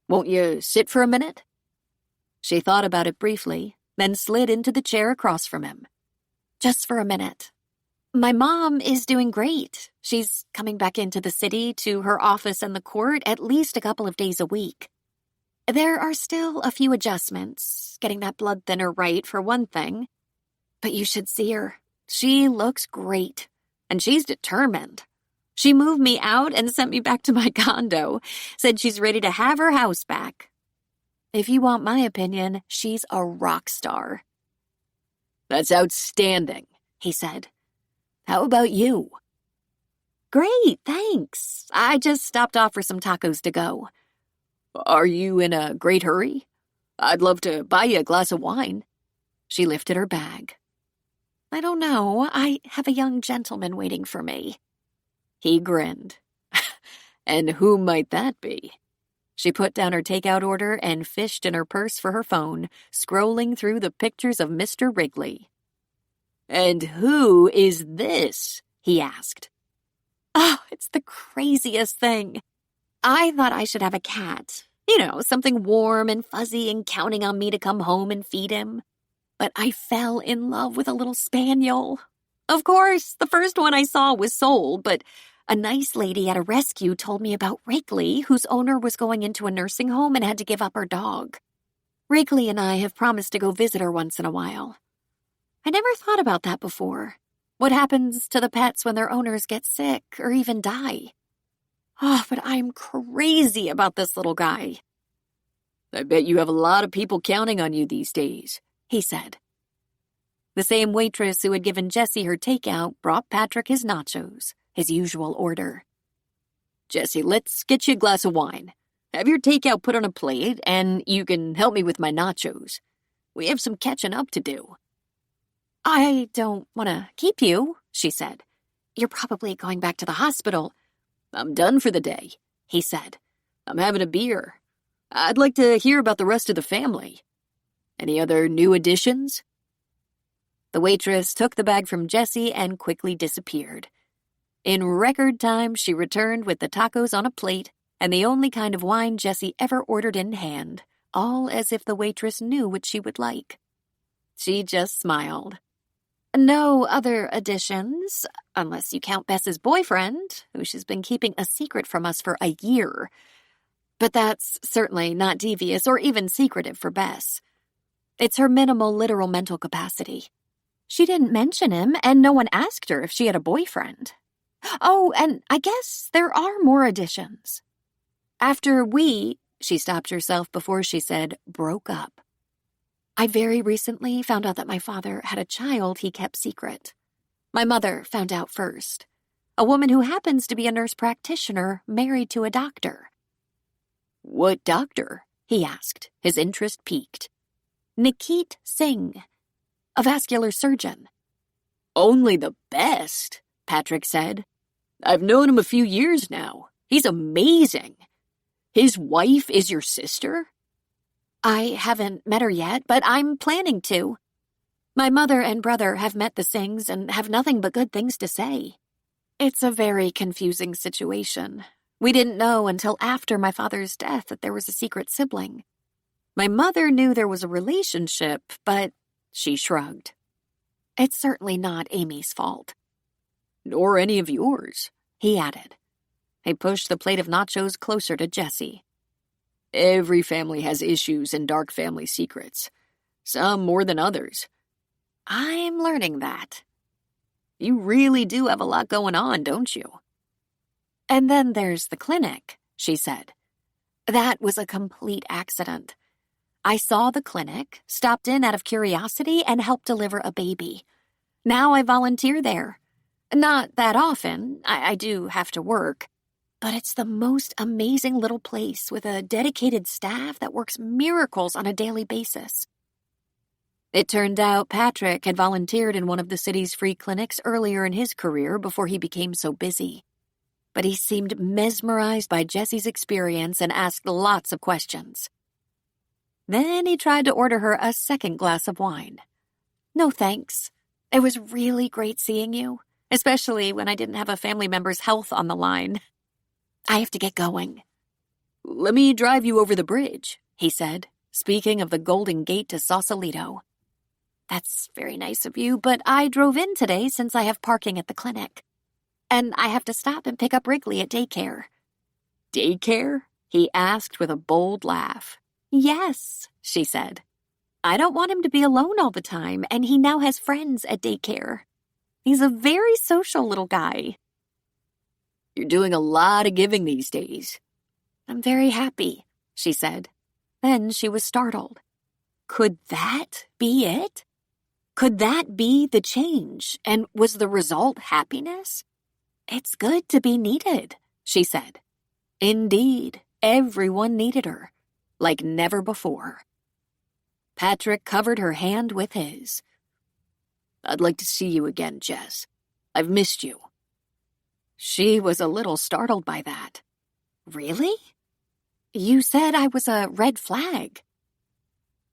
Won't you sit for a minute?" She thought about it briefly, then slid into the chair across from him. "Just for a minute. My mom is doing great. She's coming back into the city to her office and the court at least a couple of days a week. There are still a few adjustments, getting that blood thinner right for one thing. But you should see her. She looks great, and she's determined. She moved me out and sent me back to my condo, said she's ready to have her house back. If you want my opinion, she's a rock star." "That's outstanding," he said. "How about you?" "Great, thanks. I just stopped off for some tacos to go." "Are you in a great hurry? I'd love to buy you a glass of wine." She lifted her bag. "I don't know. I have a young gentleman waiting for me." He grinned. "And who might that be?" She put down her takeout order and fished in her purse for her phone, scrolling through the pictures of Mr. Wrigley. "And who is this?" he asked. "Oh, it's the craziest thing. I thought I should have a cat. You know, something warm and fuzzy and counting on me to come home and feed him. But I fell in love with a little spaniel. Of course, the first one I saw was sold, but a nice lady at a rescue told me about Wrigley, whose owner was going into a nursing home and had to give up her dog. Wrigley and I have promised to go visit her once in a while. I never thought about that before. What happens to the pets when their owners get sick or even die? Oh, but I'm crazy about this little guy." "I bet you have a lot of people counting on you these days," he said. The same waitress who had given Jessie her takeout brought Patrick his nachos, his usual order. "Jessie, let's get you a glass of wine. Have your takeout put on a plate, and you can help me with my nachos. We have some catching up to do." "I don't want to keep you," she said. "You're probably going back to the hospital." "I'm done for the day," he said. "I'm having a beer. I'd like to hear about the rest of the family. Any other new additions?" The waitress took the bag from Jessie and quickly disappeared. In record time, she returned with the tacos on a plate and the only kind of wine Jessie ever ordered in hand, all as if the waitress knew what she would like. She just smiled. No other additions, unless you count Bess's boyfriend, who she's been keeping a secret from us for a year. But that's certainly not devious or even secretive for Bess. It's her minimal literal mental capacity. She didn't mention him, and no one asked her if she had a boyfriend. Oh, and I guess there are more additions. After she stopped herself before she said, broke up. I very recently found out that my father had a child he kept secret. My mother found out first. A woman who happens to be a nurse practitioner married to a doctor. What doctor? He asked, his interest piqued. Nikit Singh, a vascular surgeon. Only the best, Patrick said. I've known him a few years now. He's amazing. His wife is your sister? I haven't met her yet, but I'm planning to. My mother and brother have met the Singhs and have nothing but good things to say. It's a very confusing situation. We didn't know until after my father's death that there was a secret sibling. My mother knew there was a relationship, but she shrugged. It's certainly not Amy's fault. Nor any of yours, he added. He pushed the plate of nachos closer to Jessie. Every family has issues and dark family secrets. Some more than others. I'm learning that. You really do have a lot going on, don't you? And then there's the clinic, she said. That was a complete accident. I saw the clinic, stopped in out of curiosity, and helped deliver a baby. Now I volunteer there. Not that often. I do have to work. But it's the most amazing little place with a dedicated staff that works miracles on a daily basis. It turned out Patrick had volunteered in one of the city's free clinics earlier in his career before he became so busy. But he seemed mesmerized by Jessie's experience and asked lots of questions. Then he tried to order her a second glass of wine. No thanks. It was really great seeing you, especially when I didn't have a family member's health on the line. I have to get going. Let me drive you over the bridge, he said, speaking of the Golden Gate to Sausalito. That's very nice of you, but I drove in today since I have parking at the clinic. And I have to stop and pick up Wrigley at daycare. Daycare? He asked with a bold laugh. Yes, she said. I don't want him to be alone all the time, and he now has friends at daycare. He's a very social little guy. You're doing a lot of giving these days. I'm very happy, she said. Then she was startled. Could that be it? Could that be the change? And was the result happiness? It's good to be needed, she said. Indeed, everyone needed her, like never before. Patrick covered her hand with his. I'd like to see you again, Jess. I've missed you. She was a little startled by that. Really? You said I was a red flag.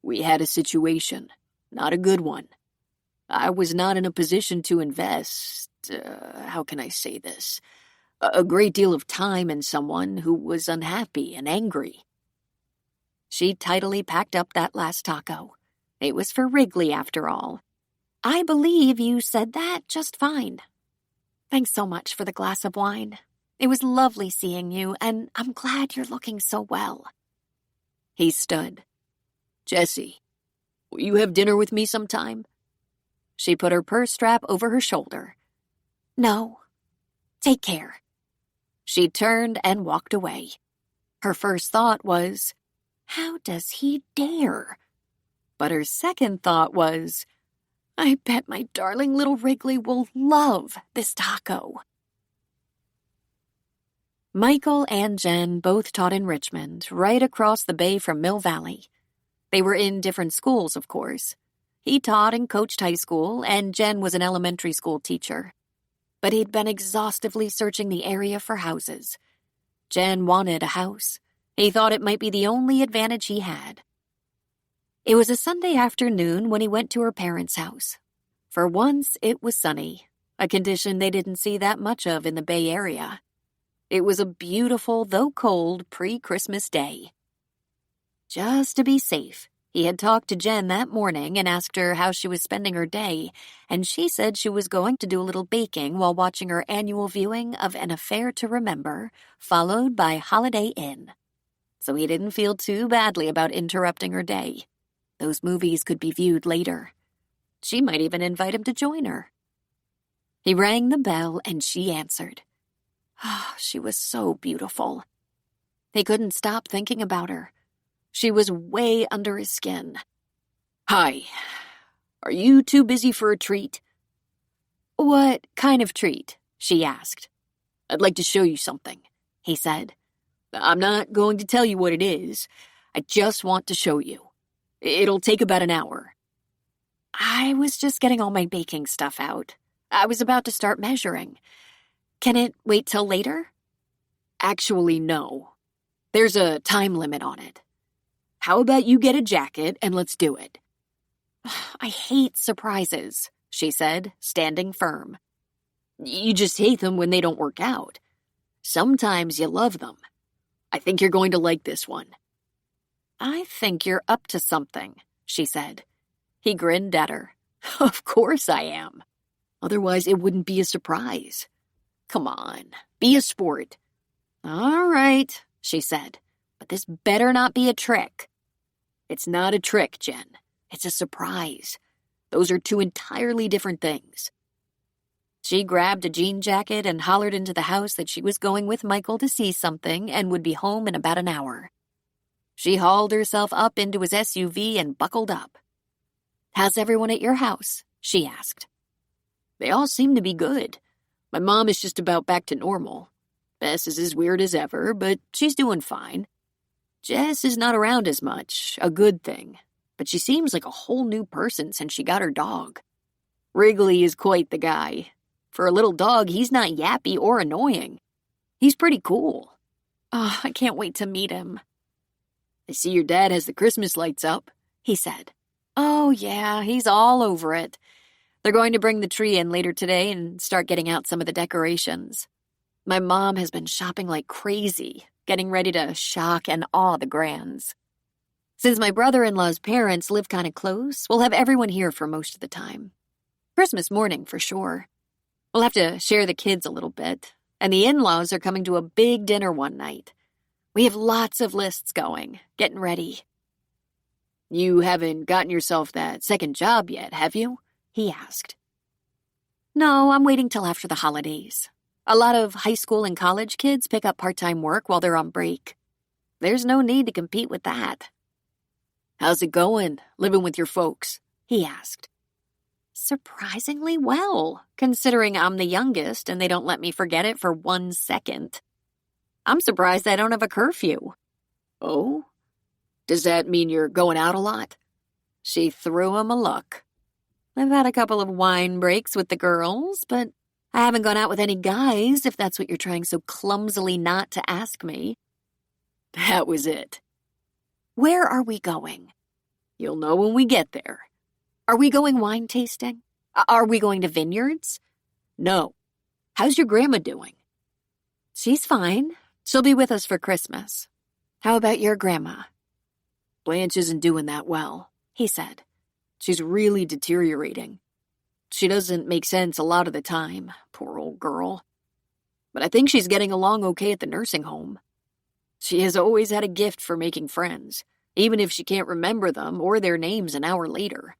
We had a situation, not a good one. I was not in a position to invest, how can I say this, a great deal of time in someone who was unhappy and angry. She tidily packed up that last taco. It was for Wrigley, after all. I believe you said that just fine. Thanks so much for the glass of wine. It was lovely seeing you, and I'm glad you're looking so well. He stood. Jessie, will you have dinner with me sometime? She put her purse strap over her shoulder. No. Take care. She turned and walked away. Her first thought was, how does he dare? But her second thought was, I bet my darling little Wrigley will love this taco. Michael and Jen both taught in Richmond, right across the bay from Mill Valley. They were in different schools, of course. He taught and coached high school, and Jen was an elementary school teacher. But he'd been exhaustively searching the area for houses. Jen wanted a house. He thought it might be the only advantage he had. It was a Sunday afternoon when he went to her parents' house. For once, it was sunny, a condition they didn't see that much of in the Bay Area. It was a beautiful, though cold, pre-Christmas day. Just to be safe, he had talked to Jen that morning and asked her how she was spending her day, and she said she was going to do a little baking while watching her annual viewing of An Affair to Remember, followed by Holiday Inn. So he didn't feel too badly about interrupting her day. Those movies could be viewed later. She might even invite him to join her. He rang the bell and she answered. She was so beautiful. He couldn't stop thinking about her. She was way under his skin. Hi. Are you too busy for a treat? What kind of treat? She asked. I'd like to show you something, he said. I'm not going to tell you what it is. I just want to show you. It'll take about an hour. I was just getting all my baking stuff out. I was about to start measuring. Can it wait till later? Actually, no. There's a time limit on it. How about you get a jacket and let's do it? I hate surprises, she said, standing firm. You just hate them when they don't work out. Sometimes you love them. I think you're going to like this one. I think you're up to something, she said. He grinned at her. Of course I am. Otherwise it wouldn't be a surprise. Come on, be a sport. All right, she said, but this better not be a trick. It's not a trick, Jen. It's a surprise. Those are two entirely different things. She grabbed a jean jacket and hollered into the house that she was going with Michael to see something and would be home in about an hour. She hauled herself up into his SUV and buckled up. How's everyone at your house? She asked. They all seem to be good. My mom is just about back to normal. Bess is as weird as ever, but she's doing fine. Jess is not around as much, a good thing, but she seems like a whole new person since she got her dog. Wrigley is quite the guy. For a little dog, he's not yappy or annoying. He's pretty cool. Oh, I can't wait to meet him. I see your dad has the Christmas lights up, he said. Oh, yeah, he's all over it. They're going to bring the tree in later today and start getting out some of the decorations. My mom has been shopping like crazy, getting ready to shock and awe the Grands. Since my brother-in-law's parents live kind of close, we'll have everyone here for most of the time. Christmas morning, for sure. We'll have to share the kids a little bit, and the in-laws are coming to a big dinner one night. We have lots of lists going, getting ready. You haven't gotten yourself that second job yet, have you? He asked. No, I'm waiting till after the holidays. A lot of high school and college kids pick up part-time work while they're on break. There's no need to compete with that. How's it going, living with your folks? He asked. Surprisingly well, considering I'm the youngest and they don't let me forget it for 1 second. I'm surprised I don't have a curfew. Oh? Does that mean you're going out a lot? She threw him a look. I've had a couple of wine breaks with the girls, but I haven't gone out with any guys, if that's what you're trying so clumsily not to ask me. That was it. Where are we going? You'll know when we get there. Are we going wine tasting? Are we going to vineyards? No. How's your grandma doing? She's fine. She'll be with us for Christmas. How about your grandma? Blanche isn't doing that well, he said. She's really deteriorating. She doesn't make sense a lot of the time, poor old girl. But I think she's getting along okay at the nursing home. She has always had a gift for making friends, even if she can't remember them or their names an hour later.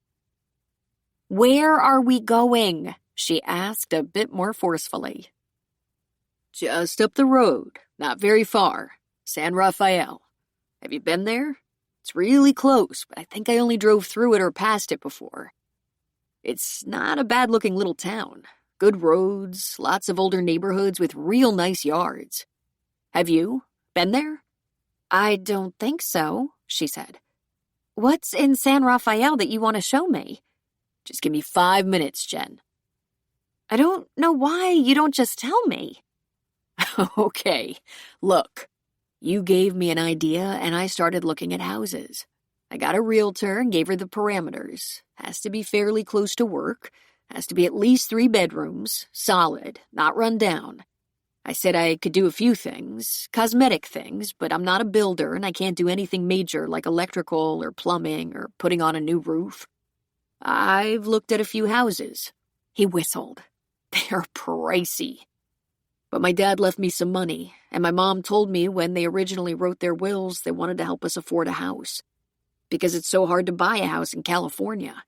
Where are we going? She asked a bit more forcefully. Just up the road, not very far. San Rafael. Have you been there? It's really close, but I think I only drove through it or past it before. It's not a bad-looking little town. Good roads, lots of older neighborhoods with real nice yards. Have you been there? I don't think so, she said. What's in San Rafael that you want to show me? Just give me 5 minutes, Jen. I don't know why you don't just tell me. Okay, look. You gave me an idea and I started looking at houses. I got a realtor and gave her the parameters. Has to be fairly close to work. Has to be at least 3 bedrooms. Solid, not run down. I said I could do a few things, cosmetic things, but I'm not a builder and I can't do anything major like electrical or plumbing or putting on a new roof. I've looked at a few houses. He whistled. They're pricey. But my dad left me some money, and my mom told me when they originally wrote their wills they wanted to help us afford a house, because it's so hard to buy a house in California.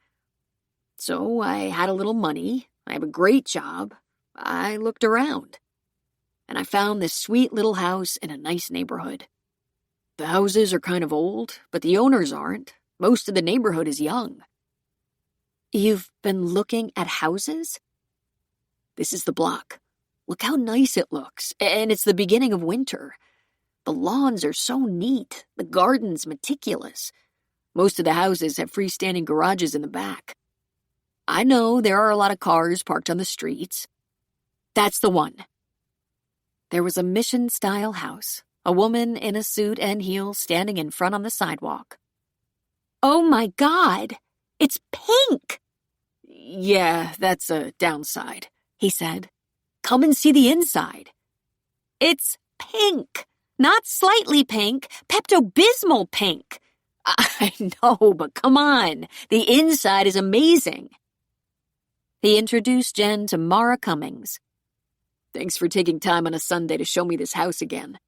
So I had a little money, I have a great job, I looked around, and I found this sweet little house in a nice neighborhood. The houses are kind of old, but the owners aren't. Most of the neighborhood is young. You've been looking at houses? This is the block. Look how nice it looks, and it's the beginning of winter. The lawns are so neat, the garden's meticulous. Most of the houses have freestanding garages in the back. I know there are a lot of cars parked on the streets. That's the one. There was a mission-style house, a woman in a suit and heels standing in front on the sidewalk. Oh my God! It's pink! Yeah, that's a downside, he said. Come and see the inside. It's pink, not slightly pink, Pepto-Bismol pink. I know, but come on. The inside is amazing. He introduced Jen to Mara Cummings. Thanks for taking time on a Sunday to show me this house again.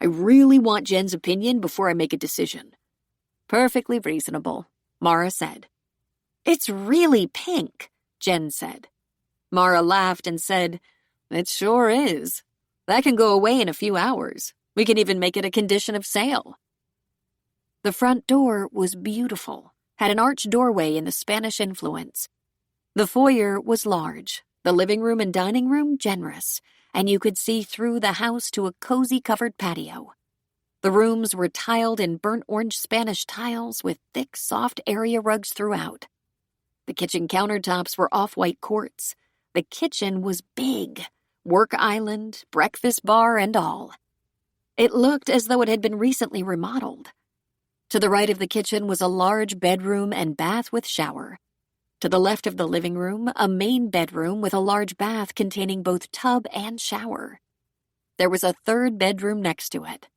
I really want Jen's opinion before I make a decision. Perfectly reasonable, Mara said. It's really pink, Jen said. Mara laughed and said, It sure is. That can go away in a few hours. We can even make it a condition of sale. The front door was beautiful, had an arched doorway in the Spanish influence. The foyer was large, the living room and dining room generous, and you could see through the house to a cozy covered patio. The rooms were tiled in burnt orange Spanish tiles with thick, soft area rugs throughout. The kitchen countertops were off-white quartz. The kitchen was big, work island, breakfast bar, and all. It looked as though it had been recently remodeled. To the right of the kitchen was a large bedroom and bath with shower. To the left of the living room, a main bedroom with a large bath containing both tub and shower. There was a third bedroom next to it.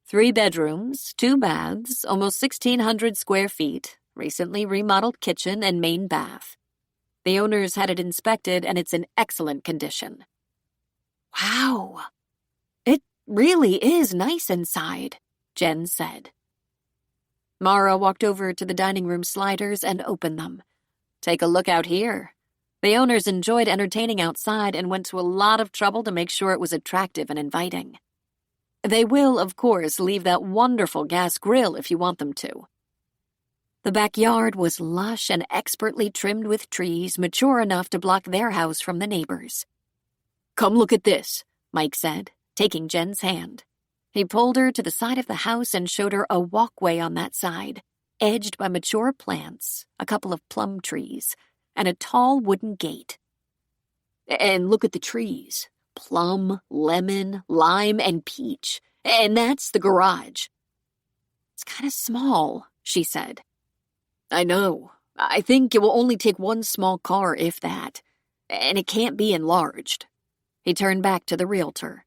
3 bedrooms, 2 baths, almost 1,600 square feet, recently remodeled kitchen and main bath. The owners had it inspected and it's in excellent condition. Wow, it really is nice inside, Jen said. Mara walked over to the dining room sliders and opened them. Take a look out here. The owners enjoyed entertaining outside and went to a lot of trouble to make sure it was attractive and inviting. They will, of course, leave that wonderful gas grill if you want them to. The backyard was lush and expertly trimmed with trees mature enough to block their house from the neighbors. Come look at this, Mike said, taking Jen's hand. He pulled her to the side of the house and showed her a walkway on that side, edged by mature plants, a couple of plum trees, and a tall wooden gate. And look at the trees. Plum, lemon, lime, and peach. And that's the garage. It's kind of small, she said. I know. I think it will only take one small car, if that. And it can't be enlarged. He turned back to the realtor.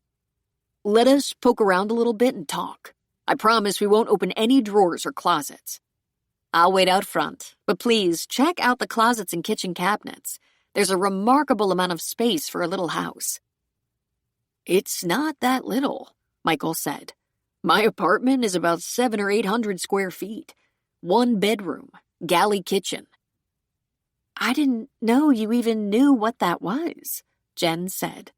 Let us poke around a little bit and talk. I promise we won't open any drawers or closets. I'll wait out front, but please check out the closets and kitchen cabinets. There's a remarkable amount of space for a little house. It's not that little, Michael said. My apartment is about 700 or 800 square feet. 1 bedroom, galley kitchen. I didn't know you even knew what that was, Jen said.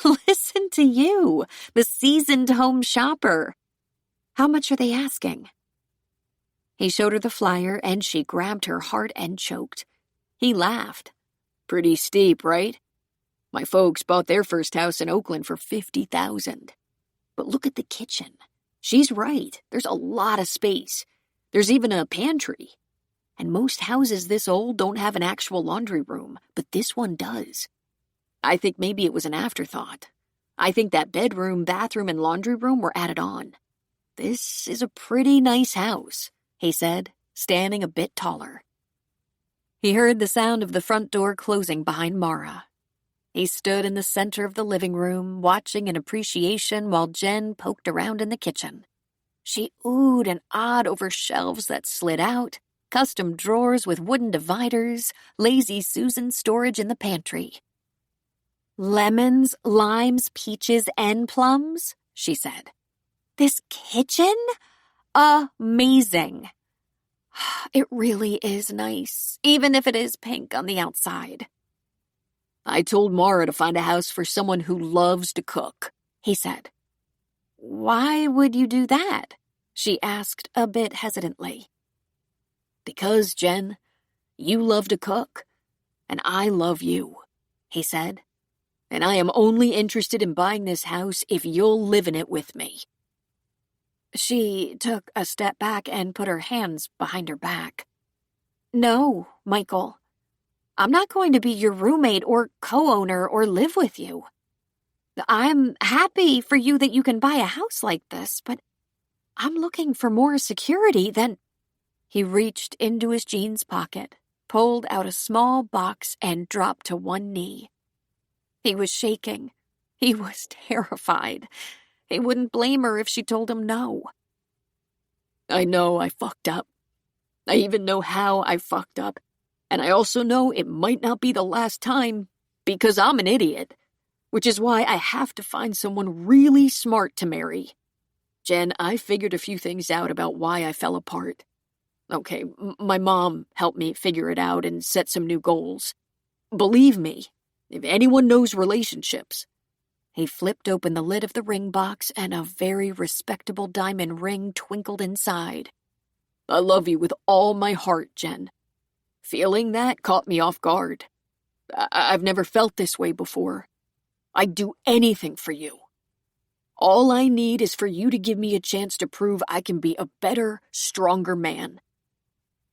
Listen to you, the seasoned home shopper. How much are they asking? He showed her the flyer and she grabbed her heart and choked. He laughed. Pretty steep, right? My folks bought their first house in Oakland for $50,000. But look at the kitchen. She's right. There's a lot of space. There's even a pantry. And most houses this old don't have an actual laundry room, but this one does. I think maybe it was an afterthought. I think that bedroom, bathroom, and laundry room were added on. This is a pretty nice house, he said, standing a bit taller. He heard the sound of the front door closing behind Mara. He stood in the center of the living room, watching in appreciation while Jen poked around in the kitchen. She oohed and awed over shelves that slid out, custom drawers with wooden dividers, lazy Susan storage in the pantry. "Lemons, limes, peaches, and plums," she said. "This kitchen? Amazing. It really is nice, even if it is pink on the outside." "I told Mara to find a house for someone who loves to cook," he said. "Why would you do that?" she asked a bit hesitantly. "Because, Jen, you love to cook, and I love you," he said. "And I am only interested in buying this house if you'll live in it with me." She took a step back and put her hands behind her back. "No, Michael. I'm not going to be your roommate or co-owner or live with you. I'm happy for you that you can buy a house like this, but I'm looking for more security than—" He reached into his jeans pocket, pulled out a small box, and dropped to one knee. He was shaking. He was terrified. He wouldn't blame her if she told him no. "I know I fucked up. I even know how I fucked up. And I also know it might not be the last time, because I'm an idiot. Which is why I have to find someone really smart to marry. Jen, I figured a few things out about why I fell apart. Okay, my mom helped me figure it out and set some new goals. Believe me, if anyone knows relationships..." He flipped open the lid of the ring box, and a very respectable diamond ring twinkled inside. "I love you with all my heart, Jen. Feeling that caught me off guard. I've never felt this way before. I'd do anything for you. All I need is for you to give me a chance to prove I can be a better, stronger man.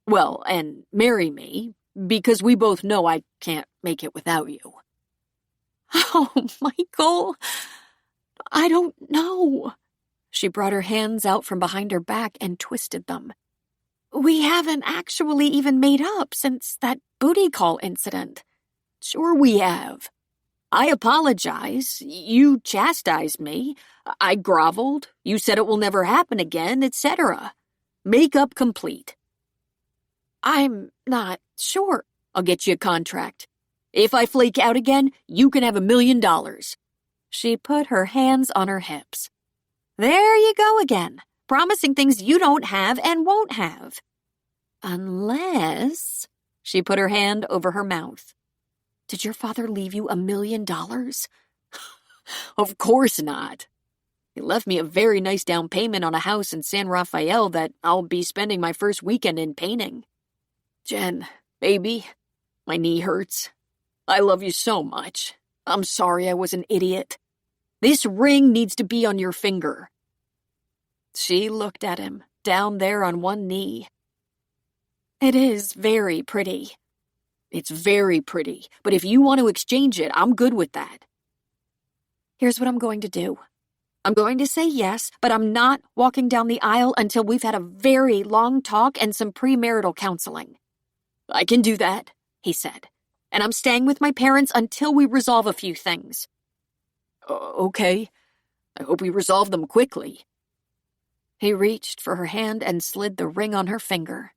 Well, and marry me, because we both know I can't make it without you." "Oh, Michael, I don't know." She brought her hands out from behind her back and twisted them. "We haven't actually even made up since that booty call incident." "Sure we have. I apologize. You chastised me. I groveled. You said it will never happen again, etc. Makeup complete." "I'm not sure." "I'll get you a contract. If I flake out again, you can have $1 million. She put her hands on her hips. "There you go again, promising things you don't have and won't have. Unless—" She put her hand over her mouth. "Did your father leave you $1 million? Of course not. He left me a very nice down payment on a house in San Rafael that I'll be spending my first weekend in painting. Jen, baby, my knee hurts. I love you so much. I'm sorry I was an idiot. This ring needs to be on your finger." She looked at him, down there on one knee. "It is very pretty." "It's very pretty, but if you want to exchange it, I'm good with that." "Here's what I'm going to do. I'm going to say yes, but I'm not walking down the aisle until we've had a very long talk and some premarital counseling." "I can do that," he said. "And I'm staying with my parents until we resolve a few things." Okay. I hope we resolve them quickly." He reached for her hand and slid the ring on her finger.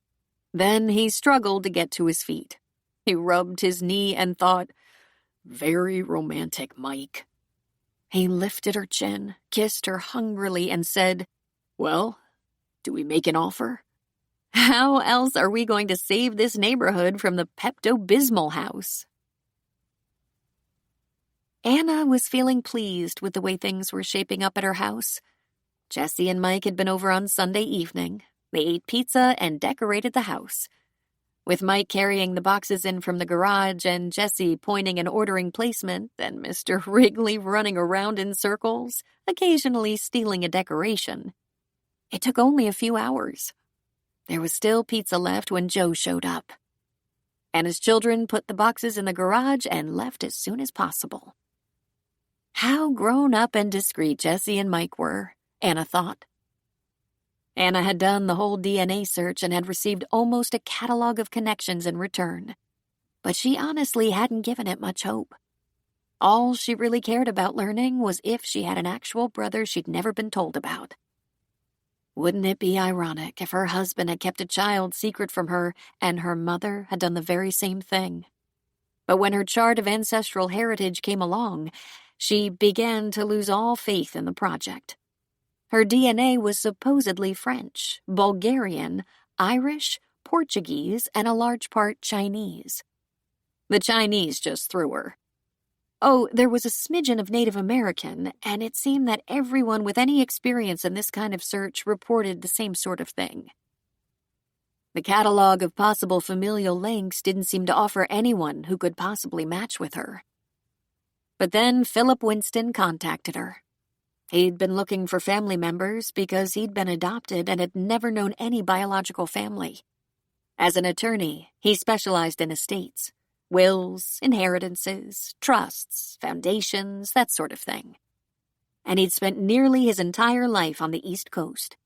Then he struggled to get to his feet. He rubbed his knee and thought, "Very romantic, Mike." He lifted her chin, kissed her hungrily, and said, "Well, do we make an offer?" "How else are we going to save this neighborhood from the Pepto-Bismol house?" Anna was feeling pleased with the way things were shaping up at her house. Jessie and Mike had been over on Sunday evening. They ate pizza and decorated the house. With Mike carrying the boxes in from the garage and Jessie pointing and ordering placement and Mr. Wrigley running around in circles, occasionally stealing a decoration. It took only a few hours. There was still pizza left when Joe showed up. Anna's children put the boxes in the garage and left as soon as possible. How grown up and discreet Jessie and Mike were, Anna thought. Anna had done the whole DNA search and had received almost a catalog of connections in return. But she honestly hadn't given it much hope. All she really cared about learning was if she had an actual brother she'd never been told about. Wouldn't it be ironic if her husband had kept a child secret from her and her mother had done the very same thing? But when her chart of ancestral heritage came along, she began to lose all faith in the project. Her DNA was supposedly French, Bulgarian, Irish, Portuguese, and a large part Chinese. The Chinese just threw her. Oh, there was a smidgen of Native American, and it seemed that everyone with any experience in this kind of search reported the same sort of thing. The catalog of possible familial links didn't seem to offer anyone who could possibly match with her. But then Philip Winston contacted her. He'd been looking for family members because he'd been adopted and had never known any biological family. As an attorney, he specialized in estates. Wills, inheritances, trusts, foundations, that sort of thing. And he'd spent nearly his entire life on the East Coast.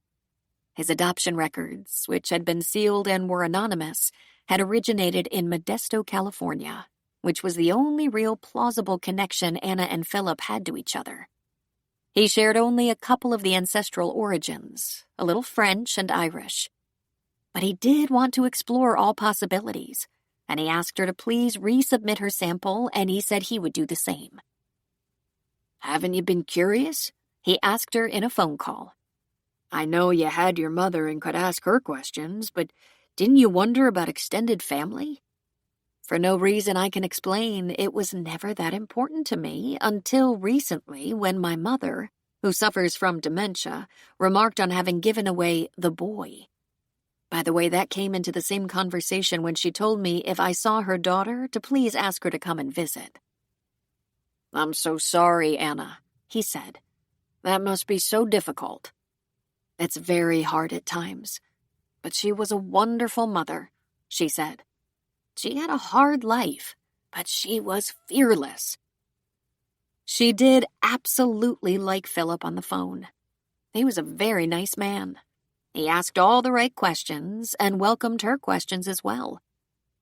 His adoption records, which had been sealed and were anonymous, had originated in Modesto, California, which was the only real plausible connection Anna and Philip had to each other. He shared only a couple of the ancestral origins, a little French and Irish. But he did want to explore all possibilities, and he asked her to please resubmit her sample, and he said he would do the same. Haven't you been curious? He asked her in a phone call. I know you had your mother and could ask her questions, but didn't you wonder about extended family? For no reason I can explain, it was never that important to me until recently when my mother, who suffers from dementia, remarked on having given away the boy. By the way, that came into the same conversation when she told me if I saw her daughter to please ask her to come and visit. I'm so sorry, Anna, he said. That must be so difficult. It's very hard at times. But she was a wonderful mother, she said. She had a hard life, but she was fearless. She did absolutely like Philip on the phone. He was a very nice man. He asked all the right questions and welcomed her questions as well.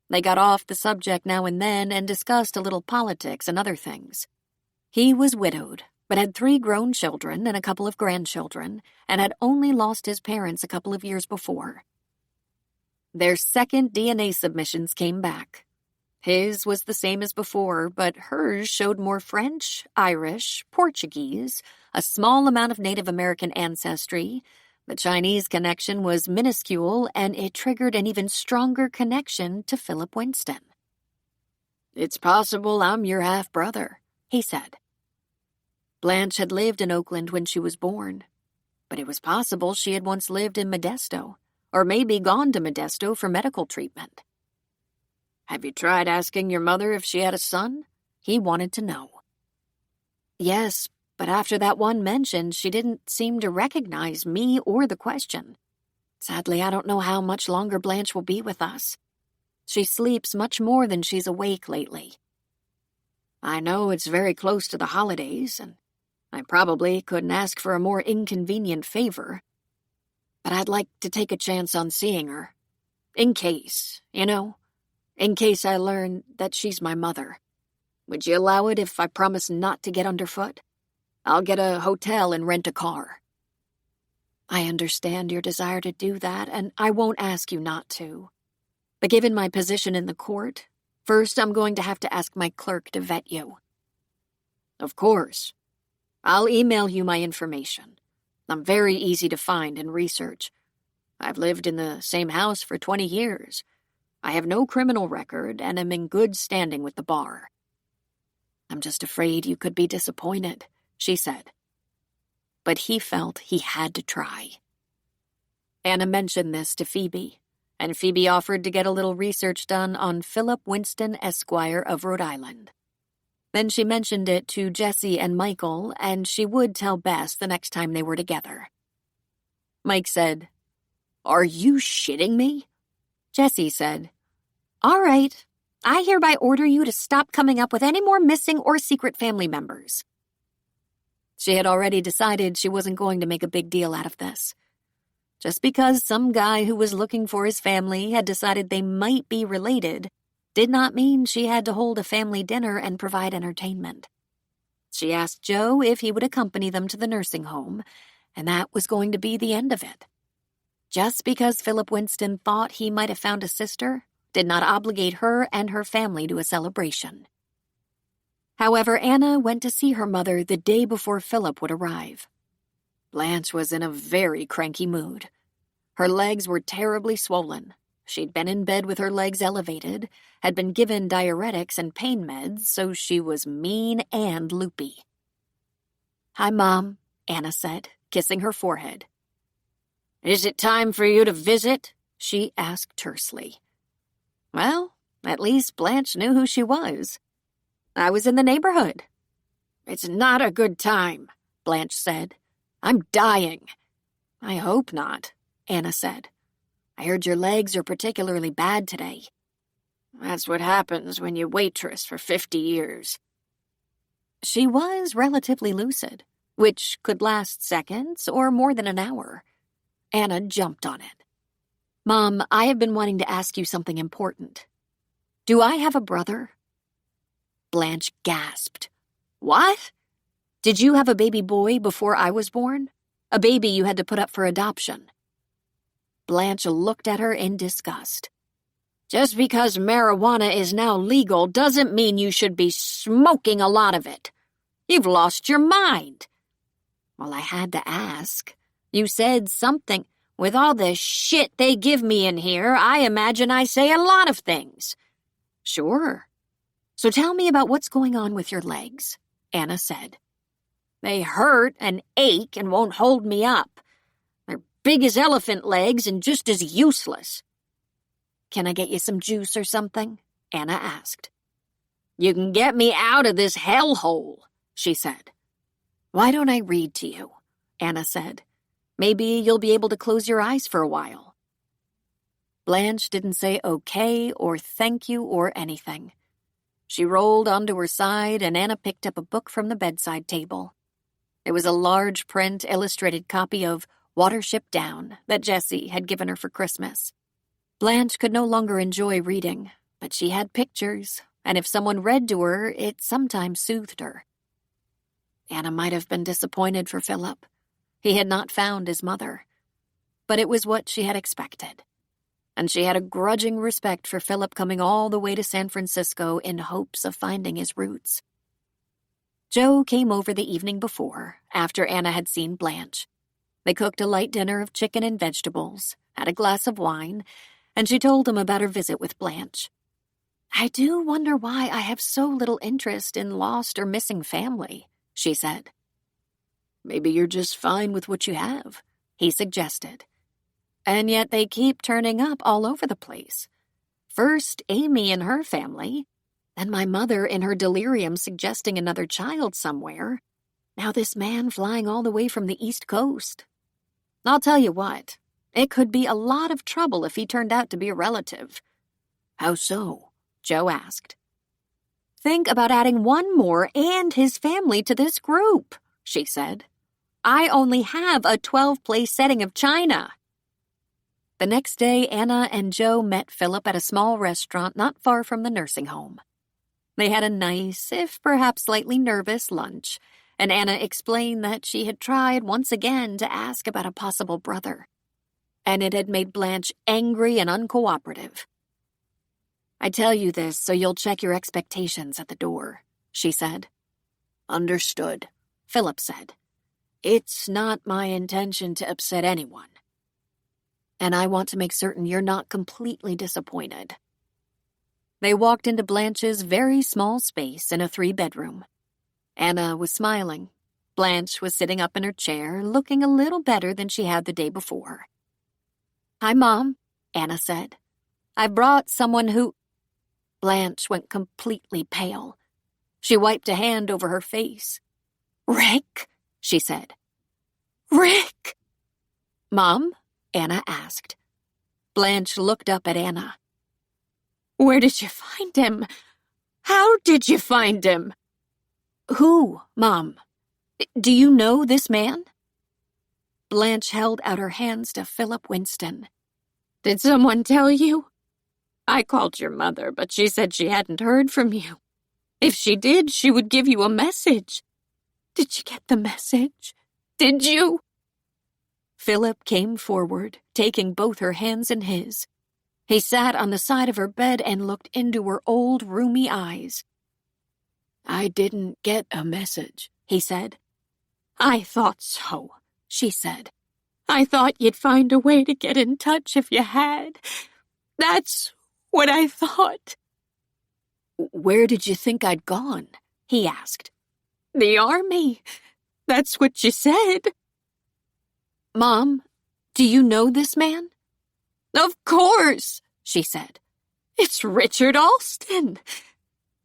They got off the subject now and then and discussed a little politics and other things. He was widowed, but had 3 grown children and a couple of grandchildren, and had only lost his parents a couple of years before. Their second DNA submissions came back. His was the same as before, but hers showed more French, Irish, Portuguese, a small amount of Native American ancestry. The Chinese connection was minuscule, and it triggered an even stronger connection to Philip Winston. It's possible I'm your half-brother, he said. Blanche had lived in Oakland when she was born, but it was possible she had once lived in Modesto, or maybe gone to Modesto for medical treatment. Have you tried asking your mother if she had a son? He wanted to know. Yes, but after that one mention, she didn't seem to recognize me or the question. Sadly, I don't know how much longer Blanche will be with us. She sleeps much more than she's awake lately. I know it's very close to the holidays, and I probably couldn't ask for a more inconvenient favor, but I'd like to take a chance on seeing her. In case, in case I learn that she's my mother. Would you allow it if I promise not to get underfoot? I'll get a hotel and rent a car. I understand your desire to do that, and I won't ask you not to. But given my position in the court, first I'm going to have to ask my clerk to vet you. Of course. I'll email you my information. I'm very easy to find and research. I've lived in the same house for 20 years. I have no criminal record and am in good standing with the bar. I'm just afraid you could be disappointed, she said. But he felt he had to try. Anna mentioned this to Phoebe, and Phoebe offered to get a little research done on Philip Winston, Esquire of Rhode Island. Then she mentioned it to Jessie and Michael, and she would tell Bess the next time they were together. Mike said, "Are you shitting me?" Jessie said, "All right, I hereby order you to stop coming up with any more missing or secret family members." She had already decided she wasn't going to make a big deal out of this. Just because some guy who was looking for his family had decided they might be related did not mean she had to hold a family dinner and provide entertainment. She asked Joe if he would accompany them to the nursing home, and that was going to be the end of it. Just because Philip Winston thought he might have found a sister did not obligate her and her family to a celebration. However, Anna went to see her mother the day before Philip would arrive. Blanche was in a very cranky mood. Her legs were terribly swollen. She'd been in bed with her legs elevated, had been given diuretics and pain meds, so she was mean and loopy. "Hi, Mom," Anna said, kissing her forehead. "Is it time for you to visit?" she asked tersely. Well, at least Blanche knew who she was. "I was in the neighborhood." "It's not a good time," Blanche said. "I'm dying." "I hope not," Anna said. "I heard your legs are particularly bad today." "That's what happens when you waitress for 50 years. She was relatively lucid, which could last seconds or more than an hour. Anna jumped on it. "Mom, I have been wanting to ask you something important. Do I have a brother?" Blanche gasped. "What? Did you have a baby boy before I was born? A baby you had to put up for adoption?" Blanche looked at her in disgust. "Just because marijuana is now legal doesn't mean you should be smoking a lot of it. You've lost your mind." "Well, I had to ask. You said something. With all the shit they give me in here, I imagine I say a lot of things." "Sure. So tell me about what's going on with your legs," Anna said. "They hurt and ache and won't hold me up. They're big as elephant legs and just as useless." "Can I get you some juice or something?" Anna asked. "You can get me out of this hellhole," she said. "Why don't I read to you?" Anna said. "Maybe you'll be able to close your eyes for a while." Blanche didn't say okay or thank you or anything. She rolled onto her side and Anna picked up a book from the bedside table. It was a large print illustrated copy of Watership Down that Jessie had given her for Christmas. Blanche could no longer enjoy reading, but she had pictures, and if someone read to her, it sometimes soothed her. Anna might have been disappointed for Philip. He had not found his mother. But it was what she had expected. And she had a grudging respect for Philip coming all the way to San Francisco in hopes of finding his roots. Joe came over the evening before, after Anna had seen Blanche. They cooked a light dinner of chicken and vegetables, had a glass of wine, and she told him about her visit with Blanche. "I do wonder why I have so little interest in lost or missing family," she said. "Maybe you're just fine with what you have," he suggested. "And yet they keep turning up all over the place. First Amy and her family, then my mother in her delirium suggesting another child somewhere. Now this man flying all the way from the East Coast. I'll tell you what, it could be a lot of trouble if he turned out to be a relative." "How so?" Joe asked. "Think about adding one more and his family to this group," she said. "I only have a 12-place setting of china." The next day, Anna and Joe met Philip at a small restaurant not far from the nursing home. They had a nice, if perhaps slightly nervous, lunch, and Anna explained that she had tried once again to ask about a possible brother, and it had made Blanche angry and uncooperative. "I tell you this so you'll check your expectations at the door," she said. "Understood," Philip said. "It's not my intention to upset anyone. And I want to make certain you're not completely disappointed." They walked into Blanche's very small space in a 3-bedroom. Anna was smiling. Blanche was sitting up in her chair, looking a little better than she had the day before. "Hi, Mom," Anna said. "I brought someone who—" Blanche went completely pale. She wiped a hand over her face. "Rick?" she said. "Rick!" "Mom?" Anna asked. Blanche looked up at Anna. "Where did you find him? How did you find him?" "Who, Mom? Do you know this man?" Blanche held out her hands to Philip Winston. "Did someone tell you? I called your mother, but she said she hadn't heard from you. If she did, she would give you a message." Did you get the message? Did you?" Philip came forward, taking both her hands in his. He sat on the side of her bed and looked into her old, roomy eyes. "I didn't get a message," he said. "I thought so," she said. "I thought you'd find a way to get in touch if you had. That's what I thought." "Where did you think I'd gone?" he asked. "The army. That's what you said." "Mom, do you know this man?" "Of course," she said. "It's Richard Alston."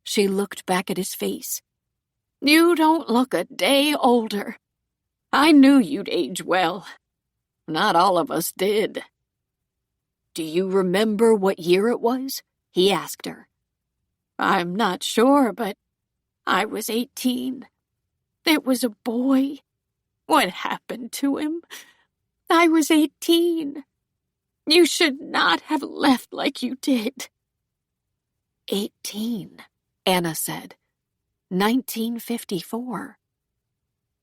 She looked back at his face. "You don't look a day older. I knew you'd age well. Not all of us did." "Do you remember what year it was?" he asked her. "I'm not sure, but I was 18. It was a boy. What happened to him? I was 18. You should not have left like you did." 18, Anna said. 1954.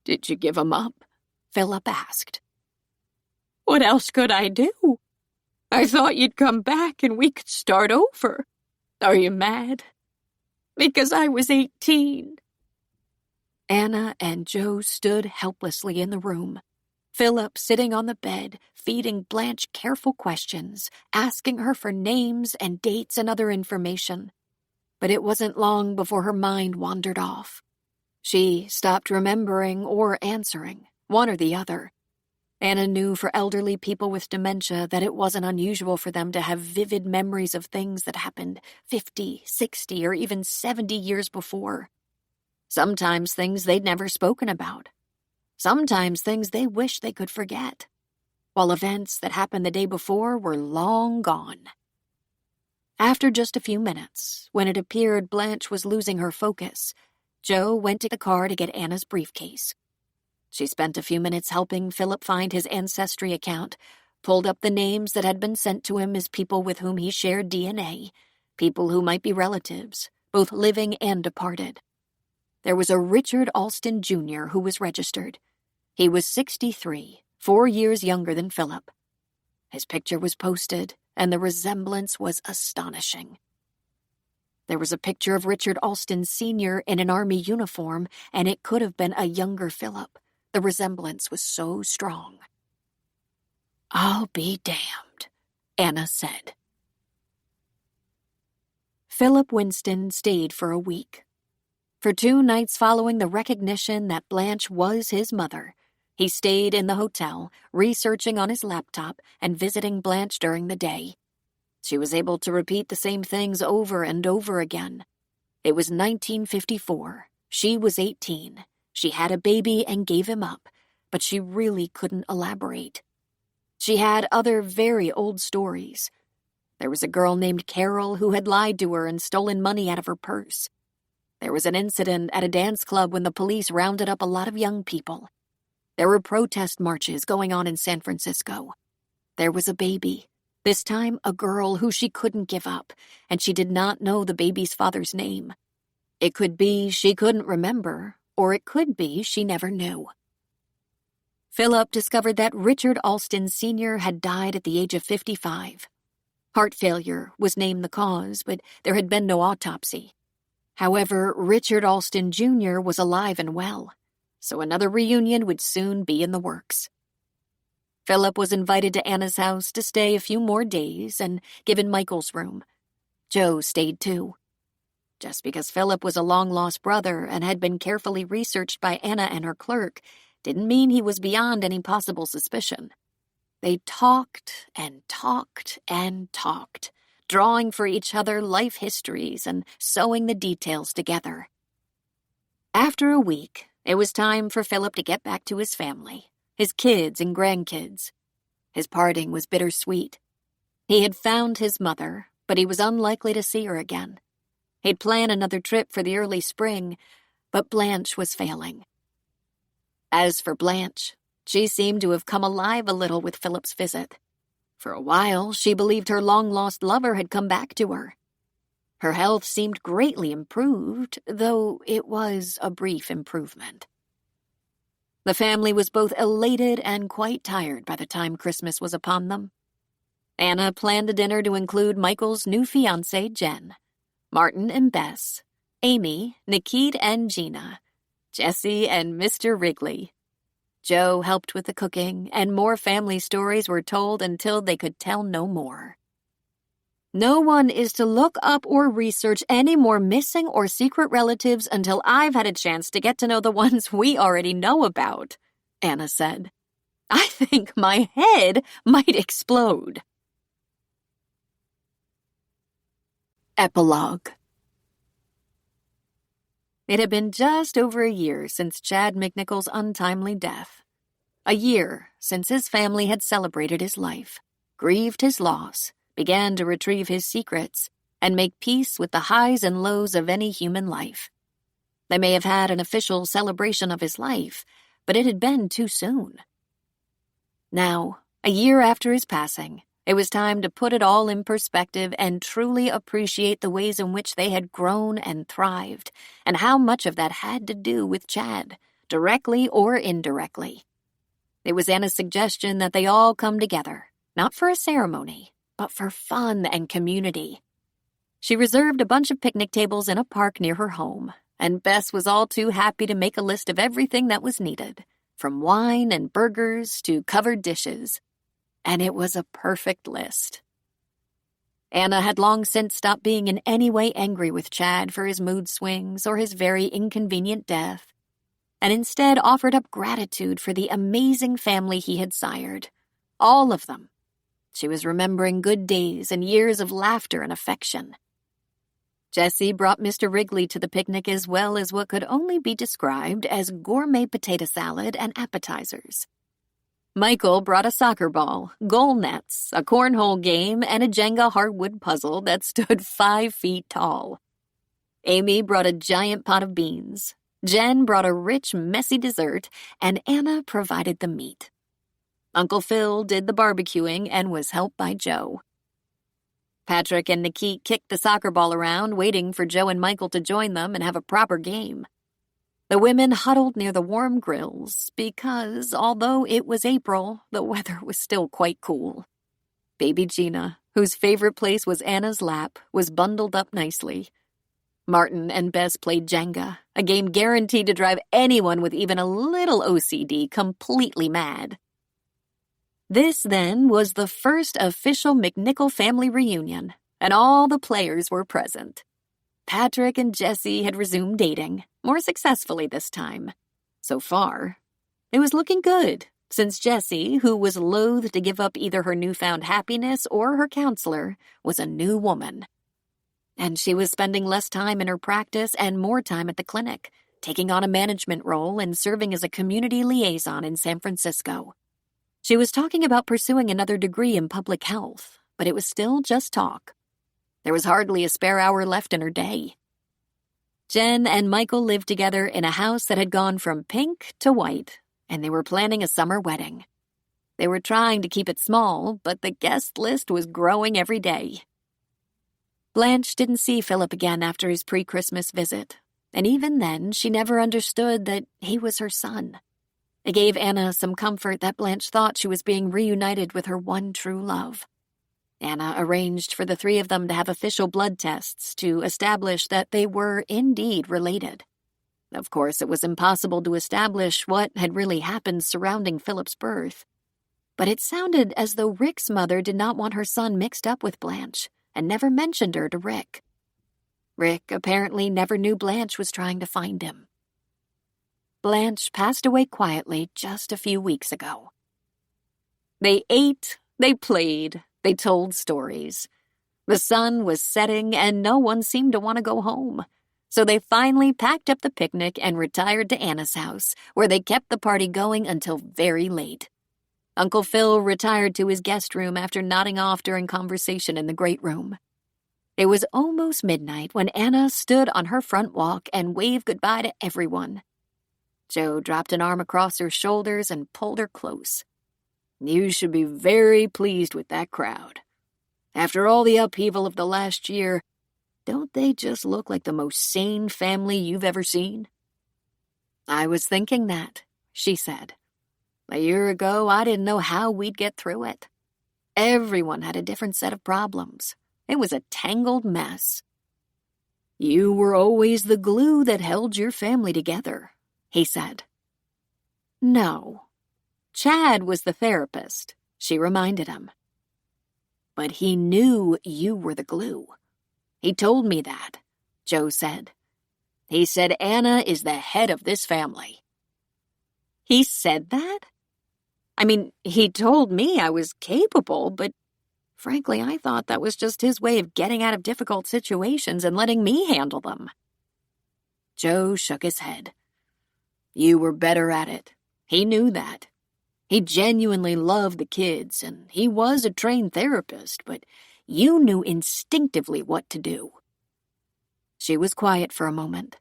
"Did you give him up?" Philip asked. "What else could I do? I thought you'd come back and we could start over. Are you mad? Because I was 18. Anna and Joe stood helplessly in the room. Philip sitting on the bed, feeding Blanche careful questions, asking her for names and dates and other information. But it wasn't long before her mind wandered off. She stopped remembering or answering, one or the other. Anna knew for elderly people with dementia that it wasn't unusual for them to have vivid memories of things that happened 50, 60, or even 70 years before. Sometimes things they'd never spoken about. Sometimes things they wished they could forget, while events that happened the day before were long gone. After just a few minutes, when it appeared Blanche was losing her focus, Joe went to the car to get Anna's briefcase. She spent a few minutes helping Philip find his Ancestry account, pulled up the names that had been sent to him as people with whom he shared DNA, people who might be relatives, both living and departed. There was a Richard Alston Jr. who was registered. He was 63, 4 years younger than Philip. His picture was posted, and the resemblance was astonishing. There was a picture of Richard Alston Sr. in an army uniform, and it could have been a younger Philip. The resemblance was so strong. "I'll be damned," Anna said. Philip Winston stayed for a week. For 2 nights following the recognition that Blanche was his mother, he stayed in the hotel, researching on his laptop and visiting Blanche during the day. She was able to repeat the same things over and over again. It was 1954. She was 18. She had a baby and gave him up, but she really couldn't elaborate. She had other very old stories. There was a girl named Carol who had lied to her and stolen money out of her purse. There was an incident at a dance club when the police rounded up a lot of young people. There were protest marches going on in San Francisco. There was a baby, this time a girl who she couldn't give up, and she did not know the baby's father's name. It could be she couldn't remember, or it could be she never knew. Philip discovered that Richard Alston Sr. had died at the age of 55. Heart failure was named the cause, but there had been no autopsy. However, Richard Alston Jr. was alive and well, so another reunion would soon be in the works. Philip was invited to Anna's house to stay a few more days and given Michael's room. Joe stayed too. Just because Philip was a long-lost brother and had been carefully researched by Anna and her clerk didn't mean he was beyond any possible suspicion. They talked and talked and talked, drawing for each other life histories and sewing the details together. After a week, it was time for Philip to get back to his family, his kids and grandkids. His parting was bittersweet. He had found his mother, but he was unlikely to see her again. He'd planned another trip for the early spring, but Blanche was failing. As for Blanche, she seemed to have come alive a little with Philip's visit. For a while, she believed her long-lost lover had come back to her. Her health seemed greatly improved, though it was a brief improvement. The family was both elated and quite tired by the time Christmas was upon them. Anna planned a dinner to include Michael's new fiancée, Jen, Martin and Bess, Amy, Nikit and Gina, Jessie and Mr. Wrigley. Joe helped with the cooking, and more family stories were told until they could tell no more. No one is to look up or research any more missing or secret relatives until I've had a chance to get to know the ones we already know about, Anna said. I think my head might explode. Epilogue. It had been just over a year since Chad McNichol's untimely death. A year since his family had celebrated his life, grieved his loss, began to retrieve his secrets, and make peace with the highs and lows of any human life. They may have had an official celebration of his life, but it had been too soon. Now, a year after his passing, it was time to put it all in perspective and truly appreciate the ways in which they had grown and thrived, and how much of that had to do with Chad, directly or indirectly. It was Anna's suggestion that they all come together, not for a ceremony, but for fun and community. She reserved a bunch of picnic tables in a park near her home, and Bess was all too happy to make a list of everything that was needed, from wine and burgers to covered dishes. And it was a perfect list. Anna had long since stopped being in any way angry with Chad for his mood swings or his very inconvenient death, and instead offered up gratitude for the amazing family he had sired. All of them. She was remembering good days and years of laughter and affection. Jessie brought Mr. Wrigley to the picnic as well as what could only be described as gourmet potato salad and appetizers. Michael brought a soccer ball, goal nets, a cornhole game, and a Jenga hardwood puzzle that stood 5 feet tall. Amy brought a giant pot of beans. Jen brought a rich, messy dessert, and Anna provided the meat. Uncle Phil did the barbecuing and was helped by Joe. Patrick and Nikki kicked the soccer ball around, waiting for Joe and Michael to join them and have a proper game. The women huddled near the warm grills because, although it was April, the weather was still quite cool. Baby Gina, whose favorite place was Anna's lap, was bundled up nicely. Martin and Bess played Jenga, a game guaranteed to drive anyone with even a little OCD completely mad. This, then, was the first official McNichol family reunion, and all the players were present. Patrick and Jessie had resumed dating, more successfully this time. So far, it was looking good, since Jessie, who was loath to give up either her newfound happiness or her counselor, was a new woman. And she was spending less time in her practice and more time at the clinic, taking on a management role and serving as a community liaison in San Francisco. She was talking about pursuing another degree in public health, but it was still just talk. There was hardly a spare hour left in her day. Jen and Michael lived together in a house that had gone from pink to white, and they were planning a summer wedding. They were trying to keep it small, but the guest list was growing every day. Blanche didn't see Philip again after his pre-Christmas visit, and even then she never understood that he was her son. It gave Anna some comfort that Blanche thought she was being reunited with her one true love. Anna arranged for the 3 of them to have official blood tests to establish that they were indeed related. Of course, it was impossible to establish what had really happened surrounding Philip's birth. But it sounded as though Rick's mother did not want her son mixed up with Blanche and never mentioned her to Rick. Rick apparently never knew Blanche was trying to find him. Blanche passed away quietly just a few weeks ago. They ate, they played, they told stories. The sun was setting and no one seemed to want to go home. So they finally packed up the picnic and retired to Anna's house, where they kept the party going until very late. Uncle Phil retired to his guest room after nodding off during conversation in the great room. It was almost midnight when Anna stood on her front walk and waved goodbye to everyone. Joe dropped an arm across her shoulders and pulled her close. You should be very pleased with that crowd. After all the upheaval of the last year, don't they just look like the most sane family you've ever seen? I was thinking that, she said. A year ago, I didn't know how we'd get through it. Everyone had a different set of problems. It was a tangled mess. You were always the glue that held your family together, he said. No. Chad was the therapist, she reminded him. But he knew you were the glue. He told me that, Joe said. He said Anna is the head of this family. He said that? I mean, he told me I was capable, but frankly, I thought that was just his way of getting out of difficult situations and letting me handle them. Joe shook his head. You were better at it. He knew that. He genuinely loved the kids, and he was a trained therapist, but you knew instinctively what to do. She was quiet for a moment.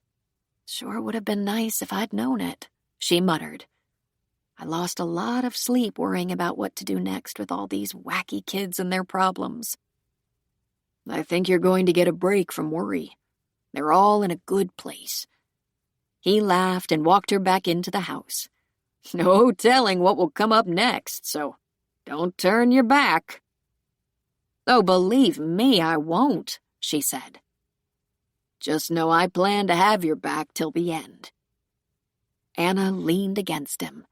Sure would have been nice if I'd known it, she muttered. I lost a lot of sleep worrying about what to do next with all these wacky kids and their problems. I think you're going to get a break from worry. They're all in a good place. He laughed and walked her back into the house. No telling what will come up next, so don't turn your back. Oh, believe me, I won't, she said. Just know I plan to have your back till the end. Anna leaned against him.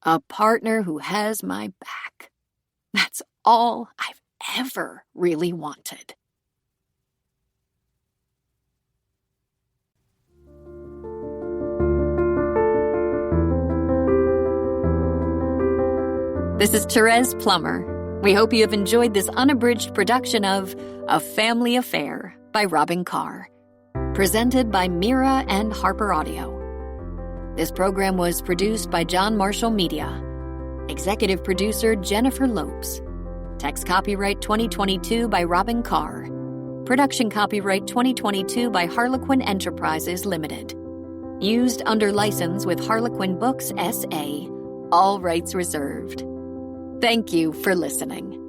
A partner who has my back. That's all I've ever really wanted. This is Therese Plummer. We hope you have enjoyed this unabridged production of A Family Affair by Robin Carr, presented by Mira and Harper Audio. This program was produced by John Marshall Media. Executive producer Jennifer Lopes. Text copyright 2022 by Robin Carr. Production copyright 2022 by Harlequin Enterprises Limited. Used under license with Harlequin Books S.A. All rights reserved. Thank you for listening.